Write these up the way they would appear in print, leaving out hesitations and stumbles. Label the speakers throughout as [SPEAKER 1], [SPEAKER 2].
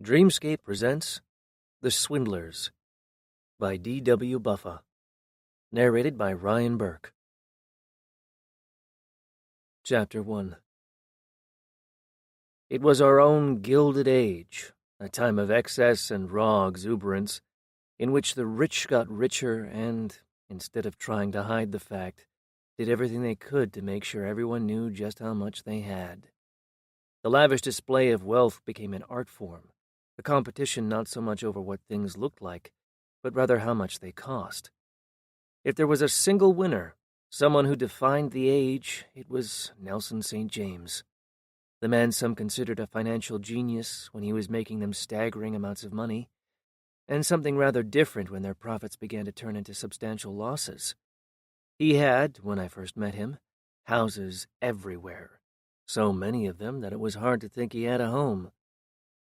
[SPEAKER 1] Dreamscape presents The Swindlers by D.W. Buffa, narrated by Ryan Burke. Chapter 1. It was our own Gilded Age, a time of excess and raw exuberance, in which the rich got richer and, instead of trying to hide the fact, did everything they could to make sure everyone knew just how much they had. The lavish display of wealth became an art form, a competition not so much over what things looked like, but rather how much they cost. If there was a single winner, someone who defined the age, it was Nelson St. James, the man some considered a financial genius when he was making them staggering amounts of money, and something rather different when their profits began to turn into substantial losses. He had, when I first met him, houses everywhere, so many of them that it was hard to think he had a home.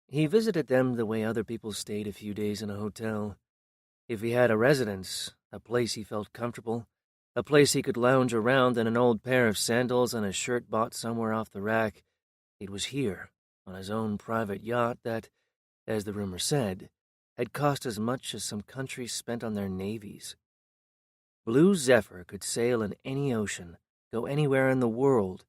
[SPEAKER 1] He visited them the way other people stayed a few days in a hotel. If he had a residence, a place he felt comfortable, a place he could lounge around in an old pair of sandals and a shirt bought somewhere off the rack, it was here, on his own private yacht that, as the rumor said, had cost as much as some countries spent on their navies. Blue Zephyr could sail in any ocean, go anywhere in the world,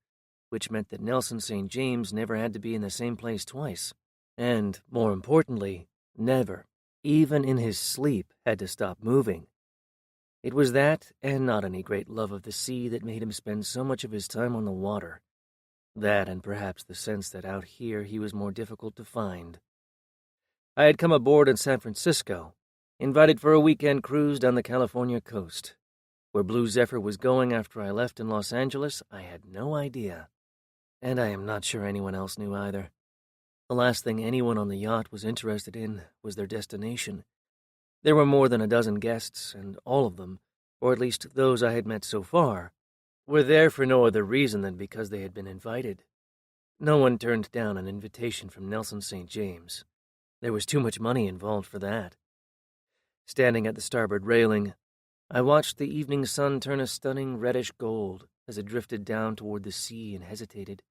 [SPEAKER 1] which meant that Nelson St. James never had to be in the same place twice. And, more importantly, never, even in his sleep, had to stop moving. It was that, and not any great love of the sea, that made him spend so much of his time on the water. That, and perhaps the sense that out here he was more difficult to find. I had come aboard in San Francisco, invited for a weekend cruise down the California coast. Where Blue Zephyr was going after I left in Los Angeles, I had no idea. And I am not sure anyone else knew either. The last thing anyone on the yacht was interested in was their destination. There were more than a dozen guests, and all of them, or at least those I had met so far, were there for no other reason than because they had been invited. No one turned down an invitation from Nelson St. James. There was too much money involved for that. Standing at the starboard railing, I watched the evening sun turn a stunning reddish gold as it drifted down toward the sea and hesitated,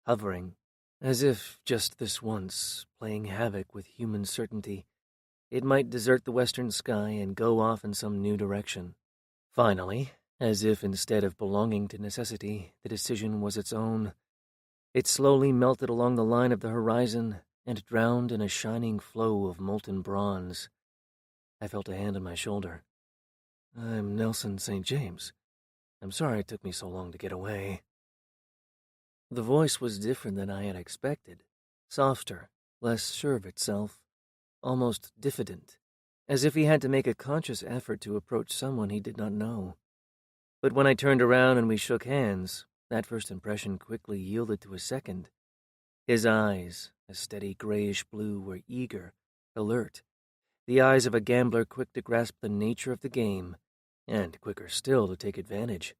[SPEAKER 1] hovering, as if, just this once, playing havoc with human certainty, it might desert the western sky and go off in some new direction. Finally, as if instead of belonging to necessity, the decision was its own, it slowly melted along the line of the horizon and drowned in a shining flow of molten bronze. I felt a hand on my shoulder. "I'm Nelson St. James. I'm sorry it took me so long to get away." The voice was different than I had expected, softer, less sure of itself, almost diffident, as if he had to make a conscious effort to approach someone he did not know. But when I turned around and we shook hands, that first impression quickly yielded to a second. His eyes, a steady grayish blue, were eager, alert, the eyes of a gambler quick to grasp the nature of the game, and quicker still to take advantage.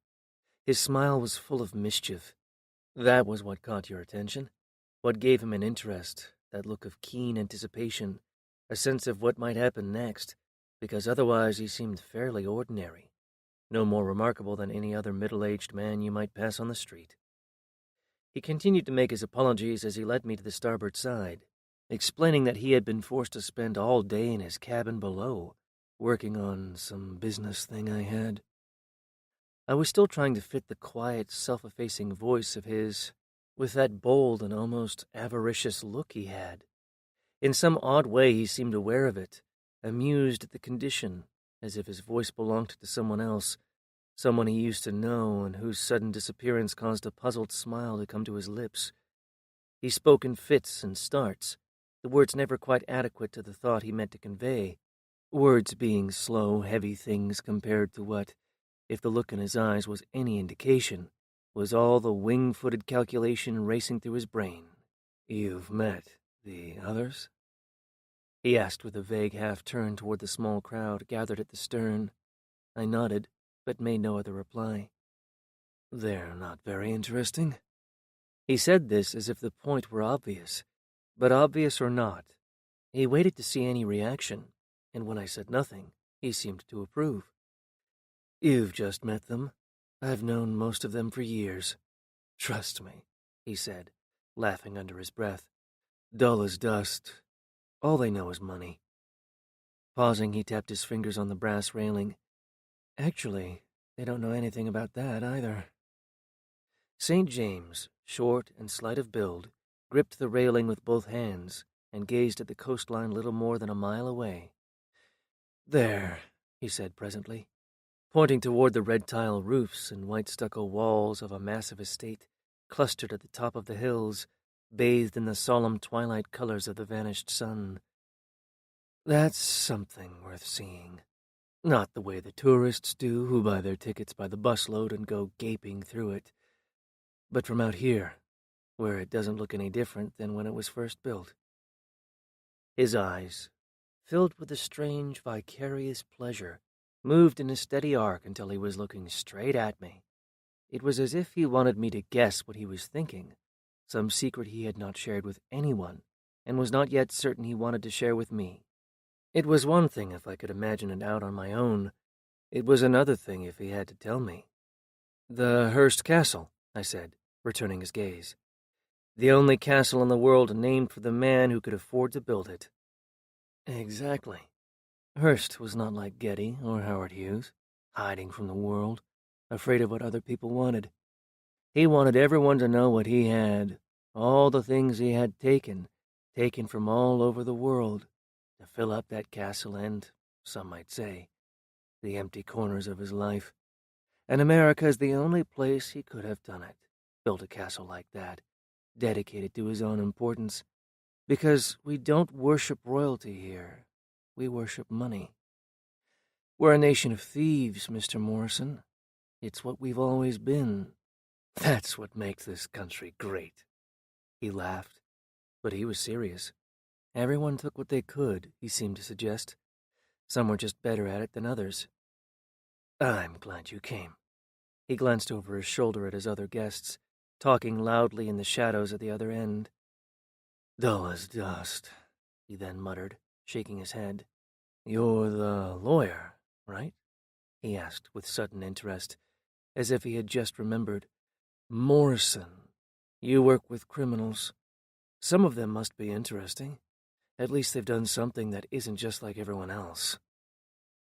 [SPEAKER 1] His smile was full of mischief. That was what caught your attention, what gave him an interest, that look of keen anticipation, a sense of what might happen next, because otherwise he seemed fairly ordinary, no more remarkable than any other middle-aged man you might pass on the street. He continued to make his apologies as he led me to the starboard side, explaining that he had been forced to spend all day in his cabin below, working on some business thing I had. I was still trying to fit the quiet, self-effacing voice of his, with that bold and almost avaricious look he had. In some odd way he seemed aware of it, amused at the condition, as if his voice belonged to someone else, someone he used to know and whose sudden disappearance caused a puzzled smile to come to his lips. He spoke in fits and starts, the words never quite adequate to the thought he meant to convey, words being slow, heavy things compared to what, if the look in his eyes was any indication, was all the wing-footed calculation racing through his brain. "You've met the others?" he asked with a vague half-turn toward the small crowd gathered at the stern. I nodded, but made no other reply. "They're not very interesting." He said this as if the point were obvious, but obvious or not, he waited to see any reaction, and when I said nothing, he seemed to approve. "You've just met them. I've known most of them for years. Trust me," he said, laughing under his breath. "Dull as dust. All they know is money. Pausing, he tapped his fingers on the brass railing. Actually, they don't know anything about that either. St. James, short and slight of build, gripped the railing with both hands and gazed at the coastline little more than a mile away. There, he said presently, pointing toward the red tile roofs and white stucco walls of a massive estate clustered at the top of the hills, bathed in the solemn twilight colors of the vanished sun. That's something worth seeing. Not the way the tourists do, who buy their tickets by the busload and go gaping through it, but from out here, where it doesn't look any different than when it was first built. His eyes, filled with a strange, vicarious pleasure, moved in a steady arc until he was looking straight at me. It was as if he wanted me to guess what he was thinking, some secret he had not shared with anyone, and was not yet certain he wanted to share with me. It was one thing if I could imagine it out on my own. It was another thing if he had to tell me. "The Hearst Castle," I said, returning his gaze. "The only castle in the world named for the man who could afford to build it." Exactly. Hearst was not like Getty or Howard Hughes, hiding from the world, afraid of what other people wanted. He wanted everyone to know what he had, all the things he had taken from all over the world, to fill up that castle and, some might say, the empty corners of his life. And America is the only place he could have done it, built a castle like that, dedicated to his own importance, because we don't worship royalty here. We worship money. We're a nation of thieves, Mr. Morrison. It's what we've always been. That's what makes this country great." He laughed, but he was serious. Everyone took what they could, he seemed to suggest. Some were just better at it than others. "I'm glad you came." He glanced over his shoulder at his other guests, talking loudly in the shadows at the other end. "Dull as dust," he then muttered, shaking his head. "You're the lawyer, right?" he asked with sudden interest, as if he had just remembered. "Morrison, you work with criminals. Some of them must be interesting. At least they've done something that isn't just like everyone else."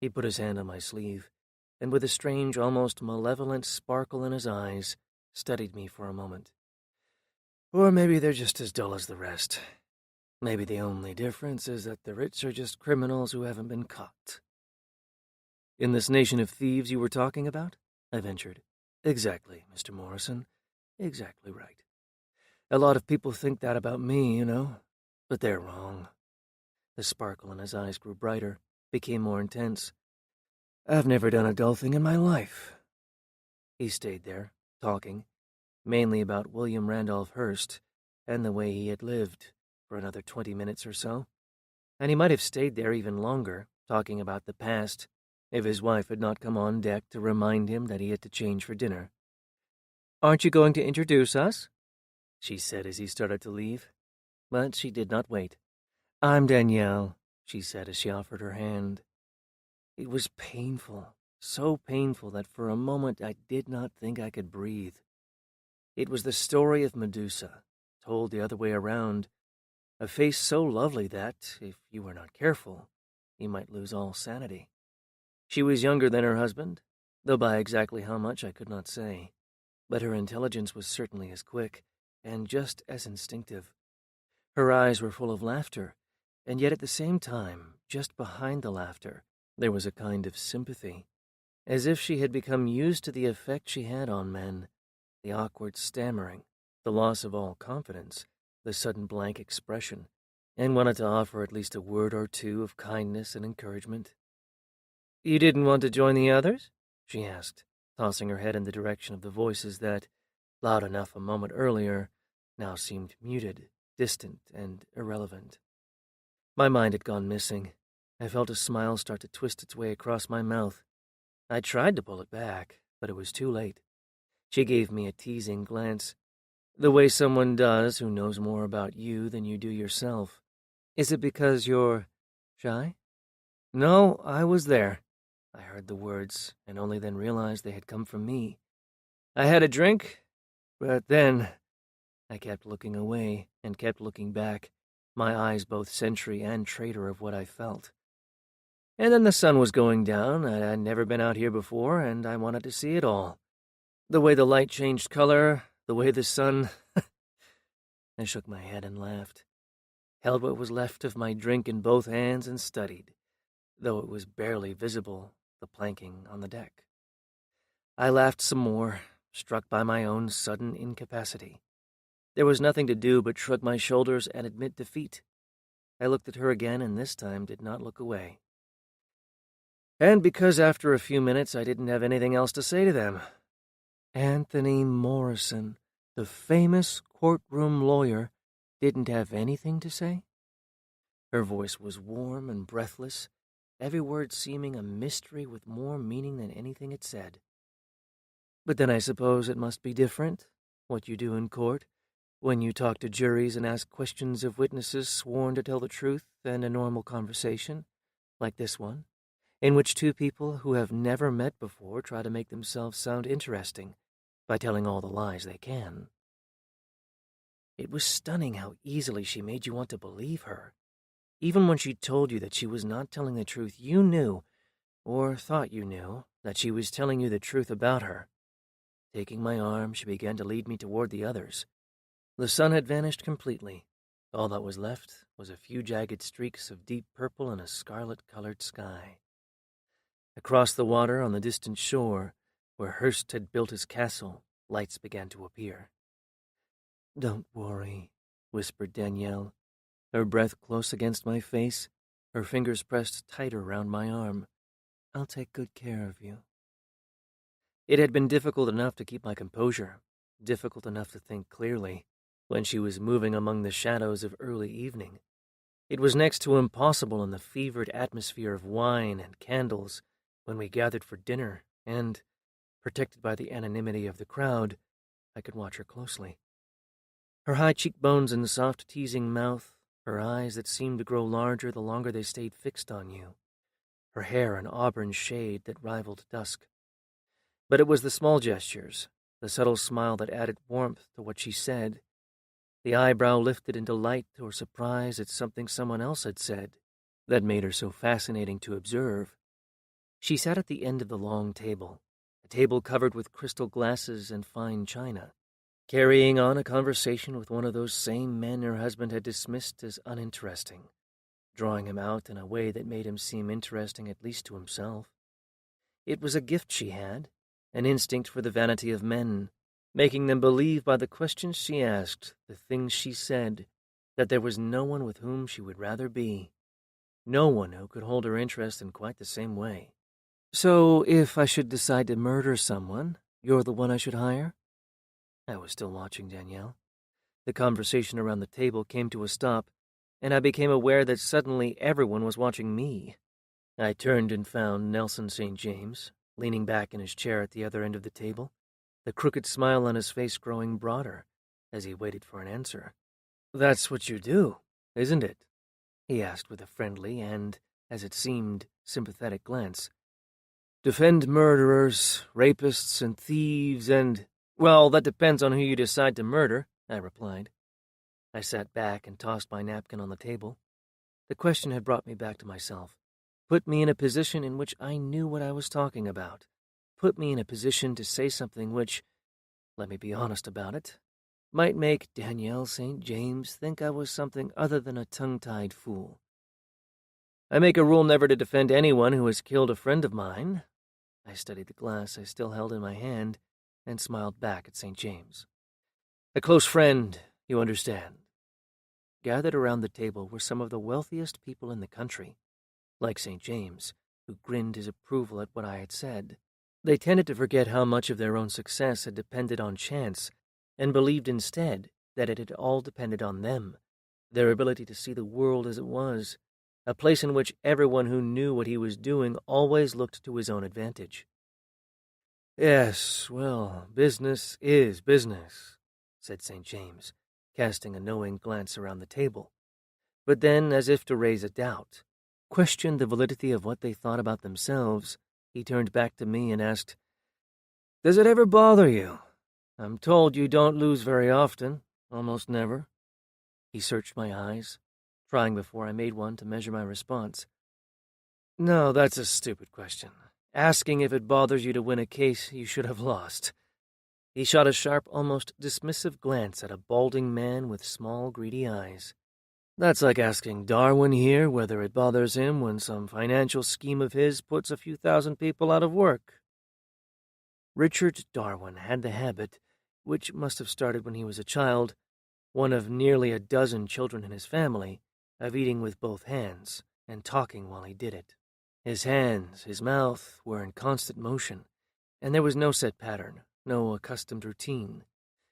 [SPEAKER 1] He put his hand on my sleeve, and with a strange, almost malevolent sparkle in his eyes, studied me for a moment. "Or maybe they're just as dull as the rest. Maybe the only difference is that the rich are just criminals who haven't been caught." "In this nation of thieves you were talking about?" I ventured. "Exactly, Mr. Morrison. Exactly right. A lot of people think that about me, but they're wrong." The sparkle in his eyes grew brighter, became more intense. "I've never done a dull thing in my life." He stayed there, talking, mainly about William Randolph Hearst and the way he had lived, for another 20 minutes or so. And he might have stayed there even longer, talking about the past, if his wife had not come on deck to remind him that he had to change for dinner. "Aren't you going to introduce us?" she said as he started to leave. But she did not wait. "I'm Danielle," she said as she offered her hand. It was painful, so painful that for a moment I did not think I could breathe. It was the story of Medusa, told the other way around, a face so lovely that, if you were not careful, you might lose all sanity. She was younger than her husband, though by exactly how much I could not say, but her intelligence was certainly as quick, and just as instinctive. Her eyes were full of laughter, and yet at the same time, just behind the laughter, there was a kind of sympathy, as if she had become used to the effect she had on men, the awkward stammering, the loss of all confidence, the sudden blank expression, and wanted to offer at least a word or two of kindness and encouragement. "You didn't want to join the others?" she asked, tossing her head in the direction of the voices that, loud enough a moment earlier, now seemed muted, distant, and irrelevant. My mind had gone missing. I felt a smile start to twist its way across my mouth. I tried to pull it back, but it was too late. She gave me a teasing glance, the way someone does who knows more about you than you do yourself. "Is it because you're shy?" "No, I was there." I heard the words, and only then realized they had come from me. "I had a drink, but then—" I kept looking away and kept looking back, my eyes both sentry and traitor of what I felt. And then the sun was going down. I'd never been out here before, and I wanted to see it all. The way the light changed color, the way the sun... I shook my head and laughed, held what was left of my drink in both hands and studied, though it was barely visible, the planking on the deck. I laughed some more, struck by my own sudden incapacity. There was nothing to do but shrug my shoulders and admit defeat. I looked at her again, and this time did not look away. And because after a few minutes I didn't have anything else to say to them, Anthony Morrison, the famous courtroom lawyer, didn't have anything to say? Her voice was warm and breathless, every word seeming a mystery with more meaning than anything it said. But then I suppose it must be different, what you do in court, when you talk to juries and ask questions of witnesses sworn to tell the truth, and a normal conversation, like this one, in which two people who have never met before try to make themselves sound interesting by telling all the lies they can. It was stunning how easily she made you want to believe her. Even when she told you that she was not telling the truth, you knew, or thought you knew, that she was telling you the truth about her. Taking my arm, she began to lead me toward the others. The sun had vanished completely. All that was left was a few jagged streaks of deep purple in a scarlet-colored sky. Across the water on the distant shore, where Hearst had built his castle, lights began to appear. "Don't worry," whispered Danielle, her breath close against my face, her fingers pressed tighter round my arm. "I'll take good care of you." It had been difficult enough to keep my composure, difficult enough to think clearly, when she was moving among the shadows of early evening. It was next to impossible in the fevered atmosphere of wine and candles when we gathered for dinner, and, protected by the anonymity of the crowd, I could watch her closely. Her high cheekbones and soft, teasing mouth, her eyes that seemed to grow larger the longer they stayed fixed on you, her hair an auburn shade that rivaled dusk. But it was the small gestures, the subtle smile that added warmth to what she said, the eyebrow lifted into light or surprise at something someone else had said, that made her so fascinating to observe. She sat at the end of the long table, a table covered with crystal glasses and fine china, carrying on a conversation with one of those same men her husband had dismissed as uninteresting, drawing him out in a way that made him seem interesting at least to himself. It was a gift she had, an instinct for the vanity of men, making them believe by the questions she asked, the things she said, that there was no one with whom she would rather be, no one who could hold her interest in quite the same way. "So, if I should decide to murder someone, you're the one I should hire?" I was still watching Danielle. The conversation around the table came to a stop, and I became aware that suddenly everyone was watching me. I turned and found Nelson St. James, leaning back in his chair at the other end of the table, the crooked smile on his face growing broader as he waited for an answer. "That's what you do, isn't it?" he asked with a friendly and, as it seemed, sympathetic glance. "Defend murderers, rapists, and thieves, and... Well, that depends on who you decide to murder," I replied. I sat back and tossed my napkin on the table. The question had brought me back to myself, put me in a position in which I knew what I was talking about, put me in a position to say something which, let me be honest about it, might make Danielle St. James think I was something other than a tongue-tied fool. "I make a rule never to defend anyone who has killed a friend of mine." I studied the glass I still held in my hand and smiled back at St. James. "A close friend, you understand." Gathered around the table were some of the wealthiest people in the country, like St. James, who grinned his approval at what I had said. They tended to forget how much of their own success had depended on chance, and believed instead that it had all depended on them, their ability to see the world as it was, a place in which everyone who knew what he was doing always looked to his own advantage. "Yes, well, business is business," said St. James, casting a knowing glance around the table. But then, as if to raise a doubt, questioned the validity of what they thought about themselves, he turned back to me and asked, "Does it ever bother you? I'm told you don't lose very often, almost never." He searched my eyes, trying before I made one to measure my response. No, that's a stupid question. Asking if it bothers you to win a case you should have lost. He shot a sharp, almost dismissive glance at a balding man with small, greedy eyes. That's like asking Darwin here whether it bothers him when some financial scheme of his puts a few thousand people out of work. Richard Darwin had the habit, which must have started when he was a child, one of nearly a dozen children in his family, of eating with both hands and talking while he did it. His hands, his mouth, were in constant motion, and there was no set pattern, no accustomed routine.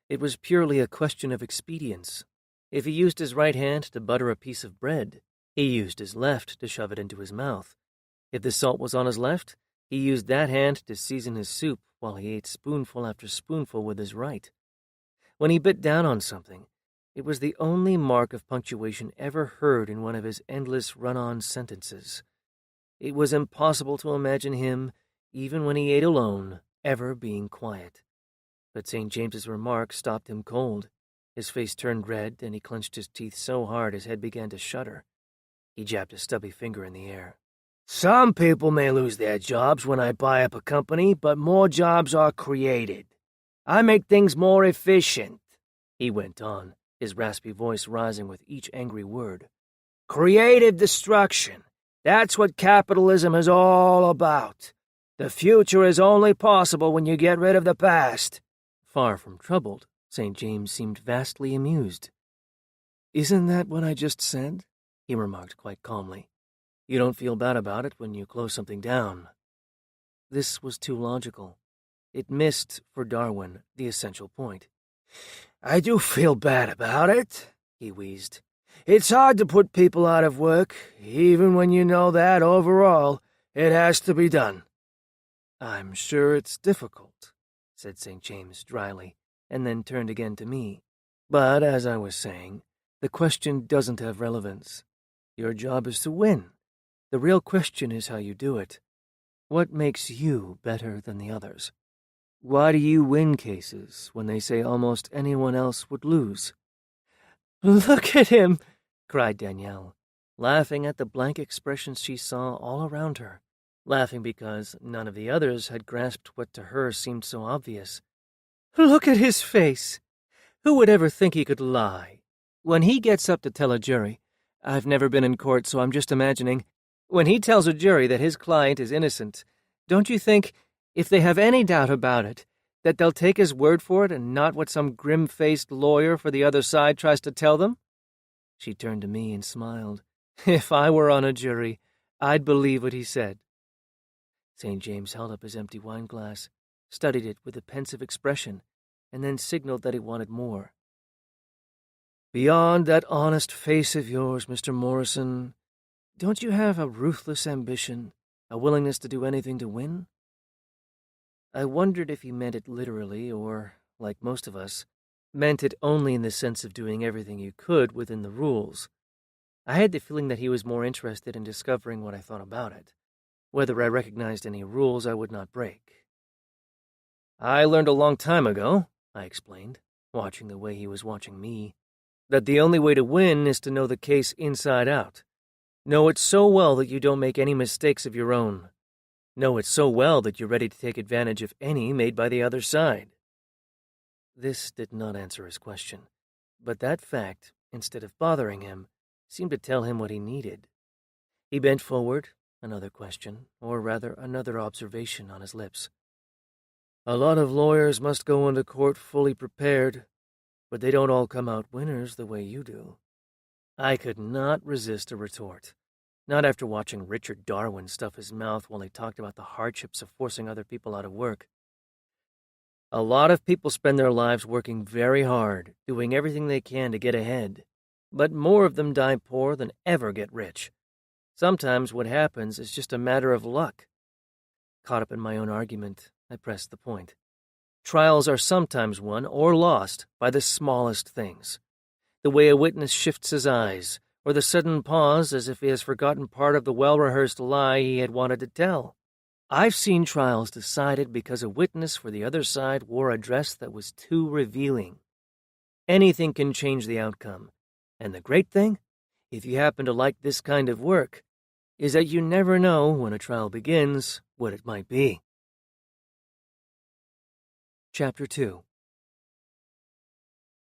[SPEAKER 1] It was purely a question of expedience. If he used his right hand to butter a piece of bread, he used his left to shove it into his mouth. If the salt was on his left, he used that hand to season his soup while he ate spoonful after spoonful with his right. When he bit down on something, it was the only mark of punctuation ever heard in one of his endless run-on sentences. It was impossible to imagine him, even when he ate alone, ever being quiet. But St. James's remark stopped him cold. His face turned red, and he clenched his teeth so hard his head began to shudder. He jabbed a stubby finger in the air. Some people may lose their jobs when I buy up a company, but more jobs are created. I make things more efficient, he went on, his raspy voice rising with each angry word. Creative destruction. That's what capitalism is all about. The future is only possible when you get rid of the past. Far from troubled, St. James seemed vastly amused. Isn't that what I just said? He remarked quite calmly. You don't feel bad about it when you close something down. This was too logical. It missed, for Darwin, the essential point. I do feel bad about it, he wheezed. It's hard to put people out of work, even when you know that, overall, it has to be done. I'm sure it's difficult, said St. James dryly, and then turned again to me. But, as I was saying, the question doesn't have relevance. Your job is to win. The real question is how you do it. What makes you better than the others? Why do you win cases when they say almost anyone else would lose? Look at him, cried Danielle, laughing at the blank expressions she saw all around her, laughing because none of the others had grasped what to her seemed so obvious. Look at his face! Who would ever think he could lie? When he gets up to tell a jury, I've never been in court, so I'm just imagining, when he tells a jury that his client is innocent, don't you think, if they have any doubt about it, that they'll take his word for it and not what some grim-faced lawyer for the other side tries to tell them? She turned to me and smiled. If I were on a jury, I'd believe what he said. St. James held up his empty wine-glass, studied it with a pensive expression, and then signaled that he wanted more. Beyond that honest face of yours, Mr. Morrison, don't you have a ruthless ambition, a willingness to do anything to win? I wondered if he meant it literally or, like most of us, meant it only in the sense of doing everything you could within the rules. I had the feeling that he was more interested in discovering what I thought about it, whether I recognized any rules I would not break. I learned a long time ago, I explained, watching the way he was watching me, that the only way to win is to know the case inside out. Know it so well that you don't make any mistakes of your own. Know it so well that you're ready to take advantage of any made by the other side. This did not answer his question, but that fact, instead of bothering him, seemed to tell him what he needed. He bent forward, another question, or rather another observation on his lips. A lot of lawyers must go into court fully prepared, but they don't all come out winners the way you do. I could not resist a retort. Not after watching Richard Darwin stuff his mouth while he talked about the hardships of forcing other people out of work. A lot of people spend their lives working very hard, doing everything they can to get ahead, but more of them die poor than ever get rich. Sometimes what happens is just a matter of luck. Caught up in my own argument, I pressed the point. Trials are sometimes won or lost by the smallest things. The way a witness shifts his eyes, or the sudden pause as if he has forgotten part of the well-rehearsed lie he had wanted to tell. I've seen trials decided because a witness for the other side wore a dress that was too revealing. Anything can change the outcome, and the great thing? if you happen to like this kind of work, is that you never know when a trial begins what it might be. Chapter 2.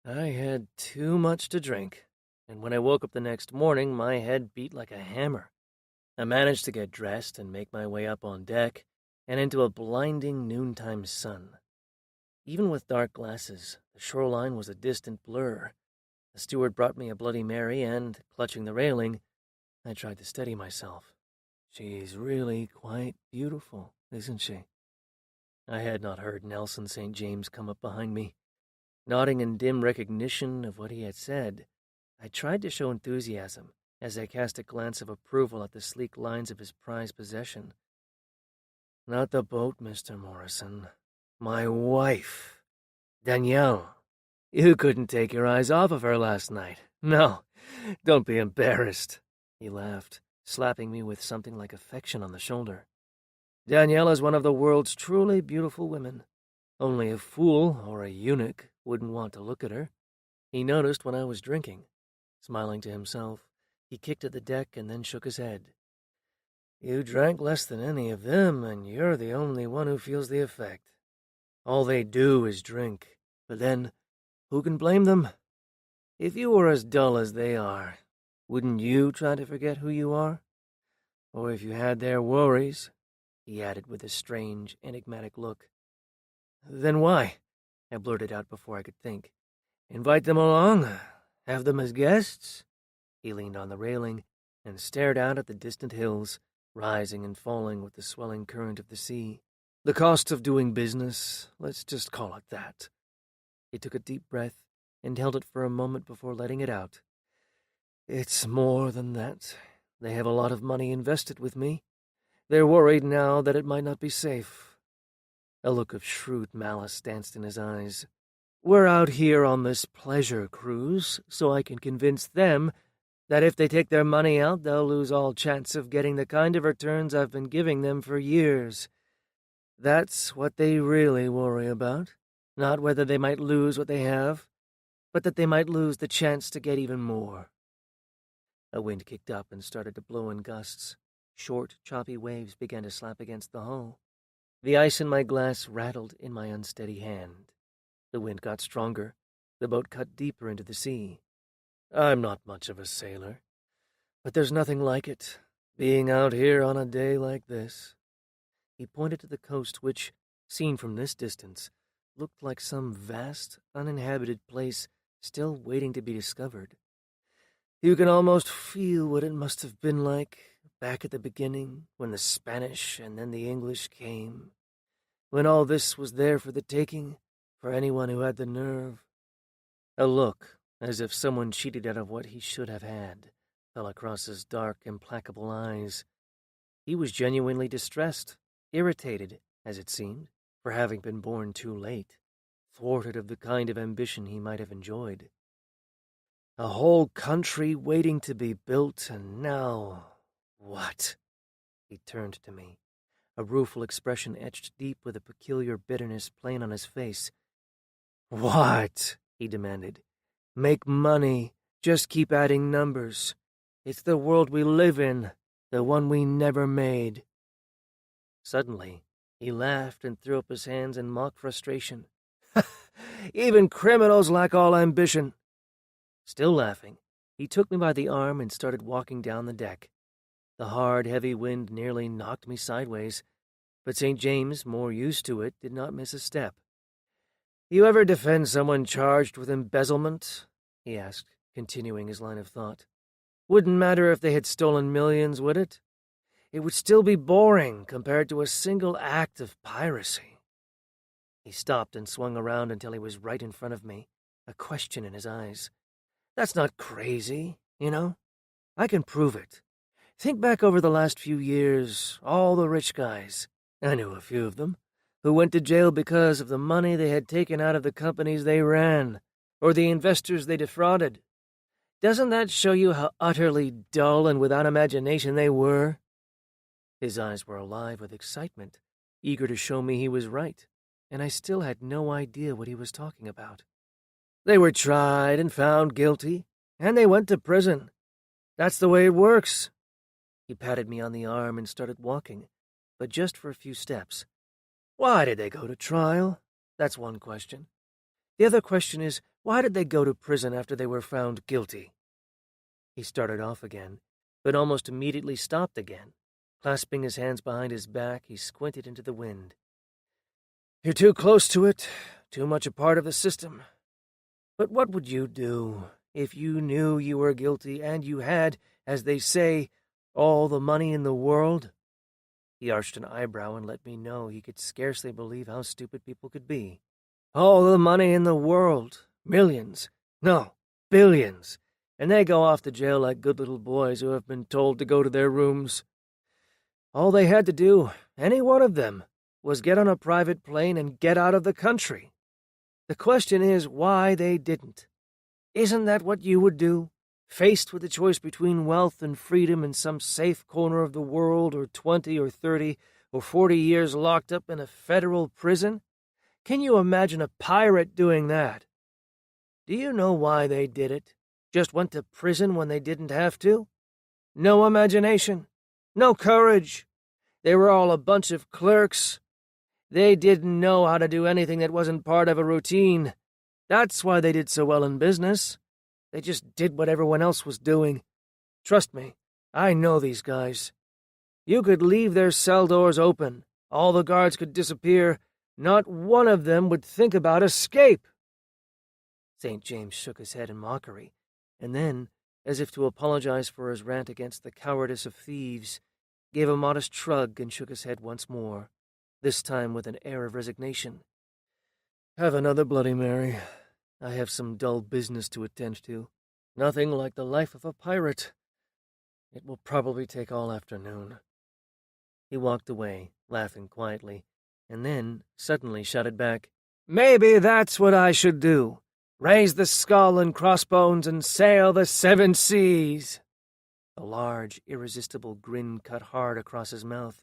[SPEAKER 1] I had too much to drink, and when I woke up the next morning, my head beat like a hammer. I managed to get dressed and make my way up on deck and into a blinding noontime sun. Even with dark glasses, the shoreline was a distant blur. The steward brought me a Bloody Mary and, clutching the railing, I tried to steady myself. She's really quite beautiful, isn't she? I had not heard Nelson St. James come up behind me. Nodding in dim recognition of what he had said, I tried to show enthusiasm as I cast a glance of approval at the sleek lines of his prized possession. Not the boat, Mr. Morrison. My wife, Danielle. You couldn't take your eyes off of her last night. No, don't be embarrassed. He laughed, slapping me with something like affection on the shoulder. Danielle is one of the world's truly beautiful women. Only a fool or a eunuch wouldn't want to look at her. He noticed when I was drinking. Smiling to himself, he kicked at the deck and then shook his head. You drank less than any of them, and you're the only one who feels the effect. All they do is drink, but then, who can blame them? If you were as dull as they are, wouldn't you try to forget who you are? Or if you had their worries, he added with a strange, enigmatic look. Then why? I blurted out before I could think. Invite them along? Have them as guests? He leaned on the railing and stared out at the distant hills, rising and falling with the swelling current of the sea. The cost of doing business, let's just call it that. He took a deep breath and held it for a moment before letting it out. It's more than that. They have a lot of money invested with me. They're worried now that it might not be safe. A look of shrewd malice danced in his eyes. We're out here on this pleasure cruise, so I can convince them that if they take their money out, they'll lose all chance of getting the kind of returns I've been giving them for years. That's what they really worry about. Not whether they might lose what they have, but that they might lose the chance to get even more. A wind kicked up and started to blow in gusts. Short, choppy waves began to slap against the hull. The ice in my glass rattled in my unsteady hand. The wind got stronger. The boat cut deeper into the sea. I'm not much of a sailor, but there's nothing like it, being out here on a day like this. He pointed to the coast which, seen from this distance, looked like some vast, uninhabited place still waiting to be discovered. You can almost feel what it must have been like back at the beginning, when the Spanish and then the English came, when all this was there for the taking, for anyone who had the nerve. A look, as if someone cheated out of what he should have had, fell across his dark, implacable eyes. He was genuinely distressed, irritated, as it seemed, for having been born too late, thwarted of the kind of ambition he might have enjoyed. A whole country waiting to be built, and now, what? He turned to me, a rueful expression etched deep with a peculiar bitterness plain on his face. What? He demanded. Make money, just keep adding numbers. It's the world we live in, the one we never made. Suddenly, he laughed and threw up his hands in mock frustration. Even criminals lack all ambition. Still laughing, he took me by the arm and started walking down the deck. The hard, heavy wind nearly knocked me sideways, but St. James, more used to it, did not miss a step. You ever defend someone charged with embezzlement? He asked, continuing his line of thought. Wouldn't matter if they had stolen millions, would it? It would still be boring compared to a single act of piracy. He stopped and swung around until he was right in front of me, a question in his eyes. That's not crazy, you know? I can prove it. Think back over the last few years, all the rich guys, I knew a few of them, who went to jail because of the money they had taken out of the companies they ran, or the investors they defrauded. Doesn't that show you how utterly dull and without imagination they were? His eyes were alive with excitement, eager to show me he was right, and I still had no idea what he was talking about. They were tried and found guilty, and they went to prison. That's the way it works." He patted me on the arm and started walking, but just for a few steps. "Why did they go to trial? That's one question. The other question is, why did they go to prison after they were found guilty?" He started off again, but almost immediately stopped again. Clasping his hands behind his back, he squinted into the wind. "You're too close to it, too much a part of the system. But what would you do if you knew you were guilty and you had, as they say, all the money in the world?" He arched an eyebrow and let me know he could scarcely believe how stupid people could be. "All the money in the world. Millions. No, billions. And they go off to jail like good little boys who have been told to go to their rooms. All they had to do, any one of them, was get on a private plane and get out of the country. The question is why they didn't. Isn't that what you would do, faced with the choice between wealth and freedom in some safe corner of the world, or 20 or 30 or 40 years locked up in a federal prison? Can you imagine a pirate doing that? Do you know why they did it? Just went to prison when they didn't have to? No imagination. No courage. They were all a bunch of clerks. They didn't know how to do anything that wasn't part of a routine. That's why they did so well in business. They just did what everyone else was doing. Trust me, I know these guys. You could leave their cell doors open. All the guards could disappear. Not one of them would think about escape." St. James shook his head in mockery, and then, as if to apologize for his rant against the cowardice of thieves, gave a modest shrug and shook his head once more, this time with an air of resignation. "Have another Bloody Mary. I have some dull business to attend to. Nothing like the life of a pirate. It will probably take all afternoon." He walked away, laughing quietly, and then suddenly shouted back, "Maybe that's what I should do. Raise the skull and crossbones and sail the 7 seas." A large, irresistible grin cut hard across his mouth.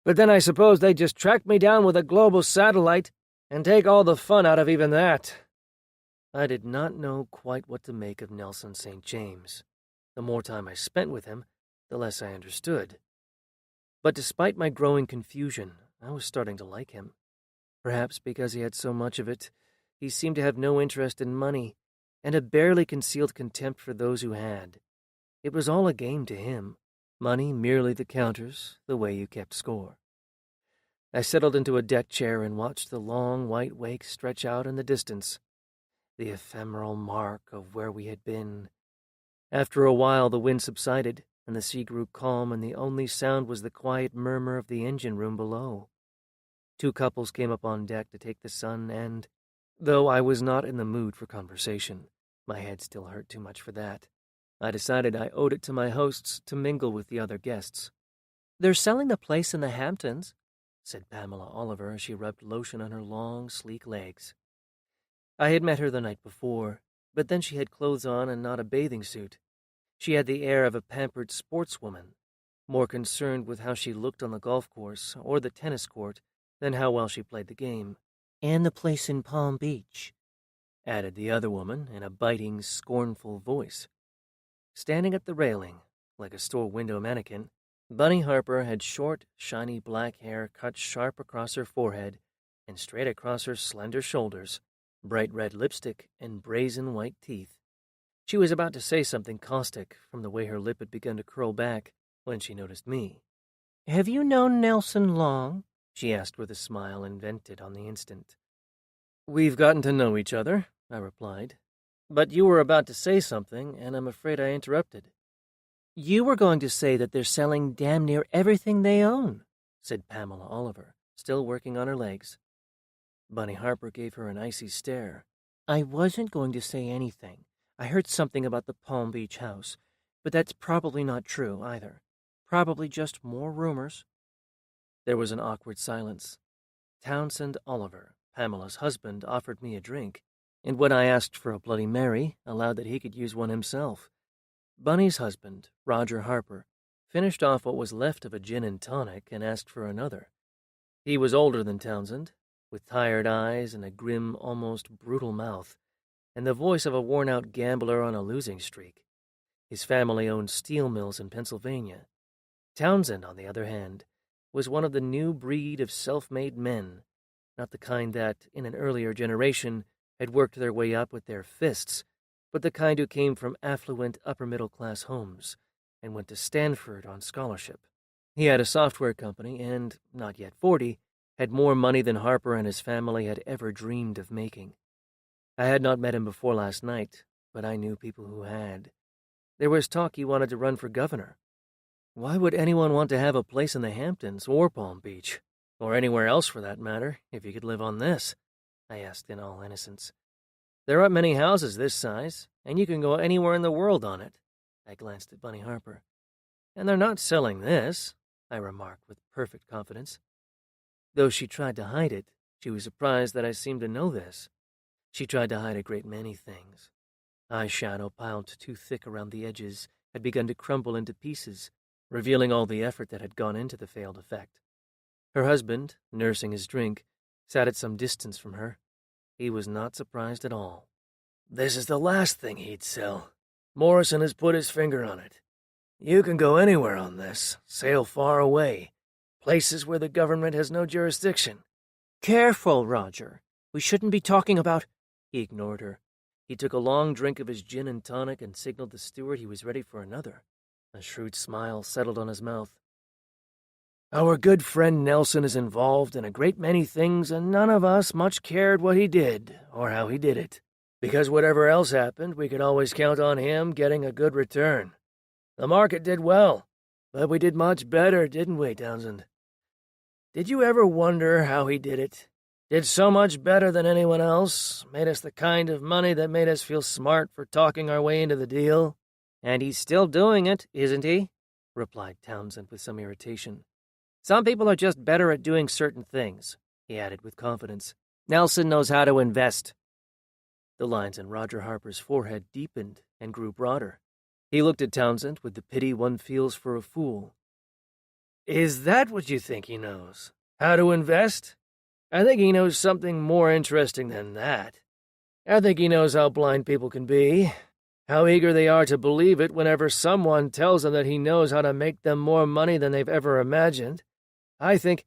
[SPEAKER 1] "But then I suppose they'd just track me down with a global satellite and take all the fun out of even that." I did not know quite what to make of Nelson St. James. The more time I spent with him, the less I understood. But despite my growing confusion, I was starting to like him. Perhaps because he had so much of it, he seemed to have no interest in money, and a barely concealed contempt for those who had. It was all a game to him, money merely the counters, the way you kept score. I settled into a deck chair and watched the long white wake stretch out in the distance, the ephemeral mark of where we had been. After a while the wind subsided, and the sea grew calm, and the only sound was the quiet murmur of the engine room below. 2 couples came up on deck to take the sun, and, though I was not in the mood for conversation, my head still hurt too much for that, I decided I owed it to my hosts to mingle with the other guests. "They're selling the place in the Hamptons," said Pamela Oliver as she rubbed lotion on her long, sleek legs. I had met her the night before, but then she had clothes on and not a bathing suit. She had the air of a pampered sportswoman, more concerned with how she looked on the golf course or the tennis court than how well she played the game. "And the place in Palm Beach," added the other woman in a biting, scornful voice. Standing at the railing, like a store window mannequin, Bunny Harper had short, shiny black hair cut sharp across her forehead and straight across her slender shoulders, bright red lipstick, and brazen white teeth. She was about to say something caustic from the way her lip had begun to curl back when she noticed me. "Have you known Nelson long?" she asked with a smile invented on the instant. "We've gotten to know each other," I replied. "But you were about to say something, and I'm afraid I interrupted." "You were going to say that they're selling damn near everything they own," said Pamela Oliver, still working on her legs. Bunny Harper gave her an icy stare. "I wasn't going to say anything. I heard something about the Palm Beach house, but that's probably not true, either. Probably just more rumors." There was an awkward silence. Townsend Oliver, Pamela's husband, offered me a drink, and when I asked for a Bloody Mary, allowed that he could use one himself. Bunny's husband, Roger Harper, finished off what was left of a gin and tonic and asked for another. He was older than Townsend, with tired eyes and a grim, almost brutal mouth, and the voice of a worn-out gambler on a losing streak. His family owned steel mills in Pennsylvania. Townsend, on the other hand, was one of the new breed of self-made men, not the kind that, in an earlier generation, had worked their way up with their fists, but the kind who came from affluent upper-middle-class homes and went to Stanford on scholarship. He had a software company and, not yet 40, had more money than Harper and his family had ever dreamed of making. I had not met him before last night, but I knew people who had. There was talk he wanted to run for governor. Why would anyone want to have a place in the Hamptons or Palm Beach, or anywhere else for that matter, if you could live on this? I asked in all innocence. There aren't many houses this size, and you can go anywhere in the world on it. I glanced at Bunny Harper. And they're not selling this, I remarked with perfect confidence. Though she tried to hide it, she was surprised that I seemed to know this. She tried to hide a great many things. Eyeshadow piled too thick around the edges had begun to crumble into pieces, revealing all the effort that had gone into the failed effect. Her husband, nursing his drink, sat at some distance from her. He was not surprised at all. This is the last thing he'd sell. Morrison has put his finger on it. You can go anywhere on this, sail far away, places where the government has no jurisdiction. Careful, Roger. We shouldn't be talking about... He ignored her. He took a long drink of his gin and tonic and signaled the steward he was ready for another. A shrewd smile settled on his mouth. Our good friend Nelson is involved in a great many things, and none of us much cared what he did or how he did it, because whatever else happened, we could always count on him getting a good return. The market did well, but we did much better, didn't we, Townsend? Did you ever wonder how he did it? Did so much better than anyone else, made us the kind of money that made us feel smart for talking our way into the deal? And he's still doing it, isn't he? Replied Townsend with some irritation. Some people are just better at doing certain things, he added with confidence. Nelson knows how to invest. The lines in Roger Harper's forehead deepened and grew broader. He looked at Townsend with the pity one feels for a fool. Is that what you think he knows? How to invest? I think he knows something more interesting than that. I think he knows how blind people can be, how eager they are to believe it whenever someone tells them that he knows how to make them more money than they've ever imagined. I think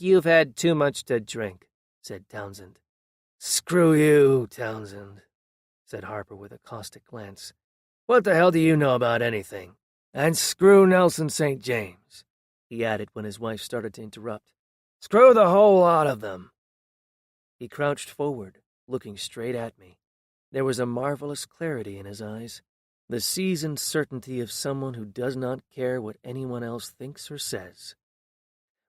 [SPEAKER 1] you've had too much to drink, said Townsend. Screw you, Townsend, said Harper with a caustic glance. What the hell do you know about anything? And screw Nelson St. James, he added when his wife started to interrupt. Screw the whole lot of them. He crouched forward, looking straight at me. There was a marvelous clarity in his eyes, the seasoned certainty of someone who does not care what anyone else thinks or says.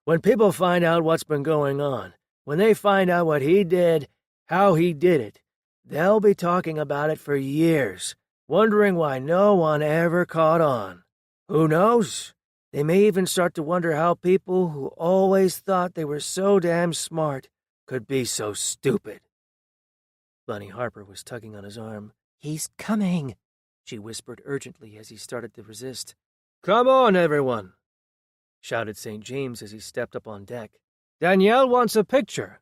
[SPEAKER 1] When people find out what's been going on, when they find out what he did, how he did it, they'll be talking about it for years, wondering why no one ever caught on. Who knows? They may even start to wonder how people who always thought they were so damn smart could be so stupid. Bunny Harper was tugging on his arm. He's coming, she whispered urgently as he started to resist. Come on, everyone, shouted St. James as he stepped up on deck. Danielle wants a picture.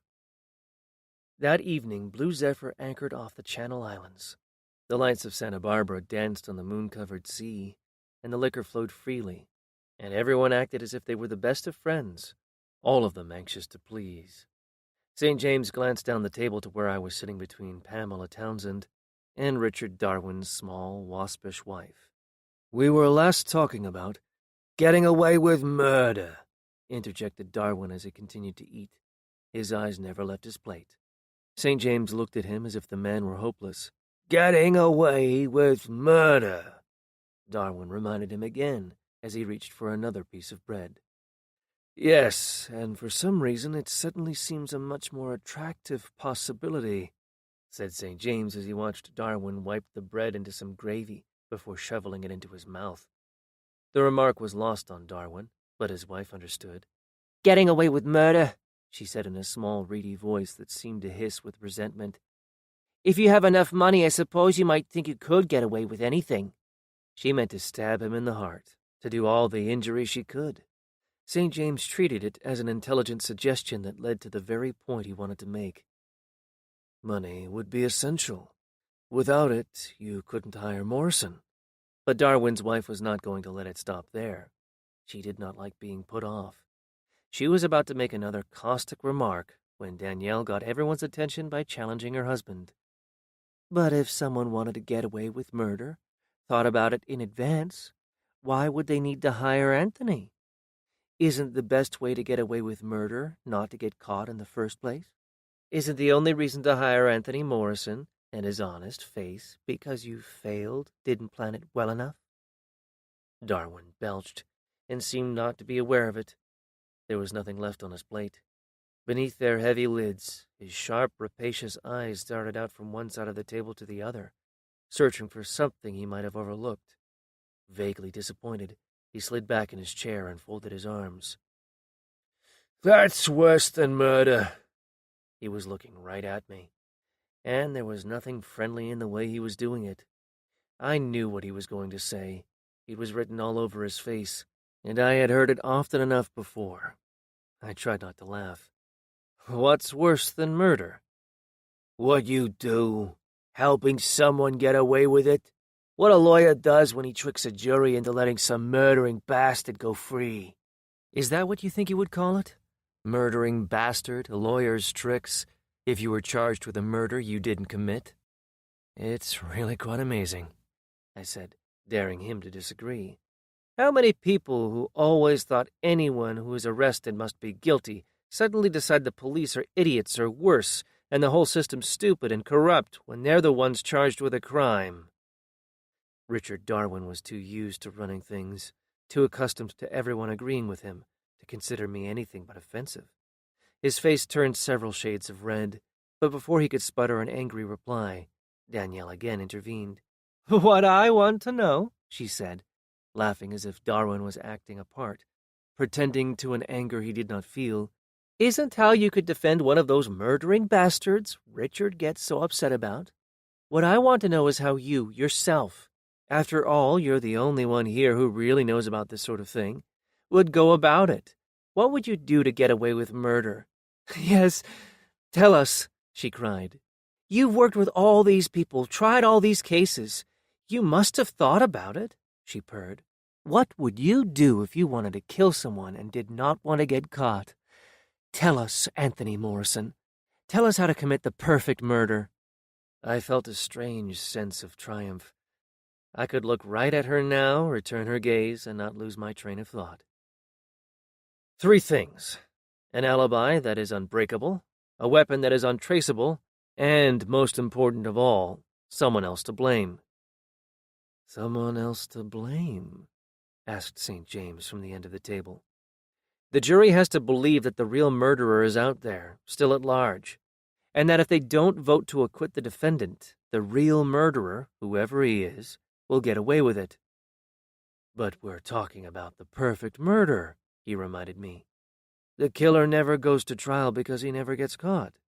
[SPEAKER 1] That evening, Blue Zephyr anchored off the Channel Islands. The lights of Santa Barbara danced on the moon-covered sea, and the liquor flowed freely, and everyone acted as if they were the best of friends, all of them anxious to please. St. James glanced down the table to where I was sitting between Pamela Townsend and Richard Darwin's small, waspish wife. We were last talking about getting away with murder, interjected Darwin as he continued to eat. His eyes never left his plate. St. James looked at him as if the man were hopeless. Getting away with murder, Darwin reminded him again as he reached for another piece of bread. Yes, and for some reason it suddenly seems a much more attractive possibility, said St. James as he watched Darwin wipe the bread into some gravy before shoveling it into his mouth. The remark was lost on Darwin, but his wife understood. Getting away with murder, she said in a small, reedy voice that seemed to hiss with resentment. If you have enough money, I suppose you might think you could get away with anything. She meant to stab him in the heart, to do all the injury she could. St. James treated it as an intelligent suggestion that led to the very point he wanted to make. Money would be essential. Without it, you couldn't hire Morrison. But Darwin's wife was not going to let it stop there. She did not like being put off. She was about to make another caustic remark when Danielle got everyone's attention by challenging her husband. But if someone wanted to get away with murder, thought about it in advance, why would they need to hire Anthony? Isn't the best way to get away with murder not to get caught in the first place? Isn't the only reason to hire Anthony Morrison and his honest face because you failed, didn't plan it well enough? Darwin belched and seemed not to be aware of it. There was nothing left on his plate. Beneath their heavy lids, his sharp, rapacious eyes darted out from one side of the table to the other, searching for something he might have overlooked. Vaguely disappointed, he slid back in his chair and folded his arms. "That's worse than murder." He was looking right at me, and there was nothing friendly in the way he was doing it. I knew what he was going to say. It was written all over his face, and I had heard it often enough before. I tried not to laugh. "What's worse than murder?" "What you do, helping someone get away with it. What a lawyer does when he tricks a jury into letting some murdering bastard go free." "Is that what you think you would call it? Murdering bastard, a lawyer's tricks, if you were charged with a murder you didn't commit?" "It's really quite amazing," I said, daring him to disagree. "How many people who always thought anyone who is arrested must be guilty suddenly decide the police are idiots or worse, and the whole system stupid and corrupt when they're the ones charged with a crime?" Richard Darwin was too used to running things, too accustomed to everyone agreeing with him, to consider me anything but offensive. His face turned several shades of red, but before he could sputter an angry reply, Danielle again intervened. "What I want to know," she said, laughing as if Darwin was acting a part, pretending to an anger he did not feel, "isn't how you could defend one of those murdering bastards Richard gets so upset about. What I want to know is how you, yourself, after all, you're the only one here who really knows about this sort of thing, would go about it. What would you do to get away with murder?" "Yes, tell us," she cried. "You've worked with all these people, tried all these cases. You must have thought about it," she purred. "What would you do if you wanted to kill someone and did not want to get caught? Tell us, Anthony Morrison. Tell us how to commit the perfect murder." I felt a strange sense of triumph. I could look right at her now, return her gaze, and not lose my train of thought. 3 things. An alibi that is unbreakable, a weapon that is untraceable, and, most important of all, someone else to blame. "Someone else to blame?" asked St. James from the end of the table. "The jury has to believe that the real murderer is out there, still at large, and that if they don't vote to acquit the defendant, the real murderer, whoever he is, will get away with it." "But we're talking about the perfect murder," he reminded me. "The killer never goes to trial because he never gets caught."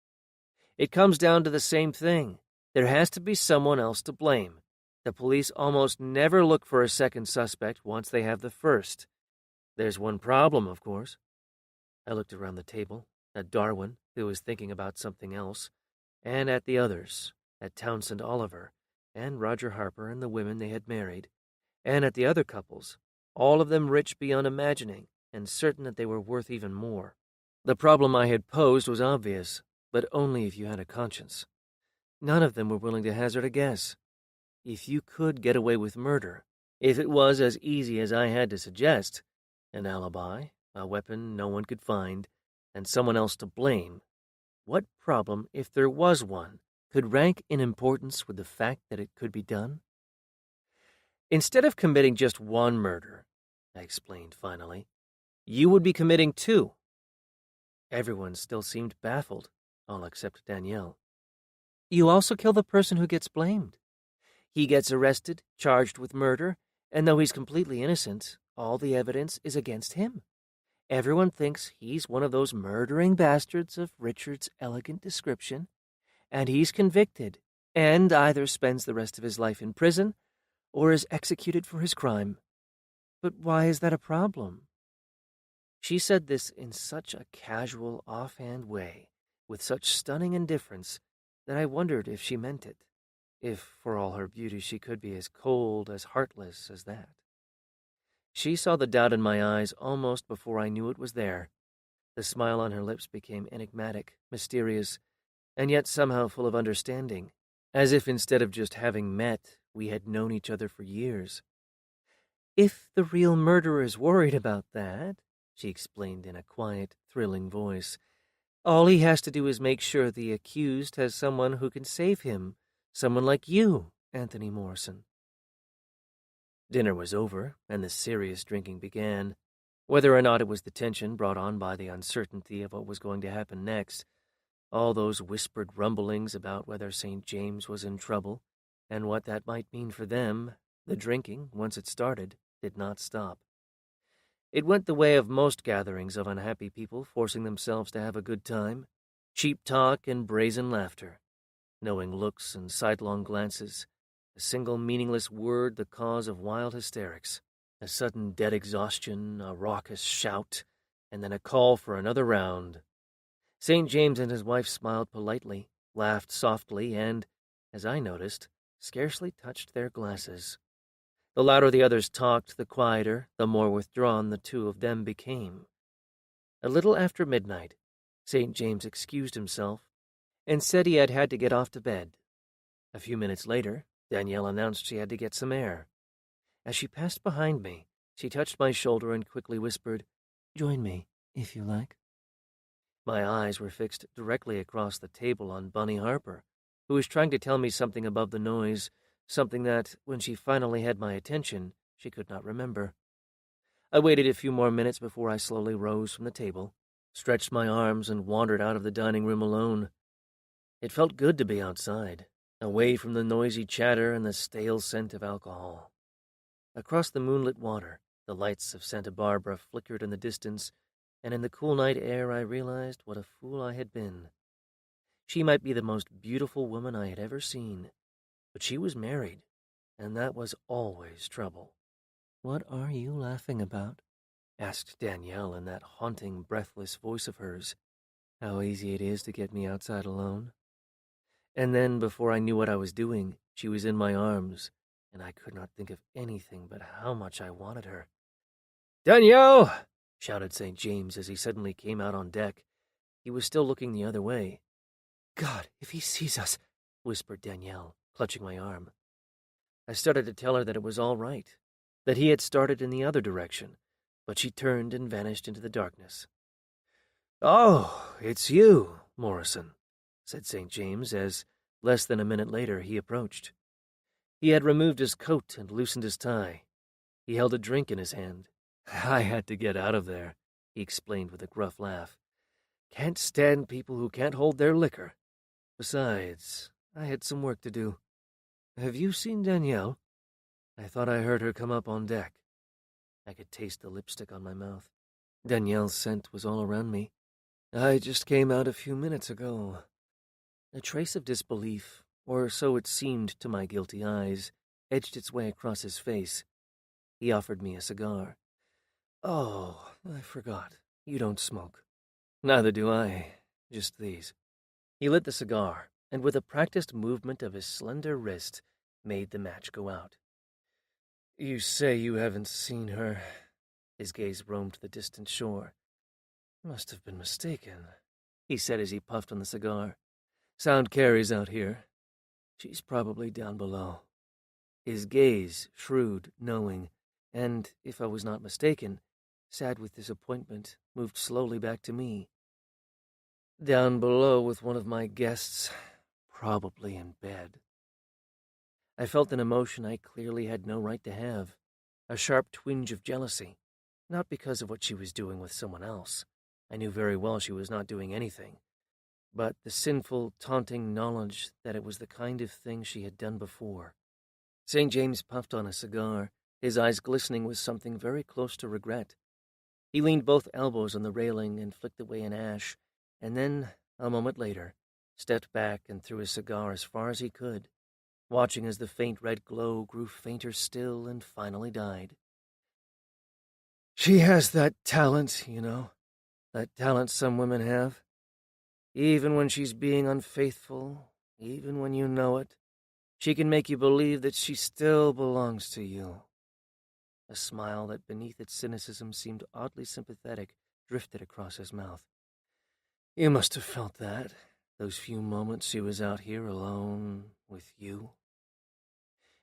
[SPEAKER 1] "It comes down to the same thing. There has to be someone else to blame. The police almost never look for a second suspect once they have the first. There's one problem, of course." I looked around the table, at Darwin, who was thinking about something else, and at the others, at Townsend Oliver, and Roger Harper and the women they had married, and at the other couples, all of them rich beyond imagining, and certain that they were worth even more. The problem I had posed was obvious, but only if you had a conscience. None of them were willing to hazard a guess. If you could get away with murder, if it was as easy as I had to suggest, an alibi, a weapon no one could find, and someone else to blame, what problem, if there was one, could rank in importance with the fact that it could be done? "Instead of committing just one murder," I explained finally, "you would be committing 2. Everyone still seemed baffled, all except Danielle. "You also kill the person who gets blamed. He gets arrested, charged with murder, and though he's completely innocent, all the evidence is against him. Everyone thinks he's one of those murdering bastards of Richard's elegant description, and he's convicted, and either spends the rest of his life in prison or is executed for his crime. But why is that a problem?" She said this in such a casual, offhand way, with such stunning indifference, that I wondered if she meant it. if for all her beauty she could be as cold, as heartless as that. She saw the doubt in my eyes almost before I knew it was there. The smile on her lips became enigmatic, mysterious, and yet somehow full of understanding, as if instead of just having met, we had known each other for years. "If the real murderer is worried about that," she explained in a quiet, thrilling voice, "all he has to do is make sure the accused has someone who can save him, someone like you, Anthony Morrison." Dinner was over, and the serious drinking began. Whether or not it was the tension brought on by the uncertainty of what was going to happen next, all those whispered rumblings about whether St. James was in trouble, and what that might mean for them, the drinking, once it started, did not stop. It went the way of most gatherings of unhappy people forcing themselves to have a good time. Cheap talk and brazen laughter, knowing looks and sidelong glances, a single meaningless word the cause of wild hysterics, a sudden dead exhaustion, a raucous shout, and then a call for another round. St. James and his wife smiled politely, laughed softly, and, as I noticed, scarcely touched their glasses. The louder the others talked, the quieter, the more withdrawn the two of them became. A little after midnight, St. James excused himself and said he had to get off to bed. A few minutes later, Danielle announced she had to get some air. As she passed behind me, she touched my shoulder and quickly whispered, "Join me, if you like." My eyes were fixed directly across the table on Bunny Harper, who was trying to tell me something above the noise, something that, when she finally had my attention, she could not remember. I waited a few more minutes before I slowly rose from the table, stretched my arms, and wandered out of the dining room alone. It felt good to be outside, away from the noisy chatter and the stale scent of alcohol. Across the moonlit water, the lights of Santa Barbara flickered in the distance, and in the cool night air I realized what a fool I had been. She might be the most beautiful woman I had ever seen, but she was married, and that was always trouble. "What are you laughing about?" asked Danielle in that haunting, breathless voice of hers. "How easy it is to get me outside alone." And then, before I knew what I was doing, she was in my arms, and I could not think of anything but how much I wanted her. "Danielle!" shouted St. James as he suddenly came out on deck. He was still looking the other way. "God, if he sees us," whispered Danielle, clutching my arm. I started to tell her that it was all right, that he had started in the other direction, but she turned and vanished into the darkness. "Oh, it's you, Morrison," said St. James as, less than a minute later, he approached. He had removed his coat and loosened his tie. He held a drink in his hand. "I had to get out of there," he explained with a gruff laugh. "Can't stand people who can't hold their liquor. Besides, I had some work to do. Have you seen Danielle? I thought I heard her come up on deck." I could taste the lipstick on my mouth. Danielle's scent was all around me. "I just came out a few minutes ago." A trace of disbelief, or so it seemed to my guilty eyes, edged its way across his face. He offered me a cigar. "Oh, I forgot. You don't smoke." "Neither do I. Just these." He lit the cigar, and with a practiced movement of his slender wrist, made the match go out. "You say you haven't seen her." His gaze roamed the distant shore. "Must have been mistaken," he said as he puffed on the cigar. "Sound carries out here. She's probably down below." His gaze, shrewd, knowing, and, if I was not mistaken, sad with disappointment, moved slowly back to me. "Down below with one of my guests, probably in bed." I felt an emotion I clearly had no right to have, a sharp twinge of jealousy, not because of what she was doing with someone else. I knew very well she was not doing anything, but the sinful, taunting knowledge that it was the kind of thing she had done before. St. James puffed on a cigar, his eyes glistening with something very close to regret. He leaned both elbows on the railing and flicked away an ash, and then, a moment later, stepped back and threw his cigar as far as he could, watching as the faint red glow grew fainter still and finally died. "She has that talent, that talent some women have. Even when she's being unfaithful, even when you know it, She can make you believe that she still belongs to you." A smile that beneath its cynicism seemed oddly sympathetic drifted across his mouth. "You must have felt that, those few moments she was out here alone with you."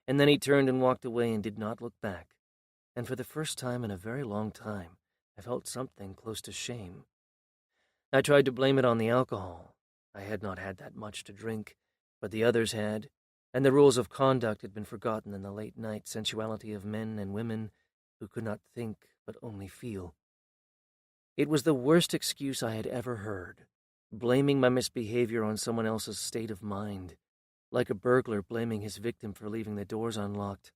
[SPEAKER 1] And then he turned and walked away and did not look back. And for the first time in a very long time, I felt something close to shame. I tried to blame it on the alcohol. I had not had that much to drink, but the others had, and the rules of conduct had been forgotten in the late-night sensuality of men and women who could not think but only feel. It was the worst excuse I had ever heard, blaming my misbehavior on someone else's state of mind, like a burglar blaming his victim for leaving the doors unlocked.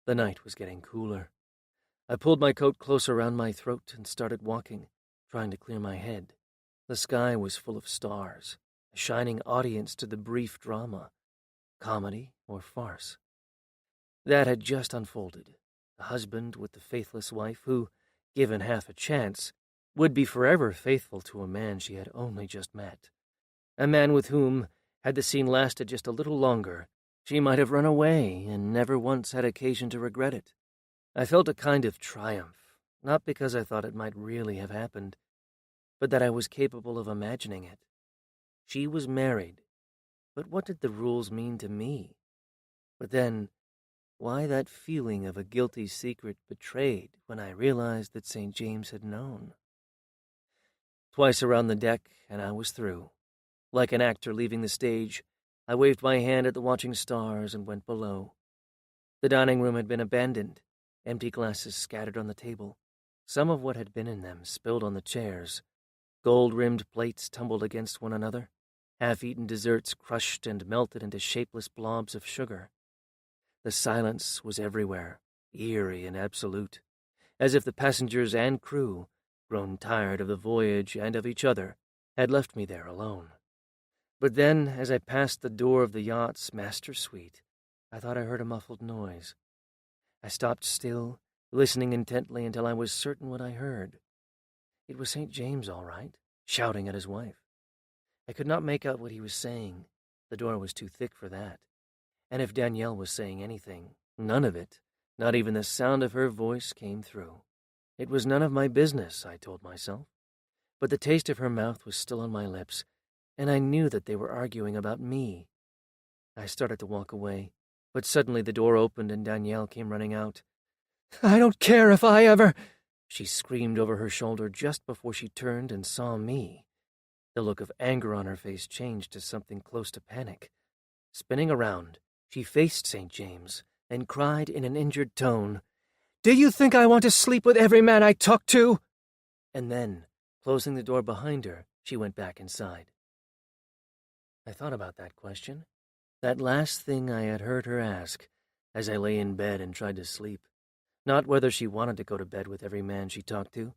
[SPEAKER 1] The night was getting cooler. I pulled my coat close around my throat and started walking, trying to clear my head. The sky was full of stars, a shining audience to the brief drama, comedy or farce, that had just unfolded. The husband with the faithless wife who, given half a chance, would be forever faithful to a man she had only just met. A man with whom, had the scene lasted just a little longer, she might have run away and never once had occasion to regret it. I felt a kind of triumph, not because I thought it might really have happened, but that I was capable of imagining it. She was married, but what did the rules mean to me? But then, why that feeling of a guilty secret betrayed when I realized that St. James had known? Twice around the deck, and I was through. Like an actor leaving the stage, I waved my hand at the watching stars and went below. The dining room had been abandoned, empty glasses scattered on the table, some of what had been in them spilled on the chairs, gold-rimmed plates tumbled against one another, half-eaten desserts crushed and melted into shapeless blobs of sugar. The silence was everywhere, eerie and absolute, as if the passengers and crew, grown tired of the voyage and of each other, had left me there alone. But then, as I passed the door of the yacht's master suite, I thought I heard a muffled noise. I stopped still, listening intently until I was certain what I heard. It was St. James, all right, shouting at his wife. I could not make out what he was saying. The door was too thick for that. And if Danielle was saying anything, none of it, not even the sound of her voice, came through. It was none of my business, I told myself. But the taste of her mouth was still on my lips, and I knew that they were arguing about me. I started to walk away, but suddenly the door opened and Danielle came running out. "I don't care if I ever—" she screamed over her shoulder just before she turned and saw me. The look of anger on her face changed to something close to panic. Spinning around, she faced St. James and cried in an injured tone, "Do you think I want to sleep with every man I talk to?" And then, closing the door behind her, she went back inside. I thought about that question, that last thing I had heard her ask, as I lay in bed and tried to sleep. Not whether she wanted to go to bed with every man she talked to,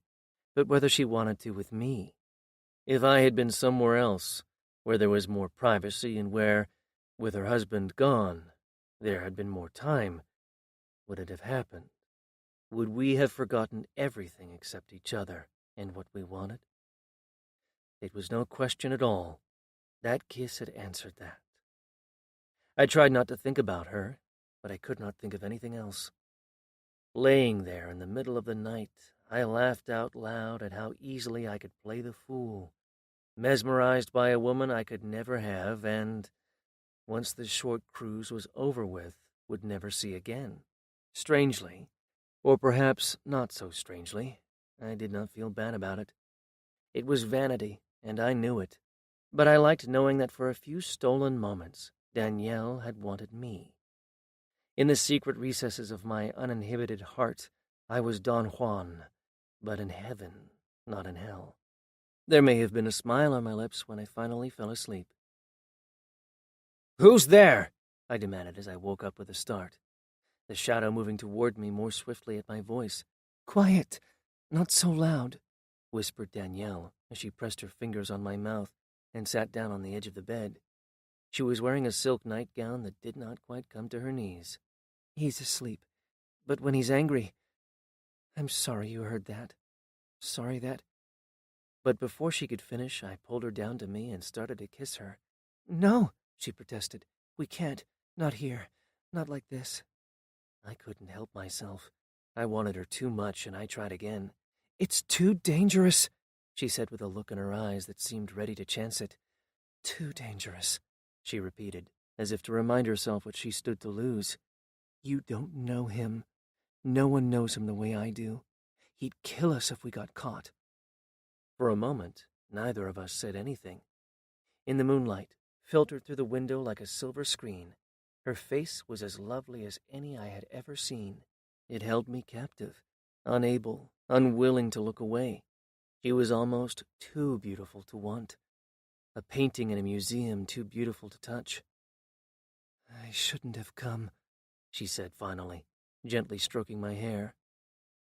[SPEAKER 1] but whether she wanted to with me. If I had been somewhere else, where there was more privacy and where, with her husband gone, there had been more time, would it have happened? Would we have forgotten everything except each other and what we wanted? It was no question at all. That kiss had answered that. I tried not to think about her, but I could not think of anything else. Laying there in the middle of the night, I laughed out loud at how easily I could play the fool, mesmerized by a woman I could never have and, once the short cruise was over with, would never see again. Strangely, or perhaps not so strangely, I did not feel bad about it. It was vanity, and I knew it, but I liked knowing that for a few stolen moments, Danielle had wanted me. In the secret recesses of my uninhibited heart, I was Don Juan, but in heaven, not in hell. There may have been a smile on my lips when I finally fell asleep. "Who's there?" I demanded as I woke up with a start, the shadow moving toward me more swiftly at my voice. "Quiet, not so loud," whispered Danielle as she pressed her fingers on my mouth and sat down on the edge of the bed. She was wearing a silk nightgown that did not quite come to her knees. "He's asleep, but when he's angry... I'm sorry you heard that. Sorry that..." But before she could finish, I pulled her down to me and started to kiss her. "No," she protested. "We can't. Not here. Not like this. I couldn't help myself. I wanted her too much, and I tried again. It's too dangerous, she said with a look in her eyes that seemed ready to chance it. Too dangerous, she repeated, as if to remind herself what she stood to lose. You don't know him. No one knows him the way I do. He'd kill us if we got caught. For a moment, neither of us said anything. In the moonlight, filtered through the window like a silver screen, her face was as lovely as any I had ever seen. It held me captive, unable, unwilling to look away. She was almost too beautiful to want. A painting in a museum too beautiful to touch. I shouldn't have come, she said finally, gently stroking my hair.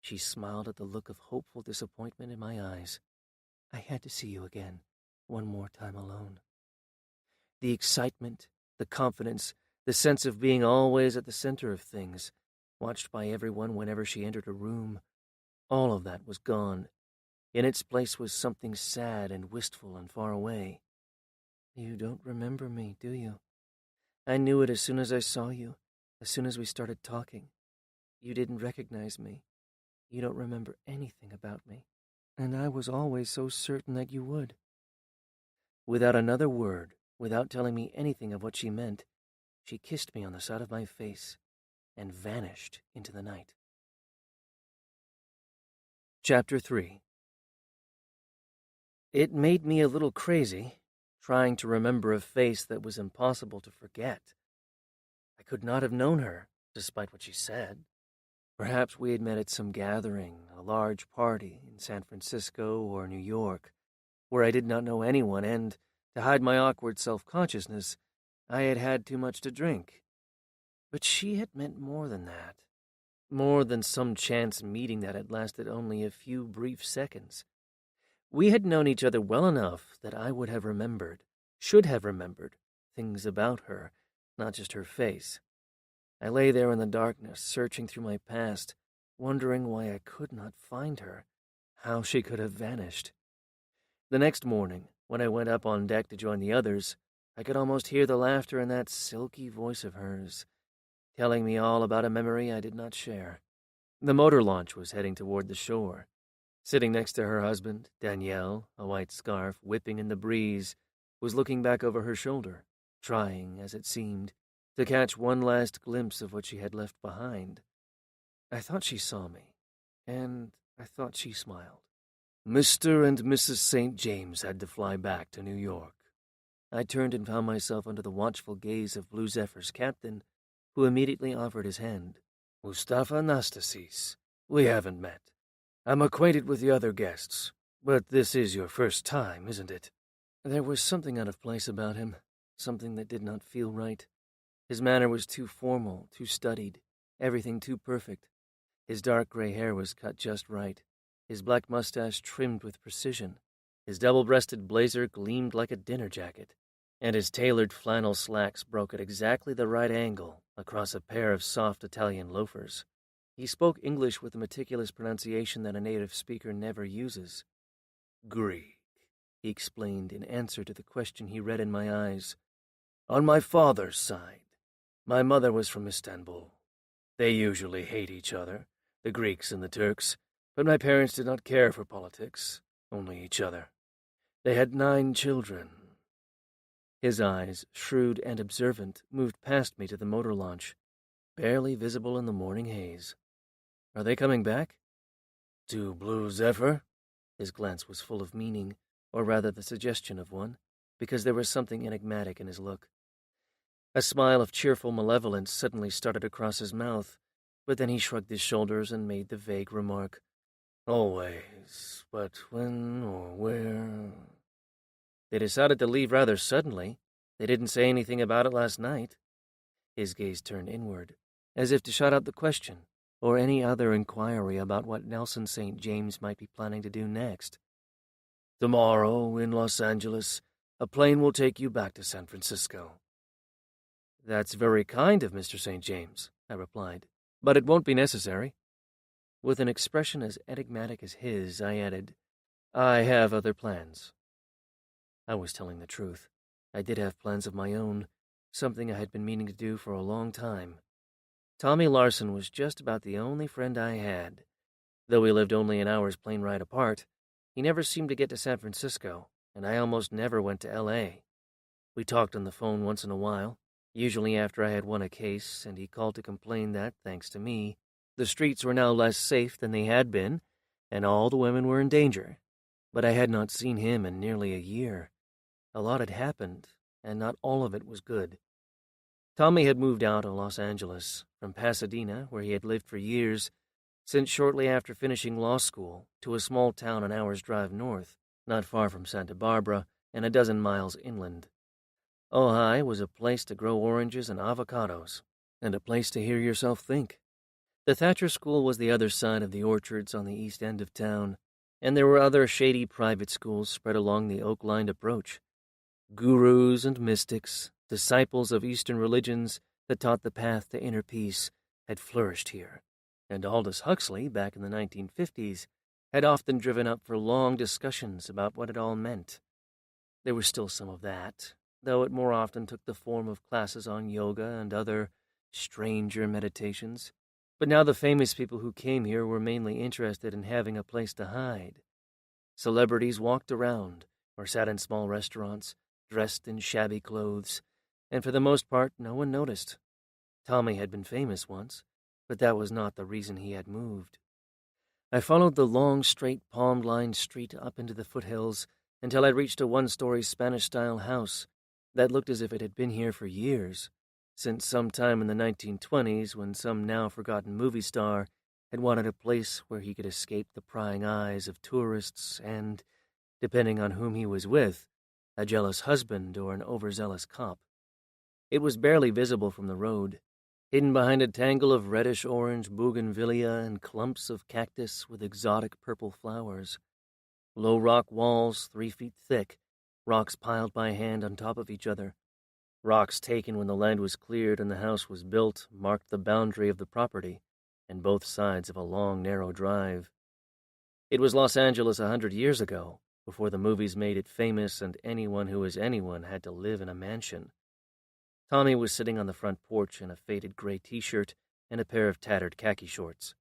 [SPEAKER 1] She smiled at the look of hopeful disappointment in my eyes. I had to see you again, one more time alone. The excitement, the confidence, the sense of being always at the center of things, watched by everyone whenever she entered a room, all of that was gone. In its place was something sad and wistful and far away. You don't remember me, do you? I knew it as soon as I saw you, as soon as we started talking. You didn't recognize me. You don't remember anything about me. And I was always so certain that you would. Without another word, without telling me anything of what she meant, she kissed me on the side of my face and vanished into the night. Chapter 3. It made me a little crazy, trying to remember a face that was impossible to forget. I could not have known her, despite what she said. Perhaps we had met at some gathering, a large party in San Francisco or New York, where I did not know anyone, and, to hide my awkward self-consciousness, I had had too much to drink. But she had meant more than that. More than some chance meeting that had lasted only a few brief seconds. We had known each other well enough that I would have remembered, should have remembered, things about her, not just her face. I lay there in the darkness, searching through my past, wondering why I could not find her, how she could have vanished. The next morning, when I went up on deck to join the others, I could almost hear the laughter in that silky voice of hers, telling me all about a memory I did not share. The motor launch was heading toward the shore. Sitting next to her husband, Danielle, a white scarf whipping in the breeze, was looking back over her shoulder, trying, as it seemed, to catch one last glimpse of what she had left behind. I thought she saw me, and I thought she smiled. Mr. and Mrs. St. James had to fly back to New York. I turned and found myself under the watchful gaze of Blue Zephyr's captain, who immediately offered his hand. Mustafa Anastasis, we haven't met. I'm acquainted with the other guests, but this is your first time, isn't it? There was something out of place about him, something that did not feel right. His manner was too formal, too studied, everything too perfect. His dark gray hair was cut just right, his black mustache trimmed with precision. His double-breasted blazer gleamed like a dinner jacket, and his tailored flannel slacks broke at exactly the right angle across a pair of soft Italian loafers. He spoke English with a meticulous pronunciation that a native speaker never uses. Greek, he explained in answer to the question he read in my eyes. On my father's side. My mother was from Istanbul. They usually hate each other, the Greeks and the Turks, but my parents did not care for politics, only each other. They had 9 children. His eyes, shrewd and observant, moved past me to the motor launch, barely visible in the morning haze. Are they coming back? To Blue Zephyr? His glance was full of meaning, or rather the suggestion of one, because there was something enigmatic in his look. A smile of cheerful malevolence suddenly started across his mouth, but then he shrugged his shoulders and made the vague remark, Always, but when or where? They decided to leave rather suddenly. They didn't say anything about it last night. His gaze turned inward, as if to shut out the question, or any other inquiry about what Nelson St. James might be planning to do next. Tomorrow, in Los Angeles, a plane will take you back to San Francisco. That's very kind of Mr. St. James, I replied, but it won't be necessary. With an expression as enigmatic as his, I added, I have other plans. I was telling the truth. I did have plans of my own, something I had been meaning to do for a long time. Tommy Larson was just about the only friend I had. Though we lived only an hour's plane ride apart, he never seemed to get to San Francisco, and I almost never went to L.A. We talked on the phone once in a while, usually after I had won a case, and he called to complain that, thanks to me, the streets were now less safe than they had been, and all the women were in danger. But I had not seen him in nearly a year. A lot had happened, and not all of it was good. Tommy had moved out of Los Angeles, from Pasadena, where he had lived for years, since shortly after finishing law school, to a small town an hour's drive north, not far from Santa Barbara, and a dozen miles inland. Ojai was a place to grow oranges and avocados, and a place to hear yourself think. The Thatcher School was the other side of the orchards on the east end of town, and there were other shady private schools spread along the oak-lined approach. Gurus and mystics, disciples of Eastern religions that taught the path to inner peace, had flourished here, and Aldous Huxley, back in the 1950s, had often driven up for long discussions about what it all meant. There was still some of that, though it more often took the form of classes on yoga and other stranger meditations. But now the famous people who came here were mainly interested in having a place to hide. Celebrities walked around or sat in small restaurants, dressed in shabby clothes, and for the most part no one noticed. Tommy had been famous once, but that was not the reason he had moved. I followed the long, straight, palm-lined street up into the foothills until I reached a one-story Spanish-style house that looked as if it had been here for years, since some time in the 1920s when some now-forgotten movie star had wanted a place where he could escape the prying eyes of tourists and, depending on whom he was with, a jealous husband or an overzealous cop. It was barely visible from the road, hidden behind a tangle of reddish-orange bougainvillea and clumps of cactus with exotic purple flowers. Low rock walls 3 feet thick, rocks piled by hand on top of each other. Rocks taken when the land was cleared and the house was built marked the boundary of the property, and both sides of a long, narrow drive. It was Los Angeles 100 years ago, before the movies made it famous and anyone who was anyone had to live in a mansion. Tommy was sitting on the front porch in a faded gray t-shirt and a pair of tattered khaki shorts.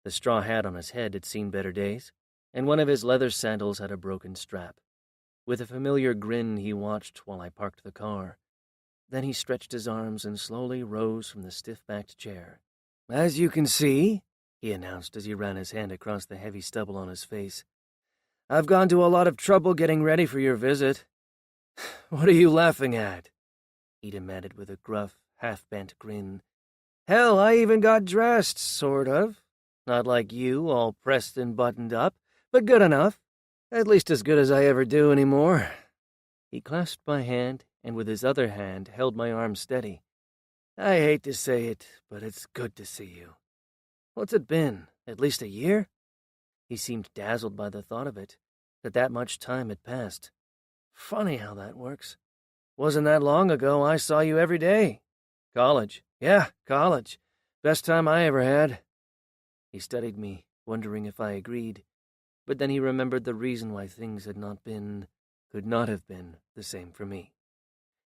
[SPEAKER 1] The straw hat on his head had seen better days, and one of his leather sandals had a broken strap. With a familiar grin, he watched while I parked the car. Then he stretched his arms and slowly rose from the stiff-backed chair. "As you can see," he announced as he ran his hand across the heavy stubble on his face, "I've gone to a lot of trouble getting ready for your visit." "What are you laughing at?" he demanded with a gruff, half-bent grin. "Hell, I even got dressed, sort of. Not like you, all pressed and buttoned up, but good enough. At least as good as I ever do anymore." He clasped my hand and with his other hand held my arm steady. "I hate to say it, but it's good to see you. What's it been, at least a year?" He seemed dazzled by the thought of it, that much time had passed. "Funny how that works. Wasn't that long ago I saw you every day. College. Yeah, college. Best time I ever had." He studied me, wondering if I agreed, but then he remembered the reason why things had not been, could not have been, the same for me.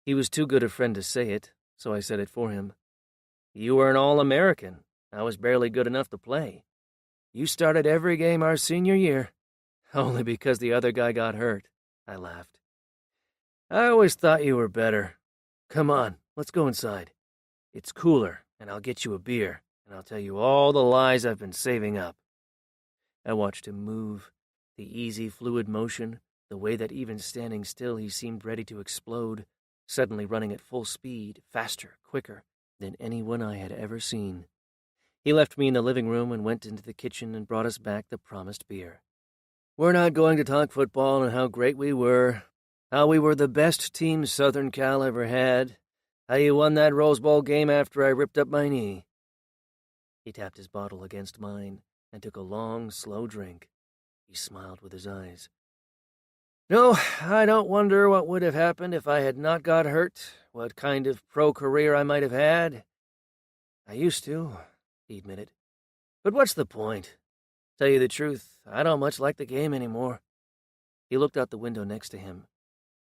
[SPEAKER 1] He was too good a friend to say it, so I said it for him. "You were an All-American. I was barely good enough to play. You started every game our senior year." "Only because the other guy got hurt," I laughed. "I always thought you were better. Come on, let's go inside. It's cooler, and I'll get you a beer, and I'll tell you all the lies I've been saving up." I watched him move, the easy, fluid motion, the way that even standing still he seemed ready to explode, suddenly running at full speed, faster, quicker, than anyone I had ever seen. He left me in the living room and went into the kitchen and brought us back the promised beer. "We're not going to talk football and how great we were, how we were the best team Southern Cal ever had, how you won that Rose Bowl game after I ripped up my knee." He tapped his bottle against mine and took a long, slow drink. He smiled with his eyes. "No, I don't wonder what would have happened if I had not got hurt, what kind of pro career I might have had. I used to," he admitted. "But what's the point? Tell you the truth, I don't much like the game anymore." He looked out the window next to him.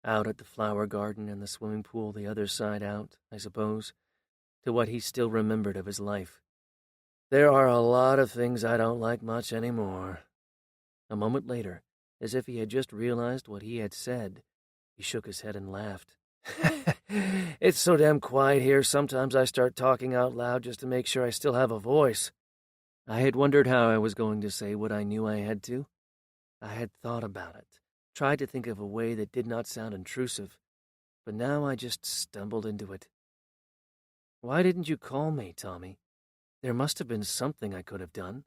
[SPEAKER 1] Out at the flower garden and the swimming pool the other side out, I suppose, to what he still remembered of his life. There are a lot of things I don't like much anymore. A moment later, as if he had just realized what he had said, he shook his head and laughed. It's so damn quiet here, sometimes I start talking out loud just to make sure I still have a voice. I had wondered how I was going to say what I knew I had to. I had thought about it, tried to think of a way that did not sound intrusive, but now I just stumbled into it. Why didn't you call me, Tommy? There must have been something I could have done.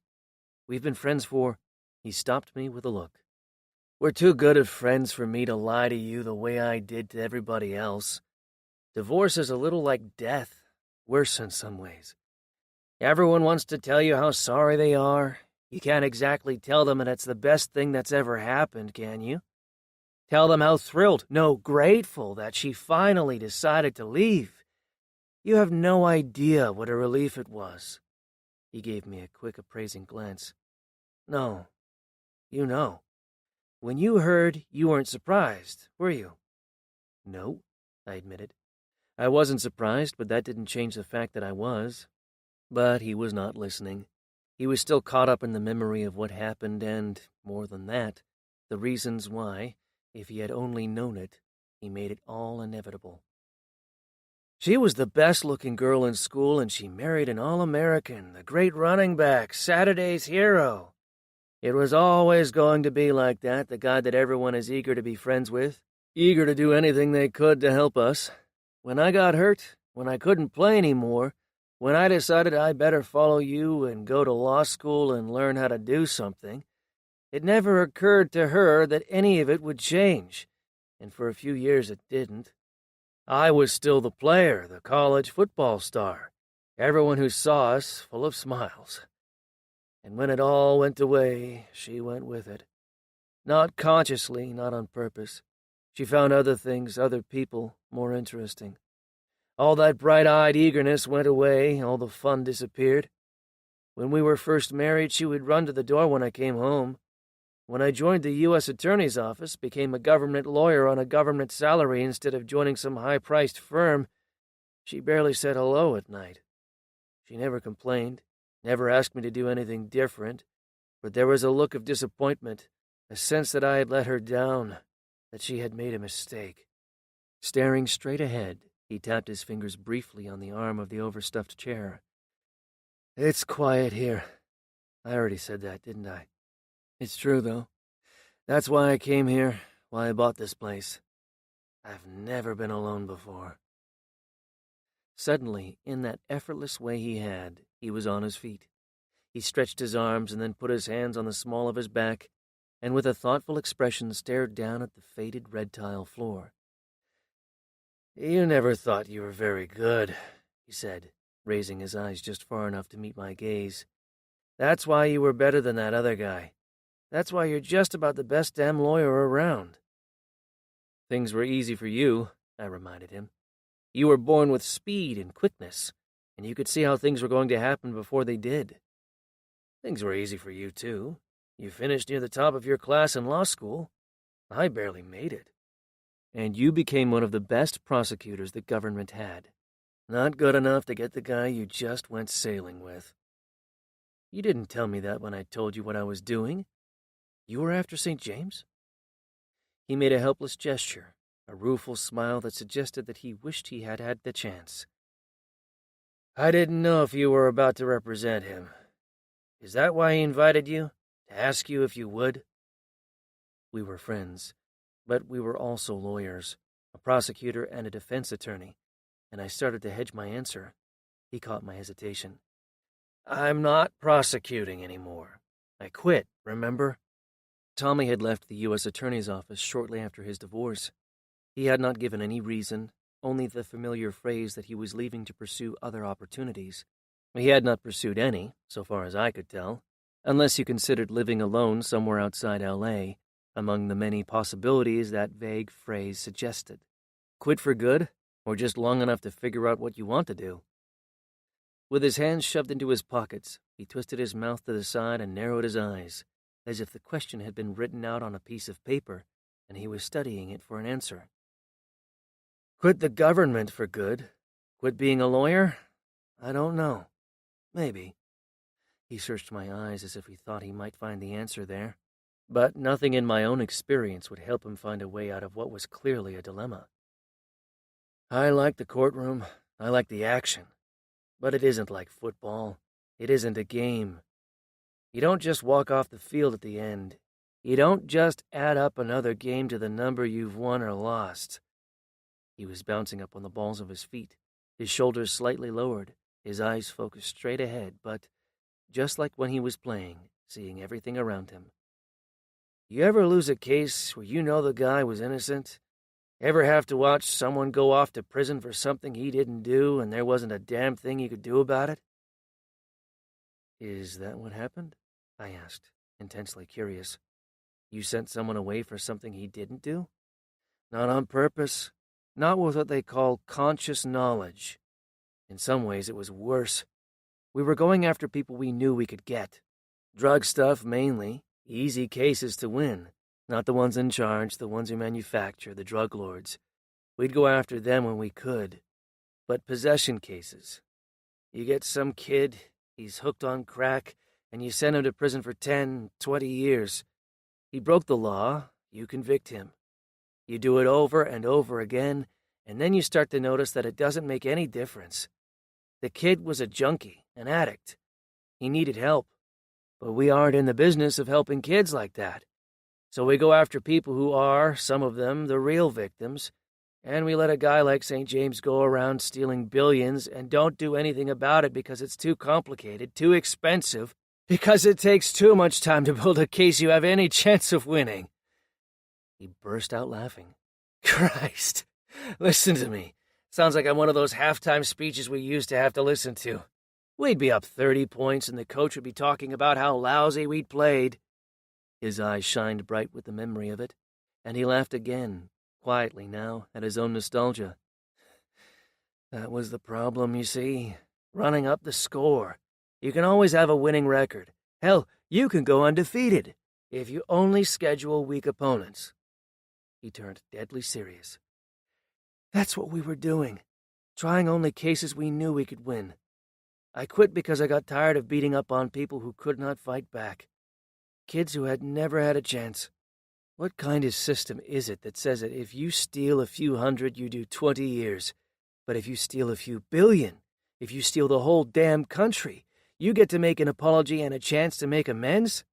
[SPEAKER 1] We've been friends for... He stopped me with a look. We're too good of friends for me to lie to you the way I did to everybody else. Divorce is a little like death, worse in some ways. Everyone wants to tell you how sorry they are. You can't exactly tell them that it's the best thing that's ever happened, can you? Tell them how thrilled, no, grateful that she finally decided to leave. You have no idea what a relief it was. He gave me a quick appraising glance. No, you know. When you heard, you weren't surprised, were you? No, I admitted. I wasn't surprised, but that didn't change the fact that I was. But he was not listening. He was still caught up in the memory of what happened and, more than that, the reasons why, if he had only known it, he made it all inevitable. She was the best-looking girl in school, and she married an All-American, the great running back, Saturday's hero. It was always going to be like that, the guy that everyone is eager to be friends with, eager to do anything they could to help us. When I got hurt, when I couldn't play anymore, when I decided I'd better follow you and go to law school and learn how to do something, it never occurred to her that any of it would change, and for a few years it didn't. I was still the player, the college football star, everyone who saw us full of smiles. And when it all went away, she went with it. Not consciously, not on purpose. She found other things, other people, more interesting. All that bright-eyed eagerness went away, all the fun disappeared. When we were first married, she would run to the door when I came home. When I joined the U.S. Attorney's Office, became a government lawyer on a government salary instead of joining some high-priced firm, she barely said hello at night. She never complained, never asked me to do anything different, but there was a look of disappointment, a sense that I had let her down, that she had made a mistake. Staring straight ahead, he tapped his fingers briefly on the arm of the overstuffed chair. It's quiet here. I already said that, didn't I? It's true, though. That's why I came here, why I bought this place. I've never been alone before. Suddenly, in that effortless way he had, he was on his feet. He stretched his arms and then put his hands on the small of his back, and with a thoughtful expression stared down at the faded red tile floor. You never thought you were very good, he said, raising his eyes just far enough to meet my gaze. That's why you were better than that other guy. That's why you're just about the best damn lawyer around. Things were easy for you, I reminded him. You were born with speed and quickness, and you could see how things were going to happen before they did. Things were easy for you, too. You finished near the top of your class in law school. I barely made it. And you became one of the best prosecutors the government had. Not good enough to get the guy you just went sailing with. You didn't tell me that when I told you what I was doing. You were after St. James? He made a helpless gesture, a rueful smile that suggested that he wished he had had the chance. I didn't know if you were about to represent him. Is that why he invited you? To ask you if you would? We were friends, but we were also lawyers, a prosecutor and a defense attorney, and I started to hedge my answer. He caught my hesitation. I'm not prosecuting anymore. I quit, remember? Tommy had left the U.S. Attorney's Office shortly after his divorce. He had not given any reason, only the familiar phrase that he was leaving to pursue other opportunities. He had not pursued any, so far as I could tell, unless you considered living alone somewhere outside L.A., among the many possibilities that vague phrase suggested. Quit for good, or just long enough to figure out what you want to do? With his hands shoved into his pockets, he twisted his mouth to the side and narrowed his eyes, as if the question had been written out on a piece of paper, and he was studying it for an answer. Quit the government for good? Quit being a lawyer? I don't know. Maybe. He searched my eyes as if he thought he might find the answer there. But nothing in my own experience would help him find a way out of what was clearly a dilemma. I like the courtroom. I like the action. But it isn't like football. It isn't a game. You don't just walk off the field at the end. You don't just add up another game to the number you've won or lost. He was bouncing up on the balls of his feet, his shoulders slightly lowered, his eyes focused straight ahead, but just like when he was playing, seeing everything around him. You ever lose a case where you know the guy was innocent? Ever have to watch someone go off to prison for something he didn't do and there wasn't a damn thing you could do about it? Is that what happened? I asked, intensely curious. You sent someone away for something he didn't do? Not on purpose. Not with what they call conscious knowledge. In some ways, it was worse. We were going after people we knew we could get. Drug stuff, mainly. Easy cases to win. Not the ones in charge, the ones who manufacture, the drug lords. We'd go after them when we could. But possession cases. You get some kid, he's hooked on crack, and you send him to prison for 10, 20 years. He broke the law, you convict him. You do it over and over again, and then you start to notice that it doesn't make any difference. The kid was a junkie, an addict. He needed help. But we aren't in the business of helping kids like that. So we go after people who are, some of them, the real victims, and we let a guy like St. James go around stealing billions and don't do anything about it because it's too complicated, too expensive, because it takes too much time to build a case you have any chance of winning. He burst out laughing. Christ, listen to me. Sounds like I'm one of those halftime speeches we used to have to listen to. We'd be up 30 points and the coach would be talking about how lousy we'd played. His eyes shined bright with the memory of it, and he laughed again, quietly now, at his own nostalgia. That was the problem, you see. Running up the score. You can always have a winning record. Hell, you can go undefeated, if you only schedule weak opponents. He turned deadly serious. That's what we were doing, trying only cases we knew we could win. I quit because I got tired of beating up on people who could not fight back. Kids who had never had a chance. What kind of system is it that says that if you steal a few hundred, you do 20 years, but if you steal a few billion, if you steal the whole damn country, you get to make an apology and a chance to make amends?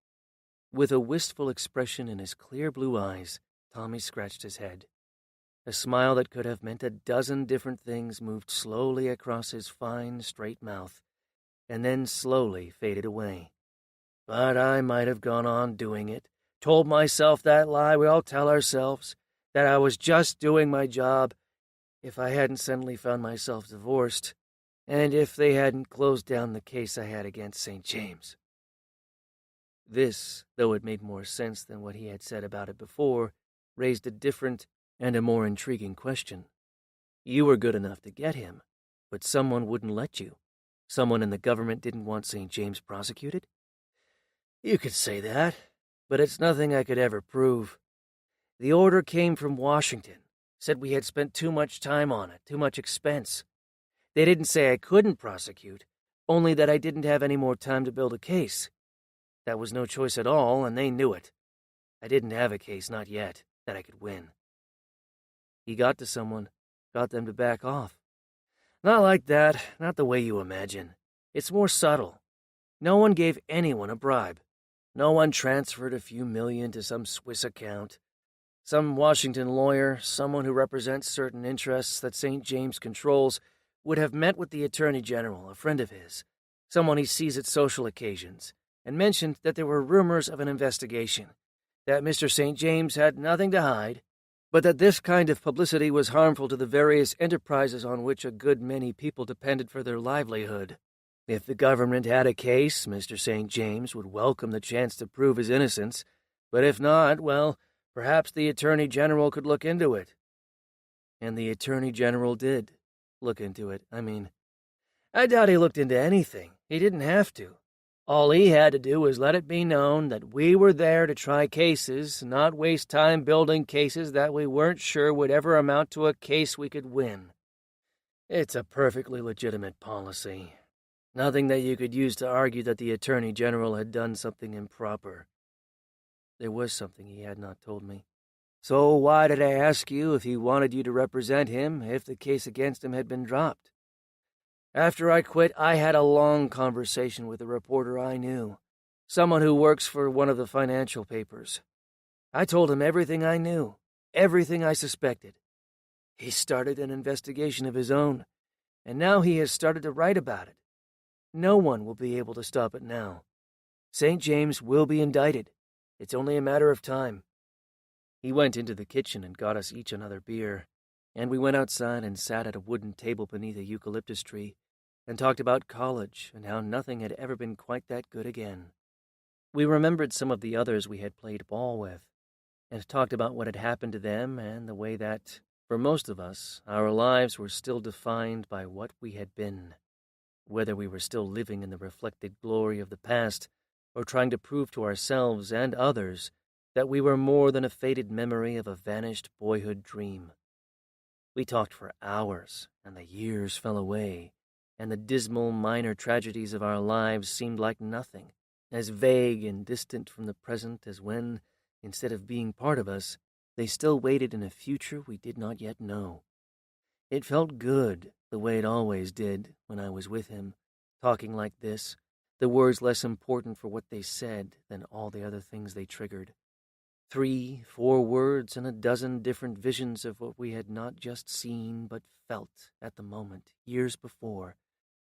[SPEAKER 1] With a wistful expression in his clear blue eyes, Tommy scratched his head. A smile that could have meant a dozen different things moved slowly across his fine, straight mouth, and then slowly faded away. But I might have gone on doing it, told myself that lie we all tell ourselves, that I was just doing my job, if I hadn't suddenly found myself divorced, and if they hadn't closed down the case I had against St. James. This, though it made more sense than what he had said about it before, raised a different and a more intriguing question. You were good enough to get him, but someone wouldn't let you. Someone in the government didn't want St. James prosecuted? You could say that, but it's nothing I could ever prove. The order came from Washington, said we had spent too much time on it, too much expense. They didn't say I couldn't prosecute, only that I didn't have any more time to build a case. That was no choice at all, and they knew it. I didn't have a case, not yet, that I could win. He got to someone, got them to back off. Not like that, not the way you imagine. It's more subtle. No one gave anyone a bribe. No one transferred a few million to some Swiss account. Some Washington lawyer, someone who represents certain interests that St. James controls, would have met with the Attorney General, a friend of his, someone he sees at social occasions, and mentioned that there were rumors of an investigation, that Mr. St. James had nothing to hide, but that this kind of publicity was harmful to the various enterprises on which a good many people depended for their livelihood. If the government had a case, Mr. St. James would welcome the chance to prove his innocence, but if not, well, perhaps the Attorney General could look into it. And the Attorney General did look into it. I doubt he looked into anything. He didn't have to. All he had to do was let it be known that we were there to try cases, not waste time building cases that we weren't sure would ever amount to a case we could win. It's a perfectly legitimate policy. Nothing that you could use to argue that the Attorney General had done something improper. There was something he had not told me. So why did I ask you if he wanted you to represent him if the case against him had been dropped? After I quit, I had a long conversation with a reporter I knew, someone who works for one of the financial papers. I told him everything I knew, everything I suspected. He started an investigation of his own, and now he has started to write about it. No one will be able to stop it now. St. James will be indicted. It's only a matter of time. He went into the kitchen and got us each another beer, and we went outside and sat at a wooden table beneath a eucalyptus tree and talked about college and how nothing had ever been quite that good again. We remembered some of the others we had played ball with, and talked about what had happened to them and the way that, for most of us, our lives were still defined by what we had been, whether we were still living in the reflected glory of the past or trying to prove to ourselves and others that we were more than a faded memory of a vanished boyhood dream. We talked for hours, and the years fell away, and the dismal minor tragedies of our lives seemed like nothing, as vague and distant from the present as when, instead of being part of us, they still waited in a future we did not yet know. It felt good, the way it always did when I was with him, talking like this, the words less important for what they said than all the other things they triggered. 3, 4 words and a dozen different visions of what we had not just seen but felt at the moment, years before,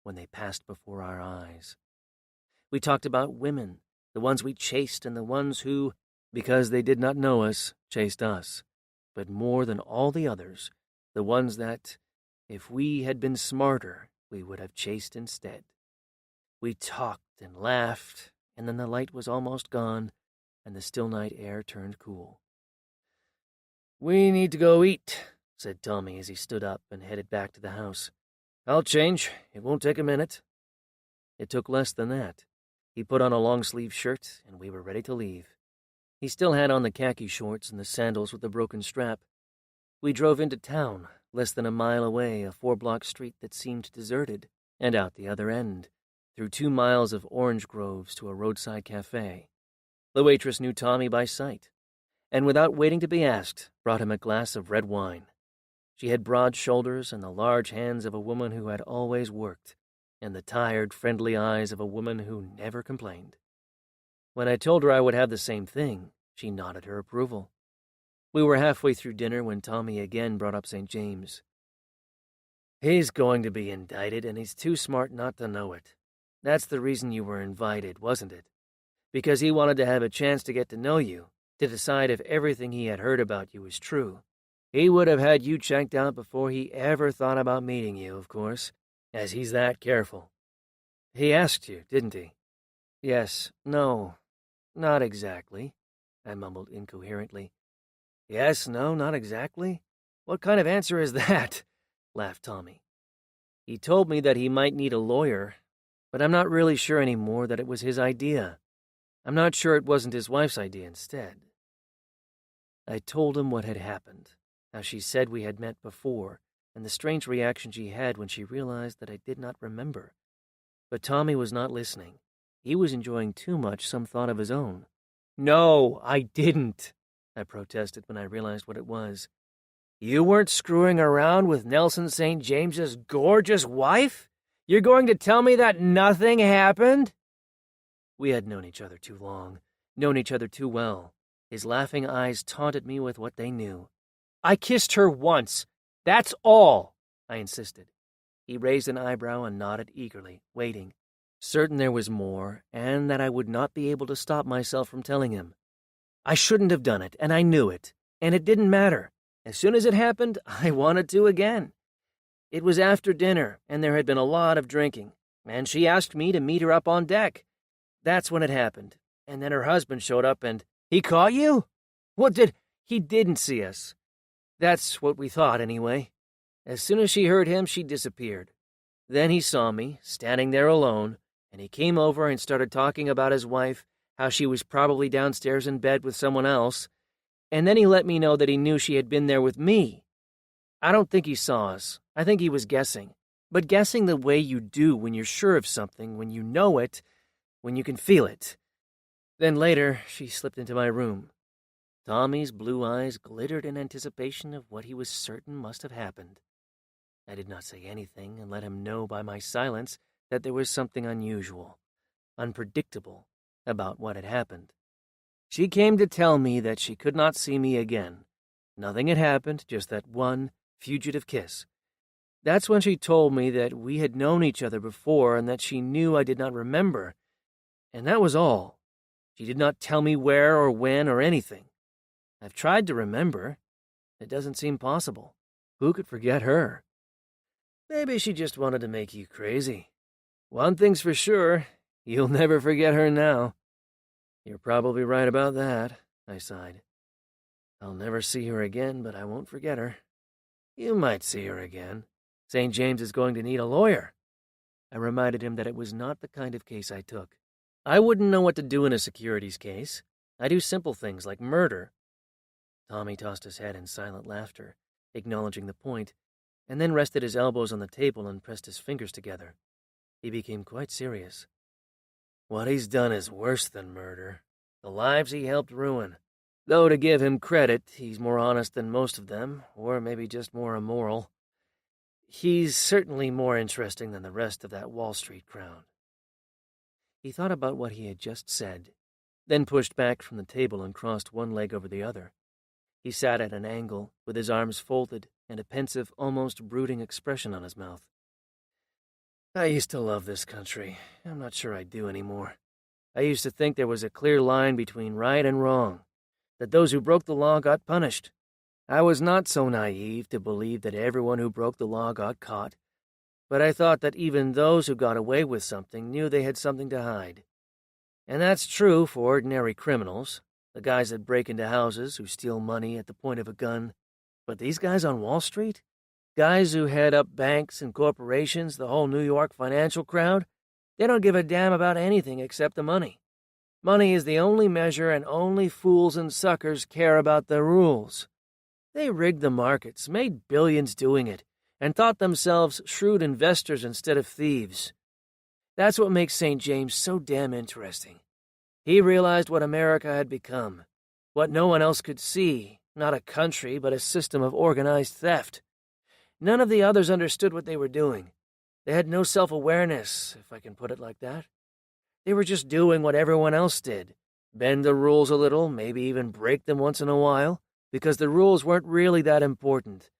[SPEAKER 1] when they passed before our eyes. We talked about women, the ones we chased and the ones who, because they did not know us, chased us, but more than all the others, the ones that, if we had been smarter, we would have chased instead. We talked and laughed, and then the light was almost gone, and the still night air turned cool. "We need to go eat," said Tommy as he stood up and headed back to the house. "I'll change. It won't take a minute." It took less than that. He put on a long-sleeve shirt, and we were ready to leave. He still had on the khaki shorts and the sandals with the broken strap. We drove into town, less than a mile away, a 4-block street that seemed deserted, and out the other end, through 2 miles of orange groves to a roadside cafe. The waitress knew Tommy by sight, and without waiting to be asked, brought him a glass of red wine. She had broad shoulders and the large hands of a woman who had always worked, and the tired, friendly eyes of a woman who never complained. When I told her I would have the same thing, she nodded her approval. We were halfway through dinner when Tommy again brought up St. James. "He's going to be indicted, and he's too smart not to know it. That's the reason you were invited, wasn't it? Because he wanted to have a chance to get to know you, to decide if everything he had heard about you was true. He would have had you checked out before he ever thought about meeting you, of course, as he's that careful. He asked you, didn't he?" "Yes, no, not exactly," I mumbled incoherently. "Yes, no, not exactly? What kind of answer is that?" laughed Tommy. "He told me that he might need a lawyer, but I'm not really sure anymore that it was his idea. I'm not sure it wasn't his wife's idea instead." I told him what had happened, how she said we had met before, and the strange reaction she had when she realized that I did not remember. But Tommy was not listening. He was enjoying too much some thought of his own. "No, I didn't," I protested when I realized what it was. "You weren't screwing around with Nelson St. James's gorgeous wife? You're going to tell me that nothing happened?" We had known each other too long, known each other too well. His laughing eyes taunted me with what they knew. "I kissed her once. That's all," I insisted. He raised an eyebrow and nodded eagerly, waiting, certain there was more, and that I would not be able to stop myself from telling him. "I shouldn't have done it, and I knew it, and it didn't matter. As soon as it happened, I wanted to again. It was after dinner, and there had been a lot of drinking, and she asked me to meet her up on deck. That's when it happened, and then her husband showed up and—" "He caught you? What did—" "He didn't see us. That's what we thought, anyway. As soon as she heard him, she disappeared. Then he saw me, standing there alone, and he came over and started talking about his wife, how she was probably downstairs in bed with someone else, and then he let me know that he knew she had been there with me. I don't think he saw us. I think he was guessing. But guessing the way you do when you're sure of something, when you know it, when you can feel it. Then later, she slipped into my room. Tommy's blue eyes glittered in anticipation of what he was certain must have happened. I did not say anything and let him know by my silence that there was something unusual, unpredictable, about what had happened. She came to tell me that she could not see me again. Nothing had happened, just that one fugitive kiss. That's when she told me that we had known each other before and that she knew I did not remember. And that was all. She did not tell me where or when or anything. I've tried to remember. It doesn't seem possible. Who could forget her? Maybe she just wanted to make you crazy. One thing's for sure, you'll never forget her now. You're probably right about that, I sighed. I'll never see her again, but I won't forget her. You might see her again. St. James is going to need a lawyer. I reminded him that it was not the kind of case I took. I wouldn't know what to do in a securities case. I do simple things like murder. Tommy tossed his head in silent laughter, acknowledging the point, and then rested his elbows on the table and pressed his fingers together. He became quite serious. What he's done is worse than murder. The lives he helped ruin. Though to give him credit, he's more honest than most of them, or maybe just more immoral. He's certainly more interesting than the rest of that Wall Street crowd. He thought about what he had just said, then pushed back from the table and crossed one leg over the other. He sat at an angle, with his arms folded and a pensive, almost brooding expression on his mouth. I used to love this country. I'm not sure I do anymore. I used to think there was a clear line between right and wrong, that those who broke the law got punished. I was not so naive to believe that everyone who broke the law got caught, but I thought that even those who got away with something knew they had something to hide. And that's true for ordinary criminals, the guys that break into houses, who steal money at the point of a gun. But these guys on Wall Street? Guys who head up banks and corporations, the whole New York financial crowd? They don't give a damn about anything except the money. Money is the only measure, and only fools and suckers care about the rules. They rigged the markets, made billions doing it, and thought themselves shrewd investors instead of thieves. That's what makes St. James so damn interesting. He realized what America had become, what no one else could see, not a country, but a system of organized theft. None of the others understood what they were doing. They had no self-awareness, if I can put it like that. They were just doing what everyone else did, bend the rules a little, maybe even break them once in a while, because the rules weren't really that important.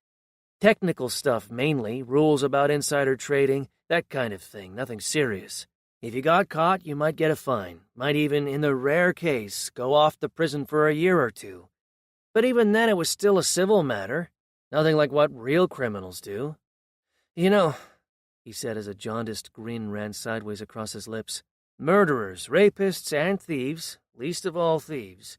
[SPEAKER 1] Technical stuff mainly, rules about insider trading, that kind of thing, nothing serious. If you got caught, you might get a fine, might even, in the rare case, go off to prison for a year or two. But even then it was still a civil matter, nothing like what real criminals do. You know, he said as a jaundiced grin ran sideways across his lips, murderers, rapists, and thieves, least of all thieves.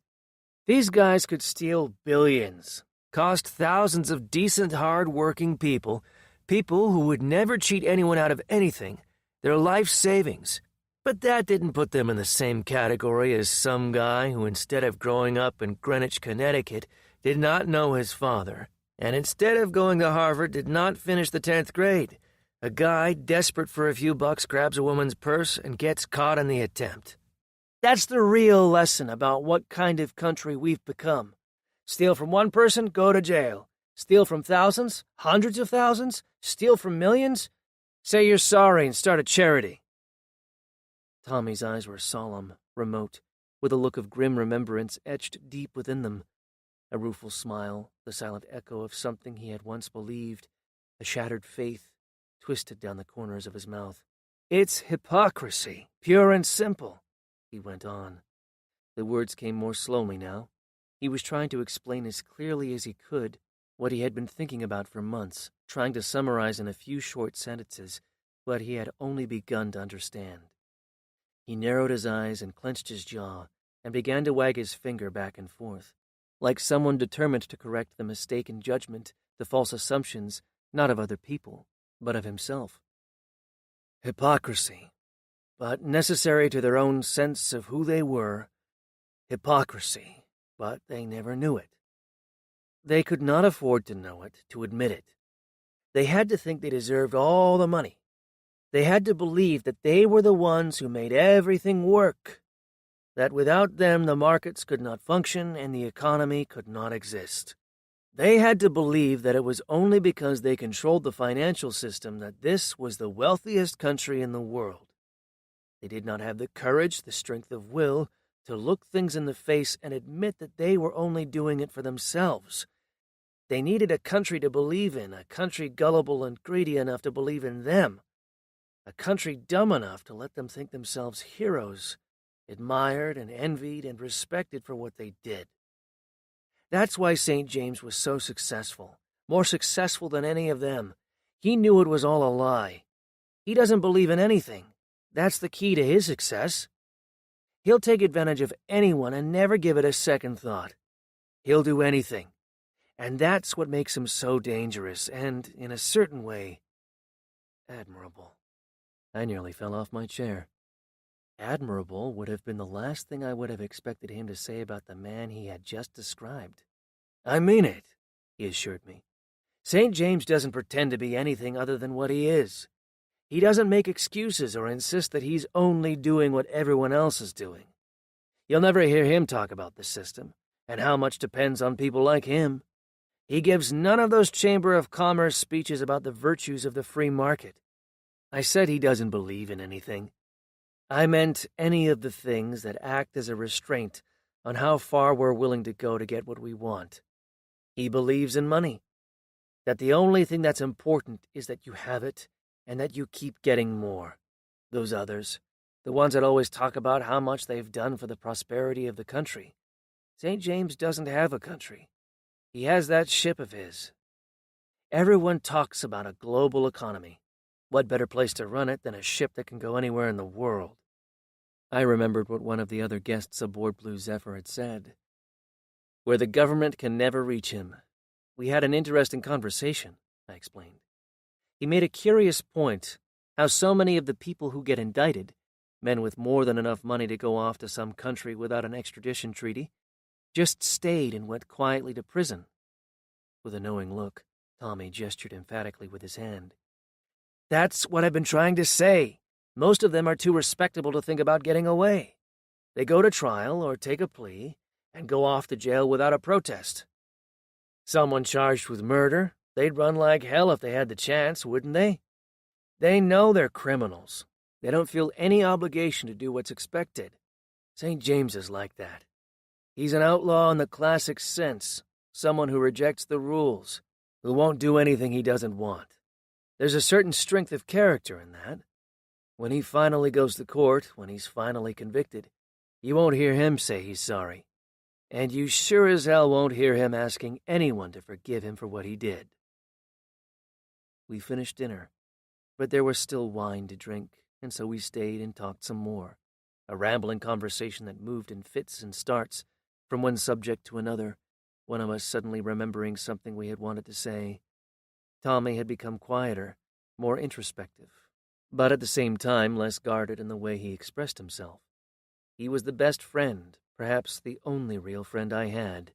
[SPEAKER 1] These guys could steal billions, cost thousands of decent, hard-working people who would never cheat anyone out of anything, their life savings. But that didn't put them in the same category as some guy who, instead of growing up in Greenwich, Connecticut, did not know his father, and instead of going to Harvard, did not finish the 10th grade. A guy desperate for a few bucks grabs a woman's purse and gets caught in the attempt. That's the real lesson about what kind of country we've become. Steal from one person, go to jail. Steal from thousands, hundreds of thousands, steal from millions. Say you're sorry and start a charity. Tommy's eyes were solemn, remote, with a look of grim remembrance etched deep within them. A rueful smile, the silent echo of something he had once believed, a shattered faith, twisted down the corners of his mouth. It's hypocrisy, pure and simple, he went on. The words came more slowly now. He was trying to explain as clearly as he could what he had been thinking about for months, trying to summarize in a few short sentences what he had only begun to understand. He narrowed his eyes and clenched his jaw and began to wag his finger back and forth, like someone determined to correct the mistaken judgment, the false assumptions, not of other people, but of himself. Hypocrisy. but necessary to their own sense of who they were, hypocrisy, but they never knew it. They could not afford to know it, to admit it. They had to think they deserved all the money. They had to believe that they were the ones who made everything work, that without them the markets could not function and the economy could not exist. They had to believe that it was only because they controlled the financial system that this was the wealthiest country in the world. They did not have the courage, the strength of will, to look things in the face and admit that they were only doing it for themselves. They needed a country to believe in, a country gullible and greedy enough to believe in them, a country dumb enough to let them think themselves heroes, admired and envied and respected for what they did. That's why St. James was so successful, more successful than any of them. He knew it was all a lie. He doesn't believe in anything. That's the key to his success. He'll take advantage of anyone and never give it a second thought. He'll do anything. And that's what makes him so dangerous and, in a certain way, admirable. I nearly fell off my chair. Admirable would have been the last thing I would have expected him to say about the man he had just described. I mean it, he assured me. St. James doesn't pretend to be anything other than what he is. He doesn't make excuses or insist that he's only doing what everyone else is doing. You'll never hear him talk about the system and how much depends on people like him. He gives none of those Chamber of Commerce speeches about the virtues of the free market. I said he doesn't believe in anything. I meant any of the things that act as a restraint on how far we're willing to go to get what we want. He believes in money, that the only thing that's important is that you have it and that you keep getting more. Those others, the ones that always talk about how much they've done for the prosperity of the country. St. James doesn't have a country. He has that ship of his. Everyone talks about a global economy. What better place to run it than a ship that can go anywhere in the world? I remembered what one of the other guests aboard Blue Zephyr had said. Where the government can never reach him. We had an interesting conversation, I explained. He made a curious point, how so many of the people who get indicted, men with more than enough money to go off to some country without an extradition treaty, just stayed and went quietly to prison. With a knowing look, Tommy gestured emphatically with his hand. That's what I've been trying to say. Most of them are too respectable to think about getting away. They go to trial or take a plea and go off to jail without a protest. Someone charged with murder, they'd run like hell if they had the chance, wouldn't they? They know they're criminals. They don't feel any obligation to do what's expected. St. James is like that. He's an outlaw in the classic sense, someone who rejects the rules, who won't do anything he doesn't want. There's a certain strength of character in that. When he finally goes to court, when he's finally convicted, you won't hear him say he's sorry. And you sure as hell won't hear him asking anyone to forgive him for what he did. We finished dinner, but there was still wine to drink, and so we stayed and talked some more, a rambling conversation that moved in fits and starts, from one subject to another, one of us suddenly remembering something we had wanted to say. Tommy had become quieter, more introspective, but at the same time less guarded in the way he expressed himself. He was the best friend, perhaps the only real friend I had,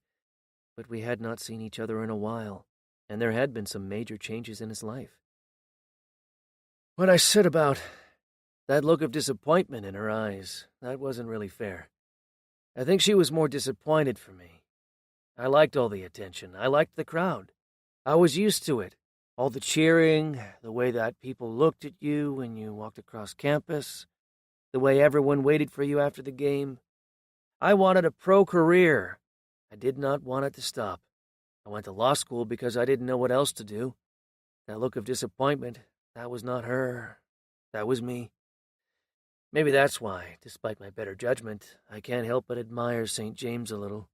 [SPEAKER 1] but we had not seen each other in a while, and there had been some major changes in his life. What I said about that look of disappointment in her eyes, that wasn't really fair. I think she was more disappointed for me. I liked all the attention. I liked the crowd. I was used to it. All the cheering, the way that people looked at you when you walked across campus, the way everyone waited for you after the game. I wanted a pro career. I did not want it to stop. I went to law school because I didn't know what else to do. That look of disappointment, that was not her. That was me. Maybe that's why, despite my better judgment, I can't help but admire St. James a little.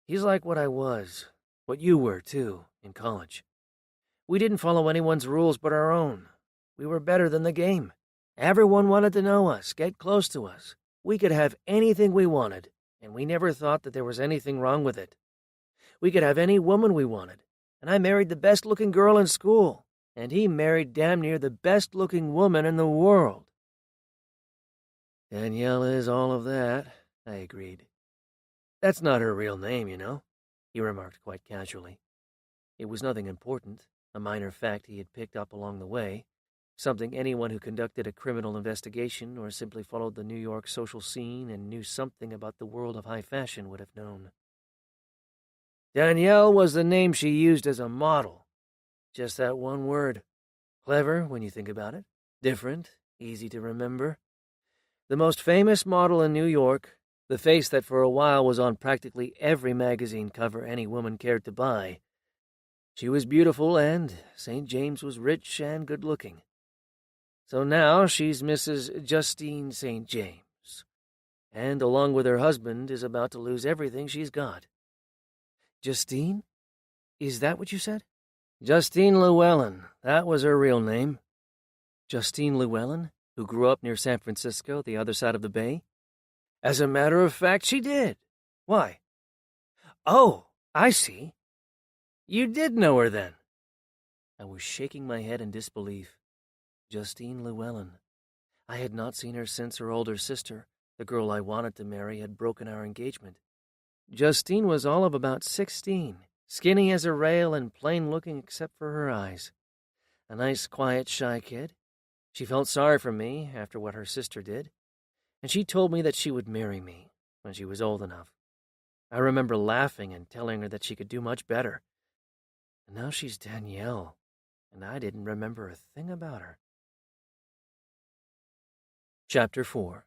[SPEAKER 1] He's like what I was, what you were, too, in college. We didn't follow anyone's rules but our own. We were better than the game. Everyone wanted to know us, get close to us. We could have anything we wanted, and we never thought that there was anything wrong with it. We could have any woman we wanted, and I married the best-looking girl in school, and he married damn near the best-looking woman in the world. Danielle is all of that, I agreed. That's not her real name, you know, he remarked quite casually. It was nothing important, a minor fact he had picked up along the way, something anyone who conducted a criminal investigation or simply followed the New York social scene and knew something about the world of high fashion would have known. Danielle was the name she used as a model. Just that one word. Clever when you think about it. Different, easy to remember. The most famous model in New York, the face that for a while was on practically every magazine cover any woman cared to buy. She was beautiful, and St. James was rich and good-looking. So now she's Mrs. Justine St. James, and along with her husband is about to lose everything she's got. Justine? Is that what you said? Justine Llewellyn, that was her real name. Justine Llewellyn, who grew up near San Francisco, the other side of the bay? As a matter of fact, she did. Why? Oh, I see. You did know her then. I was shaking my head in disbelief. Justine Llewellyn. I had not seen her since her older sister, the girl I wanted to marry, had broken our engagement. Justine was all of about 16, skinny as a rail and plain-looking except for her eyes. A nice, quiet, shy kid. She felt sorry for me after what her sister did, and she told me that she would marry me when she was old enough. I remember laughing and telling her that she could do much better. And now she's Danielle, and I didn't remember a thing about her. Chapter 4.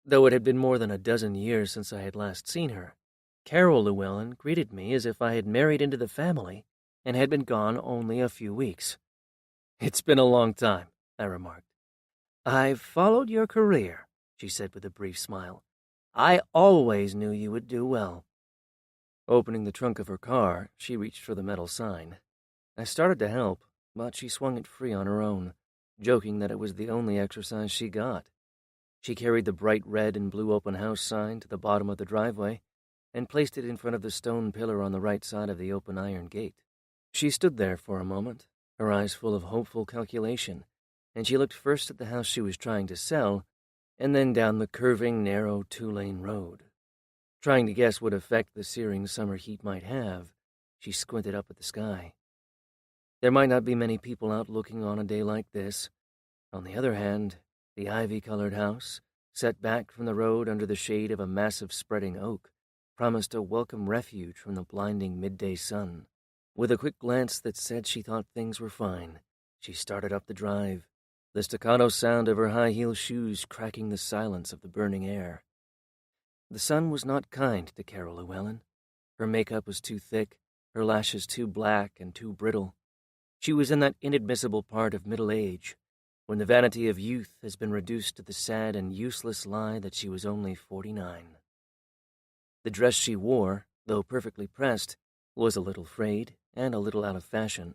[SPEAKER 1] Though it had been more than a dozen years since I had last seen her, Carol Llewellyn greeted me as if I had married into the family and had been gone only a few weeks. It's been a long time, I remarked. I've followed your career, she said with a brief smile. I always knew you would do well. Opening the trunk of her car, she reached for the metal sign. I started to help, but she swung it free on her own, joking that it was the only exercise she got. She carried the bright red and blue open house sign to the bottom of the driveway and placed it in front of the stone pillar on the right side of the open iron gate. She stood there for a moment, her eyes full of hopeful calculation, and she looked first at the house she was trying to sell and then down the curving, narrow two-lane road. Trying to guess what effect the searing summer heat might have, she squinted up at the sky. There might not be many people out looking on a day like this. On the other hand, the ivy-colored house, set back from the road under the shade of a massive spreading oak, promised a welcome refuge from the blinding midday sun. With a quick glance that said she thought things were fine, she started up the drive, the staccato sound of her high-heeled shoes cracking the silence of the burning air. The sun was not kind to Carol Llewellyn. Her makeup was too thick, her lashes too black and too brittle. She was in that inadmissible part of middle age, when the vanity of youth has been reduced to the sad and useless lie that she was only 49. The dress she wore, though perfectly pressed, was a little frayed and a little out of fashion,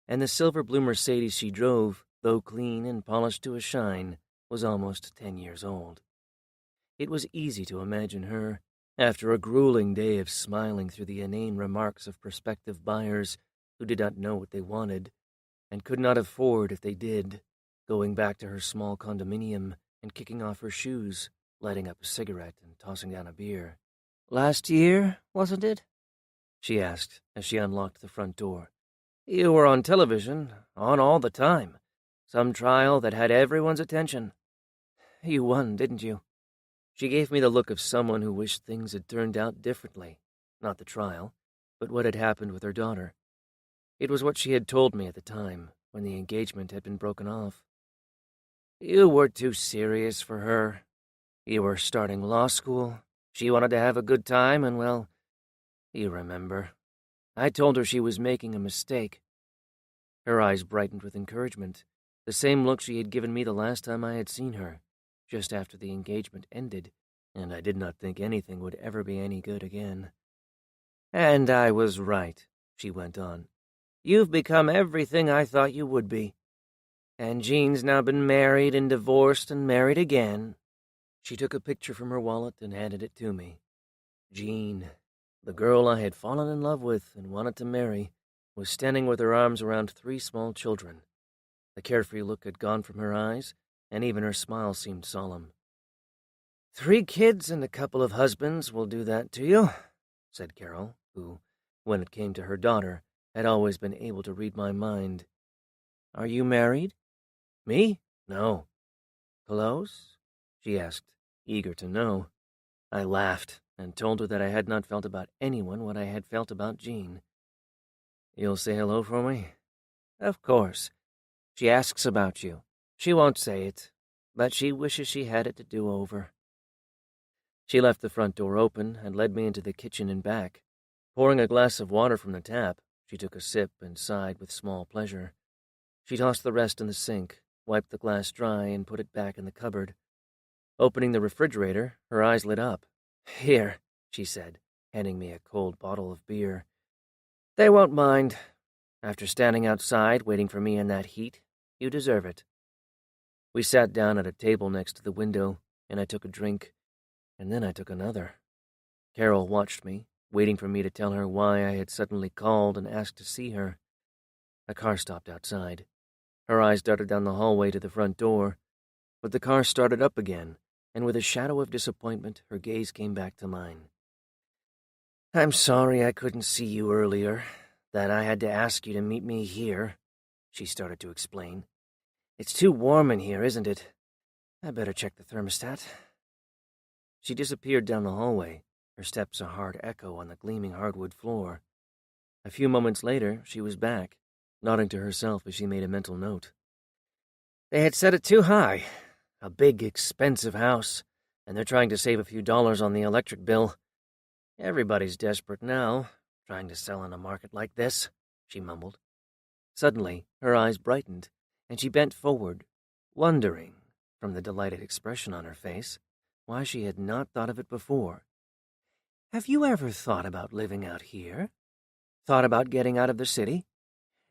[SPEAKER 1] and the silver-blue Mercedes she drove, though clean and polished to a shine, was almost 10 years old. It was easy to imagine her, after a grueling day of smiling through the inane remarks of prospective buyers who did not know what they wanted, and could not afford if they did, going back to her small condominium and kicking off her shoes, lighting up a cigarette and tossing down a beer. "Last year, wasn't it?" she asked as she unlocked the front door. "You were on television, on all the time. Some trial that had everyone's attention. You won, didn't you?" She gave me the look of someone who wished things had turned out differently, not the trial, but what had happened with her daughter. It was what she had told me at the time, when the engagement had been broken off. "You were too serious for her. You were starting law school. She wanted to have a good time, and well, you remember. I told her she was making a mistake." Her eyes brightened with encouragement, the same look she had given me the last time I had seen her, just after the engagement ended, and I did not think anything would ever be any good again. "And I was right," she went on. "You've become everything I thought you would be. And Jean's now been married and divorced and married again." She took a picture from her wallet and handed it to me. Jean, the girl I had fallen in love with and wanted to marry, was standing with her arms around 3 small children. The carefree look had gone from her eyes, and even her smile seemed solemn. 3 kids and a couple of husbands will do that to you, said Carol, who, when it came to her daughter, had always been able to read my mind. Are you married? Me? No. Close? She asked, eager to know. I laughed and told her that I had not felt about anyone what I had felt about Jean. You'll say hello for me? Of course. She asks about you. She won't say it, but she wishes she had it to do over. She left the front door open and led me into the kitchen and back. Pouring a glass of water from the tap, she took a sip and sighed with small pleasure. She tossed the rest in the sink, wiped the glass dry, and put it back in the cupboard. Opening the refrigerator, her eyes lit up. Here, she said, handing me a cold bottle of beer. They won't mind. After standing outside waiting for me in that heat, you deserve it. We sat down at a table next to the window, and I took a drink, and then I took another. Carol watched me, waiting for me to tell her why I had suddenly called and asked to see her. A car stopped outside. Her eyes darted down the hallway to the front door, but the car started up again, and with a shadow of disappointment, her gaze came back to mine. I'm sorry I couldn't see you earlier, that I had to ask you to meet me here, she started to explain. It's too warm in here, isn't it? I better check the thermostat. She disappeared down the hallway, her steps a hard echo on the gleaming hardwood floor. A few moments later, she was back, nodding to herself as she made a mental note. They had set it too high. A big, expensive house, and they're trying to save a few dollars on the electric bill. Everybody's desperate now, trying to sell in a market like this, she mumbled. Suddenly, her eyes brightened, and she bent forward, wondering, from the delighted expression on her face, why she had not thought of it before. Have you ever thought about living out here? Thought about getting out of the city?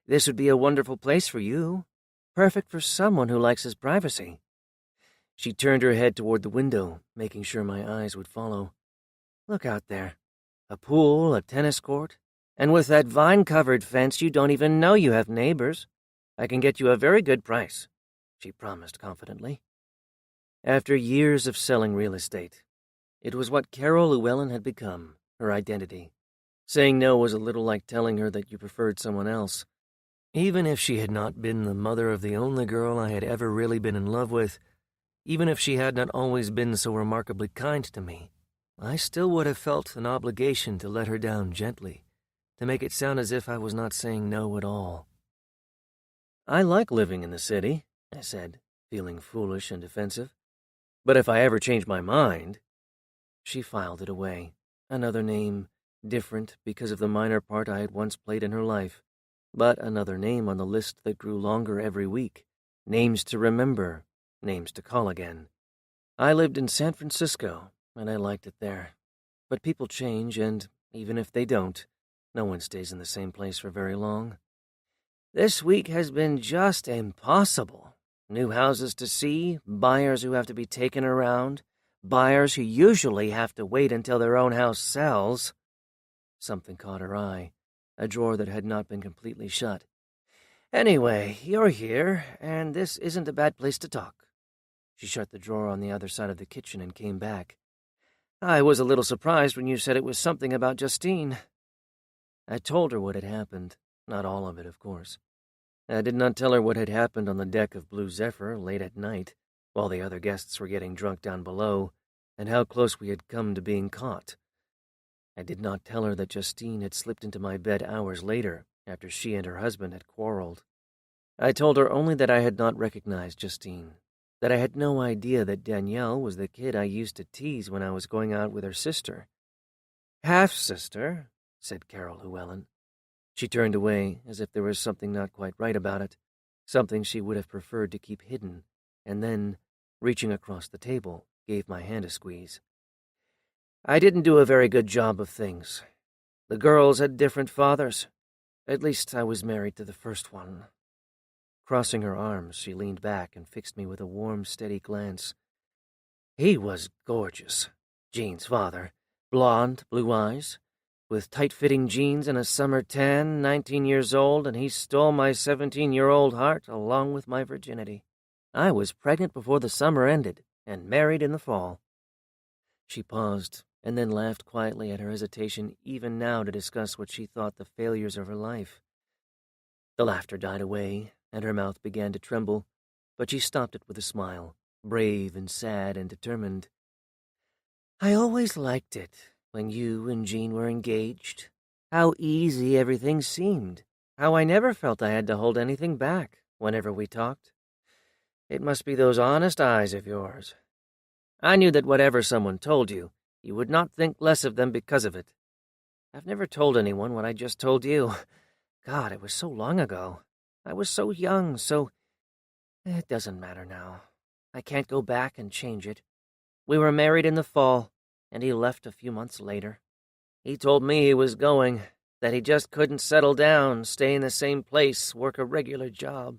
[SPEAKER 1] This would be a wonderful place for you, perfect for someone who likes his privacy. She turned her head toward the window, making sure my eyes would follow. Look out there. A pool, a tennis court, and with that vine-covered fence you don't even know you have neighbors. I can get you a very good price, she promised confidently. After years of selling real estate, it was what Carol Llewellyn had become, her identity. Saying no was a little like telling her that you preferred someone else. Even if she had not been the mother of the only girl I had ever really been in love with, even if she had not always been so remarkably kind to me, I still would have felt an obligation to let her down gently, to make it sound as if I was not saying no at all. I like living in the city, I said, feeling foolish and defensive. But if I ever change my mind... She filed it away. Another name, different because of the minor part I had once played in her life, but another name on the list that grew longer every week. Names to remember, names to call again. I lived in San Francisco, and I liked it there. But people change, and even if they don't, no one stays in the same place for very long. This week has been just impossible. New houses to see, buyers who have to be taken around, buyers who usually have to wait until their own house sells. Something caught her eye, a drawer that had not been completely shut. Anyway, you're here, and this isn't a bad place to talk. She shut the drawer on the other side of the kitchen and came back. I was a little surprised when you said it was something about Justine. I told her what had happened, not all of it, of course. I did not tell her what had happened on the deck of Blue Zephyr late at night, while the other guests were getting drunk down below, and how close we had come to being caught. I did not tell her that Justine had slipped into my bed hours later, after she and her husband had quarreled. I told her only that I had not recognized Justine, that I had no idea that Danielle was the kid I used to tease when I was going out with her sister. Half-sister, said Carol Llewellyn. She turned away, as if there was something not quite right about it, something she would have preferred to keep hidden, and then, reaching across the table, gave my hand a squeeze. I didn't do a very good job of things. The girls had different fathers. At least I was married to the first one. Crossing her arms, she leaned back and fixed me with a warm, steady glance. He was gorgeous, Jean's father, blonde, blue eyes, with tight-fitting jeans and a summer tan, 19 years old, and he stole my 17-year-old heart along with my virginity. I was pregnant before the summer ended, and married in the fall." She paused, and then laughed quietly at her hesitation even now to discuss what she thought the failures of her life. The laughter died away, and her mouth began to tremble, but she stopped it with a smile, brave and sad and determined. "I always liked it when you and Jean were engaged. How easy everything seemed. How I never felt I had to hold anything back whenever we talked. It must be those honest eyes of yours. I knew that whatever someone told you, you would not think less of them because of it. I've never told anyone what I just told you. God, it was so long ago. I was so young, so... It doesn't matter now. I can't go back and change it. We were married in the fall, and he left a few months later. He told me he was going, that he just couldn't settle down, stay in the same place, work a regular job.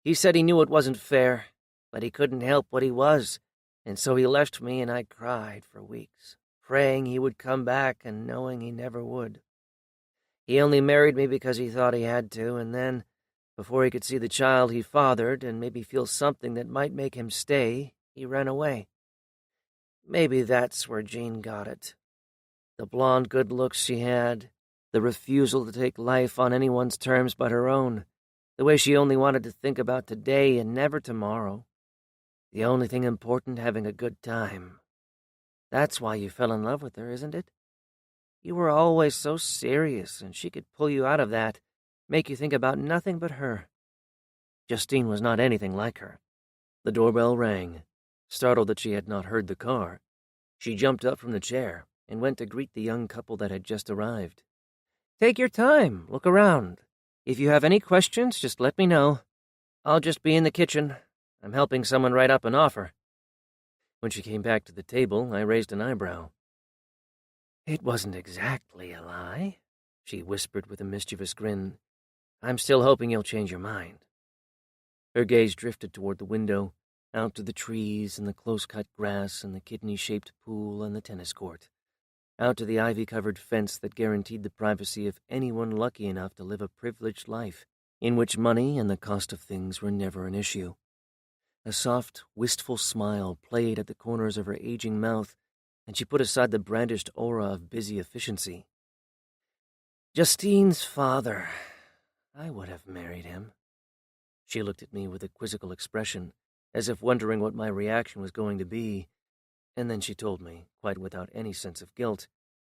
[SPEAKER 1] He said he knew it wasn't fair, but he couldn't help what he was, and so he left me, and I cried for weeks, praying he would come back and knowing he never would. He only married me because he thought he had to, and then, before he could see the child he fathered and maybe feel something that might make him stay, he ran away. Maybe that's where Jean got it. The blonde good looks she had, the refusal to take life on anyone's terms but her own, the way she only wanted to think about today and never tomorrow. The only thing important, having a good time. That's why you fell in love with her, isn't it? You were always so serious, and she could pull you out of that, make you think about nothing but her. Justine was not anything like her. The doorbell rang. Startled that she had not heard the car, she jumped up from the chair and went to greet the young couple that had just arrived. "Take your time, look around. If you have any questions, just let me know. I'll just be in the kitchen. I'm helping someone write up an offer." When she came back to the table, I raised an eyebrow. "It wasn't exactly a lie," she whispered with a mischievous grin. "I'm still hoping you'll change your mind." Her gaze drifted toward the window, out to the trees and the close-cut grass and the kidney-shaped pool and the tennis court, out to the ivy-covered fence that guaranteed the privacy of anyone lucky enough to live a privileged life, in which money and the cost of things were never an issue. A soft, wistful smile played at the corners of her aging mouth, and she put aside the brandished aura of busy efficiency. "Justine's father. I would have married him." She looked at me with a quizzical expression, as if wondering what my reaction was going to be, and then she told me, quite without any sense of guilt,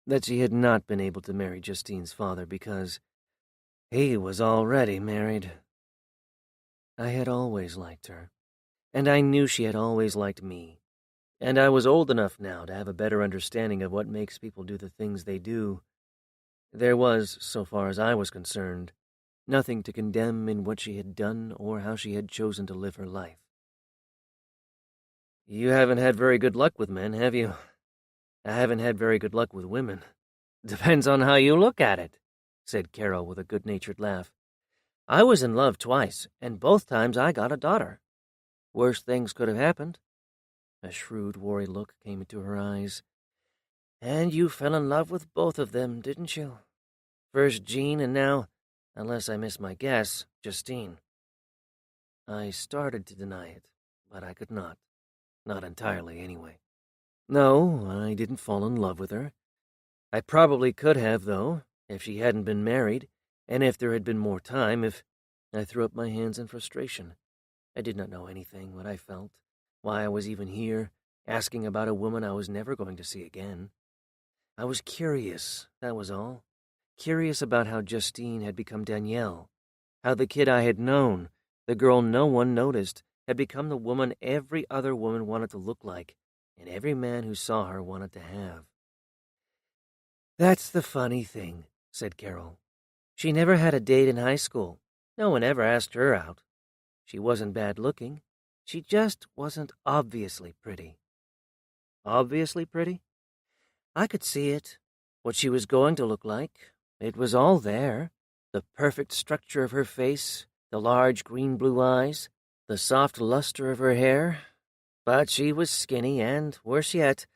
[SPEAKER 1] that she had not been able to marry Justine's father because he was already married. I had always liked her, and I knew she had always liked me, and I was old enough now to have a better understanding of what makes people do the things they do. There was, so far as I was concerned, nothing to condemn in what she had done or how she had chosen to live her life. "You haven't had very good luck with men, have you?" "I haven't had very good luck with women." "Depends on how you look at it," said Carol with a good-natured laugh. "I was in love twice, and both times I got a daughter. Worse things could have happened." A shrewd, wary look came into her eyes. "And you fell in love with both of them, didn't you? First Jean, and now, unless I miss my guess, Justine." I started to deny it, but I could not. Not entirely, anyway. No, I didn't fall in love with her. I probably could have, though, if she hadn't been married, and if there had been more time, if... I threw up my hands in frustration. I did not know anything, what I felt, why I was even here, asking about a woman I was never going to see again. I was curious, that was all. Curious about how Justine had become Danielle, how the kid I had known, the girl no one noticed, had become the woman every other woman wanted to look like, and every man who saw her wanted to have. "That's the funny thing," said Carol. "She never had a date in high school. No one ever asked her out. She wasn't bad-looking. She just wasn't obviously pretty." "Obviously pretty?" "I could see it. What she was going to look like. It was all there. The perfect structure of her face, the large green-blue eyes, the soft luster of her hair. But she was skinny and, worse yet,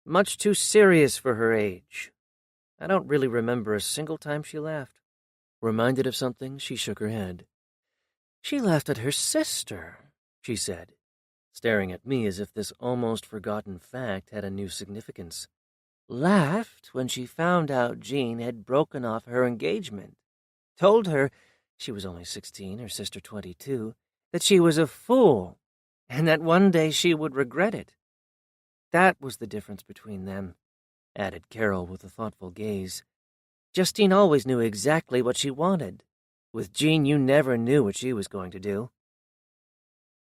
[SPEAKER 1] much too serious for her age. I don't really remember a single time she laughed." Reminded of something, she shook her head. "She laughed at her sister. she said, staring at me as if this almost forgotten fact had a new significance. Laughed when she found out Jean had broken off her engagement. Told her, she was only 16, her sister 22, that she was a fool, and that one day she would regret it. That was the difference between them, added Carol with a thoughtful gaze. Justine always knew exactly what she wanted. With Jean, you never knew what she was going to do.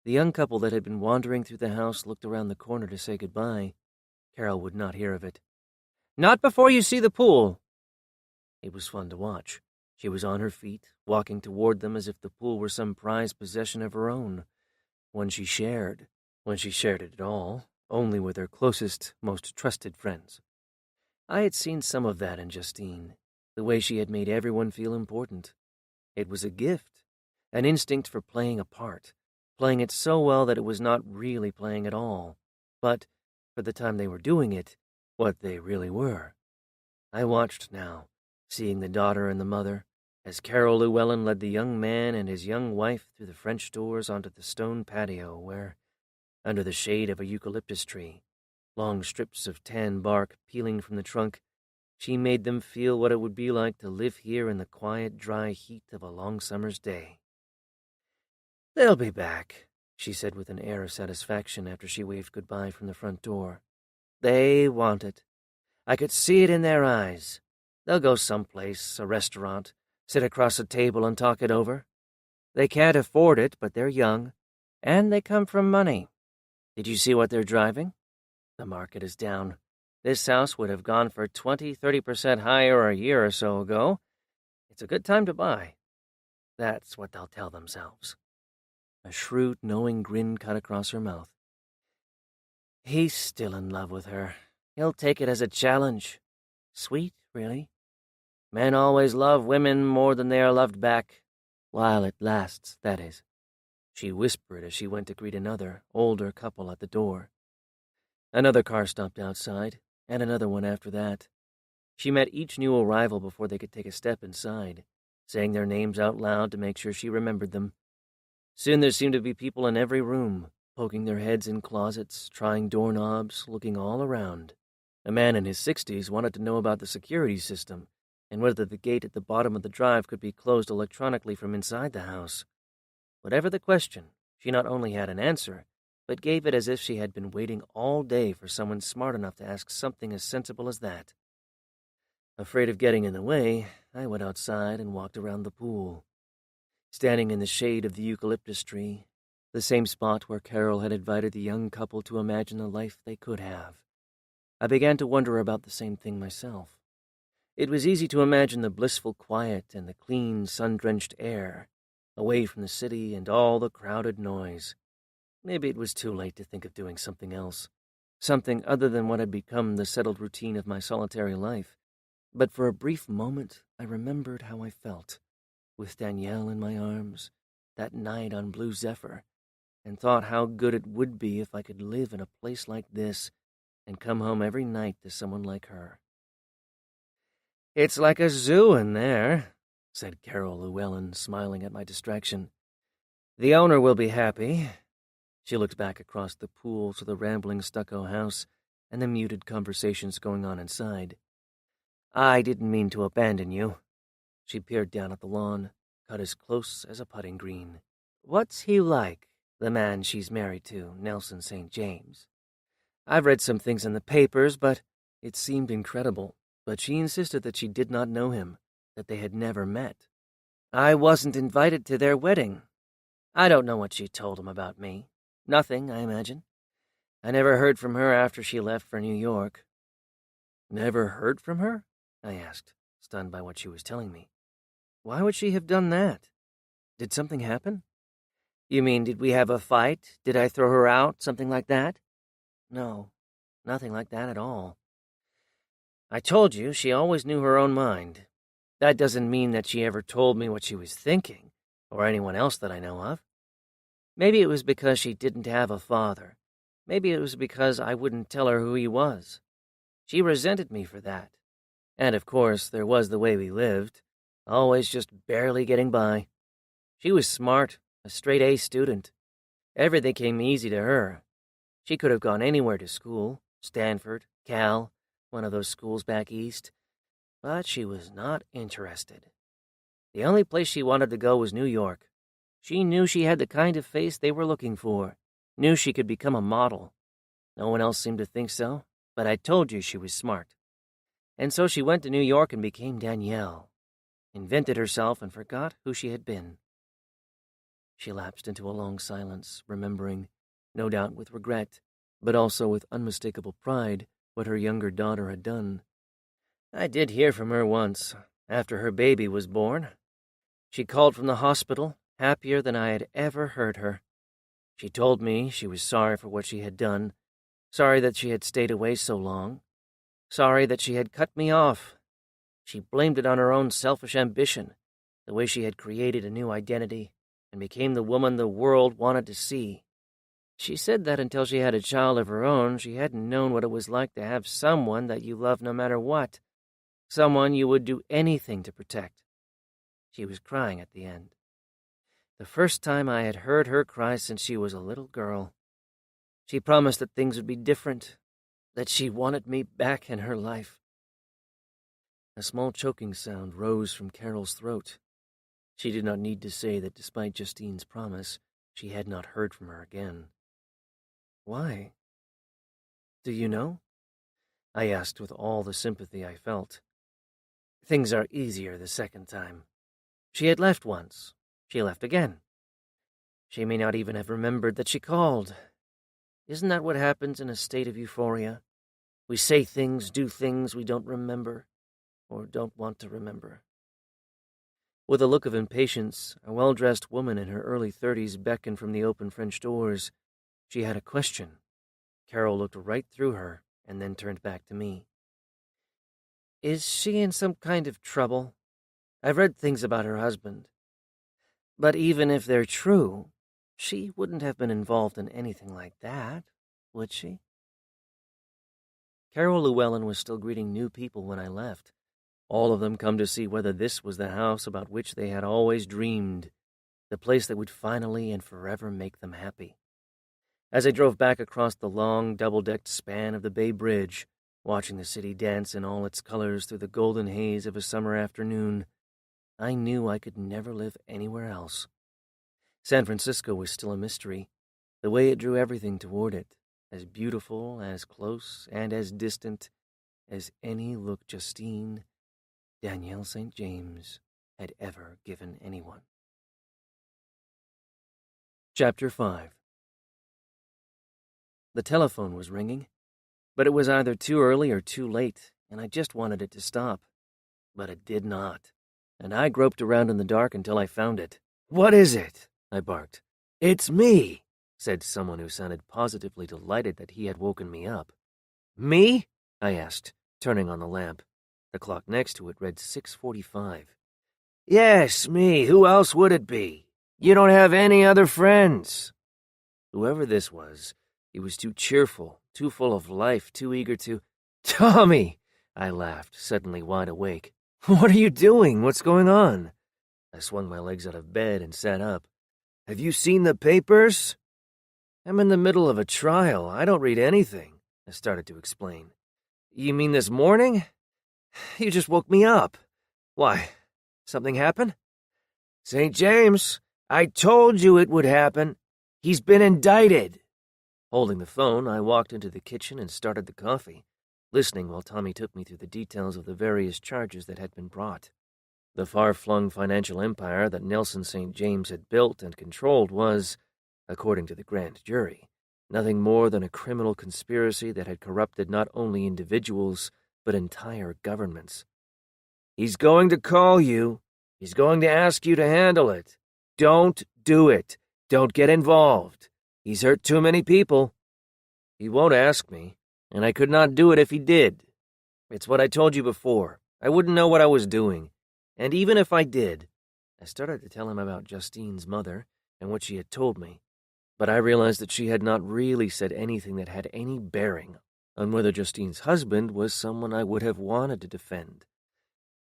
[SPEAKER 1] The young couple that had been wandering through the house looked around the corner to say goodbye. Carol would not hear of it. Not before you see the pool. It was fun to watch. She was on her feet, walking toward them as if the pool were some prized possession of her own, one she shared, when she shared it at all, only with her closest, most trusted friends. I had seen some of that in Justine, the way she had made everyone feel important. It was a gift, an instinct for playing a part, playing it so well that it was not really playing at all, but, for the time they were doing it, what they really were. I watched now, seeing the daughter and the mother, as Carol Llewellyn led the young man and his young wife through the French doors onto the stone patio where, under the shade of a eucalyptus tree, long strips of tan bark peeling from the trunk, she made them feel what it would be like to live here in the quiet, dry heat of a long summer's day. They'll be back, she said with an air of satisfaction after she waved goodbye from the front door. They want it. I could see it in their eyes. They'll go someplace, a restaurant, sit across a table and talk it over. They can't afford it, but they're young, and they come from money. Did you see what they're driving? The market is down. This house would have gone for 20-30% higher a year or so ago. It's a good time to buy. That's what they'll tell themselves. A shrewd, knowing grin cut across her mouth. He's still in love with her. He'll take it as a challenge. Sweet, really. Men always love women more than they are loved back. While it lasts, that is. She whispered as she went to greet another, older couple at the door. Another car stopped outside, and another one after that. She met each new arrival before they could take a step inside, saying their names out loud to make sure she remembered them. Soon there seemed to be people in every room, poking their heads in closets, trying doorknobs, looking all around. A man in his 60s wanted to know about the security system and whether the gate at the bottom of the drive could be closed electronically from inside the house. Whatever the question, she not only had an answer, but gave it as if she had been waiting all day for someone smart enough to ask something as sensible as that. Afraid of getting in the way, I went outside and walked around the pool. Standing in the shade of the eucalyptus tree, the same spot where Carol had invited the young couple to imagine the life they could have, I began to wonder about the same thing myself. It was easy to imagine the blissful quiet and the clean, sun-drenched air, away from the city and all the crowded noise. Maybe it was too late to think of doing something else, something other than what had become the settled routine of my solitary life. But for a brief moment, I remembered how I felt, with Danielle in my arms, that night on Blue Zephyr, and thought how good it would be if I could live in a place like this and come home every night to someone like her. It's like a zoo in there, said Carol Llewellyn, smiling at my distraction. The owner will be happy. She looked back across the pool to the rambling stucco house and the muted conversations going on inside. I didn't mean to abandon you. She peered down at the lawn, cut as close as a putting green. What's he like, the man she's married to, Nelson St. James? I've read some things in the papers, but it seemed incredible. But she insisted that she did not know him, that they had never met. I wasn't invited to their wedding. I don't know what she told him about me. Nothing, I imagine. I never heard from her after she left for New York. Never heard from her? I asked, stunned by what she was telling me. Why would she have done that? Did something happen? You mean, did we have a fight? Did I throw her out? Something like that? No, nothing like that at all. I told you she always knew her own mind. That doesn't mean that she ever told me what she was thinking, or anyone else that I know of. Maybe it was because she didn't have a father. Maybe it was because I wouldn't tell her who he was. She resented me for that. And of course, there was the way we lived, always just barely getting by. She was smart, a straight-A student. Everything came easy to her. She could have gone anywhere to school, Stanford, Cal, one of those schools back east, but she was not interested. The only place she wanted to go was New York. She knew she had the kind of face they were looking for, knew she could become a model. No one else seemed to think so, but I told you she was smart. And so she went to New York and became Danielle, invented herself and forgot who she had been. She lapsed into a long silence, remembering, no doubt with regret, but also with unmistakable pride, what her younger daughter had done. I did hear from her once, after her baby was born. She called from the hospital, happier than I had ever heard her. She told me she was sorry for what she had done, sorry that she had stayed away so long, sorry that she had cut me off. She blamed it on her own selfish ambition, the way she had created a new identity and became the woman the world wanted to see. She said that until she had a child of her own, she hadn't known what it was like to have someone that you loved no matter what, someone you would do anything to protect. She was crying at the end. The first time I had heard her cry since she was a little girl. She promised that things would be different, that she wanted me back in her life. A small choking sound rose from Carol's throat. She did not need to say that despite Justine's promise, she had not heard from her again. Why? Do you know? I asked with all the sympathy I felt. Things are easier the second time. She had left once. She left again. She may not even have remembered that she called. Isn't that what happens in a state of euphoria? We say things, do things we don't remember, or don't want to remember. With a look of impatience, a well-dressed woman in her early 30s beckoned from the open French doors. She had a question. Carol looked right through her and then turned back to me. Is she in some kind of trouble? I've read things about her husband. But even if they're true, she wouldn't have been involved in anything like that, would she? Carol Llewellyn was still greeting new people when I left, all of them come to see whether this was the house about which they had always dreamed, the place that would finally and forever make them happy. As I drove back across the long, double-decked span of the Bay Bridge, watching the city dance in all its colors through the golden haze of a summer afternoon, I knew I could never live anywhere else. San Francisco was still a mystery, the way it drew everything toward it, as beautiful, as close, and as distant as any look Justine, Danielle St. James, had ever given anyone. Chapter 5. The telephone was ringing, but it was either too early or too late, and I just wanted it to stop. But it did not, and I groped around in the dark until I found it. "What is it?" I barked. "It's me," said someone who sounded positively delighted that he had woken me up. "Me?" I asked, turning on the lamp. The clock next to it read 6:45. "Yes, me. Who else would it be? You don't have any other friends." Whoever this was, he was too cheerful, too full of life, too eager to... "Tommy!" I laughed, suddenly wide awake. "What are you doing? What's going on?" I swung my legs out of bed and sat up. "Have you seen the papers?" "I'm in the middle of a trial. I don't read anything," I started to explain. "You mean this morning? You just woke me up. Why, something happened?" "St. James, I told you it would happen. He's been indicted." Holding the phone, I walked into the kitchen and started the coffee, listening while Tommy took me through the details of the various charges that had been brought. The far-flung financial empire that Nelson St. James had built and controlled was, according to the grand jury, nothing more than a criminal conspiracy that had corrupted not only individuals, but entire governments. "He's going to call you. He's going to ask you to handle it. Don't do it. Don't get involved. He's hurt too many people." "He won't ask me, and I could not do it if he did. It's what I told you before. I wouldn't know what I was doing. And even if I did..." I started to tell him about Justine's mother and what she had told me, but I realized that she had not really said anything that had any bearing on whether Justine's husband was someone I would have wanted to defend.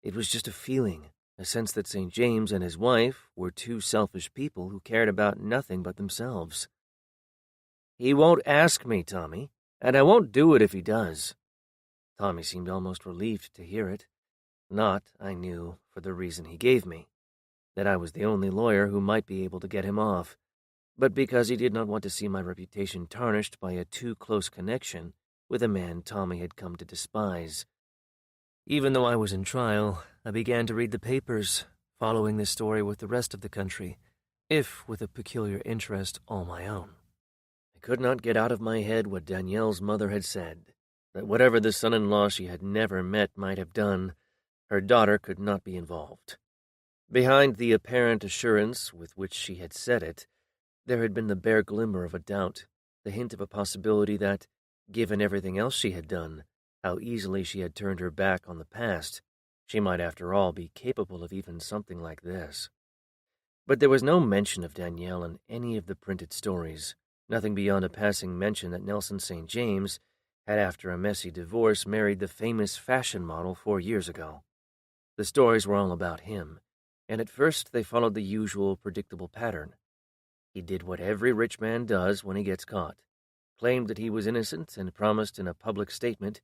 [SPEAKER 1] It was just a feeling, a sense that St. James and his wife were two selfish people who cared about nothing but themselves. He won't ask me, Tommy, and I won't do it if he does." Tommy seemed almost relieved to hear it. Not, I knew, for the reason he gave me, that I was the only lawyer who might be able to get him off, but because he did not want to see my reputation tarnished by a too close connection with a man Tommy had come to despise. Even though I was in trial, I began to read the papers, following this story with the rest of the country, if with a peculiar interest all my own. I could not get out of my head what Danielle's mother had said, that whatever the son-in-law she had never met might have done, her daughter could not be involved. Behind the apparent assurance with which she had said it, there had been the bare glimmer of a doubt, the hint of a possibility that, given everything else she had done, how easily she had turned her back on the past, she might after all be capable of even something like this. But there was no mention of Danielle in any of the printed stories, nothing beyond a passing mention that Nelson St. James had, after a messy divorce, married the famous fashion model 4 years ago. The stories were all about him, and at first they followed the usual predictable pattern. He did what every rich man does when he gets caught, claimed that he was innocent, and promised in a public statement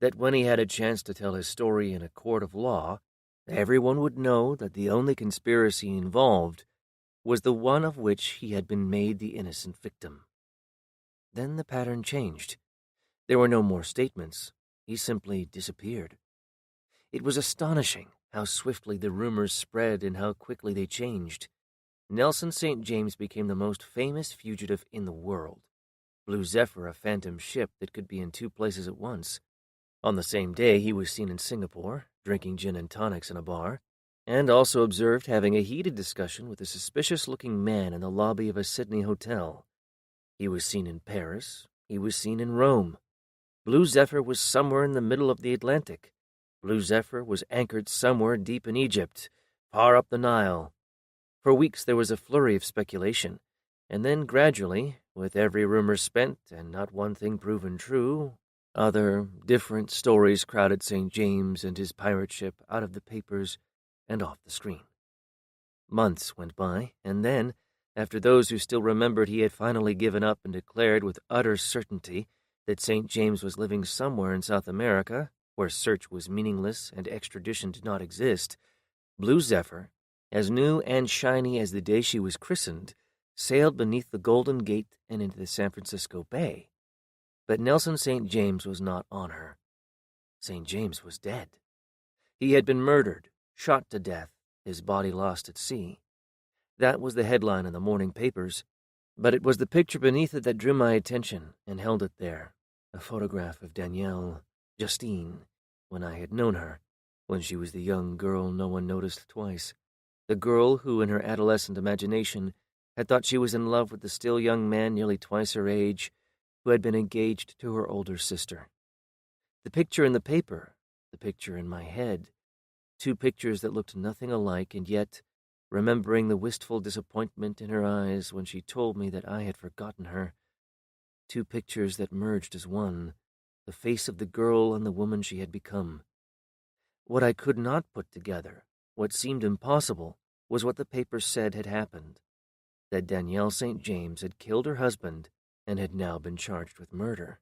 [SPEAKER 1] that when he had a chance to tell his story in a court of law, everyone would know that the only conspiracy involved was the one of which he had been made the innocent victim. Then the pattern changed. There were no more statements. He simply disappeared. It was astonishing how swiftly the rumors spread and how quickly they changed. Nelson St. James became the most famous fugitive in the world. Blue Zephyr, a phantom ship that could be in 2 places at once. On the same day, he was seen in Singapore, drinking gin and tonics in a bar, and also observed having a heated discussion with a suspicious-looking man in the lobby of a Sydney hotel. He was seen in Paris. He was seen in Rome. Blue Zephyr was somewhere in the middle of the Atlantic. Blue Zephyr was anchored somewhere deep in Egypt, far up the Nile. For weeks there was a flurry of speculation, and then gradually, with every rumor spent and not one thing proven true, other, different stories crowded St. James and his pirate ship out of the papers and off the screen. Months went by, and then, after those who still remembered he had finally given up and declared with utter certainty that St. James was living somewhere in South America, where search was meaningless and extradition did not exist, Blue Zephyr, as new and shiny as the day she was christened, sailed beneath the Golden Gate and into the San Francisco Bay. But Nelson St. James was not on her. St. James was dead. He had been murdered, shot to death, his body lost at sea. That was the headline in the morning papers, but it was the picture beneath it that drew my attention and held it there, a photograph of Danielle, Justine, when I had known her, when she was the young girl no one noticed twice, the girl who, in her adolescent imagination, had thought she was in love with the still young man nearly twice her age, who had been engaged to her older sister. The picture in the paper, the picture in my head, 2 pictures that looked nothing alike, and yet, remembering the wistful disappointment in her eyes when she told me that I had forgotten her, 2 pictures that merged as one, the face of the girl and the woman she had become. What I could not put together, what seemed impossible, was what the papers said had happened, that Danielle St. James had killed her husband and had now been charged with murder.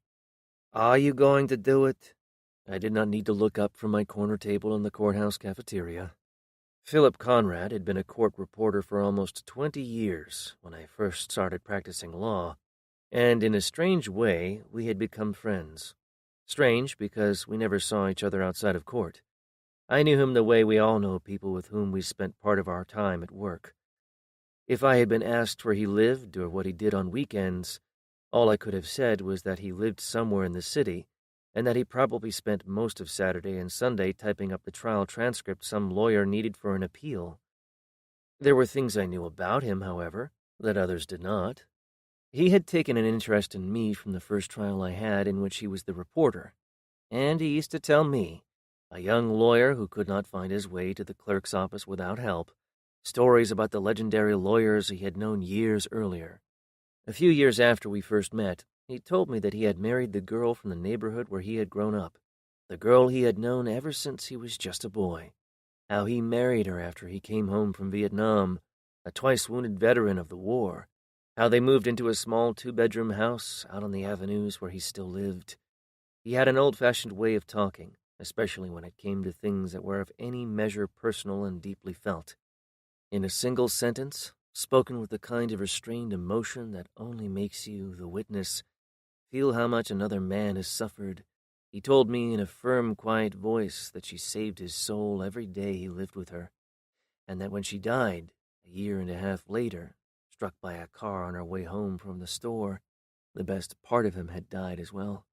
[SPEAKER 1] "Are you going to do it?" I did not need to look up from my corner table in the courthouse cafeteria. Philip Conrad had been a court reporter for almost 20 years when I first started practicing law, and in a strange way we had become friends. Strange because we never saw each other outside of court. I knew him the way we all know people with whom we spent part of our time at work. If I had been asked where he lived or what he did on weekends, all I could have said was that he lived somewhere in the city, and that he probably spent most of Saturday and Sunday typing up the trial transcript some lawyer needed for an appeal. There were things I knew about him, however, that others did not. He had taken an interest in me from the first trial I had in which he was the reporter, and he used to tell me, a young lawyer who could not find his way to the clerk's office without help, stories about the legendary lawyers he had known years earlier. A few years after we first met, he told me that he had married the girl from the neighborhood where he had grown up, the girl he had known ever since he was just a boy. How he married her after he came home from Vietnam, a twice-wounded veteran of the war, How they moved into a small 2-bedroom house out on the avenues where he still lived. He had an old-fashioned way of talking, especially when it came to things that were of any measure personal and deeply felt. In a single sentence, spoken with the kind of restrained emotion that only makes you, the witness, feel how much another man has suffered, he told me in a firm, quiet voice that she saved his soul every day he lived with her, and that when she died, a year and a half later, struck by a car on her way home from the store, the best part of him had died as well.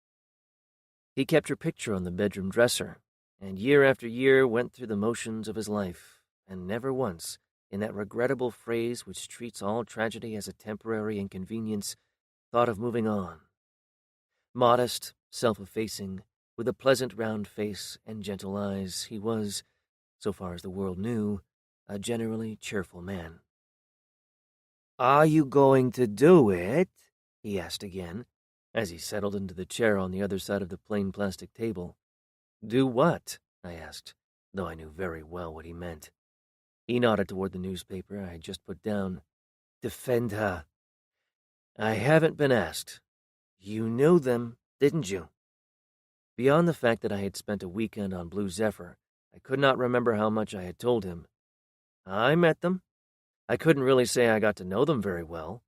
[SPEAKER 1] He kept her picture on the bedroom dresser, and year after year went through the motions of his life, and never once, in that regrettable phrase which treats all tragedy as a temporary inconvenience, thought of moving on. Modest, self-effacing, with a pleasant round face and gentle eyes, he was, so far as the world knew, a generally cheerful man. "Are you going to do it?" he asked again, as he settled into the chair on the other side of the plain plastic table. "Do what?" I asked, though I knew very well what he meant. He nodded toward the newspaper I had just put down. "Defend her." "I haven't been asked." "You knew them, didn't you?" Beyond the fact that I had spent a weekend on Blue Zephyr, I could not remember how much I had told him. "I met them. I couldn't really say I got to know them very well."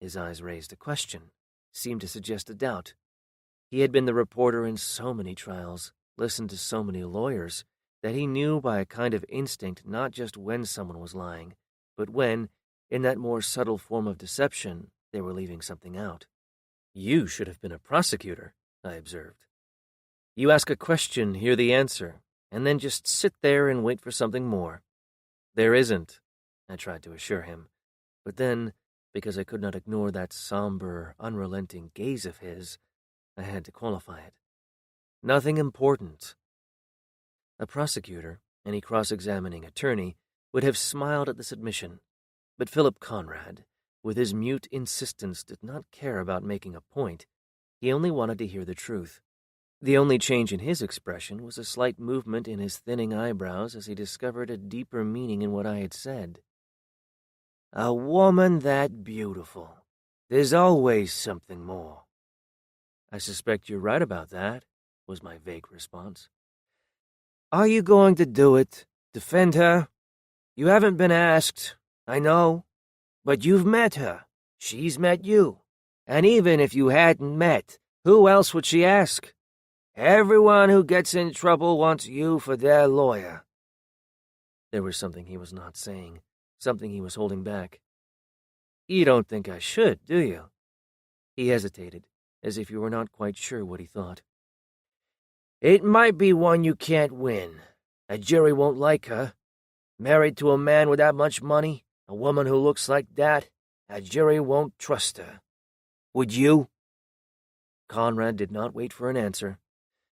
[SPEAKER 1] His eyes raised a question, seemed to suggest a doubt. He had been the reporter in so many trials, listened to so many lawyers, that he knew by a kind of instinct not just when someone was lying, but when, in that more subtle form of deception, they were leaving something out. "You should have been a prosecutor," I observed. "You ask a question, hear the answer, and then just sit there and wait for something more." "There isn't," I tried to assure him, but then, because I could not ignore that somber, unrelenting gaze of his, I had to qualify it. "Nothing important." A prosecutor, any cross-examining attorney, would have smiled at this admission, but Philip Conrad, with his mute insistence, did not care about making a point. He only wanted to hear the truth. The only change in his expression was a slight movement in his thinning eyebrows as he discovered a deeper meaning in what I had said. "A woman that beautiful. There's always something more." "I suspect you're right about that," was my vague response. "Are you going to do it? Defend her? You haven't been asked, I know, but you've met her. She's met you. And even if you hadn't met, who else would she ask? Everyone who gets in trouble wants you for their lawyer." There was something he was not saying, something he was holding back. "You don't think I should, do you?" He hesitated, as if he were not quite sure what he thought. "It might be one you can't win. A jury won't like her. Married to a man with that much money, a woman who looks like that, a jury won't trust her. Would you?" Conrad did not wait for an answer,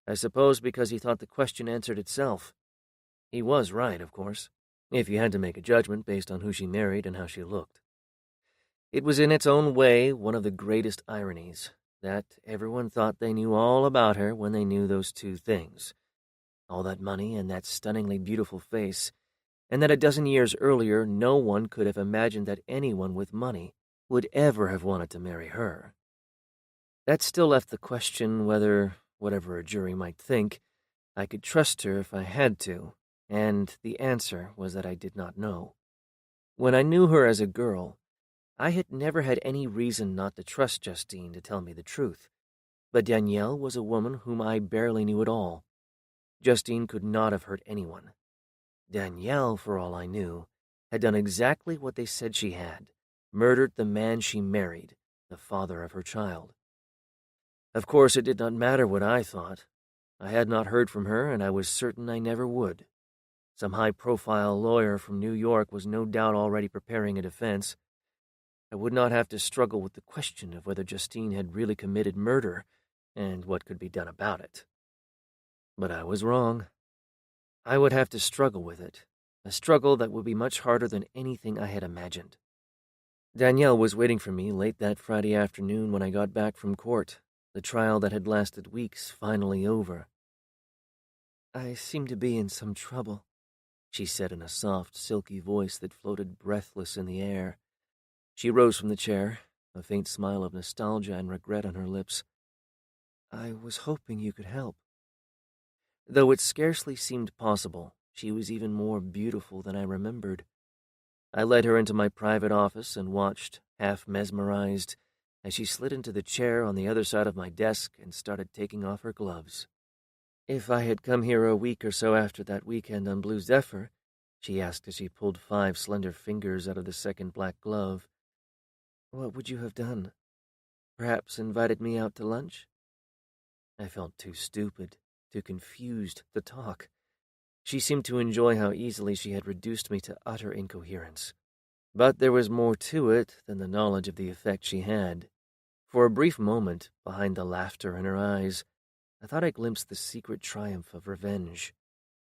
[SPEAKER 1] I suppose because he thought the question answered itself. He was right, of course, if you had to make a judgment based on who she married and how she looked. It was in its own way one of the greatest ironies, that everyone thought they knew all about her when they knew those two things. All that money and that stunningly beautiful face, and that a dozen years earlier no one could have imagined that anyone with money would ever have wanted to marry her. That still left the question whether, whatever a jury might think, I could trust her if I had to, and the answer was that I did not know. When I knew her as a girl, I had never had any reason not to trust Justine to tell me the truth, but Danielle was a woman whom I barely knew at all. Justine could not have hurt anyone. Danielle, for all I knew, had done exactly what they said she had, murdered the man she married, the father of her child. Of course, it did not matter what I thought. I had not heard from her, and I was certain I never would. Some high-profile lawyer from New York was no doubt already preparing a defense. I would not have to struggle with the question of whether Justine had really committed murder, and what could be done about it. But I was wrong. I would have to struggle with it, a struggle that would be much harder than anything I had imagined. Danielle was waiting for me late that Friday afternoon when I got back from court, the trial that had lasted weeks finally over. "I seem to be in some trouble," she said in a soft, silky voice that floated breathless in the air. She rose from the chair, a faint smile of nostalgia and regret on her lips. "I was hoping you could help." Though it scarcely seemed possible, she was even more beautiful than I remembered. I led her into my private office and watched, half mesmerized, as she slid into the chair on the other side of my desk and started taking off her gloves. "If I had come here a week or so after that weekend on Blue Zephyr," she asked as she pulled 5 slender fingers out of the second black glove, "what would you have done? Perhaps invited me out to lunch?" I felt too stupid, too confused to talk. She seemed to enjoy how easily she had reduced me to utter incoherence. But there was more to it than the knowledge of the effect she had. For a brief moment, behind the laughter in her eyes, I thought I glimpsed the secret triumph of revenge.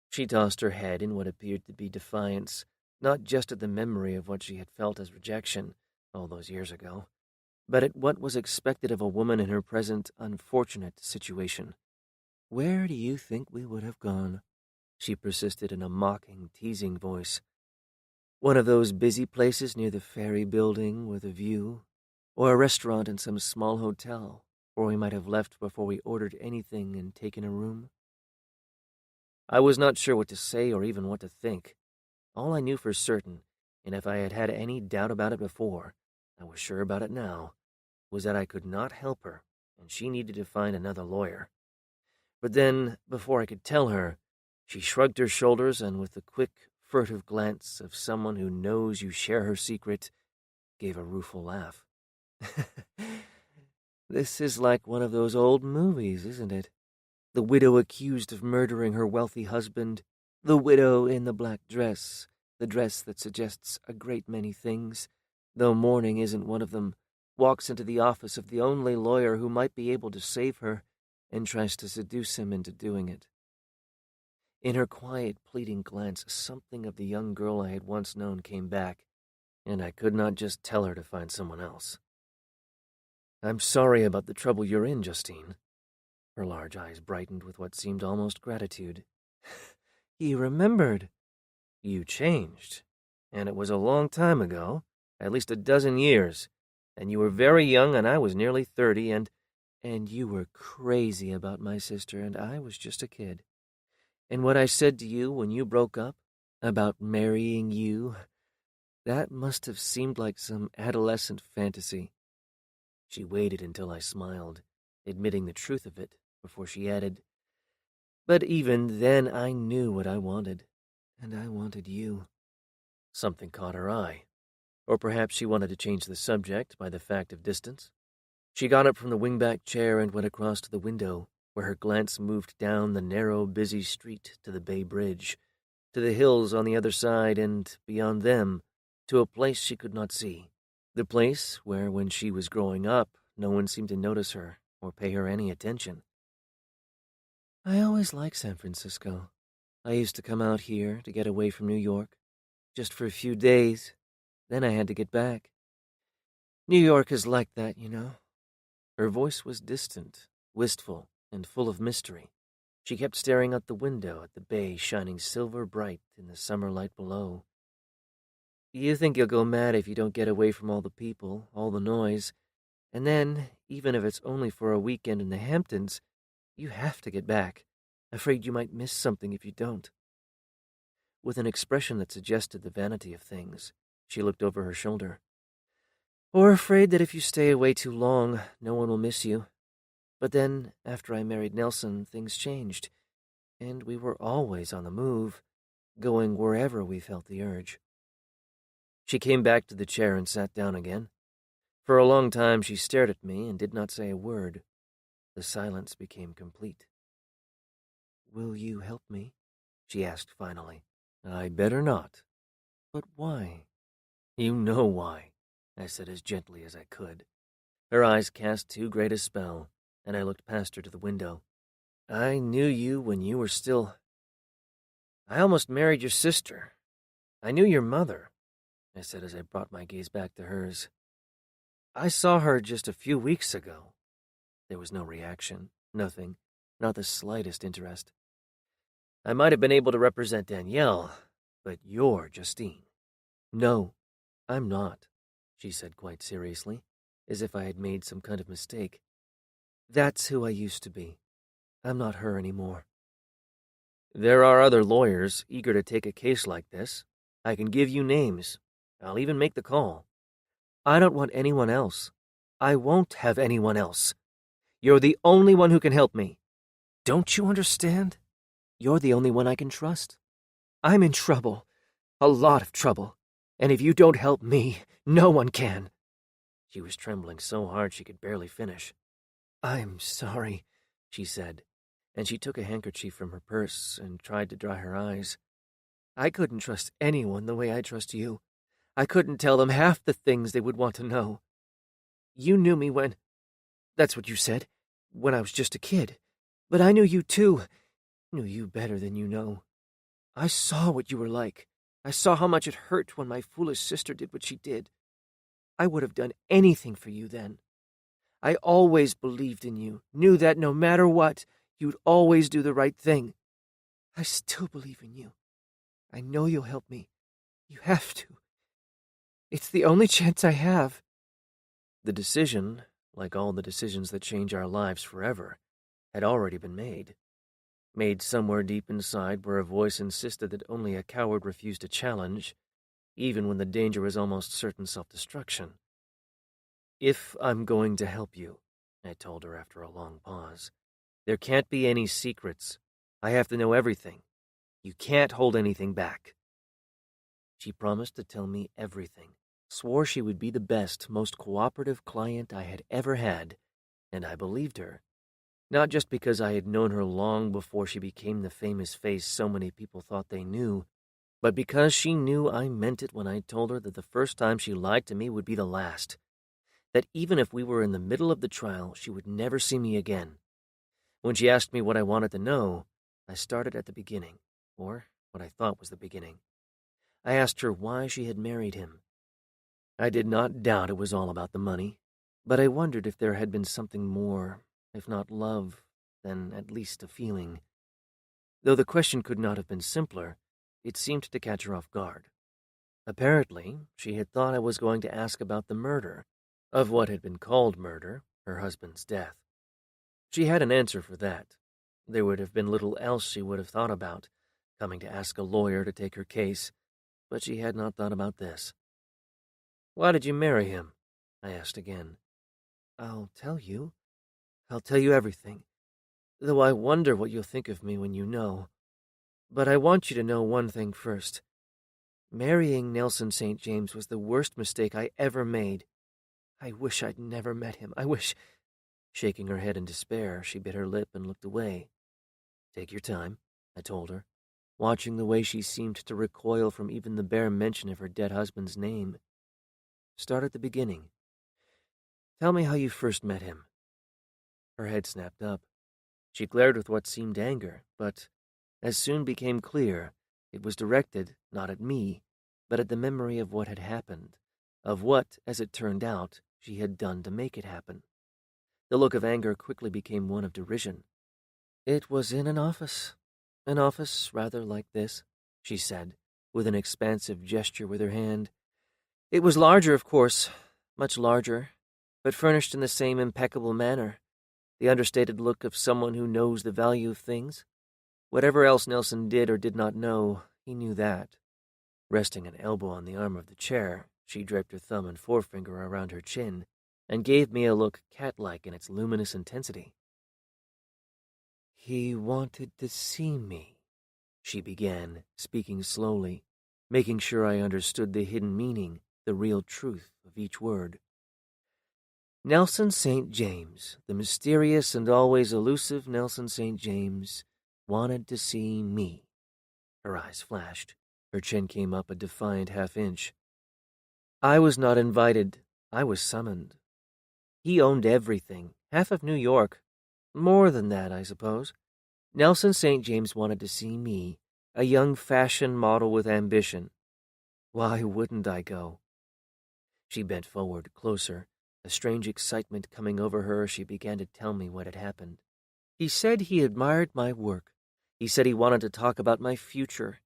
[SPEAKER 1] She tossed her head in what appeared to be defiance, not just at the memory of what she had felt as rejection all those years ago, but at what was expected of a woman in her present unfortunate situation. "Where do you think we would have gone?" she persisted in a mocking, teasing voice. "One of those busy places near the ferry building with a view, or a restaurant in some small hotel, where we might have left before we ordered anything and taken a room?" I was not sure what to say or even what to think. All I knew for certain, and if I had had any doubt about it before, I was sure about it now, was that I could not help her, and she needed to find another lawyer. But then, before I could tell her, she shrugged her shoulders and with the quick, furtive glance of someone who knows you share her secret, gave a rueful laugh. "This is like one of those old movies, isn't it? The widow accused of murdering her wealthy husband, the widow in the black dress, the dress that suggests a great many things, though mourning isn't one of them, walks into the office of the only lawyer who might be able to save her, and tries to seduce him into doing it." In her quiet, pleading glance, something of the young girl I had once known came back, and I could not just tell her to find someone else. "I'm sorry about the trouble you're in, Justine." Her large eyes brightened with what seemed almost gratitude. "You remembered." "You changed. And it was a long time ago, at least a dozen years. And you were very young and I was nearly 30 and you were crazy about my sister and I was just a kid. And what I said to you when you broke up, about marrying you, that must have seemed like some adolescent fantasy." She waited until I smiled, admitting the truth of it, before she added, "But even then I knew what I wanted, and I wanted you." Something caught her eye, or perhaps she wanted to change the subject by the fact of distance. She got up from the wingback chair and went across to the window, where her glance moved down the narrow, busy street to the Bay Bridge, to the hills on the other side, and, beyond them, to a place she could not see. The place where, when she was growing up, no one seemed to notice her or pay her any attention. "I always liked San Francisco. I used to come out here to get away from New York, just for a few days. Then I had to get back. New York is like that, you know." Her voice was distant, wistful, and full of mystery. She kept staring out the window at the bay shining silver bright in the summer light below. "You think you'll go mad if you don't get away from all the people, all the noise. And then, even if it's only for a weekend in the Hamptons, you have to get back. Afraid you might miss something if you don't." With an expression that suggested the vanity of things, she looked over her shoulder. "Or afraid that if you stay away too long, no one will miss you. But then, after I married Nelson, things changed, and we were always on the move, going wherever we felt the urge." She came back to the chair and sat down again. For a long time she stared at me and did not say a word. The silence became complete. "Will you help me?" she asked finally. "I better not." "But why?" "You know why," I said as gently as I could. Her eyes cast too great a spell, and I looked past her to the window. "I knew you when you were still... I almost married your sister. I knew your mother," I said as I brought my gaze back to hers. "I saw her just a few weeks ago." There was no reaction, nothing, not the slightest interest. "I might have been able to represent Danielle, but you're Justine." "No, I'm not," she said quite seriously. as if I had made some kind of mistake. "That's who I used to be. I'm not her anymore." "There are other lawyers eager to take a case like this. I can give you names. I'll even make the call." "I don't want anyone else. I won't have anyone else. You're the only one who can help me. Don't you understand? You're the only one I can trust. I'm in trouble, a lot of trouble, and if you don't help me, no one can." She was trembling so hard she could barely finish. "I'm sorry," she said, and she took a handkerchief from her purse and tried to dry her eyes. "I couldn't trust anyone the way I trust you. I couldn't tell them half the things they would want to know. You knew me when— that's what you said, when I was just a kid. But I knew you too, knew you better than you know. I saw what you were like. I saw how much it hurt when my foolish sister did what she did. I would have done anything for you then. I always believed in you, knew that no matter what, you'd always do the right thing. I still believe in you. I know you'll help me. You have to. It's the only chance I have." The decision, like all the decisions that change our lives forever, had already been made. Made somewhere deep inside where a voice insisted that only a coward refused to challenge, even when the danger was almost certain self-destruction. "If I'm going to help you," I told her after a long pause, "there can't be any secrets. I have to know everything. You can't hold anything back." She promised to tell me everything, swore she would be the best, most cooperative client I had ever had, and I believed her. Not just because I had known her long before she became the famous face so many people thought they knew, but because she knew I meant it when I told her that the first time she lied to me would be the last, that even if we were in the middle of the trial, she would never see me again. When she asked me what I wanted to know, I started at the beginning, or what I thought was the beginning. I asked her why she had married him. I did not doubt it was all about the money, but I wondered if there had been something more, if not love, then at least a feeling. Though the question could not have been simpler, it seemed to catch her off guard. Apparently, she had thought I was going to ask about the murder, of what had been called murder, her husband's death. She had an answer for that. There would have been little else she would have thought about, coming to ask a lawyer to take her case, but she had not thought about this. "Why did you marry him?" I asked again. I'll tell you everything, though I wonder what you'll think of me when you know. But I want you to know one thing first. Marrying Nelson St. James was the worst mistake I ever made. I wish I'd never met him. I wish—" Shaking her head in despair, she bit her lip and looked away. "Take your time," I told her, watching the way she seemed to recoil from even the bare mention of her dead husband's name. "Start at the beginning. Tell me how you first met him." Her head snapped up. She glared with what seemed anger, but, as soon became clear, it was directed not at me, but at the memory of what had happened, of what, as it turned out, she had done to make it happen. The look of anger quickly became one of derision. "It was in an office rather like this," she said, with an expansive gesture with her hand. "It was larger, of course, much larger, but furnished in the same impeccable manner, the understated look of someone who knows the value of things. Whatever else Nelson did or did not know, he knew that." Resting an elbow on the arm of the chair, she draped her thumb and forefinger around her chin and gave me a look cat-like in its luminous intensity. "He wanted to see me," she began, speaking slowly, making sure I understood the hidden meaning, the real truth of each word. "Nelson St. James, the mysterious and always elusive Nelson St. James, wanted to see me." Her eyes flashed. Her chin came up a defiant half-inch. "I was not invited. I was summoned. He owned everything, half of New York. More than that, I suppose. Nelson St. James wanted to see me, a young fashion model with ambition. Why wouldn't I go?" She bent forward, closer, a strange excitement coming over her as she began to tell me what had happened. "He said he admired my work. He said he wanted to talk about my future.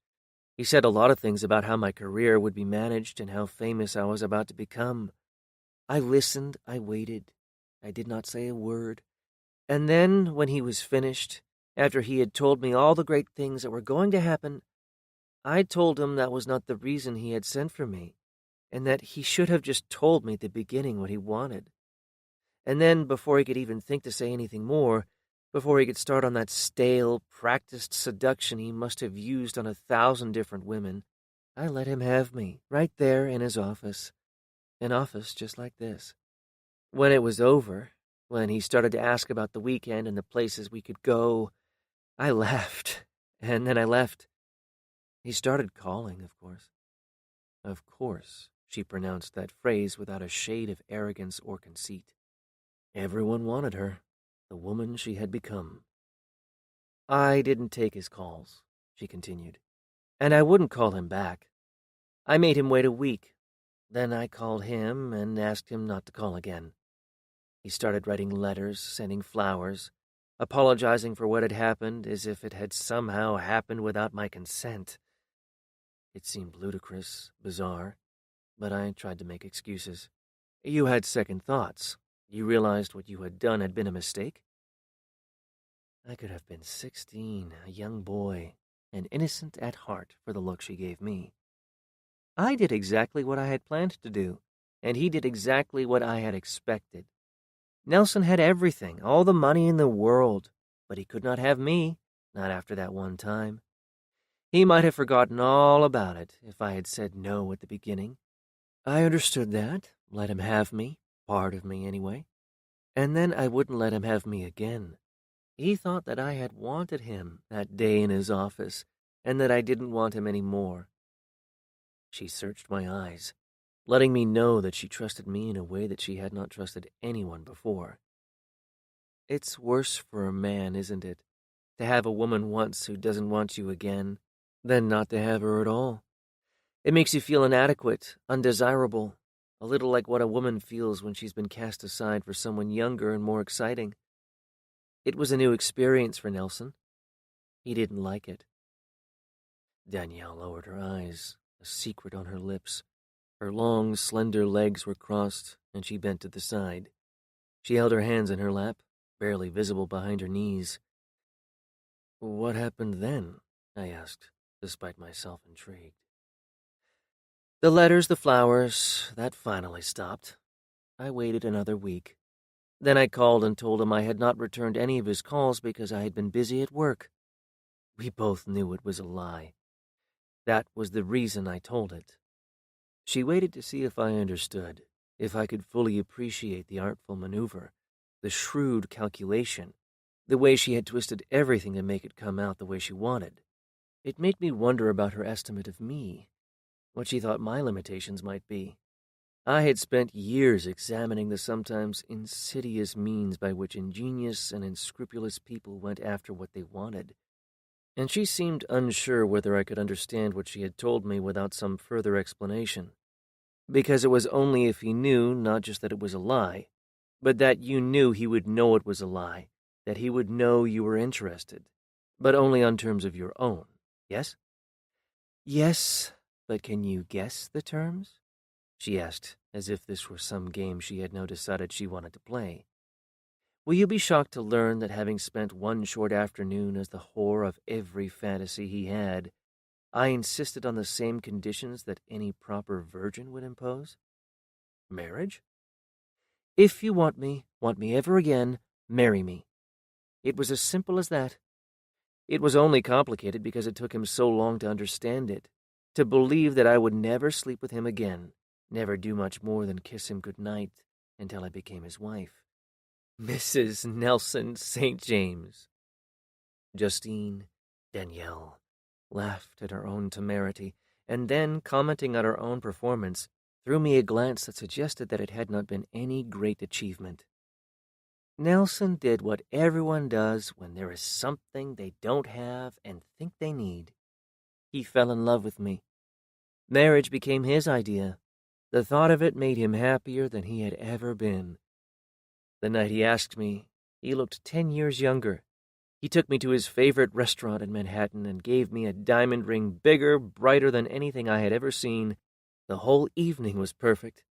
[SPEAKER 1] He said a lot of things about how my career would be managed and how famous I was about to become. I listened, I waited. I did not say a word. And then, when he was finished, after he had told me all the great things that were going to happen, I told him that was not the reason he had sent for me, and that he should have just told me at the beginning what he wanted. And then, before he could even think to say anything more, before he could start on that stale, practiced seduction he must have used on 1,000 different women, I let him have me, right there in his office. An office just like this. When it was over, when he started to ask about the weekend and the places we could go, I laughed, and then I left. He started calling, of course. Of course, she pronounced that phrase without a shade of arrogance or conceit. Everyone wanted her, the woman she had become. I didn't take his calls, she continued, and I wouldn't call him back. I made him wait a week. Then I called him and asked him not to call again. He started writing letters, sending flowers, apologizing for what had happened as if it had somehow happened without my consent. It seemed ludicrous, bizarre, but I tried to make excuses. You had second thoughts. You realized what you had done had been a mistake? I could have been 16, a young boy, and innocent at heart for the look she gave me. I did exactly what I had planned to do, and he did exactly what I had expected. Nelson had everything, all the money in the world, but he could not have me, not after that one time. He might have forgotten all about it if I had said no at the beginning. I understood that, let him have me, part of me anyway, and then I wouldn't let him have me again. He thought that I had wanted him that day in his office, and that I didn't want him any more. She searched my eyes, letting me know that she trusted me in a way that she had not trusted anyone before. It's worse for a man, isn't it, to have a woman once who doesn't want you again, than not to have her at all. It makes you feel inadequate, undesirable, a little like what a woman feels when she's been cast aside for someone younger and more exciting. It was a new experience for Nelson. He didn't like it. Danielle lowered her eyes, a secret on her lips. Her long, slender legs were crossed, and she bent to the side. She held her hands in her lap, barely visible behind her knees. What happened then? I asked, despite myself intrigued. The letters, the flowers, that finally stopped. I waited another week. Then I called and told him I had not returned any of his calls because I had been busy at work. We both knew it was a lie. That was the reason I told it. She waited to see if I understood, if I could fully appreciate the artful maneuver, the shrewd calculation, the way she had twisted everything to make it come out the way she wanted. It made me wonder about her estimate of me, what she thought my limitations might be. I had spent years examining the sometimes insidious means by which ingenious and unscrupulous people went after what they wanted, and she seemed unsure whether I could understand what she had told me without some further explanation. Because it was only if he knew not just that it was a lie, but that you knew he would know it was a lie, that he would know you were interested, but only on terms of your own, yes? Yes, but can you guess the terms? She asked, as if this were some game she had now decided she wanted to play. Will you be shocked to learn that having spent one short afternoon as the whore of every fantasy he had, I insisted on the same conditions that any proper virgin would impose? Marriage? If you want me ever again, marry me. It was as simple as that. It was only complicated because it took him so long to understand it, to believe that I would never sleep with him again, never do much more than kiss him good night until I became his wife. Mrs. Nelson St. James. Justine, Danielle, laughed at her own temerity, and then, commenting on her own performance, threw me a glance that suggested that it had not been any great achievement. Nelson did what everyone does when there is something they don't have and think they need. He fell in love with me. Marriage became his idea. The thought of it made him happier than he had ever been. The night he asked me, he looked 10 years younger. He took me to his favorite restaurant in Manhattan and gave me a diamond ring bigger, brighter than anything I had ever seen. The whole evening was perfect.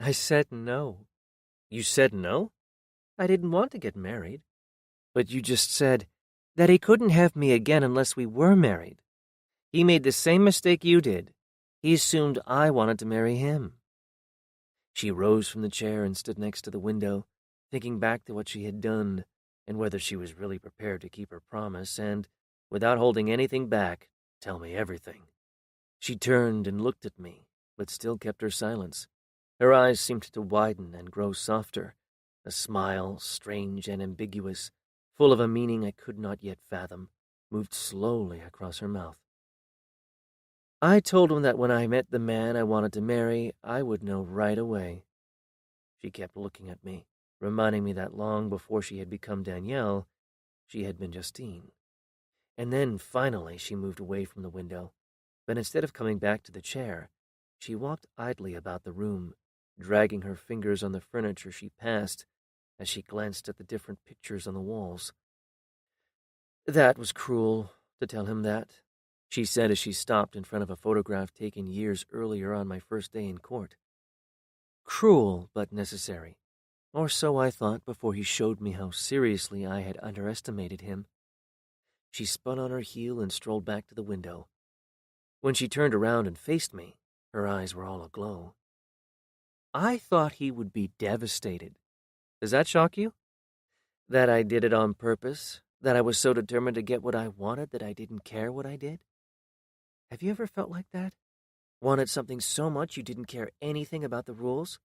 [SPEAKER 1] I said no. You said no? I didn't want to get married. But you just said that he couldn't have me again unless we were married. He made the same mistake you did. He assumed I wanted to marry him. She rose from the chair and stood next to the window, thinking back to what she had done and whether she was really prepared to keep her promise and, without holding anything back, tell me everything. She turned and looked at me, but still kept her silence. Her eyes seemed to widen and grow softer, a smile, strange and ambiguous, full of a meaning I could not yet fathom, moved slowly across her mouth. I told him that when I met the man I wanted to marry, I would know right away. She kept looking at me, reminding me that long before she had become Danielle, she had been Justine. And then, finally, she moved away from the window, but instead of coming back to the chair, she walked idly about the room, dragging her fingers on the furniture she passed as she glanced at the different pictures on the walls. That was cruel, to tell him that, she said as she stopped in front of a photograph taken years earlier on my first day in court. Cruel, but necessary. Or so I thought before he showed me how seriously I had underestimated him. She spun on her heel and strolled back to the window. When she turned around and faced me, her eyes were all aglow. I thought he would be devastated. Does that shock you? That I did it on purpose? That I was so determined to get what I wanted that I didn't care what I did? Have you ever felt like that? Wanted something so much you didn't care anything about the rules?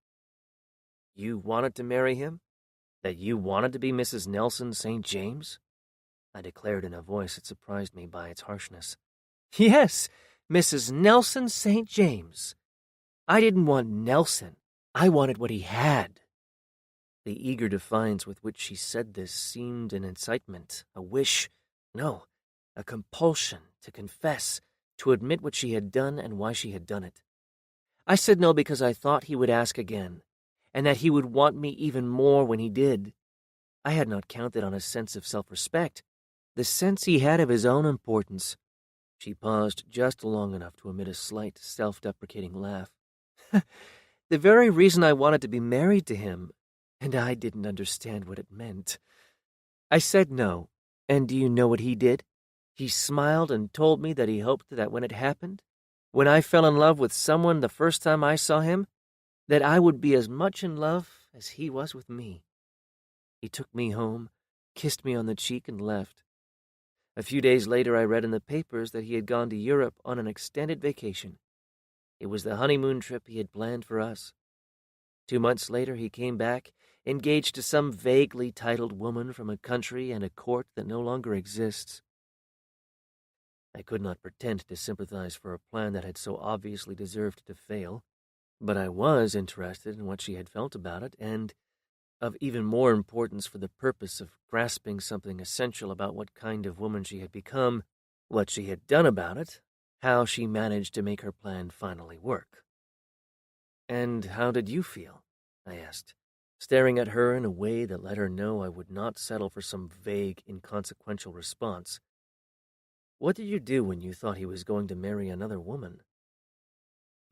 [SPEAKER 1] You wanted to marry him? That you wanted to be Mrs. Nelson St. James? I declared in a voice that surprised me by its harshness. Yes, Mrs. Nelson St. James. I didn't want Nelson. I wanted what he had. The eager defiance with which she said this seemed an incitement, a wish, no, a compulsion to confess, to admit what she had done and why she had done it. I said no because I thought he would ask again, and that he would want me even more when he did. I had not counted on a sense of self-respect, the sense he had of his own importance. She paused just long enough to emit a slight, self-deprecating laugh. The very reason I wanted to be married to him, and I didn't understand what it meant. I said no, and do you know what he did? He smiled and told me that he hoped that when it happened, when I fell in love with someone the first time I saw him, that I would be as much in love as he was with me. He took me home, kissed me on the cheek, and left. A few days later I read in the papers that he had gone to Europe on an extended vacation. It was the honeymoon trip he had planned for us. 2 months later he came back, engaged to some vaguely titled woman from a country and a court that no longer exists. I could not pretend to sympathize for a plan that had so obviously deserved to fail, but I was interested in what she had felt about it, and of even more importance for the purpose of grasping something essential about what kind of woman she had become, what she had done about it, how she managed to make her plan finally work. And how did you feel? I asked, staring at her in a way that let her know I would not settle for some vague, inconsequential response. What did you do when you thought he was going to marry another woman?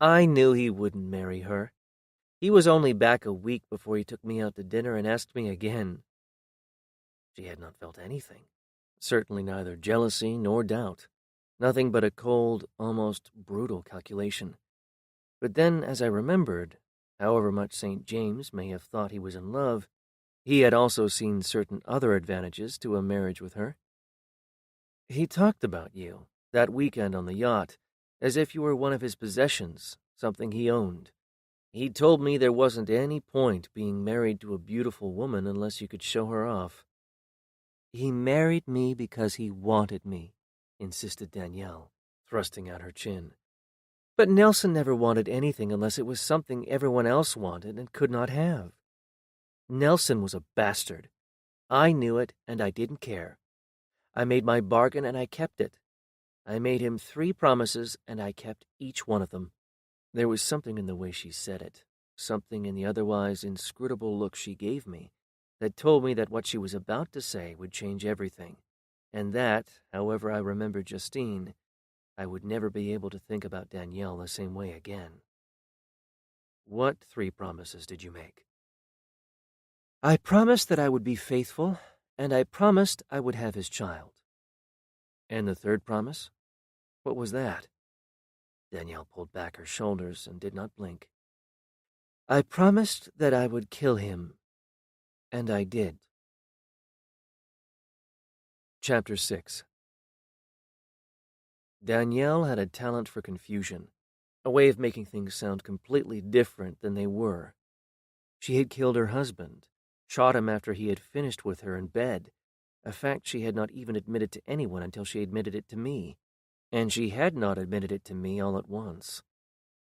[SPEAKER 1] I knew he wouldn't marry her. He was only back a week before he took me out to dinner and asked me again. She had not felt anything, certainly neither jealousy nor doubt, nothing but a cold, almost brutal calculation. But then, as I remembered, however much St. James may have thought he was in love, he had also seen certain other advantages to a marriage with her. He talked about you, that weekend on the yacht, as if you were one of his possessions, something he owned. He told me there wasn't any point being married to a beautiful woman unless you could show her off. He married me because he wanted me, insisted Danielle, thrusting out her chin. But Nelson never wanted anything unless it was something everyone else wanted and could not have. Nelson was a bastard. I knew it, and I didn't care. I made my bargain, and I kept it. I made him 3 promises, and I kept each one of them. There was something in the way she said it, something in the otherwise inscrutable look she gave me, that told me that what she was about to say would change everything, and that, however I remembered Justine, I would never be able to think about Danielle the same way again. What 3 promises did you make?" "I promised that I would be faithful, and I promised I would have his child." "And the 3rd promise? What was that?" Danielle pulled back her shoulders and did not blink. "I promised that I would kill him, and I did." Chapter 6. Danielle had a talent for confusion, a way of making things sound completely different than they were. She had killed her husband, shot him after he had finished with her in bed, a fact she had not even admitted to anyone until she admitted it to me, and she had not admitted it to me all at once.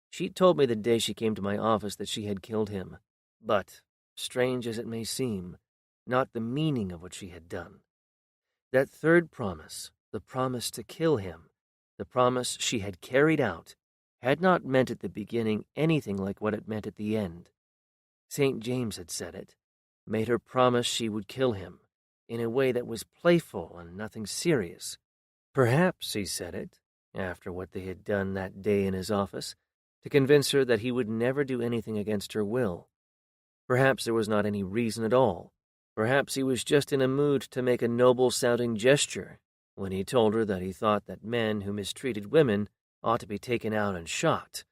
[SPEAKER 1] She'd told me the day she came to my office that she had killed him, but, strange as it may seem, not the meaning of what she had done. That 3rd promise, the promise to kill him, the promise she had carried out, had not meant at the beginning anything like what it meant at the end. St. James had said it, made her promise she would kill him, in a way that was playful and nothing serious. Perhaps he said it, after what they had done that day in his office, to convince her that he would never do anything against her will. Perhaps there was not any reason at all. Perhaps he was just in a mood to make a noble-sounding gesture when he told her that he thought that men who mistreated women ought to be taken out and shot,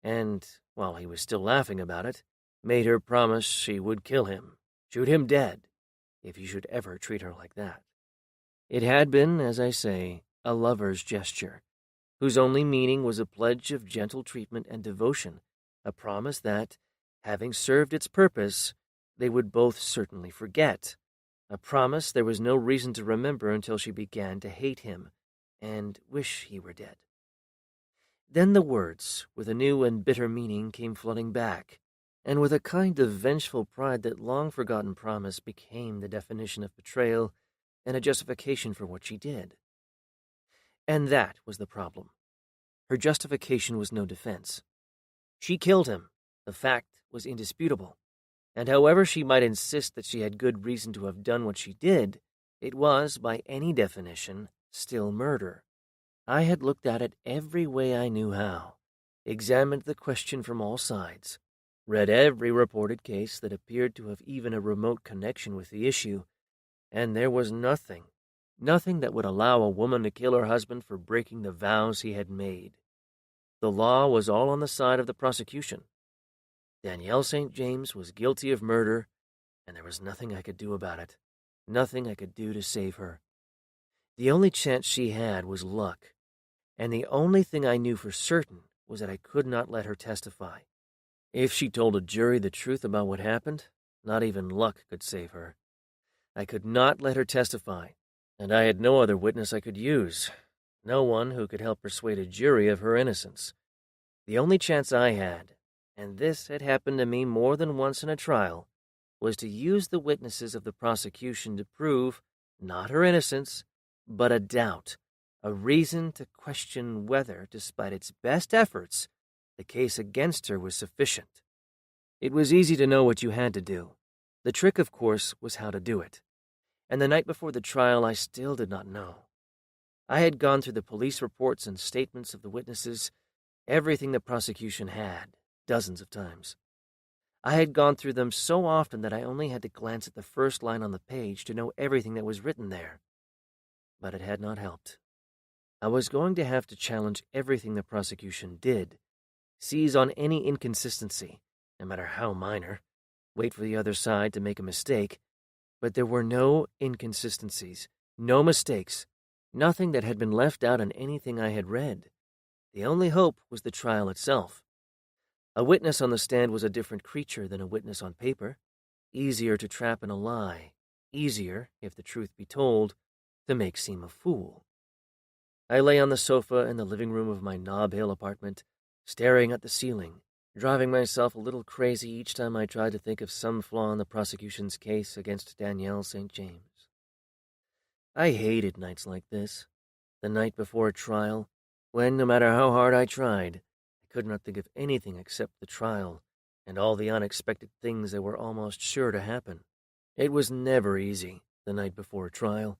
[SPEAKER 1] and, while he was still laughing about it, made her promise she would kill him, shoot him dead, if he should ever treat her like that. It had been, as I say, a lover's gesture, whose only meaning was a pledge of gentle treatment and devotion, a promise that, having served its purpose, they would both certainly forget, a promise there was no reason to remember until she began to hate him and wish he were dead. Then the words, with a new and bitter meaning, came flooding back, and with a kind of vengeful pride that long-forgotten promise became the definition of betrayal and a justification for what she did. And that was the problem. Her justification was no defense. She killed him. The fact was indisputable. And however she might insist that she had good reason to have done what she did, it was, by any definition, still murder. I had looked at it every way I knew how, examined the question from all sides, read every reported case that appeared to have even a remote connection with the issue, and there was nothing that would allow a woman to kill her husband for breaking the vows he had made. The law was all on the side of the prosecution. Danielle St. James was guilty of murder, and there was nothing I could do about it, nothing I could do to save her. The only chance she had was luck, and the only thing I knew for certain was that I could not let her testify. If she told a jury the truth about what happened, not even luck could save her. I could not let her testify, and I had no other witness I could use, no one who could help persuade a jury of her innocence. The only chance I had, and this had happened to me more than once in a trial, was to use the witnesses of the prosecution to prove, not her innocence, but a doubt, a reason to question whether, despite its best efforts, the case against her was sufficient. It was easy to know what you had to do. The trick, of course, was how to do it. And the night before the trial, I still did not know. I had gone through the police reports and statements of the witnesses, everything the prosecution had, dozens of times. I had gone through them so often that I only had to glance at the first line on the page to know everything that was written there. But it had not helped. I was going to have to challenge everything the prosecution did, seize on any inconsistency, no matter how minor, wait for the other side to make a mistake, but there were no inconsistencies, no mistakes, nothing that had been left out in anything I had read. The only hope was the trial itself. A witness on the stand was a different creature than a witness on paper, easier to trap in a lie, easier, if the truth be told, to make seem a fool. I lay on the sofa in the living room of my Nob Hill apartment, staring at the ceiling, driving myself a little crazy each time I tried to think of some flaw in the prosecution's case against Danielle St. James. I hated nights like this, the night before a trial, when, no matter how hard I tried, I could not think of anything except the trial and all the unexpected things that were almost sure to happen. It was never easy, the night before a trial,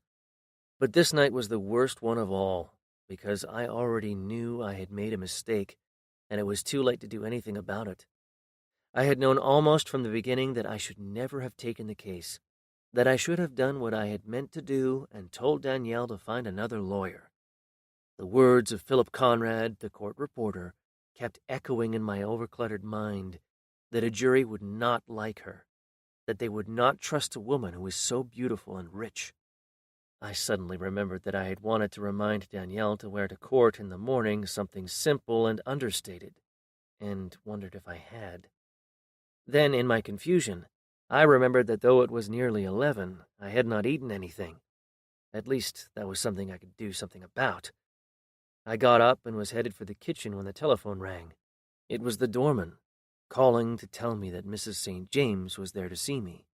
[SPEAKER 1] but this night was the worst one of all, because I already knew I had made a mistake, and it was too late to do anything about it. I had known almost from the beginning that I should never have taken the case, that I should have done what I had meant to do and told Danielle to find another lawyer. The words of Philip Conrad, the court reporter, kept echoing in my overcluttered mind that a jury would not like her, that they would not trust a woman who was so beautiful and rich. I suddenly remembered that I had wanted to remind Danielle to wear to court in the morning something simple and understated, and wondered if I had. Then, in my confusion, I remembered that though it was nearly 11, I had not eaten anything. At least that was something I could do something about. I got up and was headed for the kitchen when the telephone rang. It was the doorman, calling to tell me that Mrs. St. James was there to see me.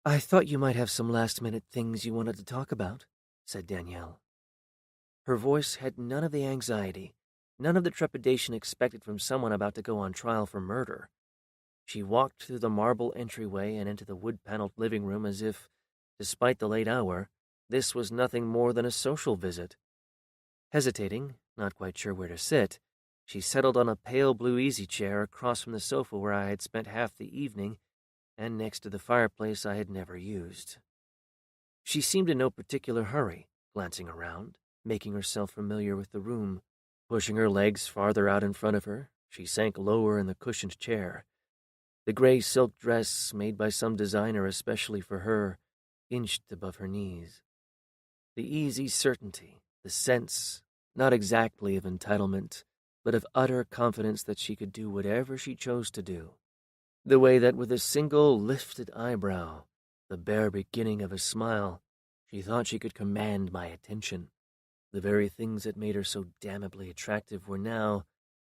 [SPEAKER 1] "I thought you might have some last-minute things you wanted to talk about," said Danielle. Her voice had none of the anxiety, none of the trepidation expected from someone about to go on trial for murder. She walked through the marble entryway and into the wood-paneled living room as if, despite the late hour, this was nothing more than a social visit. Hesitating, not quite sure where to sit, she settled on a pale blue easy-chair across from the sofa where I had spent half the evening and next to the fireplace I had never used. She seemed in no particular hurry, glancing around, making herself familiar with the room. Pushing her legs farther out in front of her, she sank lower in the cushioned chair. The gray silk dress, made by some designer especially for her, inched above her knees. The easy certainty, the sense, not exactly of entitlement, but of utter confidence that she could do whatever she chose to do. The way that with a single lifted eyebrow, the bare beginning of a smile, she thought she could command my attention. The very things that made her so damnably attractive were now,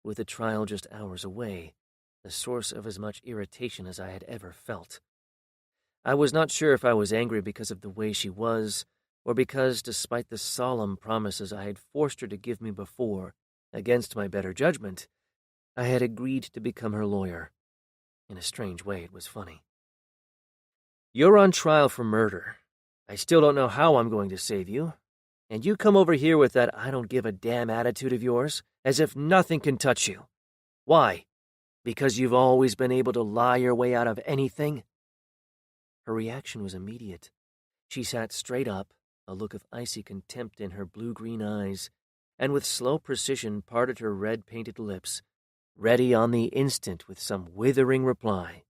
[SPEAKER 1] with the trial just hours away, the source of as much irritation as I had ever felt. I was not sure if I was angry because of the way she was, or because, despite the solemn promises I had forced her to give me before, against my better judgment, I had agreed to become her lawyer. In a strange way, it was funny. "You're on trial for murder. I still don't know how I'm going to save you. And you come over here with that I don't give a damn attitude of yours, as if nothing can touch you. Why? Because you've always been able to lie your way out of anything?" Her reaction was immediate. She sat straight up, a look of icy contempt in her blue-green eyes, and with slow precision parted her red-painted lips, ready on the instant with some withering reply.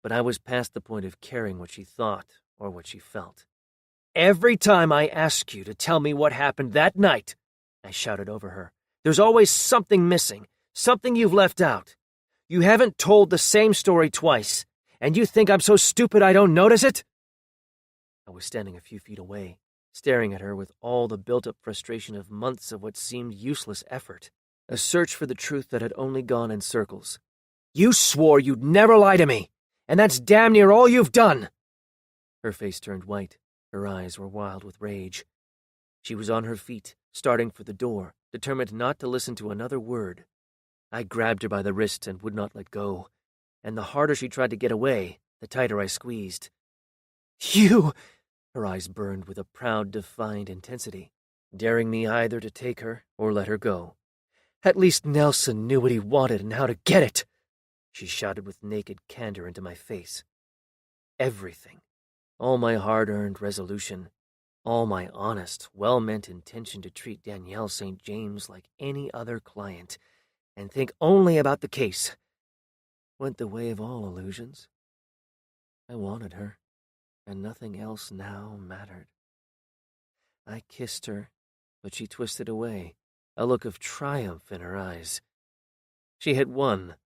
[SPEAKER 1] But I was past the point of caring what she thought or what she felt. "Every time I ask you to tell me what happened that night," I shouted over her, "there's always something missing, something you've left out. You haven't told the same story twice, and you think I'm so stupid I don't notice it?" I was standing a few feet away, staring at her with all the built-up frustration of months of what seemed useless effort, a search for the truth that had only gone in circles. "You swore you'd never lie to me, and that's damn near all you've done!" Her face turned white. Her eyes were wild with rage. She was on her feet, starting for the door, determined not to listen to another word. I grabbed her by the wrist and would not let go, and the harder she tried to get away, the tighter I squeezed. "You!" Her eyes burned with a proud, defiant intensity, daring me either to take her or let her go. "At least Nelson knew what he wanted and how to get it!" She shouted with naked candor into my face. Everything. All my hard-earned resolution, all my honest, well-meant intention to treat Danielle St. James like any other client and think only about the case, went the way of all illusions. I wanted her, and nothing else now mattered. I kissed her, but she twisted away, a look of triumph in her eyes. She had won,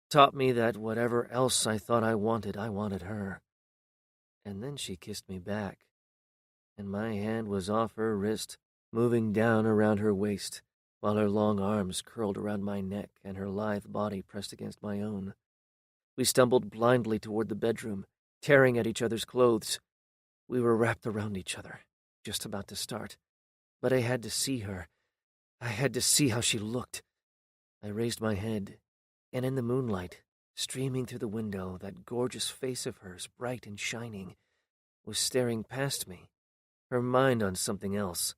[SPEAKER 1] taught me that whatever else I thought I wanted her. And then she kissed me back, and my hand was off her wrist, moving down around her waist, while her long arms curled around my neck and her lithe body pressed against my own. We stumbled blindly toward the bedroom, tearing at each other's clothes. We were wrapped around each other, just about to start, but I had to see her. I had to see how she looked. I raised my head, and in the moonlight, streaming through the window, that gorgeous face of hers, bright and shining, was staring past me, her mind on something else.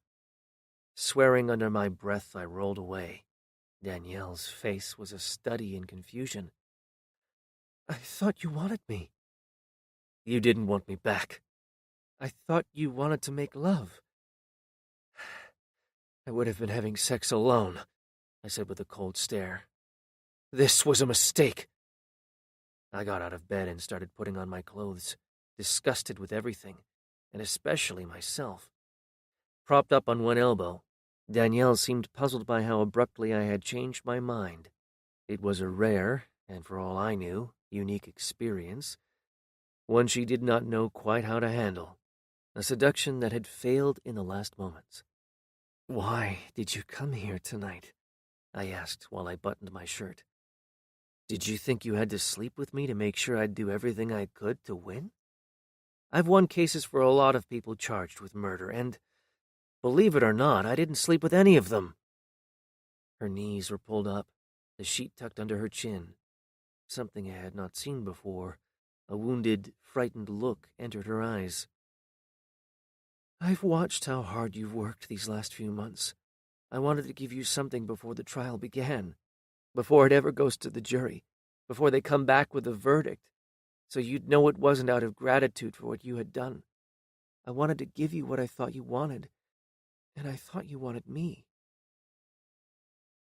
[SPEAKER 1] Swearing under my breath, I rolled away. Danielle's face was a study in confusion. "I thought you wanted me." "You didn't want me back." "I thought you wanted to make love." "I would have been having sex alone," I said with a cold stare. "This was a mistake." I got out of bed and started putting on my clothes, disgusted with everything, and especially myself. Propped up on one elbow, Danielle seemed puzzled by how abruptly I had changed my mind. It was a rare, and for all I knew, unique experience, one she did not know quite how to handle, a seduction that had failed in the last moments. "Why did you come here tonight?" I asked while I buttoned my shirt. "Did you think you had to sleep with me to make sure I'd do everything I could to win? I've won cases for a lot of people charged with murder, and, believe it or not, I didn't sleep with any of them." Her knees were pulled up, the sheet tucked under her chin. Something I had not seen before. A wounded, frightened look entered her eyes. "I've watched how hard you've worked these last few months. I wanted to give you something before the trial began, before it ever goes to the jury, before they come back with a verdict, so you'd know it wasn't out of gratitude for what you had done. I wanted to give you what I thought you wanted, and I thought you wanted me."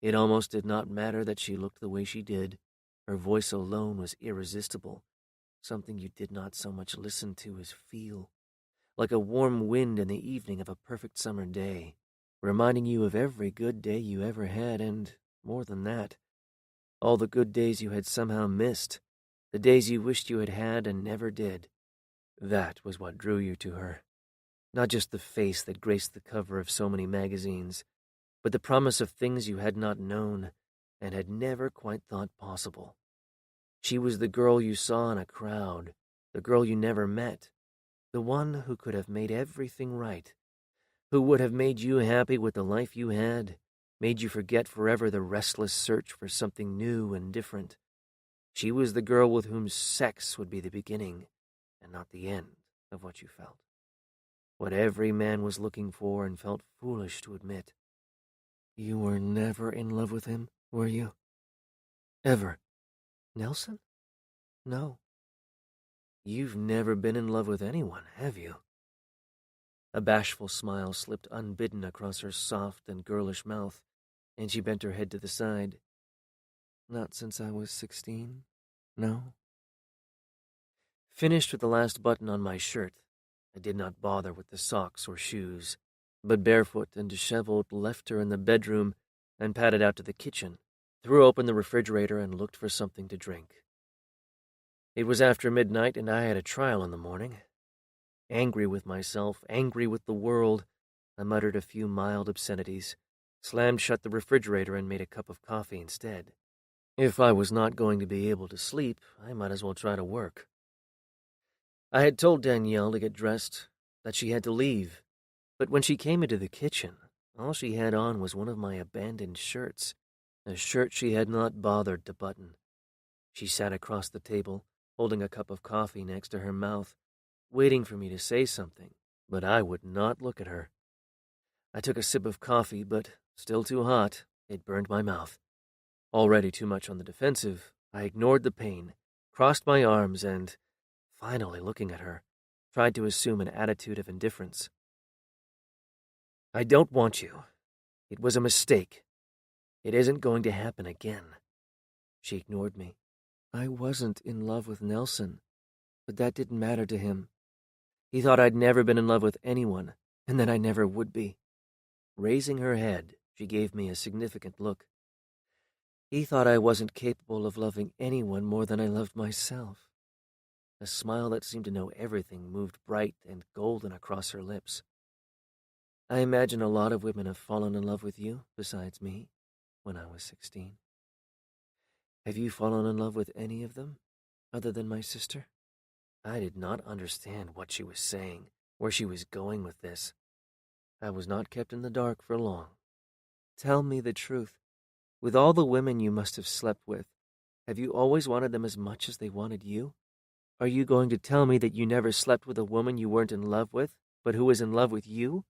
[SPEAKER 1] It almost did not matter that she looked the way she did. Her voice alone was irresistible, something you did not so much listen to as feel, like a warm wind in the evening of a perfect summer day, reminding you of every good day you ever had, and, more than that, all the good days you had somehow missed, the days you wished you had had and never did. That was what drew you to her. Not just the face that graced the cover of so many magazines, but the promise of things you had not known and had never quite thought possible. She was the girl you saw in a crowd, the girl you never met, the one who could have made everything right, who would have made you happy with the life you had, made you forget forever the restless search for something new and different. She was the girl with whom sex would be the beginning and not the end of what you felt. What every man was looking for and felt foolish to admit. "You were never in love with him, were you? Ever?" "Nelson? No." "You've never been in love with anyone, have you?" A bashful smile slipped unbidden across her soft and girlish mouth, and she bent her head to the side. "Not since I was 16, no." Finished with the last button on my shirt, I did not bother with the socks or shoes, but barefoot and disheveled left her in the bedroom and padded out to the kitchen, threw open the refrigerator and looked for something to drink. It was after midnight and I had a trial in the morning. Angry with myself, angry with the world, I muttered a few mild obscenities, slammed shut the refrigerator and made a cup of coffee instead. If I was not going to be able to sleep, I might as well try to work. I had told Danielle to get dressed, that she had to leave, but when she came into the kitchen, all she had on was one of my abandoned shirts, a shirt she had not bothered to button. She sat across the table, holding a cup of coffee next to her mouth, waiting for me to say something, but I would not look at her. I took a sip of coffee, but, still too hot, it burned my mouth. Already too much on the defensive, I ignored the pain, crossed my arms, and, finally looking at her, tried to assume an attitude of indifference. "I don't want you. It was a mistake. It isn't going to happen again." She ignored me. "I wasn't in love with Nelson, but that didn't matter to him. He thought I'd never been in love with anyone, and that I never would be." Raising her head, she gave me a significant look. "He thought I wasn't capable of loving anyone more than I loved myself." A smile that seemed to know everything moved bright and golden across her lips. "I imagine a lot of women have fallen in love with you, besides me, when I was 16. Have you fallen in love with any of them, other than my sister?" I did not understand what she was saying, where she was going with this. I was not kept in the dark for long. "Tell me the truth. With all the women you must have slept with, have you always wanted them as much as they wanted you? Are you going to tell me that you never slept with a woman you weren't in love with, but who was in love with you?"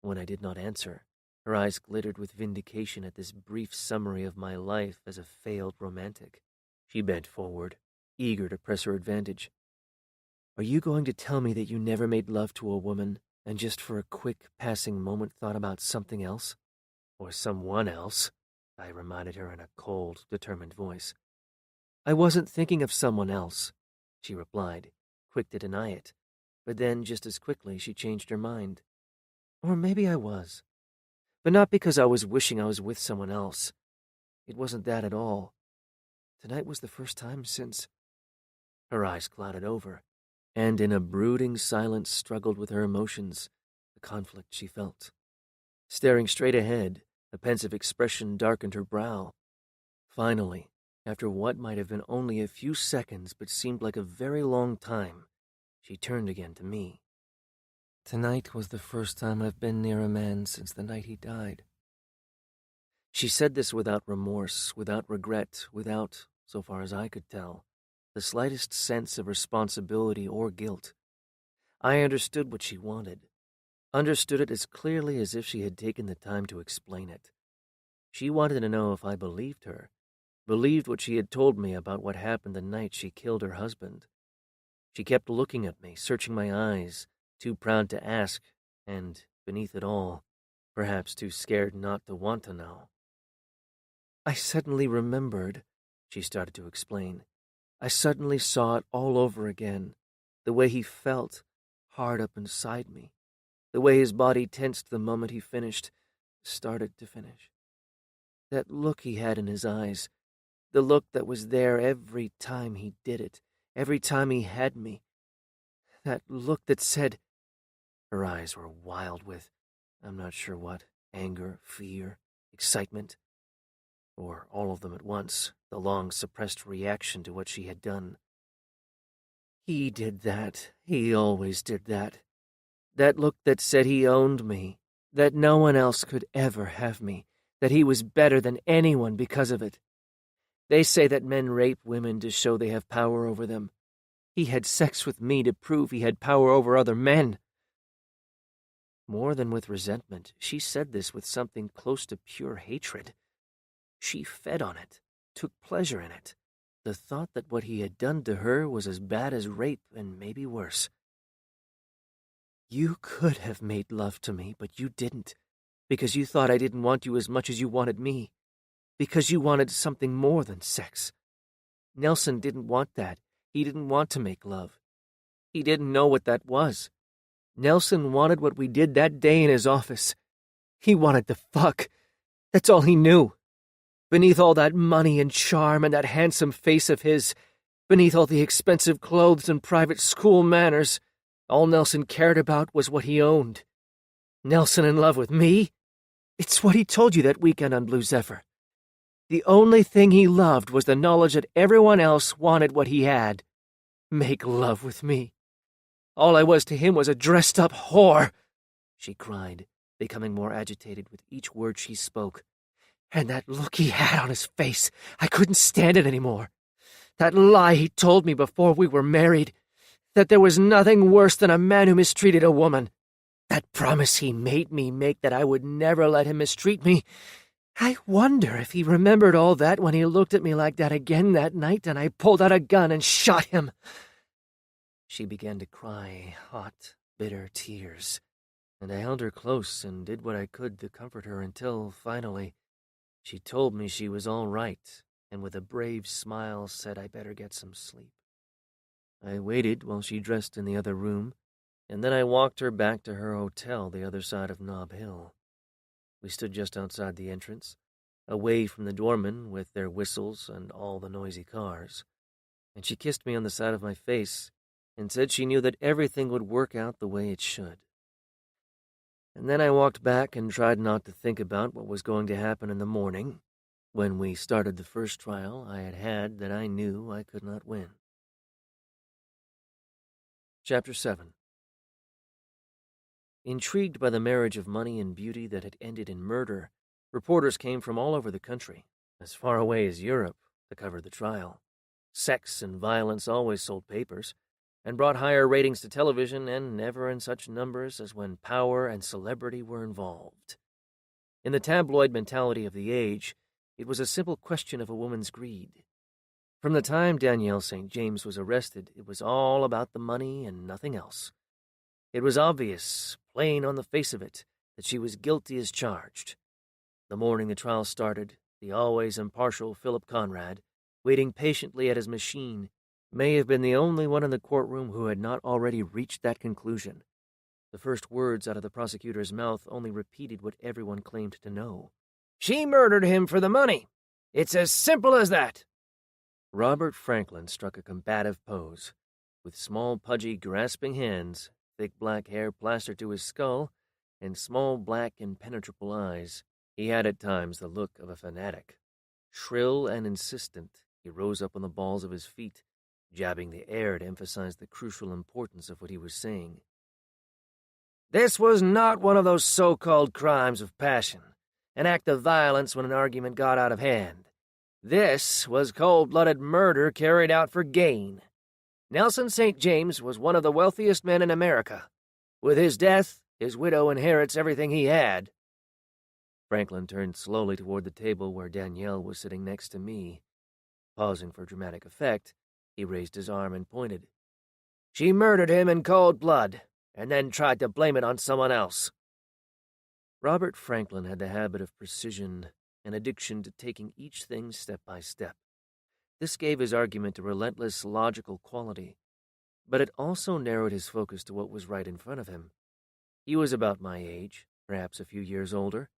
[SPEAKER 1] When I did not answer, Her eyes glittered with vindication at this brief summary of my life as a failed romantic. She bent forward, eager to press her advantage. "Are you going to tell me that you never made love to a woman and just for a quick, passing moment thought about something else? Or someone else?" I reminded her in a cold, determined voice. "I wasn't thinking of someone else," she replied, quick to deny it. But then, just as quickly, she changed her mind. Or maybe I was. But not because I was wishing I was with someone else. It wasn't that at all. Tonight was the first time since... Her eyes clouded over, and in a brooding silence struggled with her emotions, the conflict she felt. Staring straight ahead, a pensive expression darkened her brow. Finally, after what might have been only a few seconds but seemed like a very long time, she turned again to me. "Tonight was the first time I've been near a man since the night he died." She said this without remorse, without regret, without, so far as I could tell, the slightest sense of responsibility or guilt. I understood what she wanted, understood it as clearly as if she had taken the time to explain it. She wanted to know if I believed her, believed what she had told me about what happened the night she killed her husband. She kept looking at me, searching my eyes, too proud to ask, and, beneath it all, perhaps too scared not to want to know. "I suddenly remembered," she started to explain. "I suddenly saw it all over again, the way he felt, hard up inside me, the way his body tensed the moment he started to finish. That look he had in his eyes, the look that was there every time he did it, every time he had me. That look that said..." Her eyes were wild with, I'm not sure what, anger, fear, excitement, or all of them at once, the long-suppressed reaction to what she had done. "He did that. He always did that. That look that said he owned me, that no one else could ever have me, that he was better than anyone because of it. They say that men rape women to show they have power over them. He had sex with me to prove he had power over other men." More than with resentment, she said this with something close to pure hatred. She fed on it, took pleasure in it. The thought that what he had done to her was as bad as rape and maybe worse. "You could have made love to me, but you didn't, because you thought I didn't want you as much as you wanted me, because you wanted something more than sex. Nelson didn't want that. He didn't want to make love. He didn't know what that was. Nelson wanted what we did that day in his office. He wanted to fuck. That's all he knew. Beneath all that money and charm and that handsome face of his, beneath all the expensive clothes and private school manners, all Nelson cared about was what he owned. Nelson in love with me? It's what he told you that weekend on Blue Zephyr. The only thing he loved was the knowledge that everyone else wanted what he had. Make love with me. All I was to him was a dressed-up whore," she cried, becoming more agitated with each word she spoke. "And that look he had on his face, I couldn't stand it anymore. That lie he told me before we were married, that there was nothing worse than a man who mistreated a woman. That promise he made me make that I would never let him mistreat me. I wonder if he remembered all that when he looked at me like that again that night and I pulled out a gun and shot him." She began to cry hot, bitter tears, and I held her close and did what I could to comfort her until, finally, she told me she was all right, and with a brave smile said I better get some sleep. I waited while she dressed in the other room, and then I walked her back to her hotel the other side of Nob Hill. We stood just outside the entrance, away from the doormen with their whistles and all the noisy cars, and she kissed me on the side of my face and said she knew that everything would work out the way it should. And then I walked back and tried not to think about what was going to happen in the morning, when we started the first trial I had had that I knew I could not win. Chapter 7. Intrigued by the marriage of money and beauty that had ended in murder, reporters came from all over the country, as far away as Europe, to cover the trial. Sex and violence always sold papers, and brought higher ratings to television, and never in such numbers as when power and celebrity were involved. In the tabloid mentality of the age, it was a simple question of a woman's greed. From the time Danielle St. James was arrested, it was all about the money and nothing else. It was obvious, plain on the face of it, that she was guilty as charged. The morning the trial started, the always impartial Philip Conrad, waiting patiently at his machine, may have been the only one in the courtroom who had not already reached that conclusion. The first words out of the prosecutor's mouth only repeated what everyone claimed to know. "She murdered him for the money. It's as simple as that." Robert Franklin struck a combative pose. With small, pudgy, grasping hands, thick black hair plastered to his skull, and small, black, impenetrable eyes, he had at times the look of a fanatic. Shrill and insistent, he rose up on the balls of his feet, jabbing the air to emphasize the crucial importance of what he was saying. "This was not one of those so-called crimes of passion, an act of violence when an argument got out of hand. This was cold-blooded murder carried out for gain. Nelson St. James was one of the wealthiest men in America. With his death, his widow inherits everything he had." Franklin turned slowly toward the table where Danielle was sitting next to me. Pausing for dramatic effect, he raised his arm and pointed. "She murdered him in cold blood, and then tried to blame it on someone else." Robert Franklin had the habit of precision, an addiction to taking each thing step by step. This gave his argument a relentless, logical quality, but it also narrowed his focus to what was right in front of him. He was about my age, perhaps a few years older,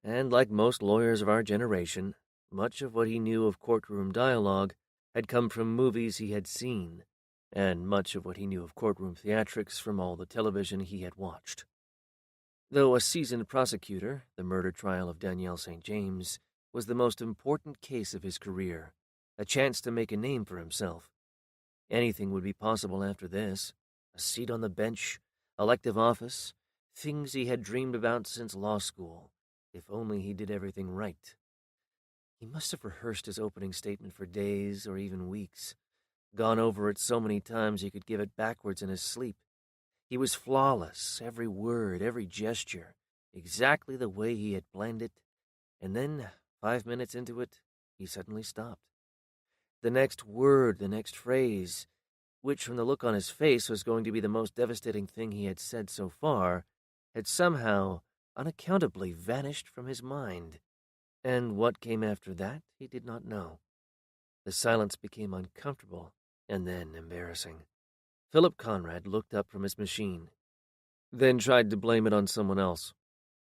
[SPEAKER 1] and like most lawyers of our generation, much of what he knew of courtroom dialogue had come from movies he had seen, and much of what he knew of courtroom theatrics from all the television he had watched. Though a seasoned prosecutor, the murder trial of Danielle St. James was the most important case of his career, a chance to make a name for himself. Anything would be possible after this: a seat on the bench, elective office, things he had dreamed about since law school, if only he did everything right. He must have rehearsed his opening statement for days or even weeks, gone over it so many times he could give it backwards in his sleep. He was flawless, every word, every gesture, exactly the way he had planned it, and then, 5 minutes into it, he suddenly stopped. The next word, the next phrase, which from the look on his face was going to be the most devastating thing he had said so far, had somehow, unaccountably vanished from his mind. And what came after that, he did not know. The silence became uncomfortable, and then embarrassing. Philip Conrad looked up from his machine, then tried to blame it on someone else,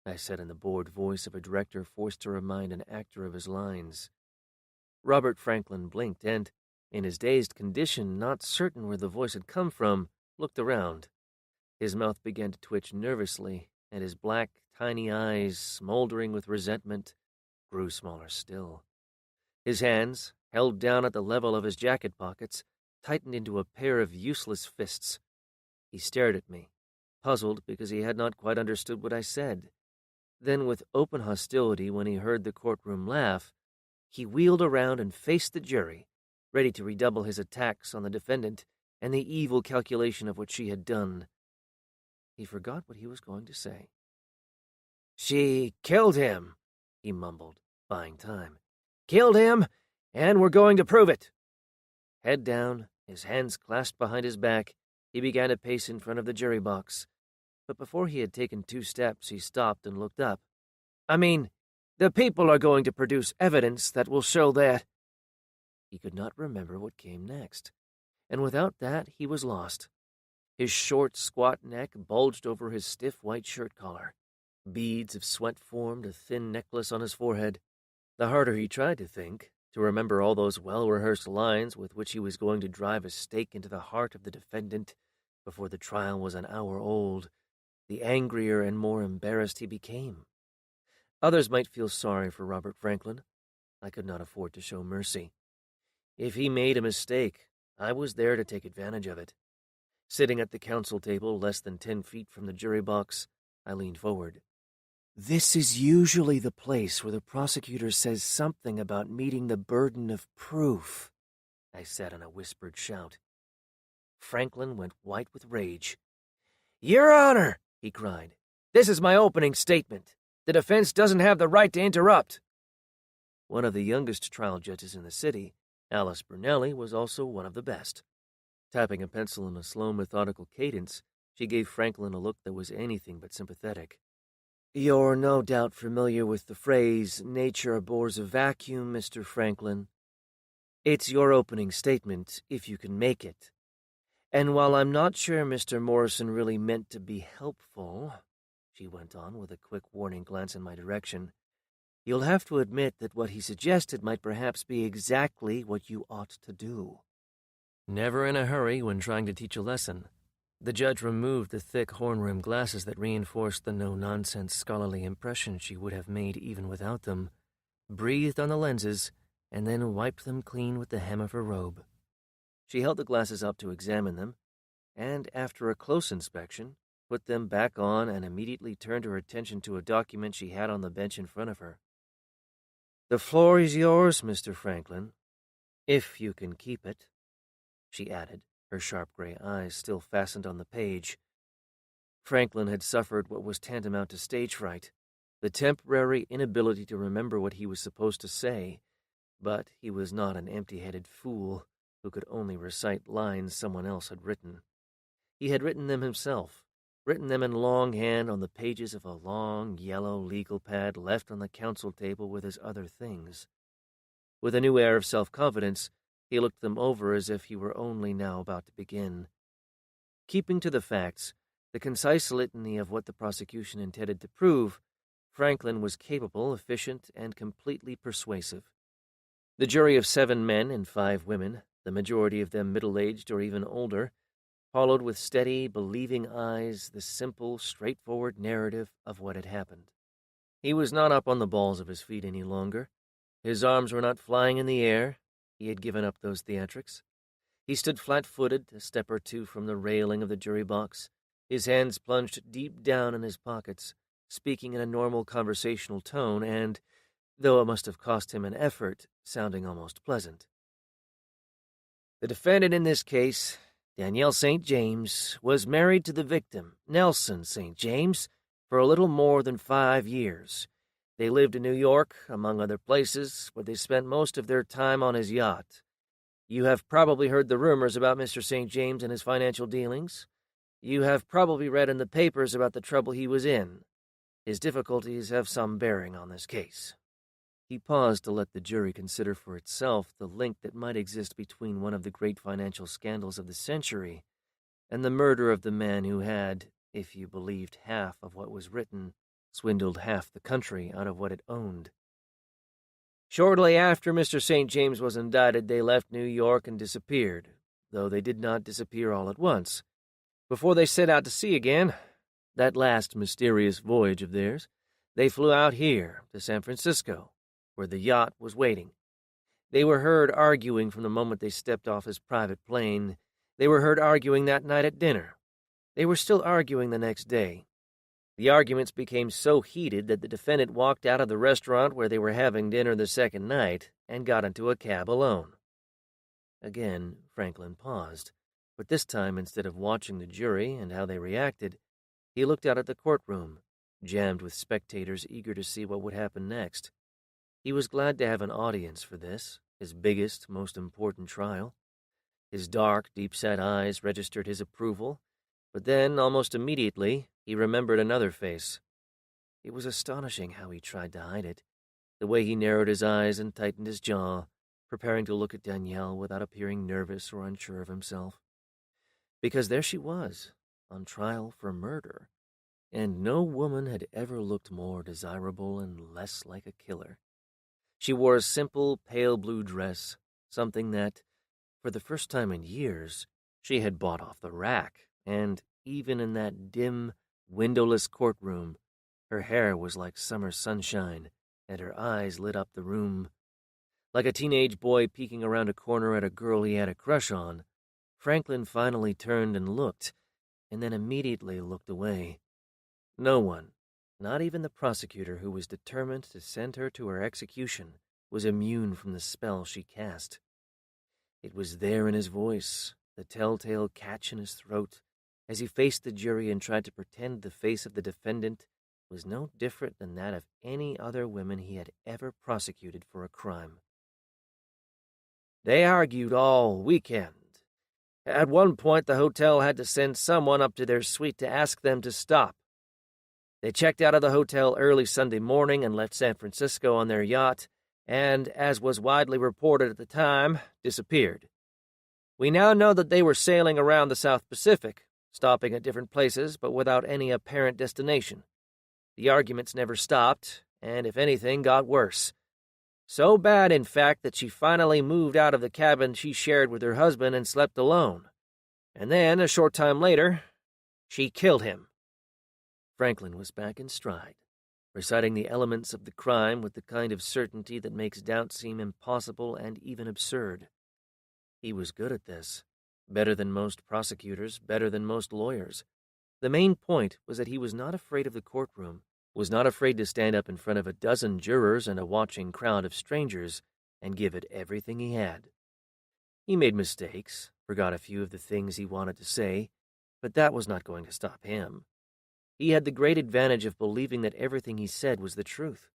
[SPEAKER 1] I said in the bored voice of a director forced to remind an actor of his lines. Robert Franklin blinked and, in his dazed condition, not certain where the voice had come from, looked around. His mouth began to twitch nervously, and his black, tiny eyes, smoldering with resentment, grew smaller still. His hands, held down at the level of his jacket pockets, tightened into a pair of useless fists. He stared at me, puzzled because he had not quite understood what I said. Then, with open hostility when he heard the courtroom laugh, he wheeled around and faced the jury, ready to redouble his attacks on the defendant and the evil calculation of what she had done. He forgot what he was going to say. "She killed him," he mumbled, buying time. "Killed him, and we're going to prove it." Head down, his hands clasped behind his back, he began to pace in front of the jury box. But before he had taken 2 steps, he stopped and looked up. "I mean, the people are going to produce evidence that will show that—" He could not remember what came next, and without that he was lost. His short, squat neck bulged over his stiff white shirt collar. Beads of sweat formed a thin necklace on his forehead. The harder he tried to think, to remember all those well-rehearsed lines with which he was going to drive a stake into the heart of the defendant before the trial was an hour old, the angrier and more embarrassed he became. Others might feel sorry for Robert Franklin. I could not afford to show mercy. If he made a mistake, I was there to take advantage of it. Sitting at the counsel table less than 10 feet from the jury box, I leaned forward. "This is usually the place where the prosecutor says something about meeting the burden of proof," I said in a whispered shout. Franklin went white with rage. "Your Honor," he cried, "this is my opening statement. The defense doesn't have the right to interrupt." One of the youngest trial judges in the city, Alice Brunelli, was also one of the best. Tapping a pencil in a slow, methodical cadence, she gave Franklin a look that was anything but sympathetic. "You're no doubt familiar with the phrase, 'nature abhors a vacuum,' Mr. Franklin. It's your opening statement, if you can make it. And while I'm not sure Mr. Morrison really meant to be helpful," she went on with a quick warning glance in my direction, "you'll have to admit that what he suggested might perhaps be exactly what you ought to do." Never in a hurry when trying to teach a lesson, the judge removed the thick horn-rimmed glasses that reinforced the no-nonsense scholarly impression she would have made even without them, breathed on the lenses, and then wiped them clean with the hem of her robe. She held the glasses up to examine them, and after a close inspection, put them back on and immediately turned her attention to a document she had on the bench in front of her. "The floor is yours, Mr. Franklin, if you can keep it," she added, her sharp gray eyes still fastened on the page. Franklin had suffered what was tantamount to stage fright, the temporary inability to remember what he was supposed to say, but he was not an empty-headed fool who could only recite lines someone else had written. He had written them himself, written them in longhand on the pages of a long, yellow legal pad left on the counsel table with his other things. With a new air of self-confidence, he looked them over as if he were only now about to begin. Keeping to the facts, the concise litany of what the prosecution intended to prove, Franklin was capable, efficient, and completely persuasive. The jury of 7 men and 5 women, the majority of them middle-aged or even older, followed with steady, believing eyes the simple, straightforward narrative of what had happened. He was not up on the balls of his feet any longer. His arms were not flying in the air. He had given up those theatrics. He stood flat-footed, a step or two from the railing of the jury box, his hands plunged deep down in his pockets, speaking in a normal conversational tone and, though it must have cost him an effort, sounding almost pleasant. "The defendant in this case, Danielle St. James, was married to the victim, Nelson St. James, for a little more than 5 years. They lived in New York, among other places, where they spent most of their time on his yacht. You have probably heard the rumors about Mr. St. James and his financial dealings. You have probably read in the papers about the trouble he was in. His difficulties have some bearing on this case." He paused to let the jury consider for itself the link that might exist between one of the great financial scandals of the century and the murder of the man who had, if you believed half of what was written, swindled half the country out of what it owned. "Shortly after Mr. St. James was indicted, they left New York and disappeared, though they did not disappear all at once. Before they set out to sea again, that last mysterious voyage of theirs, they flew out here to San Francisco, where the yacht was waiting. They were heard arguing from the moment they stepped off his private plane. They were heard arguing that night at dinner. They were still arguing the next day. The arguments became so heated that the defendant walked out of the restaurant where they were having dinner the second night and got into a cab alone." Again, Franklin paused, but this time, instead of watching the jury and how they reacted, he looked out at the courtroom, jammed with spectators eager to see what would happen next. He was glad to have an audience for this, his biggest, most important trial. His dark, deep-set eyes registered his approval, but then, almost immediately, he remembered another face. It was astonishing how he tried to hide it, the way he narrowed his eyes and tightened his jaw, preparing to look at Danielle without appearing nervous or unsure of himself. Because there she was, on trial for murder, and no woman had ever looked more desirable and less like a killer. She wore a simple, pale blue dress, something that, for the first time in years, she had bought off the rack, and even in that dim, windowless courtroom, her hair was like summer sunshine, and her eyes lit up the room. Like a teenage boy peeking around a corner at a girl he had a crush on, Franklin finally turned and looked, and then immediately looked away. No one, not even the prosecutor who was determined to send her to her execution, was immune from the spell she cast. It was there in his voice, the telltale catch in his throat, as he faced the jury and tried to pretend the face of the defendant was no different than that of any other women he had ever prosecuted for a crime. They argued all weekend. At one point, the hotel had to send someone up to their suite to ask them to stop. They checked out of the hotel early Sunday morning and left San Francisco on their yacht, and, as was widely reported at the time, disappeared. We now know that they were sailing around the South Pacific, stopping at different places but without any apparent destination. The arguments never stopped, and if anything, got worse. So bad, in fact, that she finally moved out of the cabin she shared with her husband and slept alone. And then, a short time later, she killed him. Franklin was back in stride, reciting the elements of the crime with the kind of certainty that makes doubt seem impossible and even absurd. He was good at this, better than most prosecutors, better than most lawyers. The main point was that he was not afraid of the courtroom, was not afraid to stand up in front of a dozen jurors and a watching crowd of strangers and give it everything he had. He made mistakes, forgot a few of the things he wanted to say, but that was not going to stop him. He had the great advantage of believing that everything he said was the truth.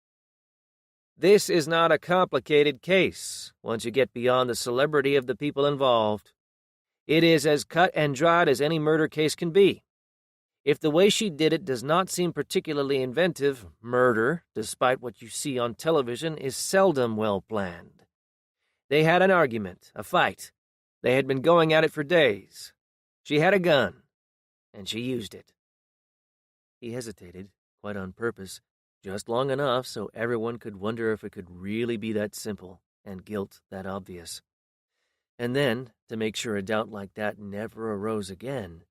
[SPEAKER 1] This is not a complicated case, once you get beyond the celebrity of the people involved. It is as cut and dried as any murder case can be. If the way she did it does not seem particularly inventive, murder, despite what you see on television, is seldom well planned. They had an argument, a fight. They had been going at it for days. She had a gun, and she used it. He hesitated, quite on purpose, just long enough so everyone could wonder if it could really be that simple, and guilt that obvious. And then, to make sure a doubt like that never arose again,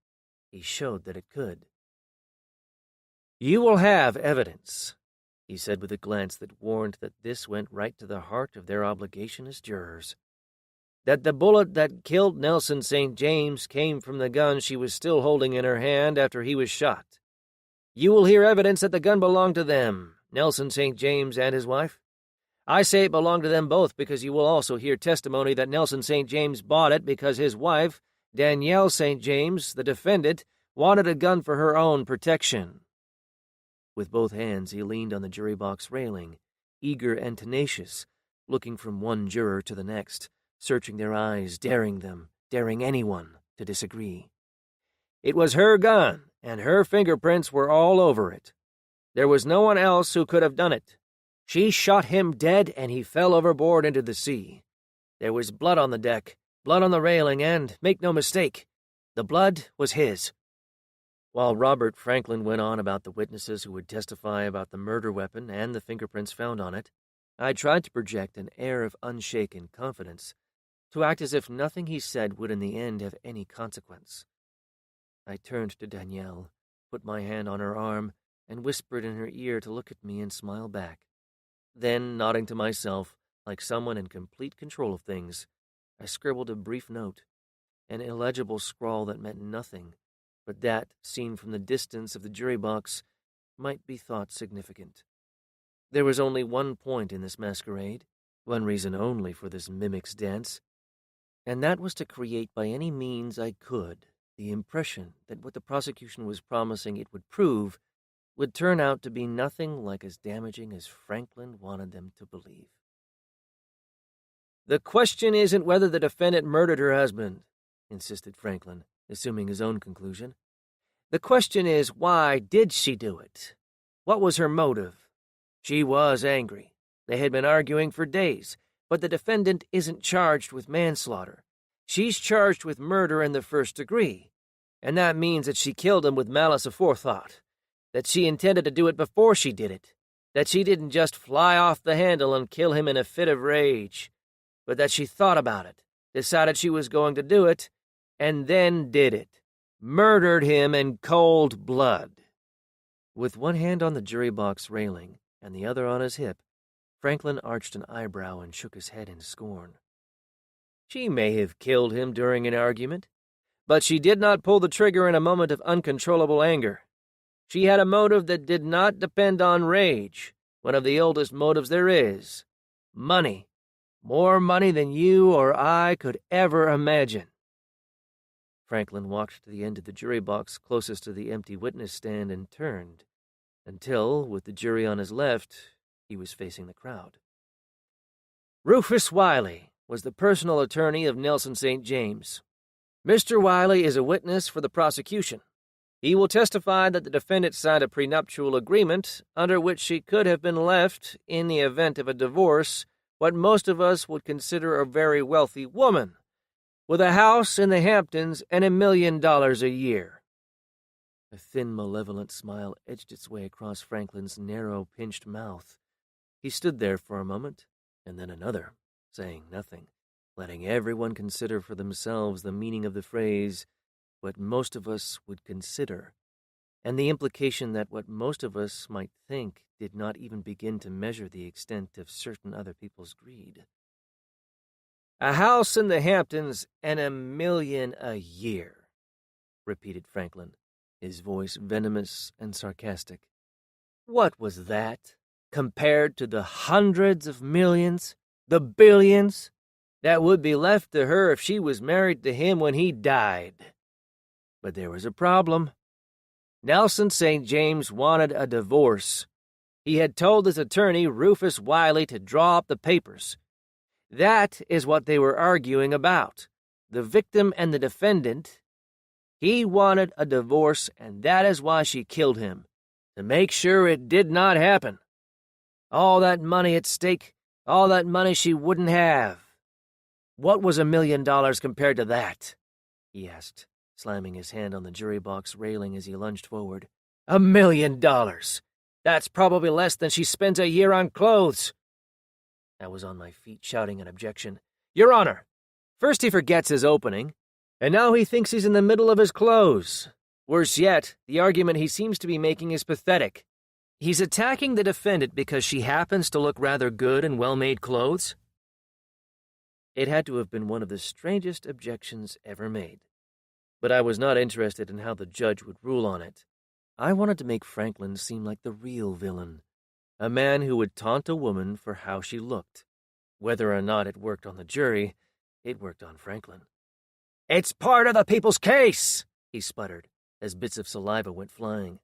[SPEAKER 1] he showed that it could. "You will have evidence," he said with a glance that warned that this went right to the heart of their obligation as jurors. "That the bullet that killed Nelson St. James came from the gun she was still holding in her hand after he was shot. You will hear evidence that the gun belonged to them, Nelson St. James and his wife. I say it belonged to them both because you will also hear testimony that Nelson St. James bought it because his wife, Danielle St. James, the defendant, wanted a gun for her own protection." With both hands he leaned on the jury box railing, eager and tenacious, looking from one juror to the next, searching their eyes, daring them, daring anyone to disagree. "It was her gun, and her fingerprints were all over it. There was no one else who could have done it. She shot him dead, and he fell overboard into the sea. There was blood on the deck, blood on the railing, and, make no mistake, the blood was his." While Robert Franklin went on about the witnesses who would testify about the murder weapon and the fingerprints found on it, I tried to project an air of unshaken confidence, to act as if nothing he said would in the end have any consequence. I turned to Danielle, put my hand on her arm, and whispered in her ear to look at me and smile back. Then, nodding to myself, like someone in complete control of things, I scribbled a brief note, an illegible scrawl that meant nothing, but that, seen from the distance of the jury box, might be thought significant. There was only one point in this masquerade, one reason only for this mimic's dance, and that was to create by any means I could the impression that what the prosecution was promising it would prove would turn out to be nothing like as damaging as Franklin wanted them to believe. "The question isn't whether the defendant murdered her husband," insisted Franklin, assuming his own conclusion. "The question is, why did she do it? What was her motive? She was angry. They had been arguing for days, but the defendant isn't charged with manslaughter. She's charged with murder in the first degree, and that means that she killed him with malice aforethought, that she intended to do it before she did it, that she didn't just fly off the handle and kill him in a fit of rage, but that she thought about it, decided she was going to do it, and then did it, murdered him in cold blood." With one hand on the jury box railing and the other on his hip, Franklin arched an eyebrow and shook his head in scorn. "She may have killed him during an argument, but she did not pull the trigger in a moment of uncontrollable anger. She had a motive that did not depend on rage, one of the oldest motives there is. Money. More money than you or I could ever imagine." Franklin walked to the end of the jury box closest to the empty witness stand and turned, until, with the jury on his left, he was facing the crowd. Rufus Wiley was the personal attorney of Nelson St. James. Mr. Wiley is a witness for the prosecution. He will testify that the defendant signed a prenuptial agreement under which she could have been left, in the event of a divorce, what most of us would consider a very wealthy woman, with a house in the Hamptons and $1 million a year. A thin, malevolent smile edged its way across Franklin's narrow, pinched mouth. He stood there for a moment, and then another, saying nothing, letting everyone consider for themselves the meaning of the phrase, what most of us would consider, and the implication that what most of us might think did not even begin to measure the extent of certain other people's greed. "A house in the Hamptons and $1 million a year," repeated Franklin, his voice venomous and sarcastic. What was that, compared to the hundreds of millions, the billions, that would be left to her if she was married to him when he died? But there was a problem. Nelson St. James wanted a divorce. He had told his attorney, Rufus Wiley, to draw up the papers. That is what they were arguing about, the victim and the defendant. He wanted a divorce, and that is why she killed him, to make sure it did not happen. All that money at stake, all that money she wouldn't have. What was $1 million compared to that? He asked, slamming his hand on the jury box railing as he lunged forward. $1 million! That's probably less than she spends a year on clothes. I was on my feet shouting an objection. Your Honor, first he forgets his opening, and now he thinks he's in the middle of his close. Worse yet, the argument he seems to be making is pathetic. He's attacking the defendant because she happens to look rather good in well-made clothes? It had to have been one of the strangest objections ever made. But I was not interested in how the judge would rule on it. I wanted to make Franklin seem like the real villain, a man who would taunt a woman for how she looked. Whether or not it worked on the jury, it worked on Franklin. It's part of the people's case, he sputtered, as bits of saliva went flying.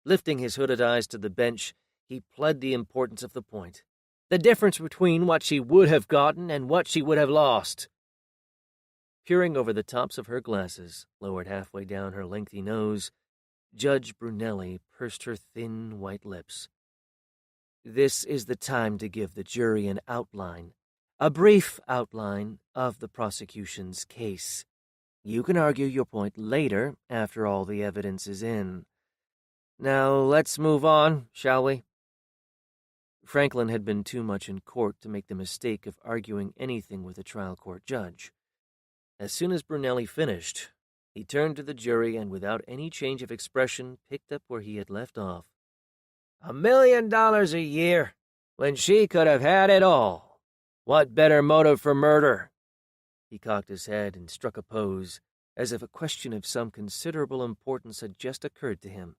[SPEAKER 1] Lifting his hooded eyes to the bench, he pled the importance of the point, the difference between what she would have gotten and what she would have lost. Peering over the tops of her glasses, lowered halfway down her lengthy nose, Judge Brunelli pursed her thin white lips. This is the time to give the jury an outline, a brief outline of the prosecution's case. You can argue your point later, after all the evidence is in. Now, let's move on, shall we? Franklin had been too much in court to make the mistake of arguing anything with a trial court judge. As soon as Brunelli finished, he turned to the jury and, without any change of expression, picked up where he had left off. $1 million a year, when she could have had it all. What better motive for murder? He cocked his head and struck a pose, as if a question of some considerable importance had just occurred to him.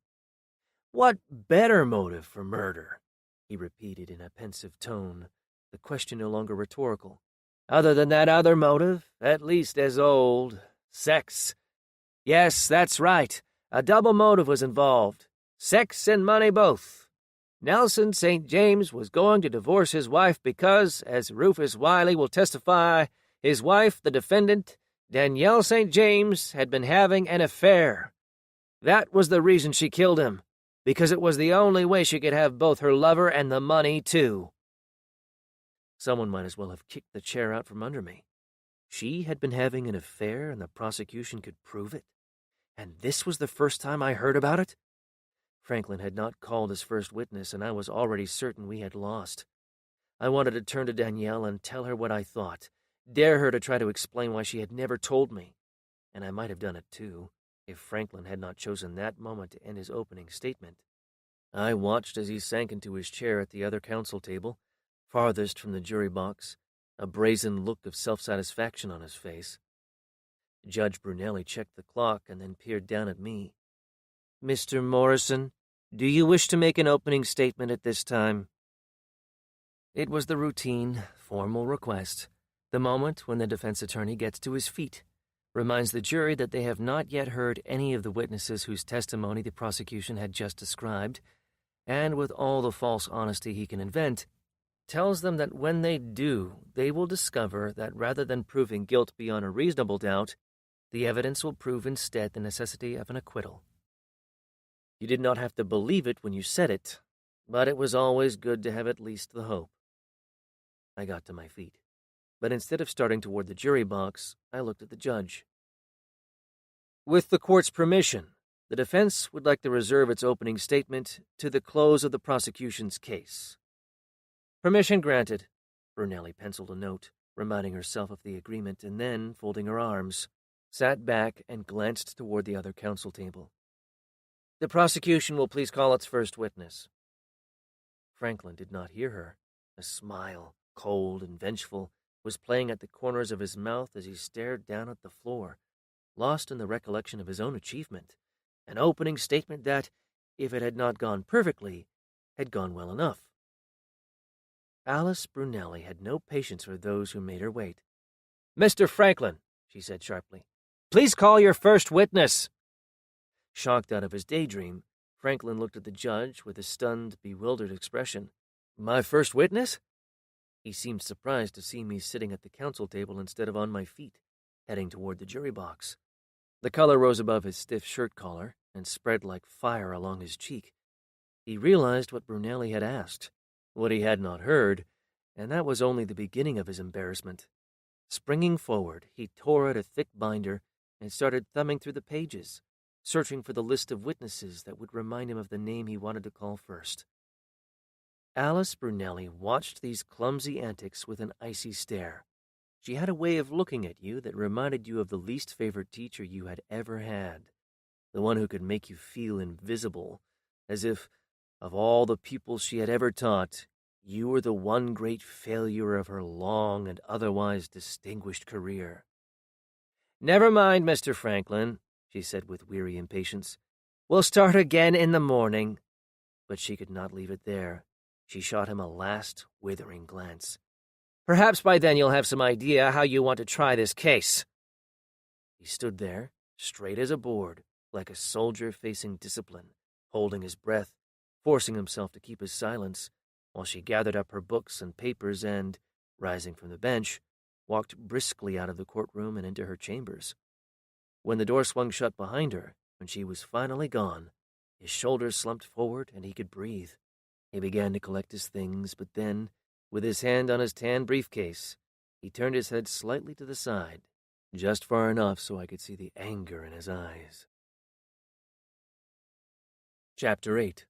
[SPEAKER 1] What better motive for murder? He repeated in a pensive tone, the question no longer rhetorical. Other than that other motive, at least as old, sex. Yes, that's right. A double motive was involved. Sex and money both. Nelson St. James was going to divorce his wife because, as Rufus Wiley will testify, his wife, the defendant, Danielle St. James, had been having an affair. That was the reason she killed him, because it was the only way she could have both her lover and the money, too. Someone might as well have kicked the chair out from under me. She had been having an affair, and the prosecution could prove it? And this was the first time I heard about it? Franklin had not called his first witness, and I was already certain we had lost. I wanted to turn to Danielle and tell her what I thought, dare her to try to explain why she had never told me. And I might have done it, too, if Franklin had not chosen that moment to end his opening statement. I watched as he sank into his chair at the other counsel table, farthest from the jury box, a brazen look of self-satisfaction on his face. Judge Brunelli checked the clock and then peered down at me. Mr. Morrison, do you wish to make an opening statement at this time? It was the routine, formal request, the moment when the defense attorney gets to his feet, reminds the jury that they have not yet heard any of the witnesses whose testimony the prosecution had just described, and with all the false honesty he can invent, tells them that when they do, they will discover that rather than proving guilt beyond a reasonable doubt, the evidence will prove instead the necessity of an acquittal. You did not have to believe it when you said it, but it was always good to have at least the hope. I got to my feet, but instead of starting toward the jury box, I looked at the judge. With the court's permission, the defense would like to reserve its opening statement to the close of the prosecution's case. Permission granted. Brunelli penciled a note, reminding herself of the agreement, and then, folding her arms, sat back and glanced toward the other counsel table. The prosecution will please call its first witness. Franklin did not hear her. A smile, cold and vengeful, was playing at the corners of his mouth as he stared down at the floor, lost in the recollection of his own achievement, an opening statement that, if it had not gone perfectly, had gone well enough. Alice Brunelli had no patience for those who made her wait. "Mr. Franklin," she said sharply, "please call your first witness." Shocked out of his daydream, Franklin looked at the judge with a stunned, bewildered expression. "My first witness?" He seemed surprised to see me sitting at the counsel table instead of on my feet, heading toward the jury box. The color rose above his stiff shirt collar and spread like fire along his cheek. He realized what Brunelli had asked, what he had not heard, and that was only the beginning of his embarrassment. Springing forward, he tore at a thick binder and started thumbing through the pages, searching for the list of witnesses that would remind him of the name he wanted to call first. Alice Brunelli watched these clumsy antics with an icy stare. She had a way of looking at you that reminded you of the least favorite teacher you had ever had, the one who could make you feel invisible, as if, of all the pupils she had ever taught, you were the one great failure of her long and otherwise distinguished career. "Never mind, Mr. Franklin," she said with weary impatience. "We'll start again in the morning." But she could not leave it there. She shot him a last, withering glance. "Perhaps by then you'll have some idea how you want to try this case." He stood there, straight as a board, like a soldier facing discipline, holding his breath, forcing himself to keep his silence, while she gathered up her books and papers and, rising from the bench, walked briskly out of the courtroom and into her chambers. When the door swung shut behind her, when she was finally gone, his shoulders slumped forward and he could breathe. He began to collect his things, but then, with his hand on his tan briefcase, he turned his head slightly to the side, just far enough so I could see the anger in his eyes. Chapter 8.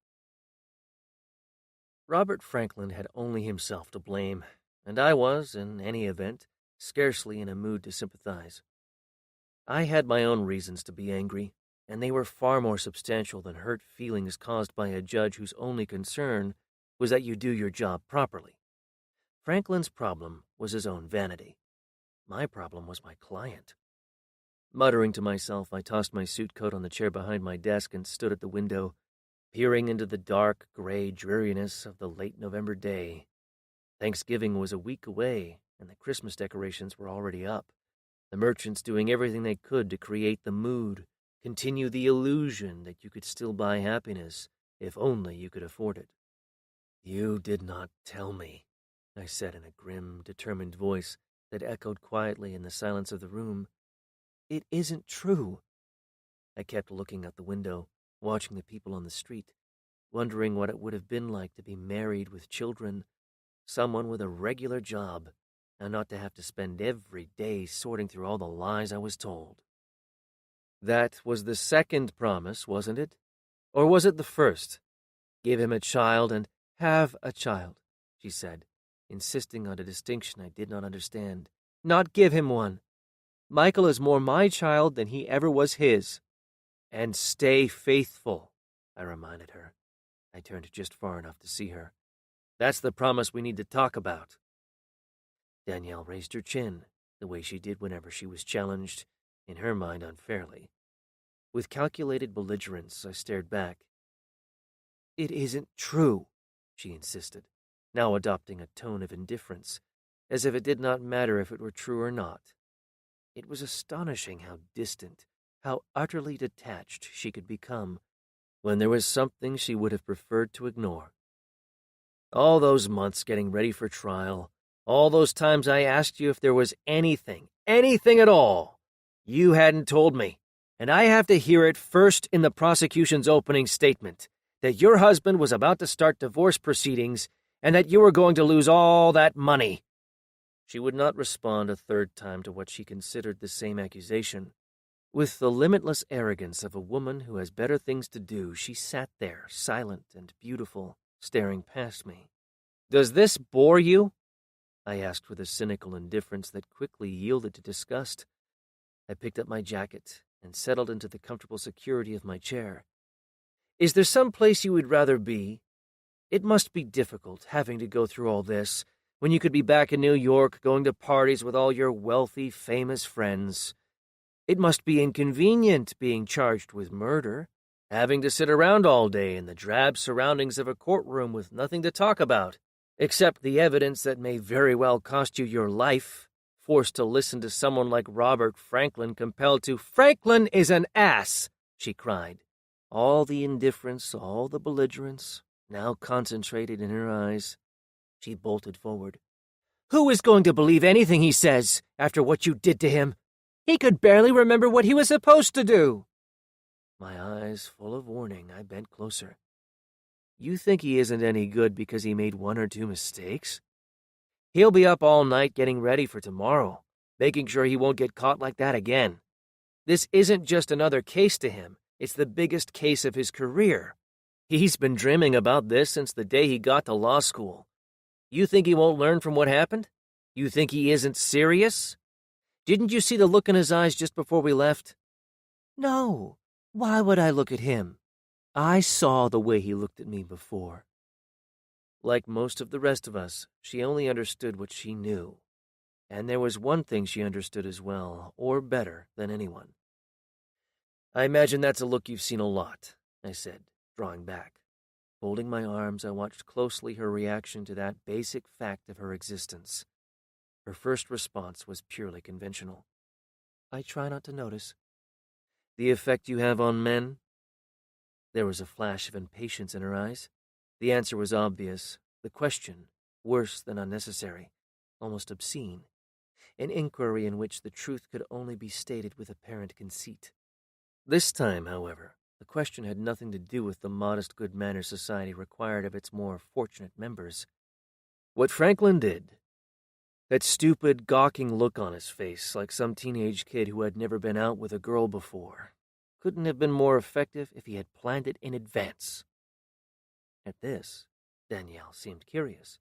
[SPEAKER 1] Robert Franklin had only himself to blame, and I was, in any event, scarcely in a mood to sympathize. I had my own reasons to be angry, and they were far more substantial than hurt feelings caused by a judge whose only concern was that you do your job properly. Franklin's problem was his own vanity. My problem was my client. Muttering to myself, I tossed my suit coat on the chair behind my desk and stood at the window, peering into the dark, gray dreariness of the late November day. Thanksgiving was a week away, and the Christmas decorations were already up, the merchants doing everything they could to create the mood, continue the illusion that you could still buy happiness, if only you could afford it. "You did not tell me," I said in a grim, determined voice that echoed quietly in the silence of the room. "It isn't true." I kept looking out the window, watching the people on the street, wondering what it would have been like to be married with children, someone with a regular job, and not to have to spend every day sorting through all the lies I was told. That was the second promise, wasn't it? Or was it the first? "Give him a child and have a child," she said, insisting on a distinction I did not understand. "Not give him one. Michael is more my child than he ever was his." "And stay faithful," I reminded her. I turned just far enough to see her. "That's the promise we need to talk about." Danielle raised her chin, the way she did whenever she was challenged, in her mind unfairly. With calculated belligerence, I stared back. "It isn't true," she insisted, now adopting a tone of indifference, as if it did not matter if it were true or not. It was astonishing how distant, how utterly detached she could become, when there was something she would have preferred to ignore. All those months getting ready for trial, all those times I asked you if there was anything at all, you hadn't told me, and I have to hear it first in the prosecution's opening statement, that your husband was about to start divorce proceedings and that you were going to lose all that money. She would not respond a third time to what she considered the same accusation. With the limitless arrogance of a woman who has better things to do, she sat there, silent and beautiful, staring past me. "Does this bore you?" I asked with a cynical indifference that quickly yielded to disgust. I picked up my jacket and settled into the comfortable security of my chair. "Is there some place you would rather be? It must be difficult, having to go through all this, when you could be back in New York, going to parties with all your wealthy, famous friends. It must be inconvenient being charged with murder, having to sit around all day in the drab surroundings of a courtroom with nothing to talk about, except the evidence that may very well cost you your life, forced to listen to someone like Robert Franklin compelled to—" "Franklin is an ass!" she cried. All the indifference, all the belligerence, now concentrated in her eyes. She bolted forward. "Who is going to believe anything he says after what you did to him? He could barely remember what he was supposed to do." My eyes full of warning, I bent closer. "You think he isn't any good because he made one or two mistakes? He'll be up all night getting ready for tomorrow, making sure he won't get caught like that again. This isn't just another case to him. It's the biggest case of his career. He's been dreaming about this since the day he got to law school. You think he won't learn from what happened? You think he isn't serious? Didn't you see the look in his eyes just before we left?" "No. Why would I look at him? I saw the way he looked at me before." Like most of the rest of us, she only understood what she knew. And there was one thing she understood as well, or better, than anyone. "I imagine that's a look you've seen a lot," I said, drawing back. Folding my arms, I watched closely her reaction to that basic fact of her existence. Her first response was purely conventional. "I try not to notice." "The effect you have on men?" There was a flash of impatience in her eyes. The answer was obvious. The question, worse than unnecessary, almost obscene. An inquiry in which the truth could only be stated with apparent conceit. This time, however, the question had nothing to do with the modest good manners society required of its more fortunate members. What Franklin did, that stupid, gawking look on his face, like some teenage kid who had never been out with a girl before, couldn't have been more effective if he had planned it in advance. At this, Danielle seemed curious.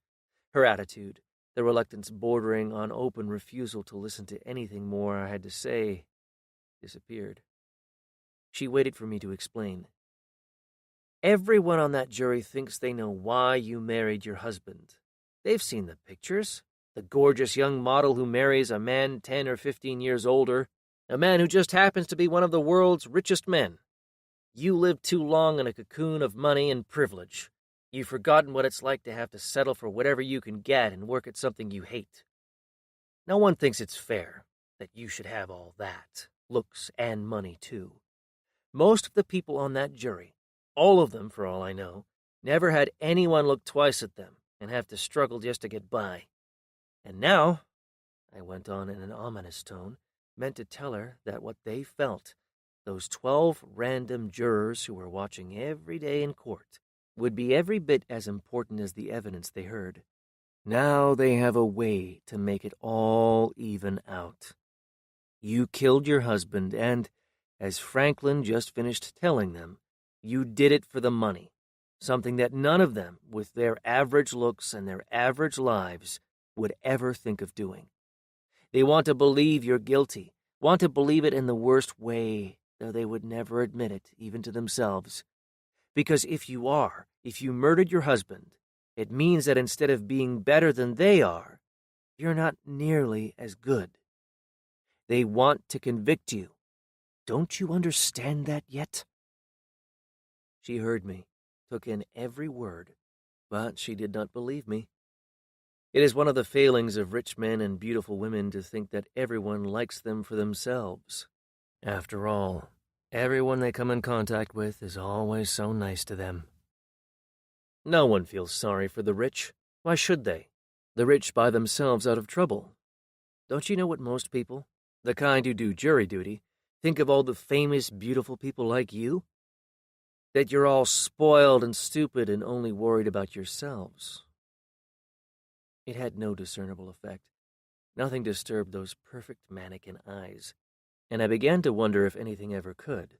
[SPEAKER 1] Her attitude, the reluctance bordering on open refusal to listen to anything more I had to say, disappeared. She waited for me to explain. "Everyone on that jury thinks they know why you married your husband. They've seen the pictures. The gorgeous young model who marries a man 10 or 15 years older, a man who just happens to be one of the world's richest men. You lived too long in a cocoon of money and privilege. You've forgotten what it's like to have to settle for whatever you can get and work at something you hate. No one thinks it's fair that you should have all that, looks and money too. Most of the people on that jury, all of them for all I know, never had anyone look twice at them and have to struggle just to get by. And now," I went on in an ominous tone, meant to tell her that what they felt, those 12 random jurors who were watching every day in court, would be every bit as important as the evidence they heard. Now they have a way to make it all even out. You killed your husband and, as Franklin just finished telling them, you did it for the money, something that none of them, with their average looks and their average lives, would ever think of doing. They want to believe you're guilty, want to believe it in the worst way, though they would never admit it, even to themselves. Because if you murdered your husband, it means that instead of being better than they are, you're not nearly as good. They want to convict you. Don't you understand that yet?" She heard me, took in every word, but she did not believe me. It is one of the failings of rich men and beautiful women to think that everyone likes them for themselves. After all, Everyone they come in contact with is always so nice to them. No one feels sorry for the rich. Why should they? The rich buy themselves out of trouble. Don't you know what most people, the kind who do jury duty, think of all the famous, beautiful people like you? That you're all spoiled and stupid and only worried about yourselves. It had no discernible effect. Nothing disturbed those perfect mannequin eyes, and I began to wonder if anything ever could.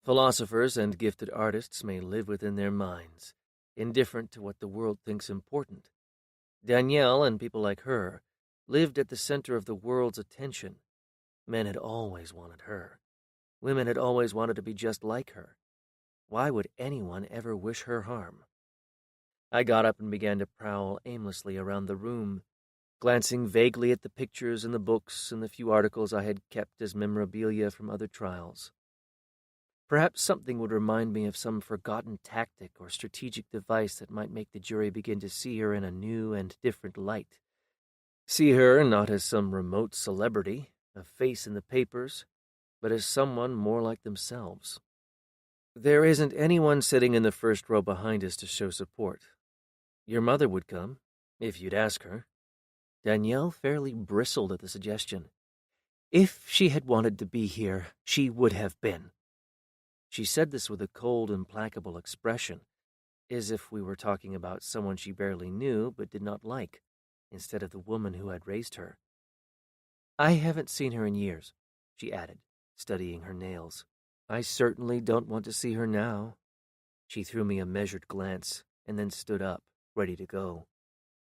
[SPEAKER 1] Philosophers and gifted artists may live within their minds, indifferent to what the world thinks important. Danielle and people like her lived at the center of the world's attention. Men had always wanted her. Women had always wanted to be just like her. Why would anyone ever wish her harm? I got up and began to prowl aimlessly around the room, glancing vaguely at the pictures and the books and the few articles I had kept as memorabilia from other trials. Perhaps something would remind me of some forgotten tactic or strategic device that might make the jury begin to see her in a new and different light. See her not as some remote celebrity, a face in the papers, but as someone more like themselves. There isn't anyone sitting in the first row behind us to show support. Your mother would come, if you'd ask her. Danielle fairly bristled at the suggestion. If she had wanted to be here, she would have been. She said this with a cold, implacable expression, as if we were talking about someone she barely knew but did not like, instead of the woman who had raised her. I haven't seen her in years, she added, studying her nails. I certainly don't want to see her now. She threw me a measured glance and then stood up, ready to go.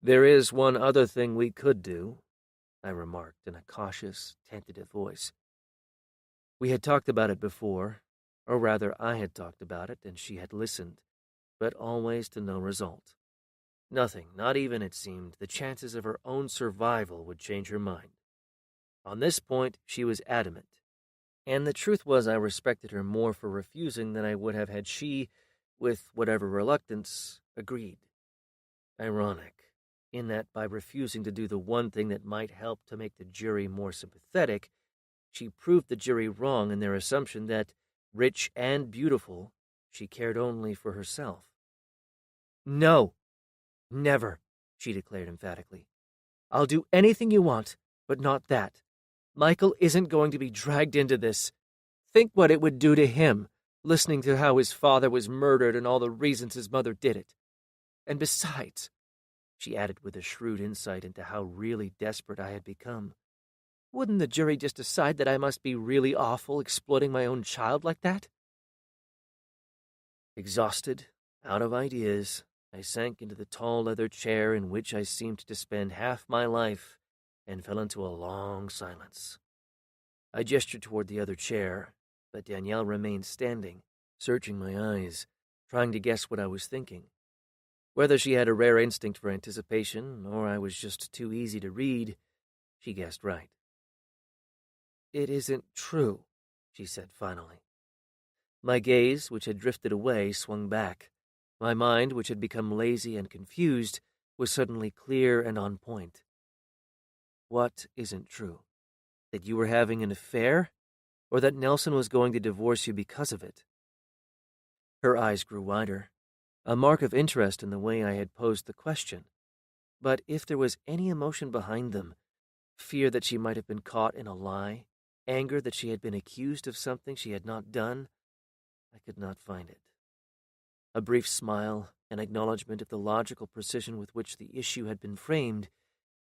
[SPEAKER 1] There is one other thing we could do, I remarked in a cautious, tentative voice. We had talked about it before, or rather I had talked about it and she had listened, but always to no result. Nothing, not even, it seemed, the chances of her own survival would change her mind. On this point, she was adamant, and the truth was I respected her more for refusing than I would have had she, with whatever reluctance, agreed. Ironic, in that by refusing to do the one thing that might help to make the jury more sympathetic, she proved the jury wrong in their assumption that, rich and beautiful, she cared only for herself. No, never, she declared emphatically. I'll do anything you want, but not that. Michael isn't going to be dragged into this. Think what it would do to him, listening to how his father was murdered and all the reasons his mother did it. And besides, she added with a shrewd insight into how really desperate I had become, wouldn't the jury just decide that I must be really awful exploiting my own child like that? Exhausted, out of ideas, I sank into the tall leather chair in which I seemed to spend half my life and fell into a long silence. I gestured toward the other chair, but Danielle remained standing, searching my eyes, trying to guess what I was thinking. Whether she had a rare instinct for anticipation, or I was just too easy to read, she guessed right. It isn't true, she said finally. My gaze, which had drifted away, swung back. My mind, which had become lazy and confused, was suddenly clear and on point. What isn't true? That you were having an affair? Or that Nelson was going to divorce you because of it? Her eyes grew wider, a mark of interest in the way I had posed the question. But if there was any emotion behind them, fear that she might have been caught in a lie, anger that she had been accused of something she had not done, I could not find it. A brief smile, an acknowledgement of the logical precision with which the issue had been framed,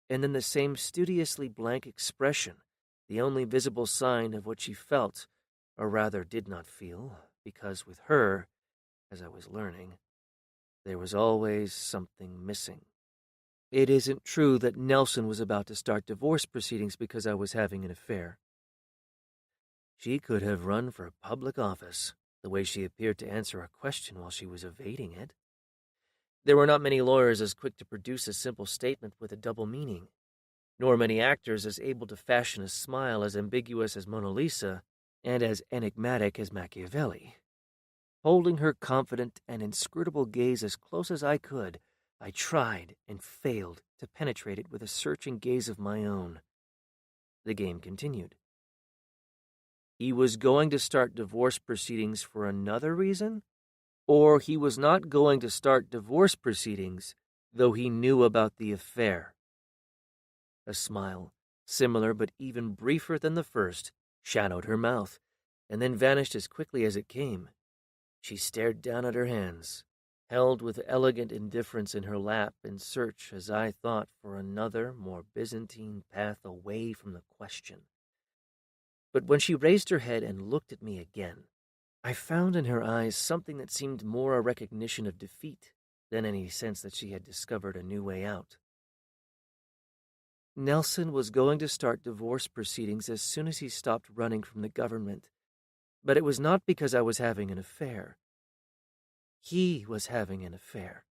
[SPEAKER 1] and then the same studiously blank expression, the only visible sign of what she felt, or rather did not feel, because with her, as I was learning, there was always something missing. It isn't true that Nelson was about to start divorce proceedings because I was having an affair. She could have run for public office, the way she appeared to answer a question while she was evading it. There were not many lawyers as quick to produce a simple statement with a double meaning, nor many actors as able to fashion a smile as ambiguous as Mona Lisa and as enigmatic as Machiavelli. Holding her confident and inscrutable gaze as close as I could, I tried and failed to penetrate it with a searching gaze of my own. The game continued. He was going to start divorce proceedings for another reason? Or he was not going to start divorce proceedings, though he knew about the affair? A smile, similar but even briefer than the first, shadowed her mouth, and then vanished as quickly as it came. She stared down at her hands, held with elegant indifference in her lap in search, as I thought, for another, more Byzantine path away from the question. But when she raised her head and looked at me again, I found in her eyes something that seemed more a recognition of defeat than any sense that she had discovered a new way out. Nelson was going to start divorce proceedings as soon as he stopped running from the government, but it was not because I was having an affair. He was having an affair.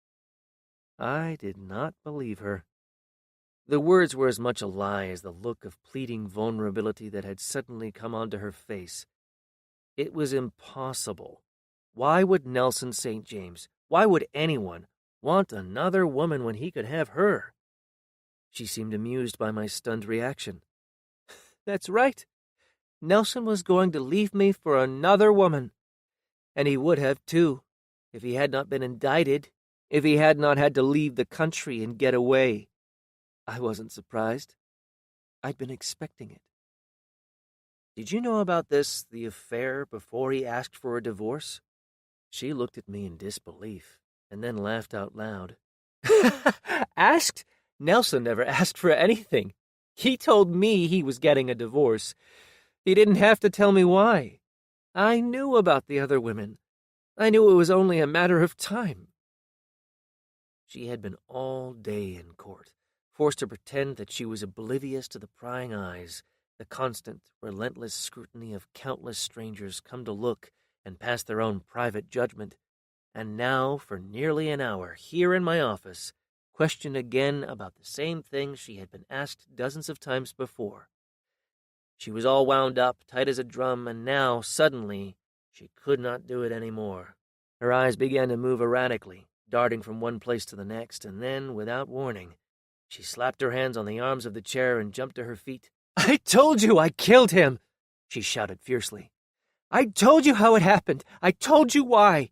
[SPEAKER 1] I did not believe her. The words were as much a lie as the look of pleading vulnerability that had suddenly come onto her face. It was impossible. Why would Nelson St. James, why would anyone, want another woman when he could have her? She seemed amused by my stunned reaction. That's right. Nelson was going to leave me for another woman. And he would have, too, if he had not been indicted, if he had not had to leave the country and get away. I wasn't surprised. I'd been expecting it. Did you know about the affair, before he asked for a divorce? She looked at me in disbelief, and then laughed out loud. Asked? Nelson never asked for anything. He told me he was getting a divorce. He didn't have to tell me why. I knew about the other women. I knew it was only a matter of time. She had been all day in court, forced to pretend that she was oblivious to the prying eyes, the constant, relentless scrutiny of countless strangers come to look and pass their own private judgment, and now, for nearly an hour, here in my office, questioned again about the same thing she had been asked dozens of times before. She was all wound up, tight as a drum, and now, suddenly, she could not do it any more. Her eyes began to move erratically, darting from one place to the next, and then, without warning, she slapped her hands on the arms of the chair and jumped to her feet. I told you I killed him, she shouted fiercely. I told you how it happened. I told you why.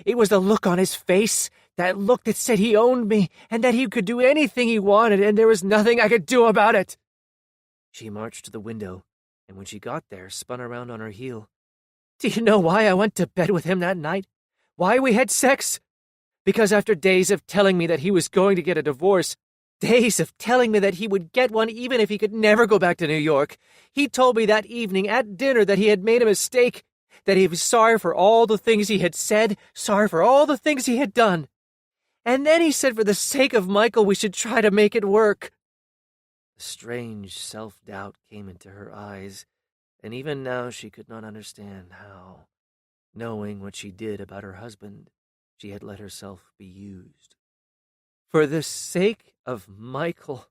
[SPEAKER 1] It was the look on his face, that look that said he owned me, and that he could do anything he wanted, and there was nothing I could do about it. She marched to the window, and when she got there, spun around on her heel. Do you know why I went to bed with him that night? Why we had sex? Because after days of telling me that he was going to get a divorce, days of telling me that he would get one even if he could never go back to New York, he told me that evening at dinner that he had made a mistake, that he was sorry for all the things he had said, sorry for all the things he had done. And then he said for the sake of Michael we should try to make it work. A strange self-doubt came into her eyes, and even now she could not understand how, knowing what she did about her husband, she had let herself be used. For the sake of Michael,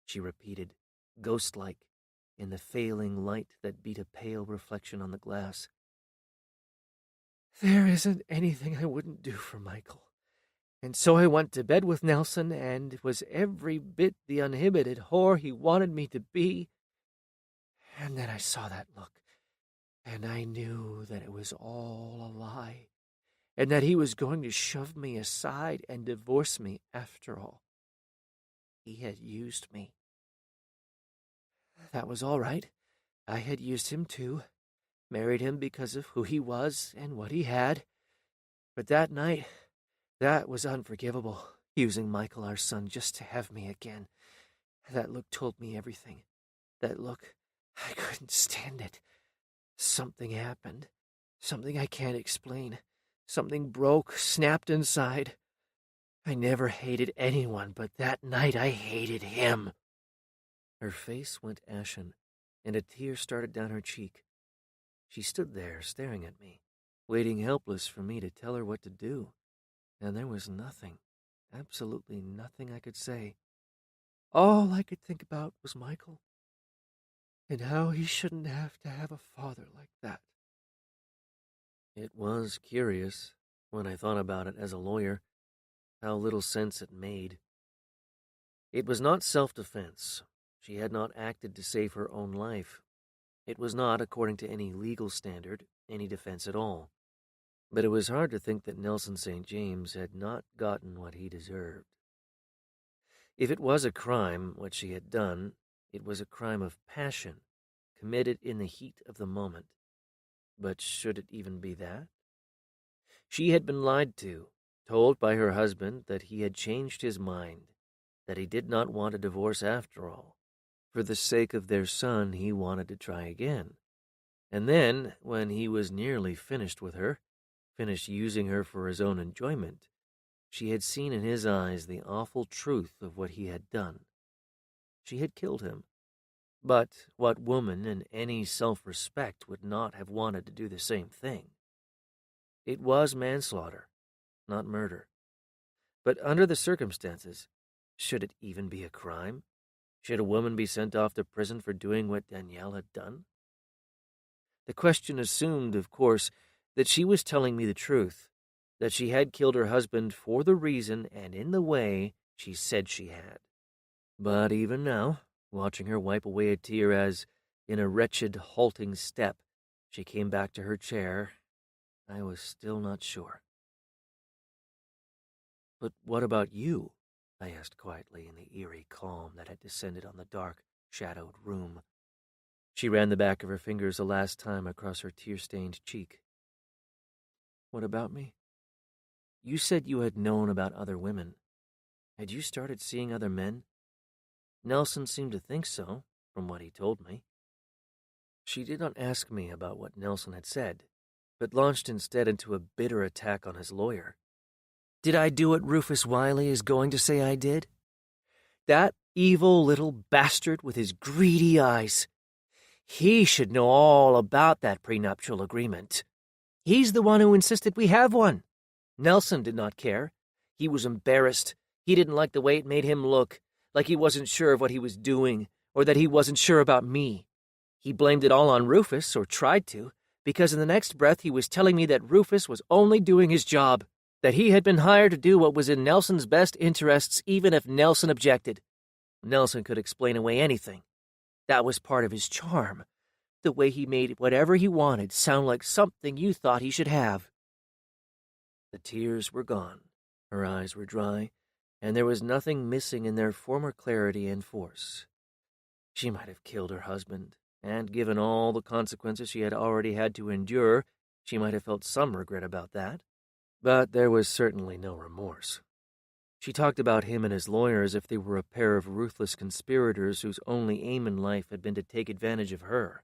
[SPEAKER 1] she repeated, ghost-like, in the failing light that beat a pale reflection on the glass. There isn't anything I wouldn't do for Michael. And so I went to bed with Nelson and was every bit the uninhibited whore he wanted me to be. And then I saw that look, and I knew that it was all a lie, and that he was going to shove me aside and divorce me after all. He had used me. That was all right. I had used him too, married him because of who he was and what he had. But that night, that was unforgivable, using Michael, our son, just to have me again. That look told me everything. That look, I couldn't stand it. Something happened. Something I can't explain. Something broke, snapped inside. I never hated anyone, but that night I hated him. Her face went ashen, and a tear started down her cheek. She stood there, staring at me, waiting helpless for me to tell her what to do. And there was nothing, absolutely nothing I could say. All I could think about was Michael, and how he shouldn't have to have a father like that. It was curious, when I thought about it as a lawyer, how little sense it made. It was not self-defense. She had not acted to save her own life. It was not, according to any legal standard, any defense at all. But it was hard to think that Nelson St. James had not gotten what he deserved. If it was a crime, what she had done, it was a crime of passion, committed in the heat of the moment. But should it even be that? She had been lied to, told by her husband that he had changed his mind, that he did not want a divorce after all. For the sake of their son, he wanted to try again. And then, when he was nearly finished with her, finished using her for his own enjoyment, she had seen in his eyes the awful truth of what he had done. She had killed him. But what woman in any self-respect would not have wanted to do the same thing? It was manslaughter, not murder. But under the circumstances, should it even be a crime? Should a woman be sent off to prison for doing what Danielle had done? The question assumed, of course, that she was telling me the truth, that she had killed her husband for the reason and in the way she said she had. But even now, watching her wipe away a tear as, in a wretched, halting step, she came back to her chair, I was still not sure. "But what about you?" I asked quietly in the eerie calm that had descended on the dark, shadowed room. She ran the back of her fingers a last time across her tear-stained cheek. "What about me? You said you had known about other women. Had you started seeing other men? Nelson seemed to think so, from what he told me." She did not ask me about what Nelson had said, but launched instead into a bitter attack on his lawyer. Did I do what Rufus Wiley is going to say I did? That evil little bastard with his greedy eyes. He should know all about that prenuptial agreement. He's the one who insisted we have one. Nelson did not care. He was embarrassed. He didn't like the way it made him look, like he wasn't sure of what he was doing, or that he wasn't sure about me. He blamed it all on Rufus, or tried to, because in the next breath he was telling me that Rufus was only doing his job, that he had been hired to do what was in Nelson's best interests even if Nelson objected. Nelson could explain away anything. That was part of his charm, the way he made whatever he wanted sound like something you thought he should have. The tears were gone, her eyes were dry, and there was nothing missing in their former clarity and force. She might have killed her husband, and given all the consequences she had already had to endure, she might have felt some regret about that. But there was certainly no remorse. She talked about him and his lawyer as if they were a pair of ruthless conspirators whose only aim in life had been to take advantage of her.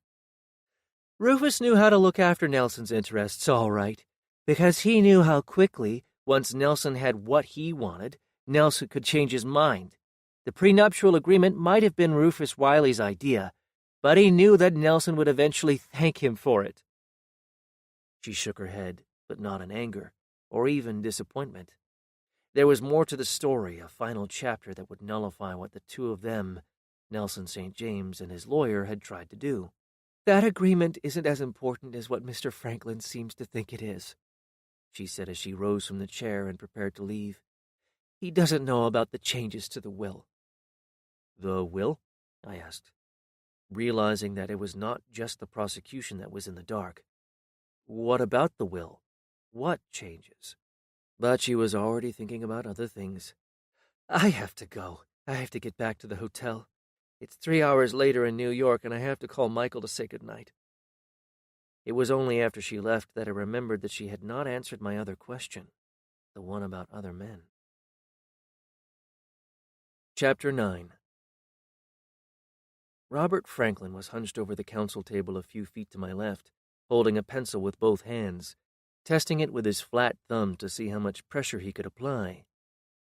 [SPEAKER 1] Rufus knew how to look after Nelson's interests all right, because he knew how quickly, once Nelson had what he wanted, Nelson could change his mind. The prenuptial agreement might have been Rufus Wiley's idea, but he knew that Nelson would eventually thank him for it. She shook her head, but not in anger, or even disappointment. There was more to the story, a final chapter that would nullify what the two of them, Nelson St. James and his lawyer, had tried to do. That agreement isn't as important as what Mr. Franklin seems to think it is, she said as she rose from the chair and prepared to leave. He doesn't know about the changes to the will. The will? I asked, realizing that it was not just the prosecution that was in the dark. What about the will? What changes? But she was already thinking about other things. I have to go. I have to get back to the hotel. It's 3 hours later in New York, and I have to call Michael to say goodnight. It was only after she left that I remembered that she had not answered my other question, the one about other men. Chapter 9. Robert Franklin was hunched over the counsel table a few feet to my left, holding a pencil with both hands, testing it with his flat thumb to see how much pressure he could apply.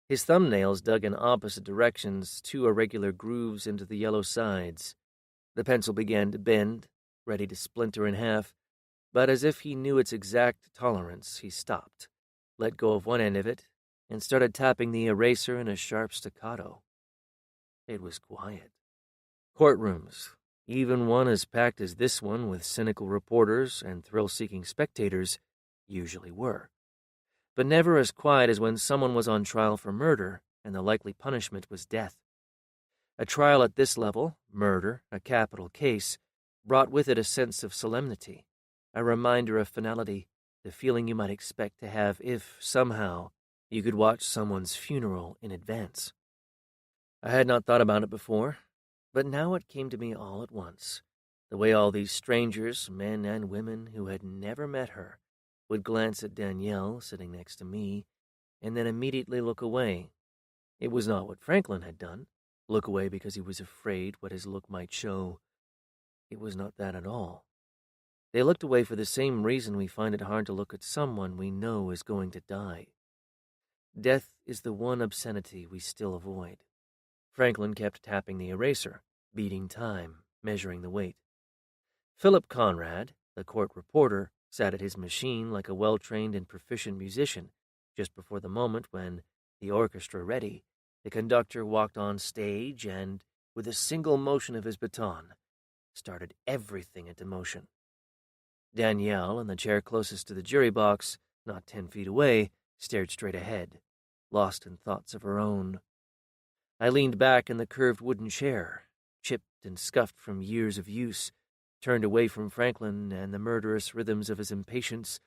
[SPEAKER 1] His thumbnails dug in opposite directions, 2 irregular grooves into the yellow sides. The pencil began to bend, ready to splinter in half, but as if he knew its exact tolerance, he stopped, let go of one end of it, and started tapping the eraser in a sharp staccato. It was quiet. Courtrooms, even one as packed as this one with cynical reporters and thrill-seeking spectators, usually were, but never as quiet as when someone was on trial for murder and the likely punishment was death. A trial at this level, murder, a capital case, brought with it a sense of solemnity, a reminder of finality, the feeling you might expect to have if, somehow, you could watch someone's funeral in advance. I had not thought about it before, but now it came to me all at once, the way all these strangers, men and women who had never met her, would glance at Danielle sitting next to me, and then immediately look away. It was not what Franklin had done, look away because he was afraid what his look might show. It was not that at all. They looked away for the same reason we find it hard to look at someone we know is going to die. Death is the one obscenity we still avoid. Franklin kept tapping the eraser, beating time, measuring the weight. Philip Conrad, the court reporter, sat at his machine like a well-trained and proficient musician, just before the moment when, the orchestra ready, the conductor walked on stage and, with a single motion of his baton, started everything into motion. Danielle, in the chair closest to the jury box, not 10 feet away, stared straight ahead, lost in thoughts of her own. I leaned back in the curved wooden chair, chipped and scuffed from years of use, turned away from Franklin and the murderous rhythms of his impatience,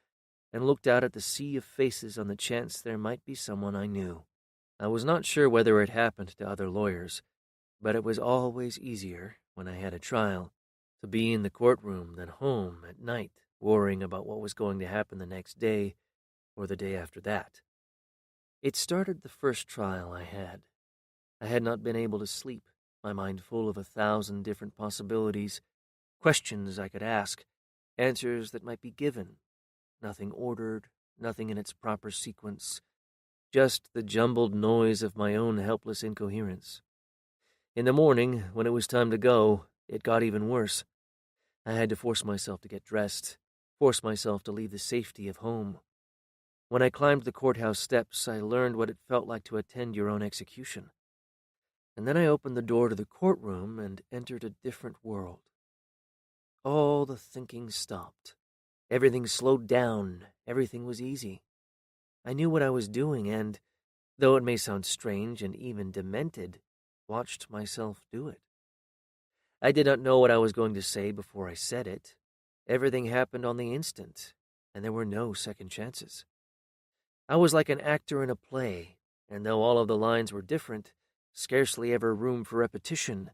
[SPEAKER 1] and looked out at the sea of faces on the chance there might be someone I knew. I was not sure whether it happened to other lawyers, but it was always easier, when I had a trial, to be in the courtroom than home at night, worrying about what was going to happen the next day or the day after that. It started the first trial I had. I had not been able to sleep, my mind full of 1,000 different possibilities, questions I could ask, answers that might be given, nothing ordered, nothing in its proper sequence, just the jumbled noise of my own helpless incoherence. In the morning, when it was time to go, it got even worse. I had to force myself to get dressed, force myself to leave the safety of home. When I climbed the courthouse steps, I learned what it felt like to attend your own execution. And then I opened the door to the courtroom and entered a different world. All the thinking stopped. Everything slowed down. Everything was easy. I knew what I was doing and, though it may sound strange and even demented, watched myself do it. I did not know what I was going to say before I said it. Everything happened on the instant, and there were no second chances. I was like an actor in a play, and though all of the lines were different, scarcely ever room for repetition,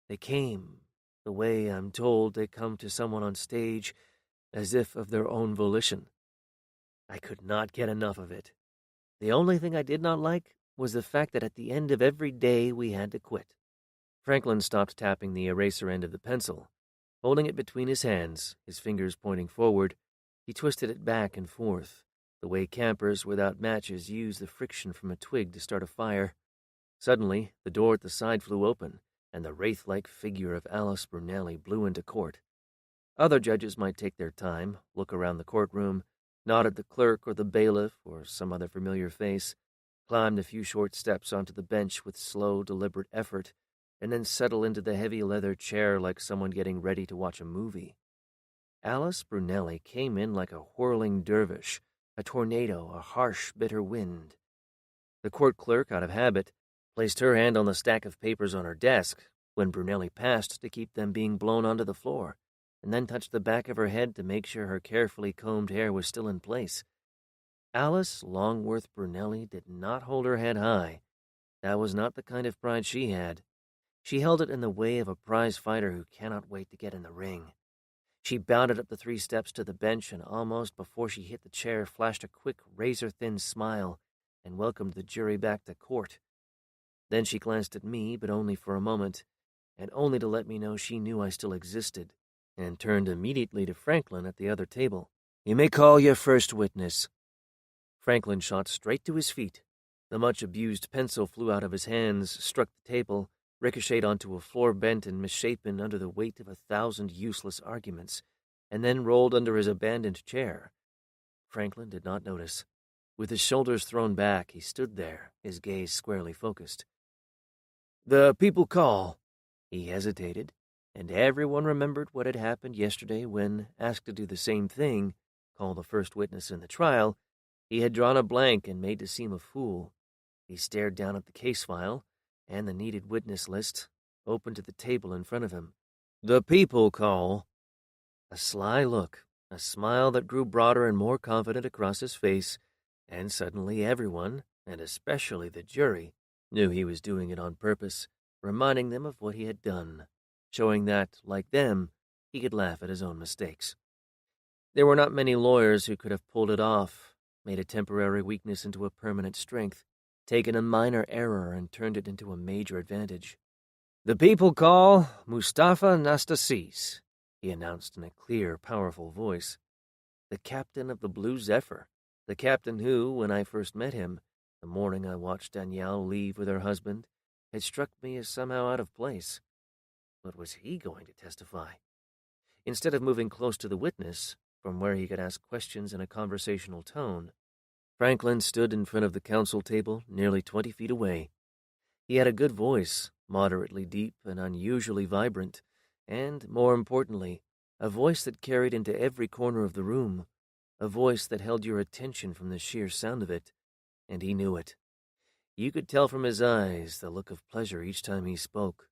[SPEAKER 1] they came, the way I'm told they come to someone on stage, as if of their own volition. I could not get enough of it. The only thing I did not like was the fact that at the end of every day we had to quit. Franklin stopped tapping the eraser end of the pencil. Holding it between his hands, his fingers pointing forward, he twisted it back and forth, the way campers without matches use the friction from a twig to start a fire. Suddenly, the door at the side flew open, and the wraith-like figure of Alice Brunelli blew into court. Other judges might take their time, look around the courtroom, nod at the clerk or the bailiff or some other familiar face, climbed a few short steps onto the bench with slow, deliberate effort, and then settle into the heavy leather chair like someone getting ready to watch a movie. Alice Brunelli came in like a whirling dervish, a tornado, a harsh, bitter wind. The court clerk, out of habit, placed her hand on the stack of papers on her desk when Brunelli passed to keep them being blown onto the floor, and then touched the back of her head to make sure her carefully combed hair was still in place. Alice Longworth Brunelli did not hold her head high. That was not the kind of pride she had. She held it in the way of a prize fighter who cannot wait to get in the ring. She bounded up the 3 steps to the bench and almost before she hit the chair flashed a quick, razor-thin smile and welcomed the jury back to court. Then she glanced at me, but only for a moment, and only to let me know she knew I still existed, and turned immediately to Franklin at the other table. "You may call your first witness." Franklin shot straight to his feet. The much-abused pencil flew out of his hands, struck the table, ricocheted onto a floor bent and misshapen under the weight of 1,000 useless arguments, and then rolled under his abandoned chair. Franklin did not notice. With his shoulders thrown back, he stood there, his gaze squarely focused. "The people call." He hesitated, and everyone remembered what had happened yesterday when, asked to do the same thing, call the first witness in the trial, he had drawn a blank and made to seem a fool. He stared down at the case file and the needed witness list, open to the table in front of him. The people call. A sly look, a smile that grew broader and more confident across his face, and suddenly everyone, and especially the jury, knew he was doing it on purpose, reminding them of what he had done, showing that, like them, he could laugh at his own mistakes. There were not many lawyers who could have pulled it off, made a temporary weakness into a permanent strength, taken a minor error and turned it into a major advantage. The people call Mustafa Nastasis, he announced in a clear, powerful voice. The captain of the Blue Zephyr, the captain who, when I first met him, the morning I watched Danielle leave with her husband, had struck me as somehow out of place. What was he going to testify? Instead of moving close to the witness, from where he could ask questions in a conversational tone, Franklin stood in front of the counsel table, nearly 20 feet away. He had a good voice, moderately deep and unusually vibrant, and, more importantly, a voice that carried into every corner of the room, a voice that held your attention from the sheer sound of it, and he knew it. You could tell from his eyes the look of pleasure each time he spoke.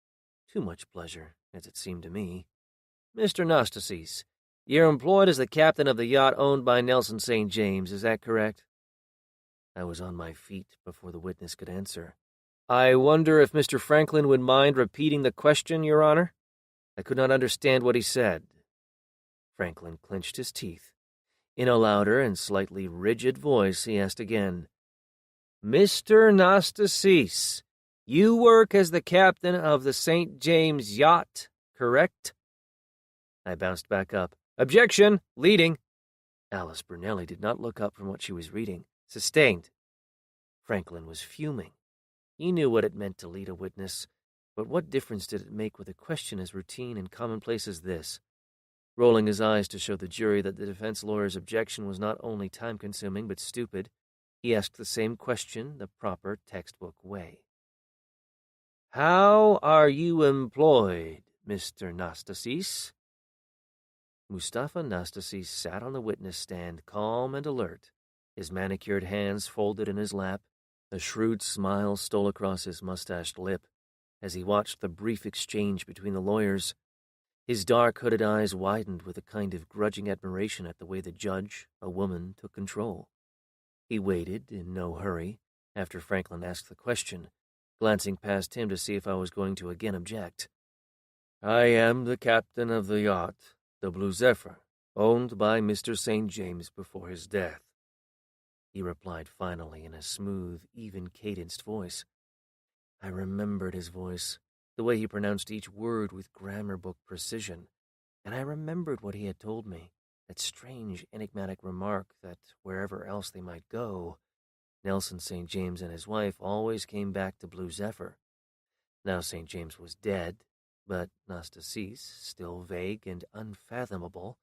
[SPEAKER 1] Too much pleasure, as it seemed to me. Mr. Nastasis, you're employed as the captain of the yacht owned by Nelson St. James, is that correct? I was on my feet before the witness could answer. I wonder if Mr. Franklin would mind repeating the question, Your Honor? I could not understand what he said. Franklin clenched his teeth. In a louder and slightly rigid voice, he asked again, Mr. Nastasis, you work as the captain of the St. James yacht, correct? I bounced back up. Objection! Leading! Alice Brunelli did not look up from what she was reading. Sustained. Franklin was fuming. He knew what it meant to lead a witness, but what difference did it make with a question as routine and commonplace as this? Rolling his eyes to show the jury that the defense lawyer's objection was not only time-consuming but stupid, he asked the same question the proper textbook way. How are you employed, Mr. Nastasis? Mustafa Nastasis sat on the witness stand, calm and alert, his manicured hands folded in his lap. A shrewd smile stole across his mustached lip as he watched the brief exchange between the lawyers. His dark hooded eyes widened with a kind of grudging admiration at the way the judge, a woman, took control. He waited, in no hurry, after Franklin asked the question, glancing past him to see if I was going to again object. I am the captain of the yacht, the Blue Zephyr, owned by Mr. St. James before his death, he replied finally in a smooth, even-cadenced voice. I remembered his voice, the way he pronounced each word with grammar book precision, and I remembered what he had told me, that strange, enigmatic remark that wherever else they might go, Nelson St. James and his wife always came back to Blue Zephyr. Now St. James was dead, but Nastasis, still vague and unfathomable,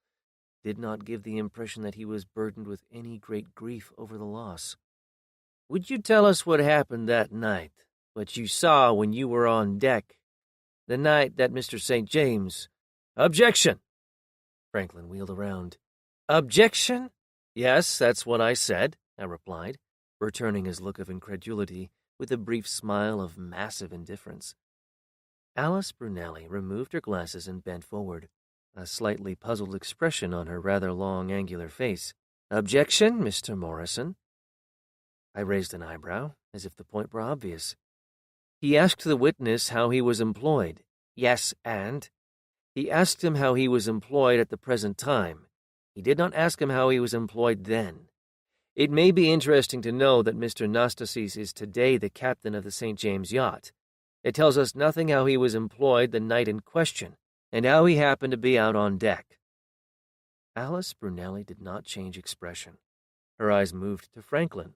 [SPEAKER 1] did not give the impression that he was burdened with any great grief over the loss. Would you tell us what happened that night, what you saw when you were on deck, the night that Mr. St. James— Objection! Franklin wheeled around. Objection? Yes, that's what I said, I replied, returning his look of incredulity with a brief smile of massive indifference. Alice Brunelli removed her glasses and bent forward, a slightly puzzled expression on her rather long, angular face. Objection, Mr. Morrison? I raised an eyebrow, as if the point were obvious. He asked the witness how he was employed. Yes, and? He asked him how he was employed at the present time. He did not ask him how he was employed then. It may be interesting to know that Mr. Nastasis is today the captain of the St. James yacht. It tells us nothing how he was employed the night in question, and how he happened to be out on deck. Alice Brunelli did not change expression. Her eyes moved to Franklin.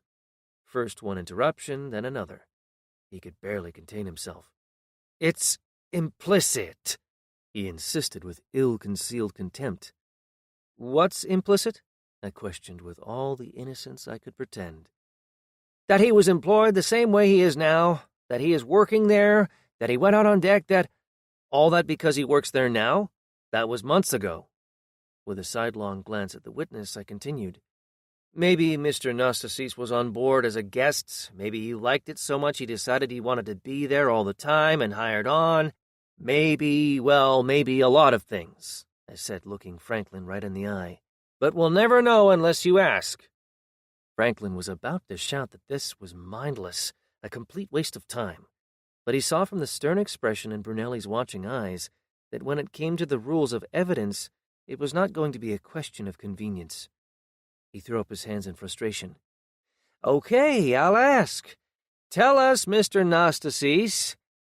[SPEAKER 1] First one interruption, then another. He could barely contain himself. It's implicit, he insisted with ill-concealed contempt. What's implicit? I questioned with all the innocence I could pretend. That he was employed the same way he is now, that he is working there, that he went out on deck, that— All that because he works there now? That was months ago. With a sidelong glance at the witness, I continued. Maybe Mr. Nastasis was on board as a guest. Maybe he liked it so much he decided he wanted to be there all the time and hired on. Maybe a lot of things, I said, looking Franklin right in the eye. But we'll never know unless you ask. Franklin was about to shout that this was mindless, a complete waste of time, but he saw from the stern expression in Brunelli's watching eyes that when it came to the rules of evidence, it was not going to be a question of convenience. He threw up his hands in frustration. Okay, I'll ask. Tell us, Mr. Nastasis,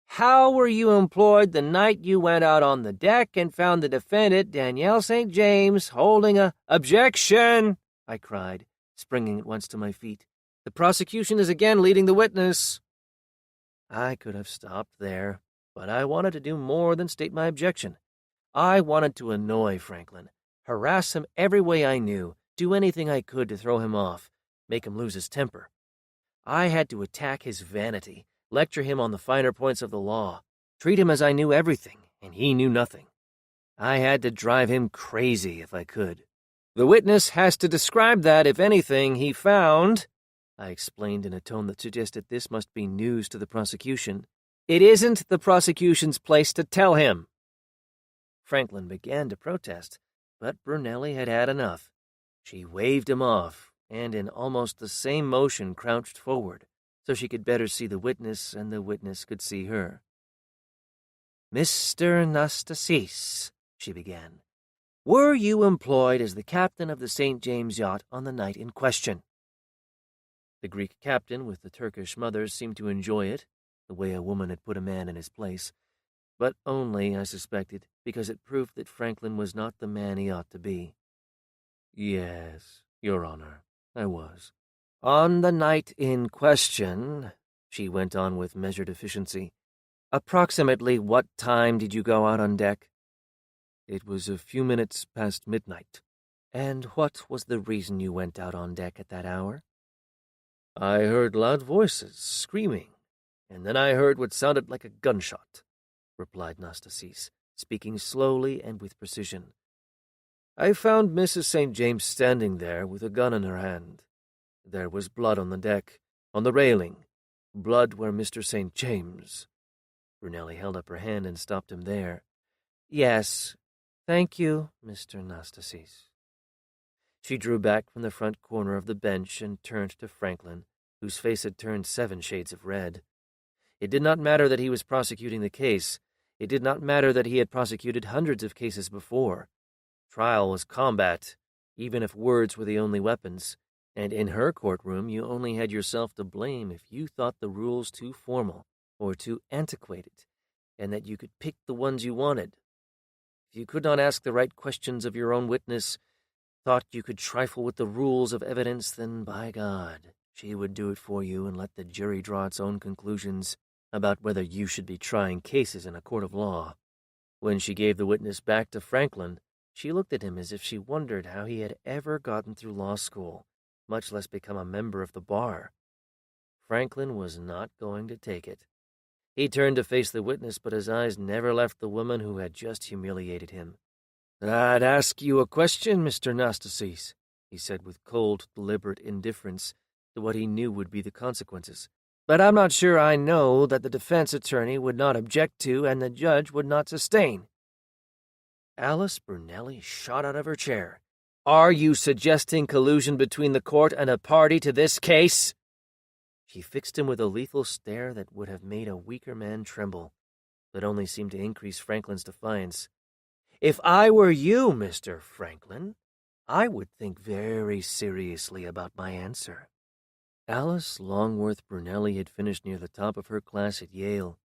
[SPEAKER 1] how were you employed the night you went out on the deck and found the defendant, Danielle St. James, holding a— Objection! I cried, springing at once to my feet. The prosecution is again leading the witness. I could have stopped there, but I wanted to do more than state my objection. I wanted to annoy Franklin, harass him every way I knew, do anything I could to throw him off, make him lose his temper. I had to attack his vanity, lecture him on the finer points of the law, treat him as I knew everything, and he knew nothing. I had to drive him crazy if I could. The witness has to describe that, if anything, he found, I explained in a tone that suggested this must be news to the prosecution. It isn't the prosecution's place to tell him. Franklin began to protest, but Brunelli had had enough. She waved him off, and in almost the same motion crouched forward, so she could better see the witness and the witness could see her. Mr. Nastasis, she began, were you employed as the captain of the St. James yacht on the night in question? The Greek captain with the Turkish mother seemed to enjoy it, the way a woman had put a man in his place, but only, I suspected, because it proved that Franklin was not the man he ought to be. Yes, Your Honor, I was. On the night in question, she went on with measured efficiency, approximately what time did you go out on deck? It was a few minutes past midnight. And what was the reason you went out on deck at that hour? I heard loud voices, screaming, and then I heard what sounded like a gunshot, replied Nastasis, speaking slowly and with precision. I found Mrs. St. James standing there with a gun in her hand. There was blood on the deck, on the railing, blood where Mr. St. James— Brunelli held up her hand and stopped him there. Yes, thank you, Mr. Nastasis. She drew back from the front corner of the bench and turned to Franklin, whose face had turned 7 shades of red. It did not matter that he was prosecuting the case. It did not matter that he had prosecuted hundreds of cases before. Trial was combat, even if words were the only weapons, and in her courtroom you only had yourself to blame if you thought the rules too formal or too antiquated, and that you could pick the ones you wanted. If you could not ask the right questions of your own witness, thought you could trifle with the rules of evidence, then, by God, she would do it for you and let the jury draw its own conclusions about whether you should be trying cases in a court of law. When she gave the witness back to Franklin, she looked at him as if she wondered how he had ever gotten through law school, much less become a member of the bar. Franklin was not going to take it. He turned to face the witness, but his eyes never left the woman who had just humiliated him. I'd ask you a question, Mr. Nastasis, he said with cold, deliberate indifference to what he knew would be the consequences. But I'm not sure I know that the defense attorney would not object to and the judge would not sustain. Alice Brunelli shot out of her chair. Are you suggesting collusion between the court and a party to this case? She fixed him with a lethal stare that would have made a weaker man tremble, but only seemed to increase Franklin's defiance. If I were you, Mr. Franklin, I would think very seriously about my answer. Alice Longworth Brunelli had finished near the top of her class at Yale.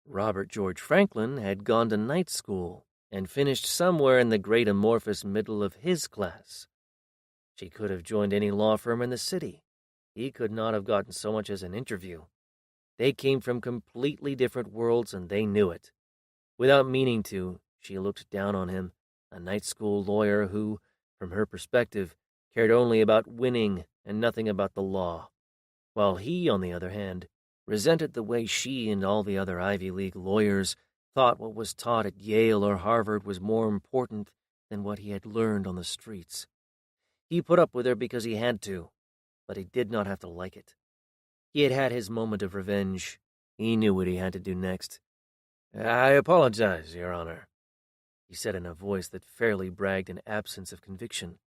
[SPEAKER 1] Robert George Franklin had gone to night school and finished somewhere in the great amorphous middle of his class. She could have joined any law firm in the city. He could not have gotten so much as an interview. They came from completely different worlds, and they knew it. Without meaning to, she looked down on him, a night school lawyer who, from her perspective, cared only about winning and nothing about the law, while he, on the other hand, resented the way she and all the other Ivy League lawyers thought what was taught at Yale or Harvard was more important than what he had learned on the streets. He put up with her because he had to, but he did not have to like it. He had had his moment of revenge. He knew what he had to do next. I apologize, Your Honor, he said in a voice that fairly bragged an absence of conviction.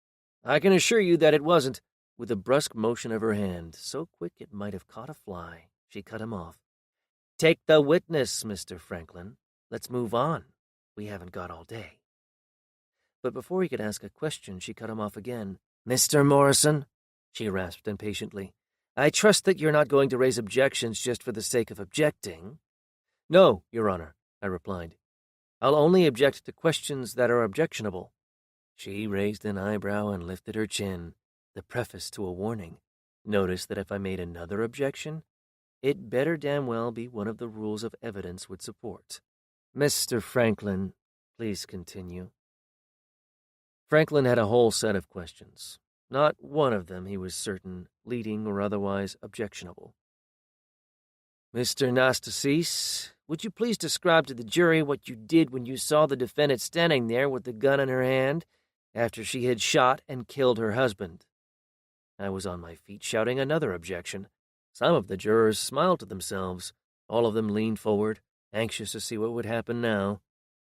[SPEAKER 1] I can assure you that it wasn't. With a brusque motion of her hand, so quick it might have caught a fly, she cut him off. Take the witness, Mr. Franklin. Let's move on. We haven't got all day. But before he could ask a question, she cut him off again. Mr. Morrison, she rasped impatiently, I trust that you're not going to raise objections just for the sake of objecting. No, Your Honor, I replied. I'll only object to questions that are objectionable. She raised an eyebrow and lifted her chin, the preface to a warning. Notice that if I made another objection, it better damn well be one of the rules of evidence would support. Mr. Franklin, please continue. Franklin had a whole set of questions. Not one of them, he was certain, leading or otherwise objectionable. Mr. Nastasis, would you please describe to the jury what you did when you saw the defendant standing there with the gun in her hand after she had shot and killed her husband? I was on my feet shouting another objection. Some of the jurors smiled to themselves. All of them leaned forward, anxious to see what would happen now.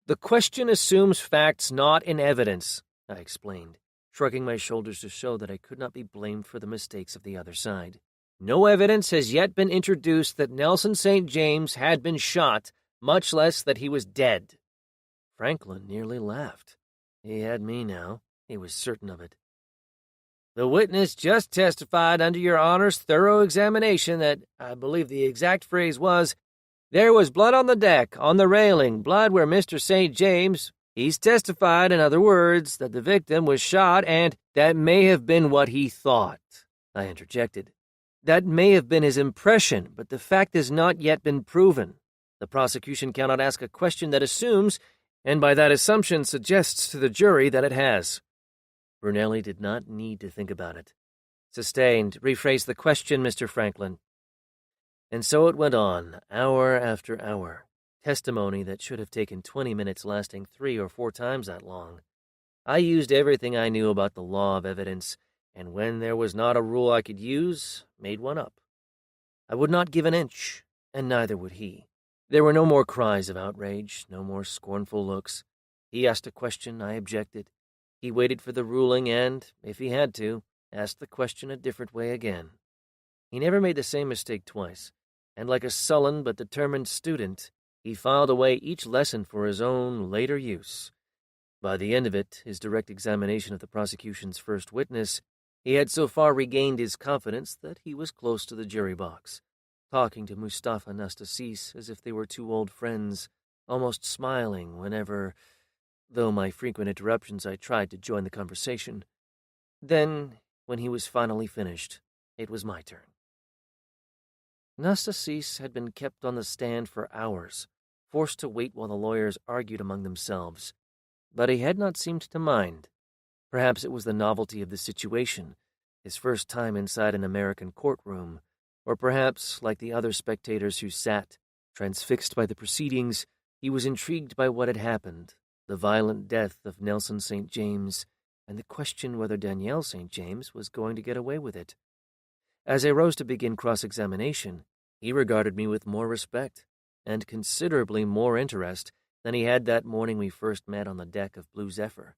[SPEAKER 1] The question assumes facts not in evidence, I explained, shrugging my shoulders to show that I could not be blamed for the mistakes of the other side. No evidence has yet been introduced that Nelson St. James had been shot, much less that he was dead. Franklin nearly laughed. He had me now. He was certain of it. The witness just testified under Your Honor's thorough examination that, I believe the exact phrase was, there was blood on the deck, on the railing, blood where Mr. St. James. He's testified, in other words, that the victim was shot, and that may have been what he thought, I interjected. That may have been his impression, but the fact has not yet been proven. The prosecution cannot ask a question that assumes, and by that assumption suggests to the jury that it has. Brunelli did not need to think about it. Sustained. Rephrase the question, Mr. Franklin. And so it went on, hour after hour. Testimony that should have taken 20 minutes lasting 3 or 4 times that long. I used everything I knew about the law of evidence, and when there was not a rule I could use, made one up. I would not give an inch, and neither would he. There were no more cries of outrage, no more scornful looks. He asked a question, I objected. He waited for the ruling and, if he had to, asked the question a different way again. He never made the same mistake twice, and like a sullen but determined student, he filed away each lesson for his own later use. By the end of it, his direct examination of the prosecution's first witness, he had so far regained his confidence that he was close to the jury box, talking to Mustafa Nastasis as if they were 2 old friends, almost smiling whenever, though my frequent interruptions, I tried to join the conversation. Then, when he was finally finished, it was my turn. Nastasis had been kept on the stand for hours, forced to wait while the lawyers argued among themselves. But he had not seemed to mind. Perhaps it was the novelty of the situation, his first time inside an American courtroom, or perhaps, like the other spectators who sat, transfixed by the proceedings, he was intrigued by what had happened, the violent death of Nelson St. James, and the question whether Danielle St. James was going to get away with it. As I rose to begin cross-examination, he regarded me with more respect, and considerably more interest than he had that morning we first met on the deck of Blue Zephyr.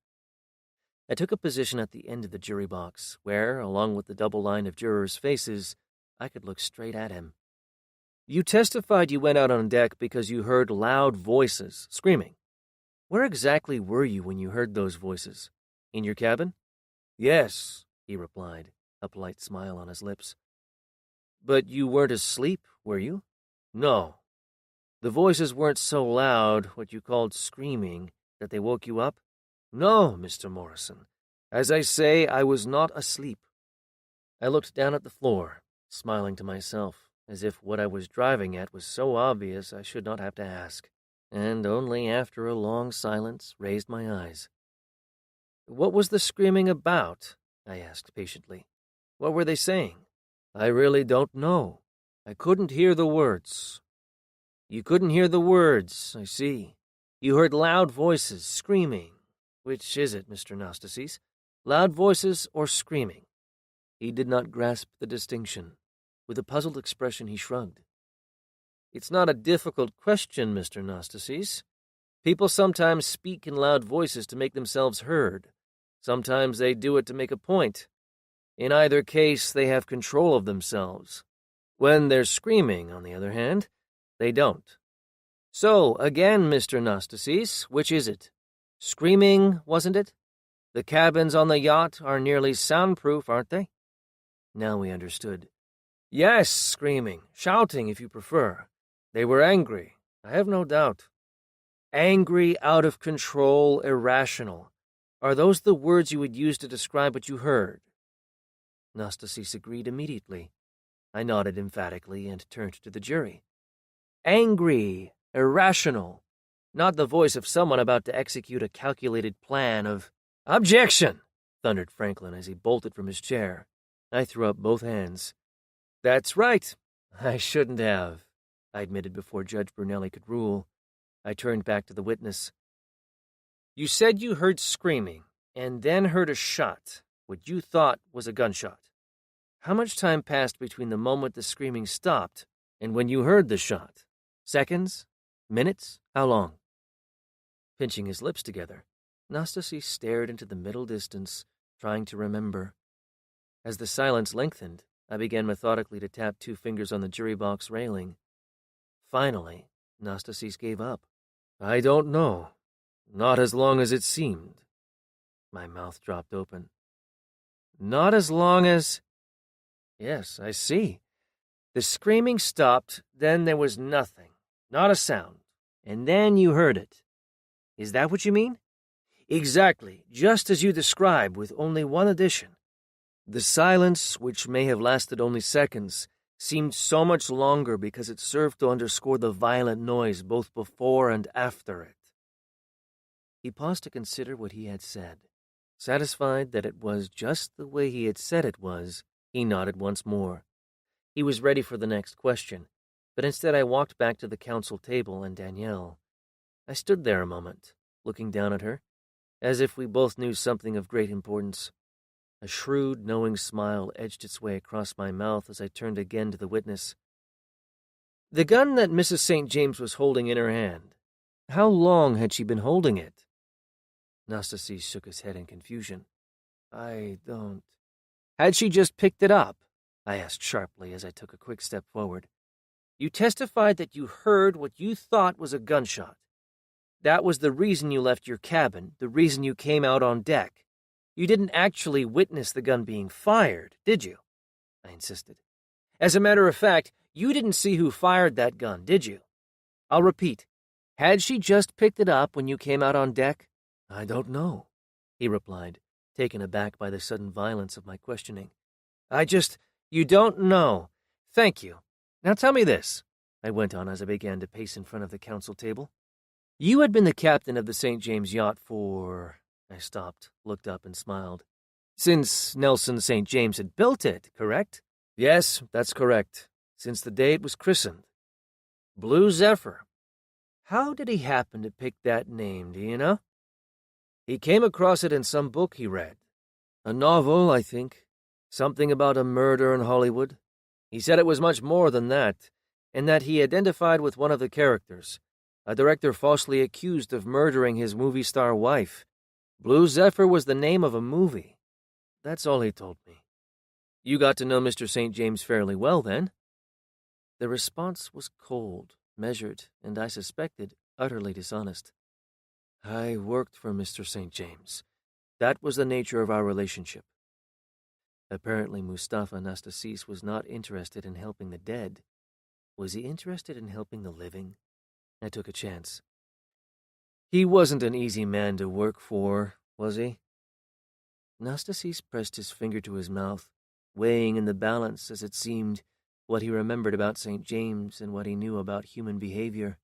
[SPEAKER 1] I took a position at the end of the jury box, where, along with the double line of jurors' faces, I could look straight at him. You testified you went out on deck because you heard loud voices, screaming. Where exactly were you when you heard those voices? In your cabin? Yes, he replied, a polite smile on his lips. But you weren't asleep, were you? No. The voices weren't so loud, what you called screaming, that they woke you up? No, Mr. Morrison. As I say, I was not asleep. I looked down at the floor, smiling to myself, as if what I was driving at was so obvious I should not have to ask, and only after a long silence raised my eyes. What was the screaming about? I asked patiently. What were they saying? I really don't know. I couldn't hear the words. You couldn't hear the words, I see. You heard loud voices, screaming. Which is it, Mr. Nastasis? Loud voices or screaming? He did not grasp the distinction. With a puzzled expression, he shrugged. It's not a difficult question, Mr. Nastasis. People sometimes speak in loud voices to make themselves heard. Sometimes they do it to make a point. In either case, they have control of themselves. When they're screaming, on the other hand, they don't. So, again, Mr. Nastasis, which is it? Screaming, wasn't it? The cabins on the yacht are nearly soundproof, aren't they? Now we understood. Yes, screaming, shouting if you prefer. They were angry, I have no doubt. Angry, out of control, irrational. Are those the words you would use to describe what you heard? Nastasis agreed immediately. I nodded emphatically and turned to the jury. Angry, irrational, not the voice of someone about to execute a calculated plan of... Objection! Thundered Franklin as he bolted from his chair. I threw up both hands. That's right. I shouldn't have, I admitted before Judge Brunelli could rule. I turned back to the witness. You said you heard screaming, and then heard a shot, what you thought was a gunshot. How much time passed between the moment the screaming stopped and when you heard the shot? Seconds? Minutes? How long? Pinching his lips together, Nastasis stared into the middle distance, trying to remember. As the silence lengthened, I began methodically to tap 2 fingers on the jury box railing. Finally, Nastasis gave up. I don't know. Not as long as it seemed. My mouth dropped open. Not as long as... Yes, I see. The screaming stopped, then there was nothing, not a sound, and then you heard it. Is that what you mean? Exactly, just as you described, with only one addition. The silence, which may have lasted only seconds, seemed so much longer because it served to underscore the violent noise both before and after it. He paused to consider what he had said. Satisfied that it was just the way he had said it was, he nodded once more. He was ready for the next question, but instead I walked back to the counsel table and Danielle. I stood there a moment, looking down at her, as if we both knew something of great importance. A shrewd, knowing smile edged its way across my mouth as I turned again to the witness. The gun that Mrs. St. James was holding in her hand, how long had she been holding it? Nastasis shook his head in confusion. I don't... Had she just picked it up? I asked sharply as I took a quick step forward. You testified that you heard what you thought was a gunshot. That was the reason you left your cabin, the reason you came out on deck. You didn't actually witness the gun being fired, did you? I insisted. As a matter of fact, you didn't see who fired that gun, did you? I'll repeat. Had she just picked it up when you came out on deck? I don't know, he replied, taken aback by the sudden violence of my questioning. You don't know. Thank you. Now tell me this, I went on as I began to pace in front of the counsel table. You had been the captain of the St. James yacht for... I stopped, looked up, and smiled. Since Nelson St. James had built it, correct? Yes, that's correct. Since the day it was christened. Blue Zephyr. How did he happen to pick that name, do you know? He came across it in some book he read. A novel, I think. Something about a murder in Hollywood. He said it was much more than that, and that he identified with one of the characters, a director falsely accused of murdering his movie star wife. Blue Zephyr was the name of a movie. That's all he told me. You got to know Mr. St. James fairly well, then? The response was cold, measured, and I suspected utterly dishonest. I worked for Mr. St. James. That was the nature of our relationship. Apparently Mustafa Nastasis was not interested in helping the dead. Was he interested in helping the living? I took a chance. He wasn't an easy man to work for, was he? Nastasis pressed his finger to his mouth, weighing in the balance, as it seemed, what he remembered about St. James and what he knew about human behavior.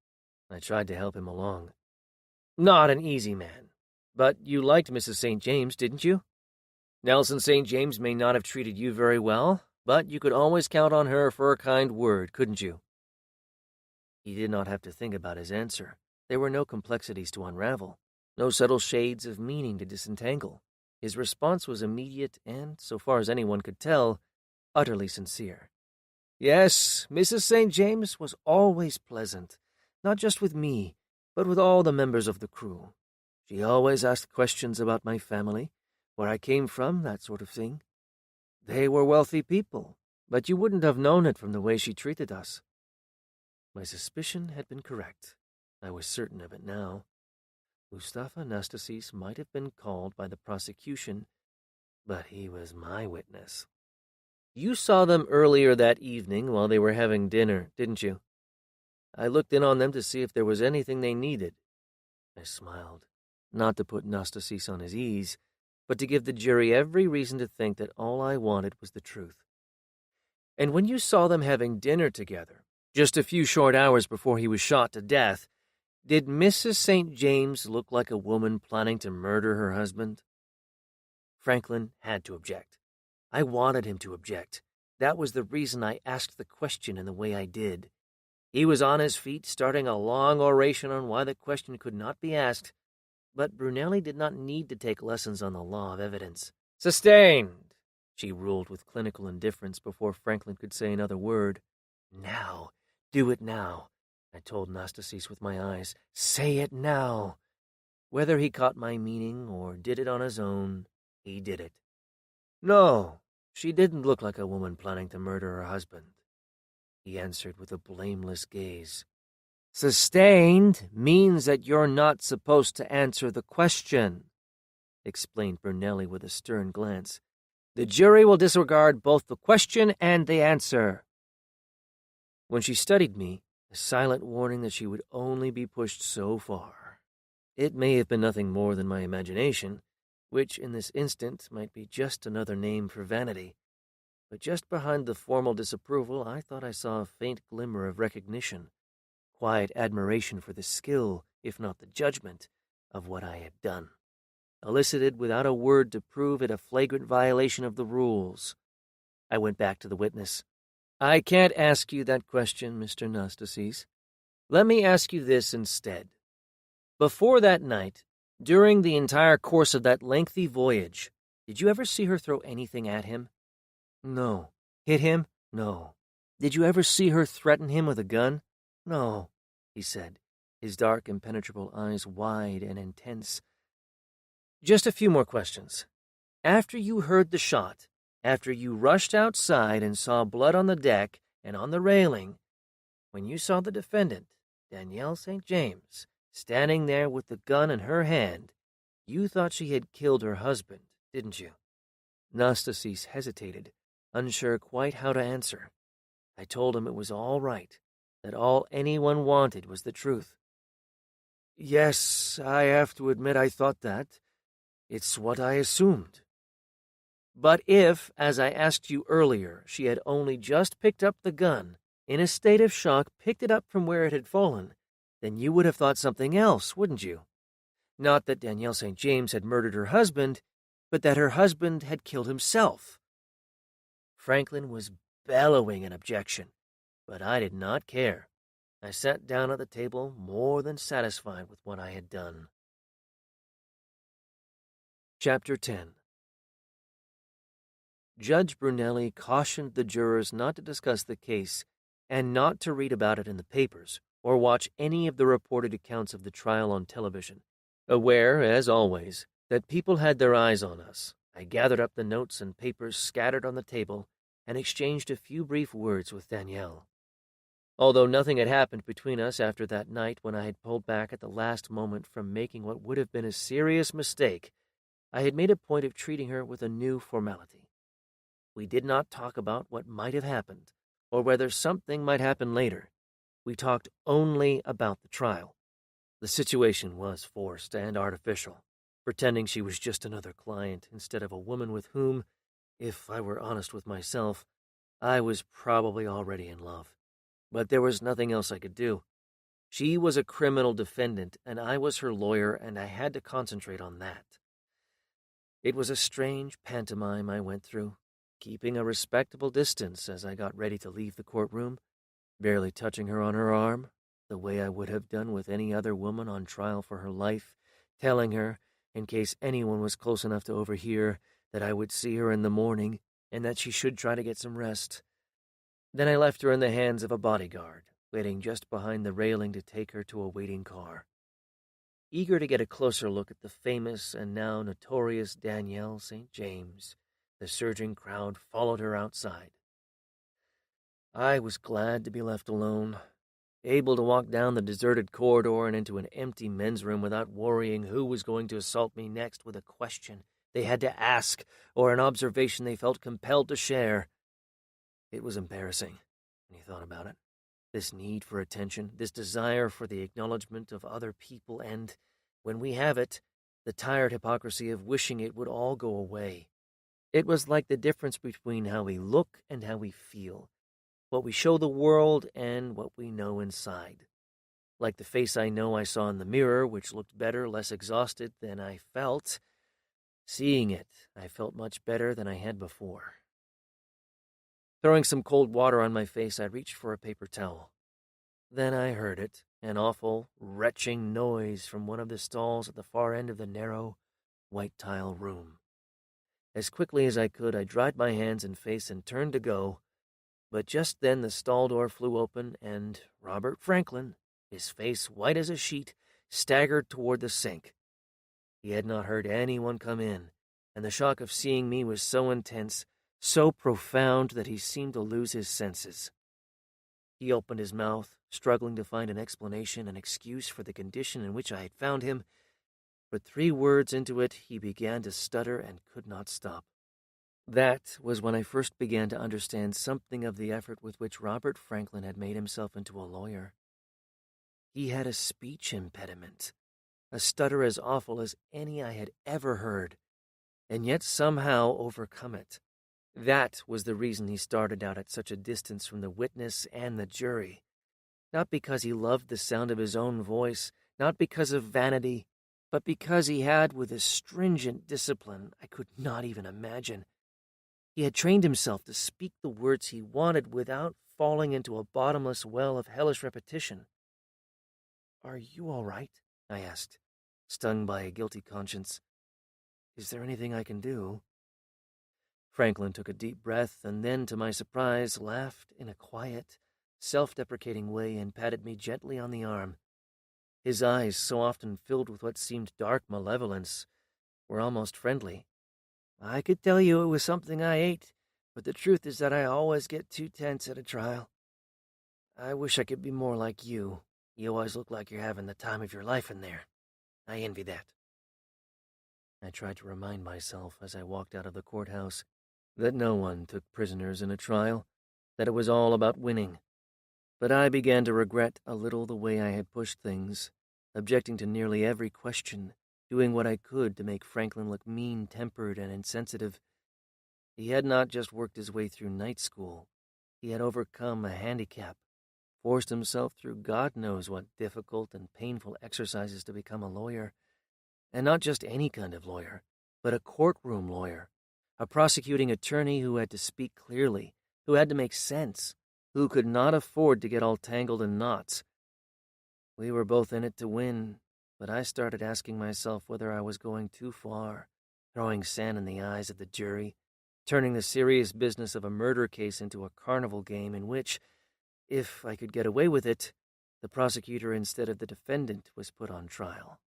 [SPEAKER 1] I tried to help him along. Not an easy man. But you liked Mrs. St. James, didn't you? Nelson St. James may not have treated you very well, but you could always count on her for a kind word, couldn't you? He did not have to think about his answer. There were no complexities to unravel, no subtle shades of meaning to disentangle. His response was immediate and, so far as anyone could tell, utterly sincere. Yes, Mrs. St. James was always pleasant, not just with me, but with all the members of the crew. She always asked questions about my family, where I came from, that sort of thing. They were wealthy people, but you wouldn't have known it from the way she treated us. My suspicion had been correct. I was certain of it now. Mustafa Anastasis might have been called by the prosecution, but he was my witness. You saw them earlier that evening while they were having dinner, didn't you? I looked in on them to see if there was anything they needed. I smiled, not to put Anastasis on his ease, but to give the jury every reason to think that all I wanted was the truth. And when you saw them having dinner together, just a few short hours before he was shot to death, did Mrs. St. James look like a woman planning to murder her husband? Franklin had to object. I wanted him to object. That was the reason I asked the question in the way I did. He was on his feet, starting a long oration on why the question could not be asked, but Brunelli did not need to take lessons on the law of evidence. "Sustained," she ruled with clinical indifference before Franklin could say another word. "Now. Do it now," I told Anastasis with my eyes. "Say it now." Whether he caught my meaning or did it on his own, he did it. "No, she didn't look like a woman planning to murder her husband," he answered with a blameless gaze. "Sustained means that you're not supposed to answer the question," explained Brunelli with a stern glance. "The jury will disregard both the question and the answer." When she studied me, a silent warning that she would only be pushed so far. It may have been nothing more than my imagination, which in this instant might be just another name for vanity. But just behind the formal disapproval, I thought I saw a faint glimmer of recognition, quiet admiration for the skill, if not the judgment, of what I had done, elicited without a word to prove it a flagrant violation of the rules. I went back to the witness. "I can't ask you that question, Mr. Anastasis. Let me ask you this instead. Before that night, during the entire course of that lengthy voyage, did you ever see her throw anything at him?" "No." "Hit him?" "No." "Did you ever see her threaten him with a gun?" "No," he said, his dark, impenetrable eyes wide and intense. "Just a few more questions. After you heard the shot, after you rushed outside and saw blood on the deck and on the railing, when you saw the defendant, Danielle St. James, standing there with the gun in her hand, you thought she had killed her husband, didn't you?" Anastasis hesitated, unsure quite how to answer. I told him it was all right, that all anyone wanted was the truth. "Yes, I have to admit I thought that. It's what I assumed." "But if, as I asked you earlier, she had only just picked up the gun, in a state of shock picked it up from where it had fallen, then you would have thought something else, wouldn't you? Not that Danielle St. James had murdered her husband, but that her husband had killed himself." Franklin was bellowing an objection, but I did not care. I sat down at the table more than satisfied with what I had done. Chapter 10. Judge Brunelli cautioned the jurors not to discuss the case and not to read about it in the papers or watch any of the reported accounts of the trial on television. Aware, as always, that people had their eyes on us, I gathered up the notes and papers scattered on the table and exchanged a few brief words with Danielle. Although nothing had happened between us after that night when I had pulled back at the last moment from making what would have been a serious mistake, I had made a point of treating her with a new formality. We did not talk about what might have happened, or whether something might happen later. We talked only about the trial. The situation was forced and artificial, pretending she was just another client instead of a woman with whom, if I were honest with myself, I was probably already in love. But there was nothing else I could do. She was a criminal defendant, and I was her lawyer, and I had to concentrate on that. It was a strange pantomime I went through, keeping a respectable distance as I got ready to leave the courtroom, barely touching her on her arm, the way I would have done with any other woman on trial for her life, telling her, in case anyone was close enough to overhear, that I would see her in the morning and that she should try to get some rest. Then I left her in the hands of a bodyguard, waiting just behind the railing to take her to a waiting car. Eager to get a closer look at the famous and now notorious Danielle St. James, the surging crowd followed her outside. I was glad to be left alone, able to walk down the deserted corridor and into an empty men's room without worrying who was going to assault me next with a question they had to ask or an observation they felt compelled to share. It was embarrassing when you thought about it. This need for attention, this desire for the acknowledgement of other people, and, when we have it, the tired hypocrisy of wishing it would all go away. It was like the difference between how we look and how we feel, what we show the world and what we know inside. Like the face I know I saw in the mirror, which looked better, less exhausted than I felt. Seeing it, I felt much better than I had before. Throwing some cold water on my face, I reached for a paper towel. Then I heard it, an awful, retching noise from one of the stalls at the far end of the narrow, white-tile room. As quickly as I could, I dried my hands and face and turned to go, but just then the stall door flew open and Robert Franklin, his face white as a sheet, staggered toward the sink. He had not heard anyone come in, and the shock of seeing me was so intense, so profound that he seemed to lose his senses. He opened his mouth, struggling to find an explanation, an excuse for the condition in which I had found him, but 3 words into it he began to stutter and could not stop. That was when I first began to understand something of the effort with which Robert Franklin had made himself into a lawyer. He had a speech impediment, a stutter as awful as any I had ever heard, and yet somehow overcome it. That was the reason he started out at such a distance from the witness and the jury. Not because he loved the sound of his own voice, not because of vanity, but because he had, with a stringent discipline I could not even imagine, he had trained himself to speak the words he wanted without falling into a bottomless well of hellish repetition. "Are you all right?" I asked, stung by a guilty conscience. "Is there anything I can do?" Franklin took a deep breath and then, to my surprise, laughed in a quiet, self-deprecating way and patted me gently on the arm. His eyes, so often filled with what seemed dark malevolence, were almost friendly. "I could tell you it was something I ate, but the truth is that I always get too tense at a trial. I wish I could be more like you. You always look like you're having the time of your life in there. I envy that." I tried to remind myself as I walked out of the courthouse that no one took prisoners in a trial, that it was all about winning. But I began to regret a little the way I had pushed things, objecting to nearly every question, doing what I could to make Franklin look mean-tempered and insensitive. He had not just worked his way through night school. He had overcome a handicap, forced himself through God knows what difficult and painful exercises to become a lawyer. And not just any kind of lawyer, but a courtroom lawyer, a prosecuting attorney who had to speak clearly, who had to make sense, who could not afford to get all tangled in knots. We were both in it to win, but I started asking myself whether I was going too far, throwing sand in the eyes of the jury, turning the serious business of a murder case into a carnival game in which, if I could get away with it, the prosecutor instead of the defendant was put on trial.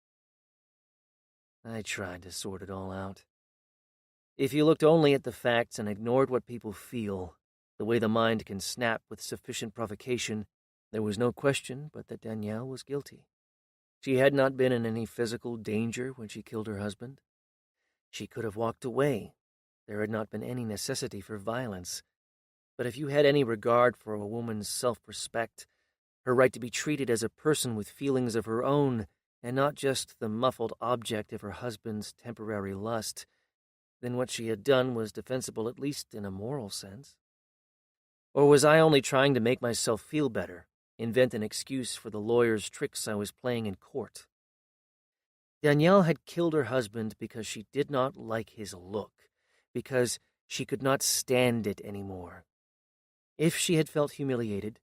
[SPEAKER 1] I tried to sort it all out. If you looked only at the facts and ignored what people feel, the way the mind can snap with sufficient provocation, there was no question but that Danielle was guilty. She had not been in any physical danger when she killed her husband. She could have walked away. There had not been any necessity for violence. But if you had any regard for a woman's self-respect, her right to be treated as a person with feelings of her own, and not just the muffled object of her husband's temporary lust, then what she had done was defensible at least in a moral sense. Or was I only trying to make myself feel better, invent an excuse for the lawyer's tricks I was playing in court? Danielle had killed her husband because she did not like his look, because she could not stand it anymore. If she had felt humiliated,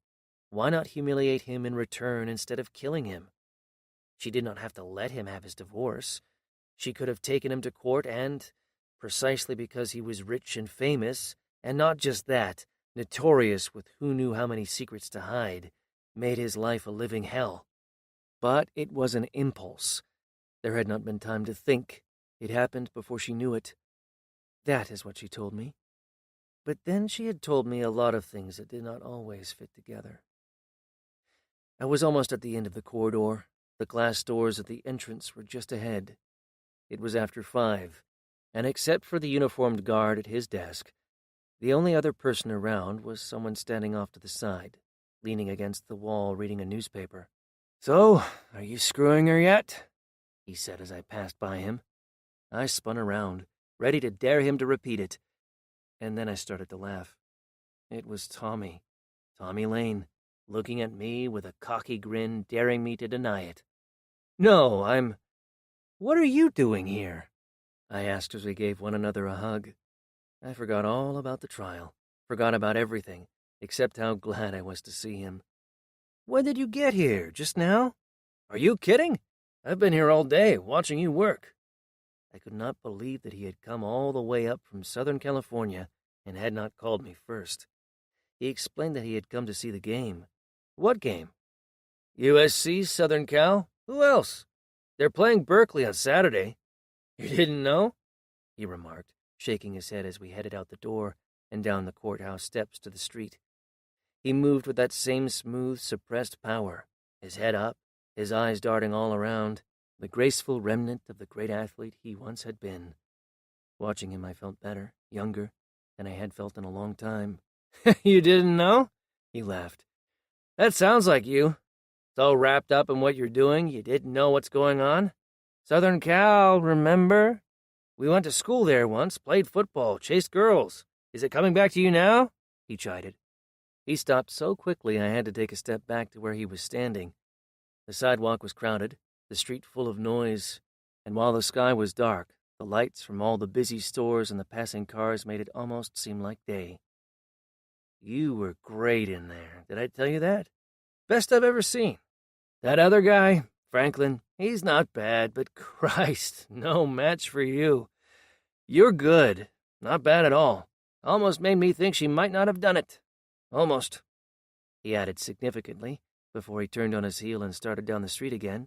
[SPEAKER 1] why not humiliate him in return instead of killing him? She did not have to let him have his divorce. She could have taken him to court and, precisely because he was rich and famous, and not just that, notorious with who knew how many secrets to hide, made his life a living hell. But it was an impulse. There had not been time to think. It happened before she knew it. That is what she told me. But then she had told me a lot of things that did not always fit together. I was almost at the end of the corridor. The glass doors at the entrance were just ahead. It was after 5, and except for the uniformed guard at his desk, the only other person around was someone standing off to the side, leaning against the wall reading a newspaper. "So, are you screwing her yet?" he said as I passed by him. I spun around, ready to dare him to repeat it, and then I started to laugh. It was Tommy Lane, looking at me with a cocky grin, daring me to deny it. "No, What are you doing here?" I asked as we gave one another a hug. I forgot all about the trial, forgot about everything, except how glad I was to see him. "When did you get here? Just now? Are you kidding? I've been here all day, watching you work." I could not believe that he had come all the way up from Southern California and had not called me first. He explained that he had come to see the game. "What game?" "USC, Southern Cal. Who else? They're playing Berkeley on Saturday." "You didn't know?" he remarked, shaking his head as we headed out the door and down the courthouse steps to the street. He moved with that same smooth, suppressed power, his head up, his eyes darting all around, the graceful remnant of the great athlete he once had been. Watching him, I felt better, younger, than I had felt in a long time. "You didn't know?" he laughed. "That sounds like you. So wrapped up in what you're doing, you didn't know what's going on? Southern Cal, remember? We went to school there once, played football, chased girls. Is it coming back to you now?" he chided. He stopped so quickly I had to take a step back to where he was standing. The sidewalk was crowded, the street full of noise, and while the sky was dark, the lights from all the busy stores and the passing cars made it almost seem like day. "You were great in there. Did I tell you that? Best I've ever seen. That other guy, Franklin, he's not bad, but Christ, no match for you. You're good. Not bad at all. Almost made me think she might not have done it. Almost," he added significantly, before he turned on his heel and started down the street again.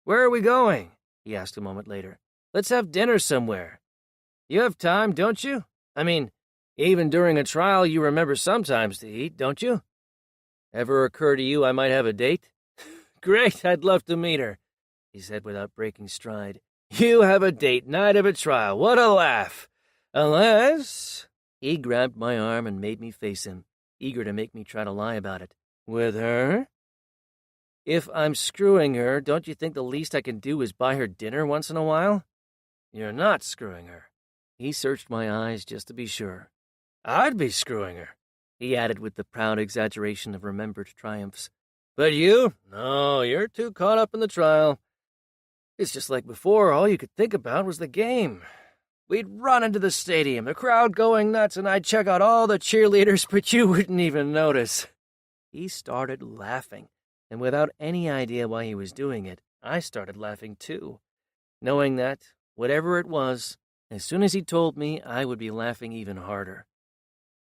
[SPEAKER 1] "Where are we going?" he asked a moment later. "Let's have dinner somewhere. You have time, don't you? I mean, even during a trial you remember sometimes to eat, don't you? Ever occur to you I might have a date?" "Great, I'd love to meet her," he said without breaking stride. "You have a date night of a trial. What a laugh. Unless—" He grabbed my arm and made me face him, eager to make me try to lie about it. "With her?" "If I'm screwing her, don't you think the least I can do is buy her dinner once in a while?" "You're not screwing her." He searched my eyes just to be sure. "I'd be screwing her," he added with the proud exaggeration of remembered triumphs. "But you? No, you're too caught up in the trial. It's just like before, all you could think about was the game. We'd run into the stadium, the crowd going nuts, and I'd check out all the cheerleaders, but you wouldn't even notice." He started laughing, and without any idea why he was doing it, I started laughing too, knowing that, whatever it was, as soon as he told me, I would be laughing even harder.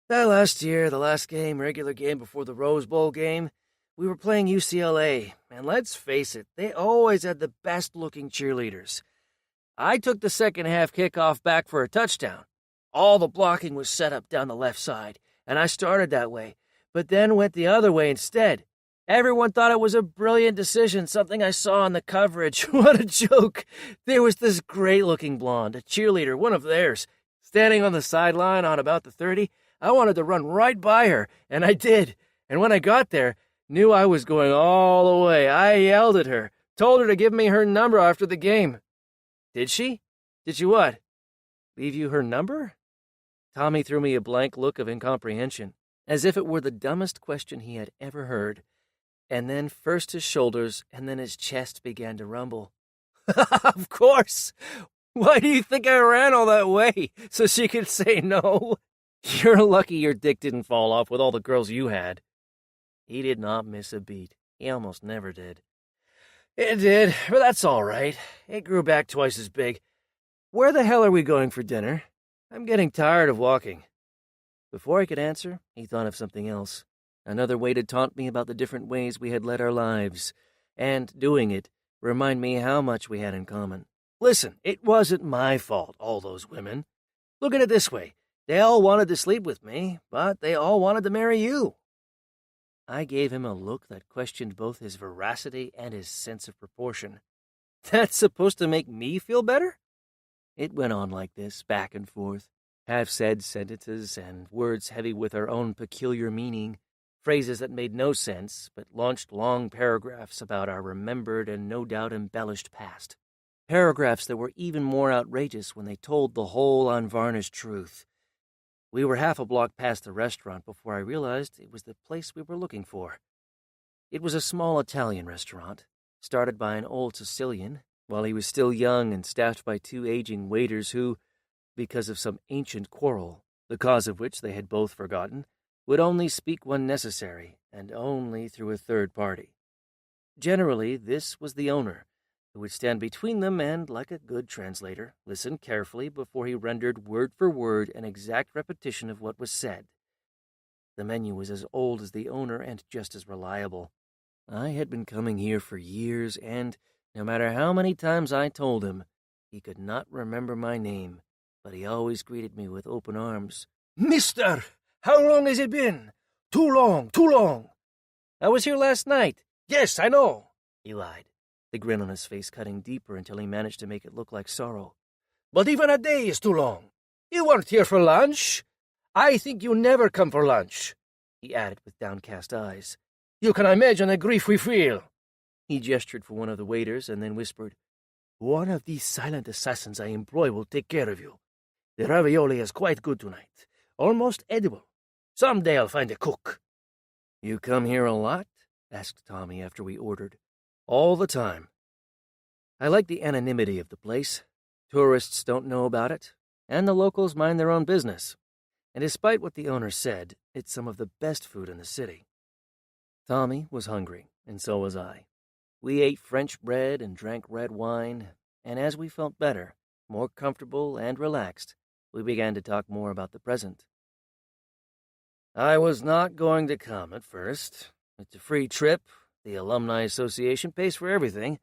[SPEAKER 1] "That last year, the last game, regular game before the Rose Bowl game, we were playing UCLA, and let's face it, they always had the best-looking cheerleaders. I took the second-half kickoff back for a touchdown. All the blocking was set up down the left side, and I started that way, but then went the other way instead. Everyone thought it was a brilliant decision, something I saw on the coverage. What a joke! There was this great-looking blonde, a cheerleader, one of theirs, standing on the sideline on about the 30. I wanted to run right by her, and I did. And when I got there, knew I was going all the way. I yelled at her, told her to give me her number after the game." "Did she? Did she what? Leave you her number?" Tommy threw me a blank look of incomprehension, as if it were the dumbest question he had ever heard. And then first his shoulders and then his chest began to rumble. "Of course! Why do you think I ran all that way? So she could say no? You're lucky your dick didn't fall off with all the girls you had." He did not miss a beat. He almost never did. "It did, but that's all right. It grew back twice as big. Where the hell are we going for dinner? I'm getting tired of walking." Before I could answer, he thought of something else. Another way to taunt me about the different ways we had led our lives, and, doing it, remind me how much we had in common. Listen, it wasn't my fault, all those women. Look at it this way. They all wanted to sleep with me, but they all wanted to marry you. I gave him a look that questioned both his veracity and his sense of proportion. That's supposed to make me feel better? It went on like this, back and forth, half-said sentences and words heavy with their own peculiar meaning, phrases that made no sense but launched long paragraphs about our remembered and no doubt embellished past. Paragraphs that were even more outrageous when they told the whole unvarnished truth. We were half a block past the restaurant before I realized it was the place we were looking for. It was a small Italian restaurant, started by an old Sicilian, while he was still young and staffed by two aging waiters who, because of some ancient quarrel, the cause of which they had both forgotten, would only speak when necessary, and only through a third party. Generally, this was the owner, who would stand between them and, like a good translator, listen carefully before he rendered word for word an exact repetition of what was said. The menu was as old as the owner and just as reliable. I had been coming here for years, and, no matter how many times I told him, he could not remember my name, but he always greeted me with open arms. "Mister, how long has it been? Too long, too long." "I was here last night." "Yes, I know," he lied, the grin on his face cutting deeper until he managed to make it look like sorrow. "But even a day is too long. You weren't here for lunch. I think you never come for lunch," he added with downcast eyes. "You can imagine the grief we feel." He gestured for one of the waiters and then whispered, "One of these silent assassins I employ will take care of you. The ravioli is quite good tonight, almost edible. Some day I'll find a cook." "You come here a lot?" asked Tommy after we ordered. "All the time." I like the anonymity of the place. Tourists don't know about it, and the locals mind their own business. And despite what the owner said, it's some of the best food in the city. Tommy was hungry, and so was I. We ate French bread and drank red wine, and as we felt better, more comfortable and relaxed, we began to talk more about the present. "I was not going to come at first. It's a free trip. The Alumni Association pays for everything.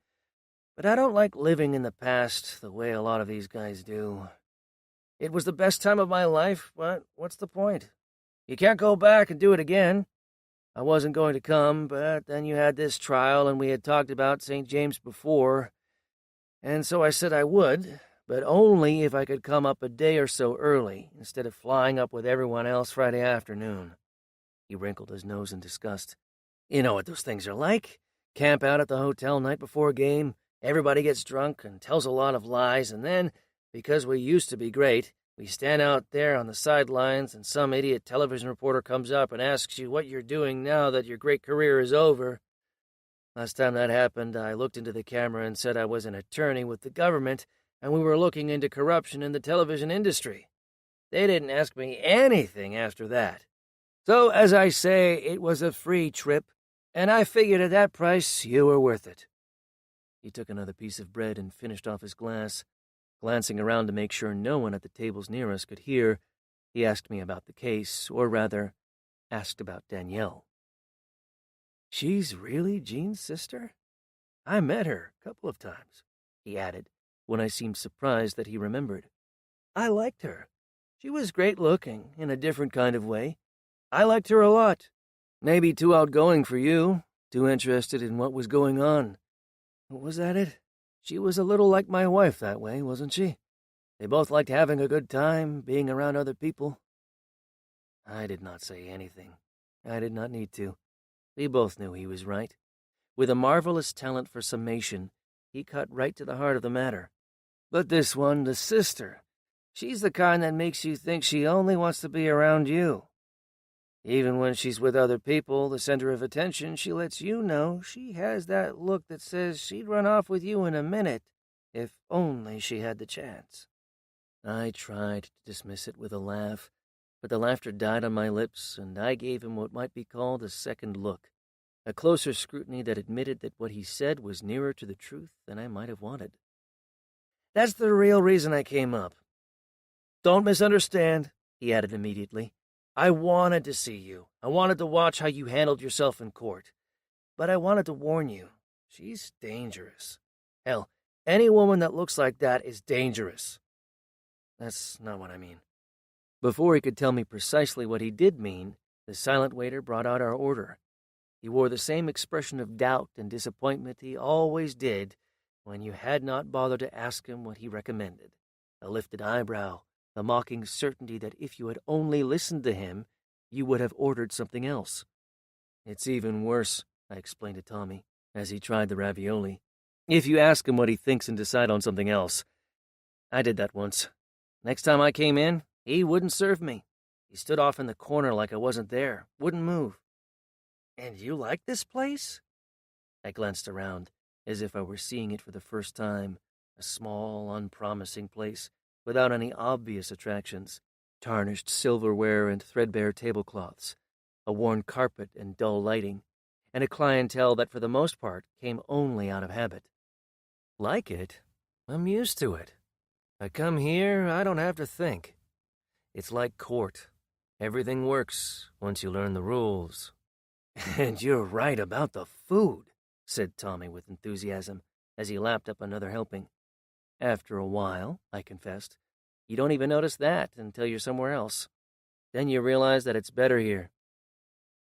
[SPEAKER 1] But I don't like living in the past the way a lot of these guys do. It was the best time of my life, but what's the point? You can't go back and do it again. I wasn't going to come, but then you had this trial, and we had talked about St. James before, and so I said I would, but only if I could come up a day or so early, instead of flying up with everyone else Friday afternoon." He wrinkled his nose in disgust. "You know what those things are like. Camp out at the hotel night before a game, everybody gets drunk and tells a lot of lies, and then, because we used to be great, we stand out there on the sidelines and some idiot television reporter comes up and asks you what you're doing now that your great career is over. Last time that happened, I looked into the camera and said I was an attorney with the government, and we were looking into corruption in the television industry. They didn't ask me anything after that. So, as I say, it was a free trip, and I figured at that price you were worth it." He took another piece of bread and finished off his glass. Glancing around to make sure no one at the tables near us could hear, he asked me about the case, or rather, asked about Danielle. "She's really Jean's sister? I met her a couple of times," he added, when I seemed surprised that he remembered. "I liked her. She was great-looking, in a different kind of way. I liked her a lot. Maybe too outgoing for you, too interested in what was going on. Was that it? She was a little like my wife that way, wasn't she? They both liked having a good time, being around other people." I did not say anything. I did not need to. We both knew he was right. With a marvelous talent for summation, he cut right to the heart of the matter. "But this one, the sister, she's the kind that makes you think she only wants to be around you. Even when she's with other people, the center of attention, she lets you know she has that look that says she'd run off with you in a minute, if only she had the chance." I tried to dismiss it with a laugh, but the laughter died on my lips, and I gave him what might be called a second look, a closer scrutiny that admitted that what he said was nearer to the truth than I might have wanted. "That's the real reason I came up. Don't misunderstand," he added immediately. I wanted to see you. I wanted to watch how you handled yourself in court. But I wanted to warn you. She's dangerous. Hell, any woman that looks like that is dangerous. That's not what I mean. Before he could tell me precisely what he did mean, the silent waiter brought out our order. He wore the same expression of doubt and disappointment he always did when you had not bothered to ask him what he recommended. A lifted eyebrow, the mocking certainty that if you had only listened to him, you would have ordered something else. It's even worse, I explained to Tommy, as he tried the ravioli. If you ask him what he thinks and decide on something else. I did that once. Next time I came in, he wouldn't serve me. He stood off in the corner like I wasn't there, wouldn't move. And you like this place? I glanced around, as if I were seeing it for the first time, a small, unpromising place, without any obvious attractions, tarnished silverware and threadbare tablecloths, a worn carpet and dull lighting, and a clientele that for the most part came only out of habit. Like it? I'm used to it. I come here, I don't have to think. It's like court. Everything works once you learn the rules. And you're right about the food, said Tommy with enthusiasm, as he lapped up another helping. After a while, I confessed, you don't even notice that until you're somewhere else. Then you realize that it's better here.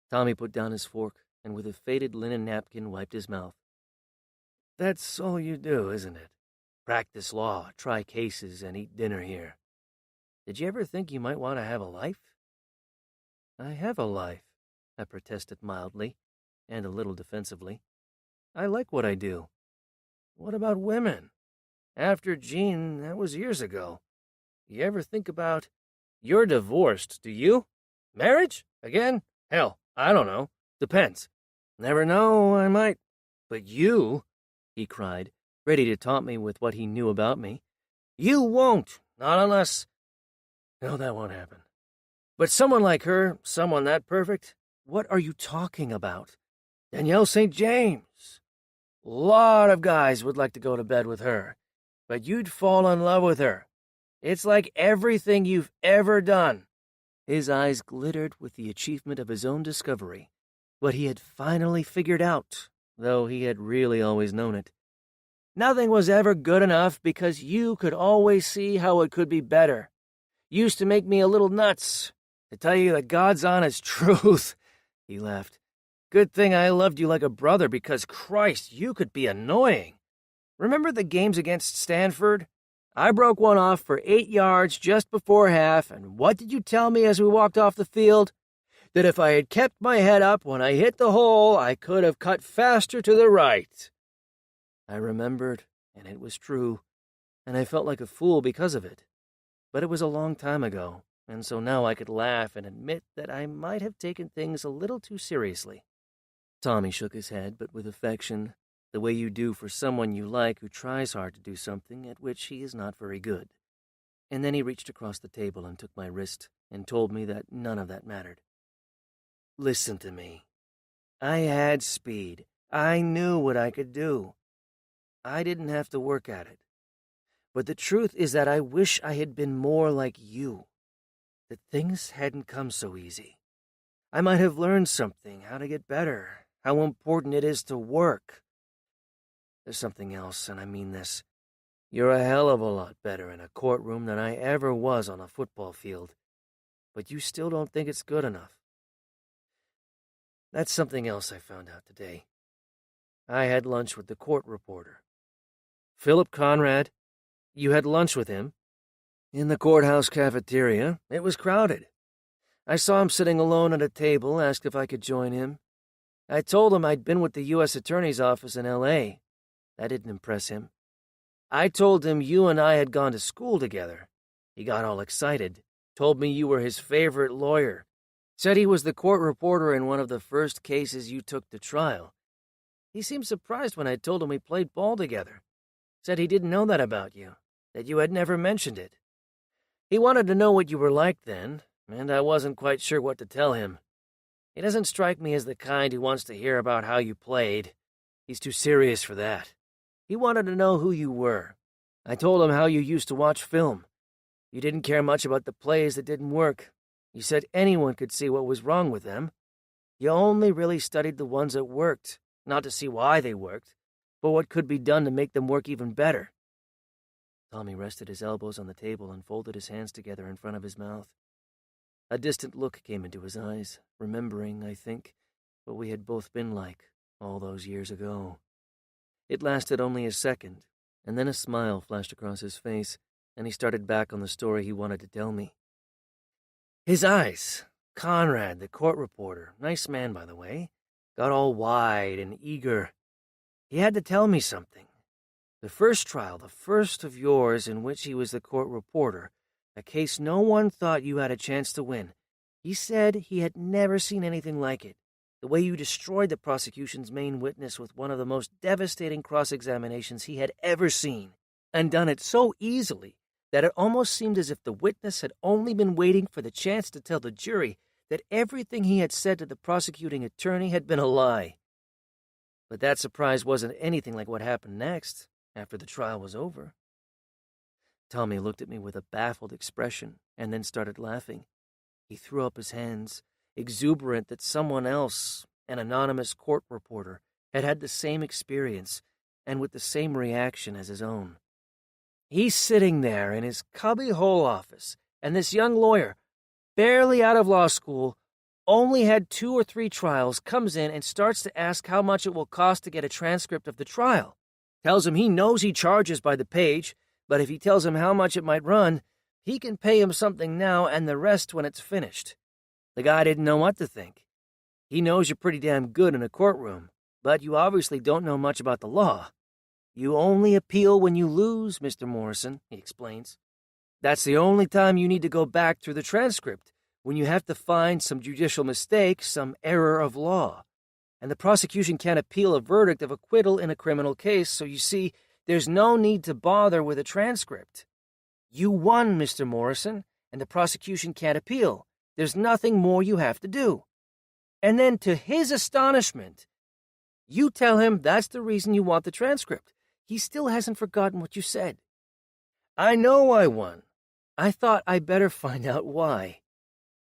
[SPEAKER 1] Tommy put down his fork and with a faded linen napkin wiped his mouth. That's all you do, isn't it? Practice law, try cases, and eat dinner here. Did you ever think you might want to have a life? I have a life, I protested mildly, and a little defensively. I like what I do. What about women? After Jean, that was years ago. You ever think about... You're divorced, do you? Marriage? Again? Hell, I don't know. Depends. Never know, I might. But you, he cried, ready to taunt me with what he knew about me. You won't, not unless... No, that won't happen. But someone like her, someone that perfect, what are you talking about? Danielle St. James. Lot of guys would like to go to bed with her, but you'd fall in love with her. It's like everything you've ever done. His eyes glittered with the achievement of his own discovery, what he had finally figured out, though he had really always known it. Nothing was ever good enough because you could always see how it could be better. Used to make me a little nuts. To tell you the God's honest truth, he laughed. Good thing I loved you like a brother because, Christ, you could be annoying. Remember the games against Stanford? I broke one off for 8 yards just before half, and what did you tell me as we walked off the field? That if I had kept my head up when I hit the hole, I could have cut faster to the right. I remembered, and it was true, and I felt like a fool because of it. But it was a long time ago, and so now I could laugh and admit that I might have taken things a little too seriously. Tommy shook his head, but with affection, the way you do for someone you like who tries hard to do something at which he is not very good. And then he reached across the table and took my wrist and told me that none of that mattered. Listen to me. I had speed. I knew what I could do. I didn't have to work at it. But the truth is that I wish I had been more like you. That things hadn't come so easy. I might have learned something, how to get better, how important it is to work. There's something else, and I mean this. You're a hell of a lot better in a courtroom than I ever was on a football field. But you still don't think it's good enough. That's something else I found out today. I had lunch with the court reporter. Philip Conrad. You had lunch with him? In the courthouse cafeteria. It was crowded. I saw him sitting alone at a table, asked if I could join him. I told him I'd been with the U.S. Attorney's office in L.A. That didn't impress him. I told him you and I had gone to school together. He got all excited, told me you were his favorite lawyer, said he was the court reporter in one of the first cases you took to trial. He seemed surprised when I told him we played ball together. Said he didn't know that about you, that you had never mentioned it. He wanted to know what you were like then, and I wasn't quite sure what to tell him. He doesn't strike me as the kind who wants to hear about how you played. He's too serious for that. He wanted to know who you were. I told him how you used to watch film. You didn't care much about the plays that didn't work. You said anyone could see what was wrong with them. You only really studied the ones that worked, not to see why they worked, but what could be done to make them work even better." Tommy rested his elbows on the table and folded his hands together in front of his mouth. A distant look came into his eyes, remembering, I think, what we had both been like all those years ago. It lasted only a second, and then a smile flashed across his face, and he started back on the story he wanted to tell me. His eyes, Conrad, the court reporter, nice man by the way, got all wide and eager. He had to tell me something. The first trial, the first of yours in which he was the court reporter, a case no one thought you had a chance to win. He said he had never seen anything like it. The way you destroyed the prosecution's main witness with one of the most devastating cross-examinations he had ever seen, and done it so easily that it almost seemed as if the witness had only been waiting for the chance to tell the jury that everything he had said to the prosecuting attorney had been a lie. But that surprise wasn't anything like what happened next, after the trial was over. Tommy looked at me with a baffled expression and then started laughing. He threw up his hands, exuberant that someone else, an anonymous court reporter, had had the same experience and with the same reaction as his own. He's sitting there in his cubbyhole office, and this young lawyer, barely out of law school, only had 2 or 3 trials, comes in and starts to ask how much it will cost to get a transcript of the trial. Tells him he knows he charges by the page, but if he tells him how much it might run, he can pay him something now and the rest when it's finished. The guy didn't know what to think. He knows you're pretty damn good in a courtroom, but you obviously don't know much about the law. You only appeal when you lose, Mr. Morrison, he explains. That's the only time you need to go back through the transcript, when you have to find some judicial mistake, some error of law. And the prosecution can't appeal a verdict of acquittal in a criminal case, so you see, there's no need to bother with a transcript. You won, Mr. Morrison, and the prosecution can't appeal. There's nothing more you have to do. And then, to his astonishment, you tell him that's the reason you want the transcript. He still hasn't forgotten what you said. I know I won. I thought I better find out why.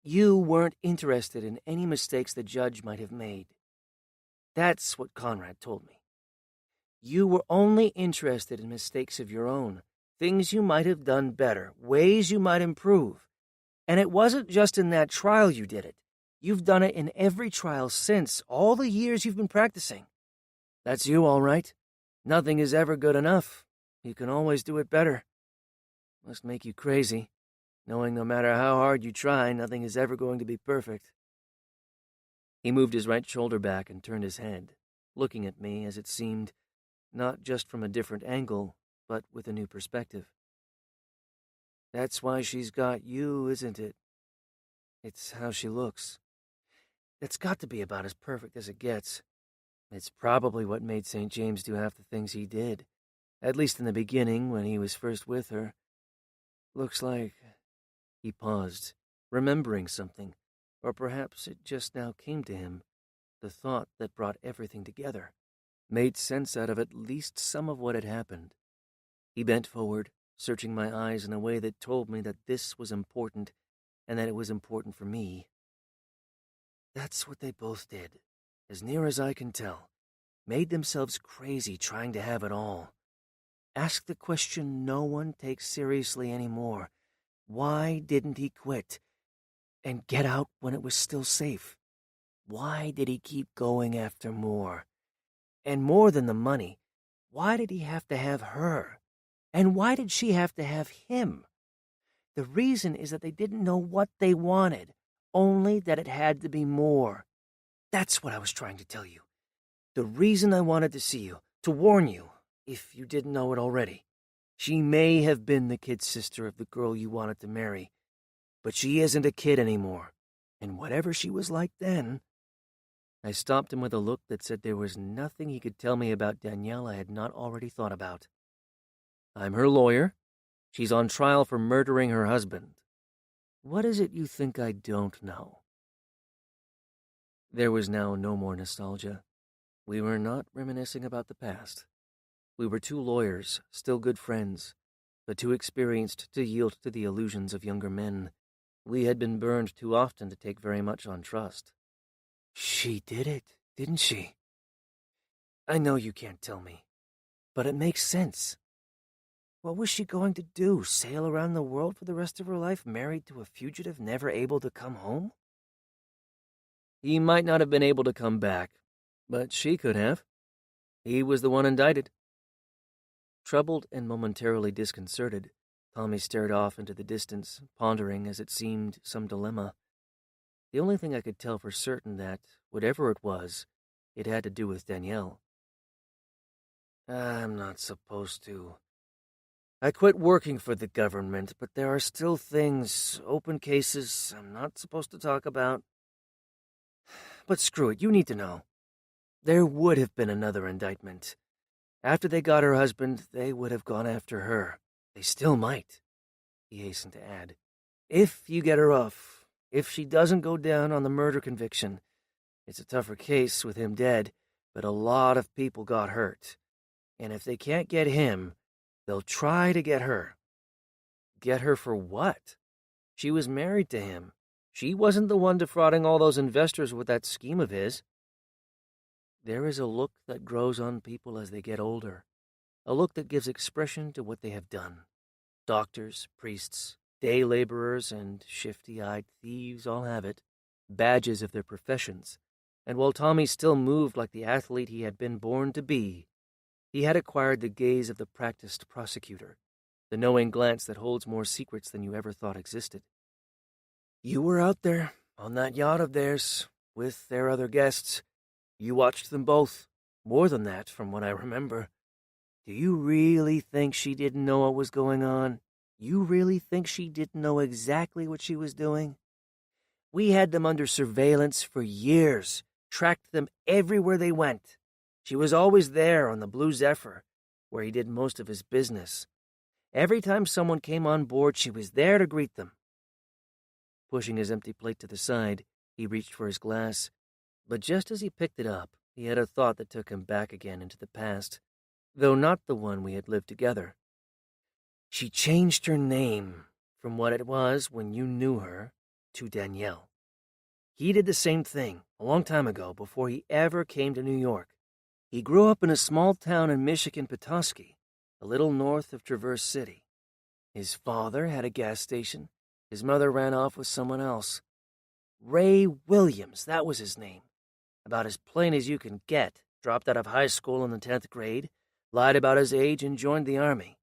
[SPEAKER 1] You weren't interested in any mistakes the judge might have made. That's what Conrad told me. You were only interested in mistakes of your own, things you might have done better, ways you might improve. And it wasn't just in that trial you did it. You've done it in every trial since, all the years you've been practicing. That's you, all right. Nothing is ever good enough. You can always do it better. Must make you crazy, knowing no matter how hard you try, nothing is ever going to be perfect. He moved his right shoulder back and turned his head, looking at me, as it seemed, not just from a different angle, but with a new perspective. That's why she's got you, isn't it? It's how she looks. That's got to be about as perfect as it gets. It's probably what made St. James do half the things he did, at least in the beginning when he was first with her. Looks like... He paused, remembering something, or perhaps it just now came to him, the thought that brought everything together, made sense out of at least some of what had happened. He bent forward, searching my eyes in a way that told me that this was important, and that it was important for me. That's what they both did, as near as I can tell. Made themselves crazy trying to have it all. Ask the question no one takes seriously anymore. Why didn't he quit and get out when it was still safe? Why did he keep going after more? And more than the money, why did he have to have her? And why did she have to have him? The reason is that they didn't know what they wanted, only that it had to be more. That's what I was trying to tell you. The reason I wanted to see you, to warn you, if you didn't know it already. She may have been the kid sister of the girl you wanted to marry, but she isn't a kid anymore, and whatever she was like then... I stopped him with a look that said there was nothing he could tell me about Danielle I had not already thought about. I'm her lawyer. She's on trial for murdering her husband. What is it you think I don't know? There was now no more nostalgia. We were not reminiscing about the past. We were 2 lawyers, still good friends, but too experienced to yield to the illusions of younger men. We had been burned too often to take very much on trust. She did it, didn't she? I know you can't tell me, but it makes sense. What was she going to do, sail around the world for the rest of her life, married to a fugitive never able to come home? He might not have been able to come back, but she could have. He was the one indicted. Troubled and momentarily disconcerted, Tommy stared off into the distance, pondering, as it seemed, some dilemma. The only thing I could tell for certain that, whatever it was, it had to do with Danielle. I'm not supposed to. I quit working for the government, but there are still things, open cases, I'm not supposed to talk about. But screw it, you need to know. There would have been another indictment. After they got her husband, they would have gone after her. They still might, he hastened to add. If you get her off, if she doesn't go down on the murder conviction. It's a tougher case with him dead, but a lot of people got hurt. And if they can't get him, they'll try to get her. Get her for what? She was married to him. She wasn't the one defrauding all those investors with that scheme of his. There is a look that grows on people as they get older, a look that gives expression to what they have done. Doctors, priests, day laborers, and shifty-eyed thieves all have it, badges of their professions. And while Tommy still moved like the athlete he had been born to be, he had acquired the gaze of the practiced prosecutor, the knowing glance that holds more secrets than you ever thought existed. You were out there, on that yacht of theirs, with their other guests. You watched them both. More than that, from what I remember. Do you really think she didn't know what was going on? You really think she didn't know exactly what she was doing? We had them under surveillance for years, tracked them everywhere they went. She was always there on the Blue Zephyr, where he did most of his business. Every time someone came on board, she was there to greet them. Pushing his empty plate to the side, he reached for his glass. But just as he picked it up, he had a thought that took him back again into the past, though not the one we had lived together. She changed her name from what it was when you knew her to Danielle. He did the same thing a long time ago, before he ever came to New York. He grew up in a small town in Michigan, Petoskey, a little north of Traverse City. His father had a gas station. His mother ran off with someone else. Ray Williams, that was his name. About as plain as you can get. Dropped out of high school in the 10th grade, lied about his age, and joined the Army.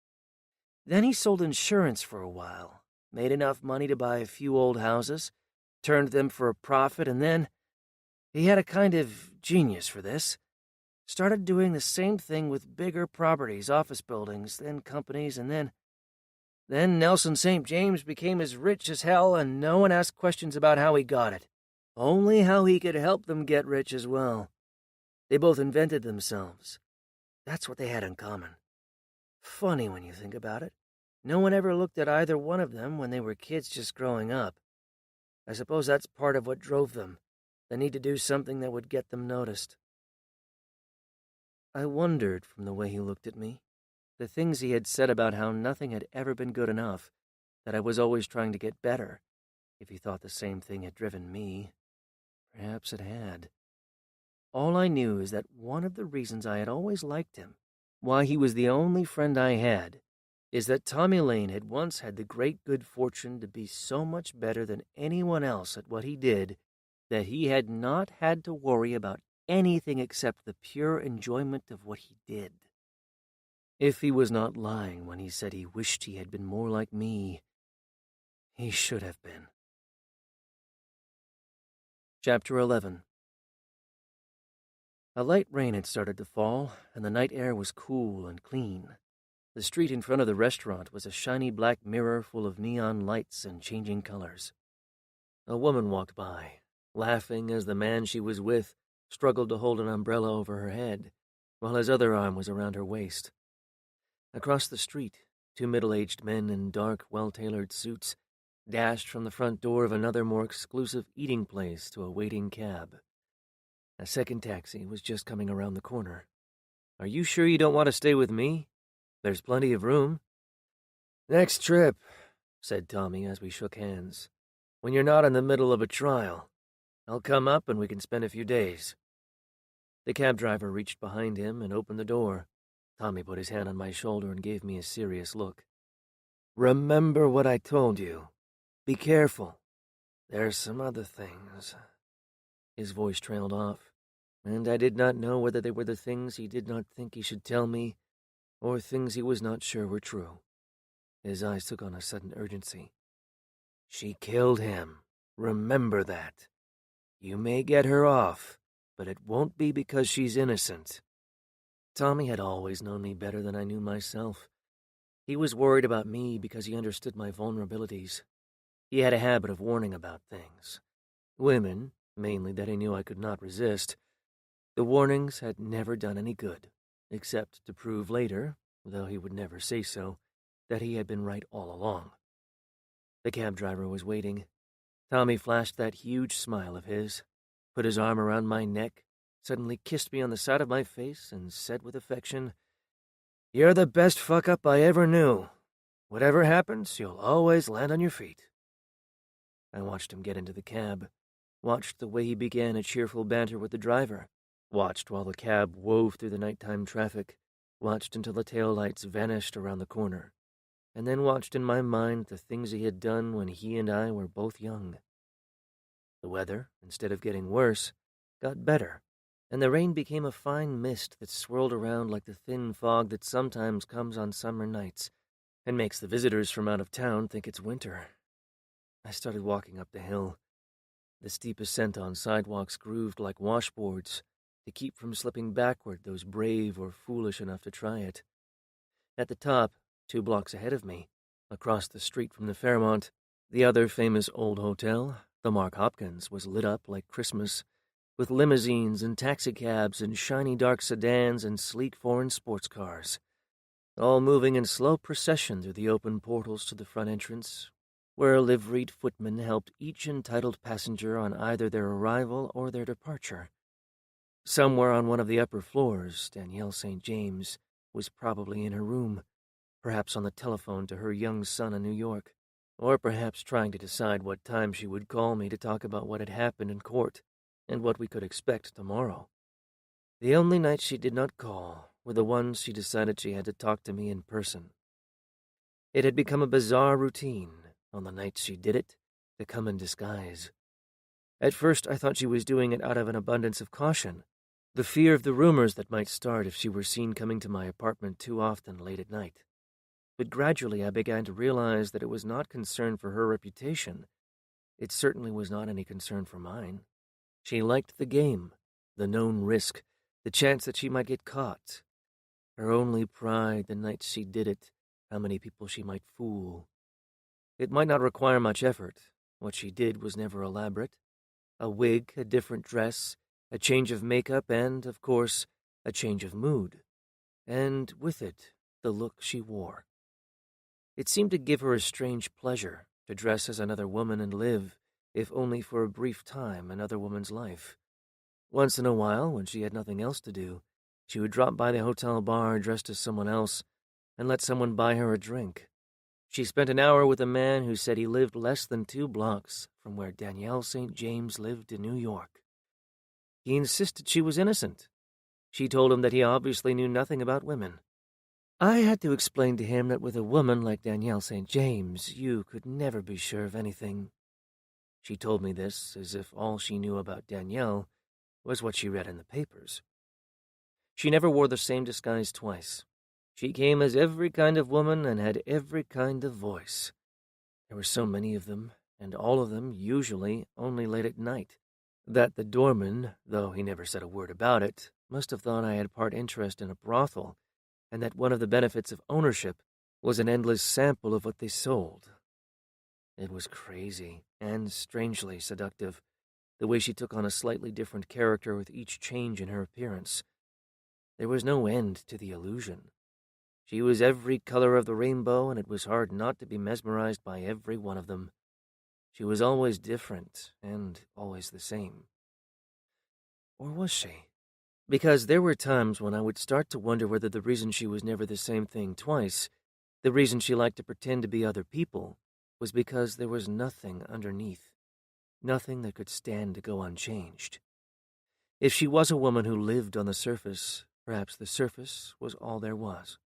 [SPEAKER 1] Then he sold insurance for a while, made enough money to buy a few old houses, turned them for a profit, and then he had a kind of genius for this. Started doing the same thing with bigger properties, office buildings, then companies, and then Nelson St. James became as rich as hell, and no one asked questions about how he got it. Only how he could help them get rich as well. They both invented themselves. That's what they had in common. Funny when you think about it. No one ever looked at either one of them when they were kids just growing up. I suppose that's part of what drove them, the need to do something that would get them noticed. I wondered, from the way he looked at me, the things he had said about how nothing had ever been good enough, that I was always trying to get better, if he thought the same thing had driven me. Perhaps it had. All I knew is that one of the reasons I had always liked him, why he was the only friend I had, is that Tommy Lane had once had the great good fortune to be so much better than anyone else at what he did that he had not had to worry about anything except the pure enjoyment of what he did. If he was not lying when he said he wished he had been more like me, he should have been. Chapter 11. A light rain had started to fall, and the night air was cool and clean. The street in front of the restaurant was a shiny black mirror full of neon lights and changing colors. A woman walked by, laughing as the man she was with struggled to hold an umbrella over her head, while his other arm was around her waist. Across the street, two middle-aged men in dark, well-tailored suits dashed from the front door of another more exclusive eating place to a waiting cab. A second taxi was just coming around the corner. Are you sure you don't want to stay with me? There's plenty of room. Next trip, said Tommy as we shook hands. when you're not in the middle of a trial. I'll come up and we can spend a few days." The cab driver reached behind him and opened the door. Tommy put his hand on my shoulder and gave me a serious look. "Remember what I told you. Be careful. There's some other things." His voice trailed off, and I did not know whether they were the things he did not think he should tell me, or things he was not sure were true. His eyes took on a sudden urgency. "She killed him. Remember that. You may get her off, but it won't be because she's innocent." Tommy had always known me better than I knew myself. He was worried about me because he understood my vulnerabilities. He had a habit of warning about things. Women, mainly, that he knew I could not resist. The warnings had never done any good, except to prove later, though he would never say so, that he had been right all along. The cab driver was waiting. Tommy flashed that huge smile of his, put his arm around my neck, suddenly kissed me on the side of my face, and said with affection, "You're the best fuck-up I ever knew. Whatever happens, you'll always land on your feet." I watched him get into the cab, watched the way he began a cheerful banter with the driver, watched while the cab wove through the nighttime traffic, watched until the taillights vanished around the corner, and then watched in my mind the things he had done when he and I were both young. The weather, instead of getting worse, got better, and the rain became a fine mist that swirled around like the thin fog that sometimes comes on summer nights and makes the visitors from out of town think it's winter. I started walking up the hill. The steep ascent on sidewalks grooved like washboards to keep from slipping backward those brave or foolish enough to try it. At the top, 2 blocks ahead of me, across the street from the Fairmont, the other famous old hotel, the Mark Hopkins, was lit up like Christmas, with limousines and taxicabs and shiny dark sedans and sleek foreign sports cars, all moving in slow procession through the open portals to the front entrance, where a liveried footman helped each entitled passenger on either their arrival or their departure. Somewhere on one of the upper floors, Danielle St. James was probably in her room, perhaps on the telephone to her young son in New York, or perhaps trying to decide what time she would call me to talk about what had happened in court and what we could expect tomorrow. The only nights she did not call were the ones she decided she had to talk to me in person. It had become a bizarre routine, on the nights she did it, to come in disguise. At first I thought she was doing it out of an abundance of caution, the fear of the rumors that might start if she were seen coming to my apartment too often late at night. But gradually I began to realize that it was not concern for her reputation. It certainly was not any concern for mine. She liked the game, the known risk, the chance that she might get caught. Her only pride the nights she did it, how many people she might fool. It might not require much effort. What she did was never elaborate. A wig, a different dress, a change of makeup, and, of course, a change of mood. And with it, the look she wore. It seemed to give her a strange pleasure to dress as another woman and live, if only for a brief time, another woman's life. Once in a while, when she had nothing else to do, she would drop by the hotel bar dressed as someone else and let someone buy her a drink. She spent an hour with a man who said he lived less than 2 blocks from where Danielle St. James lived in New York. He insisted she was innocent. She told him that he obviously knew nothing about women. I had to explain to him that with a woman like Danielle St. James, you could never be sure of anything. She told me this as if all she knew about Danielle was what she read in the papers. She never wore the same disguise twice. She came as every kind of woman and had every kind of voice. There were so many of them, and all of them, usually, only late at night, that the doorman, though he never said a word about it, must have thought I had part interest in a brothel, and that one of the benefits of ownership was an endless sample of what they sold. It was crazy and strangely seductive, the way she took on a slightly different character with each change in her appearance. There was no end to the illusion. She was every color of the rainbow, and it was hard not to be mesmerized by every one of them. She was always different, and always the same. Or was she? Because there were times when I would start to wonder whether the reason she was never the same thing twice, the reason she liked to pretend to be other people, was because there was nothing underneath, nothing that could stand to go unchanged. If she was a woman who lived on the surface, perhaps the surface was all there was.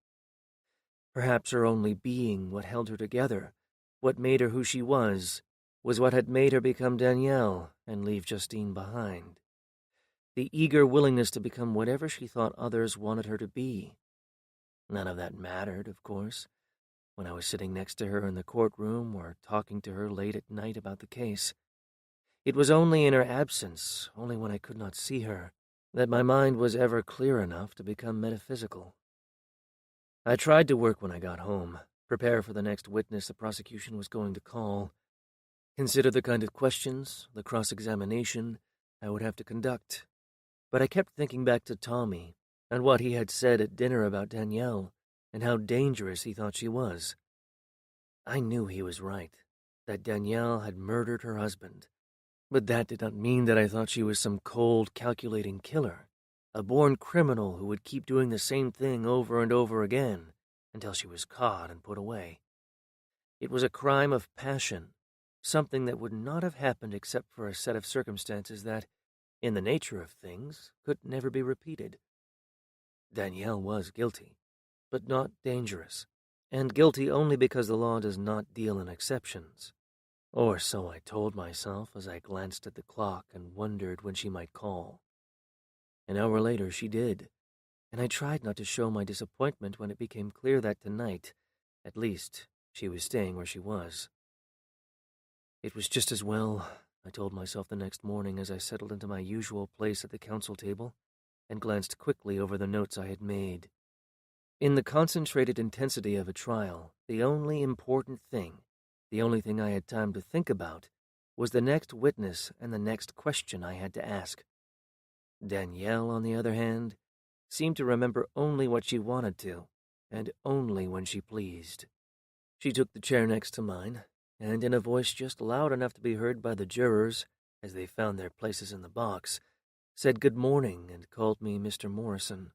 [SPEAKER 1] Perhaps her only being, what held her together, what made her who she was what had made her become Danielle and leave Justine behind. The eager willingness to become whatever she thought others wanted her to be. None of that mattered, of course, when I was sitting next to her in the courtroom or talking to her late at night about the case. It was only in her absence, only when I could not see her, that my mind was ever clear enough to become metaphysical. I tried to work when I got home, prepare for the next witness the prosecution was going to call, consider the kind of questions, the cross-examination I would have to conduct. But I kept thinking back to Tommy and what he had said at dinner about Danielle and how dangerous he thought she was. I knew he was right, that Danielle had murdered her husband, but that did not mean that I thought she was some cold, calculating killer, a born criminal who would keep doing the same thing over and over again until she was caught and put away. It was a crime of passion, something that would not have happened except for a set of circumstances that, in the nature of things, could never be repeated. Danielle was guilty, but not dangerous, and guilty only because the law does not deal in exceptions. Or so I told myself as I glanced at the clock and wondered when she might call. An hour later she did, and I tried not to show my disappointment when it became clear that tonight, at least, she was staying where she was. It was just as well, I told myself the next morning as I settled into my usual place at the counsel table and glanced quickly over the notes I had made. In the concentrated intensity of a trial, the only important thing, the only thing I had time to think about, was the next witness and the next question I had to ask. Danielle, on the other hand, seemed to remember only what she wanted to, and only when she pleased. She took the chair next to mine, and in a voice just loud enough to be heard by the jurors, as they found their places in the box, said good morning and called me Mr. Morrison.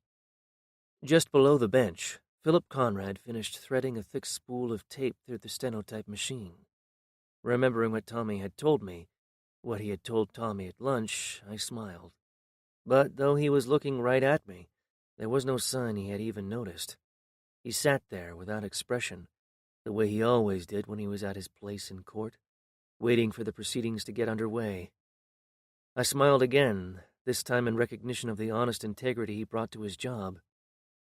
[SPEAKER 1] Just below the bench, Philip Conrad finished threading a thick spool of tape through the stenotype machine. Remembering what Tommy had told me, what he had told Tommy at lunch, I smiled. But though he was looking right at me, there was no sign he had even noticed. He sat there without expression, the way he always did when he was at his place in court, waiting for the proceedings to get underway. I smiled again, this time in recognition of the honest integrity he brought to his job.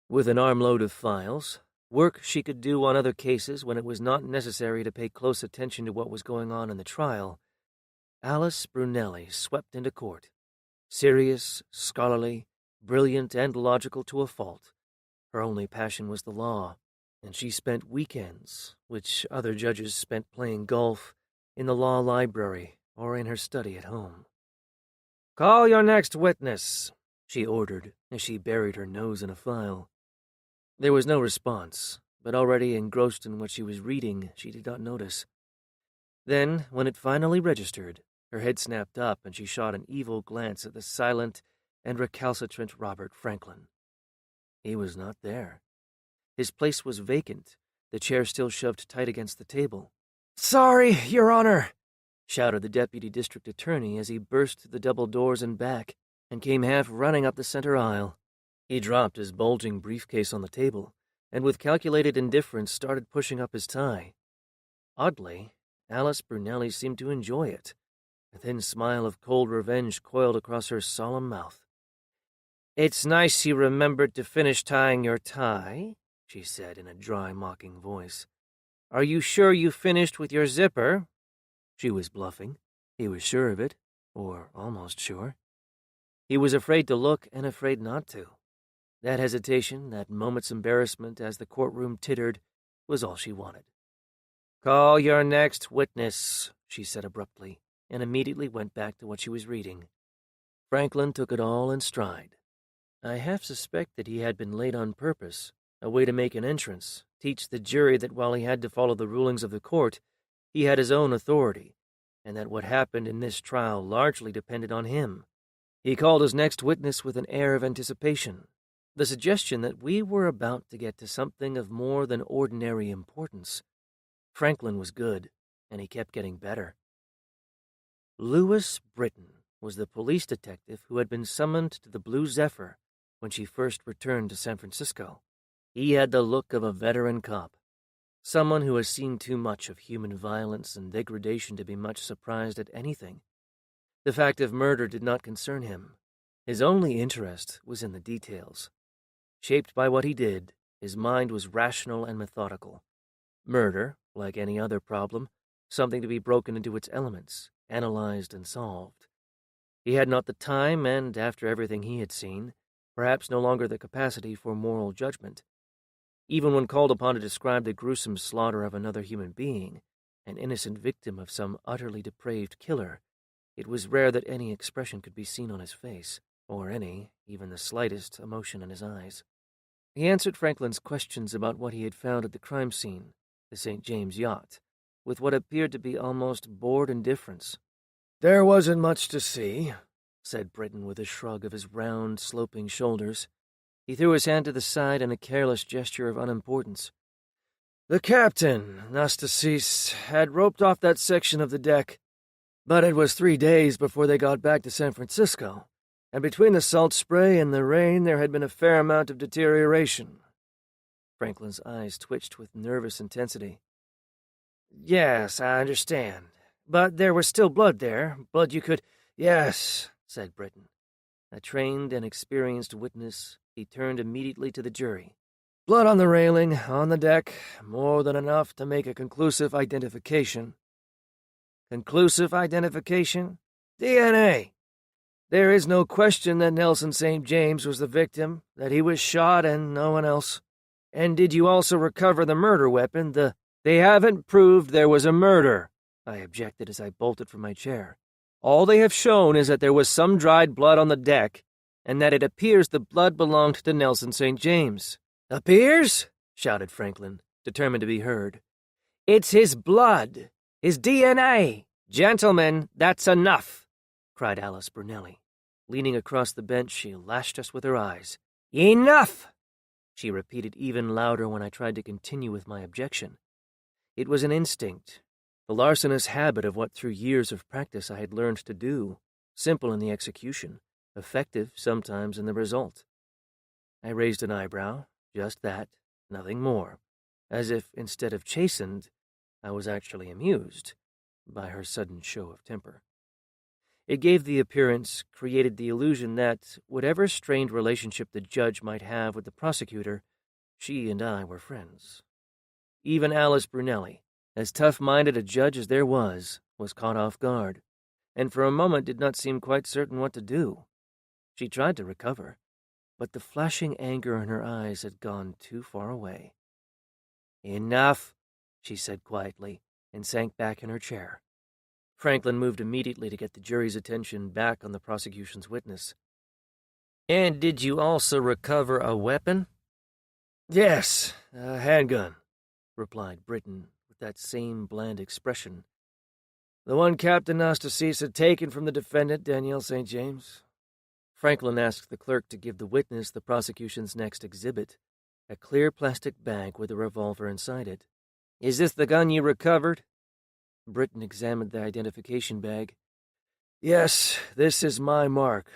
[SPEAKER 1] With an armload of files, work she could do on other cases when it was not necessary to pay close attention to what was going on in the trial, Alice Brunelli swept into court, serious, scholarly, brilliant, and logical to a fault. Her only passion was the law, and she spent weekends, which other judges spent playing golf, in the law library or in her study at home. "Call your next witness," she ordered as she buried her nose in a file. There was no response, but already engrossed in what she was reading, she did not notice. Then, when it finally registered, her head snapped up and she shot an evil glance at the silent and recalcitrant Robert Franklin. He was not there. His place was vacant, the chair still shoved tight against the table. "Sorry, Your Honor," shouted the deputy district attorney as he burst through the double doors and back and came half running up the center aisle. He dropped his bulging briefcase on the table and with calculated indifference started pushing up his tie. Oddly, Alice Brunelli seemed to enjoy it. A thin smile of cold revenge coiled across her solemn mouth. "It's nice you remembered to finish tying your tie," she said in a dry, mocking voice. "Are you sure you finished with your zipper?" She was bluffing. He was sure of it, or almost sure. He was afraid to look and afraid not to. That hesitation, that moment's embarrassment as the courtroom tittered, was all she wanted. "Call your next witness," she said abruptly, and immediately went back to what she was reading. Franklin took it all in stride. I half suspected he had been late on purpose, a way to make an entrance, teach the jury that while he had to follow the rulings of the court, he had his own authority, and that what happened in this trial largely depended on him. He called his next witness with an air of anticipation, the suggestion that we were about to get to something of more than ordinary importance. Franklin was good. and he kept getting better. Lewis Britton was the police detective who had been summoned to the Blue Zephyr when she first returned to San Francisco. He had the look of a veteran cop, someone who has seen too much of human violence and degradation to be much surprised at anything. The fact of murder did not concern him. His only interest was in the details. Shaped by what he did, his mind was rational and methodical. Murder, like any other problem, something to be broken into its elements, analyzed and solved. He had not the time and, after everything he had seen, perhaps no longer the capacity for moral judgment. Even when called upon to describe the gruesome slaughter of another human being, an innocent victim of some utterly depraved killer, it was rare that any expression could be seen on his face, or any, even the slightest, emotion in his eyes. He answered Franklin's questions about what he had found at the crime scene, the St. James yacht, with what appeared to be almost bored indifference. "There wasn't much to see," said Britton with a shrug of his round, sloping shoulders. He threw his hand to the side in a careless gesture of unimportance. "The captain, Nastasis, had roped off that section of the deck, but it was 3 days before they got back to San Francisco, and between the salt spray and the rain there had been a fair amount of deterioration." Franklin's eyes twitched with nervous intensity. "Yes, I understand. But there was still blood there. Blood you could—" "Yes," said Britton. A trained and experienced witness, he turned immediately to the jury. "Blood on the railing, on the deck, more than enough to make a conclusive identification." "Conclusive identification?" "DNA. There is no question that Nelson St. James was the victim, that he was shot and no one else. And did you also recover the murder weapon, the—" "They haven't proved there was a murder," I objected as I bolted from my chair. "All they have shown is that there was some dried blood on the deck, and that it appears the blood belonged to Nelson St. James." "Appears?" shouted Franklin, determined to be heard. "It's his blood, his DNA. Gentlemen, that's enough," cried Alice Brunelli. Leaning across the bench, she lashed us with her eyes. "Enough!" she repeated even louder when I tried to continue with my objection. It was an instinct, the larcenous habit of what through years of practice I had learned to do, simple in the execution, effective sometimes in the result. I raised an eyebrow, just that, nothing more, as if, instead of chastened, I was actually amused by her sudden show of temper. It gave the appearance, created the illusion that, whatever strained relationship the judge might have with the prosecutor, she and I were friends. Even Alice Brunelli, as tough-minded a judge as there was caught off guard, and for a moment did not seem quite certain what to do. She tried to recover, but the flashing anger in her eyes had gone too far away. "Enough," she said quietly, and sank back in her chair. Franklin moved immediately to get the jury's attention back on the prosecution's witness. "And did you also recover a weapon?" "Yes, a handgun," replied Britton with that same bland expression. "The one Captain Nastasis had taken from the defendant, Danielle St. James." Franklin asked the clerk to give the witness the prosecution's next exhibit, a clear plastic bag with a revolver inside it. "Is this the gun you recovered?" Britton examined the identification bag. "Yes, this is my mark.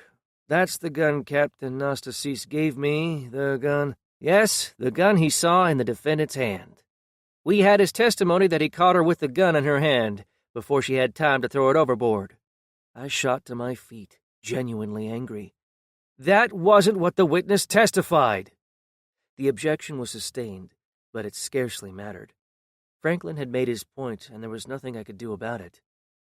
[SPEAKER 1] That's the gun Captain Nastasis gave me, the gun—" "Yes, the gun he saw in the defendant's hand. We had his testimony that he caught her with the gun in her hand before she had time to throw it overboard." I shot to my feet, genuinely angry. "That wasn't what the witness testified." The objection was sustained, but it scarcely mattered. Franklin had made his point, and there was nothing I could do about it.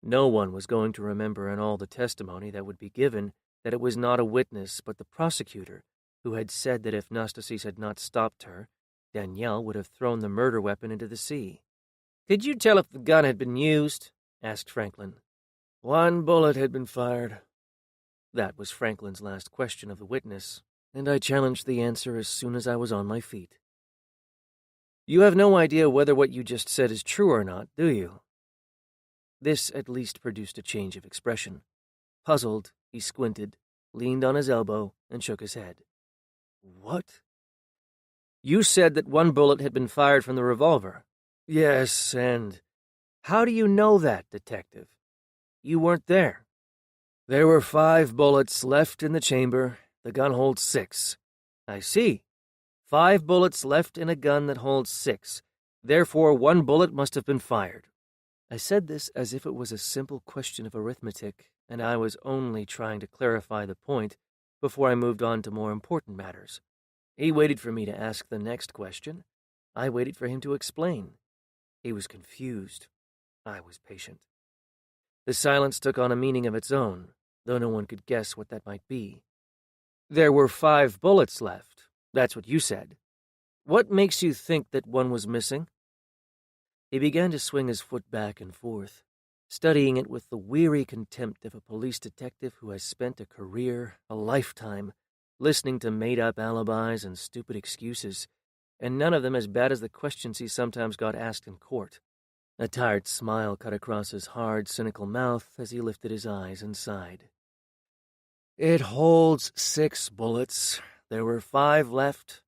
[SPEAKER 1] No one was going to remember in all the testimony that would be given that it was not a witness but the prosecutor who had said that if Nastasis had not stopped her, Danielle would have thrown the murder weapon into the sea. "Could you tell if the gun had been used?" asked Franklin. "One bullet had been fired." That was Franklin's last question of the witness, and I challenged the answer as soon as I was on my feet. "You have no idea whether what you just said is true or not, do you?" This at least produced a change of expression. Puzzled, he squinted, leaned on his elbow, and shook his head. "What?" "You said that one bullet had been fired from the revolver." "Yes, and—" How do you know that, Detective? You weren't there. There were 5 bullets left in the chamber. The gun holds 6. I see. 5 bullets left in a gun that holds 6. Therefore, 1 bullet must have been fired. I said this as if it was a simple question of arithmetic, and I was only trying to clarify the point before I moved on to more important matters. He waited for me to ask the next question. I waited for him to explain. He was confused. I was patient. The silence took on a meaning of its own, though no one could guess what that might be. There were 5 bullets left. That's what you said. What makes you think that one was missing? He began to swing his foot back and forth, studying it with the weary contempt of a police detective who has spent a career, a lifetime, listening to made-up alibis and stupid excuses, and none of them as bad as the questions he sometimes got asked in court. A tired smile cut across his hard, cynical mouth as he lifted his eyes and sighed. It holds 6 bullets. There were 5 left.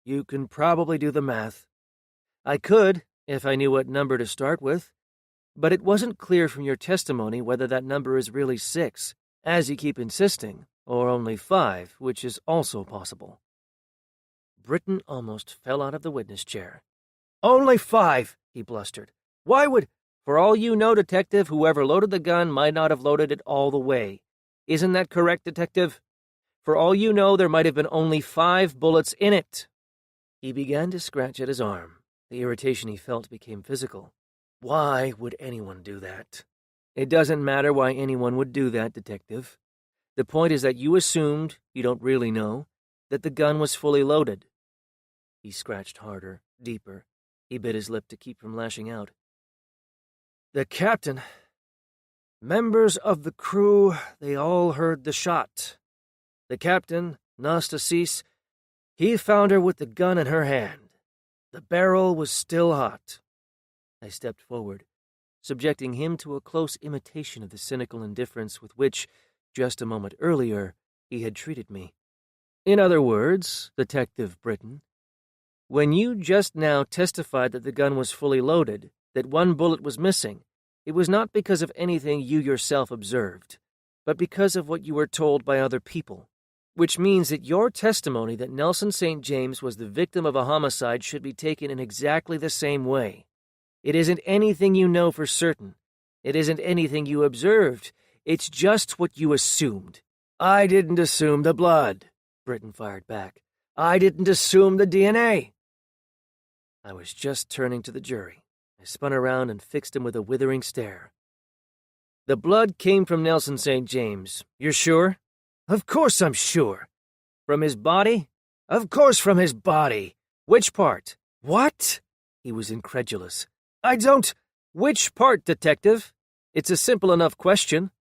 [SPEAKER 1] You can probably do the math. I could, if I knew what number to start with, but it wasn't clear from your testimony whether that number is really 6, as you keep insisting, or only 5, which is also possible. Britton almost fell out of the witness chair. Only 5, he blustered. Why would... For all you know, Detective, whoever loaded the gun might not have loaded it all the way. Isn't that correct, Detective? For all you know, there might have been only 5 bullets in it. He began to scratch at his arm. The irritation he felt became physical. Why would anyone do that? It doesn't matter why anyone would do that, Detective. The point is that you assumed, you don't really know, that the gun was fully loaded. He scratched harder, deeper. He bit his lip to keep from lashing out. The captain... Members of the crew, they all heard the shot. The captain, Nastasis, he found her with the gun in her hand. The barrel was still hot. I stepped forward, subjecting him to a close imitation of the cynical indifference with which, just a moment earlier, he had treated me. In other words, Detective Britton, when you just now testified that the gun was fully loaded, that 1 bullet was missing, it was not because of anything you yourself observed, but because of what you were told by other people, which means that your testimony that Nelson St. James was the victim of a homicide should be taken in exactly the same way. It isn't anything you know for certain. It isn't anything you observed. It's just what you assumed. I didn't assume the blood, Britton fired back. I didn't assume the DNA. I was just turning to the jury. I spun around and fixed him with a withering stare. The blood came from Nelson St. James. You're sure? Of course I'm sure. From his body? Of course from his body. Which part? What? He was incredulous. I don't... Which part, Detective? It's a simple enough question.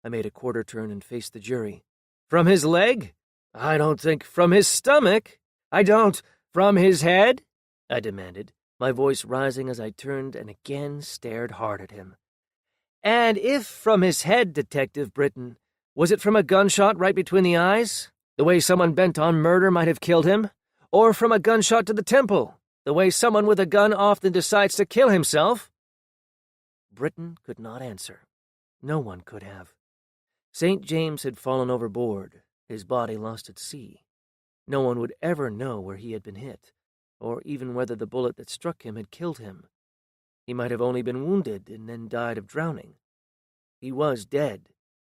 [SPEAKER 1] I made a quarter turn and faced the jury. From his leg? I don't think. From his stomach? I don't. From his head? I demanded, my voice rising as I turned and again stared hard at him. And if from his head, Detective Britton, was it from a gunshot right between the eyes, the way someone bent on murder might have killed him? Or from a gunshot to the temple, the way someone with a gun often decides to kill himself? Britton could not answer. No one could have. St. James had fallen overboard, his body lost at sea. No one would ever know where he had been hit, or even whether the bullet that struck him had killed him. He might have only been wounded and then died of drowning. He was dead,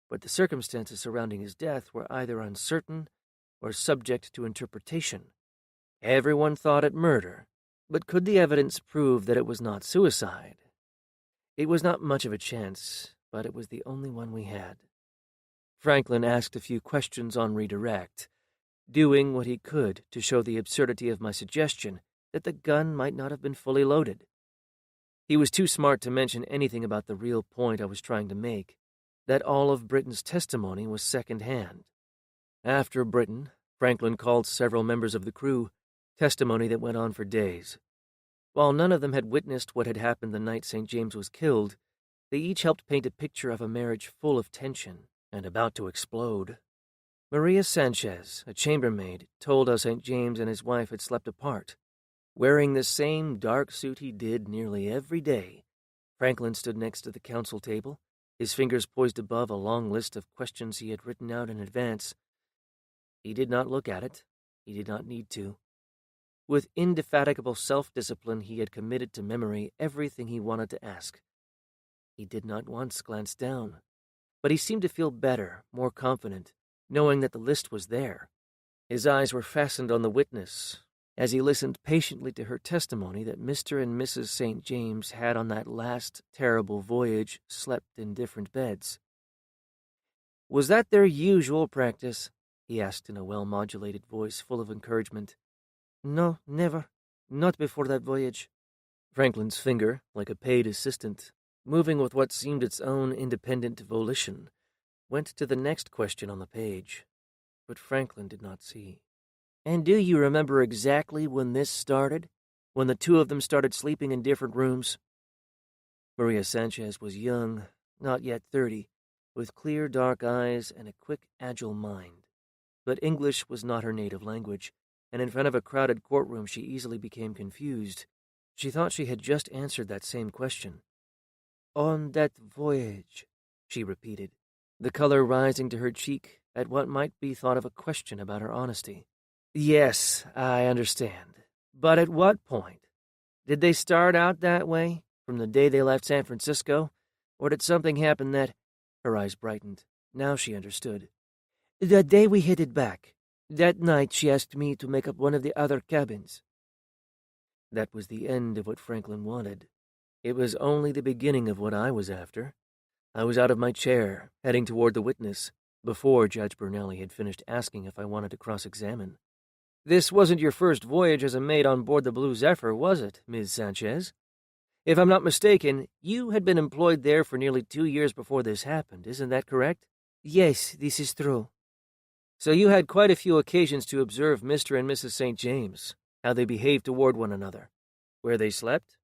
[SPEAKER 1] but the circumstances surrounding his death were either uncertain or subject to interpretation. Everyone thought it murder, but could the evidence prove that it was not suicide? It was not much of a chance, but it was the only one we had. Franklin asked a few questions on redirect, doing what he could to show the absurdity of my suggestion that the gun might not have been fully loaded. He was too smart to mention anything about the real point I was trying to make, that all of Britton's testimony was second-hand. After Britton, Franklin called several members of the crew, testimony that went on for days. While none of them had witnessed what had happened the night St. James was killed, they each helped paint a picture of a marriage full of tension and about to explode. Maria Sanchez, a chambermaid, told how St. James and his wife had slept apart, wearing the same dark suit he did nearly every day. Franklin stood next to the council table, his fingers poised above a long list of questions he had written out in advance. He did not look at it. He did not need to. With indefatigable self-discipline, he had committed to memory everything he wanted to ask. He did not once glance down, but he seemed to feel better, more confident, knowing that the list was there. His eyes were fastened on the witness, as he listened patiently to her testimony that Mr. and Mrs. St. James had on that last terrible voyage slept in different beds. "Was that their usual practice?" he asked in a well-modulated voice full of encouragement. "No, never. Not before that voyage." Franklin's finger, like a paid assistant, moving with what seemed its own independent volition, went to the next question on the page, but Franklin did not see. "And do you remember exactly when this started? When the two of them started sleeping in different rooms?" Maria Sanchez was young, not yet 30, with clear dark eyes and a quick, agile mind. But English was not her native language, and in front of a crowded courtroom she easily became confused. She thought she had just answered that same question. "On that voyage," she repeated, the color rising to her cheek at what might be thought of a question about her honesty. "Yes, I understand. But at what point? Did they start out that way, from the day they left San Francisco, or did something happen that—" Her eyes brightened. Now she understood. "The day we headed back. That night she asked me to make up one of the other cabins." That was the end of what Franklin wanted. It was only the beginning of what I was after. I was out of my chair, heading toward the witness, before Judge Burnelli had finished asking if I wanted to cross-examine. "This wasn't your first voyage as a maid on board the Blue Zephyr, was it, Ms. Sanchez? If I'm not mistaken, you had been employed there for nearly 2 years before this happened, isn't that correct?" "Yes, this is true." "So you had quite a few occasions to observe Mr. and Mrs. St. James, how they behaved toward one another, where they slept?"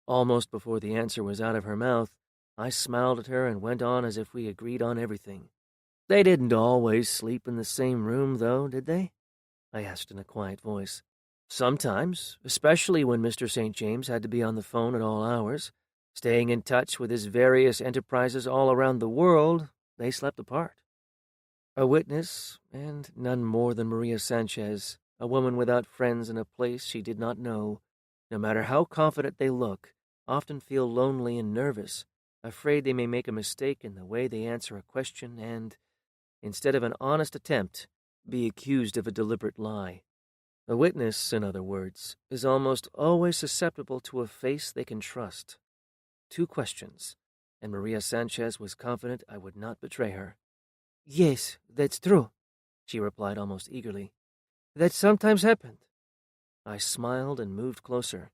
[SPEAKER 1] Almost before the answer was out of her mouth, I smiled at her and went on as if we agreed on everything. "They didn't always sleep in the same room, though, did they?" I asked in a quiet voice. "Sometimes, especially when Mr. St. James had to be on the phone at all hours, staying in touch with his various enterprises all around the world, they slept apart." A witness, and none more than Maria Sanchez, a woman without friends in a place she did not know, no matter how confident they look, often feel lonely and nervous, afraid they may make a mistake in the way they answer a question and, instead of an honest attempt, be accused of a deliberate lie. A witness, in other words, is almost always susceptible to a face they can trust. 2 questions, and Maria Sanchez was confident I would not betray her. "Yes, that's true," she replied almost eagerly. "That sometimes happened." I smiled and moved closer.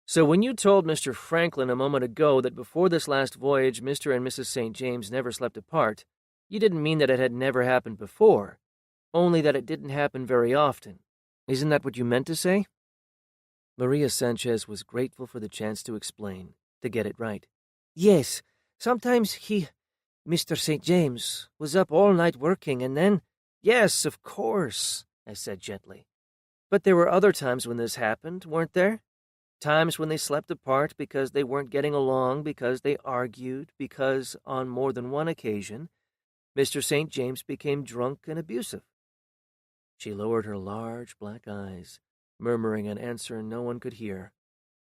[SPEAKER 1] "So when you told Mr. Franklin a moment ago that before this last voyage Mr. and Mrs. St. James never slept apart, you didn't mean that it had never happened before, only that it didn't happen very often. Isn't that what you meant to say?" Maria Sanchez was grateful for the chance to explain, to get it right. "Yes, sometimes Mr. St. James, was up all night working and then—" "Yes, of course," I said gently. "But there were other times when this happened, weren't there? Times when they slept apart because they weren't getting along, because they argued, because, on more than one occasion, Mr. St. James became drunk and abusive." She lowered her large black eyes, murmuring an answer no one could hear.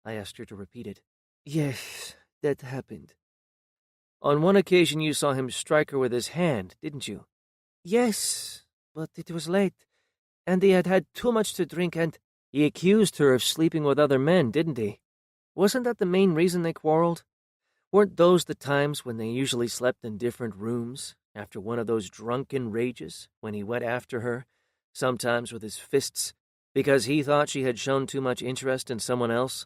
[SPEAKER 1] I asked her to repeat it. "Yes, that happened." "On one occasion you saw him strike her with his hand, didn't you?" "Yes, but it was late, and he had had too much to drink and—" "He accused her of sleeping with other men, didn't he? Wasn't that the main reason they quarreled? Weren't those the times when they usually slept in different rooms, after one of those drunken rages, when he went after her, sometimes with his fists, because he thought she had shown too much interest in someone else?"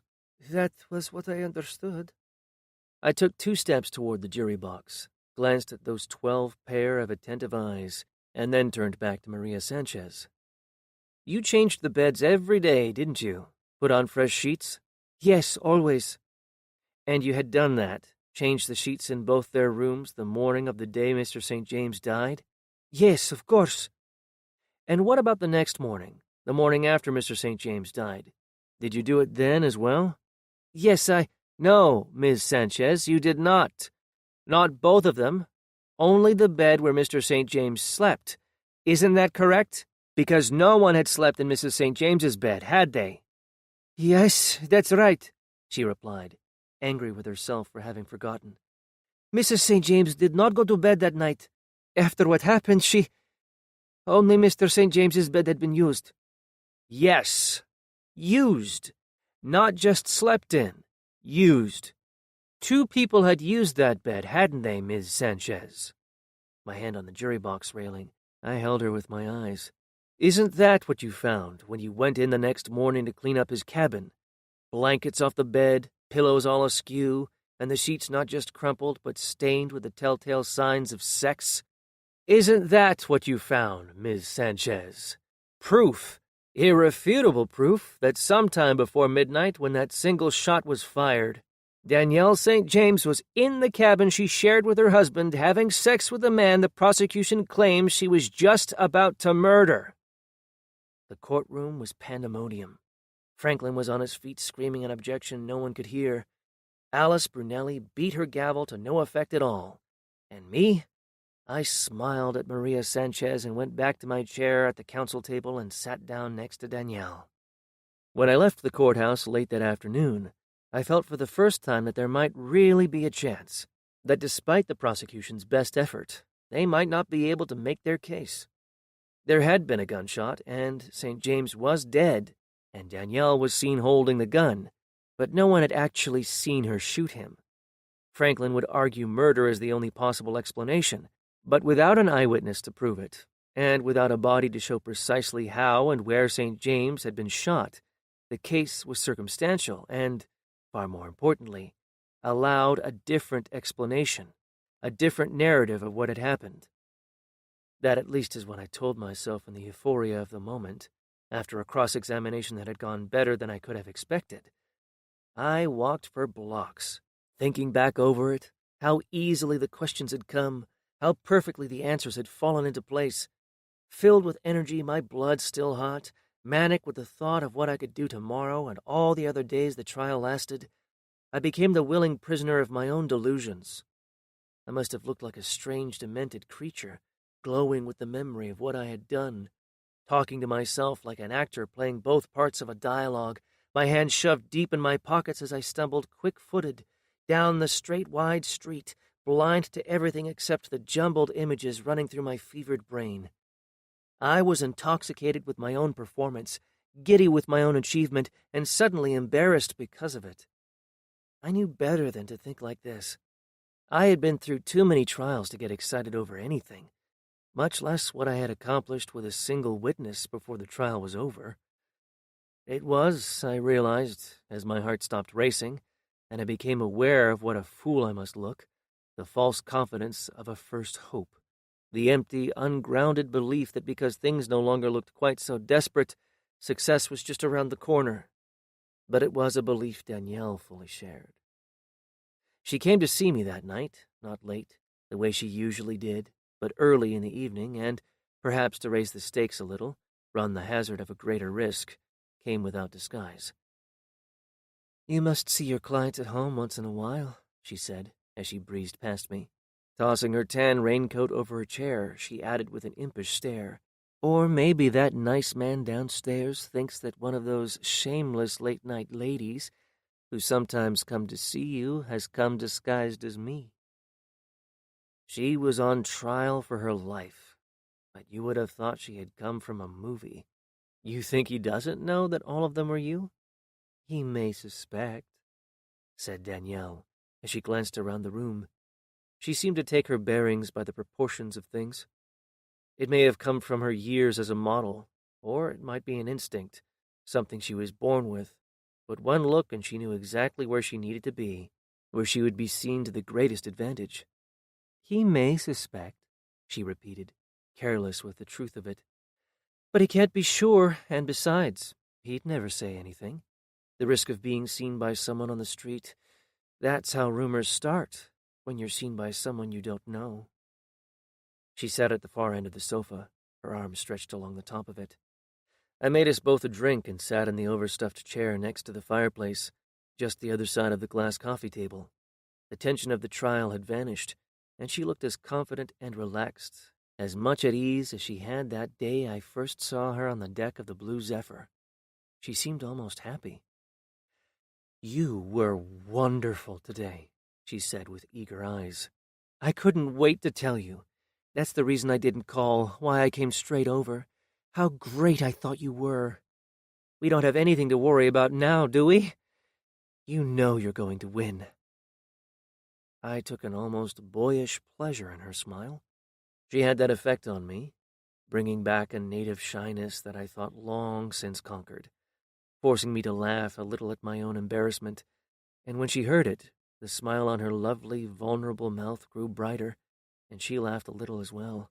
[SPEAKER 1] "That was what I understood." I took 2 steps toward the jury box, glanced at those 12 pair of attentive eyes, and then turned back to Maria Sanchez. "You changed the beds every day, didn't you? Put on fresh sheets?" "Yes, always." "And you had done that, changed the sheets in both their rooms the morning of the day Mr. St. James died?" "Yes, of course." "And what about the next morning, the morning after Mr. St. James died? Did you do it then as well?" "Yes, No, Ms. Sanchez, you did not. Not both of them. Only the bed where Mr. St. James slept. Isn't that correct? Because no one had slept in Mrs. St. James's bed, had they? Yes, that's right, she replied, angry with herself for having forgotten. Mrs. St. James did not go to bed that night. After what happened, only Mr. St. James's bed had been used. Yes, used. Not just slept in. Used. 2 people had used that bed, hadn't they, Ms. Sanchez? My hand on the jury box railing, I held her with my eyes. Isn't that what you found when you went in the next morning to clean up his cabin? Blankets off the bed, pillows all askew, and the sheets not just crumpled but stained with the telltale signs of sex? Isn't that what you found, Ms. Sanchez? Proof, irrefutable proof, that sometime before midnight when that single shot was fired, Danielle St. James was in the cabin she shared with her husband having sex with a man the prosecution claims she was just about to murder. The courtroom was pandemonium. Franklin was on his feet screaming an objection no one could hear. Alice Brunelli beat her gavel to no effect at all. And me? I smiled at Maria Sanchez and went back to my chair at the counsel table and sat down next to Danielle. When I left the courthouse late that afternoon, I felt for the first time that there might really be a chance, that despite the prosecution's best effort, they might not be able to make their case. There had been a gunshot, and St. James was dead, and Danielle was seen holding the gun, but no one had actually seen her shoot him. Franklin would argue murder as the only possible explanation, but without an eyewitness to prove it, and without a body to show precisely how and where St. James had been shot, the case was circumstantial and, far more importantly, allowed a different explanation, a different narrative of what had happened. That at least is what I told myself in the euphoria of the moment, after a cross-examination that had gone better than I could have expected. I walked for blocks, thinking back over it, how easily the questions had come, how perfectly the answers had fallen into place. Filled with energy, my blood still hot, manic with the thought of what I could do tomorrow and all the other days the trial lasted, I became the willing prisoner of my own delusions. I must have looked like a strange, demented creature, glowing with the memory of what I had done, talking to myself like an actor playing both parts of a dialogue, my hands shoved deep in my pockets as I stumbled quick-footed down the straight, wide street, blind to everything except the jumbled images running through my fevered brain. I was intoxicated with my own performance, giddy with my own achievement, and suddenly embarrassed because of it. I knew better than to think like this. I had been through too many trials to get excited over anything, much less what I had accomplished with a single witness before the trial was over. It was, I realized, as my heart stopped racing, and I became aware of what a fool I must look, the false confidence of a first hope, the empty, ungrounded belief that because things no longer looked quite so desperate, success was just around the corner. But it was a belief Danielle fully shared. She came to see me that night, not late, the way she usually did, but early in the evening, and, perhaps to raise the stakes a little, run the hazard of a greater risk, came without disguise. "You must see your clients at home once in a while," she said, as she breezed past me. Tossing her tan raincoat over her chair, she added with an impish stare, "Or maybe that nice man downstairs thinks that one of those shameless late-night ladies who sometimes come to see you has come disguised as me." She was on trial for her life, but you would have thought she had come from a movie. "You think he doesn't know that all of them are you?" "He may suspect," said Danielle, as she glanced around the room. She seemed to take her bearings by the proportions of things. It may have come from her years as a model, or it might be an instinct, something she was born with. But one look and she knew exactly where she needed to be, where she would be seen to the greatest advantage. "He may suspect," she repeated, careless with the truth of it. "But he can't be sure, and besides, he'd never say anything. The risk of being seen by someone on the street, that's how rumors start, when you're seen by someone you don't know." She sat at the far end of the sofa, her arms stretched along the top of it. I made us both a drink and sat in the overstuffed chair next to the fireplace, just the other side of the glass coffee table. The tension of the trial had vanished, and she looked as confident and relaxed, as much at ease as she had that day I first saw her on the deck of the Blue Zephyr. She seemed almost happy. "You were wonderful today," she said with eager eyes. "I couldn't wait to tell you. That's the reason I didn't call, why I came straight over. How great I thought you were. We don't have anything to worry about now, do we? You know you're going to win." I took an almost boyish pleasure in her smile. She had that effect on me, bringing back a native shyness that I thought long since conquered, forcing me to laugh a little at my own embarrassment, and when she heard it, the smile on her lovely, vulnerable mouth grew brighter, and she laughed a little as well.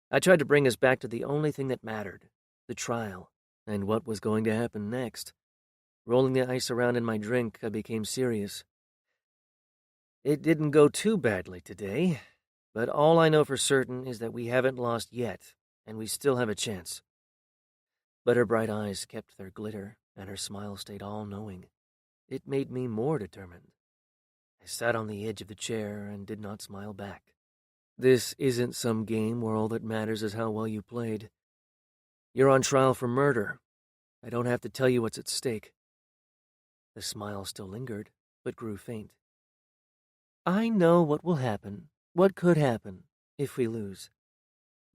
[SPEAKER 1] I tried to bring us back to the only thing that mattered, the trial, and what was going to happen next. Rolling the ice around in my drink, I became serious. "It didn't go too badly today, but all I know for certain is that we haven't lost yet, and we still have a chance." But her bright eyes kept their glitter, and her smile stayed all-knowing. It made me more determined. I sat on the edge of the chair and did not smile back. "This isn't some game where all that matters is how well you played. You're on trial for murder. I don't have to tell you what's at stake." The smile still lingered, but grew faint. "I know what will happen, what could happen, if we lose.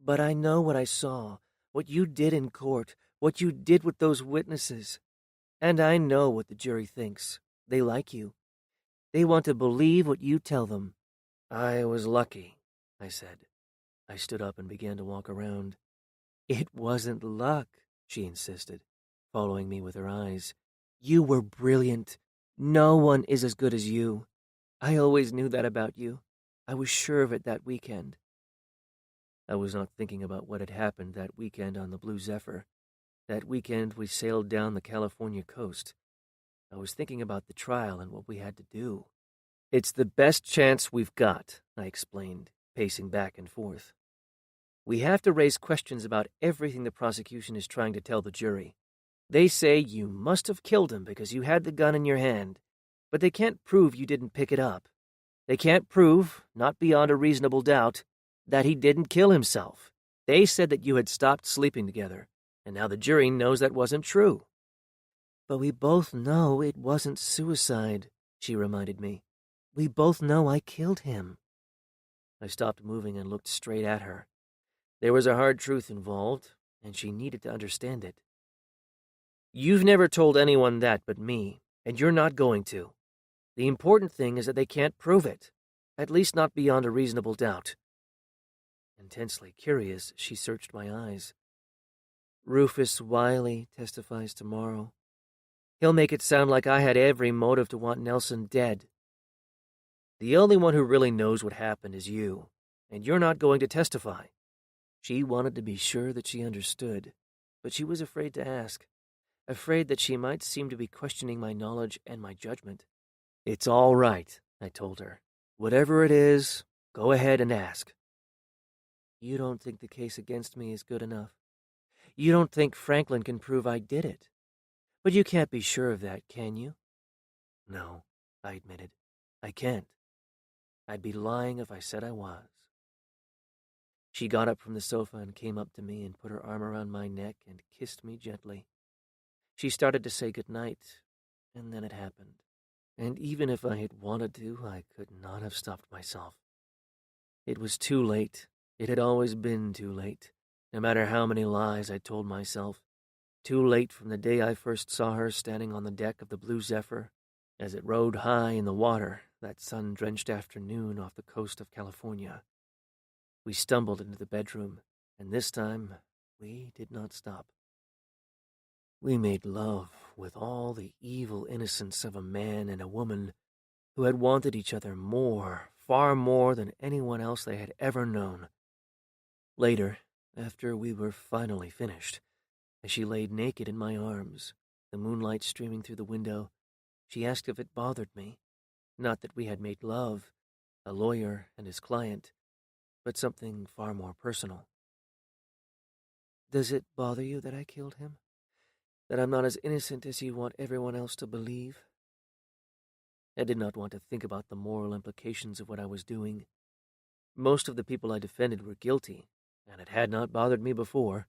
[SPEAKER 1] But I know what I saw, what you did in court, what you did with those witnesses. And I know what the jury thinks. They like you. They want to believe what you tell them." "I was lucky," I said. I stood up and began to walk around. "It wasn't luck," she insisted, following me with her eyes. "You were brilliant. No one is as good as you. I always knew that about you. I was sure of it that weekend." I was not thinking about what had happened that weekend on the Blue Zephyr. That weekend we sailed down the California coast. I was thinking about the trial and what we had to do. "It's the best chance we've got," I explained, pacing back and forth. "We have to raise questions about everything the prosecution is trying to tell the jury. They say you must have killed him because you had the gun in your hand, but they can't prove you didn't pick it up. They can't prove, not beyond a reasonable doubt, that he didn't kill himself. They said that you had stopped sleeping together, and now the jury knows that wasn't true." "But we both know it wasn't suicide," she reminded me. "We both know I killed him." I stopped moving and looked straight at her. There was a hard truth involved, and she needed to understand it. "You've never told anyone that but me, and you're not going to. The important thing is that they can't prove it, at least not beyond a reasonable doubt." Intensely curious, she searched my eyes. "Rufus Wiley testifies tomorrow. He'll make it sound like I had every motive to want Nelson dead. The only one who really knows what happened is you, and you're not going to testify." She wanted to be sure that she understood, but she was afraid to ask, afraid that she might seem to be questioning my knowledge and my judgment. "It's all right," I told her. "Whatever it is, go ahead and ask." "You don't think the case against me is good enough? You don't think Franklin can prove I did it? But you can't be sure of that, can you?" "No," I admitted. "I can't. I'd be lying if I said I was." She got up from the sofa and came up to me and put her arm around my neck and kissed me gently. She started to say good night, and then it happened. And even if I had wanted to, I could not have stopped myself. It was too late. It had always been too late, no matter how many lies I told myself. Too late from the day I first saw her standing on the deck of the Blue Zephyr, as it rode high in the water that sun-drenched afternoon off the coast of California. We stumbled into the bedroom, and this time we did not stop. We made love with all the evil innocence of a man and a woman who had wanted each other more, far more than anyone else they had ever known. Later, after we were finally finished, as she laid naked in my arms, the moonlight streaming through the window, she asked if it bothered me. Not that we had made love, a lawyer and his client, but something far more personal. "Does it bother you that I killed him? That I'm not as innocent as you want everyone else to believe?" I did not want to think about the moral implications of what I was doing. Most of the people I defended were guilty, and it had not bothered me before.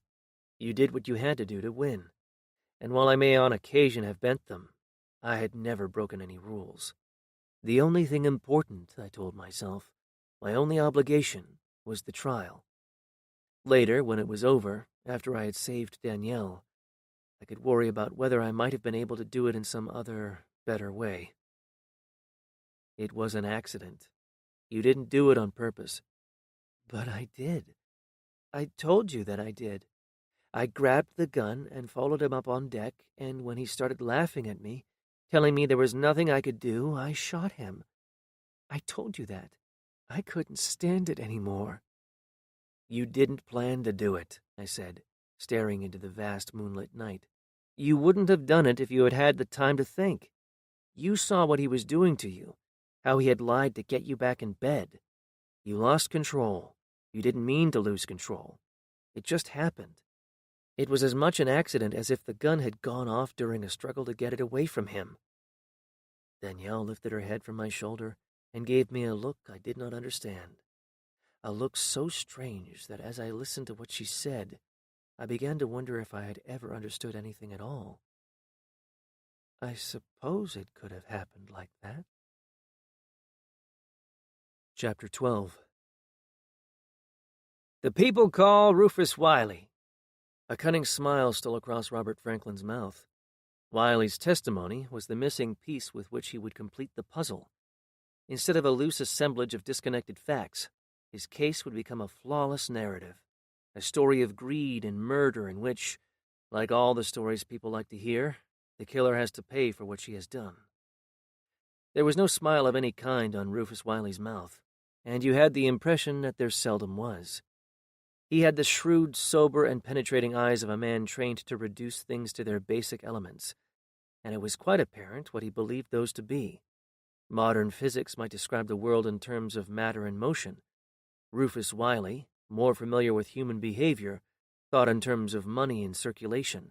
[SPEAKER 1] You did what you had to do to win, and while I may on occasion have bent them, I had never broken any rules. The only thing important, I told myself, my only obligation, was the trial. Later, when it was over, after I had saved Danielle, I could worry about whether I might have been able to do it in some other, better way. It was an accident. You didn't do it on purpose. But I did. I told you that I did. I grabbed the gun and followed him up on deck, and when he started laughing at me, telling me there was nothing I could do, I shot him. I told you that. I couldn't stand it anymore. You didn't plan to do it, I said, staring into the vast moonlit night. You wouldn't have done it if you had had the time to think. You saw what he was doing to you, how he had lied to get you back in bed. You lost control. You didn't mean to lose control. It just happened. It was as much an accident as if the gun had gone off during a struggle to get it away from him. Danielle lifted her head from my shoulder and gave me a look I did not understand. A look so strange that as I listened to what she said, I began to wonder if I had ever understood anything at all. I suppose it could have happened like that. Chapter 12. The people call Rufus Wiley. A cunning smile stole across Robert Franklin's mouth. Wiley's testimony was the missing piece with which he would complete the puzzle. Instead of a loose assemblage of disconnected facts, his case would become a flawless narrative, a story of greed and murder in which, like all the stories people like to hear, the killer has to pay for what she has done. There was no smile of any kind on Rufus Wiley's mouth, and you had the impression that there seldom was. He had the shrewd, sober, and penetrating eyes of a man trained to reduce things to their basic elements, and it was quite apparent what he believed those to be. Modern physics might describe the world in terms of matter and motion. Rufus Wiley, more familiar with human behavior, thought in terms of money and circulation.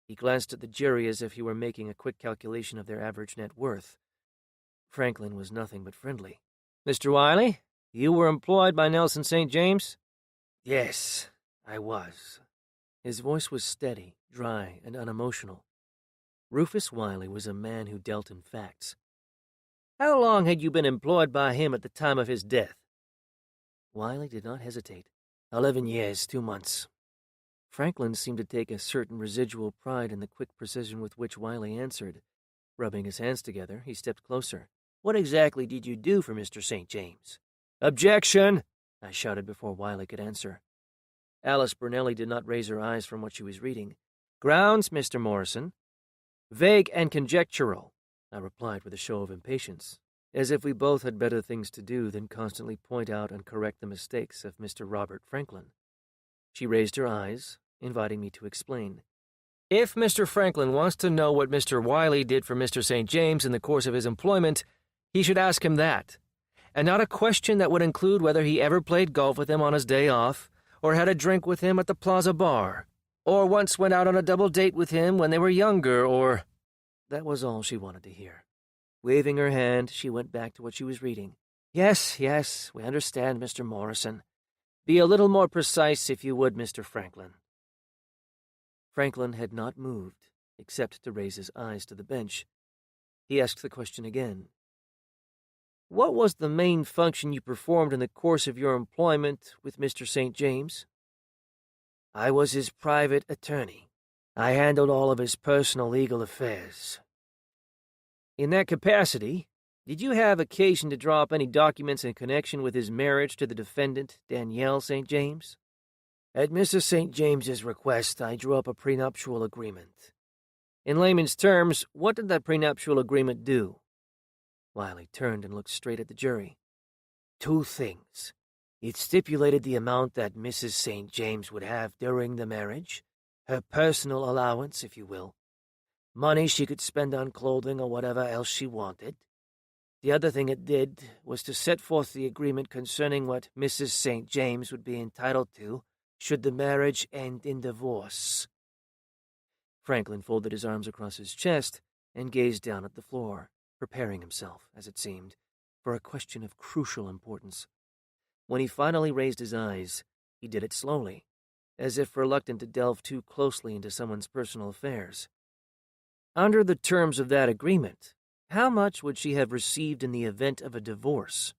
[SPEAKER 1] He glanced at the jury as if he were making a quick calculation of their average net worth. Franklin was nothing but friendly. "Mr. Wiley, you were employed by Nelson St. James?" "Yes, I was." His voice was steady, dry, and unemotional. Rufus Wiley was a man who dealt in facts. "How long had you been employed by him at the time of his death?" Wiley did not hesitate. 11 years, 2 months. Franklin seemed to take a certain residual pride in the quick precision with which Wiley answered. Rubbing his hands together, he stepped closer. "What exactly did you do for Mr. St. James?" "Objection!" I shouted before Wiley could answer. Alice Burnelli did not raise her eyes from what she was reading. "Grounds, Mr. Morrison." "Vague and conjectural," I replied with a show of impatience, as if we both had better things to do than constantly point out and correct the mistakes of Mr. Robert Franklin. She raised her eyes, inviting me to explain. "If Mr. Franklin wants to know what Mr. Wiley did for Mr. St. James in the course of his employment, he should ask him that, and not a question that would include whether he ever played golf with him on his day off, or had a drink with him at the Plaza Bar, or once went out on a double date with him when they were younger, or—" That was all she wanted to hear. Waving her hand, she went back to what she was reading. Yes, we understand, Mr. Morrison. Be a little more precise, if you would, Mr. Franklin." Franklin had not moved, except to raise his eyes to the bench. He asked the question again. "What was the main function you performed in the course of your employment with Mr. St. James?" "I was his private attorney. I handled all of his personal legal affairs." "In that capacity, did you have occasion to draw up any documents in connection with his marriage to the defendant, Danielle St. James?" "At Mrs. St. James's request, I drew up a prenuptial agreement." "In layman's terms, what did that prenuptial agreement do?" Wiley turned and looked straight at the jury. "2 things. It stipulated the amount that Mrs. St. James would have during the marriage, her personal allowance, if you will. Money she could spend on clothing or whatever else she wanted. The other thing it did was to set forth the agreement concerning what Mrs. St. James would be entitled to should the marriage end in divorce." Franklin folded his arms across his chest and gazed down at the floor. preparing himself, as it seemed, for a question of crucial importance. When he finally raised his eyes, he did it slowly, as if reluctant to delve too closely into someone's personal affairs. Under the terms of that agreement, how much would she have received in the event of a divorce?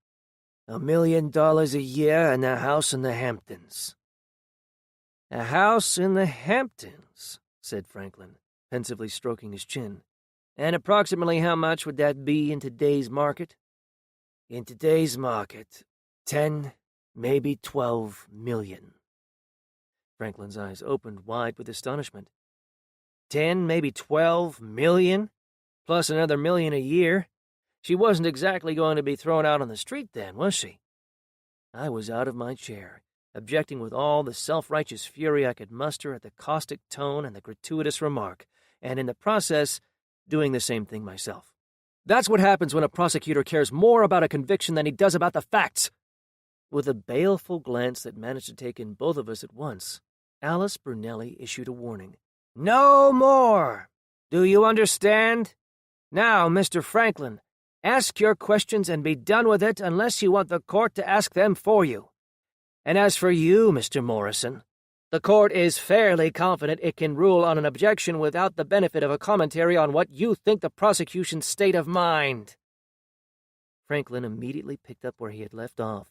[SPEAKER 1] $1 million a year and a house in the Hamptons. A house in the Hamptons, said Franklin, pensively stroking his chin. And approximately how much would that be in today's market? In today's market, 10, maybe 12 million. Franklin's eyes opened wide with astonishment. 10, maybe 12 million? Plus another million a year? She wasn't exactly going to be thrown out on the street then, was she? I was out of my chair, objecting with all the self-righteous fury I could muster at the caustic tone and the gratuitous remark, and in the process, doing the same thing myself. That's what happens when a prosecutor cares more about a conviction than he does about the facts. With a baleful glance that managed to take in both of us at once, Alice Brunelli issued a warning. No more! Do you understand? Now, Mr. Franklin, ask your questions and be done with it unless you want the court to ask them for you. And as for you, Mr. Morrison, the court is fairly confident it can rule on an objection without the benefit of a commentary on what you think the prosecution's state of mind. Franklin immediately picked up where he had left off.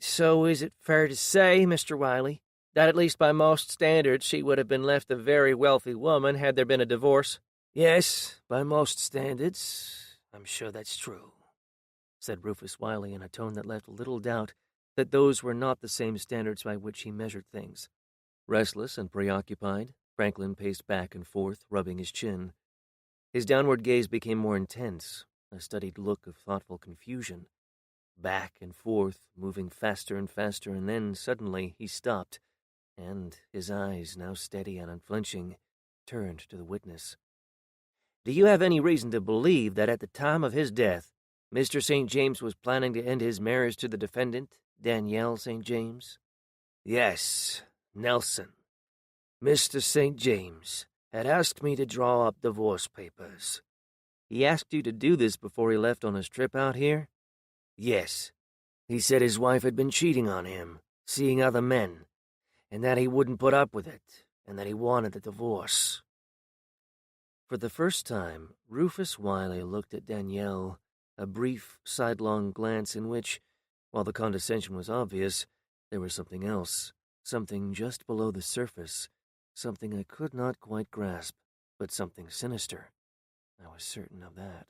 [SPEAKER 1] So is it fair to say, Mr. Wiley, that at least by most standards she would have been left a very wealthy woman had there been a divorce? Yes, by most standards, I'm sure that's true, said Rufus Wiley in a tone that left little doubt that those were not the same standards by which he measured things. Restless and preoccupied, Franklin paced back and forth, rubbing his chin. His downward gaze became more intense, a studied look of thoughtful confusion. Back and forth, moving faster and faster, and then, suddenly, he stopped, and, his eyes, now steady and unflinching, turned to the witness. Do you have any reason to believe that at the time of his death, Mr. St. James was planning to end his marriage to the defendant, Danielle St. James? Yes, Nelson. Mr. St. James had asked me to draw up divorce papers. He asked you to do this before he left on his trip out here? Yes. He said his wife had been cheating on him, seeing other men, and that he wouldn't put up with it, and that he wanted a divorce. For the first time, Rufus Wiley looked at Danielle, a brief, sidelong glance in which, while the condescension was obvious, there was something else, something just below the surface, something I could not quite grasp, but something sinister. I was certain of that.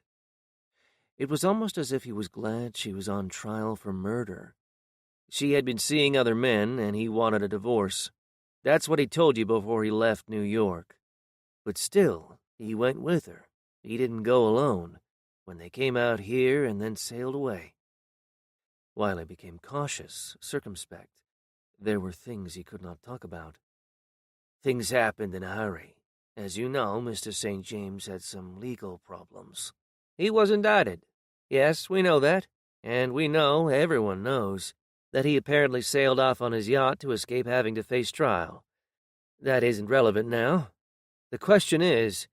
[SPEAKER 1] It was almost as if he was glad she was on trial for murder. She had been seeing other men, and he wanted a divorce. That's what he told you before he left New York. But still, he went with her. He didn't go alone, when they came out here and then sailed away. Wiley became cautious, circumspect. There were things he could not talk about. Things happened in a hurry. As you know, Mr. St. James had some legal problems. He was indicted. Yes, we know that. And we know, everyone knows, that he apparently sailed off on his yacht to escape having to face trial. That isn't relevant now. The question is,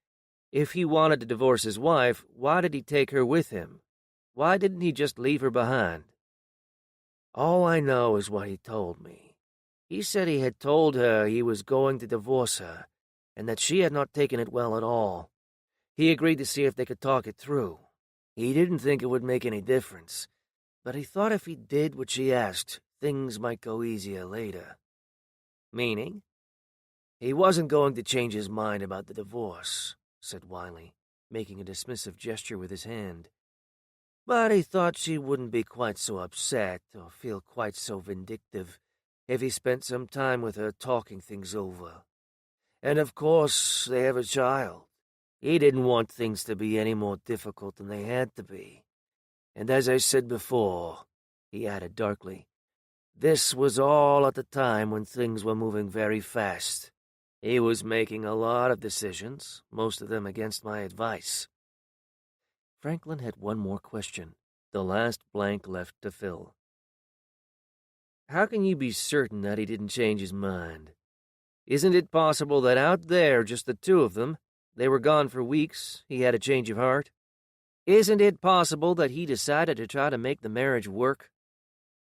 [SPEAKER 1] if he wanted to divorce his wife, why did he take her with him? Why didn't he just leave her behind? All I know is what he told me. He said he had told her he was going to divorce her, and that she had not taken it well at all. He agreed to see if they could talk it through. He didn't think it would make any difference, but he thought if he did what she asked, things might go easier later. Meaning? He wasn't going to change his mind about the divorce, said Wiley, making a dismissive gesture with his hand. But he thought she wouldn't be quite so upset or feel quite so vindictive if he spent some time with her talking things over. And of course, they have a child. He didn't want things to be any more difficult than they had to be. And as I said before, he added darkly, this was all at the time when things were moving very fast. He was making a lot of decisions, most of them against my advice. Franklin had one more question, the last blank left to fill. How can you be certain that he didn't change his mind? Isn't it possible that out there, just the two of them, they were gone for weeks, he had a change of heart? Isn't it possible that he decided to try to make the marriage work?"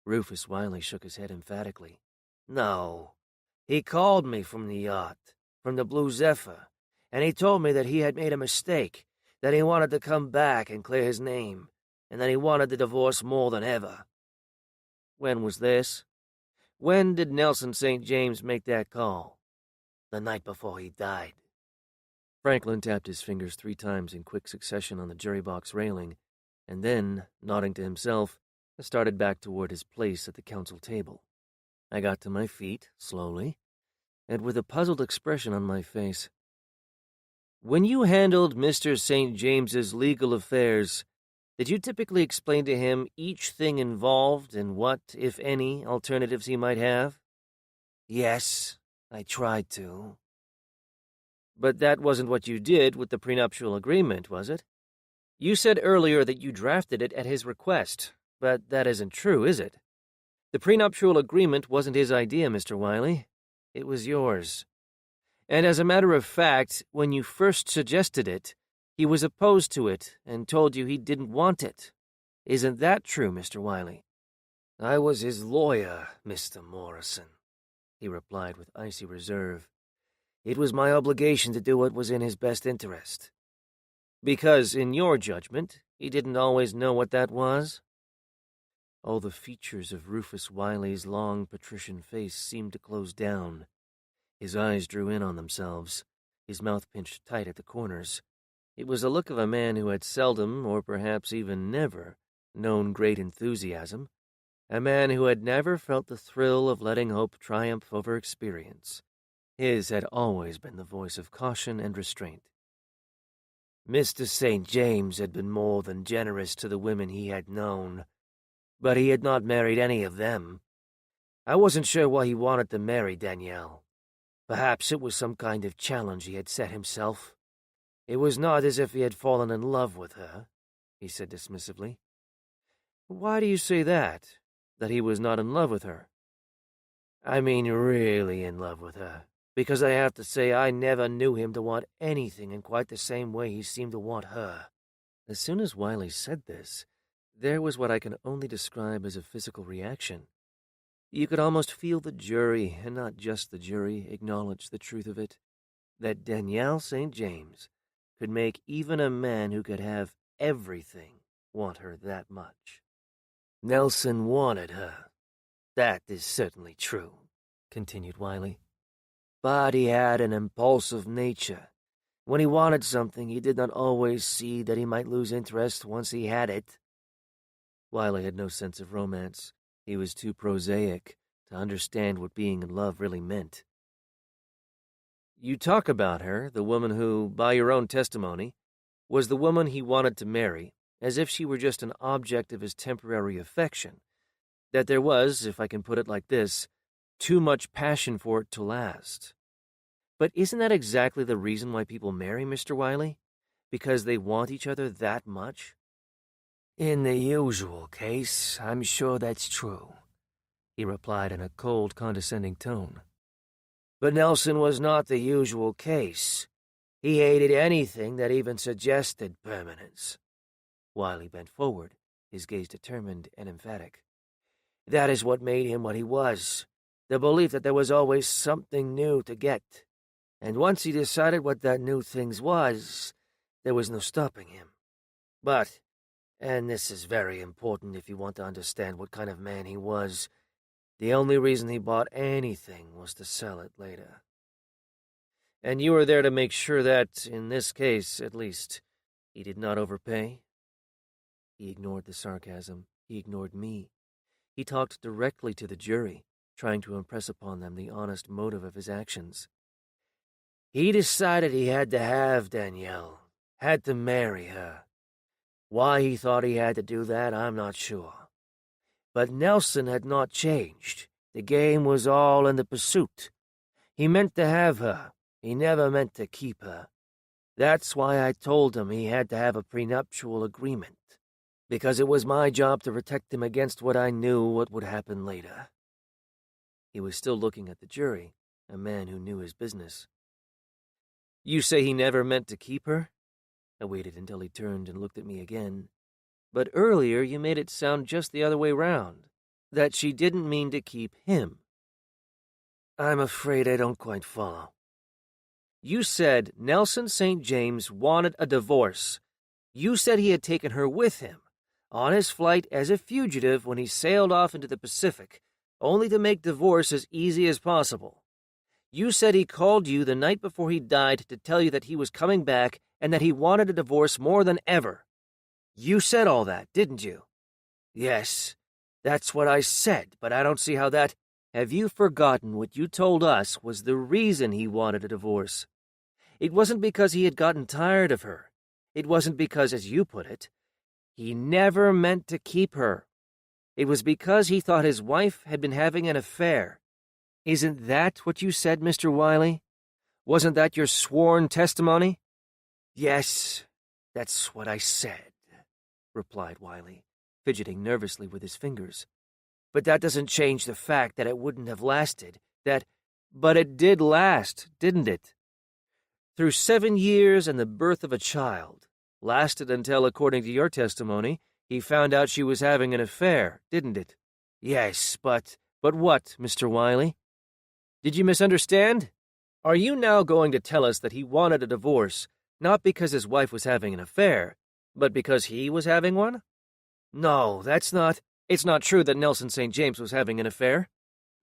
[SPEAKER 1] Rufus Wiley shook his head emphatically. "No. He called me from the yacht, from the Blue Zephyr, and he told me that he had made a mistake, that he wanted to come back and clear his name, and that he wanted the divorce more than ever." "When was this? When did Nelson St. James make that call?"
[SPEAKER 2] "The night before he died."
[SPEAKER 1] Franklin tapped his fingers 3 times in quick succession on the jury box railing, and then, nodding to himself, started back toward his place at the council table. I got to my feet, slowly, and with a puzzled expression on my face. "When you handled Mr. St. James's legal affairs, did you typically explain to him each thing involved and what, if any, alternatives he might have?"
[SPEAKER 2] "Yes, I tried to."
[SPEAKER 1] "But that wasn't what you did with the prenuptial agreement, was it? You said earlier that you drafted it at his request, but that isn't true, is it? The prenuptial agreement wasn't his idea, Mr. Wiley. It was yours. And as a matter of fact, when you first suggested it, he was opposed to it and told you he didn't want it. Isn't that true, Mr. Wiley?"
[SPEAKER 2] "I was his lawyer, Mr. Morrison," he replied with icy reserve. "It was my obligation to do what was in his best interest."
[SPEAKER 1] "Because, in your judgment, he didn't always know what that was?" All the features of Rufus Wiley's long patrician face seemed to close down. His eyes drew in on themselves, his mouth pinched tight at the corners. It was the look of a man who had seldom, or perhaps even never, known great enthusiasm, a man who had never felt the thrill of letting hope triumph over experience. His had always been the voice of caution and restraint.
[SPEAKER 2] Mr. St. James had been more than generous to the women he had known, but he had not married any of them. I wasn't sure why he wanted to marry Danielle. Perhaps it was some kind of challenge he had set himself. It was not as if he had fallen in love with her," he said dismissively.
[SPEAKER 1] "Why do you say that? That he was not in love with her?"
[SPEAKER 2] "I mean really in love with her, because I have to say I never knew him to want anything in quite the same way he seemed to want her."
[SPEAKER 1] As soon as Wiley said this, there was what I can only describe as a physical reaction. You could almost feel the jury, and not just the jury, acknowledge the truth of it, that Danielle St. James could make even a man who could have everything want her that much.
[SPEAKER 2] "Nelson wanted her. That is certainly true," continued Wiley. "But he had an impulsive nature. When he wanted something, he did not always see that he might lose interest once he had it."
[SPEAKER 1] Wiley had no sense of romance. He was too prosaic to understand what being in love really meant. "You talk about her, the woman who, by your own testimony, was the woman he wanted to marry, as if she were just an object of his temporary affection, that there was, if I can put it like this, too much passion for it to last. But isn't that exactly the reason why people marry, Mr. Wiley? Because they want each other that much?"
[SPEAKER 2] "In the usual case, I'm sure that's true," he replied in a cold, condescending tone. "But Nelson was not the usual case. He hated anything that even suggested permanence." Wiley bent forward, his gaze determined and emphatic. "That is what made him what he was, the belief that there was always something new to get. And once he decided what that new thing was, there was no stopping him. But, and this is very important if you want to understand what kind of man he was, the only reason he bought anything was to sell it later."
[SPEAKER 1] "And you were there to make sure that, in this case, at least, he did not overpay?" He ignored the sarcasm. He ignored me. He talked directly to the jury, trying to impress upon them the honest motive of his actions.
[SPEAKER 2] "He decided he had to have Danielle, had to marry her. Why he thought he had to do that, I'm not sure. But Nelson had not changed. The game was all in the pursuit. He meant to have her. He never meant to keep her. That's why I told him he had to have a prenuptial agreement, because it was my job to protect him against what I knew what would happen later."
[SPEAKER 1] He was still looking at the jury, a man who knew his business. "You say he never meant to keep her?" I waited until he turned and looked at me again. But earlier you made it sound just the other way round, that she didn't mean to keep him.
[SPEAKER 2] I'm afraid I don't quite follow.
[SPEAKER 1] You said Nelson St. James wanted a divorce. You said he had taken her with him, on his flight as a fugitive when he sailed off into the Pacific, only to make divorce as easy as possible. You said he called you the night before he died to tell you that he was coming back and that he wanted a divorce more than ever. You said all that, didn't you?
[SPEAKER 2] Yes, that's what I said, but I don't see how that...
[SPEAKER 1] Have you forgotten what you told us was the reason he wanted a divorce? It wasn't because he had gotten tired of her. It wasn't because, as you put it, he never meant to keep her. It was because he thought his wife had been having an affair. Isn't that what you said, Mr. Wiley? Wasn't that your sworn testimony?
[SPEAKER 2] Yes, that's what I said, replied Wiley, fidgeting nervously with his fingers. But that doesn't change the fact that it wouldn't have lasted,
[SPEAKER 1] But it did last, didn't it? Through 7 years and the birth of a child. Lasted until, according to your testimony, he found out she was having an affair, didn't it?
[SPEAKER 2] Yes, but...
[SPEAKER 1] But what, Mr. Wiley? Did you misunderstand? Are you now going to tell us that he wanted a divorce, not because his wife was having an affair, but because he was having one?
[SPEAKER 2] No, that's not...
[SPEAKER 1] It's not true that Nelson St. James was having an affair?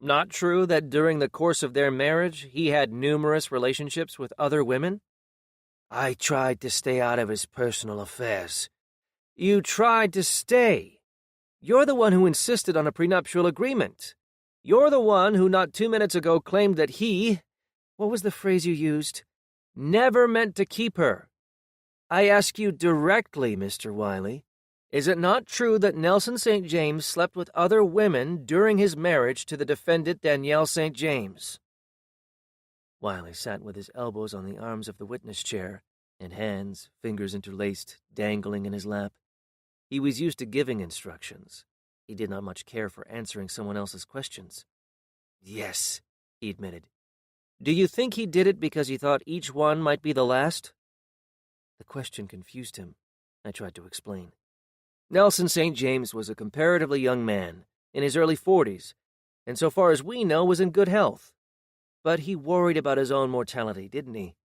[SPEAKER 1] Not true that during the course of their marriage he had numerous relationships with other women?
[SPEAKER 2] I tried to stay out of his personal affairs.
[SPEAKER 1] You tried to stay? You're the one who insisted on a prenuptial agreement. You're the one who not 2 minutes ago claimed that he... What was the phrase you used? Never meant to keep her. I ask you directly, Mr. Wiley. Is it not true that Nelson St. James slept with other women during his marriage to the defendant Danielle St. James?
[SPEAKER 2] Wiley sat with his elbows on the arms of the witness chair, and hands, fingers interlaced, dangling in his lap. He was used to giving instructions. He did not much care for answering someone else's questions.
[SPEAKER 1] Yes, he admitted. Do you think he did it because he thought each one might be the last?
[SPEAKER 2] The question confused him. I tried to explain.
[SPEAKER 1] Nelson St. James was a comparatively young man, in his early 40s, and so far as we know was in good health. But he worried about his own mortality, didn't he?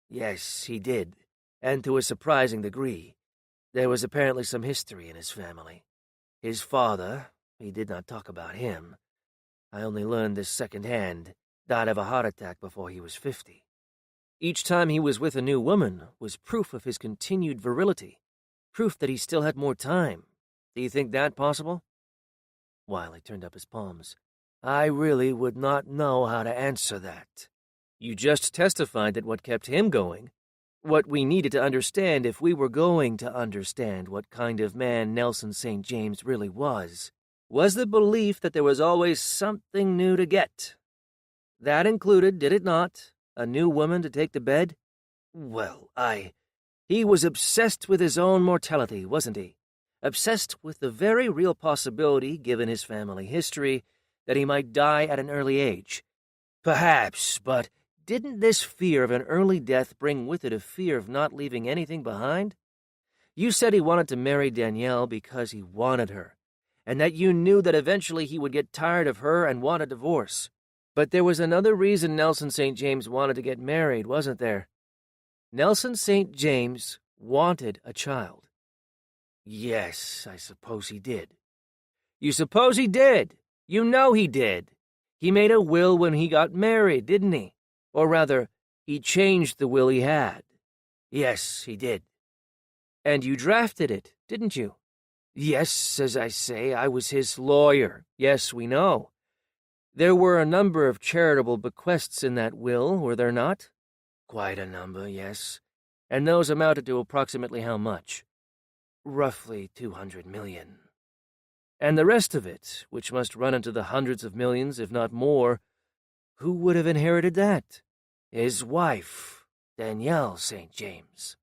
[SPEAKER 2] Yes, he did, and to a surprising degree. There was apparently some history in his family. His father, he did not talk about him. I only learned this secondhand, died of a heart attack before he was 50.
[SPEAKER 1] Each time he was with a new woman was proof of his continued virility. Proof that he still had more time. Do you think that possible?
[SPEAKER 2] Wiley turned up his palms. I really would not know how to answer that.
[SPEAKER 1] You just testified that what kept him going, what we needed to understand if we were going to understand what kind of man Nelson St. James really was the belief that there was always something new to get. That included, did it not, a new woman to take to bed?
[SPEAKER 2] Well,
[SPEAKER 1] He was obsessed with his own mortality, wasn't he? Obsessed with the very real possibility, given his family history, that he might die at an early age.
[SPEAKER 2] Perhaps, but
[SPEAKER 1] didn't this fear of an early death bring with it a fear of not leaving anything behind? You said he wanted to marry Danielle because he wanted her, and that you knew that eventually he would get tired of her and want a divorce. But there was another reason Nelson St. James wanted to get married, wasn't there? Nelson St. James wanted a child.
[SPEAKER 2] Yes, I suppose he did.
[SPEAKER 1] You suppose he did? You know he did. He made a will when he got married, didn't he? Or rather, he changed the will he had.
[SPEAKER 2] Yes, he did.
[SPEAKER 1] And you drafted it, didn't you?
[SPEAKER 2] Yes, as I say, I was his lawyer.
[SPEAKER 1] Yes, we know. There were a number of charitable bequests in that will, were there not?
[SPEAKER 2] Quite a number, yes.
[SPEAKER 1] And those amounted to approximately how much?
[SPEAKER 2] Roughly 200 million.
[SPEAKER 1] And the rest of it, which must run into the hundreds of millions, if not more, who would have inherited that?
[SPEAKER 2] His wife, Danielle St. James.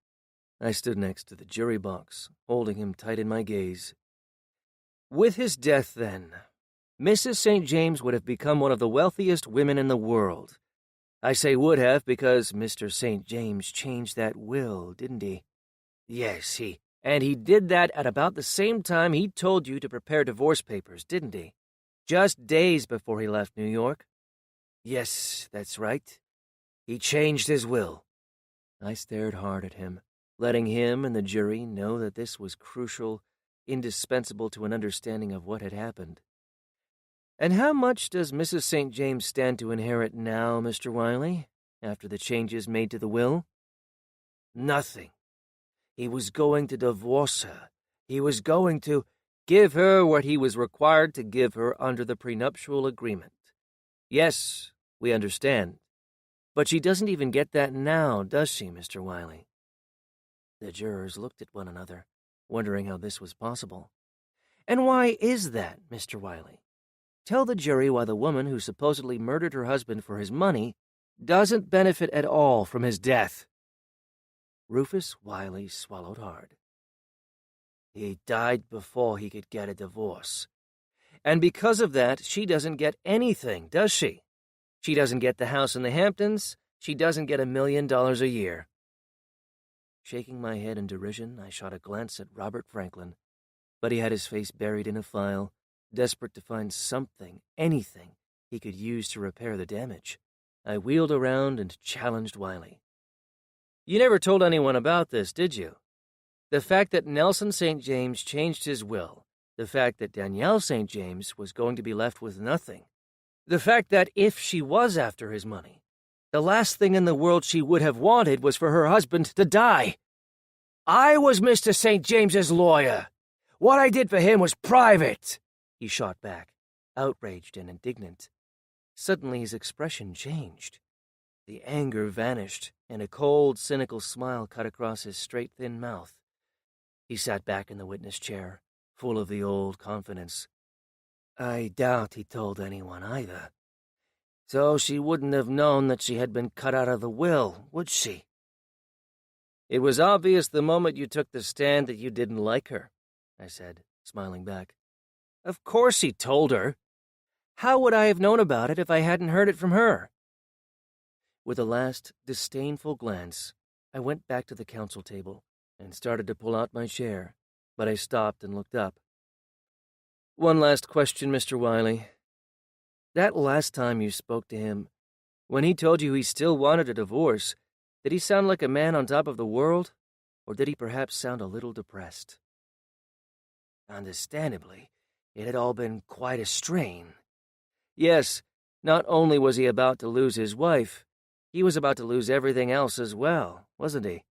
[SPEAKER 1] I stood next to the jury box, holding him tight in my gaze. With his death, then, Mrs. St. James would have become one of the wealthiest women in the world. I say would have because Mr. St. James changed that will, didn't he?
[SPEAKER 2] Yes, And he did that at about the same time he told you to prepare divorce papers, didn't he? Just days before he left New York? Yes, that's right. He changed his will. I stared hard at him, letting him and the jury know that this was crucial, indispensable to an understanding of what had happened. And how much does Mrs. St. James stand to inherit now, Mr. Wiley, after the changes made to the will? Nothing. He was going to divorce her. He was going to give her what he was required to give her under the prenuptial agreement. Yes, we understand. But she doesn't even get that now, does she, Mr. Wiley? The jurors looked at one another, wondering how this was possible. And why is that, Mr. Wiley? Tell the jury why the woman who supposedly murdered her husband for his money doesn't benefit at all from his death. Rufus Wiley swallowed hard. He died before he could get a divorce. And because of that, she doesn't get anything, does she? She doesn't get the house in the Hamptons. She doesn't get $1 million a year. Shaking my head in derision, I shot a glance at Robert Franklin, but he had his face buried in a file, desperate to find something, anything, he could use to repair the damage. I wheeled around and challenged Wiley. You never told anyone about this, did you? The fact that Nelson St. James changed his will, the fact that Danielle St. James was going to be left with nothing, the fact that if she was after his money, the last thing in the world she would have wanted was for her husband to die. I was Mr. St. James's lawyer. What I did for him was private, he shot back, outraged and indignant. Suddenly his expression changed. The anger vanished, and a cold, cynical smile cut across his straight, thin mouth. He sat back in the witness chair, full of the old confidence. I doubt he told anyone either. So she wouldn't have known that she had been cut out of the will, would she? It was obvious the moment you took the stand that you didn't like her, I said, smiling back. Of course he told her. How would I have known about it if I hadn't heard it from her? With a last disdainful glance, I went back to the counsel table and started to pull out my chair, but I stopped and looked up. One last question, Mr. Wiley. That last time you spoke to him, when he told you he still wanted a divorce, did he sound like a man on top of the world, or did he perhaps sound a little depressed? Understandably, it had all been quite a strain. Yes, not only was he about to lose his wife, he was about to lose everything else as well, wasn't he?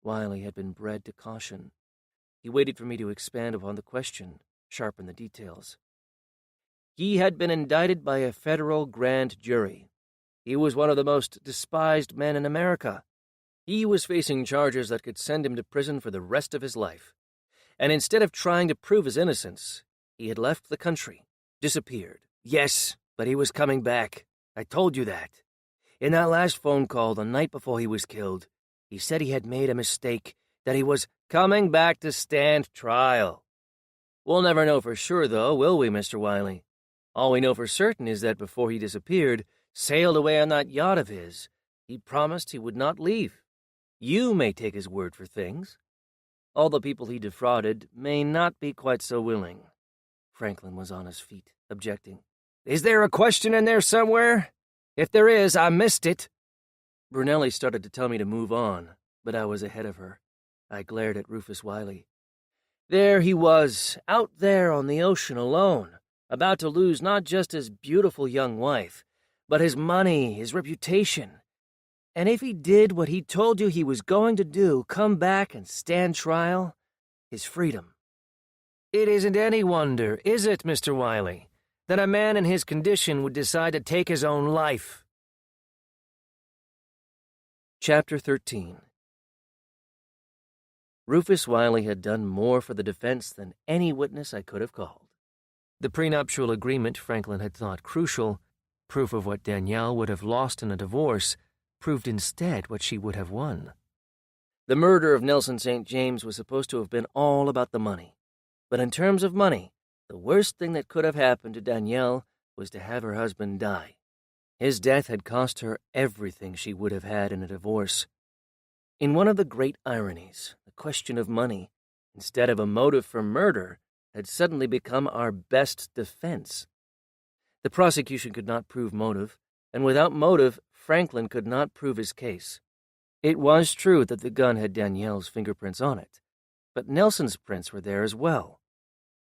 [SPEAKER 2] Wiley had been bred to caution. He waited for me to expand upon the question, sharpen the details. He had been indicted by a federal grand jury. He was one of the most despised men in America. He was facing charges that could send him to prison for the rest of his life. And instead of trying to prove his innocence, he had left the country, disappeared. Yes, but he was coming back. I told you that. In that last phone call the night before he was killed, he said he had made a mistake, that he was coming back to stand trial. We'll never know for sure, though, will we, Mr. Wiley? All we know for certain is that before he disappeared, sailed away on that yacht of his, he promised he would not leave. You may take his word for things. All the people he defrauded may not be quite so willing. Franklin was on his feet, objecting. Is there a question in there somewhere? If there is, I missed it. Brunelli started to tell me to move on, but I was ahead of her. I glared at Rufus Wiley. There he was, out there on the ocean alone, about to lose not just his beautiful young wife, but his money, his reputation. And if he did what he told you he was going to do, come back and stand trial, his freedom. It isn't any wonder, is it, Mr. Wiley, that a man in his condition would decide to take his own life? Chapter 13. Rufus Wiley had done more for the defense than any witness I could have called. The prenuptial agreement Franklin had thought crucial, proof of what Danielle would have lost in a divorce, proved instead what she would have won. The murder of Nelson St. James was supposed to have been all about the money. But in terms of money, the worst thing that could have happened to Danielle was to have her husband die. His death had cost her everything she would have had in a divorce.
[SPEAKER 1] In one of the great ironies, the question of money, instead of a motive for murder, had suddenly become our best defense. The prosecution could not prove motive, and without motive, Franklin could not prove his case. It was true that the gun had Danielle's fingerprints on it, but Nelson's prints were there as well.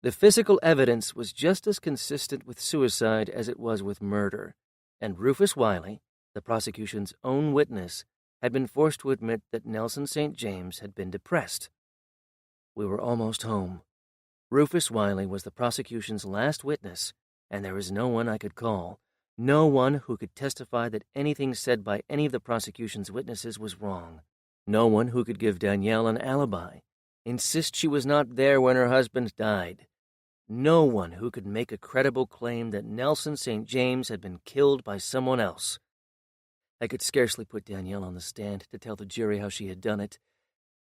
[SPEAKER 1] The physical evidence was just as consistent with suicide as it was with murder, and Rufus Wiley, the prosecution's own witness, had been forced to admit that Nelson St. James had been depressed. We were almost home. Rufus Wiley was the prosecution's last witness, and there was no one I could call, no one who could testify that anything said by any of the prosecution's witnesses was wrong, no one who could give Danielle an alibi, insist she was not there when her husband died, no one who could make a credible claim that Nelson St. James had been killed by someone else. I could scarcely put Danielle on the stand to tell the jury how she had done it,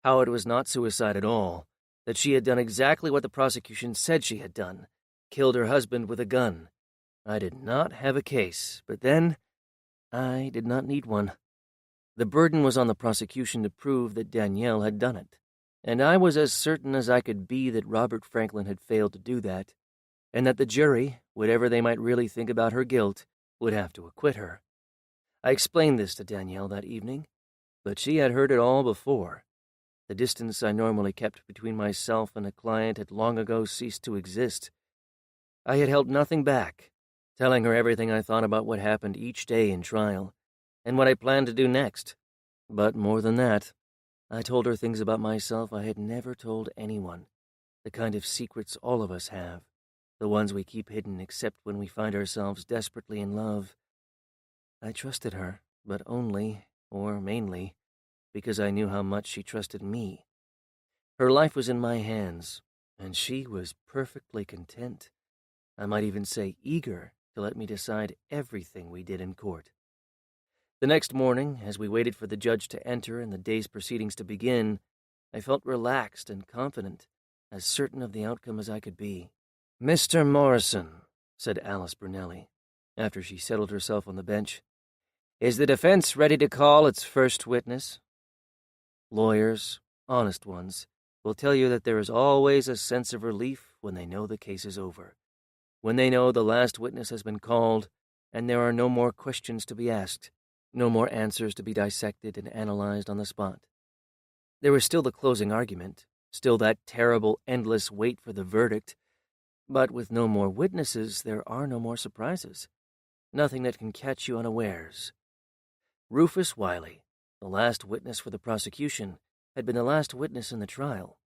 [SPEAKER 1] how it was not suicide at all, that she had done exactly what the prosecution said she had done, killed her husband with a gun. I did not have a case, but then I did not need one. The burden was on the prosecution to prove that Danielle had done it, and I was as certain as I could be that Robert Franklin had failed to do that, and that the jury, whatever they might really think about her guilt, would have to acquit her. I explained this to Danielle that evening, but she had heard it all before. The distance I normally kept between myself and a client had long ago ceased to exist. I had held nothing back, telling her everything I thought about what happened each day in trial, and what I planned to do next. But more than that, I told her things about myself I had never told anyone, the kind of secrets all of us have, the ones we keep hidden except when we find ourselves desperately in love. I trusted her, but only, or mainly, because I knew how much she trusted me. Her life was in my hands, and she was perfectly content. I might even say eager to let me decide everything we did in court. The next morning, as we waited for the judge to enter and the day's proceedings to begin, I felt relaxed and confident, as certain of the outcome as I could be. "Mr. Morrison," said Alice Brunelli, after she settled herself on the bench, "is the defense ready to call its first witness?" Lawyers, honest ones, will tell you that there is always a sense of relief when they know the case is over, when they know the last witness has been called, and there are no more questions to be asked, no more answers to be dissected and analyzed on the spot. There was still the closing argument, still that terrible, endless wait for the verdict, but with no more witnesses, there are no more surprises, nothing that can catch you unawares. Rufus Wiley, the last witness for the prosecution, had been the last witness in the trial.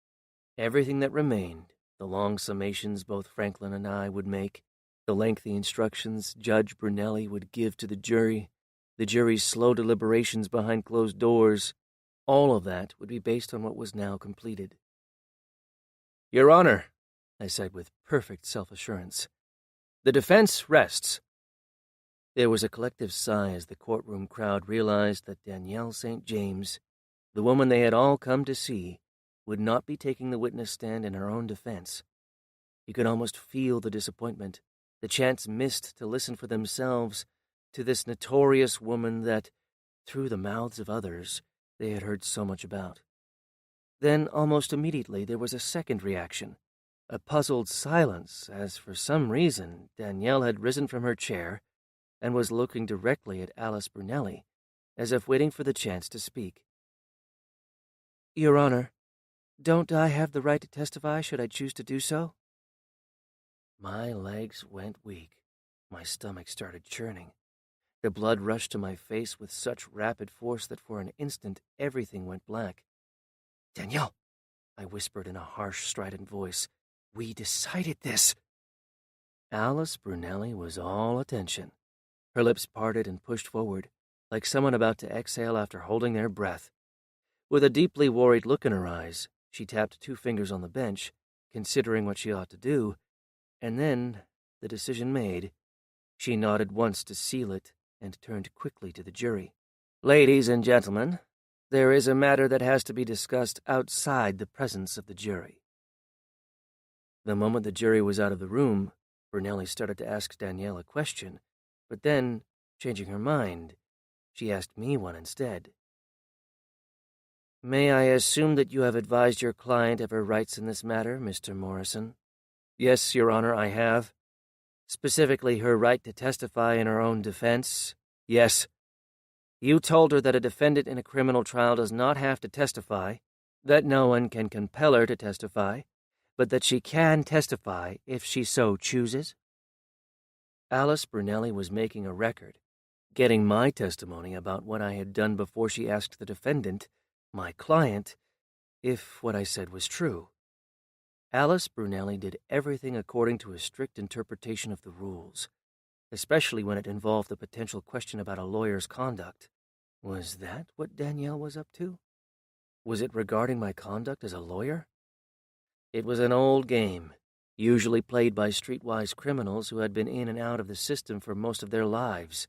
[SPEAKER 1] Everything that remained, the long summations both Franklin and I would make, the lengthy instructions Judge Brunelli would give to the jury's slow deliberations behind closed doors, all of that would be based on what was now completed. "Your Honor," I said with perfect self-assurance, "the defense rests." There was a collective sigh as the courtroom crowd realized that Danielle St. James, the woman they had all come to see, would not be taking the witness stand in her own defense. You could almost feel the disappointment, the chance missed to listen for themselves to this notorious woman that, through the mouths of others, they had heard so much about. Then, almost immediately, there was a second reaction, a puzzled silence, as for some reason Danielle had risen from her chair and was looking directly at Alice Brunelli, as if waiting for the chance to speak. "Your Honor, don't I have the right to testify should I choose to do so?" My legs went weak. My stomach started churning. The blood rushed to my face with such rapid force that for an instant everything went black. "Danielle," I whispered in a harsh, strident voice, "we decided this." Alice Brunelli was all attention. Her lips parted and pushed forward, like someone about to exhale after holding their breath. With a deeply worried look in her eyes, she tapped 2 fingers on the bench, considering what she ought to do, and then, the decision made, she nodded once to seal it and turned quickly to the jury. "Ladies and gentlemen, there is a matter that has to be discussed outside the presence of the jury." The moment the jury was out of the room, Brunelli started to ask Danielle a question, but then, changing her mind, she asked me one instead.
[SPEAKER 2] May I assume that you have advised your client of her rights in this matter, Mr. Morrison?
[SPEAKER 1] Yes, Your Honor, I have.
[SPEAKER 2] Specifically her right to testify in her own defense?
[SPEAKER 1] Yes.
[SPEAKER 2] You told her that a defendant in a criminal trial does not have to testify, that no one can compel her to testify, but that she can testify if she so chooses?
[SPEAKER 1] Alice Brunelli was making a record, getting my testimony about what I had done before she asked the defendant, my client, if what I said was true. Alice Brunelli did everything according to a strict interpretation of the rules, especially when it involved the potential question about a lawyer's conduct. Was that what Danielle was up to? Was it regarding my conduct as a lawyer? It was an old game, usually played by streetwise criminals who had been in and out of the system for most of their lives.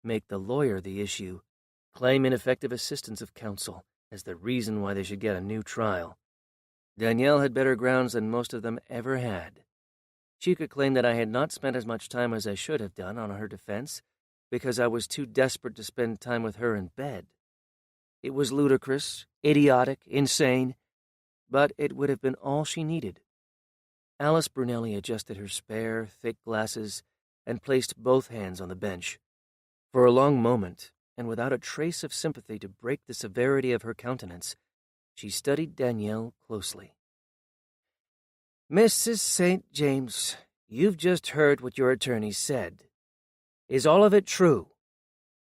[SPEAKER 1] Make the lawyer the issue, claim ineffective assistance of counsel as the reason why they should get a new trial. Danielle had better grounds than most of them ever had. She could claim that I had not spent as much time as I should have done on her defense because I was too desperate to spend time with her in bed. It was ludicrous, idiotic, insane, but it would have been all she needed. Alice Brunelli adjusted her spare, thick glasses and placed both hands on the bench. For a long moment, and without a trace of sympathy to break the severity of her countenance, she studied Danielle closely.
[SPEAKER 2] Mrs. St. James, you've just heard what your attorney said. Is all of it true?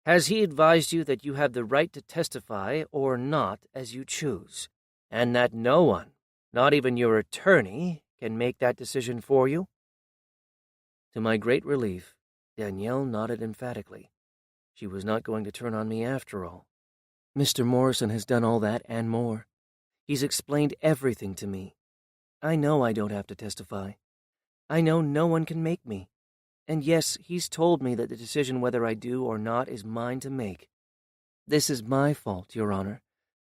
[SPEAKER 2] Has he advised you that you have the right to testify or not as you choose, and that no one, not even your attorney, can make that decision for you?
[SPEAKER 1] To my great relief, Danielle nodded emphatically. She was not going to turn on me after all. Mr. Morrison has done all that and more. He's explained everything to me. I know I don't have to testify. I know no one can make me. And yes, he's told me that the decision whether I do or not is mine to make. This is my fault, Your Honor.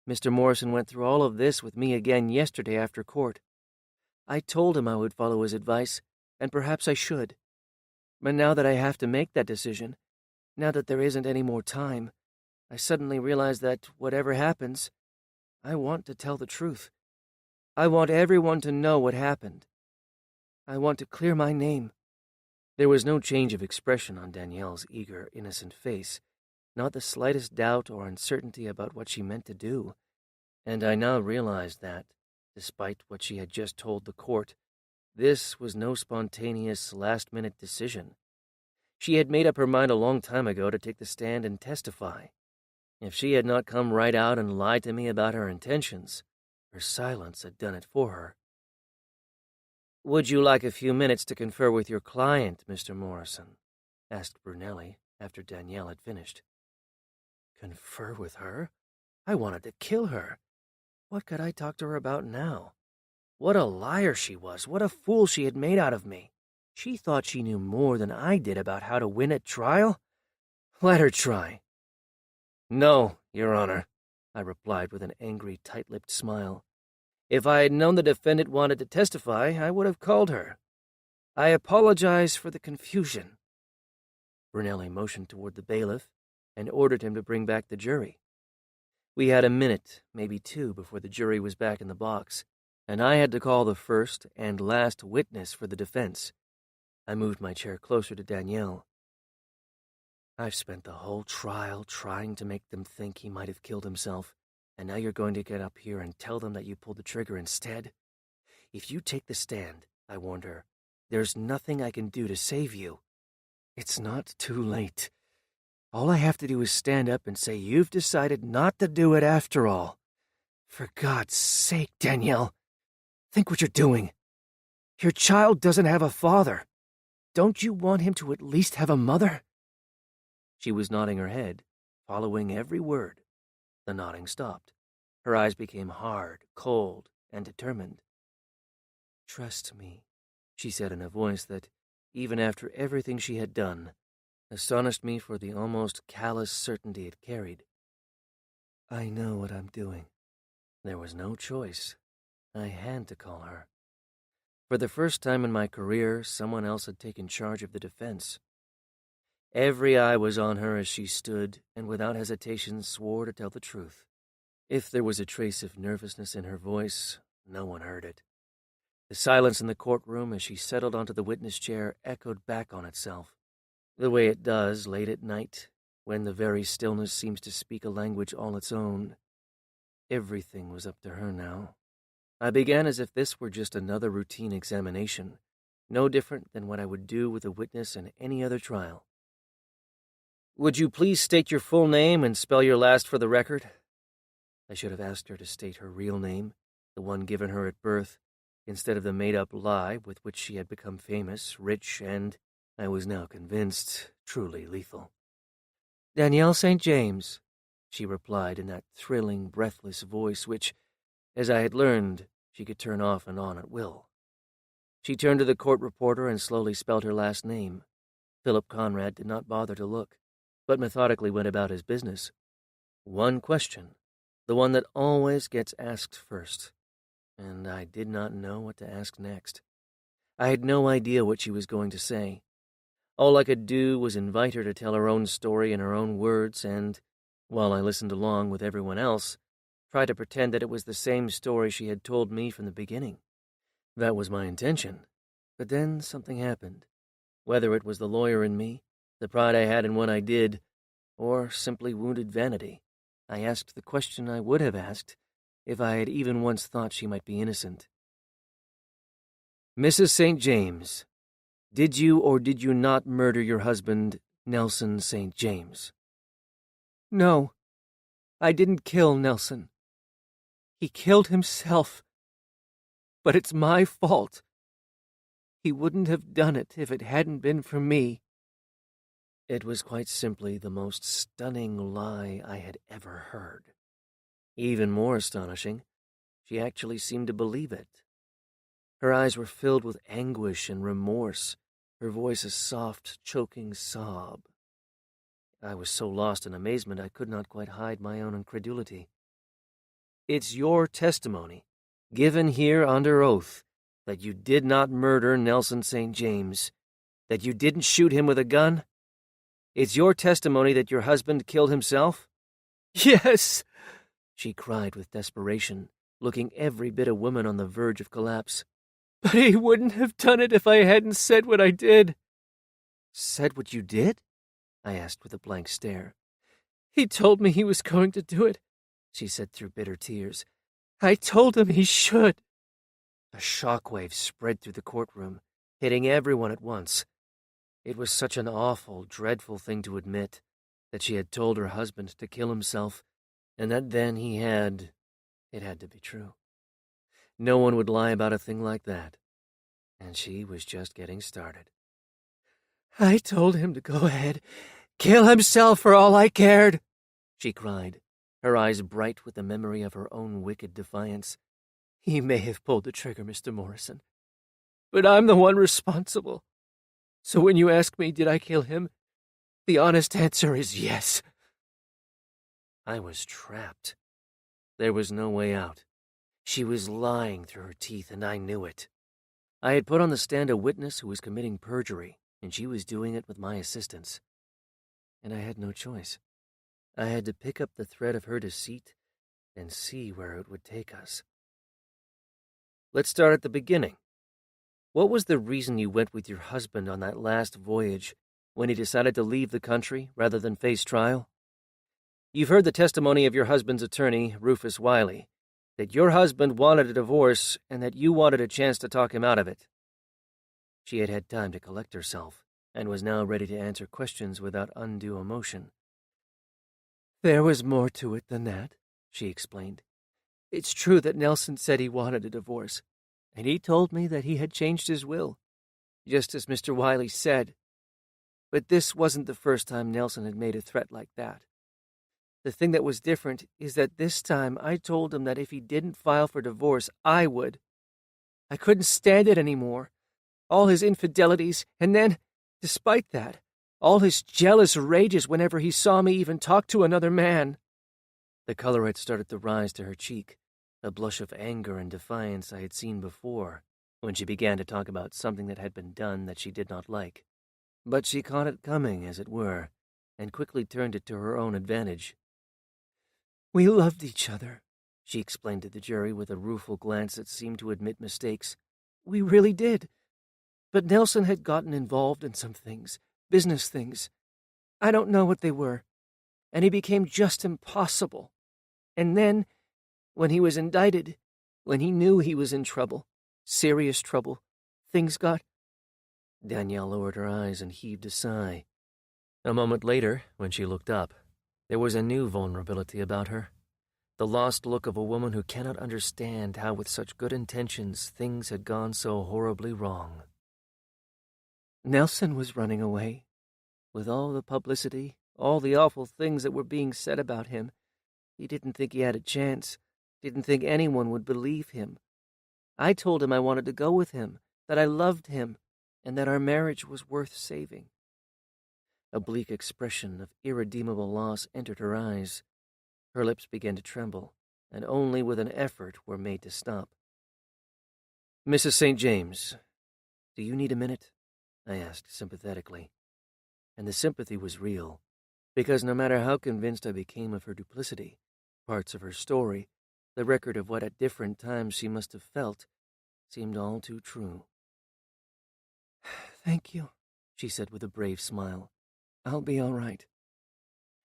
[SPEAKER 1] Mr. Morrison went through all of this with me again yesterday after court. I told him I would follow his advice, and perhaps I should. But now that I have to make that decision, now that there isn't any more time, I suddenly realize that whatever happens, I want to tell the truth. I want everyone to know what happened. I want to clear my name. There was no change of expression on Danielle's eager, innocent face, not the slightest doubt or uncertainty about what she meant to do, and I now realized that, despite what she had just told the court, this was no spontaneous, last-minute decision. She had made up her mind a long time ago to take the stand and testify. If she had not come right out and lied to me about her intentions, her silence had done it for her.
[SPEAKER 2] "Would you like a few minutes to confer with your client, Mr. Morrison?"
[SPEAKER 1] asked Brunelli after Danielle had finished. Confer with her? I wanted to kill her. What could I talk to her about now? What a liar she was, what a fool she had made out of me. She thought she knew more than I did about how to win at trial? Let her try.
[SPEAKER 2] "No, Your Honor," I replied with an angry, tight-lipped smile. "If I had known the defendant wanted to testify, I would have called her. I apologize for the confusion."
[SPEAKER 1] Brunelli motioned toward the bailiff and ordered him to bring back the jury. We had a minute, maybe two, before the jury was back in the box, and I had to call the first and last witness for the defense. I moved my chair closer to Danielle. I've spent the whole trial trying to make them think he might have killed himself, and now you're going to get up here and tell them that you pulled the trigger instead? If you take the stand, I warned her, there's nothing I can do to save you. It's not too late. All I have to do is stand up and say you've decided not to do it after all. For God's sake, Danielle, think what you're doing. Your child doesn't have a father. Don't you want him to at least have a mother? She was nodding her head, following every word. The nodding stopped. Her eyes became hard, cold, and determined. "Trust me," she said in a voice that, even after everything she had done, astonished me for the almost callous certainty it carried. "I know what I'm doing." There was no choice. I had to call her. For the first time in my career, someone else had taken charge of the defense. Every eye was on her as she stood and without hesitation swore to tell the truth. If there was a trace of nervousness in her voice, no one heard it. The silence in the courtroom as she settled onto the witness chair echoed back on itself, the way it does late at night, when the very stillness seems to speak a language all its own. Everything was up to her now. I began as if this were just another routine examination, no different than what I would do with a witness in any other trial. "Would you please state your full name and spell your last for the record?" I should have asked her to state her real name, the one given her at birth, instead of the made-up lie with which she had become famous, rich, and, I was now convinced, truly lethal. "Danielle St. James," she replied in that thrilling, breathless voice which, as I had learned, she could turn off and on at will. She turned to the court reporter and slowly spelled her last name. Philip Conrad did not bother to look, but methodically went about his business. One question, the one that always gets asked first, and I did not know what to ask next. I had no idea what she was going to say. All I could do was invite her to tell her own story in her own words and, while I listened along with everyone else, try to pretend that it was the same story she had told me from the beginning. That was my intention. But then something happened. Whether it was the lawyer in me, the pride I had in what I did, or simply wounded vanity, I asked the question I would have asked if I had even once thought she might be innocent. "Mrs. St. James, did you or did you not murder your husband, Nelson St. James?" "No, I didn't kill Nelson. He killed himself. But it's my fault. He wouldn't have done it if it hadn't been for me." It was quite simply the most stunning lie I had ever heard. Even more astonishing, she actually seemed to believe it. Her eyes were filled with anguish and remorse, her voice a soft, choking sob. I was so lost in amazement I could not quite hide my own incredulity. "It's your testimony, given here under oath, that you did not murder Nelson St. James, that you didn't shoot him with a gun? It's your testimony that your husband killed himself?" "Yes," she cried with desperation, looking every bit a woman on the verge of collapse. "But he wouldn't have done it if I hadn't said what I did." "Said what you did?" I asked with a blank stare. "He told me he was going to do it," she said through bitter tears. "I told him he should." A shockwave spread through the courtroom, hitting everyone at once. It was such an awful, dreadful thing to admit, that she had told her husband to kill himself, and that then it had to be true. No one would lie about a thing like that, and she was just getting started. "I told him to go ahead, kill himself for all I cared," she cried, her eyes bright with the memory of her own wicked defiance. "He may have pulled the trigger, Mr. Morrison, but I'm the one responsible. So when you ask me, did I kill him, the honest answer is yes." I was trapped. There was no way out. She was lying through her teeth, and I knew it. I had put on the stand a witness who was committing perjury, and she was doing it with my assistance. And I had no choice. I had to pick up the thread of her deceit and see where it would take us. Let's start at the beginning. What was the reason you went with your husband on that last voyage when he decided to leave the country rather than face trial? You've heard the testimony of your husband's attorney, Rufus Wiley, that your husband wanted a divorce and that you wanted a chance to talk him out of it. She had had time to collect herself and was now ready to answer questions without undue emotion. "There was more to it than that," she explained. "It's true that Nelson said he wanted a divorce, and he told me that he had changed his will, just as Mr. Wiley said. But this wasn't the first time Nelson had made a threat like that. The thing that was different is that this time I told him that if he didn't file for divorce, I would. I couldn't stand it anymore. All his infidelities, and then, despite that, all his jealous rages whenever he saw me even talk to another man." The color had started to rise to her cheek, a blush of anger and defiance I had seen before, when she began to talk about something that had been done that she did not like. But she caught it coming, as it were, and quickly turned it to her own advantage. We loved each other, she explained to the jury with a rueful glance that seemed to admit mistakes. We really did. But Nelson had gotten involved in some things, business things. I don't know what they were. And he became just impossible. And then, when he was indicted, when he knew he was in trouble, serious trouble, things got... Danielle lowered her eyes and heaved a sigh. A moment later, when she looked up, there was a new vulnerability about her. The lost look of a woman who cannot understand how with such good intentions things had gone so horribly wrong. Nelson was running away. With all the publicity, all the awful things that were being said about him, he didn't think he had a chance, didn't think anyone would believe him. I told him I wanted to go with him, that I loved him, and that our marriage was worth saving. A bleak expression of irredeemable loss entered her eyes. Her lips began to tremble, and only with an effort were made to stop. "Mrs. St. James, do you need a minute?" I asked sympathetically. And the sympathy was real, because no matter how convinced I became of her duplicity, parts of her story, the record of what at different times she must have felt, seemed all too true. "Thank you," she said with a brave smile. "I'll be all right."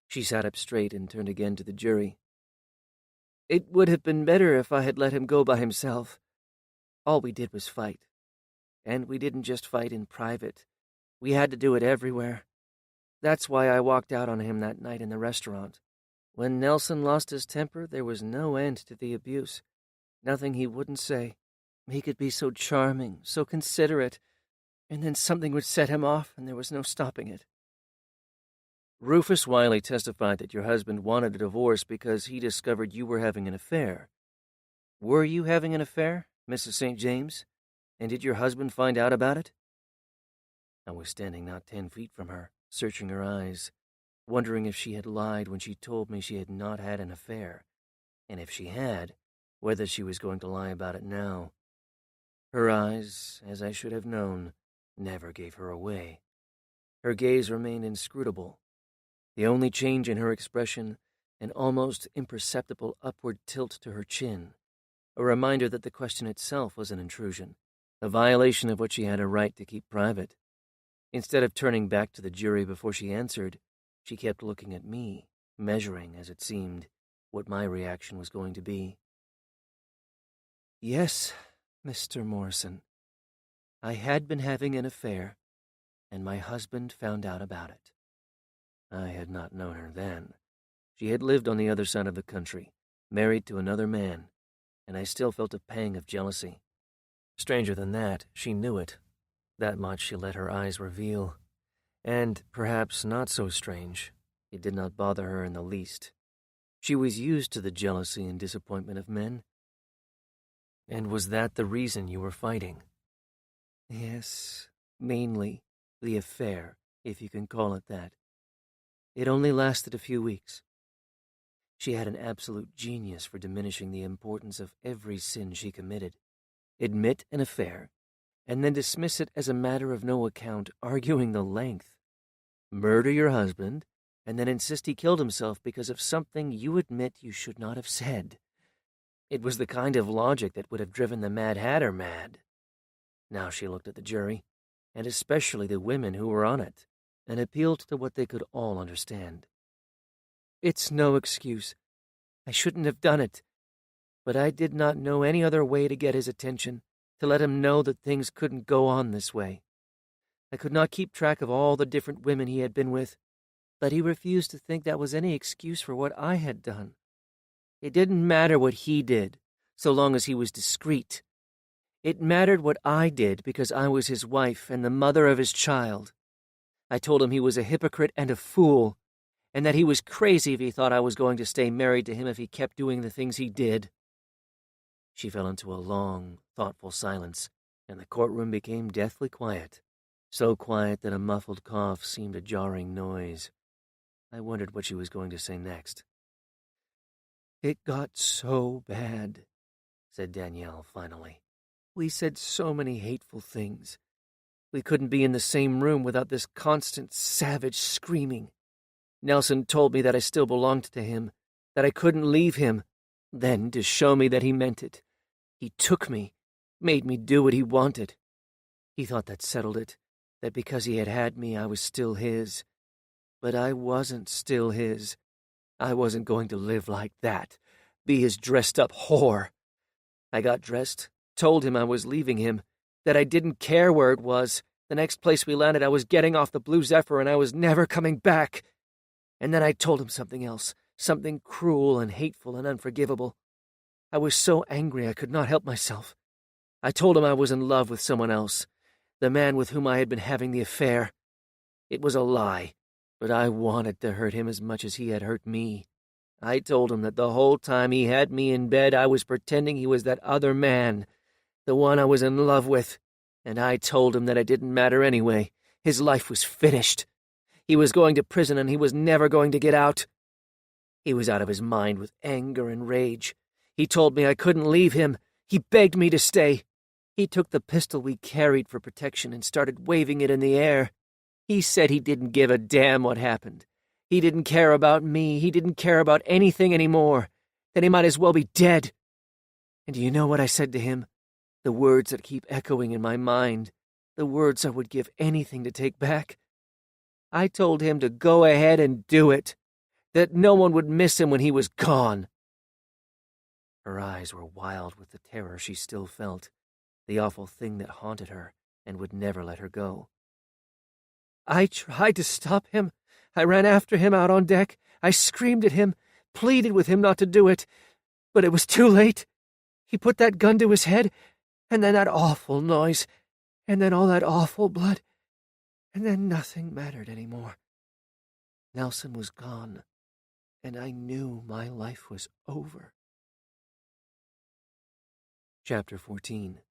[SPEAKER 1] She sat up straight and turned again to the jury. "It would have been better if I had let him go by himself. All we did was fight. And we didn't just fight in private. We had to do it everywhere. That's why I walked out on him that night in the restaurant. When Nelson lost his temper, there was no end to the abuse. Nothing he wouldn't say. He could be so charming, so considerate, and then something would set him off, and there was no stopping it." "Rufus Wiley testified that your husband wanted a divorce because he discovered you were having an affair. Were you having an affair, Mrs. St. James? And did your husband find out about it?" I was standing not 10 feet from her, searching her eyes, wondering if she had lied when she told me she had not had an affair, and if she had, whether she was going to lie about it now. Her eyes, as I should have known, never gave her away. Her gaze remained inscrutable. The only change in her expression, an almost imperceptible upward tilt to her chin, a reminder that the question itself was an intrusion, a violation of what she had a right to keep private. Instead of turning back to the jury before she answered, she kept looking at me, measuring, as it seemed, what my reaction was going to be. "Yes, Mr. Morrison. I had been having an affair, and my husband found out about it." I had not known her then. She had lived on the other side of the country, married to another man, and I still felt a pang of jealousy. Stranger than that, she knew it. That much she let her eyes reveal. And, perhaps not so strange, it did not bother her in the least. She was used to the jealousy and disappointment of men. "And was that the reason you were fighting?" "Yes, mainly the affair, if you can call it that. It only lasted a few weeks." She had an absolute genius for diminishing the importance of every sin she committed. Admit an affair, and then dismiss it as a matter of no account, arguing the length. Murder your husband, and then insist he killed himself because of something you admit you should not have said. It was the kind of logic that would have driven the Mad Hatter mad. Now she looked at the jury, and especially the women who were on it, and appealed to what they could all understand. "It's no excuse. I shouldn't have done it. But I did not know any other way to get his attention, to let him know that things couldn't go on this way. I could not keep track of all the different women he had been with, but he refused to think that was any excuse for what I had done. It didn't matter what he did, so long as he was discreet. It mattered what I did because I was his wife and the mother of his child. I told him he was a hypocrite and a fool, and that he was crazy if he thought I was going to stay married to him if he kept doing the things he did." She fell into a long, thoughtful silence, and the courtroom became deathly quiet, so quiet that a muffled cough seemed a jarring noise. I wondered what she was going to say next. "It got so bad," said Danielle finally. "We said so many hateful things. We couldn't be in the same room without this constant, savage screaming. Nelson told me that I still belonged to him, that I couldn't leave him. Then, to show me that he meant it, he took me, made me do what he wanted. He thought that settled it, that because he had me, I was still his. But I wasn't still his. I wasn't going to live like that, be his dressed-up whore. I got dressed, told him I was leaving him, that I didn't care where it was. The next place we landed, I was getting off the Blue Zephyr and I was never coming back. And then I told him something else, something cruel and hateful and unforgivable. I was so angry I could not help myself. I told him I was in love with someone else, the man with whom I had been having the affair. It was a lie, but I wanted to hurt him as much as he had hurt me. I told him that the whole time he had me in bed, I was pretending he was that other man, the one I was in love with, and I told him that it didn't matter anyway. His life was finished. He was going to prison and he was never going to get out. He was out of his mind with anger and rage. He told me I couldn't leave him. He begged me to stay. He took the pistol we carried for protection and started waving it in the air. He said he didn't give a damn what happened. He didn't care about me. He didn't care about anything anymore. That he might as well be dead. And do you know what I said to him? The words that keep echoing in my mind. The words I would give anything to take back. I told him to go ahead and do it. That no one would miss him when he was gone. Her eyes were wild with the terror she still felt, the awful thing that haunted her and would never let her go. I tried to stop him. I ran after him out on deck. I screamed at him, pleaded with him not to do it. But it was too late. He put that gun to his head, and then that awful noise, and then all that awful blood, and then nothing mattered anymore. Nelson was gone, and I knew my life was over. Chapter 14.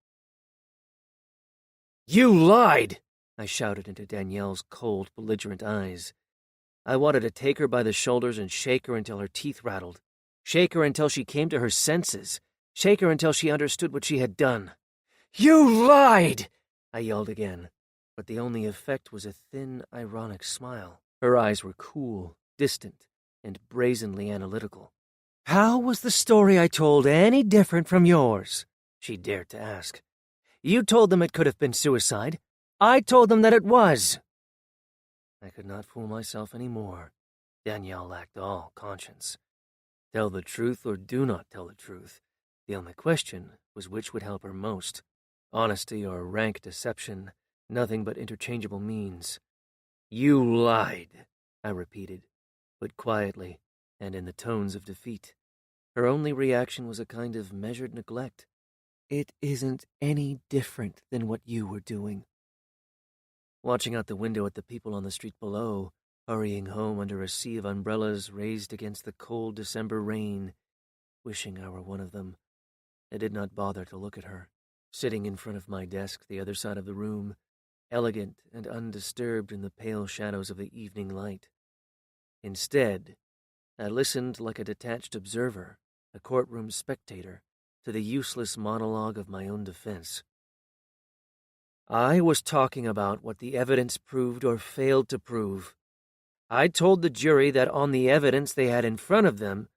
[SPEAKER 1] "You lied!" I shouted into Danielle's cold, belligerent eyes. I wanted to take her by the shoulders and shake her until her teeth rattled. Shake her until she came to her senses. Shake her until she understood what she had done. "You lied!" I yelled again, but the only effect was a thin, ironic smile. Her eyes were cool, distant, and brazenly analytical. "How was the story I told any different from yours?" she dared to ask. "You told them it could have been suicide. I told them that it was." I could not fool myself any more. Danielle lacked all conscience. Tell the truth or do not tell the truth. The only question was which would help her most. Honesty or rank deception, nothing but interchangeable means. "You lied," I repeated, but quietly and in the tones of defeat. Her only reaction was a kind of measured neglect. "It isn't any different than what you were doing." Watching out the window at the people on the street below, hurrying home under a sea of umbrellas raised against the cold December rain, wishing I were one of them, I did not bother to look at her, sitting in front of my desk the other side of the room, elegant and undisturbed in the pale shadows of the evening light. Instead, I listened like a detached observer, a courtroom spectator, to the useless monologue of my own defense. I was talking about what the evidence proved or failed to prove. I told the jury that on the evidence they had in front of them,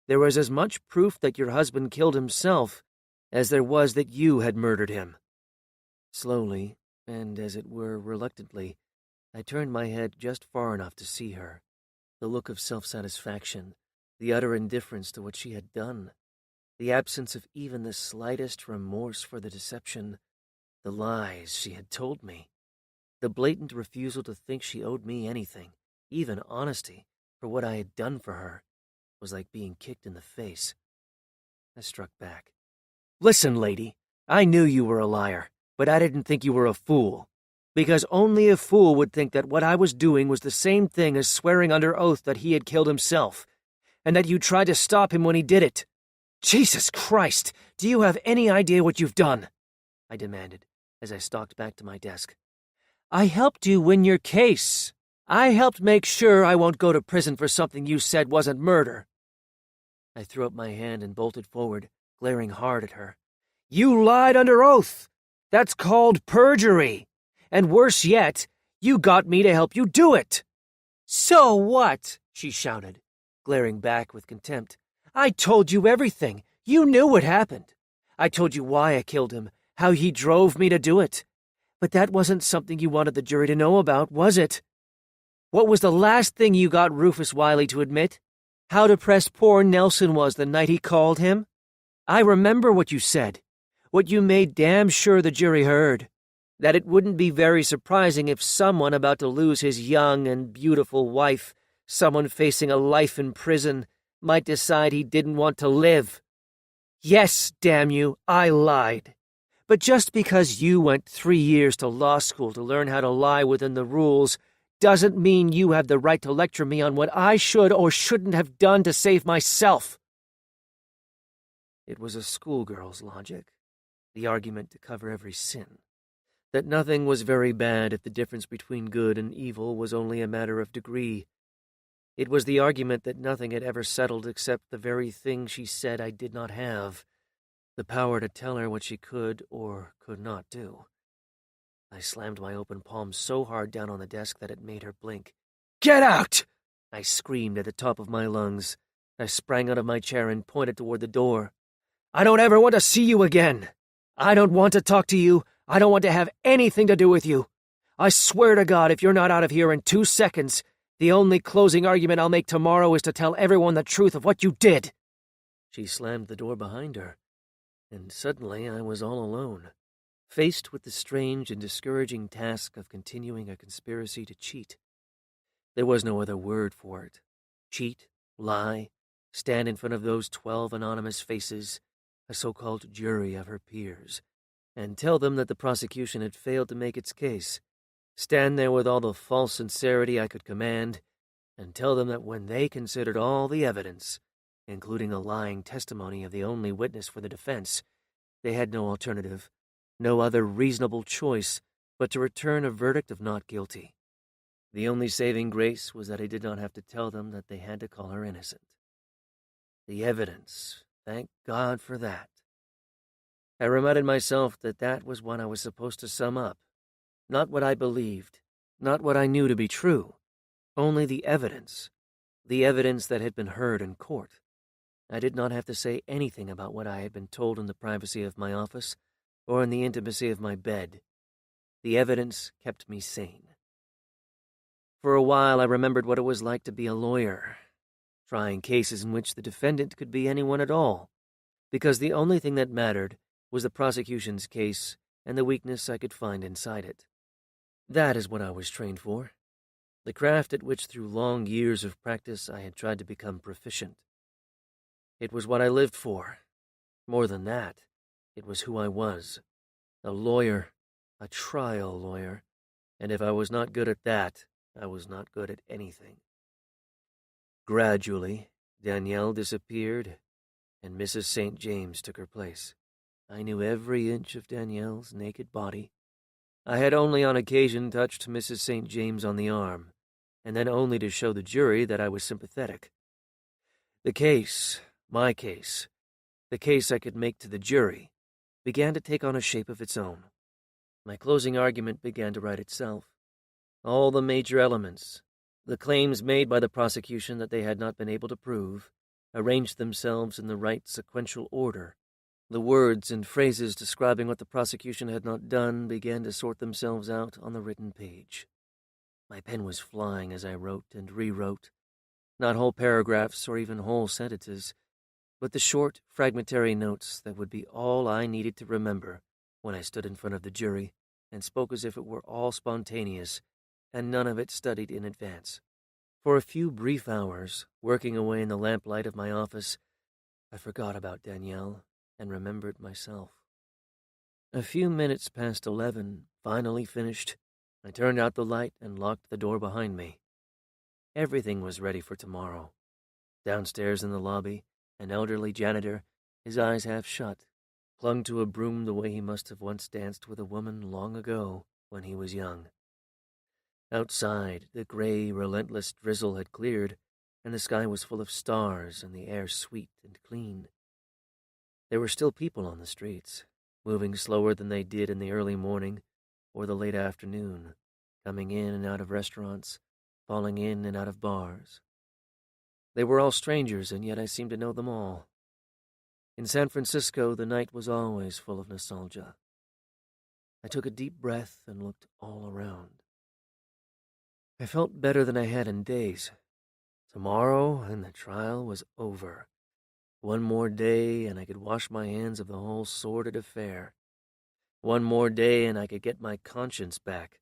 [SPEAKER 1] there was as much proof that your husband killed himself as there was that you had murdered him. Slowly, and as it were reluctantly, I turned my head just far enough to see her, the look of self-satisfaction, the utter indifference to what she had done, the absence of even the slightest remorse for the deception, the lies she had told me, the blatant refusal to think she owed me anything, even honesty, for what I had done for her, was like being kicked in the face. I struck back. "Listen, lady, I knew you were a liar, but I didn't think you were a fool, because only a fool would think that what I was doing was the same thing as swearing under oath that he had killed himself, and that you tried to stop him when he did it. Jesus Christ, do you have any idea what you've done?" I demanded, as I stalked back to my desk. "I helped you win your case. I helped make sure I won't go to prison for something you said wasn't murder." I threw up my hand and bolted forward, glaring hard at her. "You lied under oath. That's called perjury. And worse yet, you got me to help you do it." "So what?" she shouted, glaring back with contempt. I told you everything. You knew what happened. I told you why I killed him, how he drove me to do it. But that wasn't something you wanted the jury to know about, was it? What was the last thing you got Rufus Wiley to admit? How depressed poor Nelson was the night he called him? I remember what you said, what you made damn sure the jury heard, that it wouldn't be very surprising if someone about to lose his young and beautiful wife, someone facing a life in prison, might decide he didn't want to live. Yes, damn you, I lied. But just because you went 3 years to law school to learn how to lie within the rules doesn't mean you have the right to lecture me on what I should or shouldn't have done to save myself. It was a schoolgirl's logic, the argument to cover every sin, that nothing was very bad if the difference between good and evil was only a matter of degree. It was the argument that nothing had ever settled except the very thing she said I did not have, the power to tell her what she could or could not do. I slammed my open palm so hard down on the desk that it made her blink. "Get out!" I screamed at the top of my lungs. I sprang out of my chair and pointed toward the door. "I don't ever want to see you again. I don't want to talk to you. I don't want to have anything to do with you. I swear to God, if you're not out of here in 2 seconds, the only closing argument I'll make tomorrow is to tell everyone the truth of what you did." She slammed the door behind her, and suddenly I was all alone, faced with the strange and discouraging task of continuing a conspiracy to cheat. There was no other word for it. Cheat, lie, stand in front of those 12 anonymous faces, a so-called jury of her peers, and tell them that the prosecution had failed to make its case. Stand there with all the false sincerity I could command, and tell them that when they considered all the evidence, including the lying testimony of the only witness for the defense, they had no alternative, no other reasonable choice but to return a verdict of not guilty. The only saving grace was that I did not have to tell them that they had to call her innocent. The evidence, thank God for that. I reminded myself that that was what I was supposed to sum up. Not what I believed, not what I knew to be true, only the evidence that had been heard in court. I did not have to say anything about what I had been told in the privacy of my office or in the intimacy of my bed. The evidence kept me sane. For a while I remembered what it was like to be a lawyer, trying cases in which the defendant could be anyone at all, because the only thing that mattered was the prosecution's case and the weakness I could find inside it. That is what I was trained for, the craft at which through long years of practice I had tried to become proficient. It was what I lived for. More than that, it was who I was, a lawyer, a trial lawyer, and if I was not good at that, I was not good at anything. Gradually, Danielle disappeared, and Mrs. St. James took her place. I knew every inch of Danielle's naked body. I had only on occasion touched Mrs. St. James on the arm, and then only to show the jury that I was sympathetic. The case, my case, the case I could make to the jury, began to take on a shape of its own. My closing argument began to write itself. All the major elements, the claims made by the prosecution that they had not been able to prove, arranged themselves in the right sequential order. The words and phrases describing what the prosecution had not done began to sort themselves out on the written page. My pen was flying as I wrote and rewrote, not whole paragraphs or even whole sentences, but the short, fragmentary notes that would be all I needed to remember when I stood in front of the jury and spoke as if it were all spontaneous and none of it studied in advance. For a few brief hours, working away in the lamplight of my office, I forgot about Danielle and remembered myself. A few minutes past 11, finally finished, I turned out the light and locked the door behind me. Everything was ready for tomorrow. Downstairs in the lobby, an elderly janitor, his eyes half shut, clung to a broom the way he must have once danced with a woman long ago when he was young. Outside, the gray, relentless drizzle had cleared, and the sky was full of stars and the air sweet and clean. There were still people on the streets, moving slower than they did in the early morning or the late afternoon, coming in and out of restaurants, falling in and out of bars. They were all strangers, and yet I seemed to know them all. In San Francisco, the night was always full of nostalgia. I took a deep breath and looked all around. I felt better than I had in days. Tomorrow, and the trial was over. One more day, and I could wash my hands of the whole sordid affair. One more day, and I could get my conscience back.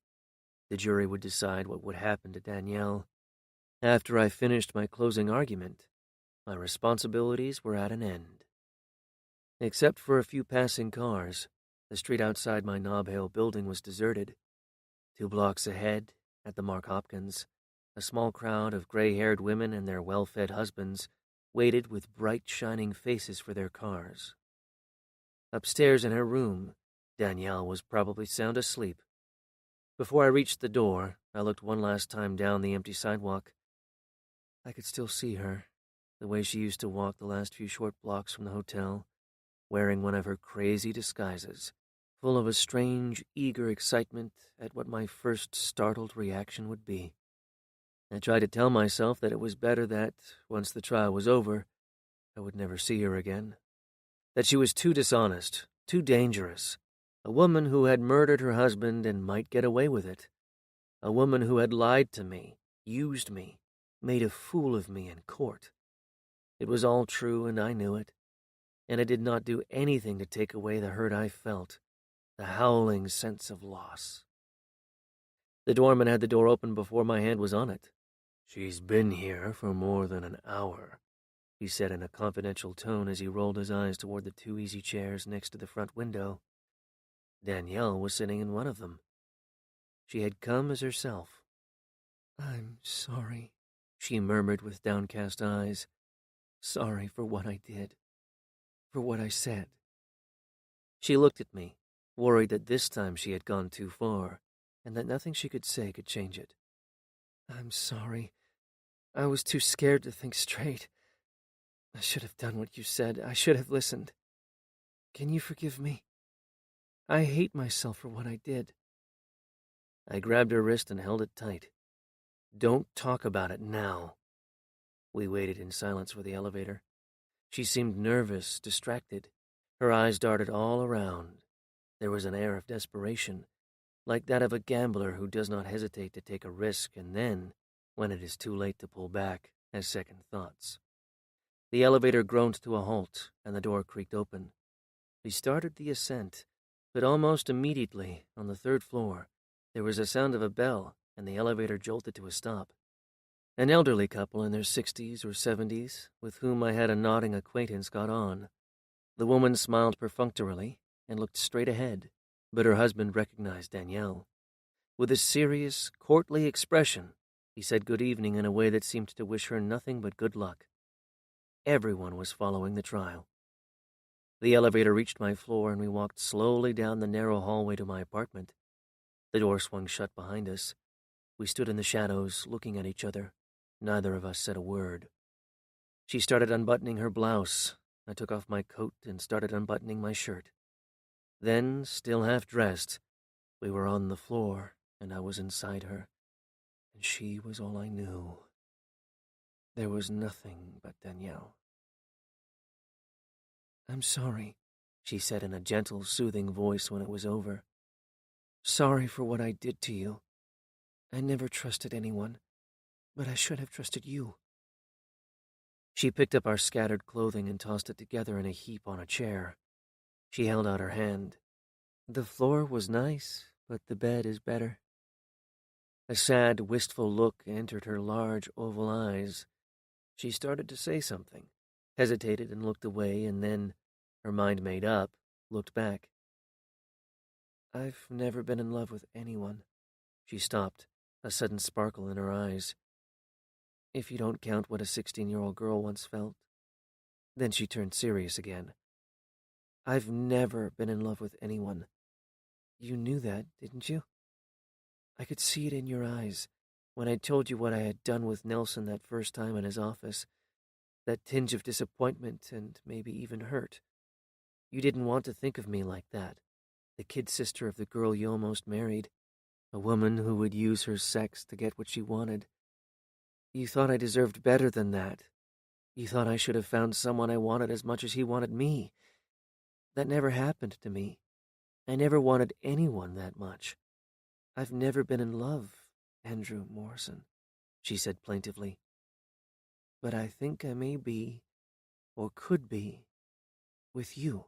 [SPEAKER 1] The jury would decide what would happen to Danielle. After I finished my closing argument, my responsibilities were at an end. Except for a few passing cars, the street outside my Nob Hill building was deserted. 2 blocks ahead, at the Mark Hopkins, a small crowd of gray-haired women and their well-fed husbands waited with bright, shining faces for their cars. Upstairs in her room, Danielle was probably sound asleep. Before I reached the door, I looked one last time down the empty sidewalk. I could still see her, the way she used to walk the last few short blocks from the hotel, wearing one of her crazy disguises, full of a strange, eager excitement at what my first startled reaction would be. I tried to tell myself that it was better that, once the trial was over, I would never see her again. That she was too dishonest, too dangerous. A woman who had murdered her husband and might get away with it. A woman who had lied to me, used me, made a fool of me in court. It was all true, and I knew it. And it did not do anything to take away the hurt I felt, the howling sense of loss. The doorman had the door open before my hand was on it. "She's been here for more than an hour," he said in a confidential tone as he rolled his eyes toward the 2 easy chairs next to the front window. Danielle was sitting in one of them. She had come as herself. "I'm sorry," she murmured with downcast eyes. "Sorry for what I did, for what I said." She looked at me, worried that this time she had gone too far, and that nothing she could say could change it. "I'm sorry. I was too scared to think straight. I should have done what you said. I should have listened. Can you forgive me? I hate myself for what I did." I grabbed her wrist and held it tight. "Don't talk about it now." We waited in silence for the elevator. She seemed nervous, distracted. Her eyes darted all around. There was an air of desperation, like that of a gambler who does not hesitate to take a risk and then, when it is too late to pull back, has second thoughts. The elevator groaned to a halt, and the door creaked open. We started the ascent, but almost immediately, on the 3rd floor, there was a sound of a bell, and the elevator jolted to a stop. An elderly couple in their 60s or 70s, with whom I had a nodding acquaintance, got on. The woman smiled perfunctorily and looked straight ahead, but her husband recognized Danielle. With a serious, courtly expression, he said good evening in a way that seemed to wish her nothing but good luck. Everyone was following the trial. The elevator reached my floor, and we walked slowly down the narrow hallway to my apartment. The door swung shut behind us. We stood in the shadows, looking at each other. Neither of us said a word. She started unbuttoning her blouse. I took off my coat and started unbuttoning my shirt. Then, still half-dressed, we were on the floor, and I was inside her, and she was all I knew. There was nothing but Danielle. "I'm sorry," she said in a gentle, soothing voice when it was over. "Sorry for what I did to you. I never trusted anyone, but I should have trusted you." She picked up our scattered clothing and tossed it together in a heap on a chair. She held out her hand. "The floor was nice, but the bed is better." A sad, wistful look entered her large, oval eyes. She started to say something, hesitated and looked away, and then, her mind made up, looked back. "I've never been in love with anyone." She stopped, a sudden sparkle in her eyes. "If you don't count what a 16-year-old girl once felt." Then she turned serious again. "I've never been in love with anyone. You knew that, didn't you? I could see it in your eyes when I told you what I had done with Nelson that first time in his office. That tinge of disappointment and maybe even hurt. You didn't want to think of me like that, the kid sister of the girl you almost married, a woman who would use her sex to get what she wanted. You thought I deserved better than that, You thought I should have found someone I wanted as much as he wanted me. That never happened to me. I never wanted anyone that much. I've never been in love, Andrew Morrison, she said plaintively. But I think I may be, or could be, with you.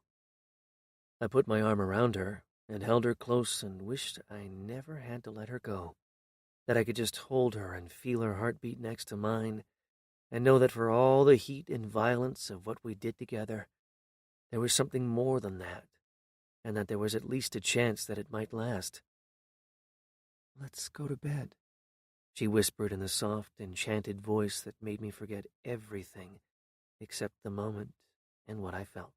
[SPEAKER 1] I put my arm around her and held her close and wished I never had to let her go, that I could just hold her and feel her heartbeat next to mine, and know that for all the heat and violence of what we did together, there was something more than that, and that there was at least a chance that it might last. Let's go to bed, she whispered in the soft, enchanted voice that made me forget everything except the moment and what I felt.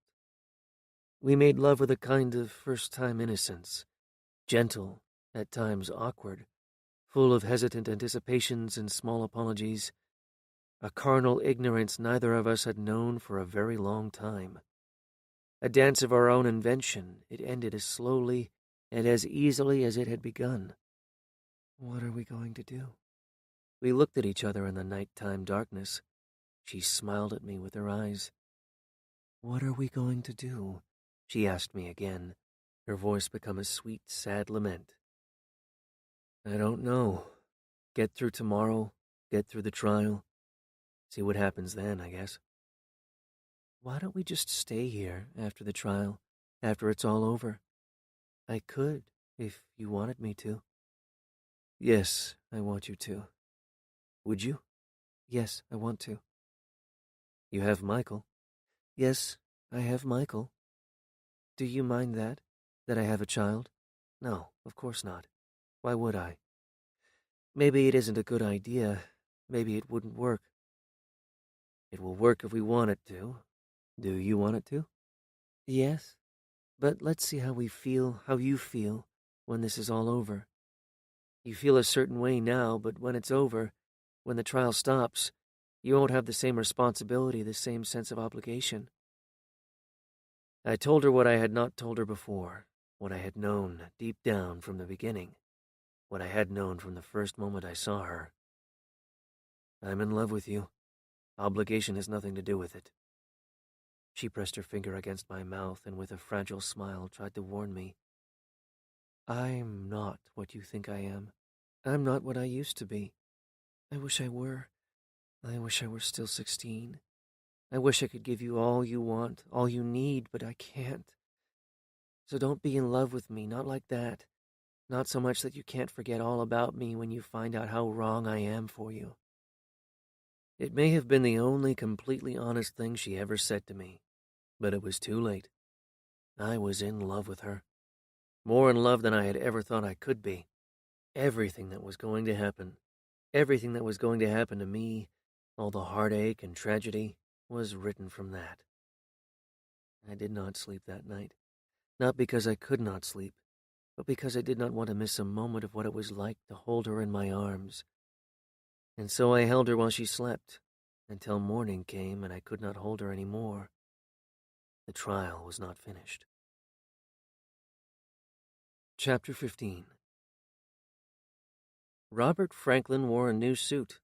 [SPEAKER 1] We made love with a kind of first-time innocence, gentle, at times awkward, full of hesitant anticipations and small apologies, a carnal ignorance neither of us had known for a very long time. A dance of our own invention, it ended as slowly and as easily as it had begun. What are we going to do? We looked at each other in the nighttime darkness. She smiled at me with her eyes. What are we going to do? She asked me again, her voice become a sweet, sad lament. I don't know. Get through tomorrow, get through the trial. See what happens then, I guess. Why don't we just stay here after the trial, after it's all over? I could, if you wanted me to. Yes, I want you to. Would you? Yes, I want to. You have Michael. Yes, I have Michael. Do you mind that I have a child? No, of course not. Why would I? Maybe it isn't a good idea. Maybe it wouldn't work. It will work if we want it to. Do you want it to? Yes, but let's see how you feel, when this is all over. You feel a certain way now, but when it's over, when the trial stops, you won't have the same responsibility, the same sense of obligation. I told her what I had not told her before, what I had known deep down from the beginning, what I had known from the first moment I saw her. I'm in love with you. Obligation has nothing to do with it. She pressed her finger against my mouth and with a fragile smile tried to warn me. I'm not what you think I am. I'm not what I used to be. I wish I were. I wish I were still 16. I wish I could give you all you want, all you need, but I can't. So don't be in love with me, not like that. Not so much that you can't forget all about me when you find out how wrong I am for you. It may have been the only completely honest thing she ever said to me, but it was too late. I was in love with her. More in love than I had ever thought I could be. Everything that was going to happen, everything that was going to happen to me, all the heartache and tragedy, was written from that. I did not sleep that night, not because I could not sleep, but because I did not want to miss a moment of what it was like to hold her in my arms. And so I held her while she slept, until morning came and I could not hold her any more. The trial was not finished. Chapter 15. Robert Franklin wore a new suit.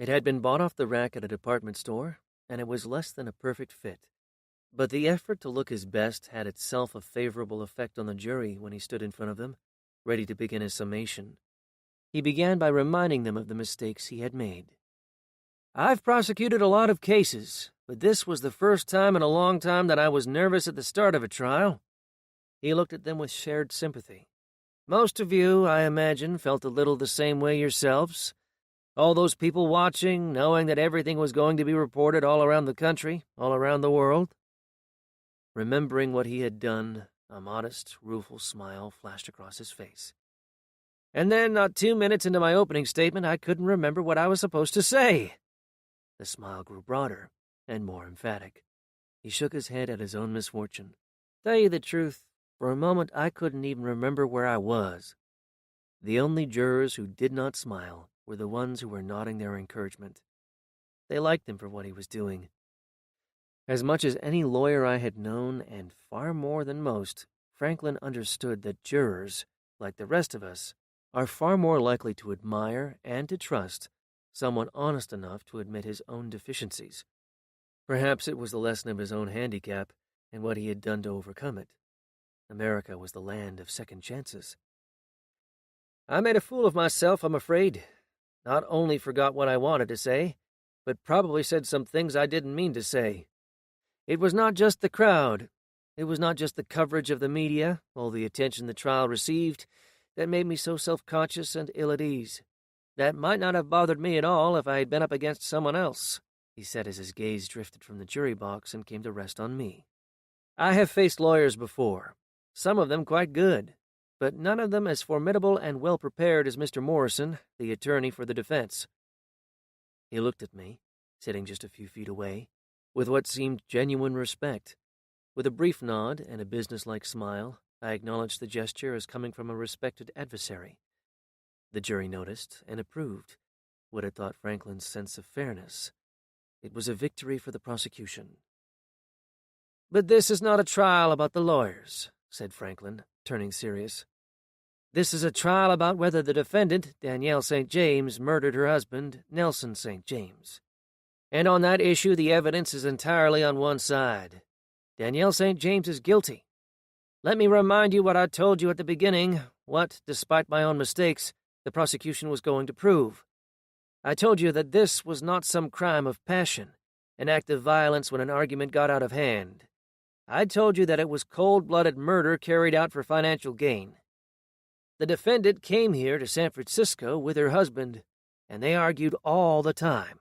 [SPEAKER 1] It had been bought off the rack at a department store, and it was less than a perfect fit. But the effort to look his best had itself a favorable effect on the jury when he stood in front of them, ready to begin his summation. He began by reminding them of the mistakes he had made. I've prosecuted a lot of cases, but this was the first time in a long time that I was nervous at the start of a trial. He looked at them with shared sympathy. Most of you, I imagine, felt a little the same way yourselves. All those people watching, knowing that everything was going to be reported all around the country, all around the world. Remembering what he had done, a modest, rueful smile flashed across his face. And then, not 2 minutes into my opening statement, I couldn't remember what I was supposed to say. The smile grew broader and more emphatic. He shook his head at his own misfortune. Tell you the truth, for a moment I couldn't even remember where I was. The only jurors who did not smile were the ones who were nodding their encouragement. They liked him for what he was doing. As much as any lawyer I had known, and far more than most, Franklin understood that jurors, like the rest of us, are far more likely to admire and to trust someone honest enough to admit his own deficiencies. Perhaps it was the lesson of his own handicap and what he had done to overcome it. America was the land of second chances. I made a fool of myself, I'm afraid. Not only forgot what I wanted to say, but probably said some things I didn't mean to say. It was not just the crowd. It was not just the coverage of the media, all the attention the trial received, that made me so self-conscious and ill at ease. That might not have bothered me at all if I had been up against someone else, he said as his gaze drifted from the jury box and came to rest on me. I have faced lawyers before, some of them quite good, but none of them as formidable and well-prepared as Mr. Morrison, the attorney for the defense. He looked at me, sitting just a few feet away, with what seemed genuine respect. With a brief nod and a businesslike smile, I acknowledged the gesture as coming from a respected adversary. The jury noticed and approved, would have thought Franklin's sense of fairness. It was a victory for the prosecution. "But this is not a trial about the lawyers," said Franklin, turning serious. "This is a trial about whether the defendant, Danielle St. James, murdered her husband, Nelson St. James. And on that issue, the evidence is entirely on one side. Danielle St. James is guilty. Let me remind you what I told you at the beginning, what, despite my own mistakes, the prosecution was going to prove. I told you that this was not some crime of passion, an act of violence when an argument got out of hand. I told you that it was cold-blooded murder carried out for financial gain. The defendant came here to San Francisco with her husband, and they argued all the time.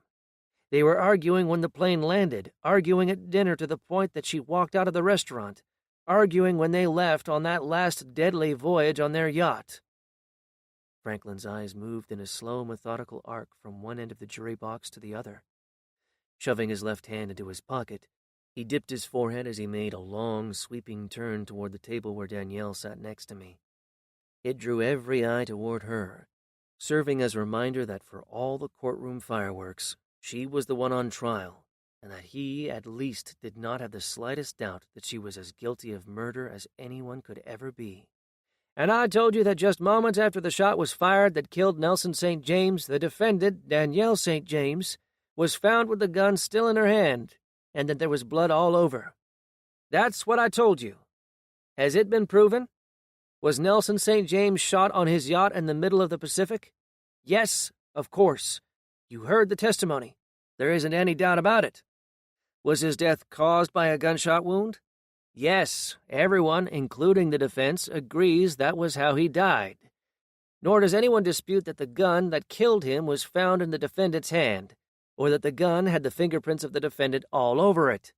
[SPEAKER 1] They were arguing when the plane landed, arguing at dinner to the point that she walked out of the restaurant, arguing when they left on that last deadly voyage on their yacht." Franklin's eyes moved in a slow, methodical arc from one end of the jury box to the other. Shoving his left hand into his pocket, he dipped his forehead as he made a long, sweeping turn toward the table where Danielle sat next to me. It drew every eye toward her, serving as a reminder that for all the courtroom fireworks, she was the one on trial, and that he, at least, did not have the slightest doubt that she was as guilty of murder as anyone could ever be. "And I told you that just moments after the shot was fired that killed Nelson St. James, the defendant, Danielle St. James, was found with the gun still in her hand, and that there was blood all over. That's what I told you. Has it been proven? Was Nelson St. James shot on his yacht in the middle of the Pacific? Yes, of course. You heard the testimony. There isn't any doubt about it. Was his death caused by a gunshot wound? Yes, everyone, including the defense, agrees that was how he died. Nor does anyone dispute that the gun that killed him was found in the defendant's hand, or that the gun had the fingerprints of the defendant all over it."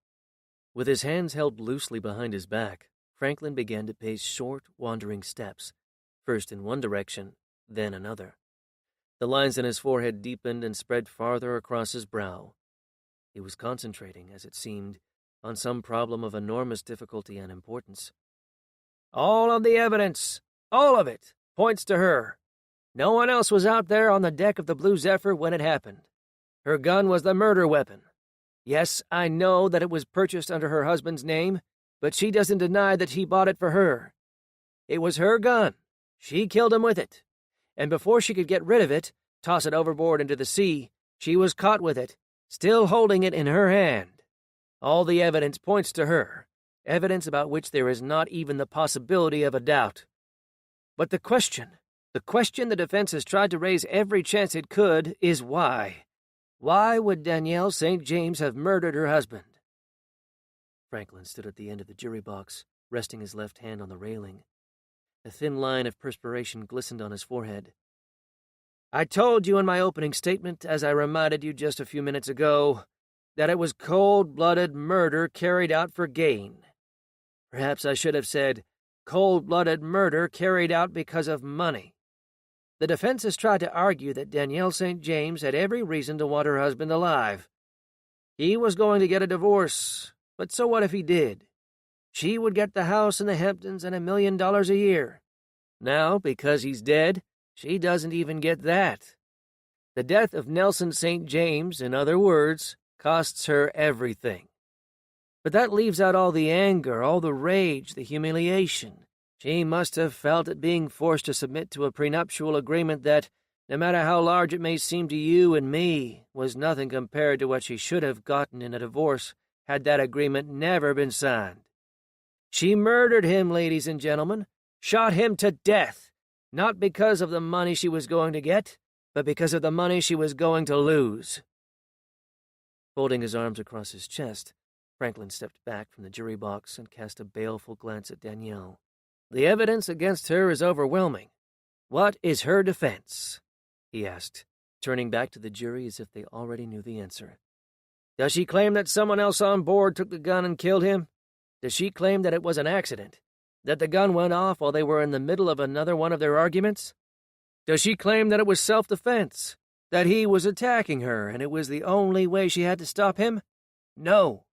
[SPEAKER 1] With his hands held loosely behind his back, Franklin began to pace short, wandering steps, first in one direction, then another. The lines in his forehead deepened and spread farther across his brow. He was concentrating, as it seemed, on some problem of enormous difficulty and importance. "All of the evidence, all of it, points to her. No one else was out there on the deck of the Blue Zephyr when it happened. Her gun was the murder weapon. Yes, I know that it was purchased under her husband's name, but she doesn't deny that he bought it for her. It was her gun. She killed him with it. And before she could get rid of it, toss it overboard into the sea, she was caught with it, still holding it in her hand. All the evidence points to her, evidence about which there is not even the possibility of a doubt. But the question the defense has tried to raise every chance it could, is why? Why would Danielle St. James have murdered her husband?" Franklin stood at the end of the jury box, resting his left hand on the railing. A thin line of perspiration glistened on his forehead. "I told you in my opening statement, as I reminded you just a few minutes ago, that it was cold-blooded murder carried out for gain. Perhaps I should have said cold-blooded murder carried out because of money. The defense has tried to argue that Danielle St. James had every reason to want her husband alive. He was going to get a divorce, but so what if he did? She would get the house in the Hamptons and $1 million a year. Now, because he's dead, she doesn't even get that. The death of Nelson St. James, in other words, costs her everything. But that leaves out all the anger, all the rage, the humiliation. She must have felt at being forced to submit to a prenuptial agreement that, no matter how large it may seem to you and me, was nothing compared to what she should have gotten in a divorce had that agreement never been signed. She murdered him, ladies and gentlemen, shot him to death, not because of the money she was going to get, but because of the money she was going to lose." Folding his arms across his chest, Franklin stepped back from the jury box and cast a baleful glance at Danielle. "The evidence against her is overwhelming. What is her defense?" he asked, turning back to the jury as if they already knew the answer. "Does she claim that someone else on board took the gun and killed him? Does she claim that it was an accident, that the gun went off while they were in the middle of another one of their arguments? Does she claim that it was self-defense, that he was attacking her and it was the only way she had to stop him? No.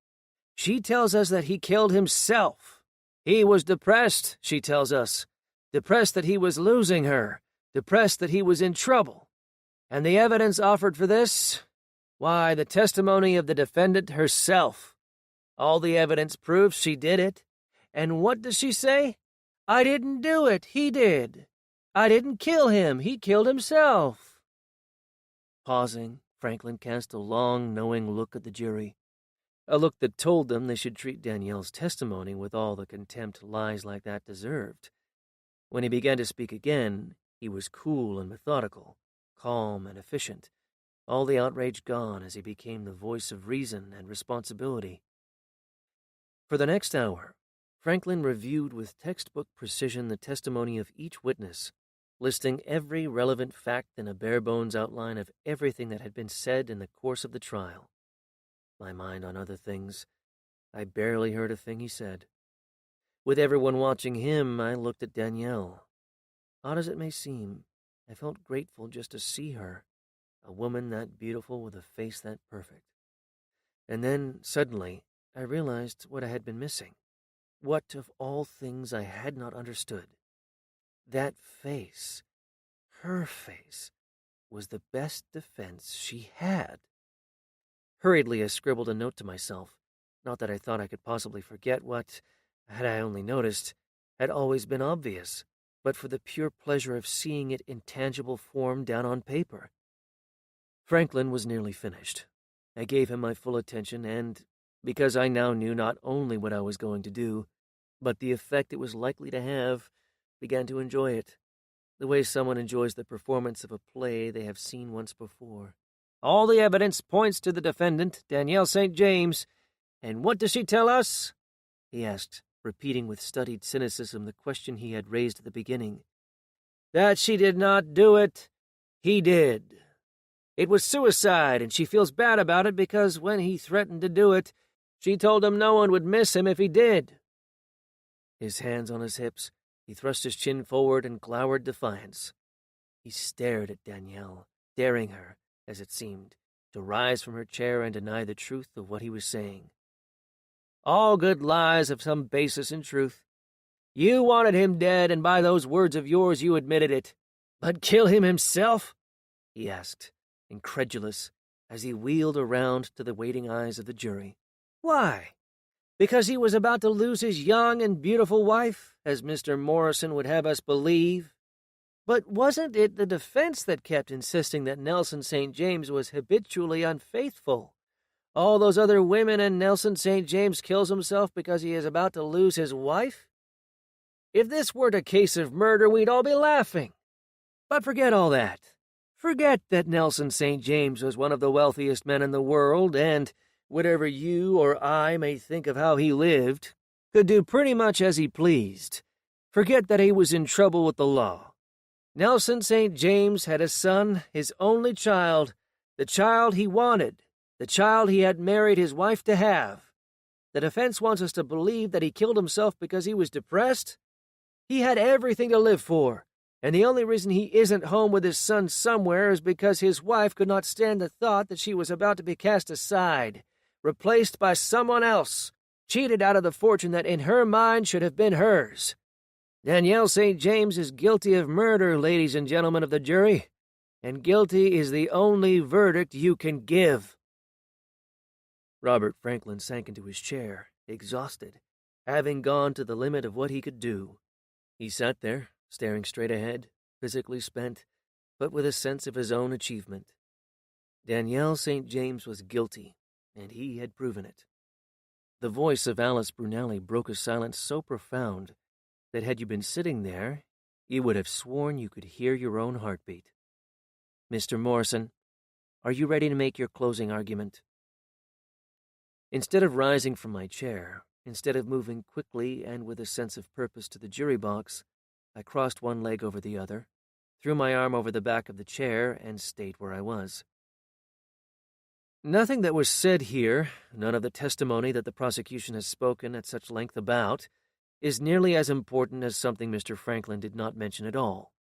[SPEAKER 1] She tells us that he killed himself. He was depressed, she tells us. Depressed that he was losing her. Depressed that he was in trouble. And the evidence offered for this? Why, the testimony of the defendant herself. All the evidence proves she did it. And what does she say? I didn't do it, he did. I didn't kill him, he killed himself." Pausing, Franklin cast a long, knowing look at the jury, a look that told them they should treat Danielle's testimony with all the contempt lies like that deserved. When he began to speak again, he was cool and methodical, calm and efficient, all the outrage gone as he became the voice of reason and responsibility. For the next hour, Franklin reviewed with textbook precision the testimony of each witness, listing every relevant fact in a bare-bones outline of everything that had been said in the course of the trial. My mind on other things, I barely heard a thing he said. With everyone watching him, I looked at Danielle. Odd as it may seem, I felt grateful just to see her, a woman that beautiful with a face that perfect. And then, suddenly, I realized what I had been missing. What of all things I had not understood? That face, her face, was the best defense she had. Hurriedly, I scribbled a note to myself, not that I thought I could possibly forget what, had I only noticed, had always been obvious, but for the pure pleasure of seeing it in tangible form down on paper. Franklin was nearly finished. I gave him my full attention, and, because I now knew not only what I was going to do, but the effect it was likely to have, began to enjoy it, the way someone enjoys the performance of a play they have seen once before. "All the evidence points to the defendant, Danielle St. James, and what does she tell us?" he asked, repeating with studied cynicism the question he had raised at the beginning. "That she did not do it. He did. It was suicide, and she feels bad about it because when he threatened to do it, she told him no one would miss him if he did." His hands on his hips, he thrust his chin forward and glowered defiance. He stared at Danielle, daring her, as it seemed, to rise from her chair and deny the truth of what he was saying. "All good lies have some basis in truth. You wanted him dead, and by those words of yours you admitted it. But kill him himself?" he asked, incredulous, as he wheeled around to the waiting eyes of the jury. "Why? Because he was about to lose his young and beautiful wife, as Mr. Morrison would have us believe? But wasn't it the defense that kept insisting that Nelson St. James was habitually unfaithful? All those other women, and Nelson St. James kills himself because he is about to lose his wife? If this weren't a case of murder, we'd all be laughing. But forget all that. Forget that Nelson St. James was one of the wealthiest men in the world, and, whatever you or I may think of how he lived, could do pretty much as he pleased. Forget that he was in trouble with the law. Nelson St. James had a son, his only child, the child he wanted, the child he had married his wife to have. The defense wants us to believe that he killed himself because he was depressed? He had everything to live for, and the only reason he isn't home with his son somewhere is because his wife could not stand the thought that she was about to be cast aside, replaced by someone else, cheated out of the fortune that in her mind should have been hers. Danielle St. James is guilty of murder, ladies and gentlemen of the jury, and guilty is the only verdict you can give." Robert Franklin sank into his chair, exhausted, having gone to the limit of what he could do. He sat there, staring straight ahead, physically spent, but with a sense of his own achievement. Danielle St. James was guilty, and he had proven it. The voice of Alice Brunelli broke a silence so profound that had you been sitting there, you would have sworn you could hear your own heartbeat. Mr. Morrison, are you ready to make your closing argument? Instead of rising from my chair, instead of moving quickly and with a sense of purpose to the jury box, I crossed one leg over the other, threw my arm over the back of the chair, and stayed where I was. Nothing that was said here, none of the testimony that the prosecution has spoken at such length about, is nearly as important as something Mr. Franklin did not mention at all.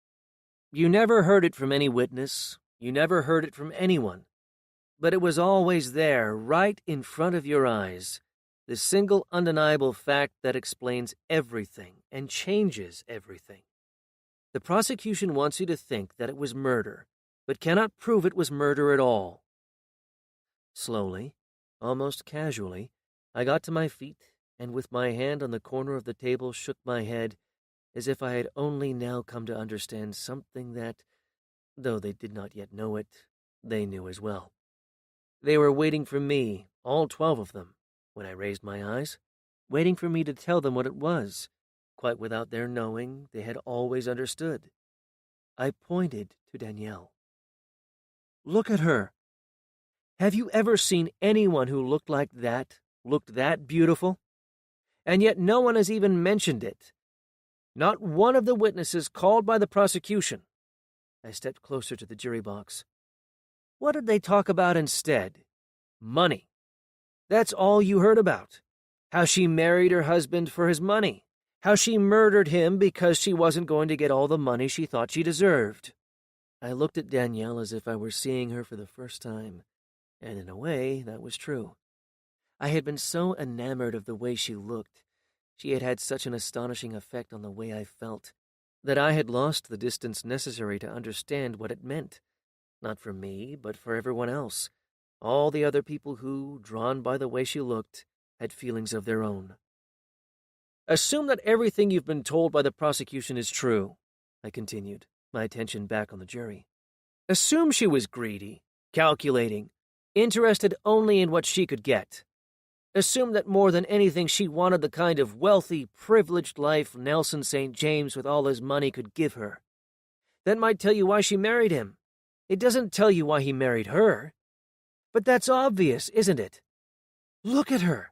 [SPEAKER 1] You never heard it from any witness, you never heard it from anyone, but it was always there, right in front of your eyes, the single undeniable fact that explains everything and changes everything. The prosecution wants you to think that it was murder, but cannot prove it was murder at all. Slowly, almost casually, I got to my feet and with my hand on the corner of the table shook my head as if I had only now come to understand something that, though they did not yet know it, they knew as well. They were waiting for me, all 12 of them, when I raised my eyes, waiting for me to tell them what it was, quite without their knowing they had always understood. I pointed to Danielle. Look at her. Have you ever seen anyone who looked like that, looked that beautiful? And yet no one has even mentioned it. Not one of the witnesses called by the prosecution. I stepped closer to the jury box. What did they talk about instead? Money. That's all you heard about. How she married her husband for his money. How she murdered him because she wasn't going to get all the money she thought she deserved. I looked at Danielle as if I were seeing her for the first time, and in a way, that was true. I had been so enamored of the way she looked, she had had such an astonishing effect on the way I felt, that I had lost the distance necessary to understand what it meant, not for me, but for everyone else, all the other people who, drawn by the way she looked, had feelings of their own. Assume that everything you've been told by the prosecution is true, I continued, my attention back on the jury. Assume she was greedy, calculating, interested only in what she could get. Assume that more than anything she wanted the kind of wealthy, privileged life Nelson St. James with all his money could give her. That might tell you why she married him. It doesn't tell you why he married her. But that's obvious, isn't it? Look at her.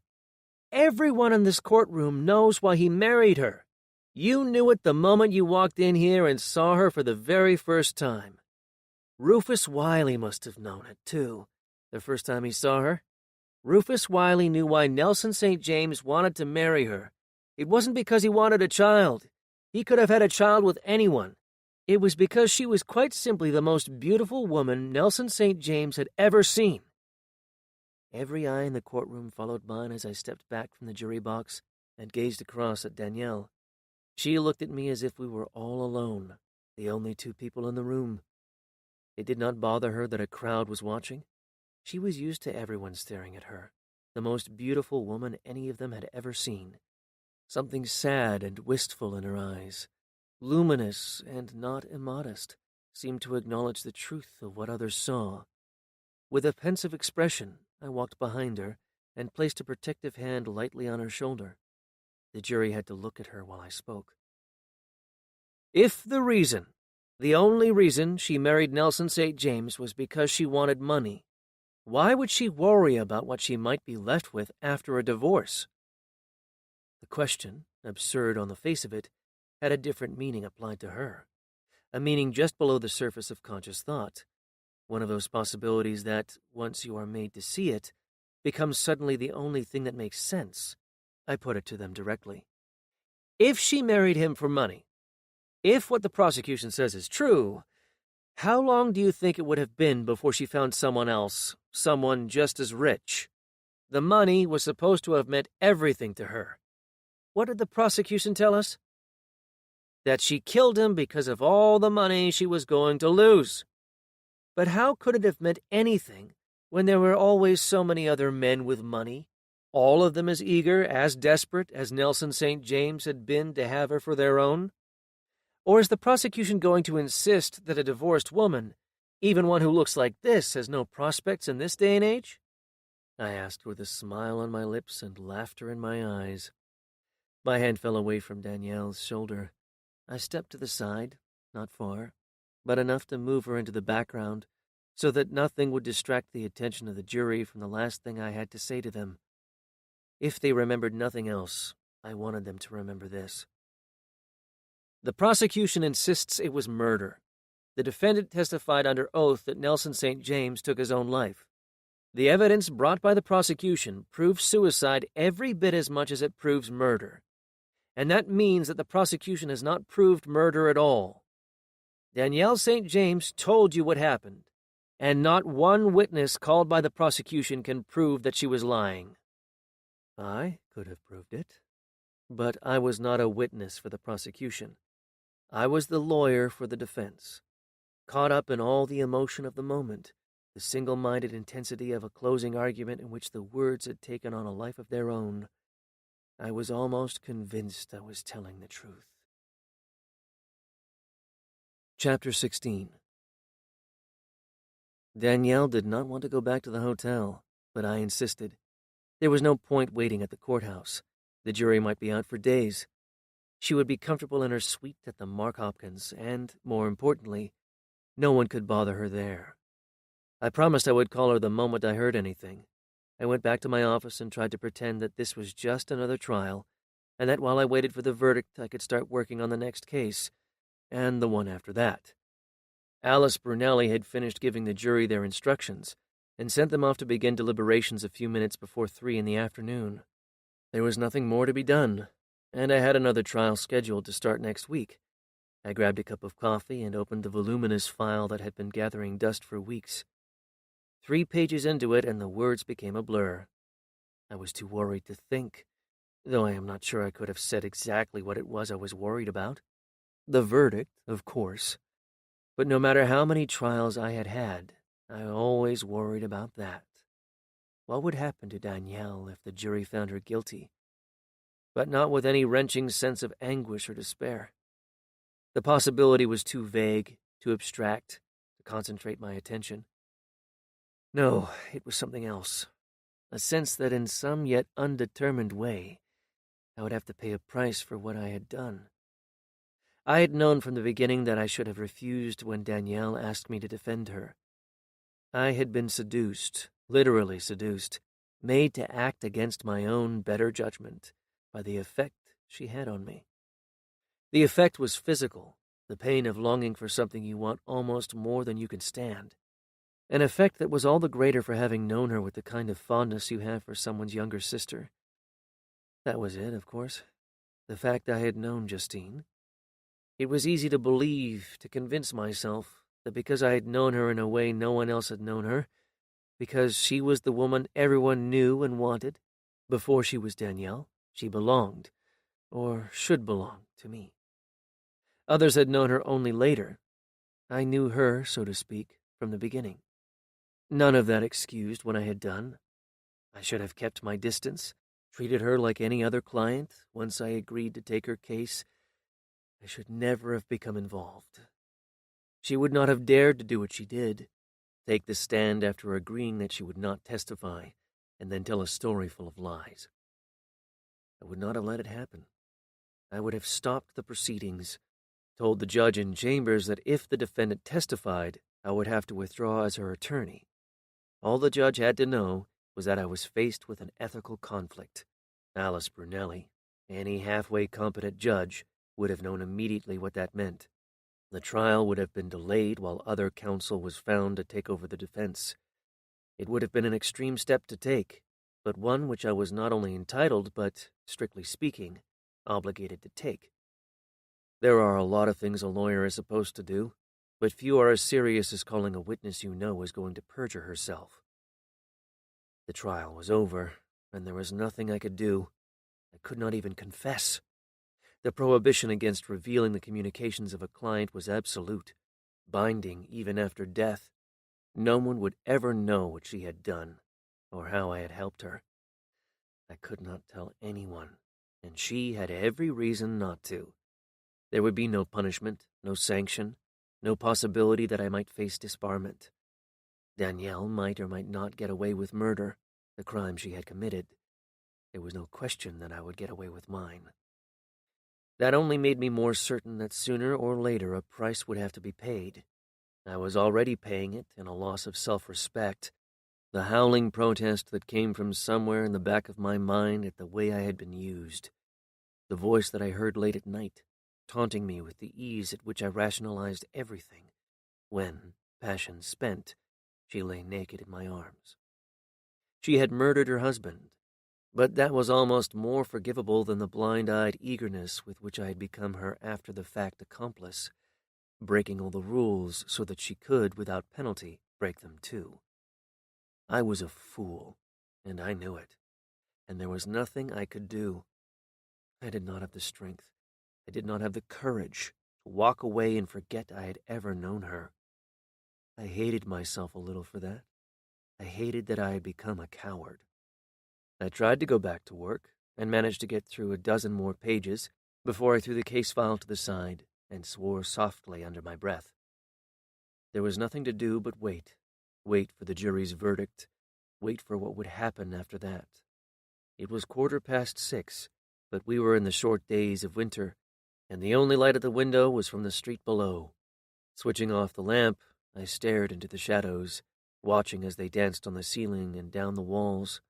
[SPEAKER 1] Everyone in this courtroom knows why he married her. You knew it the moment you walked in here and saw her for the very first time. Rufus Wiley must have known it, too, the first time he saw her. Rufus Wiley knew why Nelson St. James wanted to marry her. It wasn't because he wanted a child. He could have had a child with anyone. It was because she was quite simply the most beautiful woman Nelson St. James had ever seen. Every eye in the courtroom followed mine as I stepped back from the jury box and gazed across at Danielle. She looked at me as if we were all alone, the only 2 people in the room. It did not bother her that a crowd was watching. She was used to everyone staring at her, the most beautiful woman any of them had ever seen. Something sad and wistful in her eyes, luminous and not immodest, seemed to acknowledge the truth of what others saw. With a pensive expression, I walked behind her and placed a protective hand lightly on her shoulder. The jury had to look at her while I spoke. If the only reason she married Nelson St. James was because she wanted money, why would she worry about what she might be left with after a divorce? The question, absurd on the face of it, had a different meaning applied to her, a meaning just below the surface of conscious thought, one of those possibilities that, once you are made to see it, becomes suddenly the only thing that makes sense. I put it to them directly. If she married him for money, if what the prosecution says is true, how long do you think it would have been before she found someone else, someone just as rich? The money was supposed to have meant everything to her. What did the prosecution tell us? That she killed him because of all the money she was going to lose. But how could it have meant anything when there were always so many other men with money, all of them as eager, as desperate as Nelson St. James had been to have her for their own? Or is the prosecution going to insist that a divorced woman, even one who looks like this, has no prospects in this day and age? I asked with a smile on my lips and laughter in my eyes. My hand fell away from Danielle's shoulder. I stepped to the side, not far, but enough to move her into the background so that nothing would distract the attention of the jury from the last thing I had to say to them. If they remembered nothing else, I wanted them to remember this. The prosecution insists it was murder. The defendant testified under oath that Nelson St. James took his own life. The evidence brought by the prosecution proves suicide every bit as much as it proves murder. And that means that the prosecution has not proved murder at all. Danielle St. James told you what happened, and not one witness called by the prosecution can prove that she was lying. I could have proved it, but I was not a witness for the prosecution. I was the lawyer for the defense, caught up in all the emotion of the moment, the single-minded intensity of a closing argument in which the words had taken on a life of their own. I was almost convinced I was telling the truth. Chapter 16. Danielle did not want to go back to the hotel, but I insisted. There was no point waiting at the courthouse. The jury might be out for days. She would be comfortable in her suite at the Mark Hopkins, and, more importantly, no one could bother her there. I promised I would call her the moment I heard anything. I went back to my office and tried to pretend that this was just another trial, and that while I waited for the verdict, I could start working on the next case, and the one after that. Alice Brunelli had finished giving the jury their instructions and sent them off to begin deliberations a few minutes before 3 in the afternoon. There was nothing more to be done, and I had another trial scheduled to start next week. I grabbed a cup of coffee and opened the voluminous file that had been gathering dust for weeks. 3 pages into it, and the words became a blur. I was too worried to think, though I am not sure I could have said exactly what it was I was worried about. The verdict, of course. But no matter how many trials I had had, I always worried about that. What would happen to Danielle if the jury found her guilty? But not with any wrenching sense of anguish or despair. The possibility was too vague, too abstract, to concentrate my attention. No, it was something else. A sense that in some yet undetermined way, I would have to pay a price for what I had done. I had known from the beginning that I should have refused when Danielle asked me to defend her. I had been seduced, literally seduced, made to act against my own better judgment by the effect she had on me. The effect was physical, the pain of longing for something you want almost more than you can stand. An effect that was all the greater for having known her with the kind of fondness you have for someone's younger sister. That was it, of course. The fact I had known Justine. It was easy to believe, to convince myself, that because I had known her in a way no one else had known her, because she was the woman everyone knew and wanted, before she was Danielle, she belonged, or should belong, to me. Others had known her only later. I knew her, so to speak, from the beginning. None of that excused what I had done. I should have kept my distance, treated her like any other client. Once I agreed to take her case, I should never have become involved. She would not have dared to do what she did, take the stand after agreeing that she would not testify, and then tell a story full of lies. I would not have let it happen. I would have stopped the proceedings, told the judge in chambers that if the defendant testified, I would have to withdraw as her attorney. All the judge had to know was that I was faced with an ethical conflict. Alice Brunelli, any halfway competent judge, would have known immediately what that meant. The trial would have been delayed while other counsel was found to take over the defense. It would have been an extreme step to take, but one which I was not only entitled but, strictly speaking, obligated to take. There are a lot of things a lawyer is supposed to do, but few are as serious as calling a witness you know is going to perjure herself. The trial was over, and there was nothing I could do. I could not even confess. The prohibition against revealing the communications of a client was absolute, binding even after death. No one would ever know what she had done, or how I had helped her. I could not tell anyone, and she had every reason not to. There would be no punishment, no sanction, no possibility that I might face disbarment. Danielle might or might not get away with murder, the crime she had committed. There was no question that I would get away with mine. That only made me more certain that sooner or later a price would have to be paid. I was already paying it in a loss of self-respect, the howling protest that came from somewhere in the back of my mind at the way I had been used, the voice that I heard late at night, taunting me with the ease at which I rationalized everything, when, passion spent, she lay naked in my arms. She had murdered her husband, but that was almost more forgivable than the blind-eyed eagerness with which I had become her after-the-fact accomplice, breaking all the rules so that she could, without penalty, break them too. I was a fool, and I knew it, and there was nothing I could do. I did not have the strength, I did not have the courage to walk away and forget I had ever known her. I hated myself a little for that. I hated that I had become a coward. I tried to go back to work and managed to get through a dozen more pages before I threw the case file to the side and swore softly under my breath. There was nothing to do but wait for the jury's verdict, wait for what would happen after that. It was 6:15, but we were in the short days of winter, and the only light at the window was from the street below. Switching off the lamp, I stared into the shadows, watching as they danced on the ceiling and down the walls,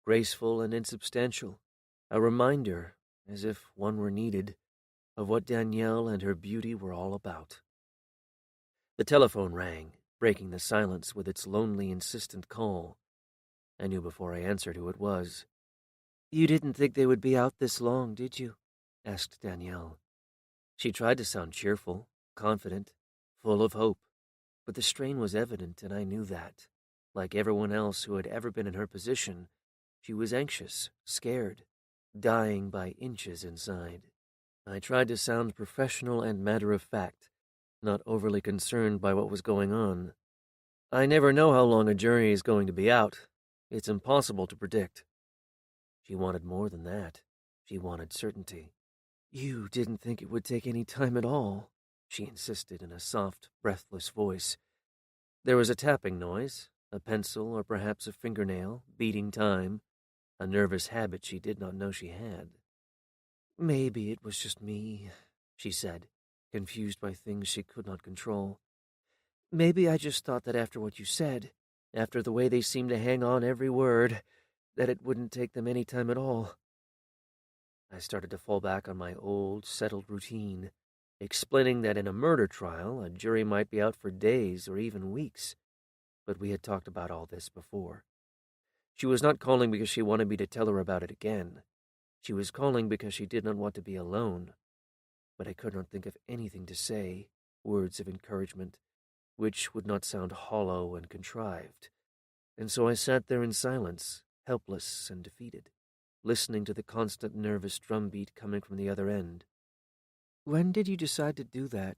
[SPEAKER 1] graceful and insubstantial, a reminder, as if one were needed, of what Danielle and her beauty were all about. The telephone rang, breaking the silence with its lonely, insistent call. I knew before I answered who it was. "You didn't think they would be out this long, did you?" asked Danielle. She tried to sound cheerful, confident, full of hope, but the strain was evident, and I knew that, like everyone else who had ever been in her position, she was anxious, scared, dying by inches inside. I tried to sound professional and matter-of-fact, not overly concerned by what was going on. I never know how long a jury is going to be out. It's impossible to predict. She wanted more than that. She wanted certainty. "You didn't think it would take any time at all," she insisted in a soft, breathless voice. There was a tapping noise, a pencil or perhaps a fingernail, beating time, a nervous habit she did not know she had. "Maybe it was just me," she said, confused by things she could not control. "Maybe I just thought that after what you said, after the way they seemed to hang on every word, that it wouldn't take them any time at all." I started to fall back on my old, settled routine, explaining that in a murder trial, a jury might be out for days or even weeks. But we had talked about all this before. She was not calling because she wanted me to tell her about it again. She was calling because she did not want to be alone. But I could not think of anything to say, words of encouragement, which would not sound hollow and contrived. And so I sat there in silence, helpless and defeated, listening to the constant nervous drumbeat coming from the other end. "When did you decide to do that?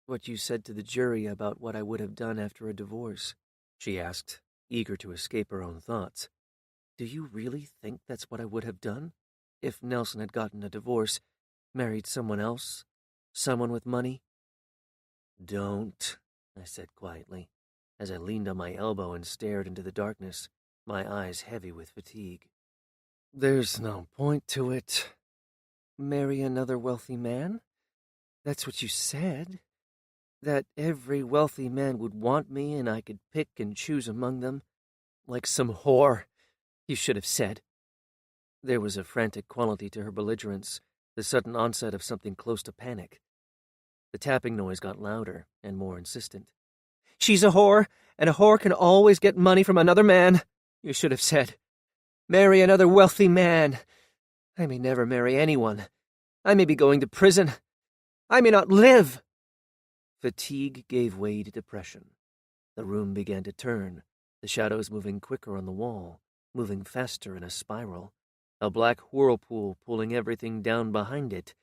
[SPEAKER 1] What you said to the jury about what I would have done after a divorce?" she asked, eager to escape her own thoughts. "Do you really think that's what I would have done? If Nelson had gotten a divorce, married someone else, someone with money?" "Don't," I said quietly, as I leaned on my elbow and stared into the darkness, my eyes heavy with fatigue. "There's no point to it." "Marry another wealthy man? That's what you said. That every wealthy man would want me and I could pick and choose among them. Like some whore, you should have said." There was a frantic quality to her belligerence, the sudden onset of something close to panic. The tapping noise got louder and more insistent. "She's a whore, and a whore can always get money from another man, you should have said. Marry another wealthy man. I may never marry anyone. I may be going to prison. I may not live." Fatigue gave way to depression. The room began to turn, the shadows moving quicker on the wall, moving faster in a spiral, a black whirlpool pulling everything down behind it.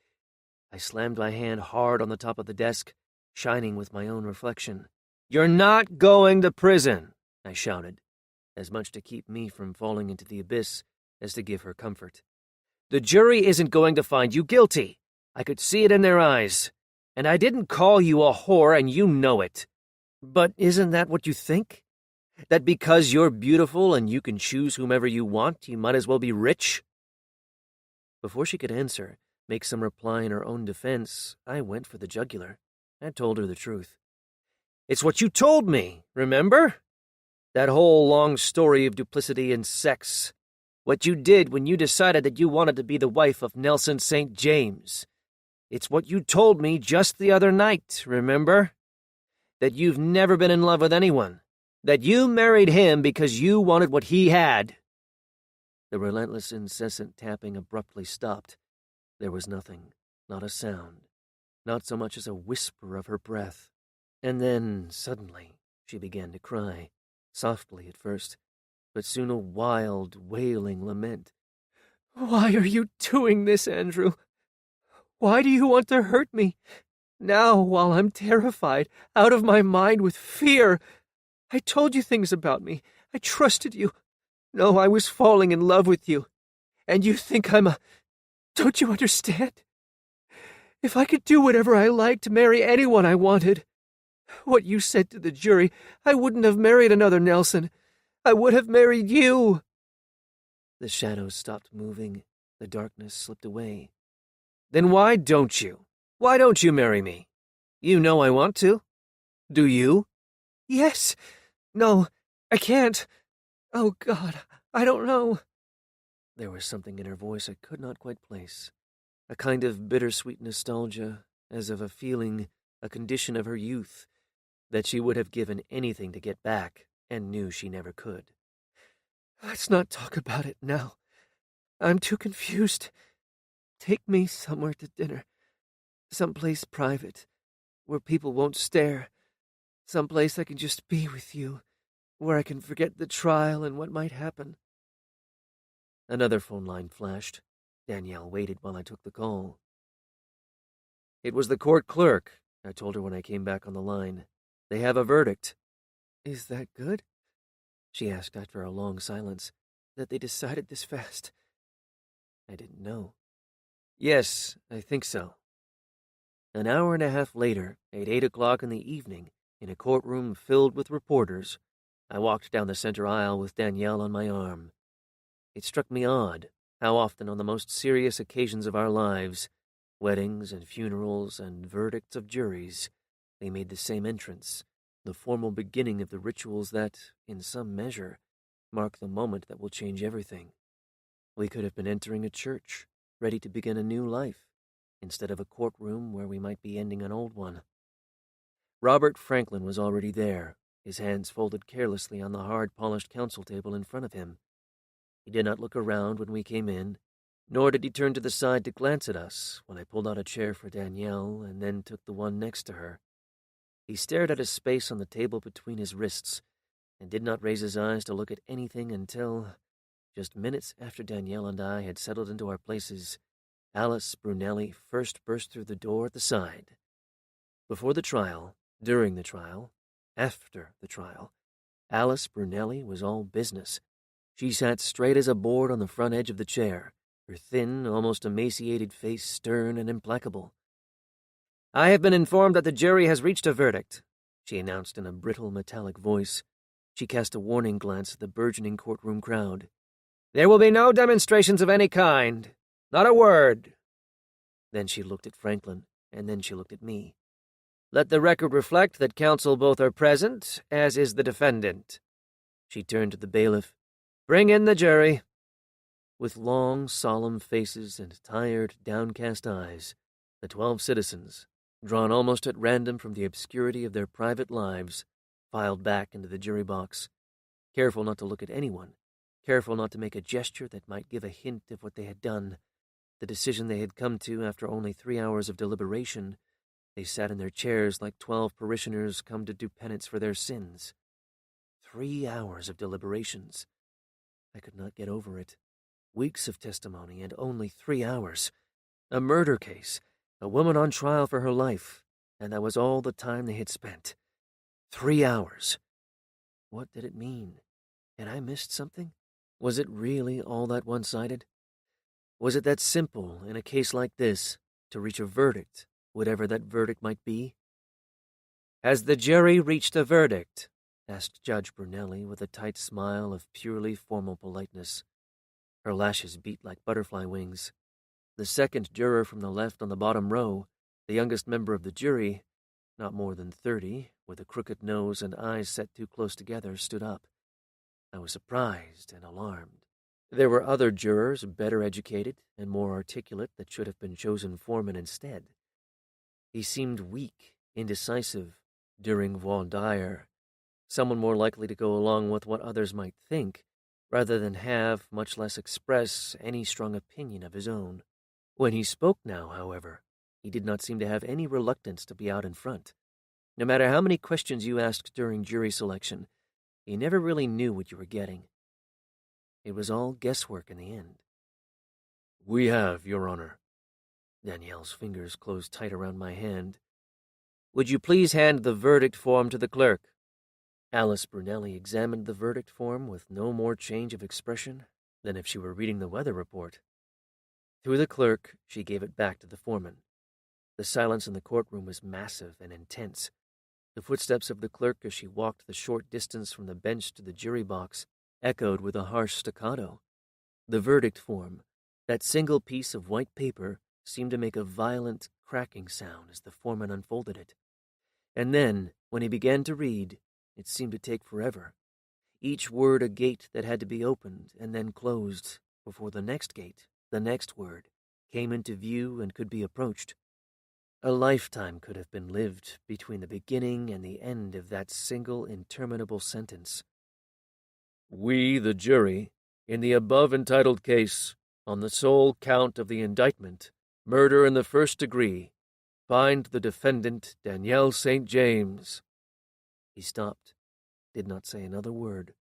[SPEAKER 1] I slammed my hand hard on the top of the desk, shining with my own reflection. "You're not going to prison," I shouted, as much to keep me from falling into the abyss as to give her comfort. "The jury isn't going to find you guilty. I could see it in their eyes. And I didn't call you a whore, and you know it. But isn't that what you think? That because you're beautiful and you can choose whomever you want, you might as well be rich? Before she could answer, make some reply in her own defense, I went for the jugular. I told her the truth. It's what you told me, remember? That whole long story of duplicity and sex. What you did when you decided that you wanted to be the wife of Nelson St. James. It's what you told me just the other night, remember? That you've never been in love with anyone. That you married him because you wanted what he had. The relentless, incessant tapping abruptly stopped. There was nothing, not a sound, not so much as a whisper of her breath. And then, suddenly, she began to cry, softly at first, but soon a wild, wailing lament. "Why are you doing this, Andrew? Why do you want to hurt me? Now, while I'm terrified, out of my mind with fear. I told you things about me. I trusted you. No, I was falling in love with you. And you think I'm a... Don't you understand? If I could do whatever I liked, marry anyone I wanted. What you said to the jury, I wouldn't have married another Nelson. I would have married you." The shadows stopped moving. The darkness slipped away. "Then why don't you? Why don't you marry me? You know I want to. Do you?" "Yes. No, I can't. Oh, God, I don't know." There was something in her voice I could not quite place. A kind of bittersweet nostalgia, as of a feeling, a condition of her youth, that she would have given anything to get back, and knew she never could. "Let's not talk about it now. I'm too confused. Take me somewhere to dinner. Someplace private, where people won't stare. Someplace I can just be with you, where I can forget the trial and what might happen." Another phone line flashed. Danielle waited while I took the call. "It was the court clerk," I told her when I came back on the line. "They have a verdict." "Is that good?" she asked after a long silence. "That they decided this fast?" I didn't know. "Yes, I think so." An hour and a half later, at 8 o'clock in the evening, in a courtroom filled with reporters, I walked down the center aisle with Danielle on my arm. It struck me odd how often on the most serious occasions of our lives, weddings and funerals and verdicts of juries, they made the same entrance, the formal beginning of the rituals that, in some measure, mark the moment that will change everything. We could have been entering a church, ready to begin a new life, instead of a courtroom where we might be ending an old one. Robert Franklin was already there, his hands folded carelessly on the hard-polished counsel table in front of him. He did not look around when we came in, nor did he turn to the side to glance at us when I pulled out a chair for Danielle and then took the one next to her. He stared at a space on the table between his wrists and did not raise his eyes to look at anything until, just minutes after Danielle and I had settled into our places, Alice Brunelli first burst through the door at the side. Before the trial, during the trial, after the trial, Alice Brunelli was all business. She sat straight as a board on the front edge of the chair, her thin, almost emaciated face stern and implacable. "I have been informed that the jury has reached a verdict," she announced in a brittle, metallic voice. She cast a warning glance at the burgeoning courtroom crowd. "There will be no demonstrations of any kind. Not a word." Then she looked at Franklin, and then she looked at me. "Let the record reflect that counsel both are present, as is the defendant." She turned to the bailiff. "Bring in the jury." With long, solemn faces and tired, downcast eyes, the 12 citizens, drawn almost at random from the obscurity of their private lives, filed back into the jury box, careful not to look at anyone, careful not to make a gesture that might give a hint of what they had done, the decision they had come to after only 3 hours of deliberation. They sat in their chairs like 12 parishioners come to do penance for their sins. 3 hours of deliberations. I could not get over it. Weeks of testimony and only 3 hours. A murder case, a woman on trial for her life, and that was all the time they had spent. 3 hours. What did it mean? Had I missed something? Was it really all that one-sided? Was it that simple in a case like this, to reach a verdict, whatever that verdict might be. "Has the jury reached a verdict?" asked Judge Brunelli with a tight smile of purely formal politeness. Her lashes beat like butterfly wings. The second juror from the left on the bottom row, the youngest member of the jury, not more than 30, with a crooked nose and eyes set too close together, stood up. I was surprised and alarmed. There were other jurors, better educated and more articulate, that should have been chosen foreman instead. He seemed weak, indecisive, during voir dire, someone more likely to go along with what others might think, rather than have, much less express, any strong opinion of his own. When he spoke now, however, he did not seem to have any reluctance to be out in front. No matter how many questions you asked during jury selection, he never really knew what you were getting. It was all guesswork in the end. "We have, Your Honor." Danielle's fingers closed tight around my hand. "Would you please hand the verdict form to the clerk?" Alice Brunelli examined the verdict form with no more change of expression than if she were reading the weather report. Through the clerk, she gave it back to the foreman. The silence in the courtroom was massive and intense. The footsteps of the clerk as she walked the short distance from the bench to the jury box echoed with a harsh staccato. The verdict form, that single piece of white paper, seemed to make a violent cracking sound as the foreman unfolded it. And then, when he began to read, it seemed to take forever. Each word a gate that had to be opened and then closed before the next gate, the next word, came into view and could be approached. A lifetime could have been lived between the beginning and the end of that single interminable sentence. "We, the jury, in the above entitled case, on the sole count of the indictment, murder in the first degree, find the defendant Danielle St. James." He stopped, did not say another word,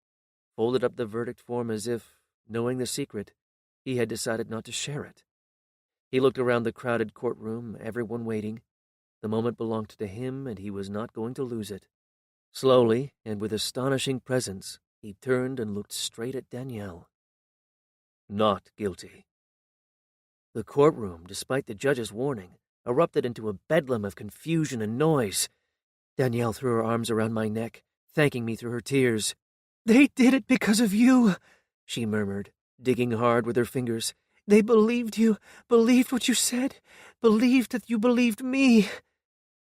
[SPEAKER 1] folded up the verdict form as if, knowing the secret, he had decided not to share it. He looked around the crowded courtroom, everyone waiting. The moment belonged to him, and he was not going to lose it. Slowly, and with astonishing presence, he turned and looked straight at Danielle. "Not guilty." The courtroom, despite the judge's warning, erupted into a bedlam of confusion and noise. Danielle threw her arms around my neck, thanking me through her tears. "They did it because of you," she murmured, digging hard with her fingers. "They believed you, believed what you said, believed that you believed me."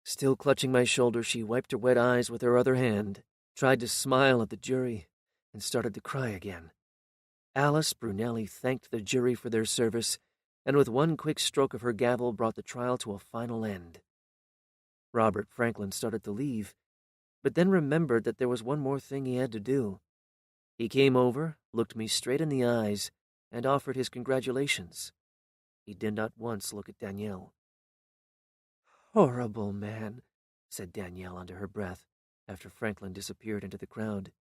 [SPEAKER 1] Still clutching my shoulder, she wiped her wet eyes with her other hand, tried to smile at the jury, and started to cry again. Alice Brunelli thanked the jury for their service, and with one quick stroke of her gavel brought the trial to a final end. Robert Franklin started to leave, but then remembered that there was one more thing he had to do. He came over, looked me straight in the eyes, and offered his congratulations. He did not once look at Danielle. "Horrible man," said Danielle under her breath, after Franklin disappeared into the crowd.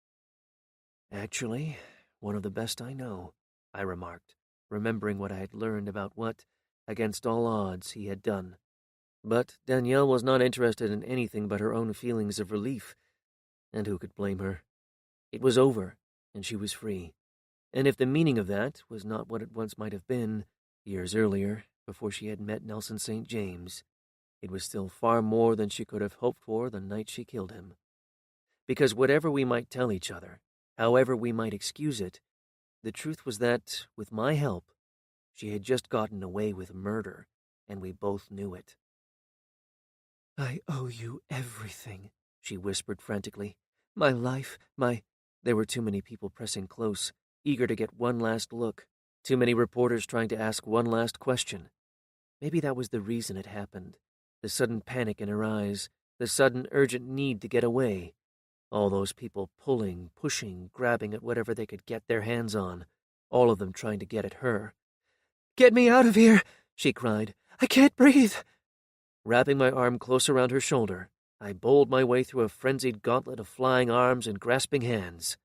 [SPEAKER 1] "Actually, one of the best I know," I remarked, remembering what I had learned about what, against all odds, he had done. But Danielle was not interested in anything but her own feelings of relief, and who could blame her? It was over, and she was free. And if the meaning of that was not what it once might have been, years earlier, before she had met Nelson St. James, it was still far more than she could have hoped for the night she killed him. Because whatever we might tell each other, however we might excuse it, the truth was that, with my help, she had just gotten away with murder, and we both knew it. "I owe you everything," she whispered frantically. "My life, my—" There were too many people pressing close, eager to get one last look, too many reporters trying to ask one last question. Maybe that was the reason it happened, the sudden panic in her eyes, the sudden urgent need to get away. All those people pulling, pushing, grabbing at whatever they could get their hands on, all of them trying to get at her. "Get me out of here!" she cried. "I can't breathe!" Wrapping my arm close around her shoulder, I bowled my way through a frenzied gauntlet of flying arms and grasping hands.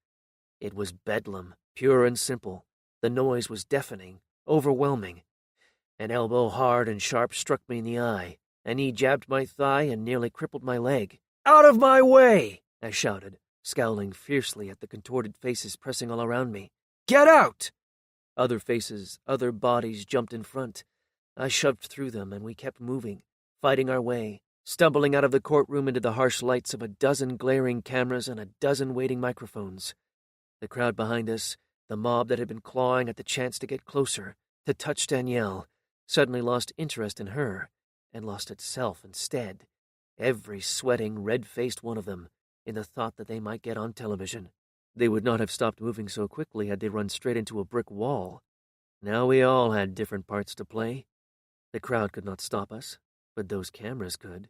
[SPEAKER 1] It was bedlam, pure and simple. The noise was deafening, overwhelming. An elbow hard and sharp struck me in the eye. A knee jabbed my thigh and nearly crippled my leg. "Out of my way!" I shouted, scowling fiercely at the contorted faces pressing all around me. "Get out!" Other faces, other bodies jumped in front. I shoved through them, and we kept moving, fighting our way, stumbling out of the courtroom into the harsh lights of a dozen glaring cameras and a dozen waiting microphones. The crowd behind us, the mob that had been clawing at the chance to get closer, to touch Danielle, suddenly lost interest in her, and lost itself instead. Every sweating, red-faced one of them, in the thought that they might get on television. They would not have stopped moving so quickly had they run straight into a brick wall. Now we all had different parts to play. The crowd could not stop us, but those cameras could.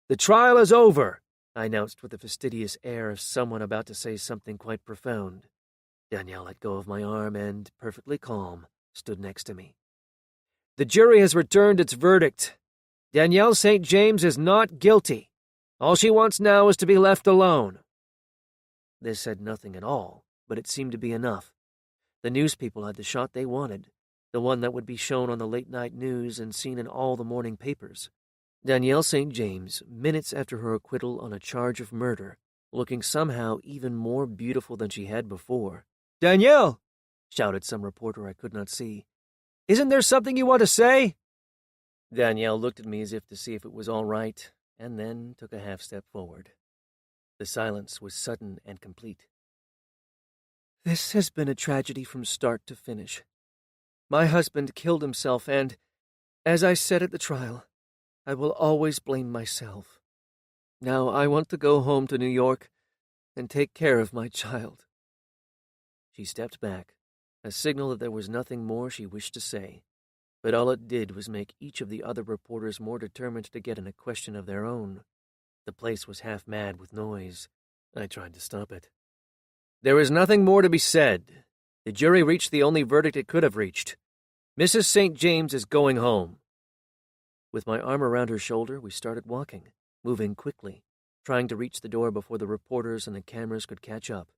[SPEAKER 1] "The trial is over," I announced with the fastidious air of someone about to say something quite profound. Danielle let go of my arm and, perfectly calm, stood next to me. "The jury has returned its verdict. Danielle St. James is not guilty. All she wants now is to be left alone." This said nothing at all, but it seemed to be enough. The news people had the shot they wanted, the one that would be shown on the late-night news and seen in all the morning papers. Danielle St. James, minutes after her acquittal on a charge of murder, looking somehow even more beautiful than she had before. "Danielle!" shouted some reporter I could not see. "Isn't there something you want to say?" Danielle looked at me as if to see if it was all right, and then took a half-step forward. The silence was sudden and complete. "This has been a tragedy from start to finish. My husband killed himself and, as I said at the trial, I will always blame myself. Now I want to go home to New York and take care of my child." She stepped back, a signal that there was nothing more she wished to say, but all it did was make each of the other reporters more determined to get in a question of their own. The place was half mad with noise. I tried to stop it. "There is nothing more to be said. The jury reached the only verdict it could have reached. Mrs. St. James is going home." With my arm around her shoulder, we started walking, moving quickly, trying to reach the door before the reporters and the cameras could catch up.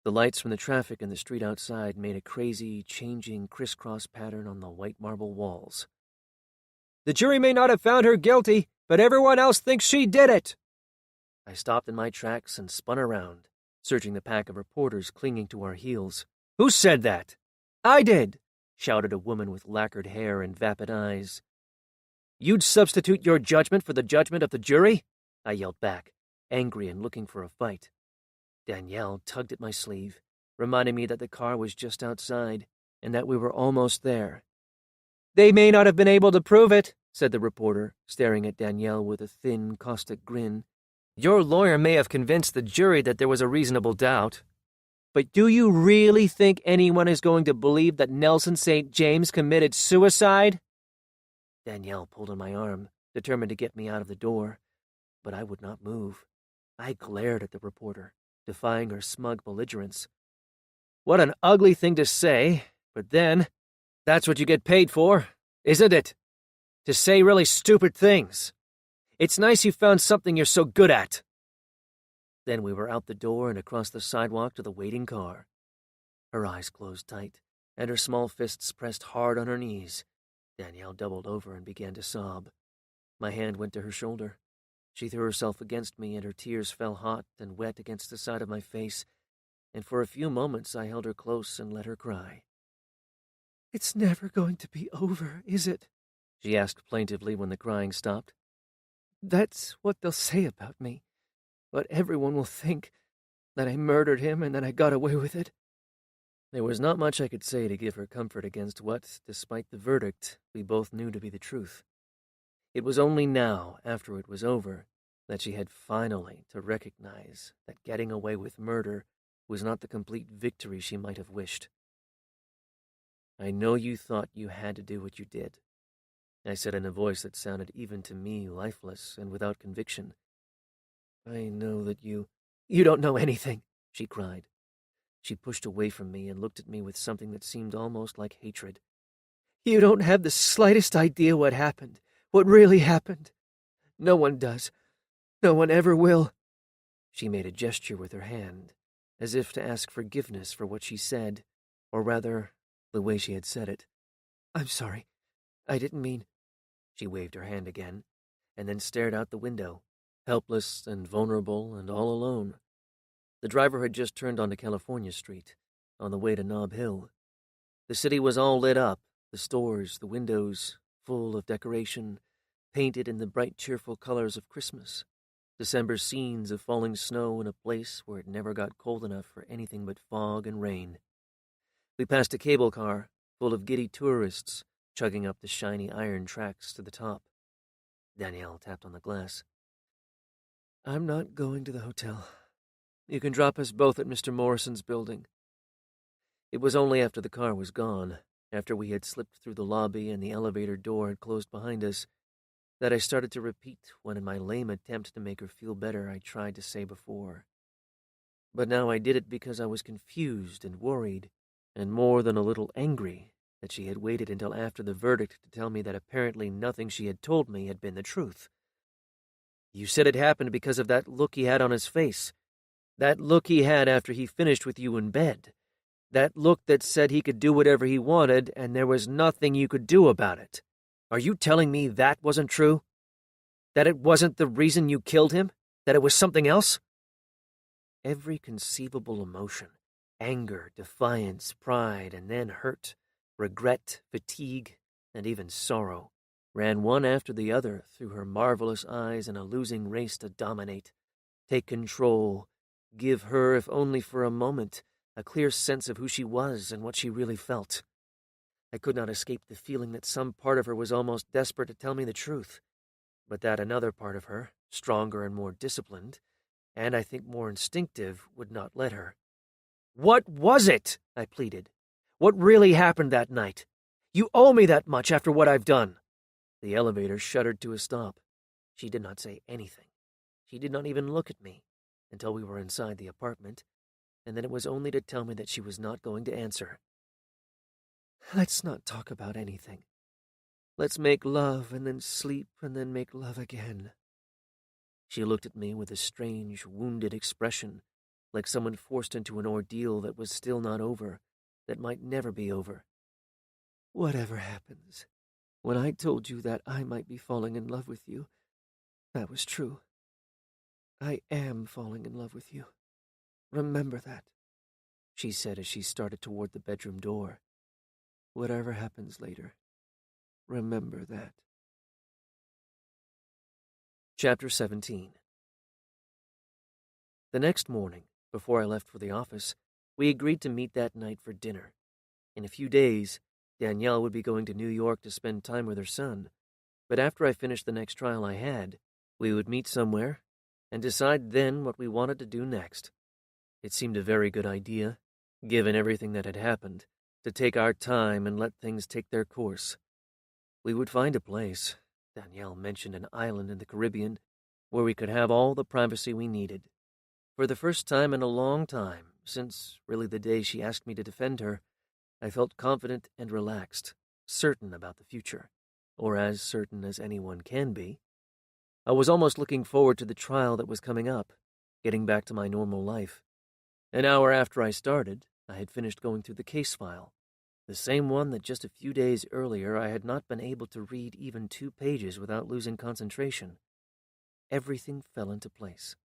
[SPEAKER 1] The lights from the traffic in the street outside made a crazy, changing crisscross pattern on the white marble walls. "The jury may not have found her guilty, but everyone else thinks she did it." I stopped in my tracks and spun around, searching the pack of reporters clinging to our heels. "Who said that?" "I did," shouted a woman with lacquered hair and vapid eyes. "You'd substitute your judgment for the judgment of the jury?" I yelled back, angry and looking for a fight. Danielle tugged at my sleeve, reminding me that the car was just outside and that we were almost there. "They may not have been able to prove it," said the reporter, staring at Danielle with a thin, caustic grin. "Your lawyer may have convinced the jury that there was a reasonable doubt. But do you really think anyone is going to believe that Nelson St. James committed suicide?" Danielle pulled on my arm, determined to get me out of the door, but I would not move. I glared at the reporter, defying her smug belligerence. "What an ugly thing to say, but then, that's what you get paid for, isn't it? To say really stupid things. It's nice you found something you're so good at." Then we were out the door and across the sidewalk to the waiting car. Her eyes closed tight, and her small fists pressed hard on her knees. Danielle doubled over and began to sob. My hand went to her shoulder. She threw herself against me, and her tears fell hot and wet against the side of my face, and for a few moments I held her close and let her cry. "It's never going to be over, is it?" she asked plaintively when the crying stopped. "That's what they'll say about me. But everyone will think that I murdered him and that I got away with it." There was not much I could say to give her comfort against what, despite the verdict, we both knew to be the truth. It was only now, after it was over, that she had finally to recognize that getting away with murder was not the complete victory she might have wished. "I know you thought you had to do what you did," I said in a voice that sounded even to me lifeless and without conviction. "I know that you don't know anything," she cried. She pushed away from me and looked at me with something that seemed almost like hatred. "You don't have the slightest idea what happened, what really happened. No one does. No one ever will." She made a gesture with her hand, as if to ask forgiveness for what she said, or rather, the way she had said it. "I'm sorry. I didn't mean—" She waved her hand again, and then stared out the window, helpless and vulnerable and all alone. The driver had just turned onto California Street, on the way to Nob Hill. The city was all lit up, the stores, the windows, full of decoration, painted in the bright, cheerful colors of Christmas. December scenes of falling snow in a place where it never got cold enough for anything but fog and rain. We passed a cable car full of giddy tourists chugging up the shiny iron tracks to the top. Danielle tapped on the glass. "I'm not going to the hotel. You can drop us both at Mr. Morrison's building." It was only after the car was gone, after we had slipped through the lobby and the elevator door had closed behind us, that I started to repeat what in my lame attempt to make her feel better I tried to say before. But now I did it because I was confused and worried, and more than a little angry that she had waited until after the verdict to tell me that apparently nothing she had told me had been the truth. "You said it happened because of that look he had on his face. That look he had after he finished with you in bed. That look that said he could do whatever he wanted and there was nothing you could do about it. Are you telling me that wasn't true? That it wasn't the reason you killed him? That it was something else?" Every conceivable emotion, anger, defiance, pride, and then hurt, regret, fatigue, and even sorrow, ran one after the other through her marvelous eyes in a losing race to dominate, take control, give her, if only for a moment, a clear sense of who she was and what she really felt. I could not escape the feeling that some part of her was almost desperate to tell me the truth, but that another part of her, stronger and more disciplined, and I think more instinctive, would not let her. "What was it?" I pleaded. "What really happened that night? You owe me that much after what I've done." The elevator shuddered to a stop. She did not say anything. She did not even look at me until we were inside the apartment, and then it was only to tell me that she was not going to answer. "Let's not talk about anything. Let's make love and then sleep and then make love again." She looked at me with a strange, wounded expression, like someone forced into an ordeal that was still not over, that might never be over. "Whatever happens, when I told you that I might be falling in love with you, that was true. I am falling in love with you. Remember that," she said as she started toward the bedroom door. "Whatever happens later, remember that." Chapter 17. The next morning, before I left for the office, we agreed to meet that night for dinner. In a few days, Danielle would be going to New York to spend time with her son, but after I finished the next trial I had, we would meet somewhere and decide then what we wanted to do next. It seemed a very good idea, given everything that had happened, to take our time and let things take their course. We would find a place. Danielle mentioned an island in the Caribbean where we could have all the privacy we needed. For the first time in a long time, since really the day she asked me to defend her, I felt confident and relaxed, certain about the future, or as certain as anyone can be. I was almost looking forward to the trial that was coming up, getting back to my normal life. An hour after I started, I had finished going through the case file, the same one that just a few days earlier I had not been able to read even 2 pages without losing concentration. Everything fell into place.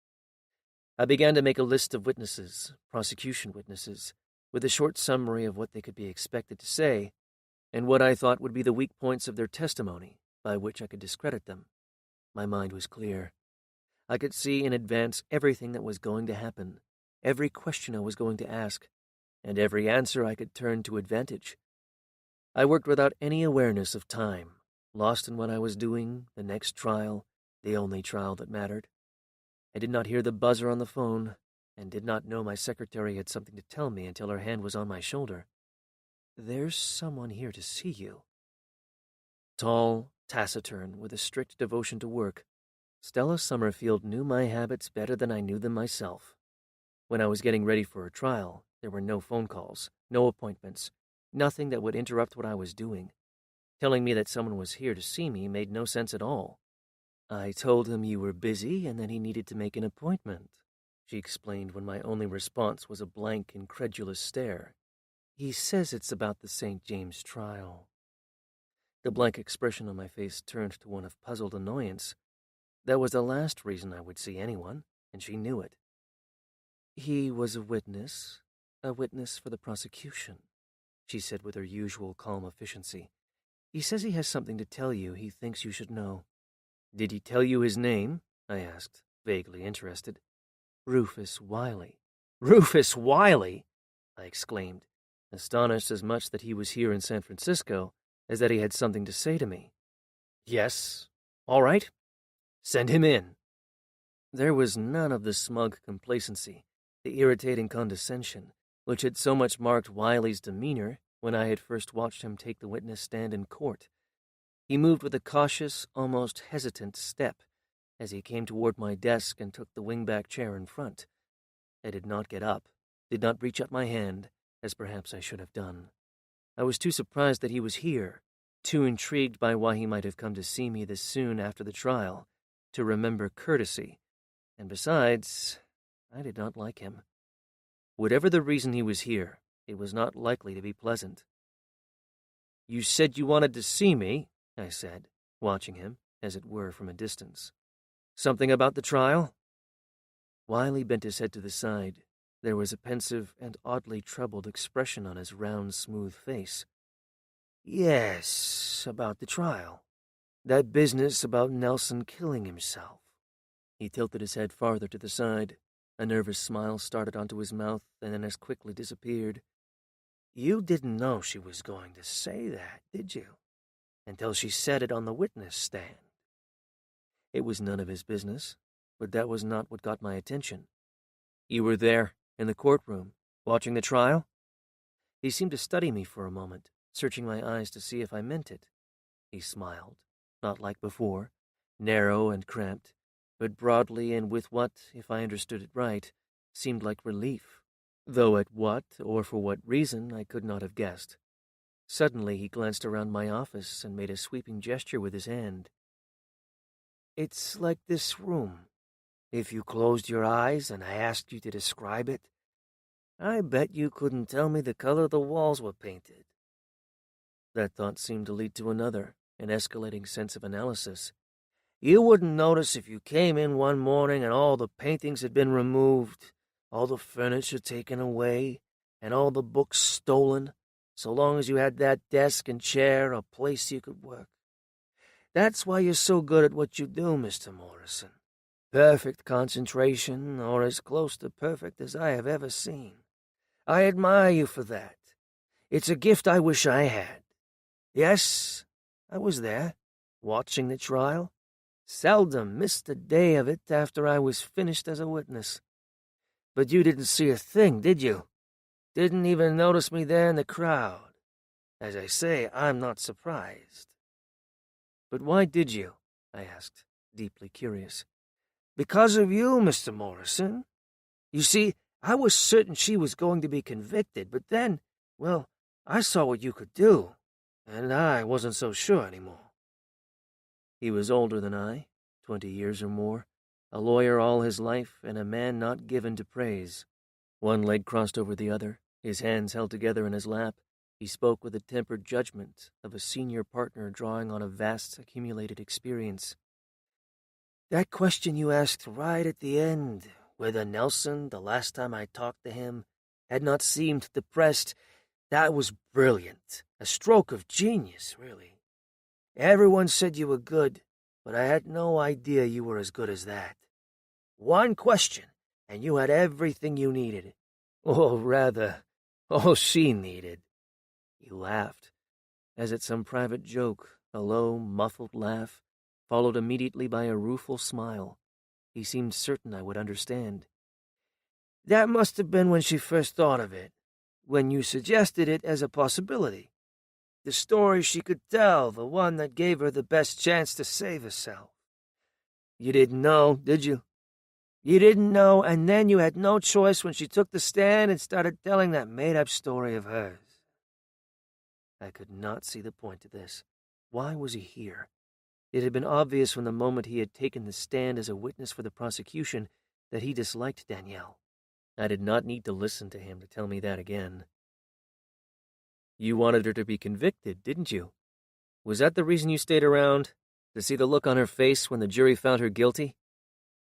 [SPEAKER 1] I began to make a list of witnesses, prosecution witnesses, with a short summary of what they could be expected to say, and what I thought would be the weak points of their testimony, by which I could discredit them. My mind was clear. I could see in advance everything that was going to happen, every question I was going to ask, and every answer I could turn to advantage. I worked without any awareness of time, lost in what I was doing, the next trial, the only trial that mattered. I did not hear the buzzer on the phone, and did not know my secretary had something to tell me until her hand was on my shoulder. "There's someone here to see you." Tall, taciturn, with a strict devotion to work, Stella Summerfield knew my habits better than I knew them myself. When I was getting ready for a trial, there were no phone calls, no appointments, nothing that would interrupt what I was doing. Telling me that someone was here to see me made no sense at all. "I told him you were busy and that he needed to make an appointment," she explained when my only response was a blank, incredulous stare. "He says it's about the St. James trial." The blank expression on my face turned to one of puzzled annoyance. That was the last reason I would see anyone, and she knew it. "He was a witness for the prosecution," she said with her usual calm efficiency. He says he has something to tell you he thinks you should know. Did he tell you his name? I asked, vaguely interested. Rufus Wiley. Rufus Wiley! I exclaimed, astonished as much that he was here in San Francisco as that he had something to say to me. Yes. All right. Send him in. There was none of the smug complacency, the irritating condescension, which had so much marked Wiley's demeanor when I had first watched him take the witness stand in court. He moved with a cautious, almost hesitant step as he came toward my desk and took the wingback chair in front. I did not get up, did not reach out my hand, as perhaps I should have done. I was too surprised that he was here, too intrigued by why he might have come to see me this soon after the trial, to remember courtesy, and besides, I did not like him. Whatever the reason he was here, it was not likely to be pleasant. You said you wanted to see me, I said, watching him, as it were, from a distance. Something about the trial? Wiley bent his head to the side. There was a pensive and oddly troubled expression on his round, smooth face. Yes, about the trial. That business about Nelson killing himself. He tilted his head farther to the side. A nervous smile started onto his mouth and then as quickly disappeared. You didn't know she was going to say that, did you? Until she said it on the witness stand. It was none of his business, but that was not what got my attention. You were there, in the courtroom, watching the trial? He seemed to study me for a moment, searching my eyes to see if I meant it. He smiled, not like before, narrow and cramped, but broadly and with what, if I understood it right, seemed like relief, though at what or for what reason I could not have guessed. Suddenly he glanced around my office and made a sweeping gesture with his hand. It's like this room. If you closed your eyes and I asked you to describe it, I bet you couldn't tell me the color the walls were painted. That thought seemed to lead to another, an escalating sense of analysis. You wouldn't notice if you came in one morning and all the paintings had been removed, all the furniture taken away, and all the books stolen, so long as you had that desk and chair, a place you could work. That's why you're so good at what you do, Mr. Morrison. Perfect concentration, or as close to perfect as I have ever seen. I admire you for that. It's a gift I wish I had. Yes, I was there, watching the trial. Seldom missed a day of it after I was finished as a witness. But you didn't see a thing, did you? Didn't even notice me there in the crowd. As I say, I'm not surprised. But why did you? I asked, deeply curious. Because of you, Mr. Morrison. You see, I was certain she was going to be convicted, but then, well, I saw what you could do, and I wasn't so sure anymore. He was older than I, 20 years or more, a lawyer all his life, and a man not given to praise. One leg crossed over the other, his hands held together in his lap, he spoke with the tempered judgment of a senior partner drawing on a vast accumulated experience. That question you asked right at the end, whether Nelson, the last time I talked to him, had not seemed depressed, that was brilliant. A stroke of genius, really. Everyone said you were good, but I had no idea you were as good as that. One question, and you had everything you needed. Or rather, all she needed. He laughed, as at some private joke, a low, muffled laugh, followed immediately by a rueful smile. He seemed certain I would understand. That must have been when she first thought of it, when you suggested it as a possibility. The story she could tell, the one that gave her the best chance to save herself. You didn't know, did you? You didn't know, and then you had no choice when she took the stand and started telling that made-up story of hers. I could not see the point to this. Why was he here? It had been obvious from the moment he had taken the stand as a witness for the prosecution that he disliked Danielle. I did not need to listen to him to tell me that again. You wanted her to be convicted, didn't you? Was that the reason you stayed around? To see the look on her face when the jury found her guilty?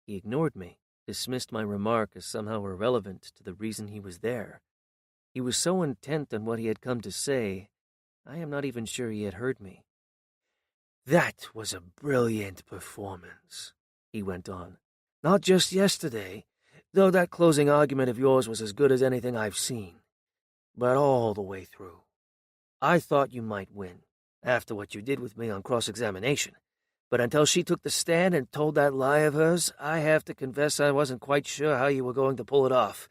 [SPEAKER 1] He ignored me, dismissed my remark as somehow irrelevant to the reason he was there. He was so intent on what he had come to say, I am not even sure he had heard me.
[SPEAKER 2] That was a brilliant performance, he went on. Not just yesterday, though that closing argument of yours was as good as anything I've seen, but all the way through. I thought you might win, after what you did with me on cross-examination, but until she took the stand and told that lie of hers, I have to confess I wasn't quite sure how you were going to pull it off.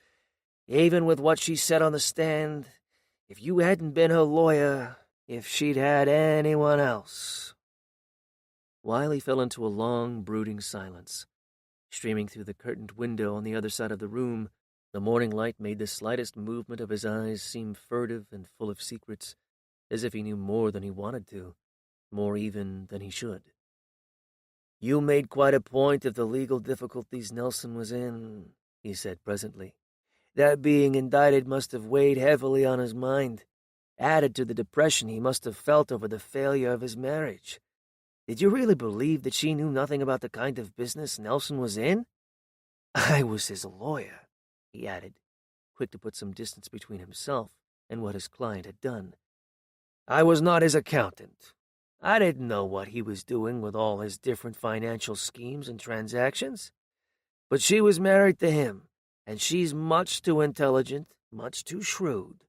[SPEAKER 2] Even with what she said on the stand, if you hadn't been her lawyer, if she'd had anyone else.
[SPEAKER 1] Wiley fell into a long, brooding silence. Streaming through the curtained window on the other side of the room, the morning light made the slightest movement of his eyes seem furtive and full of secrets, as if he knew more than he wanted to, more even than he should.
[SPEAKER 2] You made quite a point of the legal difficulties Nelson was in, he said presently. That being indicted must have weighed heavily on his mind, added to the depression he must have felt over the failure of his marriage. Did you really believe that she knew nothing about the kind of business Nelson was in? I was his lawyer, he added, quick to put some distance between himself and what his client had done. I was not his accountant. I didn't know what he was doing with all his different financial schemes and transactions. But she was married to him, and she's much too intelligent, much too shrewd,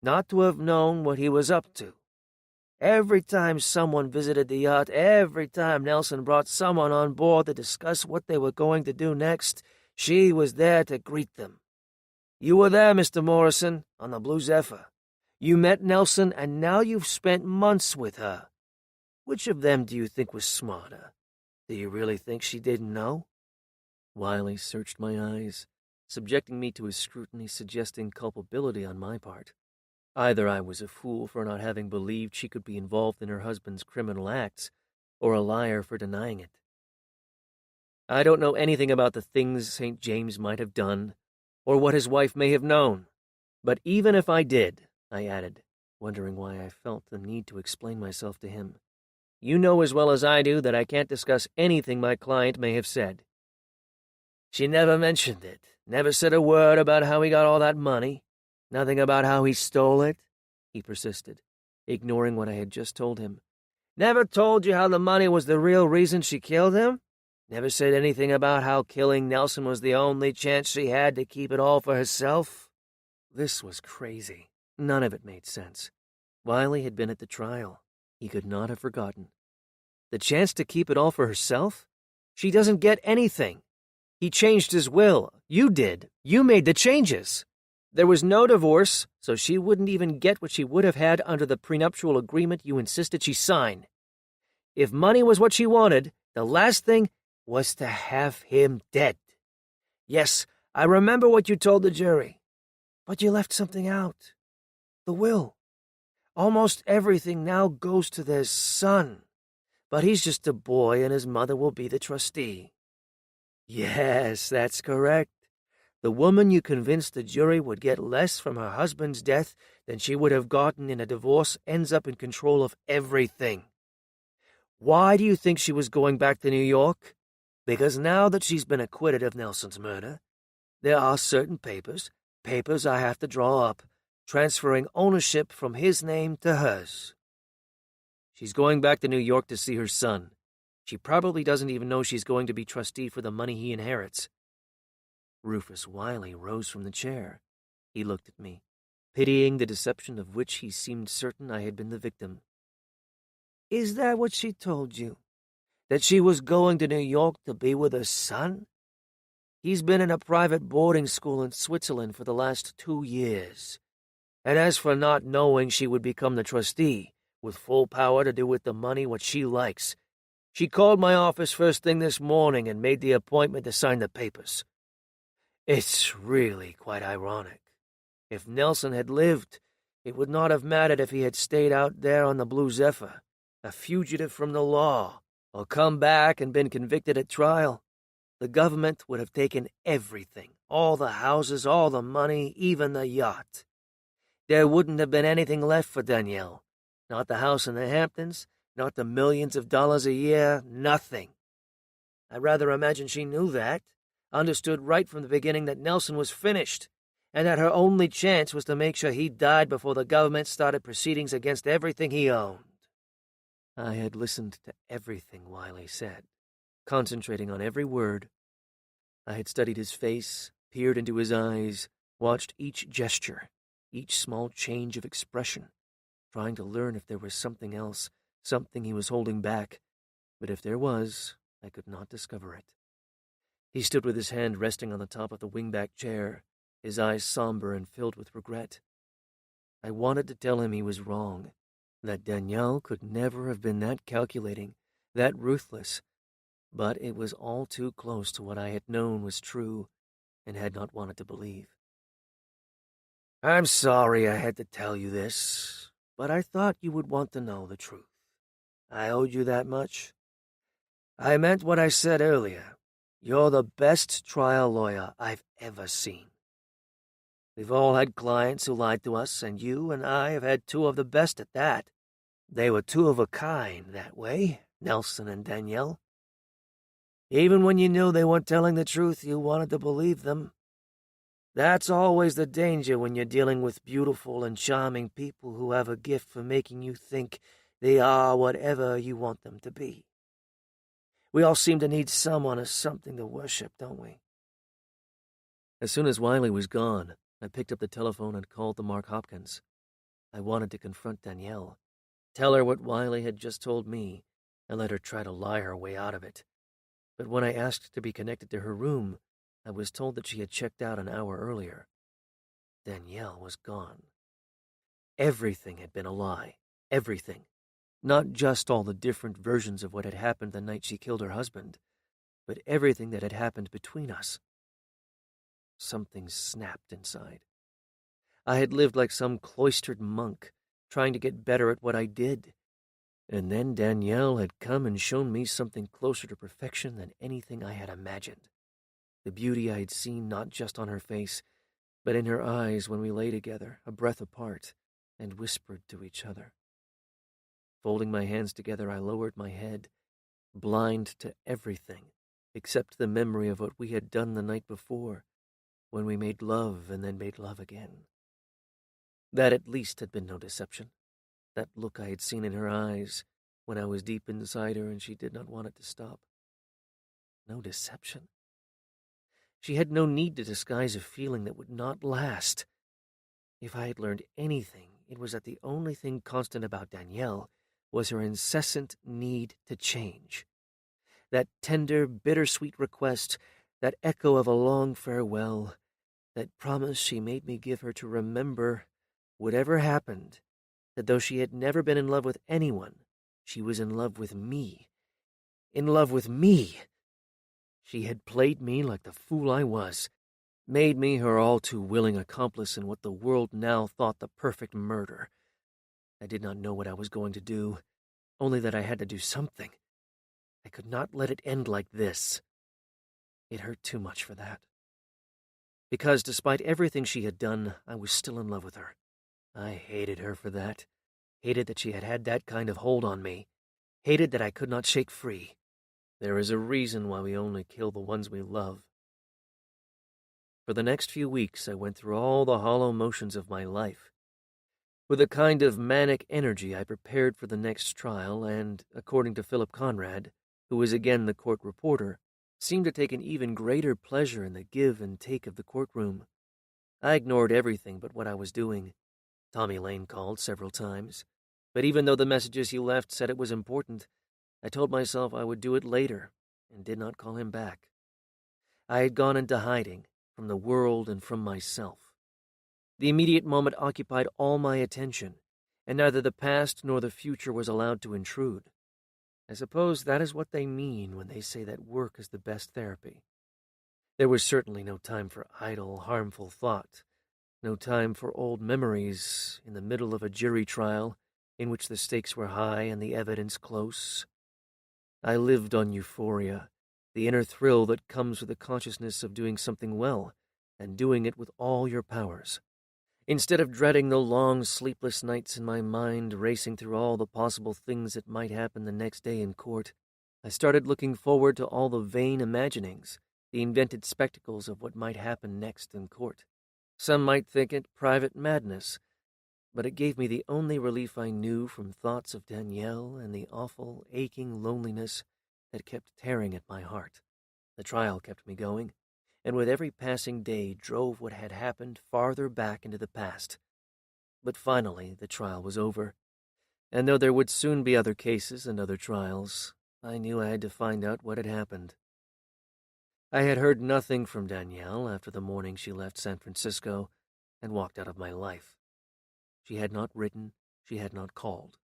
[SPEAKER 2] not to have known what he was up to. Every time someone visited the yacht, every time Nelson brought someone on board to discuss what they were going to do next, she was there to greet them. You were there, Mr. Morrison, on the Blue Zephyr. You met Nelson, and now you've spent months with her. Which of them do you think was smarter? Do you really think she didn't know?
[SPEAKER 1] Wiley searched my eyes, subjecting me to his scrutiny, suggesting culpability on my part. Either I was a fool for not having believed she could be involved in her husband's criminal acts, or a liar for denying it. I don't know anything about the things St. James might have done, or what his wife may have known. But even if I did, I added, wondering why I felt the need to explain myself to him, you know as well as I do that I can't discuss anything my client may have said.
[SPEAKER 2] She never mentioned it, never said a word about how he got all that money. Nothing about how he stole it, he persisted, ignoring what I had just told him. Never told you how the money was the real reason she killed him? Never said anything about how killing Nelson was the only chance she had to keep it all for herself?
[SPEAKER 1] This was crazy. None of it made sense. Wiley had been at the trial. He could not have forgotten. The chance to keep it all for herself?
[SPEAKER 2] She doesn't get anything. He changed his will. You did. You made the changes. There was no divorce, so she wouldn't even get what she would have had under the prenuptial agreement you insisted she sign. If money was what she wanted, the last thing was to have him dead. Yes, I remember what you told the jury. But you left something out. The will. Almost everything now goes to their son. But he's just a boy and his mother will be the trustee. Yes, that's correct. The woman you convinced the jury would get less from her husband's death than she would have gotten in a divorce ends up in control of everything. Why do you think she was going back to New York? Because now that she's been acquitted of Nelson's murder, there are certain papers I have to draw up, transferring ownership from his name to hers. She's going back to New York to see her son. She probably doesn't even know she's going to be trustee for the money he inherits.
[SPEAKER 1] Rufus Wiley rose from the chair. He looked at me, pitying the deception of which he seemed certain I had been the victim.
[SPEAKER 2] Is that what she told you? That she was going to New York to be with her son? He's been in a private boarding school in Switzerland for the last 2 years. And as for not knowing she would become the trustee, with full power to do with the money what she likes, she called my office first thing this morning and made the appointment to sign the papers. It's really quite ironic. If Nelson had lived, it would not have mattered if he had stayed out there on the Blue Zephyr, a fugitive from the law, or come back and been convicted at trial. The government would have taken everything, all the houses, all the money, even the yacht. There wouldn't have been anything left for Danielle. Not the house in the Hamptons, not the millions of dollars a year, nothing. I rather imagine she knew that, understood right from the beginning that Nelson was finished, and that her only chance was to make sure he died before the government started proceedings against everything he owned.
[SPEAKER 1] I had listened to everything Wiley said, concentrating on every word. I had studied his face, peered into his eyes, watched each gesture, each small change of expression, trying to learn if there was something else, something he was holding back. But if there was, I could not discover it. He stood with his hand resting on the top of the wingback chair, his eyes somber and filled with regret. I wanted to tell him he was wrong, that Danielle could never have been that calculating, that ruthless, but it was all too close to what I had known was true and had not wanted to believe. "I'm sorry I had to tell you this, but I thought you would want to know the truth. I owed you that much. I meant what I said earlier. You're the best trial lawyer I've ever seen. We've all had clients who lied to us, and you and I have had two of the best at that. They were two of a kind that way, Nelson and Danielle. Even when you knew they weren't telling the truth, you wanted to believe them. That's always the danger when you're dealing with beautiful and charming people who have a gift for making you think they are whatever you want them to be. We all seem to need someone or something to worship, don't we?" As soon as Wiley was gone, I picked up the telephone and called the Mark Hopkins. I wanted to confront Danielle, tell her what Wiley had just told me, and let her try to lie her way out of it. But when I asked to be connected to her room, I was told that she had checked out an hour earlier. Danielle was gone. Everything had been a lie. Everything. Not just all the different versions of what had happened the night she killed her husband, but everything that had happened between us. Something snapped inside. I had lived like some cloistered monk, trying to get better at what I did. And then Danielle had come and shown me something closer to perfection than anything I had imagined. The beauty I had seen not just on her face, but in her eyes when we lay together, a breath apart, and whispered to each other. Folding my hands together, I lowered my head, blind to everything, except the memory of what we had done the night before, when we made love and then made love again. That at least had been no deception. That look I had seen in her eyes when I was deep inside her and she did not want it to stop. No deception. She had no need to disguise a feeling that would not last. If I had learned anything, it was that the only thing constant about Danielle was her incessant need to change. That tender, bittersweet request, that echo of a long farewell, that promise she made me give her to remember, whatever happened, that though she had never been in love with anyone, she was in love with me. In love with me! She had played me like the fool I was, made me her all-too-willing accomplice in what the world now thought the perfect murder. I did not know what I was going to do, only that I had to do something. I could not let it end like this. It hurt too much for that. Because despite everything she had done, I was still in love with her. I hated her for that. Hated that she had had that kind of hold on me. Hated that I could not shake free. There is a reason why we only kill the ones we love. For the next few weeks, I went through all the hollow motions of my life. With a kind of manic energy, I prepared for the next trial and, according to Philip Conrad, who was again the court reporter, seemed to take an even greater pleasure in the give and take of the courtroom. I ignored everything but what I was doing. Tommy Lane called several times, but even though the messages he left said it was important, I told myself I would do it later and did not call him back. I had gone into hiding, from the world and from myself. The immediate moment occupied all my attention, and neither the past nor the future was allowed to intrude. I suppose that is what they mean when they say that work is the best therapy. There was certainly no time for idle, harmful thought, no time for old memories in the middle of a jury trial in which the stakes were high and the evidence close. I lived on euphoria, the inner thrill that comes with the consciousness of doing something well, and doing it with all your powers. Instead of dreading the long, sleepless nights in my mind racing through all the possible things that might happen the next day in court, I started looking forward to all the vain imaginings, the invented spectacles of what might happen next in court. Some might think it private madness, but it gave me the only relief I knew from thoughts of Danielle and the awful, aching loneliness that kept tearing at my heart. The trial kept me going, and with every passing day drove what had happened farther back into the past. But finally the trial was over, and though there would soon be other cases and other trials, I knew I had to find out what had happened. I had heard nothing from Danielle after the morning she left San Francisco and walked out of my life. She had not written, she had not called.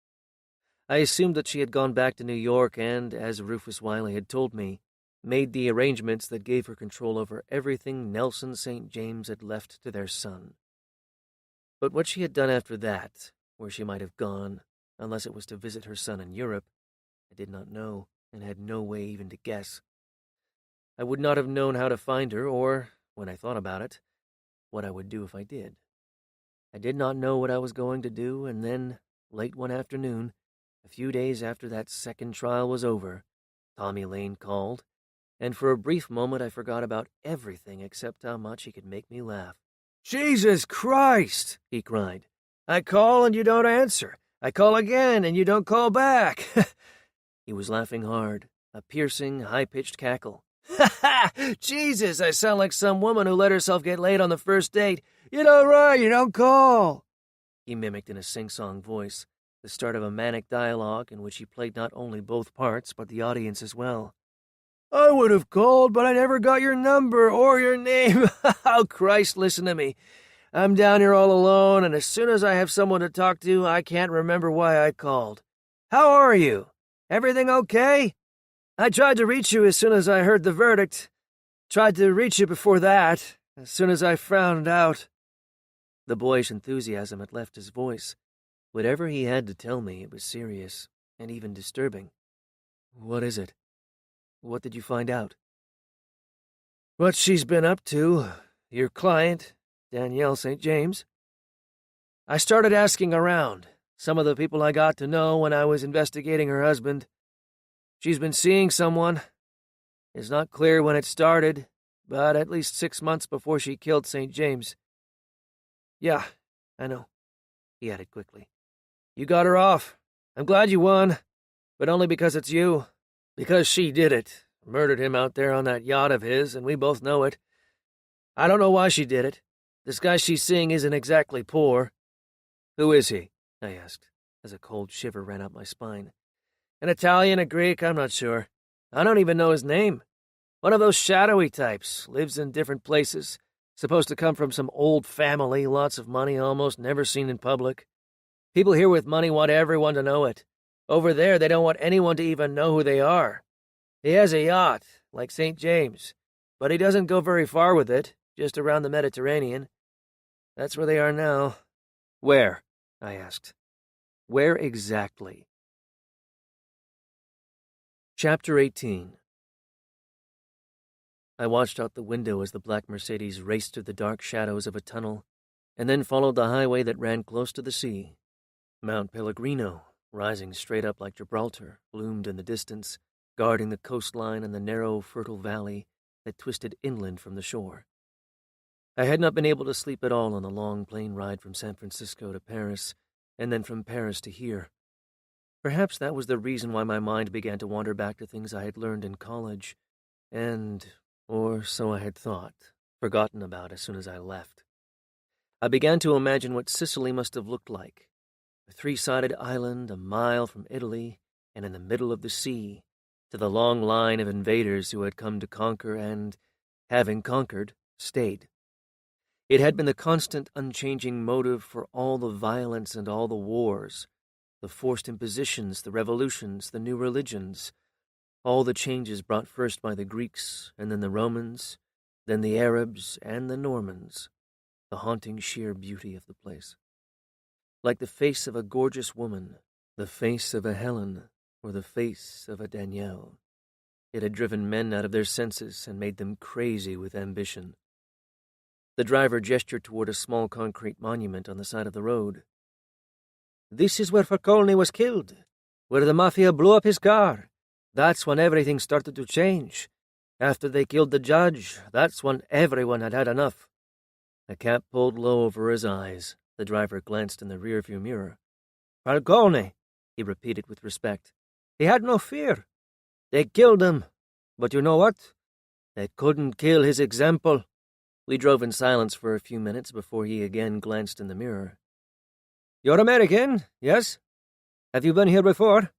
[SPEAKER 1] I assumed that she had gone back to New York and, as Rufus Wiley had told me, made the arrangements that gave her control over everything Nelson St. James had left to their son. But what she had done after that, where she might have gone, unless it was to visit her son in Europe, I did not know, and had no way even to guess. I would not have known how to find her, or, when I thought about it, what I would do if I did. I did not know what I was going to do, and then, late one afternoon, a few days after that second trial was over, Tommy Lane called, and for a brief moment I forgot about everything except how much he could make me laugh. "Jesus Christ!" he cried. "I call and you don't answer. I call again and you don't call back." He was laughing hard, a piercing, high-pitched cackle. "Ha ha! Jesus, I sound like some woman who let herself get laid on the first date. You don't write, you don't call." He mimicked in a sing-song voice, the start of a manic dialogue in which he played not only both parts but the audience as well. "I would have called, but I never got your number or your name. Oh, Christ, listen to me. I'm down here all alone, and as soon as I have someone to talk to, I can't remember why I called. How are you? Everything okay? I tried to reach you as soon as I heard the verdict. Tried to reach you before that, as soon as I found out." The boyish enthusiasm had left his voice. Whatever he had to tell me, it was serious, and even disturbing. "What is it? What did you find out?" "What she's been up to, your client, Danielle St. James. I started asking around, some of the people I got to know when I was investigating her husband. She's been seeing someone. It's not clear when it started, but at least 6 months before she killed St. James. Yeah, I know," he added quickly. "You got her off. I'm glad you won, but only because it's you. Because she did it. Murdered him out there on that yacht of his, and we both know it. I don't know why she did it. This guy she's seeing isn't exactly poor." "Who is he?" I asked, as a cold shiver ran up my spine. "An Italian, a Greek, I'm not sure. I don't even know his name. One of those shadowy types, lives in different places, supposed to come from some old family, lots of money, almost never seen in public. People here with money want everyone to know it. Over there, they don't want anyone to even know who they are. He has a yacht, like St. James, but he doesn't go very far with it, just around the Mediterranean. That's where they are now." "Where?" I asked. "Where exactly?" Chapter 18. I watched out the window as the black Mercedes raced through the dark shadows of a tunnel, and then followed the highway that ran close to the sea. Mount Pellegrino, rising straight up like Gibraltar, loomed in the distance, guarding the coastline and the narrow, fertile valley that twisted inland from the shore. I had not been able to sleep at all on the long plane ride from San Francisco to Paris, and then from Paris to here. Perhaps that was the reason why my mind began to wander back to things I had learned in college, and, or so I had thought, forgotten about as soon as I left. I began to imagine what Sicily must have looked like. A three-sided island a mile from Italy and in the middle of the sea, to the long line of invaders who had come to conquer and, having conquered, stayed. It had been the constant, unchanging motive for all the violence and all the wars, the forced impositions, the revolutions, the new religions, all the changes brought first by the Greeks and then the Romans, then the Arabs and the Normans, the haunting sheer beauty of the place. Like the face of a gorgeous woman, the face of a Helen, or the face of a Danielle. It had driven men out of their senses and made them crazy with ambition. The driver gestured toward a small concrete monument on the side of the road. "This is where Falcone was killed, where the Mafia blew up his car. That's when everything started to change. After they killed the judge, that's when everyone had had enough." A cap pulled low over his eyes, The driver glanced in the rearview mirror. "Falcone," he repeated with respect. "He had no fear. They killed him. But you know what? They couldn't kill his example." We drove in silence for a few minutes before he again glanced in the mirror. "You're American, yes? Have you been here before?"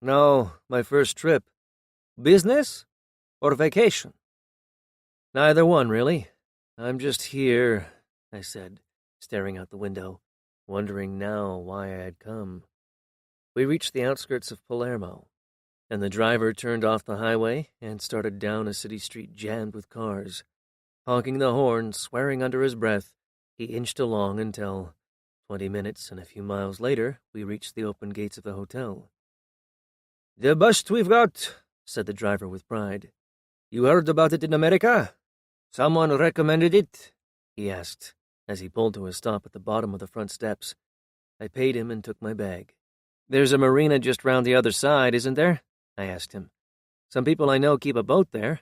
[SPEAKER 1] "No, my first trip." "Business or vacation?" "Neither one, really. I'm just here," I said, staring out the window, wondering now why I had come. We reached the outskirts of Palermo, and the driver turned off the highway and started down a city street jammed with cars. Honking the horn, swearing under his breath, he inched along until, 20 minutes and a few miles later, we reached the open gates of the hotel. "The bust we've got," said the driver with pride. "You heard about it in America? Someone recommended it?" he asked, as he pulled to a stop at the bottom of the front steps. I paid him and took my bag. "There's a marina just round the other side, isn't there?" I asked him. "Some people I know keep a boat there."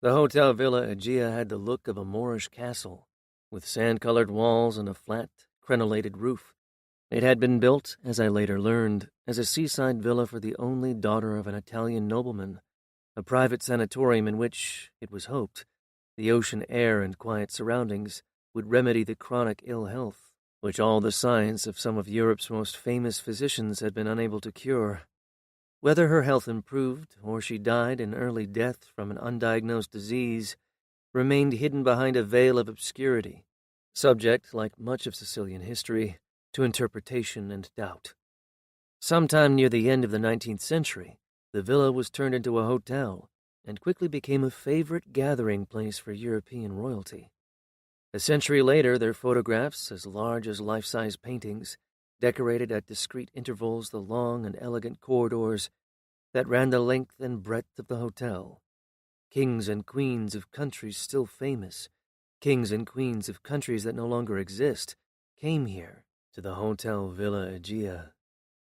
[SPEAKER 1] The Hotel Villa Egea had the look of a Moorish castle, with sand-colored walls and a flat, crenellated roof. It had been built, as I later learned, as a seaside villa for the only daughter of an Italian nobleman, a private sanatorium in which, it was hoped, the ocean air and quiet surroundings would remedy the chronic ill health, which all the science of some of Europe's most famous physicians had been unable to cure. Whether her health improved or she died an early death from an undiagnosed disease remained hidden behind a veil of obscurity, subject, like much of Sicilian history, to interpretation and doubt. Sometime near the end of the 19th century, the villa was turned into a hotel and quickly became a favorite gathering place for European royalty. A century later, their photographs, as large as life-size paintings, decorated at discrete intervals the long and elegant corridors that ran the length and breadth of the hotel. Kings and queens of countries still famous, kings and queens of countries that no longer exist, came here to the Hotel Villa Egea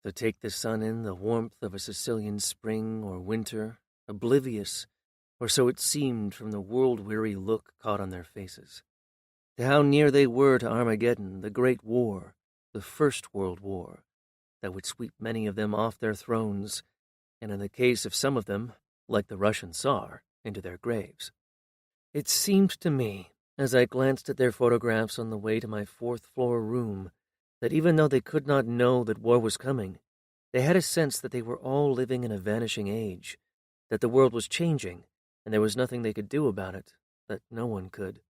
[SPEAKER 1] to take the sun in the warmth of a Sicilian spring or winter, oblivious, or so it seemed from the world-weary look caught on their faces, to how near they were to Armageddon, the Great War, the First World War, that would sweep many of them off their thrones, and in the case of some of them, like the Russian Tsar, into their graves. It seemed to me, as I glanced at their photographs on the way to my fourth-floor room, that even though they could not know that war was coming, they had a sense that they were all living in a vanishing age, that the world was changing, and there was nothing they could do about it, that no one could.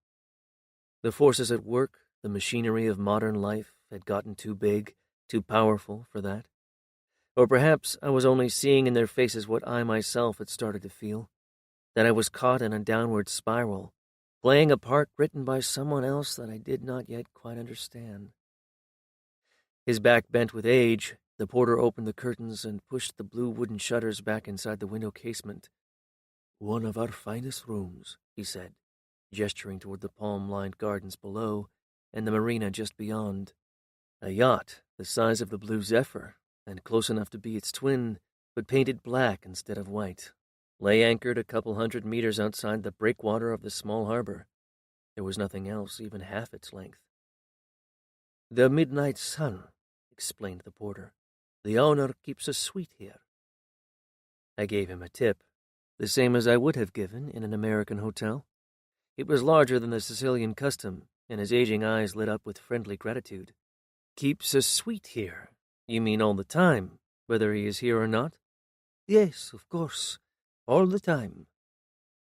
[SPEAKER 1] The forces at work, the machinery of modern life, had gotten too big, too powerful for that. Or perhaps I was only seeing in their faces what I myself had started to feel, that I was caught in a downward spiral, playing a part written by someone else that I did not yet quite understand. His back bent with age, the porter opened the curtains and pushed the blue wooden shutters back inside the window casement. "One of our finest rooms," he said, gesturing toward the palm-lined gardens below and the marina just beyond. A yacht the size of the Blue Zephyr, and close enough to be its twin, but painted black instead of white, lay anchored a couple 100 meters outside the breakwater of the small harbor. There was nothing else even half its length. "The Midnight Sun," explained the porter. "The owner keeps a suite here." I gave him a tip, the same as I would have given in an American hotel. It was larger than the Sicilian custom, and his aging eyes lit up with friendly gratitude. "Keeps a suite here? You mean all the time, whether he is here or not?" "Yes, of course, all the time.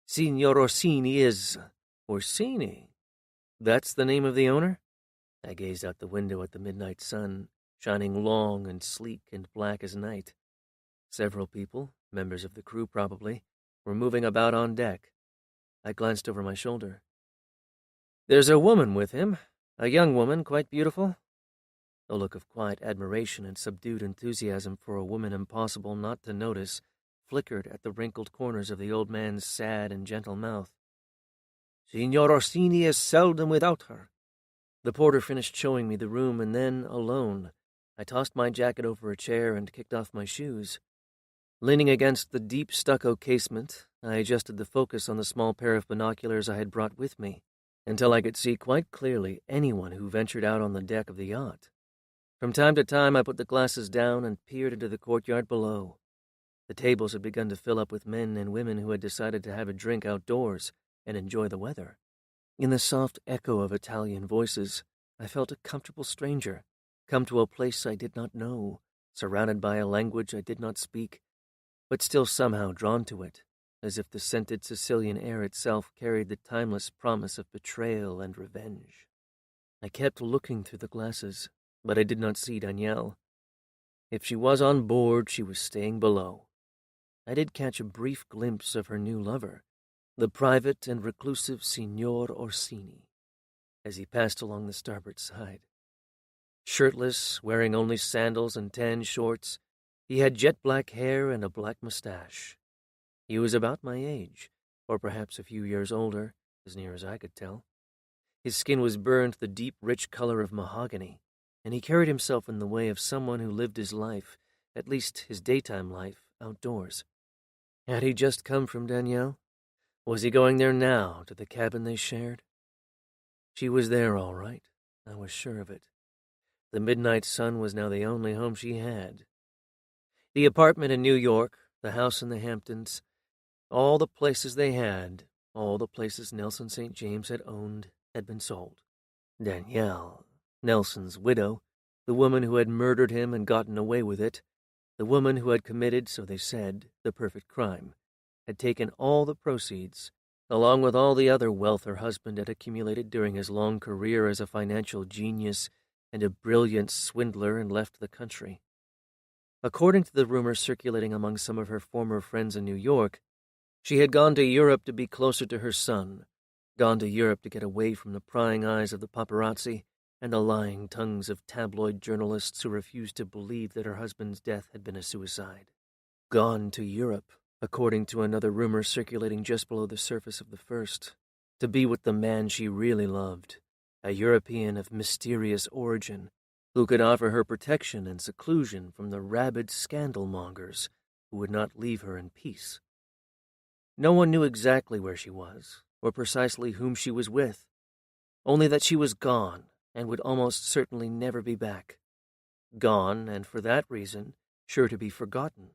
[SPEAKER 1] Signor Orsini is—" "Orsini? That's the name of the owner?" I gazed out the window at the midnight sun, shining long and sleek and black as night. Several people, members of the crew probably, were moving about on deck. I glanced over my shoulder. "There's a woman with him, a young woman, quite beautiful." A look of quiet admiration and subdued enthusiasm for a woman impossible not to notice flickered at the wrinkled corners of the old man's sad and gentle mouth. "Signor Orsini is seldom without her." The porter finished showing me the room, and then, alone, I tossed my jacket over a chair and kicked off my shoes. Leaning against the deep stucco casement, I adjusted the focus on the small pair of binoculars I had brought with me. until I could see quite clearly anyone who ventured out on the deck of the yacht. From time to time I put the glasses down and peered into the courtyard below. The tables had begun to fill up with men and women who had decided to have a drink outdoors and enjoy the weather. In the soft echo of Italian voices, I felt a comfortable stranger, come to a place I did not know, surrounded by a language I did not speak, but still somehow drawn to it, as if the scented Sicilian air itself carried the timeless promise of betrayal and revenge. I kept looking through the glasses, but I did not see Danielle. If she was on board, she was staying below. I did catch a brief glimpse of her new lover, the private and reclusive Signor Orsini, as he passed along the starboard side. Shirtless, wearing only sandals and tan shorts, he had jet-black hair and a black mustache. He was about my age, or perhaps a few years older, as near as I could tell. His skin was burned the deep, rich color of mahogany, and he carried himself in the way of someone who lived his life, at least his daytime life, outdoors. Had he just come from Danielle? Was he going there now, to the cabin they shared? She was there, all right. I was sure of it. The midnight sun was now the only home she had. The apartment in New York, the house in the Hamptons, all the places they had, all the places Nelson St. James had owned, had been sold. Danielle, Nelson's widow, the woman who had murdered him and gotten away with it, the woman who had committed, so they said, the perfect crime, had taken all the proceeds, along with all the other wealth her husband had accumulated during his long career as a financial genius and a brilliant swindler, and left the country. According to the rumors circulating among some of her former friends in New York, she had gone to Europe to be closer to her son, gone to Europe to get away from the prying eyes of the paparazzi and the lying tongues of tabloid journalists who refused to believe that her husband's death had been a suicide. Gone to Europe, according to another rumor circulating just below the surface of the first, to be with the man she really loved, a European of mysterious origin, who could offer her protection and seclusion from the rabid scandal-mongers who would not leave her in peace. No one knew exactly where she was, or precisely whom she was with, only that she was gone and would almost certainly never be back. Gone, and for that reason, sure to be forgotten.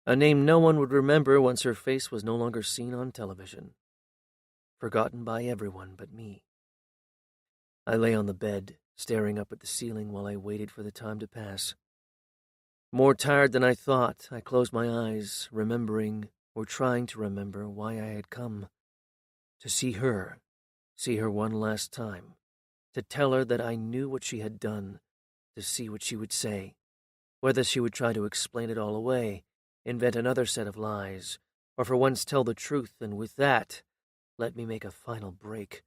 [SPEAKER 1] A name no one would remember once her face was no longer seen on television. Forgotten by everyone but me. I lay on the bed, staring up at the ceiling while I waited for the time to pass. More tired than I thought, I closed my eyes, remembering, or trying to remember, why I had come. To see her one last time, to tell her that I knew what she had done, to see what she would say, whether she would try to explain it all away, invent another set of lies, or for once tell the truth, and with that, let me make a final break,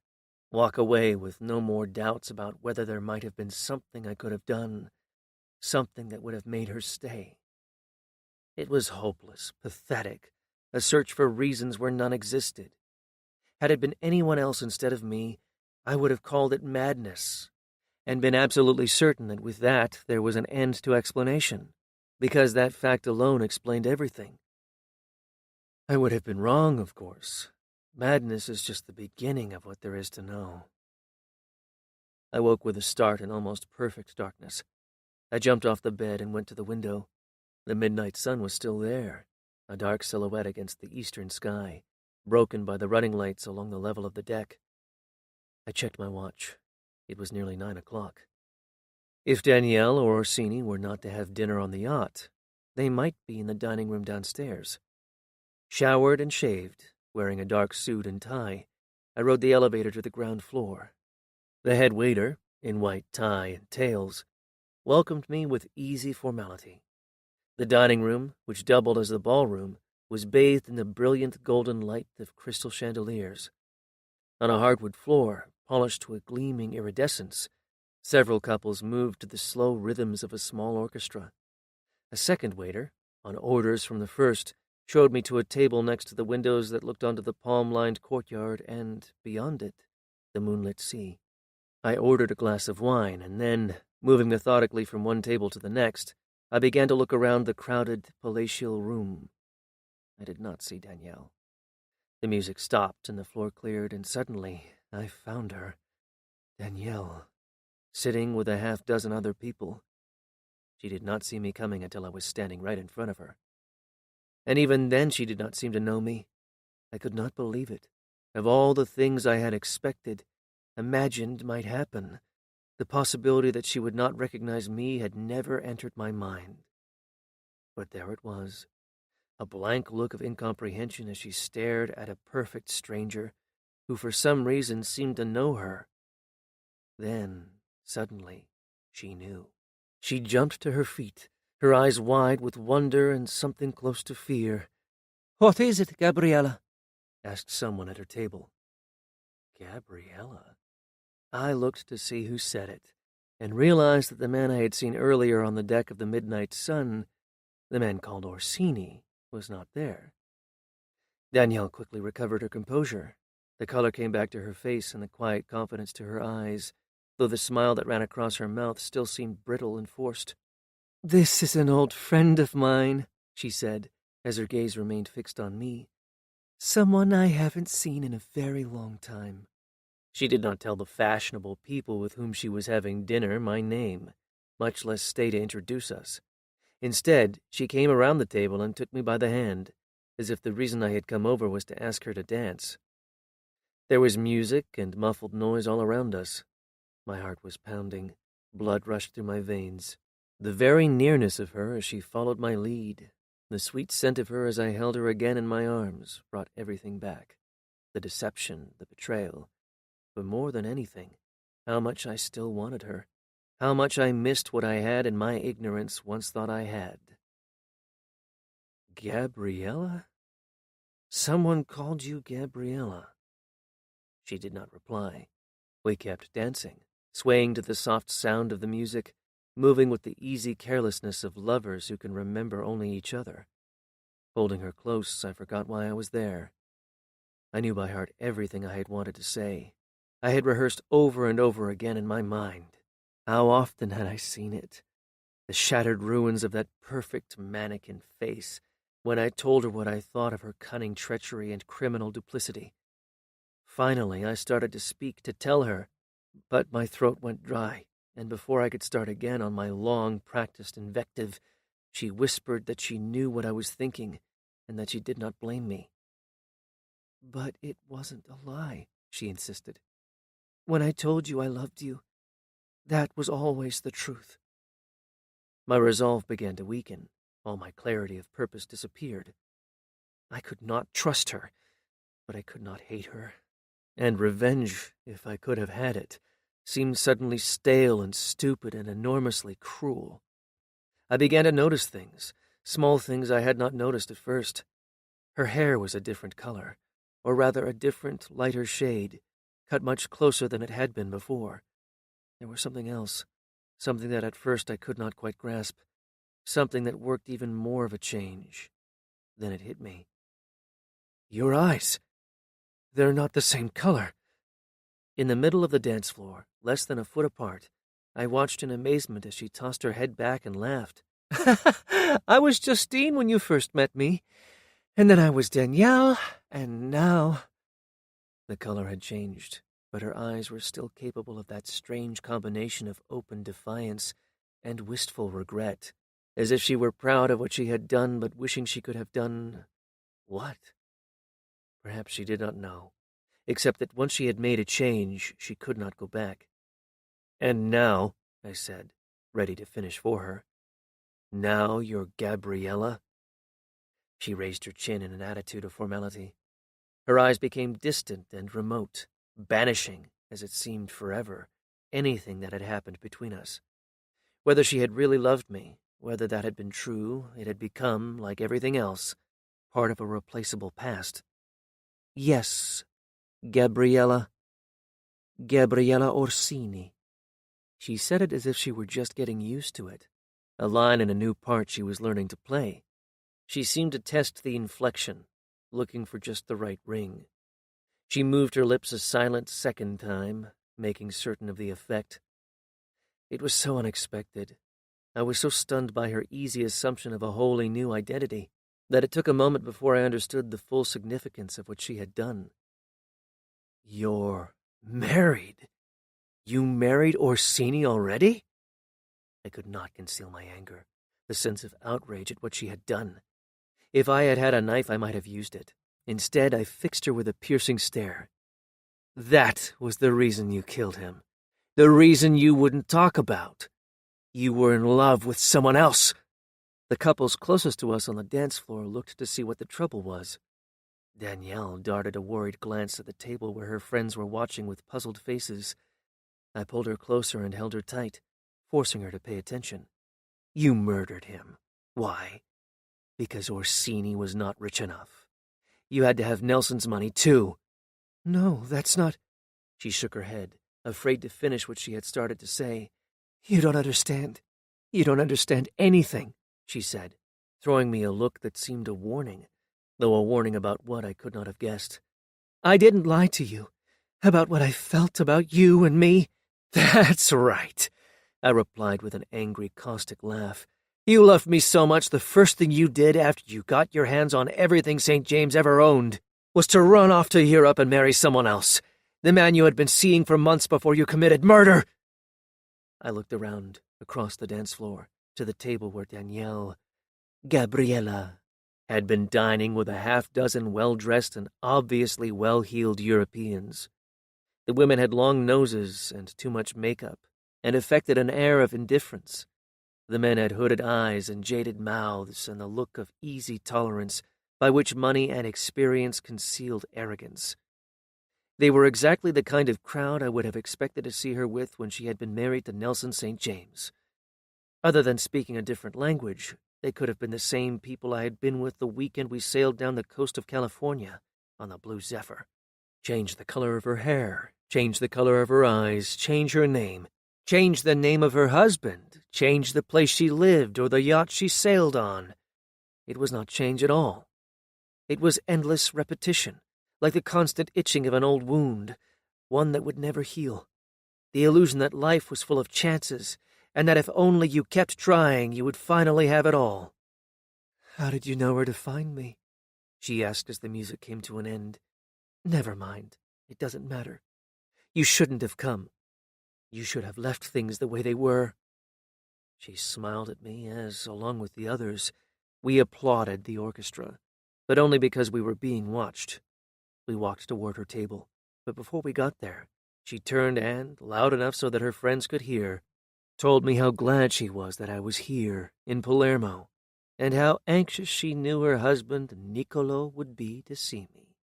[SPEAKER 1] walk away with no more doubts about whether there might have been something I could have done, something that would have made her stay. It was hopeless, pathetic, a search for reasons where none existed. Had it been anyone else instead of me, I would have called it madness, and been absolutely certain that with that there was an end to explanation, because that fact alone explained everything. I would have been wrong, of course. Madness is just the beginning of what there is to know. I woke with a start in almost perfect darkness. I jumped off the bed and went to the window. The midnight sun was still there, a dark silhouette against the eastern sky, broken by the running lights along the level of the deck. I checked my watch. It was nearly 9 o'clock. If Danielle or Orsini were not to have dinner on the yacht, they might be in the dining room downstairs. Showered and shaved, wearing a dark suit and tie, I rode the elevator to the ground floor. The head waiter, in white tie and tails, welcomed me with easy formality. The dining room, which doubled as the ballroom, was bathed in the brilliant golden light of crystal chandeliers. On a hardwood floor, polished to a gleaming iridescence, several couples moved to the slow rhythms of a small orchestra. A second waiter, on orders from the first, showed me to a table next to the windows that looked onto the palm-lined courtyard and, beyond it, the moonlit sea. I ordered a glass of wine, and then, moving methodically from one table to the next, I began to look around the crowded, palatial room. I did not see Danielle. The music stopped and the floor cleared, and suddenly I found her, Danielle, sitting with a half-dozen other people. She did not see me coming until I was standing right in front of her. And even then she did not seem to know me. I could not believe it. Of all the things I had expected, imagined might happen, the possibility that she would not recognize me had never entered my mind. But there it was, a blank look of incomprehension as she stared at a perfect stranger who for some reason seemed to know her. Then, suddenly, she knew. She jumped to her feet, her eyes wide with wonder and something close to fear. "What is it, Gabriella?" asked someone at her table. Gabriella? I looked to see who said it, and realized that the man I had seen earlier on the deck of the Midnight Sun, the man called Orsini, was not there. Danielle quickly recovered her composure. The color came back to her face and the quiet confidence to her eyes, though the smile that ran across her mouth still seemed brittle and forced. "This is an old friend of mine," she said, as her gaze remained fixed on me. "Someone I haven't seen in a very long time." She did not tell the fashionable people with whom she was having dinner my name, much less stay to introduce us. Instead, she came around the table and took me by the hand, as if the reason I had come over was to ask her to dance. There was music and muffled noise all around us. My heart was pounding. Blood rushed through my veins. The very nearness of her as she followed my lead, the sweet scent of her as I held her again in my arms, brought everything back. The deception, the betrayal. But more than anything, how much I still wanted her. How much I missed what I had in my ignorance once thought I had. Gabriella? Someone called you Gabriella. She did not reply. We kept dancing, swaying to the soft sound of the music, moving with the easy carelessness of lovers who can remember only each other. Holding her close, I forgot why I was there. I knew by heart everything I had wanted to say. I had rehearsed over and over again in my mind. How often had I seen it? The shattered ruins of that perfect mannequin face, when I told her what I thought of her cunning treachery and criminal duplicity. Finally, I started to speak, to tell her, but my throat went dry, and before I could start again on my long-practiced invective, she whispered that she knew what I was thinking, and that she did not blame me. "But it wasn't a lie," she insisted. "When I told you I loved you, that was always the truth." My resolve began to weaken. All my clarity of purpose disappeared. I could not trust her, but I could not hate her. And revenge, if I could have had it, seemed suddenly stale and stupid and enormously cruel. I began to notice things, small things I had not noticed at first. Her hair was a different color, or rather a different, lighter shade, cut much closer than it had been before. There was something else, something that at first I could not quite grasp, something that worked even more of a change. Then it hit me. "Your eyes! They're not the same color." In the middle of the dance floor, less than a foot apart, I watched in amazement as she tossed her head back and laughed. "I was Justine when you first met me, and then I was Danielle, and now—" The color had changed, but her eyes were still capable of that strange combination of open defiance and wistful regret, as if she were proud of what she had done but wishing she could have done— what? Perhaps she did not know, except that once she had made a change, she could not go back. "And now," I said, ready to finish for her, "now you're Gabriella?" She raised her chin in an attitude of formality. Her eyes became distant and remote, banishing, as it seemed forever, anything that had happened between us. Whether she had really loved me, whether that had been true, it had become, like everything else, part of a replaceable past. "Yes, Gabriella Orsini." She said it as if she were just getting used to it, a line in a new part she was learning to play. She seemed to test the inflection, looking for just the right ring. She moved her lips a silent second time, making certain of the effect. It was so unexpected. I was so stunned by her easy assumption of a wholly new identity that it took a moment before I understood the full significance of what she had done. "You're Married? You married Orsini already? I could not conceal my anger, the sense of outrage at what she had done. If I had had a knife, I might have used it. Instead, I fixed her with a piercing stare. That was the reason you killed him. The reason you wouldn't talk about. You were in love with someone else. The couples closest to us on the dance floor looked to see what the trouble was. Danielle darted a worried glance at the table where her friends were watching with puzzled faces. I pulled her closer and held her tight, forcing her to pay attention. You murdered him. Why? Because Orsini was not rich enough. You had to have Nelson's money, too. No, that's not... She shook her head, afraid to finish what she had started to say. You don't understand. You don't understand anything, she said, throwing me a look that seemed a warning, though a warning about what I could not have guessed. I didn't lie to you about what I felt about you and me. That's right, I replied with an angry, caustic laugh. You loved me so much the first thing you did after you got your hands on everything St. James ever owned was to run off to Europe and marry someone else, the man you had been seeing for months before you committed murder. I looked around, across the dance floor, to the table where Gabriella, had been dining with a half-dozen well-dressed and obviously well-heeled Europeans. The women had long noses and too much makeup, and affected an air of indifference. The men had hooded eyes and jaded mouths and the look of easy tolerance by which money and experience concealed arrogance. They were exactly the kind of crowd I would have expected to see her with when she had been married to Nelson St. James. Other than speaking a different language, they could have been the same people I had been with the weekend we sailed down the coast of California on the Blue Zephyr. Change the color of her hair, change the color of her eyes, change her name, change the name of her husband, change the place she lived or the yacht she sailed on. It was not change at all. It was endless repetition, like the constant itching of an old wound, one that would never heal. The illusion that life was full of chances, and that if only you kept trying, you would finally have it all. How did you know where to find me? She asked as the music came to an end. Never mind. It doesn't matter. You shouldn't have come. You should have left things the way they were. She smiled at me as, along with the others, we applauded the orchestra, but only because we were being watched. We walked toward her table, but before we got there, she turned and, loud enough so that her friends could hear, told me how glad she was that I was here, in Palermo, and how anxious she knew her husband, Niccolo, would be to see me.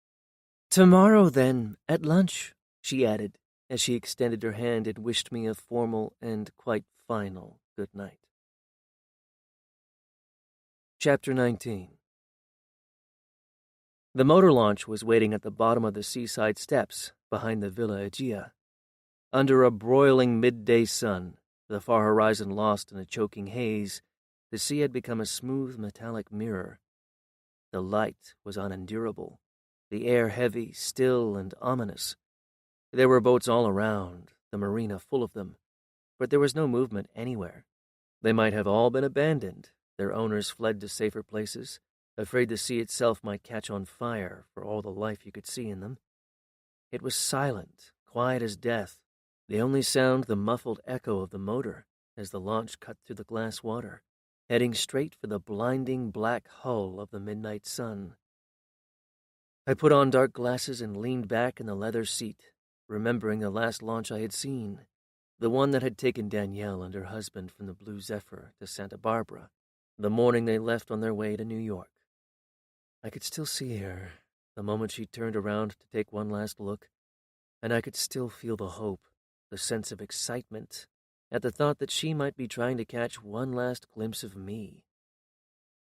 [SPEAKER 1] Tomorrow, then, at lunch, she added, as she extended her hand and wished me a formal and quite final good night. Chapter 19. The motor launch was waiting at the bottom of the seaside steps behind the Villa Egea. Under a broiling midday sun, the far horizon lost in a choking haze, the sea had become a smooth metallic mirror. The light was unendurable, the air heavy, still, and ominous. There were boats all around, the marina full of them, but there was no movement anywhere. They might have all been abandoned, their owners fled to safer places, afraid the sea itself might catch on fire for all the life you could see in them. It was silent, quiet as death, the only sound the muffled echo of the motor as the launch cut through the glass water, heading straight for the blinding black hull of the midnight sun. I put on dark glasses and leaned back in the leather seat, remembering the last launch I had seen, the one that had taken Danielle and her husband from the Blue Zephyr to Santa Barbara, the morning they left on their way to New York. I could still see her, the moment she turned around to take one last look, and I could still feel the hope, the sense of excitement, at the thought that she might be trying to catch one last glimpse of me.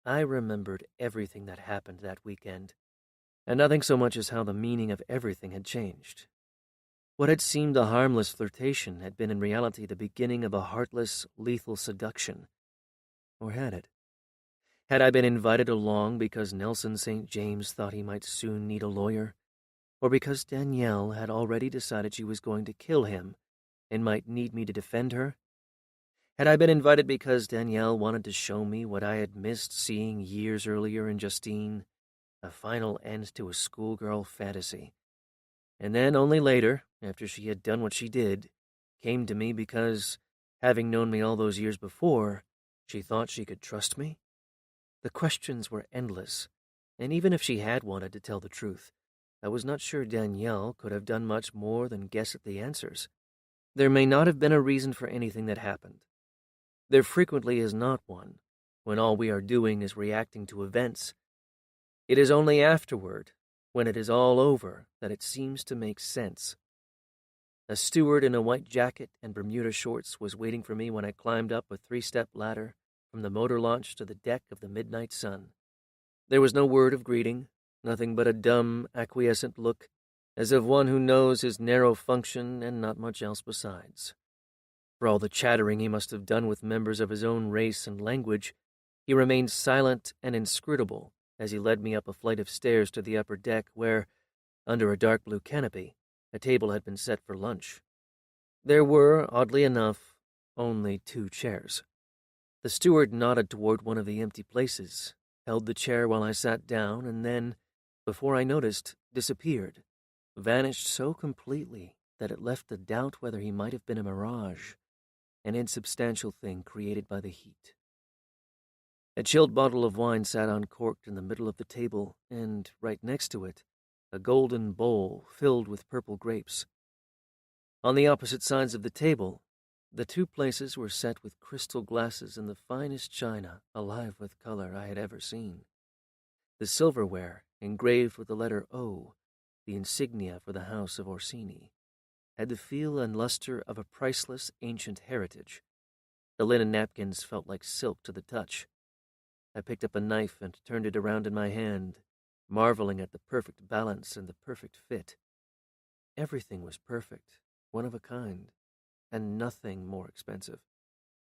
[SPEAKER 1] I remembered everything that happened that weekend, and nothing so much as how the meaning of everything had changed. What had seemed a harmless flirtation had been in reality the beginning of a heartless, lethal seduction. Or had it? Had I been invited along because Nelson St. James thought he might soon need a lawyer, or because Danielle had already decided she was going to kill him and might need me to defend her? Had I been invited because Danielle wanted to show me what I had missed seeing years earlier in Justine, a final end to a schoolgirl fantasy? And then only later, after she had done what she did, came to me because, having known me all those years before, she thought she could trust me? The questions were endless, and even if she had wanted to tell the truth, I was not sure Danielle could have done much more than guess at the answers. There may not have been a reason for anything that happened. There frequently is not one, when all we are doing is reacting to events. It is only afterward, when it is all over, that it seems to make sense. A steward in a white jacket and Bermuda shorts was waiting for me when I climbed up a 3-step ladder from the motor launch to the deck of the Midnight Sun. There was no word of greeting, nothing but a dumb, acquiescent look, as of one who knows his narrow function and not much else besides. For all the chattering he must have done with members of his own race and language, he remained silent and inscrutable as he led me up a flight of stairs to the upper deck where, under a dark blue canopy, a table had been set for lunch. There were, oddly enough, only 2 chairs. The steward nodded toward one of the empty places, held the chair while I sat down, and then, before I noticed, disappeared, vanished so completely that it left the doubt whether he might have been a mirage, an insubstantial thing created by the heat. A chilled bottle of wine sat uncorked in the middle of the table, and, right next to it, a golden bowl filled with purple grapes. On the opposite sides of the table, the 2 places were set with crystal glasses in the finest china alive with color I had ever seen. The silverware, engraved with the letter O, the insignia for the house of Orsini, had the feel and luster of a priceless ancient heritage. The linen napkins felt like silk to the touch. I picked up a knife and turned it around in my hand, marveling at the perfect balance and the perfect fit. Everything was perfect, one of a kind, and nothing more expensive.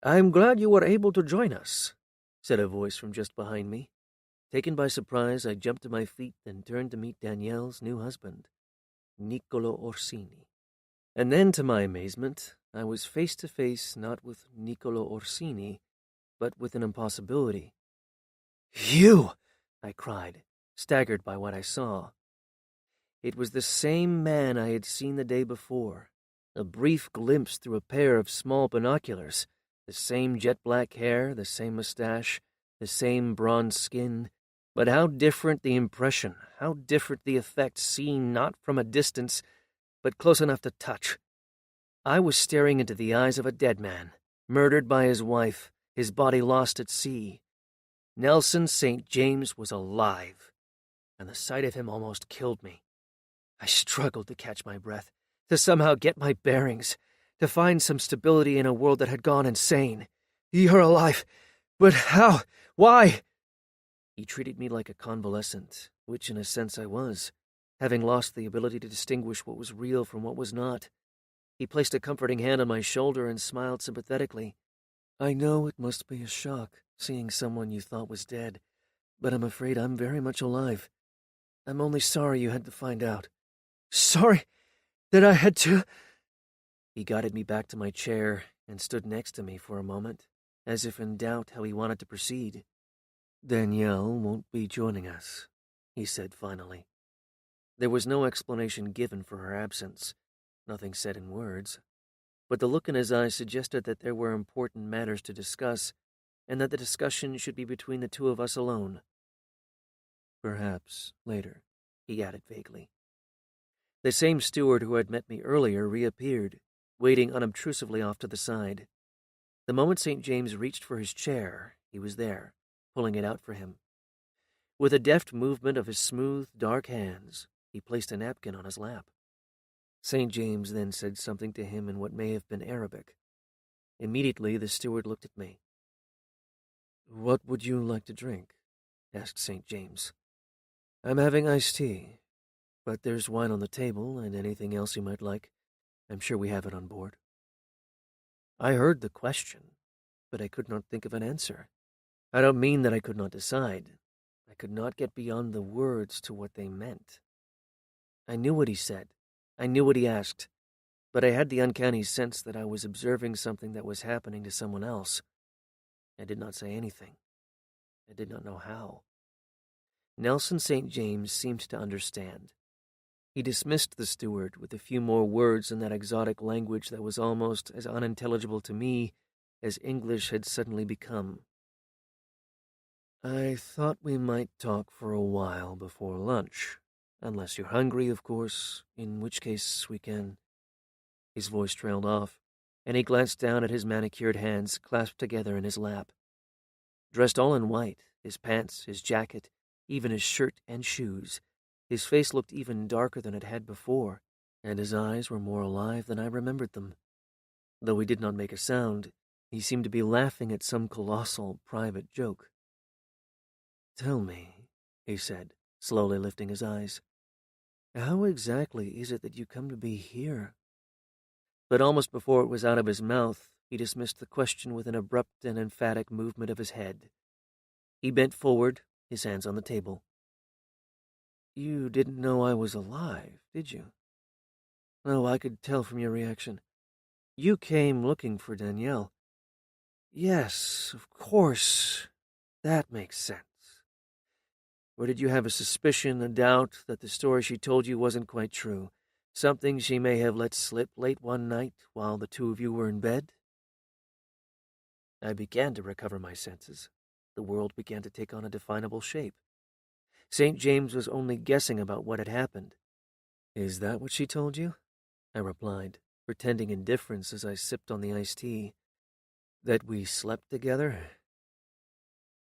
[SPEAKER 1] "I'm glad you were able to join us," said a voice from just behind me. Taken by surprise, I jumped to my feet and turned to meet Danielle's new husband, Niccolo Orsini. And then, to my amazement, I was face to face not with Niccolo Orsini, but with an impossibility. "You!" I cried, staggered by what I saw. It was the same man I had seen the day before, a brief glimpse through a pair of small binoculars, the same jet-black hair, the same mustache, the same bronze skin, but how different the impression, how different the effect seen not from a distance, but close enough to touch. I was staring into the eyes of a dead man, murdered by his wife, his body lost at sea. Nelson St. James was alive, and the sight of him almost killed me. I struggled to catch my breath, to somehow get my bearings, to find some stability in a world that had gone insane. "You're alive, but how? Why?" He treated me like a convalescent, which in a sense I was, having lost the ability to distinguish what was real from what was not. He placed a comforting hand on my shoulder and smiled sympathetically. "I know it must be a shock, seeing someone you thought was dead, but I'm afraid I'm very much alive. I'm only sorry you had to find out." "Sorry that I had to—" He guided me back to my chair and stood next to me for a moment, as if in doubt how he wanted to proceed. "Danielle won't be joining us," he said finally. There was no explanation given for her absence, nothing said in words, but the look in his eyes suggested that there were important matters to discuss, and that the discussion should be between the 2 of us alone. "Perhaps later," he added vaguely. The same steward who had met me earlier reappeared, waiting unobtrusively off to the side. The moment St. James reached for his chair, he was there, pulling it out for him. With a deft movement of his smooth, dark hands, he placed a napkin on his lap. St. James then said something to him in what may have been Arabic. Immediately the steward looked at me. "What would you like to drink?" asked St. James. "I'm having iced tea, but there's wine on the table and anything else you might like. I'm sure we have it on board." I heard the question, but I could not think of an answer. I don't mean that I could not decide. I could not get beyond the words to what they meant. I knew what he said. I knew what he asked, but I had the uncanny sense that I was observing something that was happening to someone else. I did not say anything. I did not know how. Nelson St. James seemed to understand. He dismissed the steward with a few more words in that exotic language that was almost as unintelligible to me as English had suddenly become. I thought we might talk for a while before lunch. Unless you're hungry, of course, in which case we can. His voice trailed off, and he glanced down at his manicured hands clasped together in his lap. Dressed all in white, his pants, his jacket, even his shirt and shoes, his face looked even darker than it had before, and his eyes were more alive than I remembered them. Though he did not make a sound, he seemed to be laughing at some colossal private joke. "Tell me," he said, slowly lifting his eyes, "how exactly is it that you come to be here?" But almost before it was out of his mouth, he dismissed the question with an abrupt and emphatic movement of his head. He bent forward, his hands on the table. "You didn't know I was alive, did you?" "Oh, I could tell from your reaction. You came looking for Danielle." "Yes, of course. That makes sense. Or did you have a suspicion, a doubt, that the story she told you wasn't quite true? Something she may have let slip late one night while the two of you were in bed?" I began to recover my senses. The world began to take on a definable shape. St. James was only guessing about what had happened. "Is that what she told you?" I replied, pretending indifference as I sipped on the iced tea. "That we slept together?"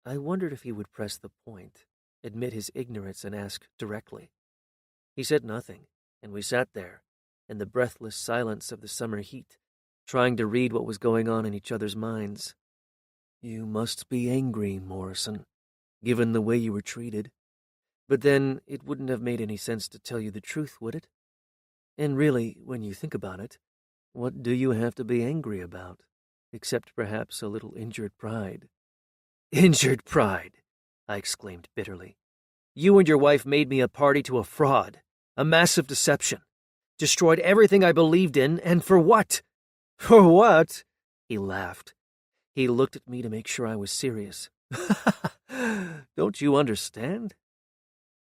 [SPEAKER 1] I wondered if he would press the point, admit his ignorance, and ask directly. He said nothing, and we sat there, in the breathless silence of the summer heat, trying to read what was going on in each other's minds. "You must be angry, Morrison, given the way you were treated. But then it wouldn't have made any sense to tell you the truth, would it? And really, when you think about it, what do you have to be angry about, except perhaps a little injured pride?" "Injured pride!" I exclaimed bitterly. "You and your wife made me a party to a fraud, a massive deception, destroyed everything I believed in, and for what?" "For what?" He laughed. He looked at me to make sure I was serious. "Don't you understand?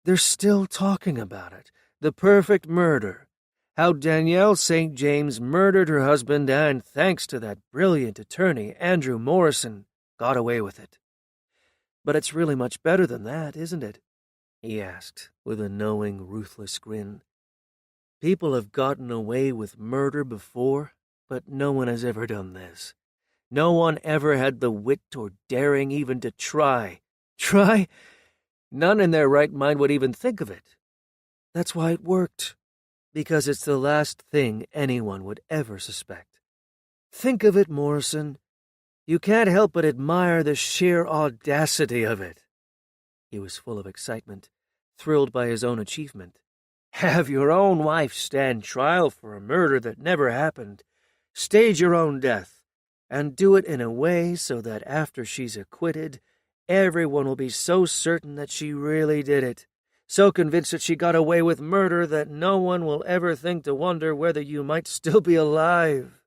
[SPEAKER 1] They're still talking about it. The perfect murder. How Danielle St. James murdered her husband and, thanks to that brilliant attorney, Andrew Morrison, got away with it. But it's really much better than that, isn't it?" he asked, with a knowing, ruthless grin. "People have gotten away with murder before, but no one has ever done this. No one ever had the wit or daring even to try. Try? None in their right mind would even think of it. That's why it worked, because it's the last thing anyone would ever suspect. Think of it, Morrison. You can't help but admire the sheer audacity of it." He was full of excitement, thrilled by his own achievement. "Have your own wife stand trial for a murder that never happened, stage your own death, and do it in a way so that after she's acquitted, everyone will be so certain that she really did it, so convinced that she got away with murder that no one will ever think to wonder whether you might still be alive."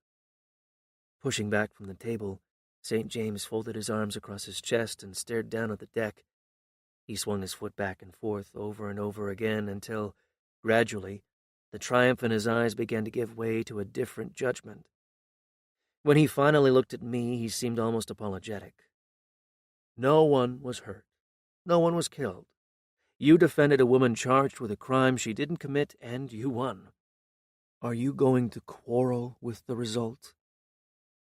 [SPEAKER 1] Pushing back from the table, St. James folded his arms across his chest and stared down at the deck. He swung his foot back and forth over and over again until, gradually, the triumph in his eyes began to give way to a different judgment. When he finally looked at me, he seemed almost apologetic. "No one was hurt. No one was killed. You defended a woman charged with a crime she didn't commit, and you won. Are you going to quarrel with the result?"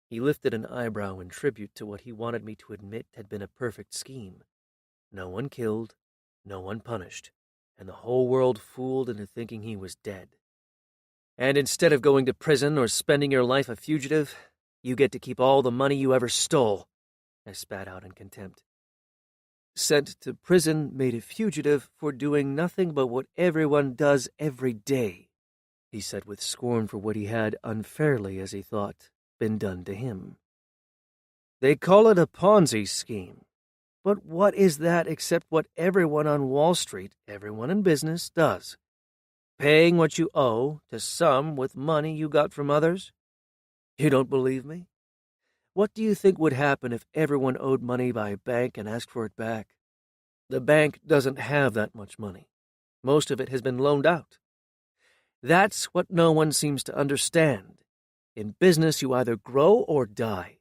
[SPEAKER 1] He lifted an eyebrow in tribute to what he wanted me to admit had been a perfect scheme. No one killed, no one punished, and the whole world fooled into thinking he was dead. "And instead of going to prison or spending your life a fugitive, you get to keep all the money you ever stole," I spat out in contempt. "Sent to prison, made a fugitive for doing nothing but what everyone does every day," he said with scorn for what he had, unfairly as he thought, been done to him. "They call it a Ponzi scheme. But what is that except what everyone on Wall Street, everyone in business, does? Paying what you owe to some with money you got from others? You don't believe me? What do you think would happen if everyone owed money by a bank and asked for it back? The bank doesn't have that much money. Most of it has been loaned out. That's what no one seems to understand. In business, you either grow or die.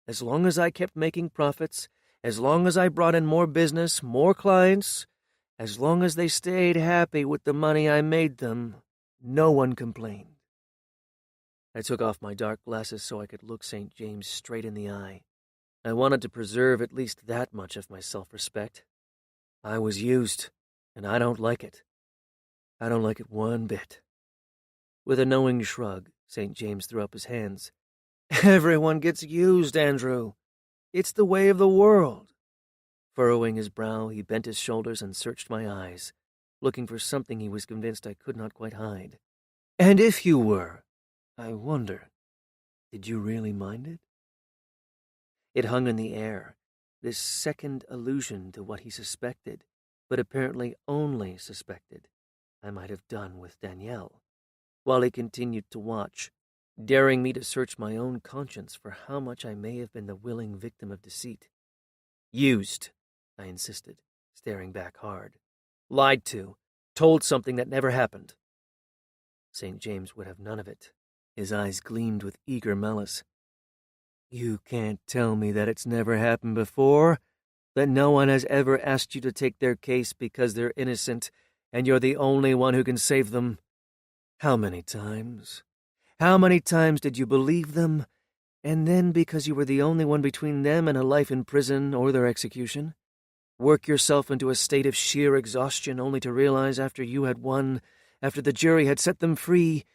[SPEAKER 1] As long as I kept making profits, as long as I brought in more business, more clients, as long as they stayed happy with the money I made them, no one complained. I took off my dark glasses so I could look St. James straight in the eye. I wanted to preserve at least that much of my self-respect. I was used, and I don't like it. I don't like it one bit. With a knowing shrug, St. James threw up his hands. Everyone gets used, Andrew. It's the way of the world. Furrowing his brow, he bent his shoulders and searched my eyes, looking for something he was convinced I could not quite hide. And if you were, I wonder, did you really mind it? It hung in the air, this second allusion to what he suspected, but apparently only suspected, I might have done with Danielle, while he continued to watch, daring me to search my own conscience for how much I may have been the willing victim of deceit. Used, I insisted, staring back hard. Lied to, told something that never happened. St. James would have none of it. His eyes gleamed with eager malice. You can't tell me that it's never happened before, that no one has ever asked you to take their case because they're innocent, and you're the only one who can save them. How many times? How many times did you believe them, and then because you were the only one between them and a life in prison or their execution, work yourself into a state of sheer exhaustion only to realize after you had won, after the jury had set them free,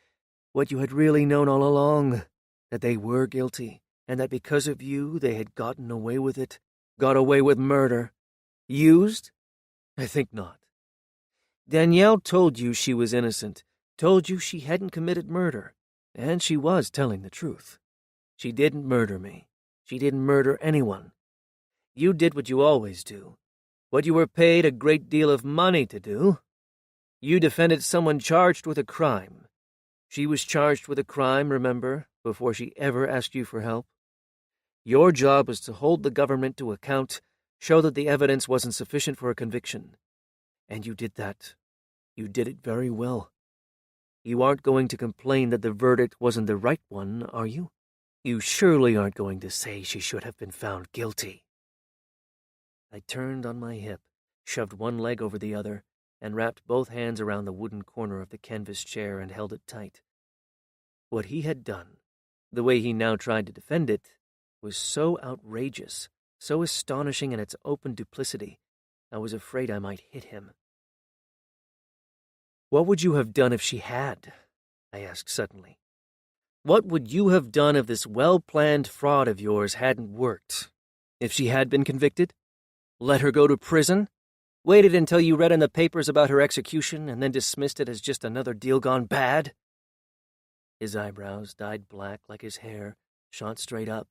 [SPEAKER 1] what you had really known all along, that they were guilty, and that because of you they had gotten away with it, got away with murder. Used? I think not. Danielle told you she was innocent, told you she hadn't committed murder, and she was telling the truth. She didn't murder me. She didn't murder anyone. You did what you always do, what you were paid a great deal of money to do. You defended someone charged with a crime. She was charged with a crime, remember, before she ever asked you for help. Your job was to hold the government to account, show that the evidence wasn't sufficient for a conviction. And you did that. You did it very well. You aren't going to complain that the verdict wasn't the right one, are you? You surely aren't going to say she should have been found guilty. I turned on my hip, shoved one leg over the other, and wrapped both hands around the wooden corner of the canvas chair and held it tight. What he had done, the way he now tried to defend it, was so outrageous, so astonishing in its open duplicity, I was afraid I might hit him. What would you have done if she had? I asked suddenly. What would you have done if this well-planned fraud of yours hadn't worked? If she had been convicted? Let her go to prison? Waited until you read in the papers about her execution and then dismissed it as just another deal gone bad? His eyebrows, dyed black like his hair, shot straight up,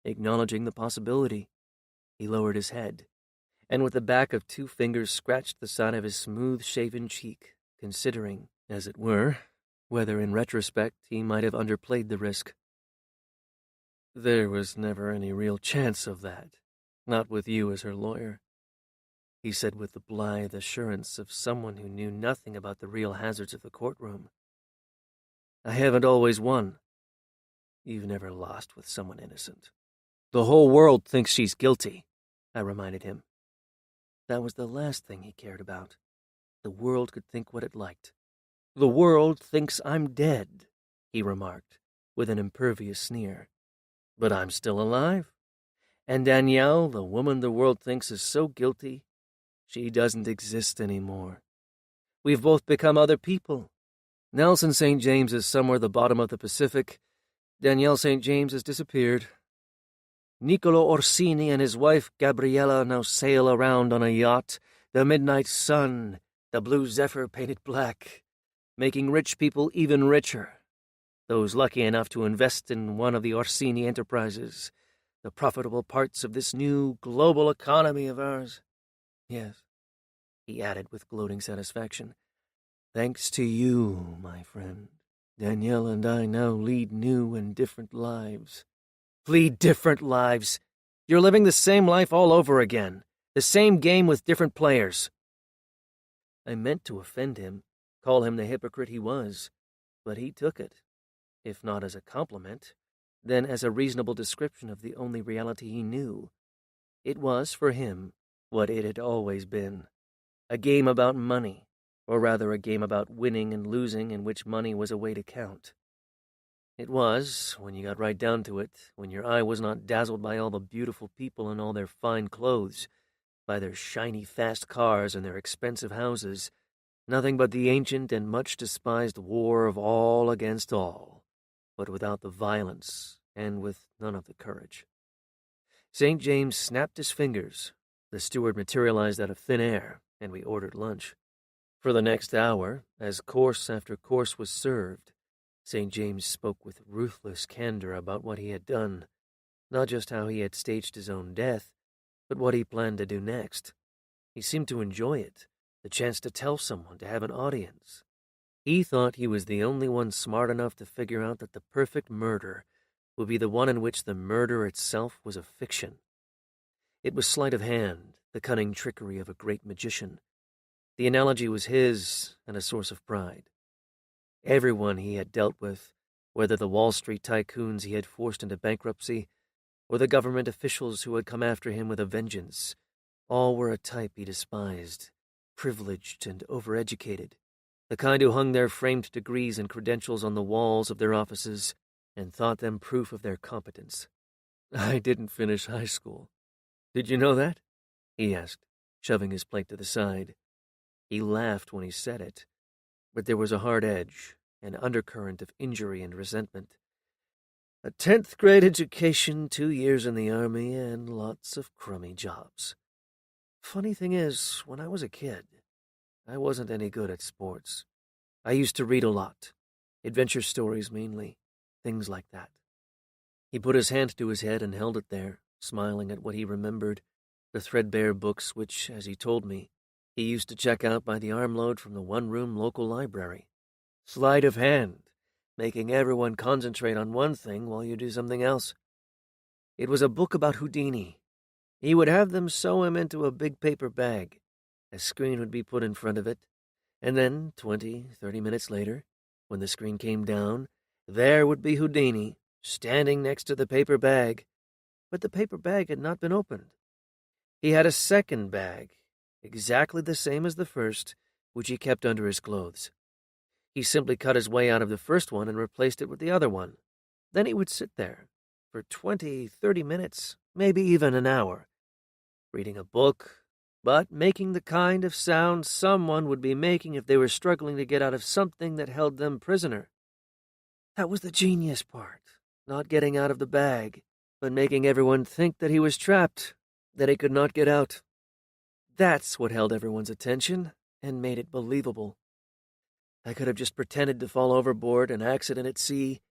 [SPEAKER 1] acknowledging the possibility. He lowered his head, and with the back of 2 fingers scratched the side of his smooth-shaven cheek, considering, as it were, whether in retrospect he might have underplayed the risk. There was never any real chance of that, not with you as her lawyer, he said with the blithe assurance of someone who knew nothing about the real hazards of the courtroom. I haven't always won. You've never lost with someone innocent. The whole world thinks she's guilty, I reminded him. That was the last thing he cared about. The world could think what it liked. The world thinks I'm dead, he remarked, with an impervious sneer. But I'm still alive. And Danielle, the woman the world thinks is so guilty, she doesn't exist anymore. We've both become other people. Nelson St. James is somewhere at the bottom of the Pacific. Danielle St. James has disappeared. Niccolo Orsini and his wife Gabriella now sail around on a yacht, the midnight sun, the blue zephyr painted black, making rich people even richer. Those lucky enough to invest in one of the Orsini enterprises, the profitable parts of this new global economy of ours. Yes, he added with gloating satisfaction. Thanks to you, my friend, Danielle and I now lead new and different lives. Lead different lives? You're living the same life all over again, the same game with different players. I meant to offend him, call him the hypocrite he was, but he took it, if not as a compliment, then as a reasonable description of the only reality he knew. It was, for him, what it had always been, a game about money, or rather a game about winning and losing in which money was a way to count. It was, when you got right down to it, when your eye was not dazzled by all the beautiful people in all their fine clothes, by their shiny fast cars and their expensive houses, nothing but the ancient and much despised war of all against all, but without the violence and with none of the courage. St. James snapped his fingers. The steward materialized out of thin air, and we ordered lunch. For the next hour, as course after course was served, St. James spoke with ruthless candor about what he had done, not just how he had staged his own death, but what he planned to do next. He seemed to enjoy it, the chance to tell someone, to have an audience. He thought he was the only one smart enough to figure out that the perfect murder would be the one in which the murder itself was a fiction. It was sleight of hand, the cunning trickery of a great magician. The analogy was his and a source of pride. Everyone he had dealt with, whether the Wall Street tycoons he had forced into bankruptcy, or the government officials who had come after him with a vengeance, all were a type he despised, privileged and overeducated, the kind who hung their framed degrees and credentials on the walls of their offices and thought them proof of their competence. I didn't finish high school. Did you know that? He asked, shoving his plate to the side. He laughed when he said it, but there was a hard edge, an undercurrent of injury and resentment. A 10th grade education, 2 years in the army, and lots of crummy jobs. Funny thing is, when I was a kid, I wasn't any good at sports. I used to read a lot, adventure stories mainly, things like that. He put his hand to his head and held it there, smiling at what he remembered, the threadbare books which, as he told me, he used to check out by the armload from the one-room local library. Sleight of hand, making everyone concentrate on one thing while you do something else. It was a book about Houdini. He would have them sew him into a big paper bag. A screen would be put in front of it, and then 20, 30 minutes later, when the screen came down, there would be Houdini, standing next to the paper bag. But the paper bag had not been opened. He had a second bag, exactly the same as the first, which he kept under his clothes. He simply cut his way out of the first one and replaced it with the other one. Then he would sit there for 20, 30 minutes, maybe even an hour, reading a book, but making the kind of sound someone would be making if they were struggling to get out of something that held them prisoner. That was the genius part, not getting out of the bag, but making everyone think that he was trapped, that he could not get out. That's what held everyone's attention and made it believable. I could have just pretended to fall overboard, an accident at sea,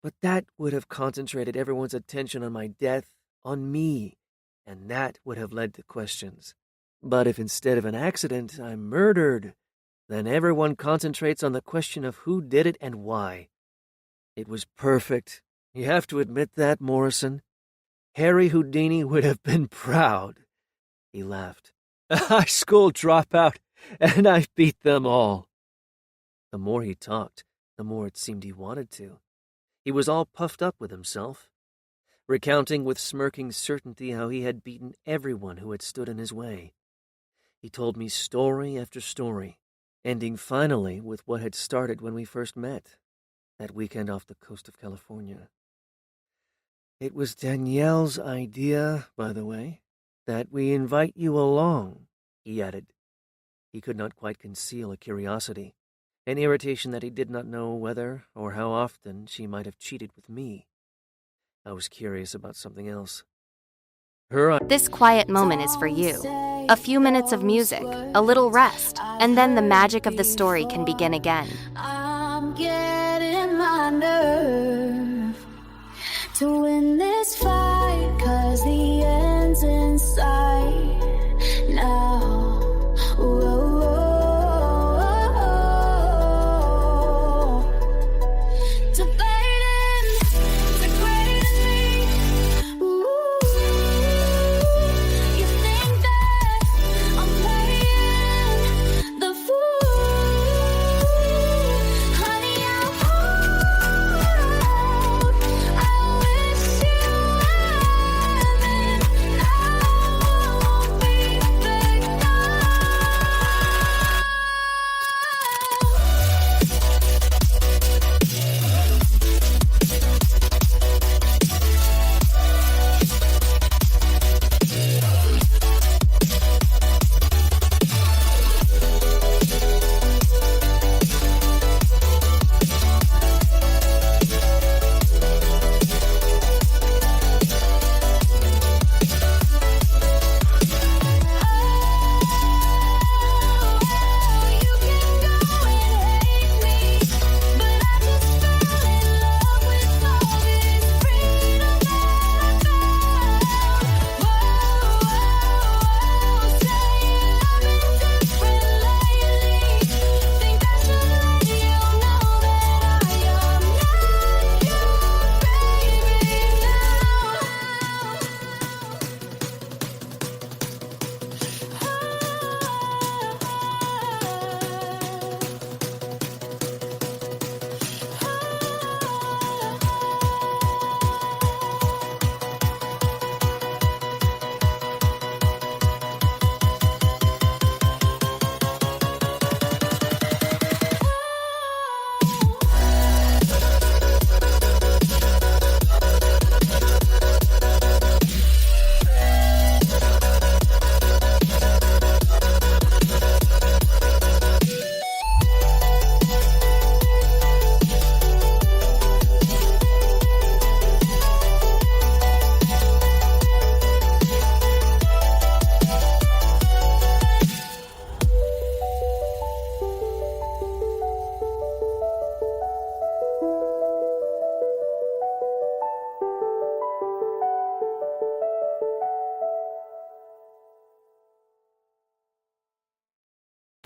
[SPEAKER 1] but that would have concentrated everyone's attention on my death, on me, and that would have led to questions. But if instead of an accident I'm murdered, then everyone concentrates on the question of who did it and why. It was perfect. You have to admit that, Morrison. Harry Houdini would have been proud. He laughed. A high school dropout, and I've beat them all. The more he talked, the more it seemed he wanted to. He was all puffed up with himself, recounting with smirking certainty how he had beaten everyone who had stood in his way. He told me story after story, ending finally with what had started when we first met, that weekend off the coast of California. It was Danielle's idea, by the way, that we invite you along, he added. He could not quite conceal a curiosity, an irritation that he did not know whether or how often she might have cheated with me. I was curious about something else.
[SPEAKER 3] This quiet moment is for you. A few minutes of music, a little rest, and then the magic of the story can begin again.
[SPEAKER 4] I'm getting my nerve to win this fight, 'cause the end's in sight now. Whoa, whoa, whoa. Debating, degrading me. Ooh, you think that I'm playing the fool?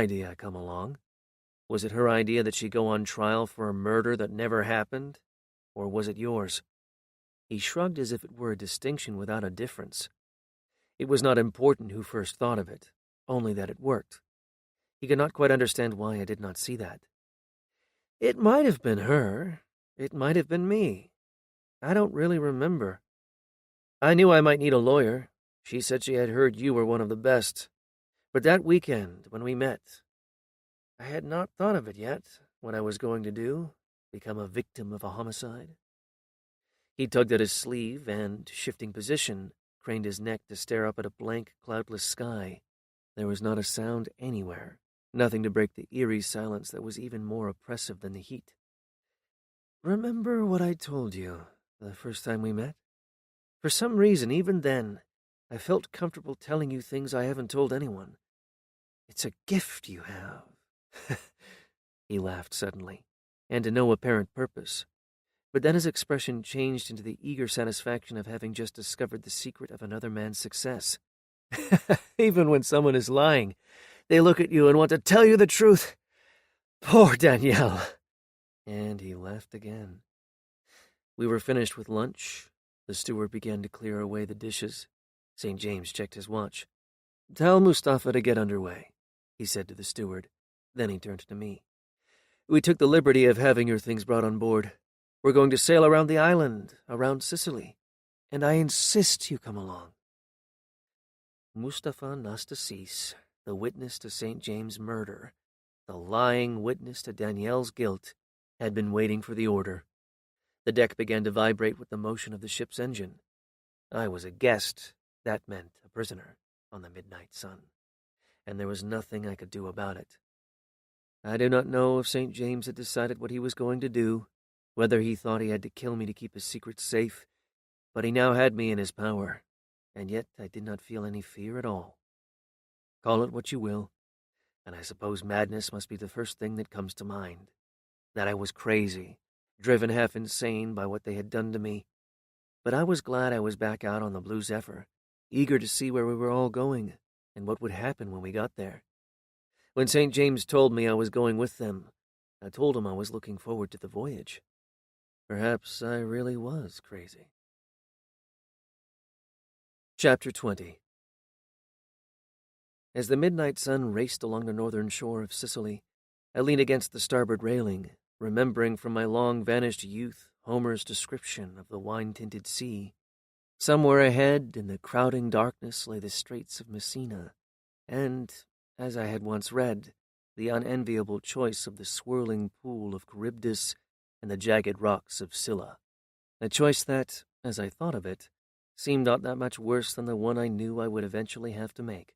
[SPEAKER 1] idea come along? Was it her idea that she go on trial for a murder that never happened? Or was it yours? He shrugged as if it were a distinction without a difference. It was not important who first thought of it, only that it worked. He could not quite understand why I did not see that. It might have been her. It might have been me. I don't really remember. I knew I might need a lawyer. She said she had heard you were one of the best. But that weekend, when we met, I had not thought of it yet, what I was going to do, become a victim of a homicide. He tugged at his sleeve and, shifting position, craned his neck to stare up at a blank, cloudless sky. There was not a sound anywhere, nothing to break the eerie silence that was even more oppressive than the heat. Remember what I told you the first time we met? For some reason, even then, I felt comfortable telling you things I haven't told anyone. It's a gift you have. He laughed suddenly, and to no apparent purpose. But then his expression changed into the eager satisfaction of having just discovered the secret of another man's success. Even when someone is lying, they look at you and want to tell you the truth. Poor Danielle. And he laughed again. We were finished with lunch. The steward began to clear away the dishes. St. James checked his watch. Tell Mustafa to get underway, he said to the steward. Then he turned to me. We took the liberty of having your things brought on board. We're going to sail around the island, around Sicily, and I insist you come along. Mustafa Nastasis, the witness to St. James' murder, the lying witness to Danielle's guilt, had been waiting for the order. The deck began to vibrate with the motion of the ship's engine. I was a guest, that meant a prisoner, on the midnight sun, and there was nothing I could do about it. I do not know if St. James had decided what he was going to do, whether he thought he had to kill me to keep his secret safe, but he now had me in his power, and yet I did not feel any fear at all. Call it what you will, and I suppose madness must be the first thing that comes to mind. That I was crazy, driven half insane by what they had done to me. But I was glad I was back out on the Blue Zephyr, eager to see where we were all going, and what would happen when we got there. When St. James told me I was going with them, I told him I was looking forward to the voyage. Perhaps I really was crazy. Chapter 20. As the midnight sun raced along the northern shore of Sicily, I leaned against the starboard railing, remembering from my long-vanished youth Homer's description of the wine-tinted sea. Somewhere ahead, in the crowding darkness, lay the Straits of Messina, and, as I had once read, the unenviable choice of the swirling pool of Charybdis and the jagged rocks of Scylla, a choice that, as I thought of it, seemed not that much worse than the one I knew I would eventually have to make.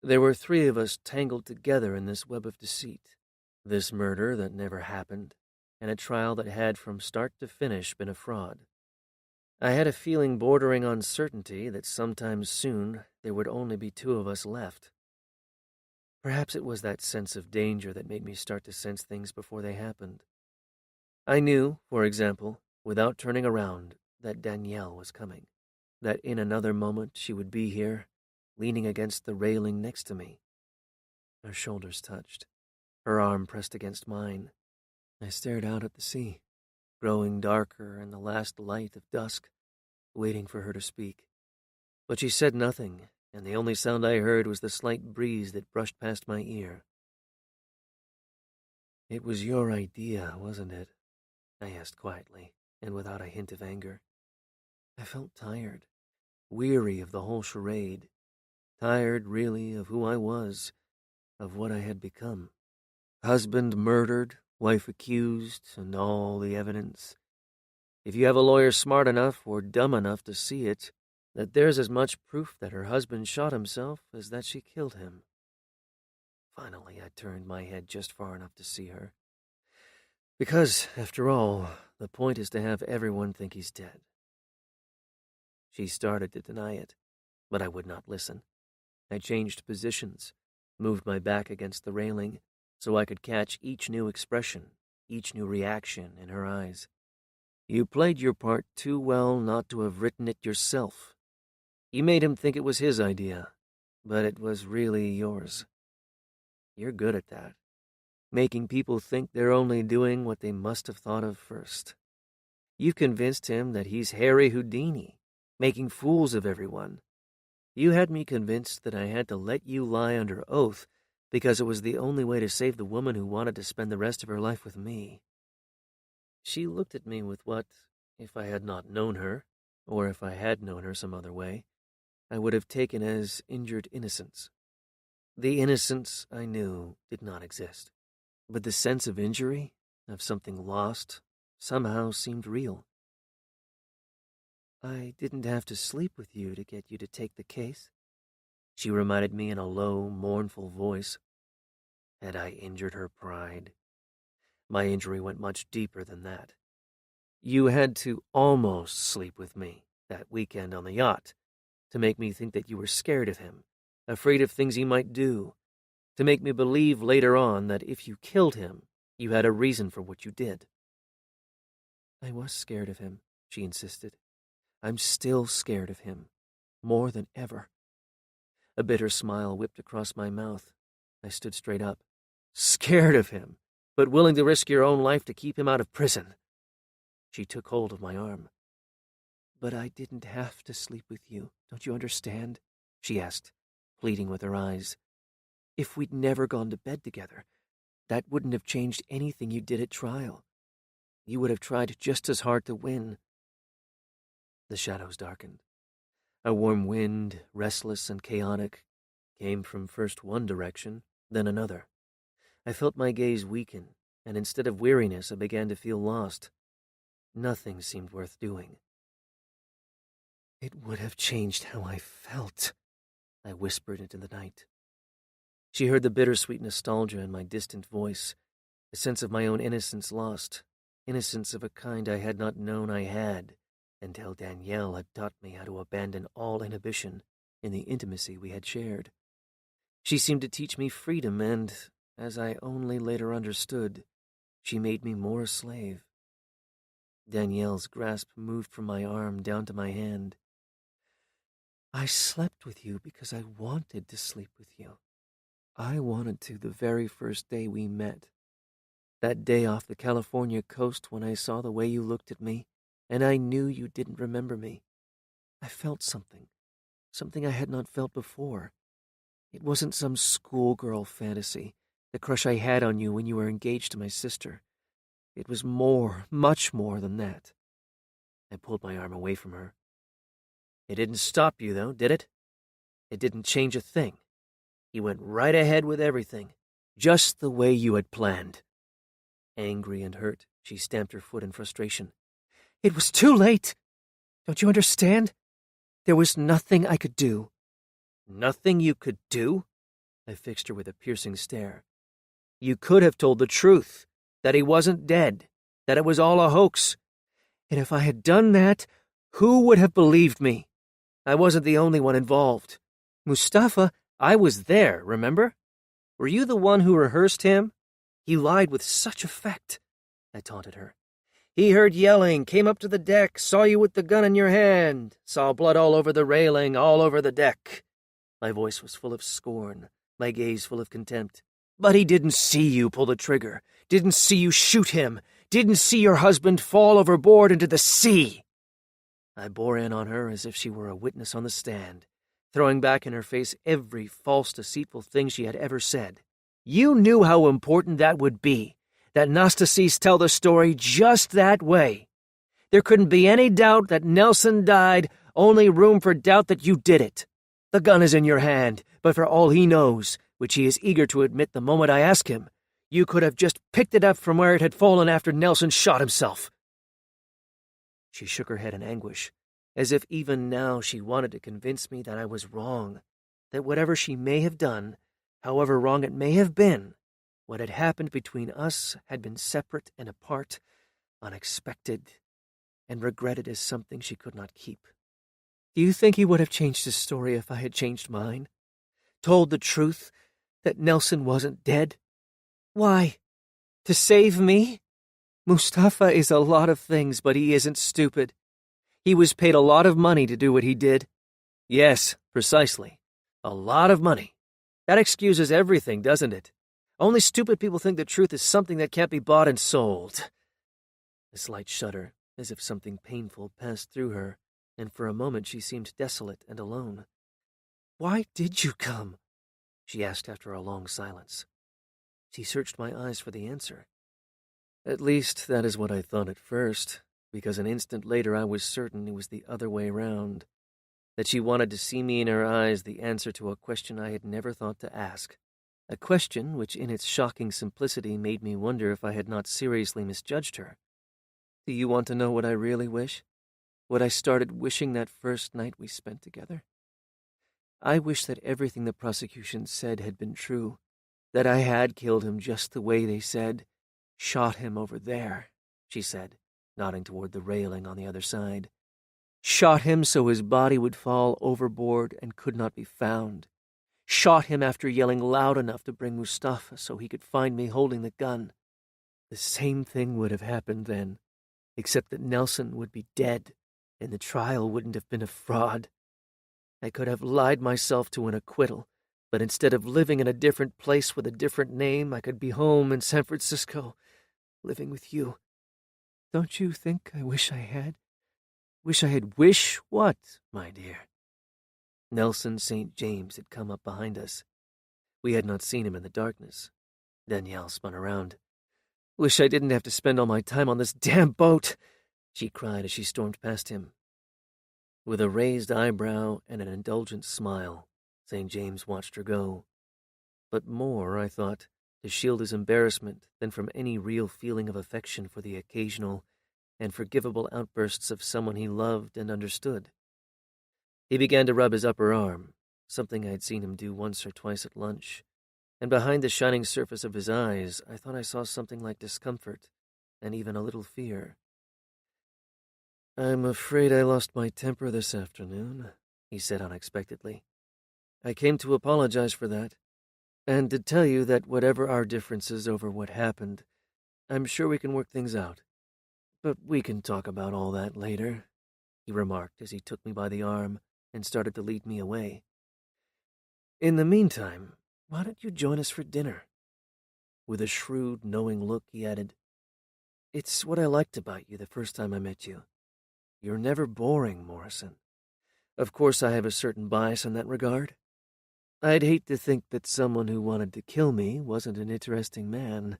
[SPEAKER 1] There were three of us tangled together in this web of deceit, this murder that never happened, and a trial that had from start to finish been a fraud. I had a feeling bordering on certainty that sometime soon there would only be two of us left. Perhaps it was that sense of danger that made me start to sense things before they happened. I knew, for example, without turning around, that Danielle was coming, that in another moment she would be here, leaning against the railing next to me. Our shoulders touched. Her arm pressed against mine. I stared out at the sea, growing darker in the last light of dusk, waiting for her to speak. But she said nothing, and the only sound I heard was the slight breeze that brushed past my ear. It was your idea, wasn't it? I asked quietly, and without a hint of anger. I felt tired, weary of the whole charade, tired, really, of who I was, of what I had become. Husband murdered, wife accused, and all the evidence. If you have a lawyer smart enough or dumb enough to see it, that there's as much proof that her husband shot himself as that she killed him. Finally, I turned my head just far enough to see her. Because, after all, the point is to have everyone think he's dead. She started to deny it, but I would not listen. I changed positions, moved my back against the railing, so I could catch each new expression, each new reaction in her eyes. You played your part too well not to have written it yourself. You made him think it was his idea, but it was really yours. You're good at that, making people think they're only doing what they must have thought of first. You've convinced him that he's Harry Houdini, making fools of everyone. You had me convinced that I had to let you lie under oath because it was the only way to save the woman who wanted to spend the rest of her life with me. She looked at me with what, if I had not known her, or if I had known her some other way, I would have taken as injured innocence. The innocence I knew did not exist, but the sense of injury, of something lost, somehow seemed real. I didn't have to sleep with you to get you to take the case, she reminded me in a low, mournful voice. Had I injured her pride? My injury went much deeper than that. You had to almost sleep with me that weekend on the yacht to make me think that you were scared of him, afraid of things he might do, to make me believe later on that if you killed him, you had a reason for what you did. I was scared of him, she insisted. I'm still scared of him, more than ever. A bitter smile whipped across my mouth. I stood straight up. Scared of him, but willing to risk your own life to keep him out of prison. She took hold of my arm. But I didn't have to sleep with you, don't you understand? She asked, pleading with her eyes. If we'd never gone to bed together, that wouldn't have changed anything you did at trial. You would have tried just as hard to win. The shadows darkened. A warm wind, restless and chaotic, came from first one direction, then another. I felt my gaze weaken, and instead of weariness, I began to feel lost. Nothing seemed worth doing. It would have changed how I felt, I whispered into the night. She heard the bittersweet nostalgia in my distant voice, a sense of my own innocence lost, innocence of a kind I had not known I had, until Danielle had taught me how to abandon all inhibition in the intimacy we had shared. She seemed to teach me freedom, and, as I only later understood, she made me more a slave. Danielle's grasp moved from my arm down to my hand. I slept with you because I wanted to sleep with you. I wanted to the very first day we met. That day off the California coast when I saw the way you looked at me, and I knew you didn't remember me. I felt something I had not felt before. It wasn't some schoolgirl fantasy, the crush I had on you when you were engaged to my sister. It was more, much more than that. I pulled my arm away from her. It didn't stop you, though, did it? It didn't change a thing. You went right ahead with everything, just the way you had planned. Angry and hurt, she stamped her foot in frustration. It was too late. Don't you understand? There was nothing I could do. Nothing you could do? I fixed her with a piercing stare. You could have told the truth, that he wasn't dead, that it was all a hoax. And if I had done that, who would have believed me? I wasn't the only one involved. Mustafa, I was there, remember? Were you the one who rehearsed him? He lied with such effect, I taunted her. He heard yelling, came up to the deck, saw you with the gun in your hand, saw blood all over the railing, all over the deck. My voice was full of scorn, my gaze full of contempt. But he didn't see you pull the trigger, didn't see you shoot him, didn't see your husband fall overboard into the sea. I bore in on her as if she were a witness on the stand, throwing back in her face every false, deceitful thing she had ever said. You knew how important that would be, that Nastasis tell the story just that way. There couldn't be any doubt that Nelson died, only room for doubt that you did it. The gun is in your hand, but for all he knows, which he is eager to admit the moment I ask him, you could have just picked it up from where it had fallen after Nelson shot himself. She shook her head in anguish, as if even now she wanted to convince me that I was wrong, that whatever she may have done, however wrong it may have been, what had happened between us had been separate and apart, unexpected, and regretted as something she could not keep. Do you think he would have changed his story if I had changed mine? Told the truth, that Nelson wasn't dead? Why? To save me? Mustafa is a lot of things, but he isn't stupid. He was paid a lot of money to do what he did. Yes, precisely. A lot of money. That excuses everything, doesn't it? Only stupid people think the truth is something that can't be bought and sold. A slight shudder, as if something painful passed through her, and for a moment she seemed desolate and alone. "Why did you come?" she asked after a long silence. She searched my eyes for the answer. At least that is what I thought at first, because an instant later I was certain it was the other way round, that she wanted to see me in her eyes the answer to a question I had never thought to ask, a question which in its shocking simplicity made me wonder if I had not seriously misjudged her. "Do you want to know what I really wish? What I started wishing that first night we spent together? I wish that everything the prosecution said had been true, that I had killed him just the way they said. Shot him over there," she said, nodding toward the railing on the other side. "Shot him so his body would fall overboard and could not be found. Shot him after yelling loud enough to bring Mustafa so he could find me holding the gun. The same thing would have happened then, except that Nelson would be dead and the trial wouldn't have been a fraud. I could have lied myself to an acquittal, but instead of living in a different place with a different name, I could be home in San Francisco, living with you. Don't you think I wish I had? Wish what, my dear?" Nelson St. James had come up behind us. We had not seen him in the darkness. Danielle spun around. "Wish I didn't have to spend all my time on this damn boat," she cried as she stormed past him. With a raised eyebrow and an indulgent smile, St. James watched her go. But more, I thought, to shield his embarrassment than from any real feeling of affection for the occasional and forgivable outbursts of someone he loved and understood. He began to rub his upper arm, something I had seen him do once or twice at lunch, and behind the shining surface of his eyes I thought I saw something like discomfort and even a little fear. "I'm afraid I lost my temper this afternoon," he said unexpectedly. "I came to apologize for that, and to tell you that whatever our differences over what happened, I'm sure we can work things out. But we can talk about all that later," he remarked as he took me by the arm and started to lead me away. "In the meantime, why don't you join us for dinner?" With a shrewd, knowing look, he added, "It's what I liked about you the first time I met you. You're never boring, Morrison. Of course I have a certain bias in that regard. I'd hate to think that someone who wanted to kill me wasn't an interesting man."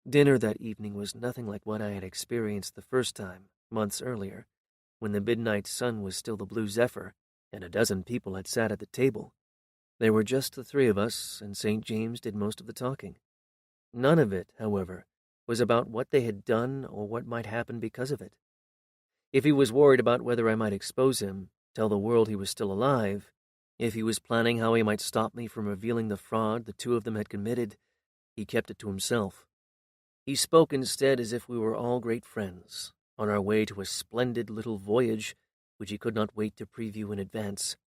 [SPEAKER 1] Dinner that evening was nothing like what I had experienced the first time, months earlier, when the midnight sun was still the blue zephyr, and a dozen people had sat at the table. There were just the three of us, and St. James did most of the talking. None of it, however, was about what they had done or what might happen because of it. If he was worried about whether I might expose him, tell the world he was still alive, if he was planning how he might stop me from revealing the fraud the two of them had committed, he kept it to himself. He spoke instead as if we were all great friends, on our way to a splendid little voyage which he could not wait to preview in advance.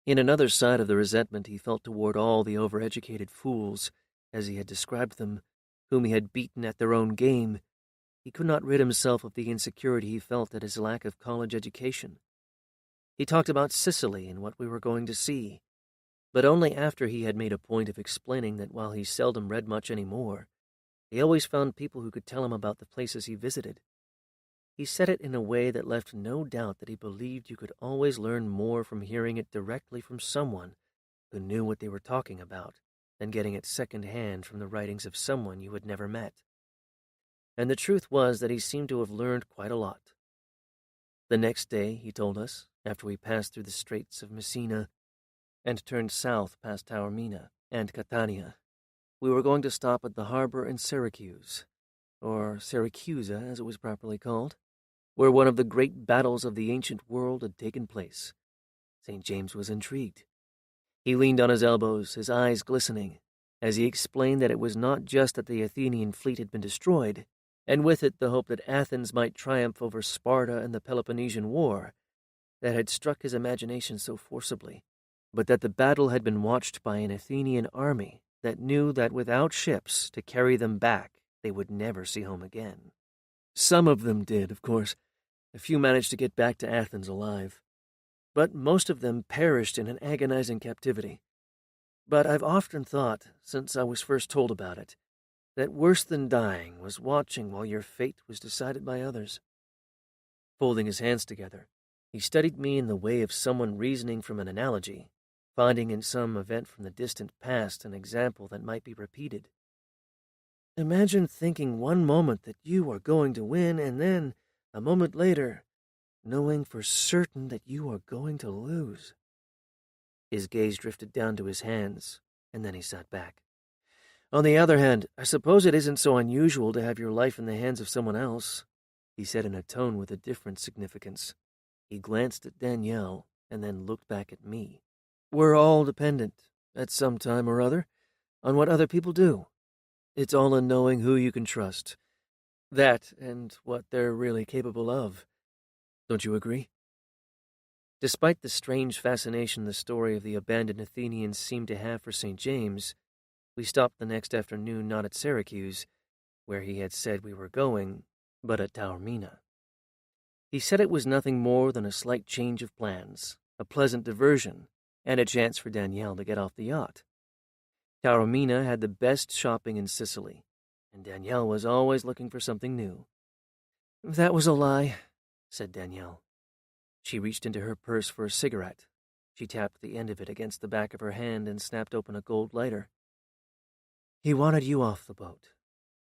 [SPEAKER 1] In another side of the resentment he felt toward all the overeducated fools, as he had described them, whom he had beaten at their own game, he could not rid himself of the insecurity he felt at his lack of college education. He talked about Sicily and what we were going to see, but only after he had made a point of explaining that while he seldom read much any more, he always found people who could tell him about the places he visited. He said it in a way that left no doubt that he believed you could always learn more from hearing it directly from someone who knew what they were talking about than getting it second-hand from the writings of someone you had never met. And the truth was that he seemed to have learned quite a lot. The next day, he told us, after we passed through the Straits of Messina and turned south past Taormina and Catania, we were going to stop at the harbor in Syracuse, or Syracusa as it was properly called, where one of the great battles of the ancient world had taken place. St. James was intrigued. He leaned on his elbows, his eyes glistening, as he explained that it was not just that the Athenian fleet had been destroyed, and with it the hope that Athens might triumph over Sparta in the Peloponnesian War, that had struck his imagination so forcibly, but that the battle had been watched by an Athenian army that knew that without ships to carry them back, they would never see home again. Some of them did, of course. A few managed to get back to Athens alive. But most of them perished in an agonizing captivity. But I've often thought, since I was first told about it, that worse than dying was watching while your fate was decided by others. Folding his hands together, he studied me in the way of someone reasoning from an analogy, finding in some event from the distant past an example that might be repeated. Imagine thinking one moment that you are going to win, and then, a moment later, knowing for certain that you are going to lose. His gaze drifted down to his hands, and then he sat back. On the other hand, I suppose it isn't so unusual to have your life in the hands of someone else, he said in a tone with a different significance. He glanced at Danielle, and then looked back at me. We're all dependent, at some time or other, on what other people do. It's all in knowing who you can trust. That and what they're really capable of. Don't you agree? Despite the strange fascination the story of the abandoned Athenians seemed to have for St. James, we stopped the next afternoon not at Syracuse, where he had said we were going, but at Taormina. He said it was nothing more than a slight change of plans, a pleasant diversion, and a chance for Danielle to get off the yacht. Taormina had the best shopping in Sicily, and Danielle was always looking for something new. That was a lie, said Danielle. She reached into her purse for a cigarette. She tapped the end of it against the back of her hand and snapped open a gold lighter. He wanted you off the boat.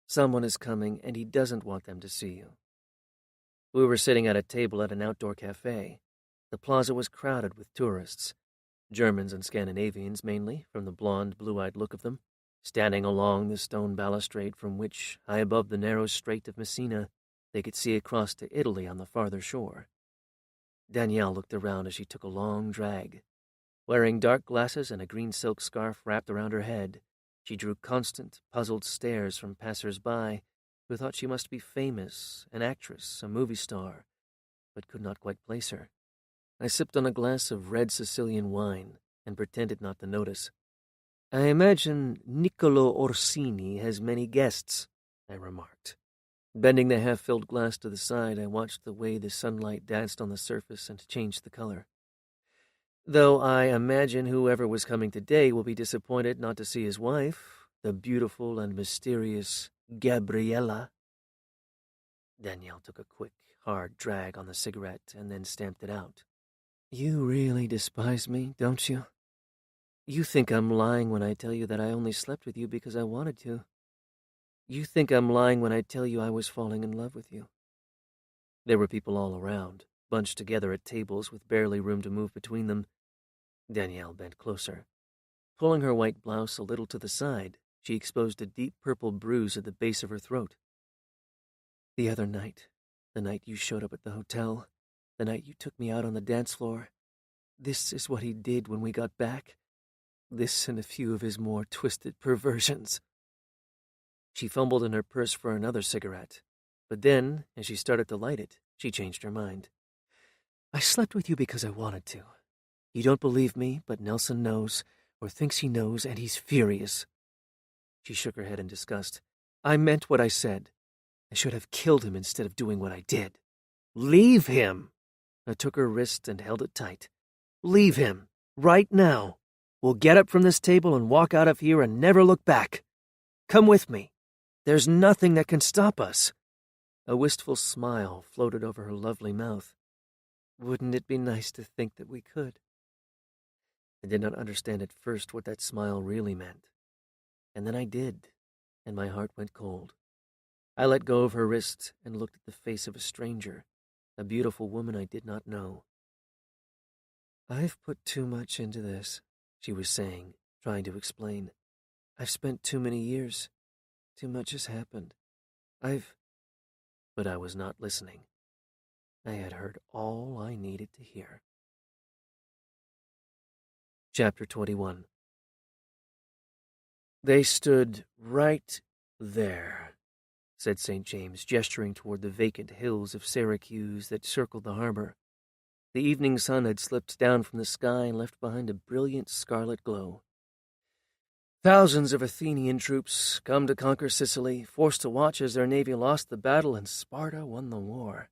[SPEAKER 1] Someone is coming, and he doesn't want them to see you. We were sitting at a table at an outdoor cafe. The plaza was crowded with tourists, Germans and Scandinavians mainly, from the blonde, blue-eyed look of them, standing along the stone balustrade from which, high above the narrow strait of Messina, they could see across to Italy on the farther shore. Danielle looked around as she took a long drag. Wearing dark glasses and a green silk scarf wrapped around her head, she drew constant, puzzled stares from passers-by who thought she must be famous, an actress, a movie star, but could not quite place her. I sipped on a glass of red Sicilian wine and pretended not to notice. I imagine Niccolo Orsini has many guests, I remarked. Bending the half-filled glass to the side, I watched the way the sunlight danced on the surface and changed the color. Though I imagine whoever was coming today will be disappointed not to see his wife, the beautiful and mysterious Gabriella. Danielle took a quick, hard drag on the cigarette and then stamped it out. You really despise me, don't you? You think I'm lying when I tell you that I only slept with you because I wanted to. You think I'm lying when I tell you I was falling in love with you. There were people all around, bunched together at tables with barely room to move between them. Danielle bent closer. Pulling her white blouse a little to the side, she exposed a deep purple bruise at the base of her throat. The other night, the night you showed up at the hotel, the night you took me out on the dance floor, this is what he did when we got back. This and a few of his more twisted perversions. She fumbled in her purse for another cigarette, but then, as she started to light it, she changed her mind. I slept with you because I wanted to. You don't believe me, but Nelson knows, or thinks he knows, and he's furious. She shook her head in disgust. I meant what I said. I should have killed him instead of doing what I did. Leave him! I took her wrist and held it tight. Leave him, right now. We'll get up from this table and walk out of here and never look back. Come with me. There's nothing that can stop us. A wistful smile floated over her lovely mouth. Wouldn't it be nice to think that we could? I did not understand at first what that smile really meant. And then I did, and my heart went cold. I let go of her wrist and looked at the face of a stranger, a beautiful woman I did not know. I've put too much into this, she was saying, trying to explain. I've spent too many years. Too much has happened. But I was not listening. I had heard all I needed to hear. Chapter 21. They stood right there, said St. James, gesturing toward the vacant hills of Syracuse that circled the harbor. The evening sun had slipped down from the sky and left behind a brilliant scarlet glow. Thousands of Athenian troops, come to conquer Sicily, forced to watch as their navy lost the battle and Sparta won the war.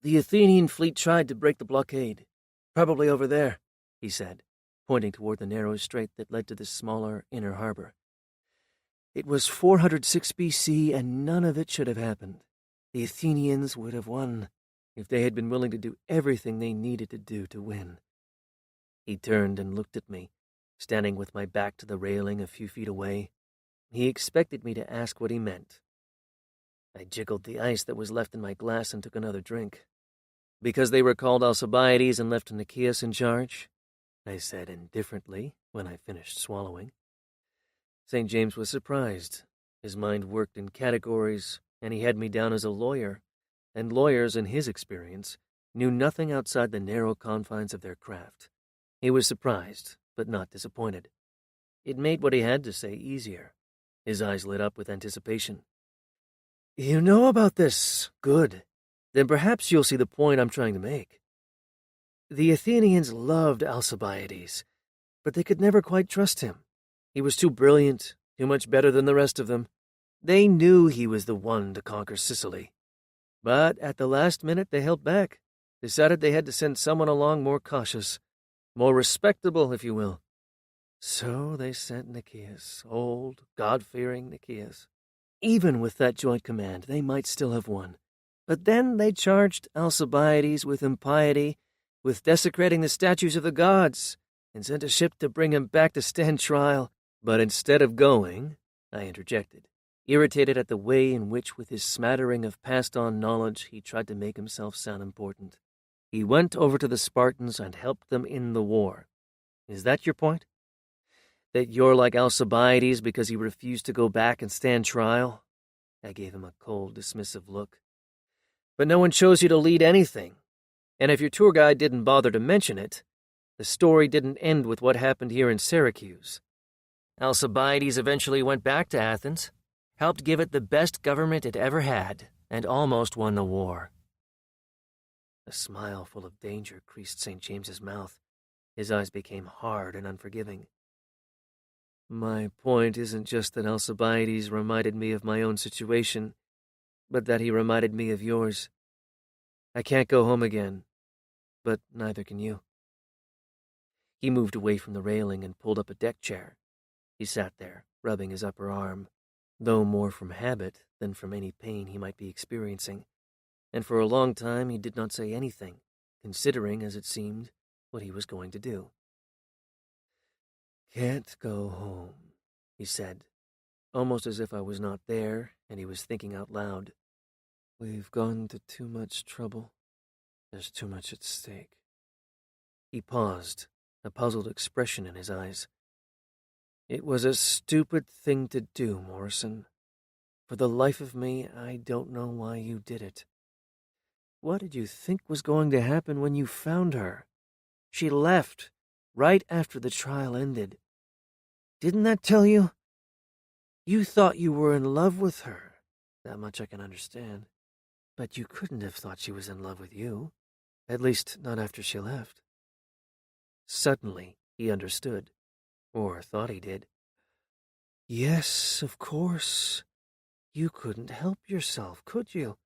[SPEAKER 1] The Athenian fleet tried to break the blockade. Probably over there, he said. pointing toward the narrow strait that led to the smaller inner harbor. It was 406 BC, and none of it should have happened. The Athenians would have won if they had been willing to do everything they needed to do to win. He turned and looked at me, standing with my back to the railing a few feet away. He expected me to ask what he meant. I jiggled the ice that was left in my glass and took another drink. Because they recalled Alcibiades and left Nicias in charge? I said indifferently when I finished swallowing. St. James was surprised. His mind worked in categories, and he had me down as a lawyer, and lawyers, in his experience, knew nothing outside the narrow confines of their craft. He was surprised, but not disappointed. It made what he had to say easier. His eyes lit up with anticipation. "You know about this. Good. Then perhaps you'll see the point I'm trying to make. The Athenians loved Alcibiades, but they could never quite trust him. He was too brilliant, too much better than the rest of them. They knew he was the one to conquer Sicily. But at the last minute they held back, decided they had to send someone along more cautious, more respectable, if you will. So they sent Nicias, old, God-fearing Nicias. Even with that joint command, they might still have won. But then they charged Alcibiades with impiety, with desecrating the statues of the gods, and sent a ship to bring him back to stand trial. But instead of going, I interjected, irritated at the way in which, with his smattering of passed-on knowledge, he tried to make himself sound important. He went over to the Spartans and helped them in the war. Is that your point? That you're like Alcibiades because he refused to go back and stand trial? I gave him a cold, dismissive look. But no one chose you to lead anything. And if your tour guide didn't bother to mention it, the story didn't end with what happened here in Syracuse. Alcibiades eventually went back to Athens, helped give it the best government it ever had, and almost won the war. A smile full of danger creased St. James's mouth. His eyes became hard and unforgiving. My point isn't just that Alcibiades reminded me of my own situation, but that he reminded me of yours. I can't go home again, but neither can you. He moved away from the railing and pulled up a deck chair. He sat there, rubbing his upper arm, though more from habit than from any pain he might be experiencing, and for a long time he did not say anything, considering, as it seemed, what he was going to do. "Can't go home," he said, almost as if I was not there and he was thinking out loud. "We've gone to too much trouble. There's too much at stake." He paused, a puzzled expression in his eyes. "It was a stupid thing to do, Morrison. For the life of me, I don't know why you did it. What did you think was going to happen when you found her? She left right after the trial ended. Didn't that tell you? You thought you were in love with her. That much I can understand. But you couldn't have thought she was in love with you. At least, not after she left." Suddenly, he understood, or thought he did. "Yes, of course. You couldn't help yourself, could you?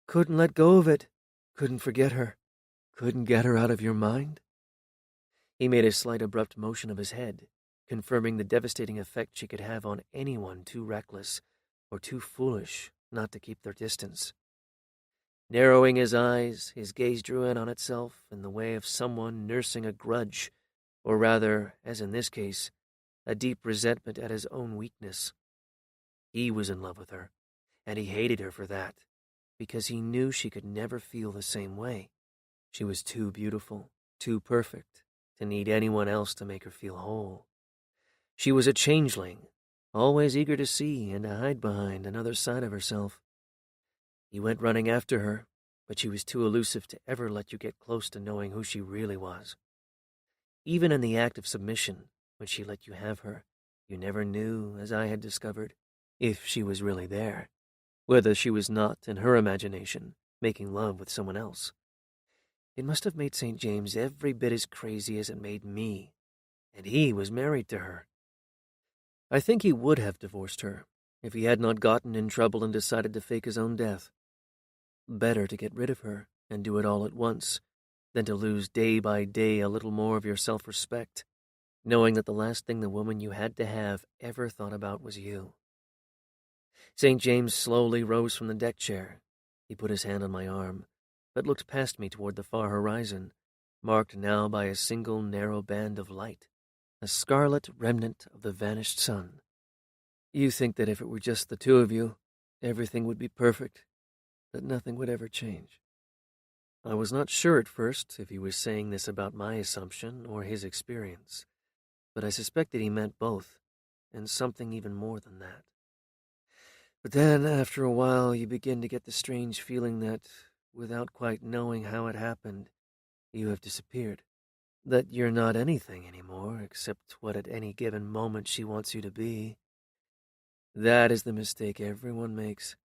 [SPEAKER 1] Couldn't let go of it. Couldn't forget her. Couldn't get her out of your mind?" He made a slight abrupt motion of his head, confirming the devastating effect she could have on anyone too reckless or too foolish not to keep their distance. Narrowing his eyes, his gaze drew in on itself in the way of someone nursing a grudge, or rather, as in this case, a deep resentment at his own weakness. He was in love with her, and he hated her for that, because he knew she could never feel the same way. She was too beautiful, too perfect, to need anyone else to make her feel whole. She was a changeling, always eager to see and to hide behind another side of herself. He went running after her, but she was too elusive to ever let you get close to knowing who she really was. Even in the act of submission, when she let you have her, you never knew, as I had discovered, if she was really there, whether she was not, in her imagination, making love with someone else. It must have made St. James every bit as crazy as it made me, and he was married to her. I think he would have divorced her if he had not gotten in trouble and decided to fake his own death. Better to get rid of her and do it all at once than to lose day by day a little more of your self-respect knowing that the last thing the woman you had to have ever thought about was you. St. James slowly rose from the deck chair. He put his hand on my arm, but looked past me toward the far horizon, marked now by a single narrow band of light, a scarlet remnant of the vanished sun. You think that if it were just the two of you, everything would be perfect, that nothing would ever change. I was not sure at first if he was saying this about my assumption or his experience, but I suspected he meant both, and something even more than that. But then, after a while, you begin to get the strange feeling that, without quite knowing how it happened, you have disappeared. That you're not anything anymore, except what at any given moment she wants you to be. That is the mistake everyone makes.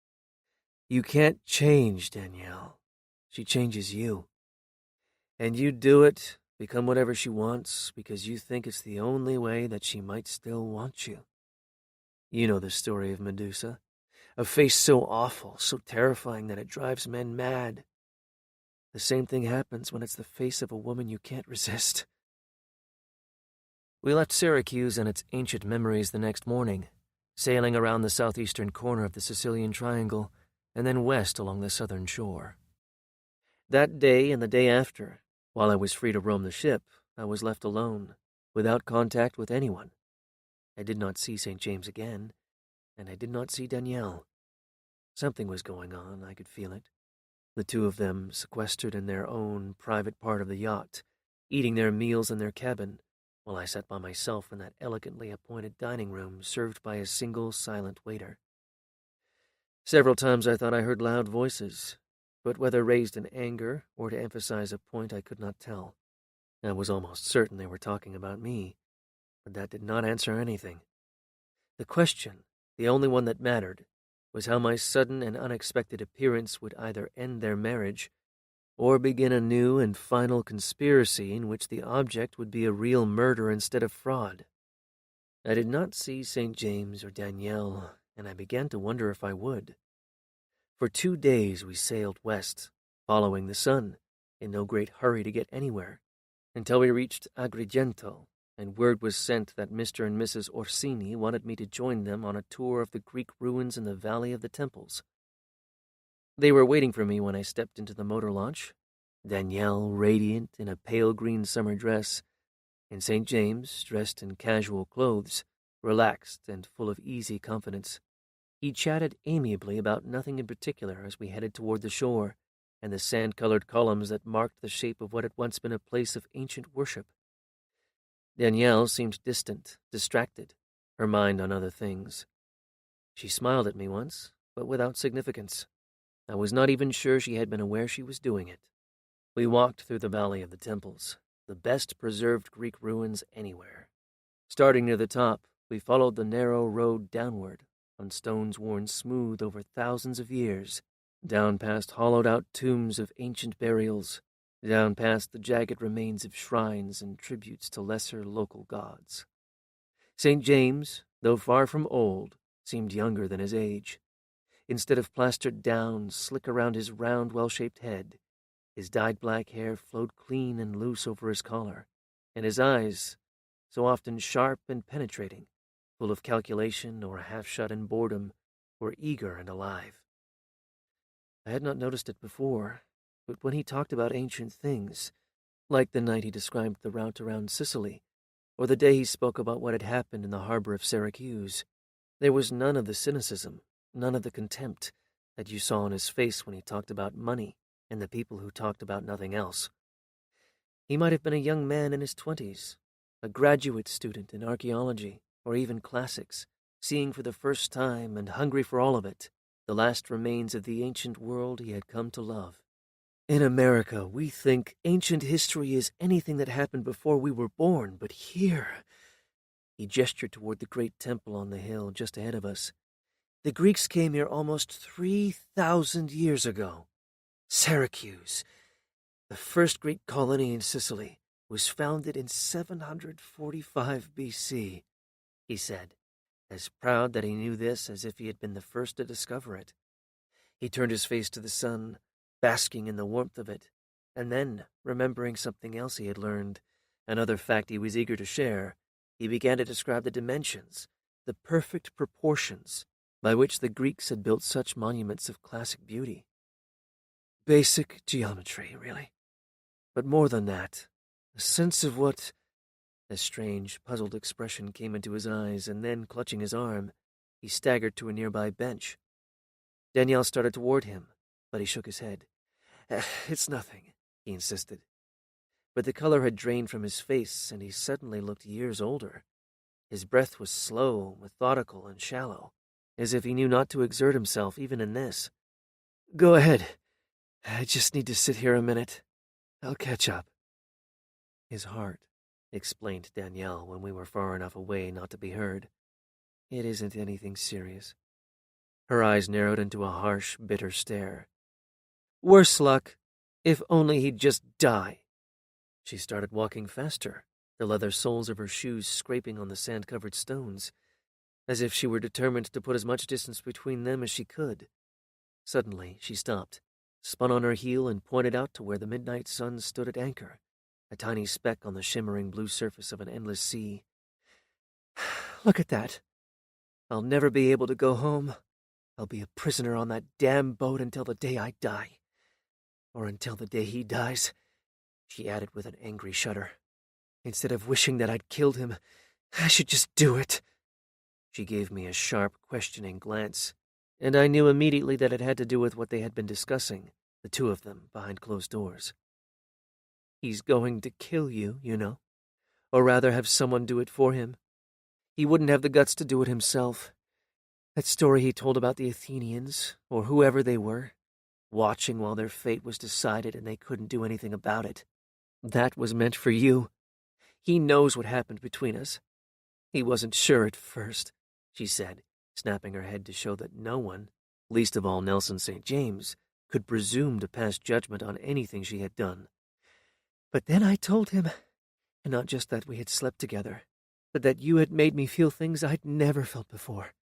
[SPEAKER 1] You can't change Danielle. She changes you. And you do it, become whatever she wants, because you think it's the only way that she might still want you. You know the story of Medusa. A face so awful, so terrifying that it drives men mad. The same thing happens when it's the face of a woman you can't resist. We left Syracuse and its ancient memories the next morning, sailing around the southeastern corner of the Sicilian Triangle, and then west along the southern shore. That day and the day after, while I was free to roam the ship, I was left alone, without contact with anyone. I did not see St. James again, and I did not see Danielle. Something was going on, I could feel it. The two of them sequestered in their own private part of the yacht, eating their meals in their cabin, while I sat by myself in that elegantly appointed dining room served by a single silent waiter. Several times I thought I heard loud voices, but whether raised in anger or to emphasize a point I could not tell. I was almost certain they were talking about me, but that did not answer anything. The question, the only one that mattered, was how my sudden and unexpected appearance would either end their marriage or begin a new and final conspiracy in which the object would be a real murder instead of fraud. I did not see St. James or Danielle, and I began to wonder if I would. For 2 days we sailed west, following the sun, in no great hurry to get anywhere, until we reached Agrigento, and word was sent that Mr. and Mrs. Orsini wanted me to join them on a tour of the Greek ruins in the Valley of the Temples. They were waiting for me when I stepped into the motor launch, Danielle radiant in a pale green summer dress, and St. James, dressed in casual clothes, relaxed and full of easy confidence. He chatted amiably about nothing in particular as we headed toward the shore and the sand-colored columns that marked the shape of what had once been a place of ancient worship. Danielle seemed distant, distracted, her mind on other things. She smiled at me once, but without significance. I was not even sure she had been aware she was doing it. We walked through the Valley of the Temples, the best preserved Greek ruins anywhere. Starting near the top, we followed the narrow road downward, on stones worn smooth over thousands of years, down past hollowed-out tombs of ancient burials, down past the jagged remains of shrines and tributes to lesser local gods. St. James, though far from old, seemed younger than his age. Instead of plastered down, slick around his round, well-shaped head, his dyed black hair flowed clean and loose over his collar, and his eyes, so often sharp and penetrating, full of calculation or half-shut in boredom, were eager and alive. I had not noticed it before, but when he talked about ancient things, like the night he described the route around Sicily, or the day he spoke about what had happened in the harbor of Syracuse, there was none of the cynicism, none of the contempt that you saw on his face when he talked about money and the people who talked about nothing else. He might have been a young man in his 20s, a graduate student in archaeology or even classics, seeing for the first time and hungry for all of it, the last remains of the ancient world he had come to love. In America, we think ancient history is anything that happened before we were born, but here... He gestured toward the great temple on the hill just ahead of us. The Greeks came here almost 3,000 years ago. Syracuse, the first Greek colony in Sicily, was founded in 745 B.C., he said, as proud that he knew this as if he had been the first to discover it. He turned his face to the sun, basking in the warmth of it, and then, remembering something else he had learned, another fact he was eager to share, He began to describe the dimensions, the perfect proportions by which the Greeks had built such monuments of classic beauty. Basic geometry, really. But more than that, a sense of what... A strange, puzzled expression came into his eyes, and then, clutching his arm, he staggered to a nearby bench. Danielle started toward him, but he shook his head. It's nothing, he insisted. But the color had drained from his face, and he suddenly looked years older. His breath was slow, methodical, and shallow, as if he knew not to exert himself even in this. Go ahead. I just need to sit here a minute. I'll catch up. His heart, explained Danielle when we were far enough away not to be heard. It isn't anything serious. Her eyes narrowed into a harsh, bitter stare. Worse luck. If only he'd just die. She started walking faster, the leather soles of her shoes scraping on the sand-covered stones, as if she were determined to put as much distance between them as she could. Suddenly, she stopped, spun on her heel, and pointed out to where the midnight sun stood at anchor, a tiny speck on the shimmering blue surface of an endless sea. Look at that. I'll never be able to go home. I'll be a prisoner on that damn boat until the day I die. Or until the day he dies, she added with an angry shudder. Instead of wishing that I'd killed him, I should just do it. She gave me a sharp, questioning glance, and I knew immediately that it had to do with what they had been discussing, the two of them, behind closed doors. He's going to kill you, you know, or rather have someone do it for him. He wouldn't have the guts to do it himself. That story he told about the Athenians, or whoever they were, watching while their fate was decided and they couldn't do anything about it. That was meant for you. He knows what happened between us. He wasn't sure at first, she said, snapping her head to show that no one, least of all Nelson St. James, could presume to pass judgment on anything she had done. But then I told him, and not just that we had slept together, but that you had made me feel things I'd never felt before.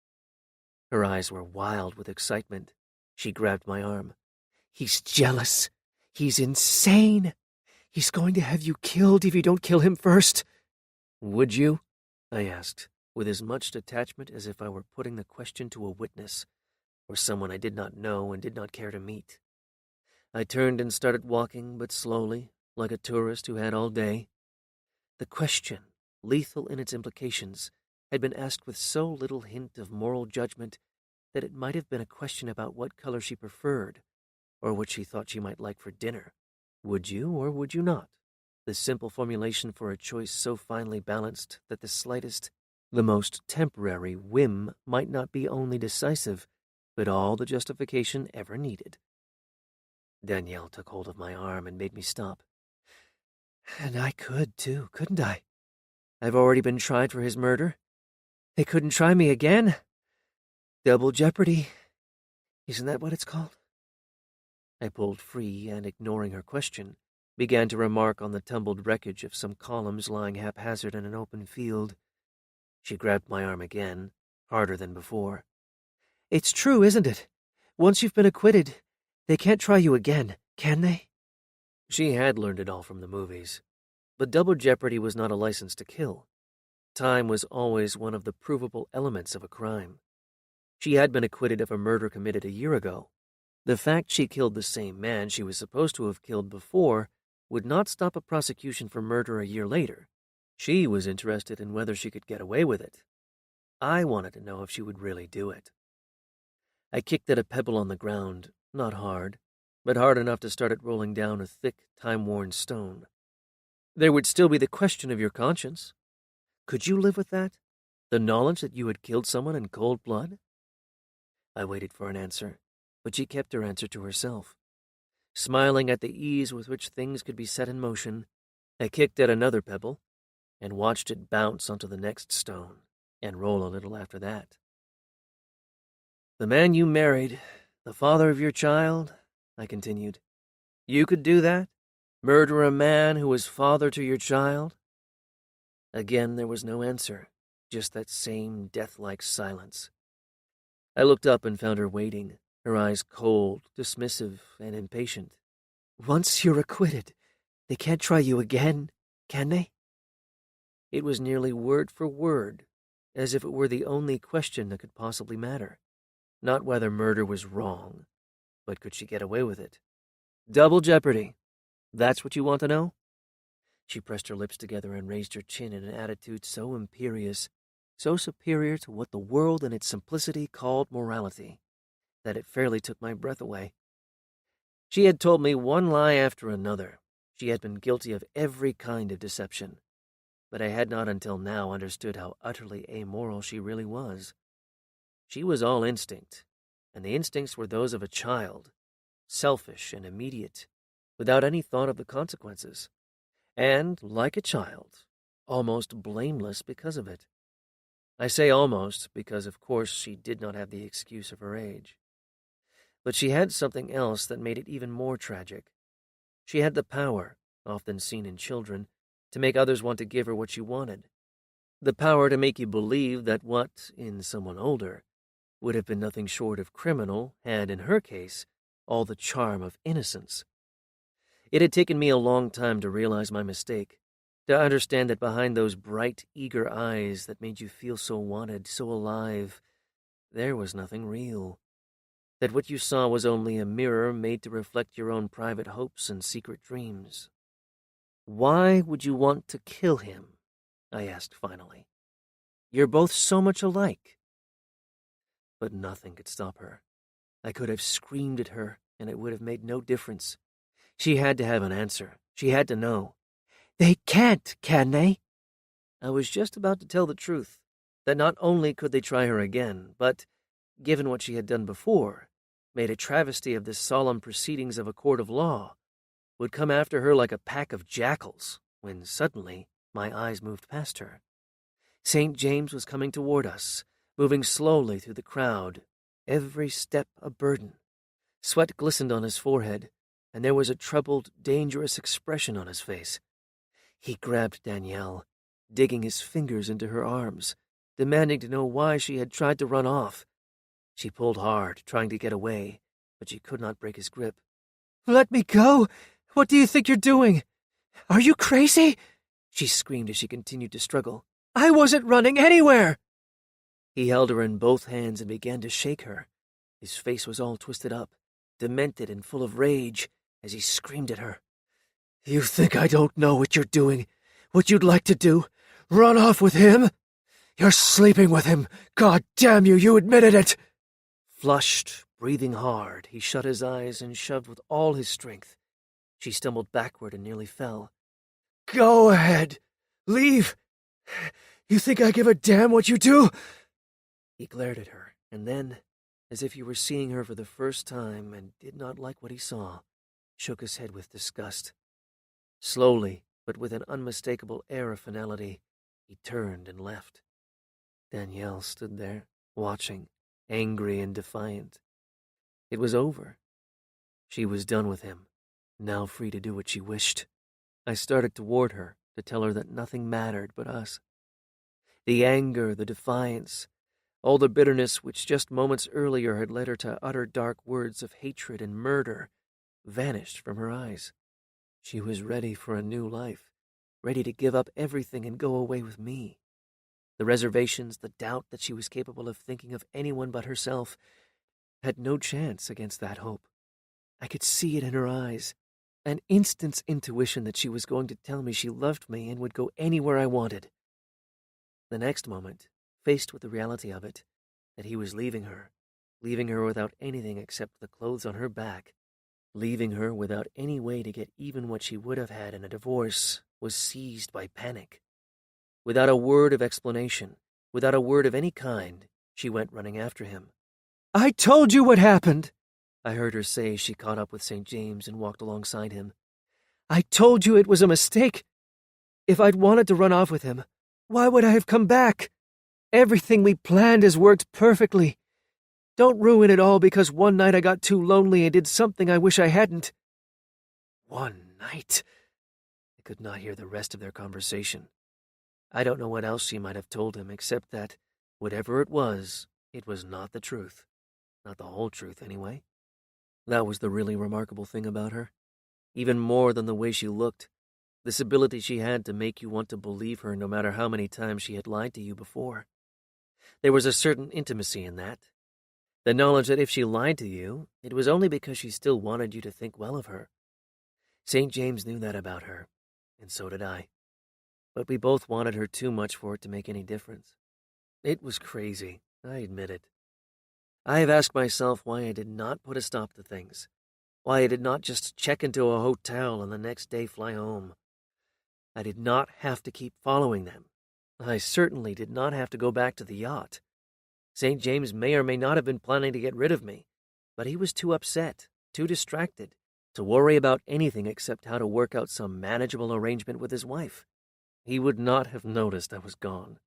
[SPEAKER 1] Her eyes were wild with excitement. She grabbed my arm. He's jealous. He's insane. He's going to have you killed if you don't kill him first. Would you? I asked, with as much detachment as if I were putting the question to a witness, or someone I did not know and did not care to meet. I turned and started walking, but slowly, like a tourist who had all day. The question, lethal in its implications, had been asked with so little hint of moral judgment that it might have been a question about what color she preferred, or what she thought she might like for dinner. Would you or would you not? The simple formulation for a choice so finely balanced that the slightest, the most temporary whim might not be only decisive, but all the justification ever needed. Danielle took hold of my arm and made me stop. And I could, too, couldn't I? I've already been tried for his murder. They couldn't try me again. Double jeopardy. Isn't that what it's called? I pulled free and, ignoring her question, began to remark on the tumbled wreckage of some columns lying haphazard in an open field. She grabbed my arm again, harder than before. It's true, isn't it? Once you've been acquitted, they can't try you again, can they? She had learned it all from the movies. But double jeopardy was not a license to kill. Time was always one of the provable elements of a crime. She had been acquitted of a murder committed a year ago. The fact she killed the same man she was supposed to have killed before would not stop a prosecution for murder a year later. She was interested in whether she could get away with it. I wanted to know if she would really do it. I kicked at a pebble on the ground, not hard, but hard enough to start it rolling down a thick, time-worn stone. There would still be the question of your conscience. Could you live with that? The knowledge that you had killed someone in cold blood? I waited for an answer, but she kept her answer to herself. Smiling at the ease with which things could be set in motion, I kicked at another pebble and watched it bounce onto the next stone and roll a little after that. The man you married, the father of your child, I continued. You could do that? Murder a man who was father to your child? Again there was no answer, just that same death-like silence. I looked up and found her waiting, her eyes cold, dismissive, and impatient. Once you're acquitted, they can't try you again, can they? It was nearly word for word, as if it were the only question that could possibly matter. Not whether murder was wrong, but could she get away with it? Double jeopardy. That's what you want to know? She pressed her lips together and raised her chin in an attitude so imperious, so superior to what the world in its simplicity called morality, that it fairly took my breath away. She had told me one lie after another. She had been guilty of every kind of deception, but I had not until now understood how utterly amoral she really was. She was all instinct, and the instincts were those of a child, selfish and immediate, without any thought of the consequences, and, like a child, almost blameless because of it. I say almost because, of course, she did not have the excuse of her age. But she had something else that made it even more tragic. She had the power, often seen in children, to make others want to give her what she wanted. The power to make you believe that what, in someone older, would have been nothing short of criminal had, in her case, all the charm of innocence. It had taken me a long time to realize my mistake, to understand that behind those bright, eager eyes that made you feel so wanted, so alive, there was nothing real. That what you saw was only a mirror made to reflect your own private hopes and secret dreams. "Why would you want to kill him?" I asked finally. "You're both so much alike." But nothing could stop her. I could have screamed at her, and it would have made no difference. She had to have an answer. She had to know. "They can't, can they?" I was just about to tell the truth, that not only could they try her again, but, given what she had done before, made a travesty of the solemn proceedings of a court of law, would come after her like a pack of jackals, when suddenly my eyes moved past her. St. James was coming toward us, moving slowly through the crowd, every step a burden. Sweat glistened on his forehead, and there was a troubled, dangerous expression on his face. He grabbed Danielle, digging his fingers into her arms, demanding to know why she had tried to run off. She pulled hard, trying to get away, but she could not break his grip. "Let me go! What do you think you're doing? Are you crazy?" she screamed as she continued to struggle. "I wasn't running anywhere!" He held her in both hands and began to shake her. His face was all twisted up, demented and full of rage, as he screamed at her. "You think I don't know what you're doing, what you'd like to do? Run off with him? You're sleeping with him! God damn you, you admitted it!" Flushed, breathing hard, he shut his eyes and shoved with all his strength. She stumbled backward and nearly fell. "Go ahead! Leave! You think I give a damn what you do?" He glared at her, and then, as if he were seeing her for the first time and did not like what he saw, shook his head with disgust. Slowly, but with an unmistakable air of finality, he turned and left. Danielle stood there, watching, angry and defiant. It was over. She was done with him, now free to do what she wished. I started toward her to tell her that nothing mattered but us. The anger, the defiance, all the bitterness which just moments earlier had led her to utter dark words of hatred and murder vanished from her eyes. She was ready for a new life, ready to give up everything and go away with me. The reservations, the doubt that she was capable of thinking of anyone but herself, had no chance against that hope. I could see it in her eyes, an instant's intuition that she was going to tell me she loved me and would go anywhere I wanted. The next moment, faced with the reality of it, that he was leaving her without anything except the clothes on her back, leaving her without any way to get even what she would have had in a divorce, was seized by panic. Without a word of explanation, without a word of any kind, she went running after him. "I told you what happened," I heard her say as she caught up with St. James and walked alongside him. "I told you it was a mistake. If I'd wanted to run off with him, why would I have come back? Everything we planned has worked perfectly. Don't ruin it all because one night I got too lonely and did something I wish I hadn't." One night? I could not hear the rest of their conversation. I don't know what else she might have told him except that, whatever it was not the truth. Not the whole truth, anyway. That was the really remarkable thing about her. Even more than the way she looked, This ability she had to make you want to believe her no matter how many times she had lied to you before. There was a certain intimacy in that. The knowledge that if she lied to you, it was only because she still wanted you to think well of her. St. James knew that about her, and so did I. But we both wanted her too much for it to make any difference. It was crazy, I admit it. I have asked myself why I did not put a stop to things, why I did not just check into a hotel and the next day fly home. I did not have to keep following them. I certainly did not have to go back to the yacht. St. James may or may not have been planning to get rid of me, but he was too upset, too distracted, to worry about anything except how to work out some manageable arrangement with his wife. He would not have noticed I was gone.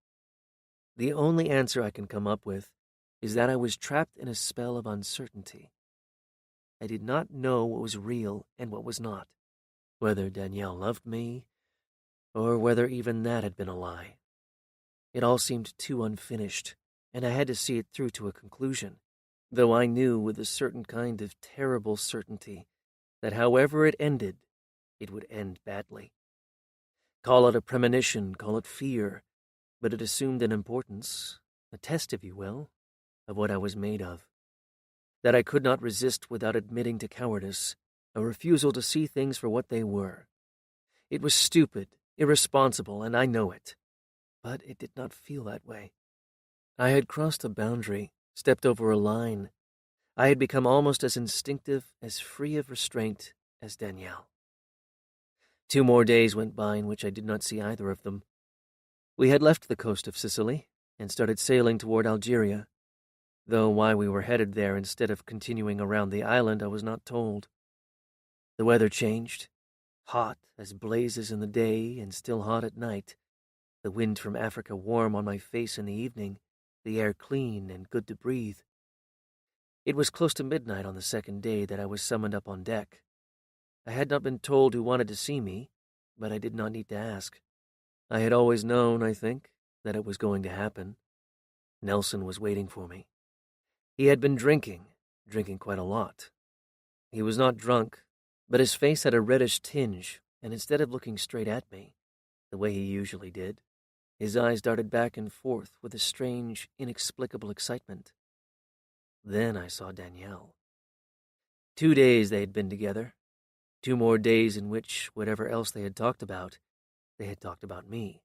[SPEAKER 1] The only answer I can come up with is that I was trapped in a spell of uncertainty. I did not know what was real and what was not, whether Danielle loved me, or whether even that had been a lie. It all seemed too unfinished, and I had to see it through to a conclusion, though I knew with a certain kind of terrible certainty that however it ended, it would end badly. Call it a premonition, call it fear, but it assumed an importance, a test, if you will, of what I was made of. That I could not resist without admitting to cowardice, a refusal to see things for what they were. It was stupid, irresponsible, and I know it. But it did not feel that way. I had crossed a boundary, stepped over a line. I had become almost as instinctive, as free of restraint as Danielle. 2 more days went by in which I did not see either of them. We had left the coast of Sicily and started sailing toward Algeria, though why we were headed there instead of continuing around the island I was not told. The weather changed, hot as blazes in the day and still hot at night, the wind from Africa warm on my face in the evening, the air clean and good to breathe. It was close to midnight on the 2nd day that I was summoned up on deck. I had not been told who wanted to see me, but I did not need to ask. I had always known, I think, that it was going to happen. Nelson was waiting for me. He had been drinking quite a lot. He was not drunk, but his face had a reddish tinge, and instead of looking straight at me, the way he usually did, his eyes darted back and forth with a strange, inexplicable excitement. Then I saw Danielle. 2 days they had been together. 2 more days in which, whatever else they had talked about me.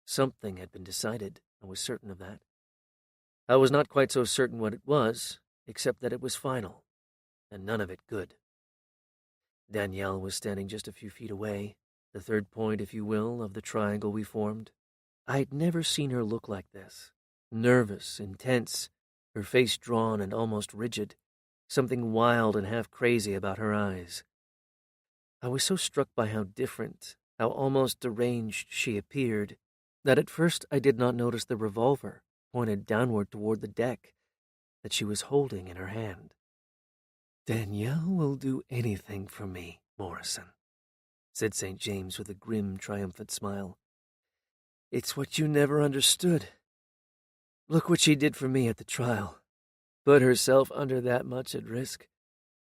[SPEAKER 1] Something had been decided, I was certain of that. I was not quite so certain what it was, except that it was final, and none of it good. Danielle was standing just a few feet away, the third point, if you will, of the triangle we formed. I had never seen her look like this, nervous, intense, her face drawn and almost rigid, something wild and half crazy about her eyes. I was so struck by how different, how almost deranged she appeared, that at first I did not notice the revolver, pointed downward toward the deck, that she was holding in her hand. "Danielle will do anything for me, Morrison," said St. James with a grim, triumphant smile. "It's what you never understood. Look what she did for me at the trial. Put herself under that much at risk,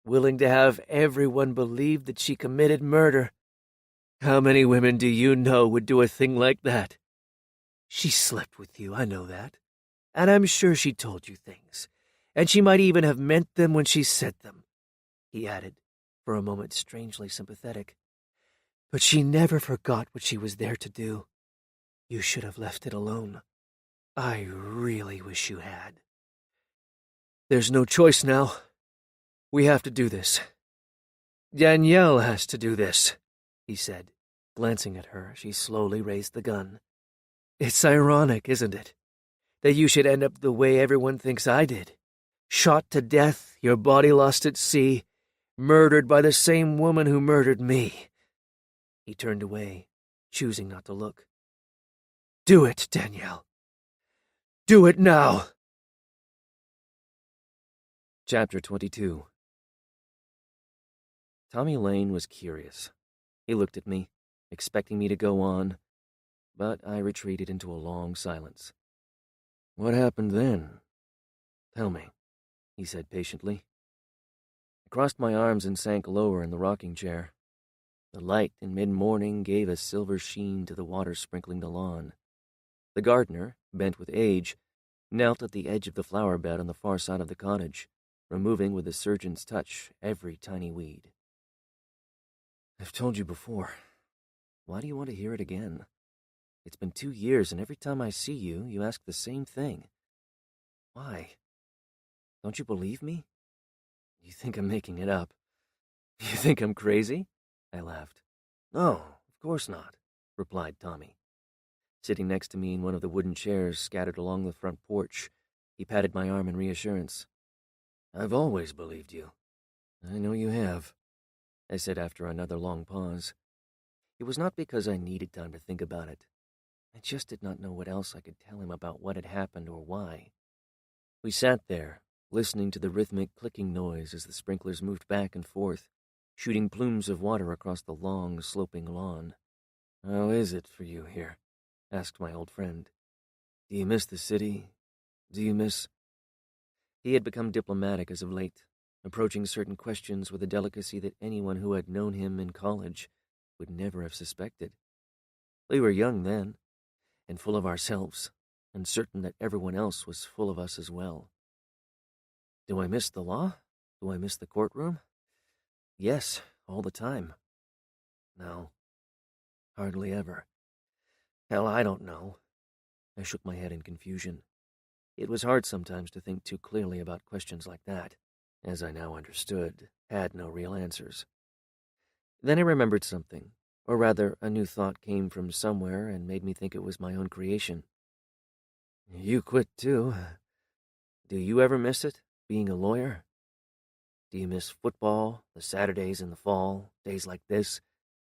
[SPEAKER 1] willing to have everyone believe that she committed murder. How many women do you know would do a thing like that? She slept with you, I know that. And I'm sure she told you things. And she might even have meant them when she said them," he added, for a moment strangely sympathetic. "But she never forgot what she was there to do. You should have left it alone. I really wish you had. There's no choice now. We have to do this. Danielle has to do this," he said, glancing at her as she slowly raised the gun. "It's ironic, isn't it, that you should end up the way everyone thinks I did. Shot to death, your body lost at sea, murdered by the same woman who murdered me." He turned away, choosing not to look. "Do it, Danielle. Do it now." Chapter 22. Tommy Lane was curious. He looked at me, expecting me to go on, but I retreated into a long silence. "What happened then? Tell me," he said patiently. I crossed my arms and sank lower in the rocking chair. The light in mid-morning gave a silver sheen to the water sprinkling the lawn. The gardener, bent with age, knelt at the edge of the flower bed on the far side of the cottage, removing with a surgeon's touch every tiny weed. "I've told you before. Why do you want to hear it again? It's been 2 years, and every time I see you, you ask the same thing. Why? Don't you believe me? You think I'm making it up. You think I'm crazy?" I laughed. "No, of course not," replied Tommy. Sitting next to me in one of the wooden chairs scattered along the front porch, he patted my arm in reassurance. "I've always believed you." "I know you have," I said after another long pause. It was not because I needed time to think about it. I just did not know what else I could tell him about what had happened or why. We sat there, listening to the rhythmic clicking noise as the sprinklers moved back and forth, shooting plumes of water across the long, sloping lawn. "How is it for you here?" asked my old friend. "Do you miss the city? Do you miss—" He had become diplomatic as of late, approaching certain questions with a delicacy that anyone who had known him in college would never have suspected. We were young then, and full of ourselves, and certain that everyone else was full of us as well. Do I miss the law? Do I miss the courtroom? Yes, all the time. No, hardly ever. Hell, I don't know. I shook my head in confusion. It was hard sometimes to think too clearly about questions like that, as I now understood, had no real answers. Then I remembered something, or rather, a new thought came from somewhere and made me think it was my own creation. "You quit, too. Do you ever miss it, being a lawyer? Do you miss football, the Saturdays in the fall, days like this,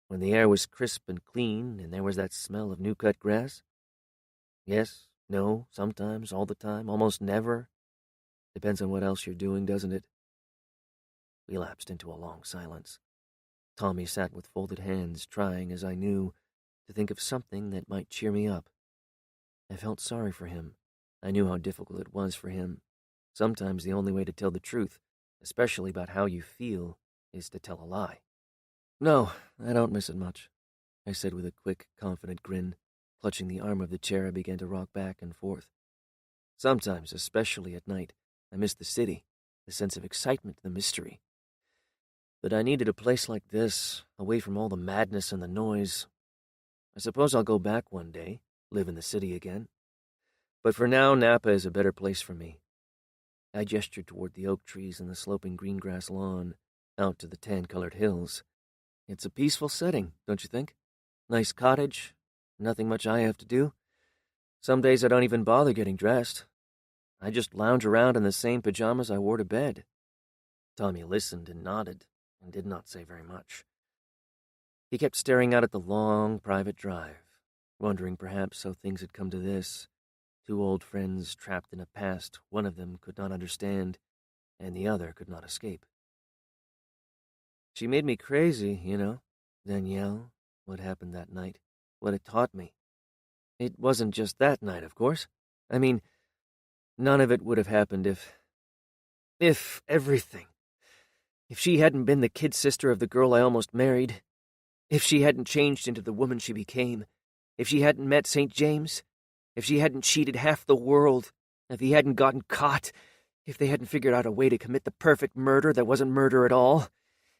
[SPEAKER 1] when the air was crisp and clean and there was that smell of new-cut grass? Yes, no, sometimes, all the time, almost never. Depends on what else you're doing, doesn't it?" We lapsed into a long silence. Tommy sat with folded hands, trying, as I knew, to think of something that might cheer me up. I felt sorry for him. I knew how difficult it was for him. Sometimes the only way to tell the truth, especially about how you feel, is to tell a lie. "No, I don't miss it much," I said with a quick, confident grin, clutching the arm of the chair I began to rock back and forth. "Sometimes, especially at night, I miss the city, the sense of excitement, the mystery. But I needed a place like this, away from all the madness and the noise. I suppose I'll go back one day, live in the city again. But for now, Napa is a better place for me." I gestured toward the oak trees and the sloping green grass lawn, out to the tan-colored hills. "It's a peaceful setting, don't you think? Nice cottage, nothing much I have to do. Some days I don't even bother getting dressed. I just lounge around in the same pajamas I wore to bed." Tommy listened and nodded, and did not say very much. He kept staring out at the long, private drive, wondering perhaps how things had come to this. 2 old friends trapped in a past one of them could not understand, and the other could not escape. She made me crazy, you know, Danielle, what happened that night, what it taught me. It wasn't just that night, of course. I mean, none of it would have happened if everything. If she hadn't been the kid sister of the girl I almost married. If she hadn't changed into the woman she became. If she hadn't met St. James. If she hadn't cheated half the world. If he hadn't gotten caught. If they hadn't figured out a way to commit the perfect murder that wasn't murder at all.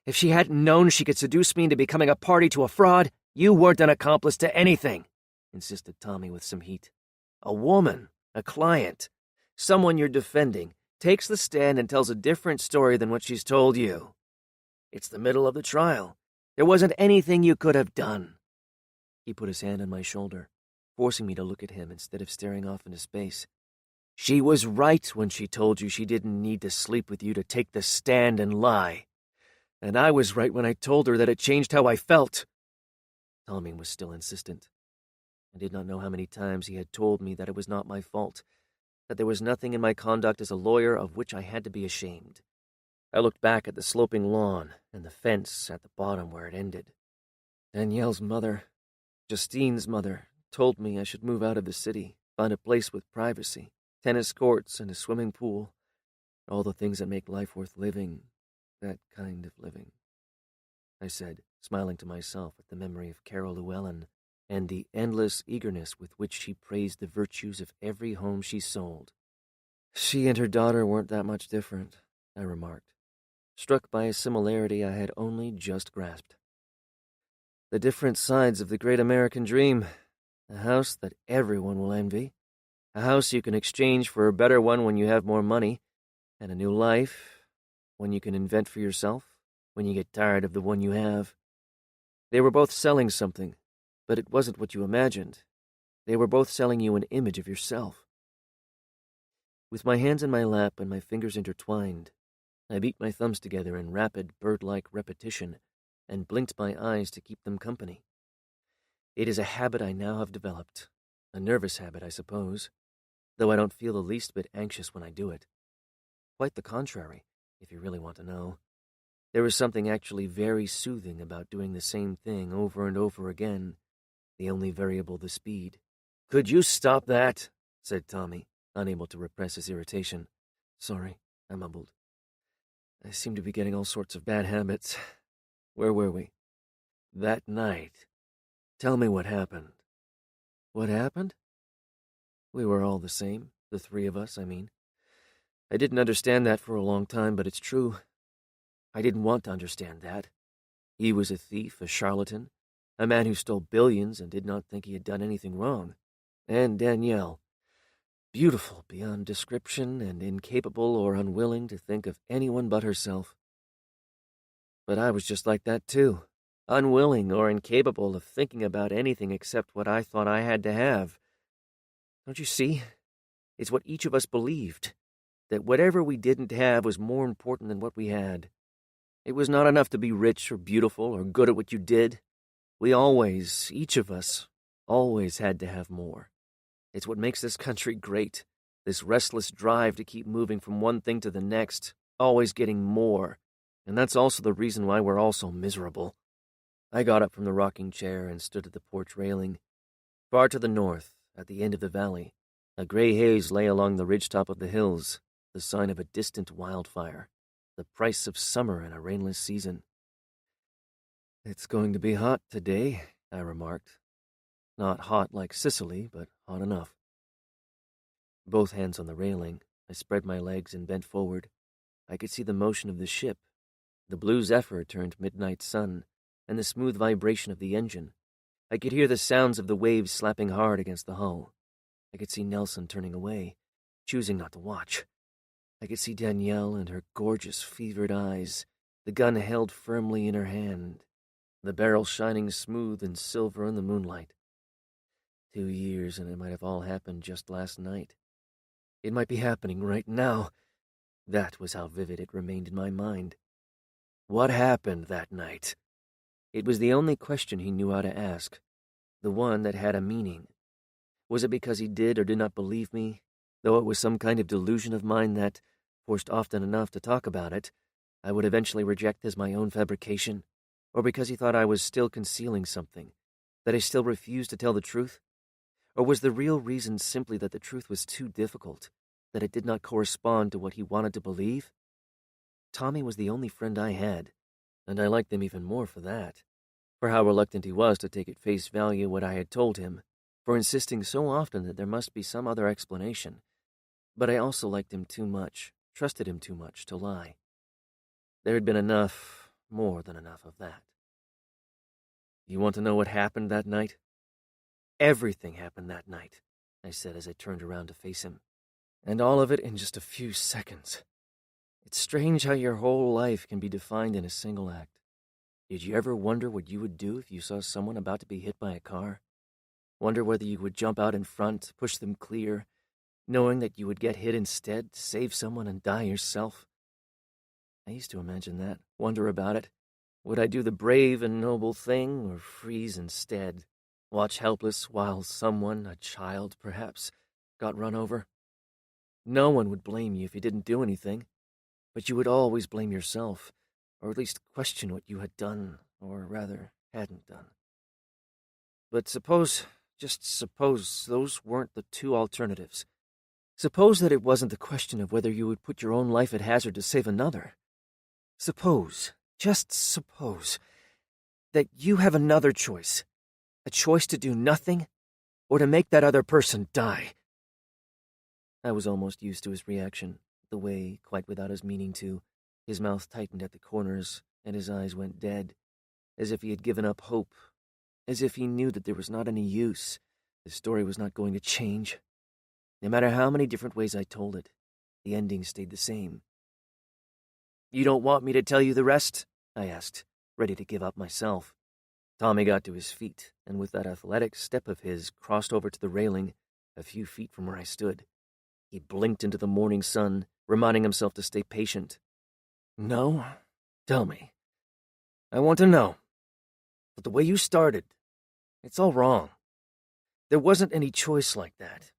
[SPEAKER 1] If she hadn't known she could seduce me into becoming a party to a fraud, you weren't an accomplice to anything, insisted Tommy with some heat. A woman, a client, someone you're defending, takes the stand and tells a different story than what she's told you. It's the middle of the trial. There wasn't anything you could have done. He put his hand on my shoulder, forcing me to look at him instead of staring off into space. She was right when she told you she didn't need to sleep with you to take the stand and lie. And I was right when I told her that it changed how I felt. Tommy was still insistent. I did not know how many times he had told me that it was not my fault, that there was nothing in my conduct as a lawyer of which I had to be ashamed. I looked back at the sloping lawn and the fence at the bottom where it ended. Danielle's mother, Justine's mother, told me I should move out of the city, find a place with privacy, tennis courts and a swimming pool, all the things that make life worth living, that kind of living. I said, smiling to myself at the memory of Carol Llewellyn and the endless eagerness with which she praised the virtues of every home she sold. She and her daughter weren't that much different, I remarked, struck by a similarity I had only just grasped. The different sides of the great American dream, a house that everyone will envy, a house you can exchange for a better one when you have more money, and a new life, one you can invent for yourself when you get tired of the one you have. They were both selling something, but it wasn't what you imagined. They were both selling you an image of yourself. With my hands in my lap and my fingers intertwined, I beat my thumbs together in rapid, bird-like repetition and blinked my eyes to keep them company. It is a habit I now have developed, a nervous habit, I suppose, though I don't feel the least bit anxious when I do it. Quite the contrary, if you really want to know. There is something actually very soothing about doing the same thing over and over again, the only variable the speed. "Could you stop that?" said Tommy, unable to repress his irritation. "Sorry," I mumbled. "I seem to be getting all sorts of bad habits. Where were we?" "That night. Tell me what happened." "What happened?" We were all the same, the three of us, I mean. I didn't understand that for a long time, but it's true. I didn't want to understand that. He was a thief, a charlatan, a man who stole billions and did not think he had done anything wrong. And Danielle, beautiful beyond description and incapable or unwilling to think of anyone but herself. But I was just like that, too, unwilling or incapable of thinking about anything except what I thought I had to have. Don't you see? It's what each of us believed, that whatever we didn't have was more important than what we had. It was not enough to be rich or beautiful or good at what you did. We always, each of us, always had to have more. It's what makes this country great, this restless drive to keep moving from one thing to the next, always getting more. And that's also the reason why we're all so miserable. I got up from the rocking chair and stood at the porch railing. Far to the north, at the end of the valley, a gray haze lay along the ridgetop of the hills, the sign of a distant wildfire, the price of summer in a rainless season. "It's going to be hot today," I remarked. Not hot like Sicily, but hot enough. Both hands on the railing, I spread my legs and bent forward. I could see the motion of the ship, the blue zephyr turned midnight sun, and the smooth vibration of the engine. I could hear the sounds of the waves slapping hard against the hull. I could see Nelson turning away, choosing not to watch. I could see Danielle and her gorgeous, fevered eyes, the gun held firmly in her hand, the barrel shining smooth and silver in the moonlight. 2 years, and it might have all happened just last night. It might be happening right now. That was how vivid it remained in my mind. What happened that night? It was the only question he knew how to ask, the one that had a meaning. Was it because he did or did not believe me, though it was some kind of delusion of mine that, forced often enough to talk about it, I would eventually reject as my own fabrication? Or because he thought I was still concealing something, that I still refused to tell the truth? Or was the real reason simply that the truth was too difficult, that it did not correspond to what he wanted to believe? Tommy was the only friend I had, and I liked him even more for that, for how reluctant he was to take at face value what I had told him, for insisting so often that there must be some other explanation. But I also liked him too much, trusted him too much to lie. There had been enough, more than enough of that. You want to know what happened that night? Everything happened that night, I said as I turned around to face him. And all of it in just a few seconds. It's strange how your whole life can be defined in a single act. Did you ever wonder what you would do if you saw someone about to be hit by a car? Wonder whether you would jump out in front, push them clear, knowing that you would get hit instead, save someone and die yourself? I used to imagine that, wonder about it. Would I do the brave and noble thing, or freeze instead? Watch helpless while someone, a child perhaps, got run over? No one would blame you if you didn't do anything, but you would always blame yourself, or at least question what you had done, or rather, hadn't done. But suppose, just suppose, those weren't the two alternatives. Suppose that it wasn't the question of whether you would put your own life at hazard to save another. Suppose, just suppose, that you have another choice. A choice to do nothing, or to make that other person die. I was almost used to his reaction, the way, quite without his meaning to, his mouth tightened at the corners and his eyes went dead, as if he had given up hope, as if he knew that there was not any use, the story was not going to change. No matter how many different ways I told it, the ending stayed the same. "You don't want me to tell you the rest?" I asked, ready to give up myself. Tommy got to his feet, and with that athletic step of his, crossed over to the railing, a few feet from where I stood. He blinked into the morning sun, reminding himself to stay patient. "No? Tell me. I want to know. But the way you started, it's all wrong. There wasn't any choice like that.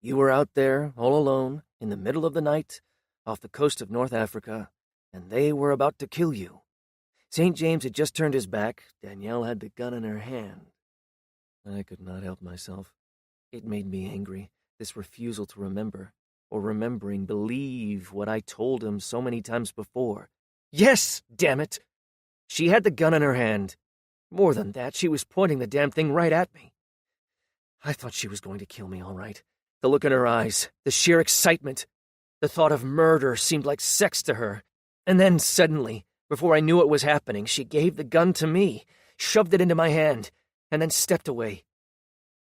[SPEAKER 1] You were out there, all alone, in the middle of the night, off the coast of North Africa, and they were about to kill you. St. James had just turned his back. Danielle had the gun in her hand." I could not help myself. It made me angry, this refusal to remember, or remembering, believe what I told him so many times before. Yes, damn it! She had the gun in her hand. More than that, she was pointing the damn thing right at me. I thought she was going to kill me, all right. The look in her eyes, the sheer excitement. The thought of murder seemed like sex to her. And then, suddenly, before I knew what was happening, she gave the gun to me, shoved it into my hand, and then stepped away.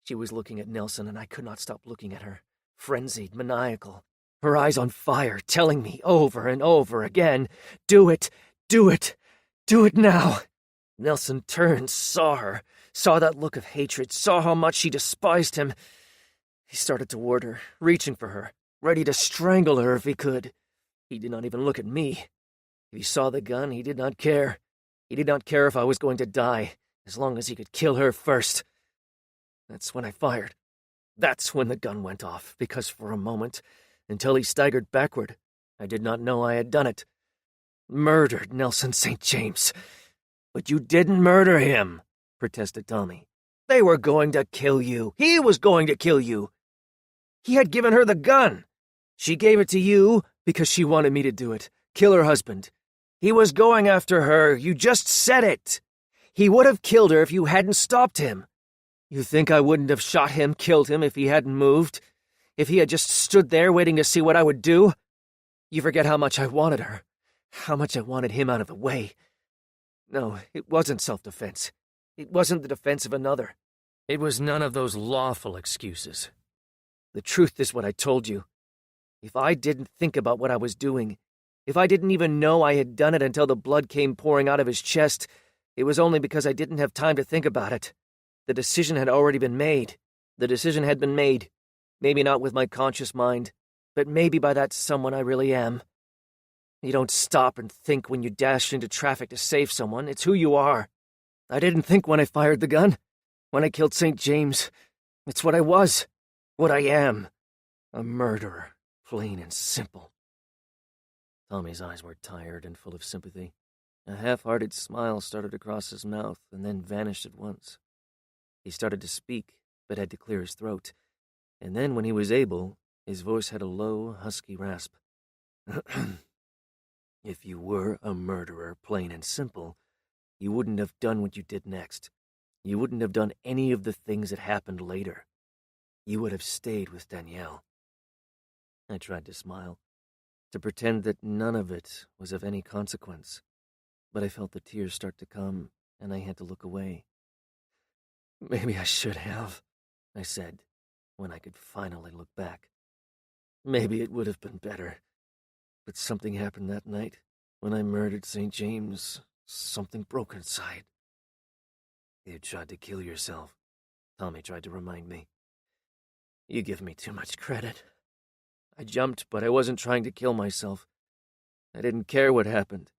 [SPEAKER 1] She was looking at Nelson, and I could not stop looking at her, frenzied, maniacal, her eyes on fire, telling me over and over again, "Do it, do it, do it now." Nelson turned, saw her, saw that look of hatred, saw how much she despised him. He started toward her, reaching for her, ready to strangle her if he could. He did not even look at me. If he saw the gun, he did not care. He did not care if I was going to die, as long as he could kill her first. That's when I fired. That's when the gun went off, because for a moment, until he staggered backward, I did not know I had done it. Murdered Nelson St. James. "But you didn't murder him," protested Tommy. "They were going to kill you. He was going to kill you. He had given her the gun. She gave it to you because she wanted me to do it. Kill her husband. He was going after her. You just said it. He would have killed her if you hadn't stopped him. You think I wouldn't have shot him, killed him, if he hadn't moved? If he had just stood there waiting to see what I would do? You forget how much I wanted her. How much I wanted him out of the way. No, it wasn't self-defense. It wasn't the defense of another. It was none of those lawful excuses. The truth is what I told you. If I didn't think about what I was doing, if I didn't even know I had done it until the blood came pouring out of his chest, it was only because I didn't have time to think about it. The decision had already been made. The decision had been made. Maybe not with my conscious mind, but maybe by that someone I really am. You don't stop and think when you dash into traffic to save someone. It's who you are. I didn't think when I fired the gun. When I killed St. James. It's what I was. What I am. A murderer. Plain and simple. Tommy's eyes were tired and full of sympathy. A half-hearted smile started across his mouth and then vanished at once. He started to speak, but had to clear his throat. And then, when he was able, his voice had a low, husky rasp. If you were a murderer, plain and simple, you wouldn't have done what you did next. You wouldn't have done any of the things that happened later. You would have stayed with Danielle. I tried to smile, to pretend that none of it was of any consequence, but I felt the tears start to come, and I had to look away. Maybe I should have, I said, when I could finally look back. Maybe it would have been better. But something happened that night. When I murdered St. James, something broke inside. You tried to kill yourself, Tommy tried to remind me. You give me too much credit. I jumped, but I wasn't trying to kill myself. I didn't care what happened.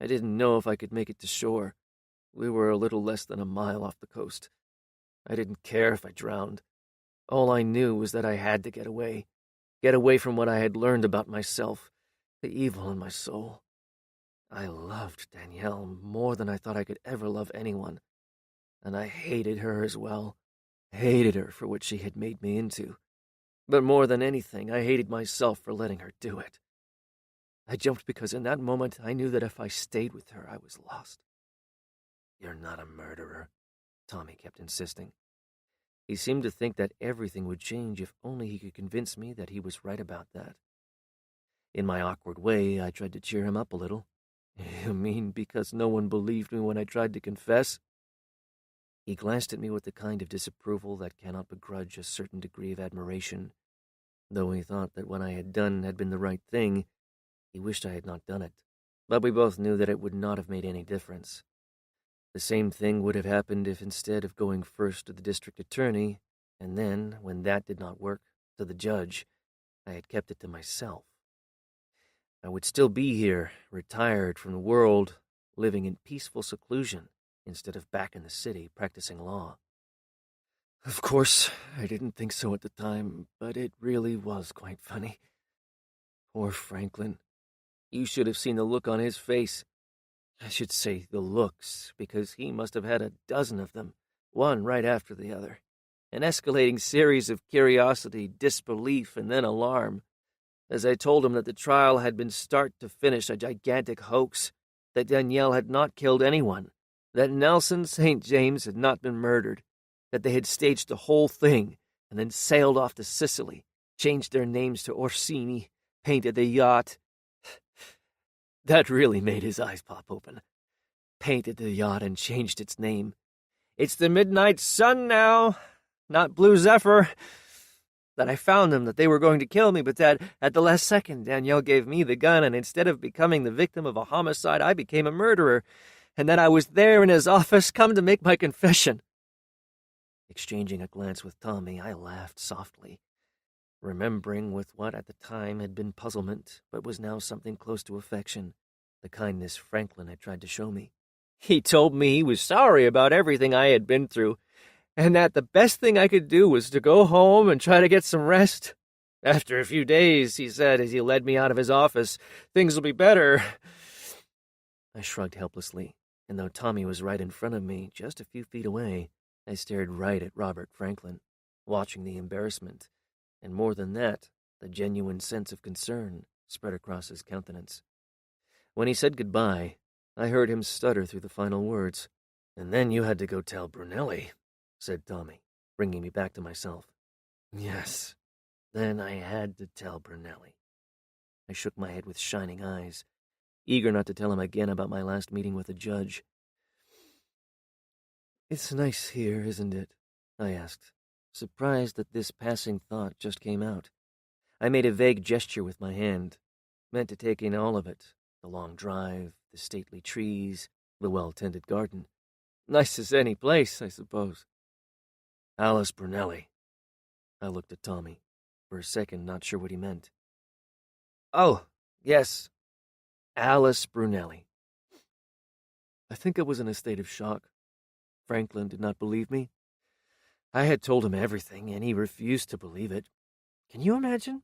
[SPEAKER 1] I didn't know if I could make it to shore. We were a little less than a mile off the coast. I didn't care if I drowned. All I knew was that I had to get away from what I had learned about myself, the evil in my soul. I loved Danielle more than I thought I could ever love anyone, and I hated her as well. Hated her for what she had made me into. But more than anything, I hated myself for letting her do it. I jumped because in that moment I knew that if I stayed with her, I was lost. "You're not a murderer," Tommy kept insisting. He seemed to think that everything would change if only he could convince me that he was right about that. In my awkward way, I tried to cheer him up a little. "You mean because no one believed me when I tried to confess?" He glanced at me with the kind of disapproval that cannot begrudge a certain degree of admiration. Though he thought that what I had done had been the right thing, he wished I had not done it. But we both knew that it would not have made any difference. The same thing would have happened if instead of going first to the district attorney, and then, when that did not work, to the judge, I had kept it to myself. I would still be here, retired from the world, living in peaceful seclusion, instead of back in the city practicing law. Of course, I didn't think so at the time, but it really was quite funny. Poor Franklin. You should have seen the look on his face. I should say the looks, because he must have had a dozen of them, one right after the other. An escalating series of curiosity, disbelief, and then alarm. As I told him that the trial had been start to finish a gigantic hoax, that Danielle had not killed anyone, that Nelson St. James had not been murdered, that they had staged the whole thing and then sailed off to Sicily, changed their names to Orsini, painted the yacht. That really made his eyes pop open. Painted the yacht and changed its name. It's the Midnight Sun now, not Blue Zephyr. That I found them, that they were going to kill me, but that, at the last second, Danielle gave me the gun, and instead of becoming the victim of a homicide, I became a murderer, and that I was there in his office, come to make my confession. Exchanging a glance with Tommy, I laughed softly, remembering with what at the time had been puzzlement, but was now something close to affection, the kindness Franklin had tried to show me. He told me he was sorry about everything I had been through, and that the best thing I could do was to go home and try to get some rest. After a few days, he said as he led me out of his office, things will be better. I shrugged helplessly, and though Tommy was right in front of me, just a few feet away, I stared right at Robert Franklin, watching the embarrassment, and more than that, the genuine sense of concern spread across his countenance. When he said goodbye, I heard him stutter through the final words. "And then you had to go tell Brunelli," said Tommy, bringing me back to myself. Yes, then I had to tell Brunelli. I shook my head with shining eyes, eager not to tell him again about my last meeting with the judge. "It's nice here, isn't it?" I asked, surprised that this passing thought just came out. I made a vague gesture with my hand, meant to take in all of it, the long drive, the stately trees, the well-tended garden. Nice as any place, I suppose. Alice Brunelli. I looked at Tommy, for a second not sure what he meant. Oh, yes, Alice Brunelli. I think I was in a state of shock. Franklin did not believe me. I had told him everything, and he refused to believe it. Can you imagine?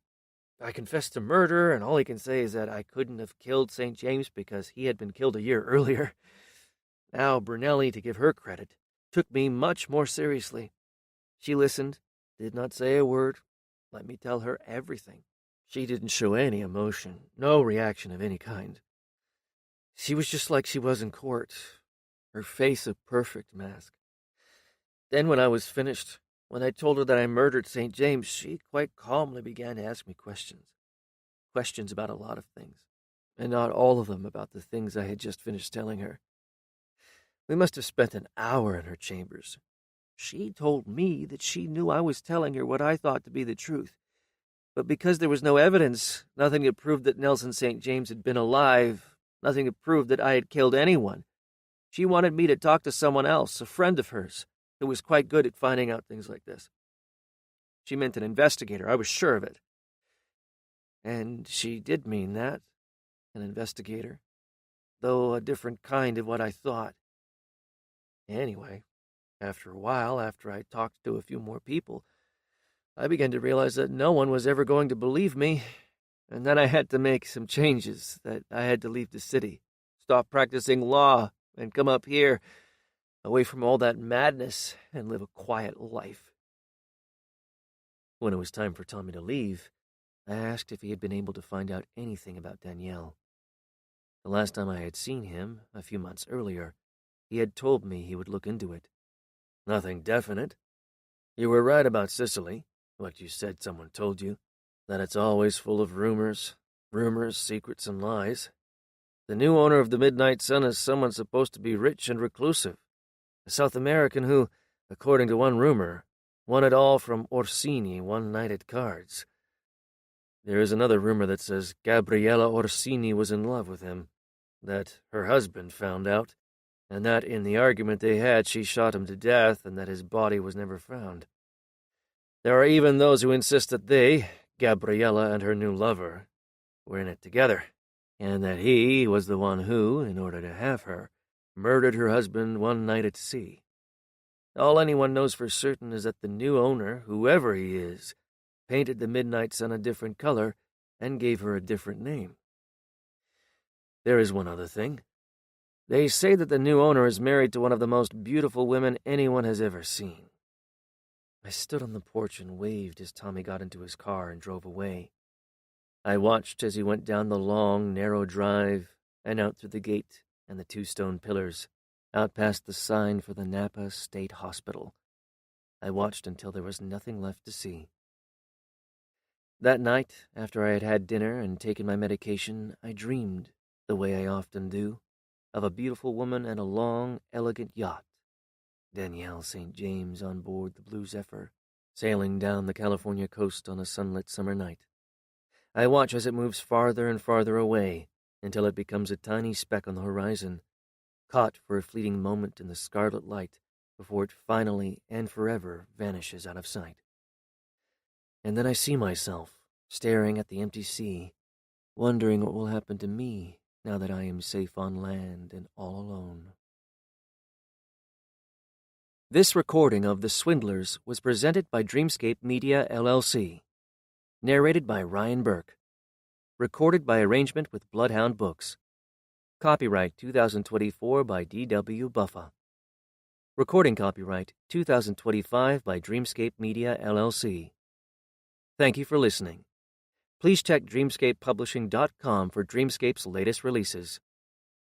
[SPEAKER 1] I confessed to murder, and all he can say is that I couldn't have killed St. James because he had been killed a year earlier. Now Brunelli, to give her credit, took me much more seriously. She listened, did not say a word, let me tell her everything. She didn't show any emotion, no reaction of any kind. She was just like she was in court, her face a perfect mask. Then when I was finished, when I told her that I murdered St. James, she quite calmly began to ask me questions. Questions about a lot of things, and not all of them about the things I had just finished telling her. We must have spent an hour in her chambers. She told me that she knew I was telling her what I thought to be the truth. But because there was no evidence, nothing to prove that Nelson St. James had been alive, nothing to prove that I had killed anyone, she wanted me to talk to someone else, a friend of hers, who was quite good at finding out things like this. She meant an investigator, I was sure of it. And she did mean that, an investigator, though a different kind of what I thought. Anyway, after a while, after I talked to a few more people, I began to realize that no one was ever going to believe me, and then I had to make some changes, that I had to leave the city, stop practicing law, and come up here, away from all that madness, and live a quiet life. When it was time for Tommy to leave, I asked if he had been able to find out anything about Danielle. The last time I had seen him, a few months earlier, he had told me he would look into it. Nothing definite. You were right about Sicily, what you said someone told you, that it's always full of rumors, secrets, and lies. The new owner of the Midnight Sun is someone supposed to be rich and reclusive, a South American who, according to one rumor, won it all from Orsini one night at cards. There is another rumor that says Gabriella Orsini was in love with him, that her husband found out, and that in the argument they had she shot him to death and that his body was never found. There are even those who insist that they, Gabriella and her new lover, were in it together, and that he was the one who, in order to have her, murdered her husband one night at sea. All anyone knows for certain is that the new owner, whoever he is, painted the Midnight Sun a different color and gave her a different name. There is one other thing. They say that the new owner is married to one of the most beautiful women anyone has ever seen. I stood on the porch and waved as Tommy got into his car and drove away. I watched as he went down the long, narrow drive and out through the gate and the 2 stone pillars, out past the sign for the Napa State Hospital. I watched until there was nothing left to see. That night, after I had had dinner and taken my medication, I dreamed, the way I often do, of a beautiful woman and a long, elegant yacht. Danielle St. James on board the Blue Zephyr, sailing down the California coast on a sunlit summer night. I watch as it moves farther and farther away until it becomes a tiny speck on the horizon, caught for a fleeting moment in the scarlet light before it finally and forever vanishes out of sight. And then I see myself staring at the empty sea, wondering what will happen to me now that I am safe on land and all alone. This recording of The Swindlers was presented by Dreamscape Media, LLC. Narrated by Ryan Burke. Recorded by arrangement with Bloodhound Books. Copyright 2024 by D.W. Buffa. Recording copyright 2025 by Dreamscape Media, LLC. Thank you for listening. Please check DreamscapePublishing.com for Dreamscape's latest releases.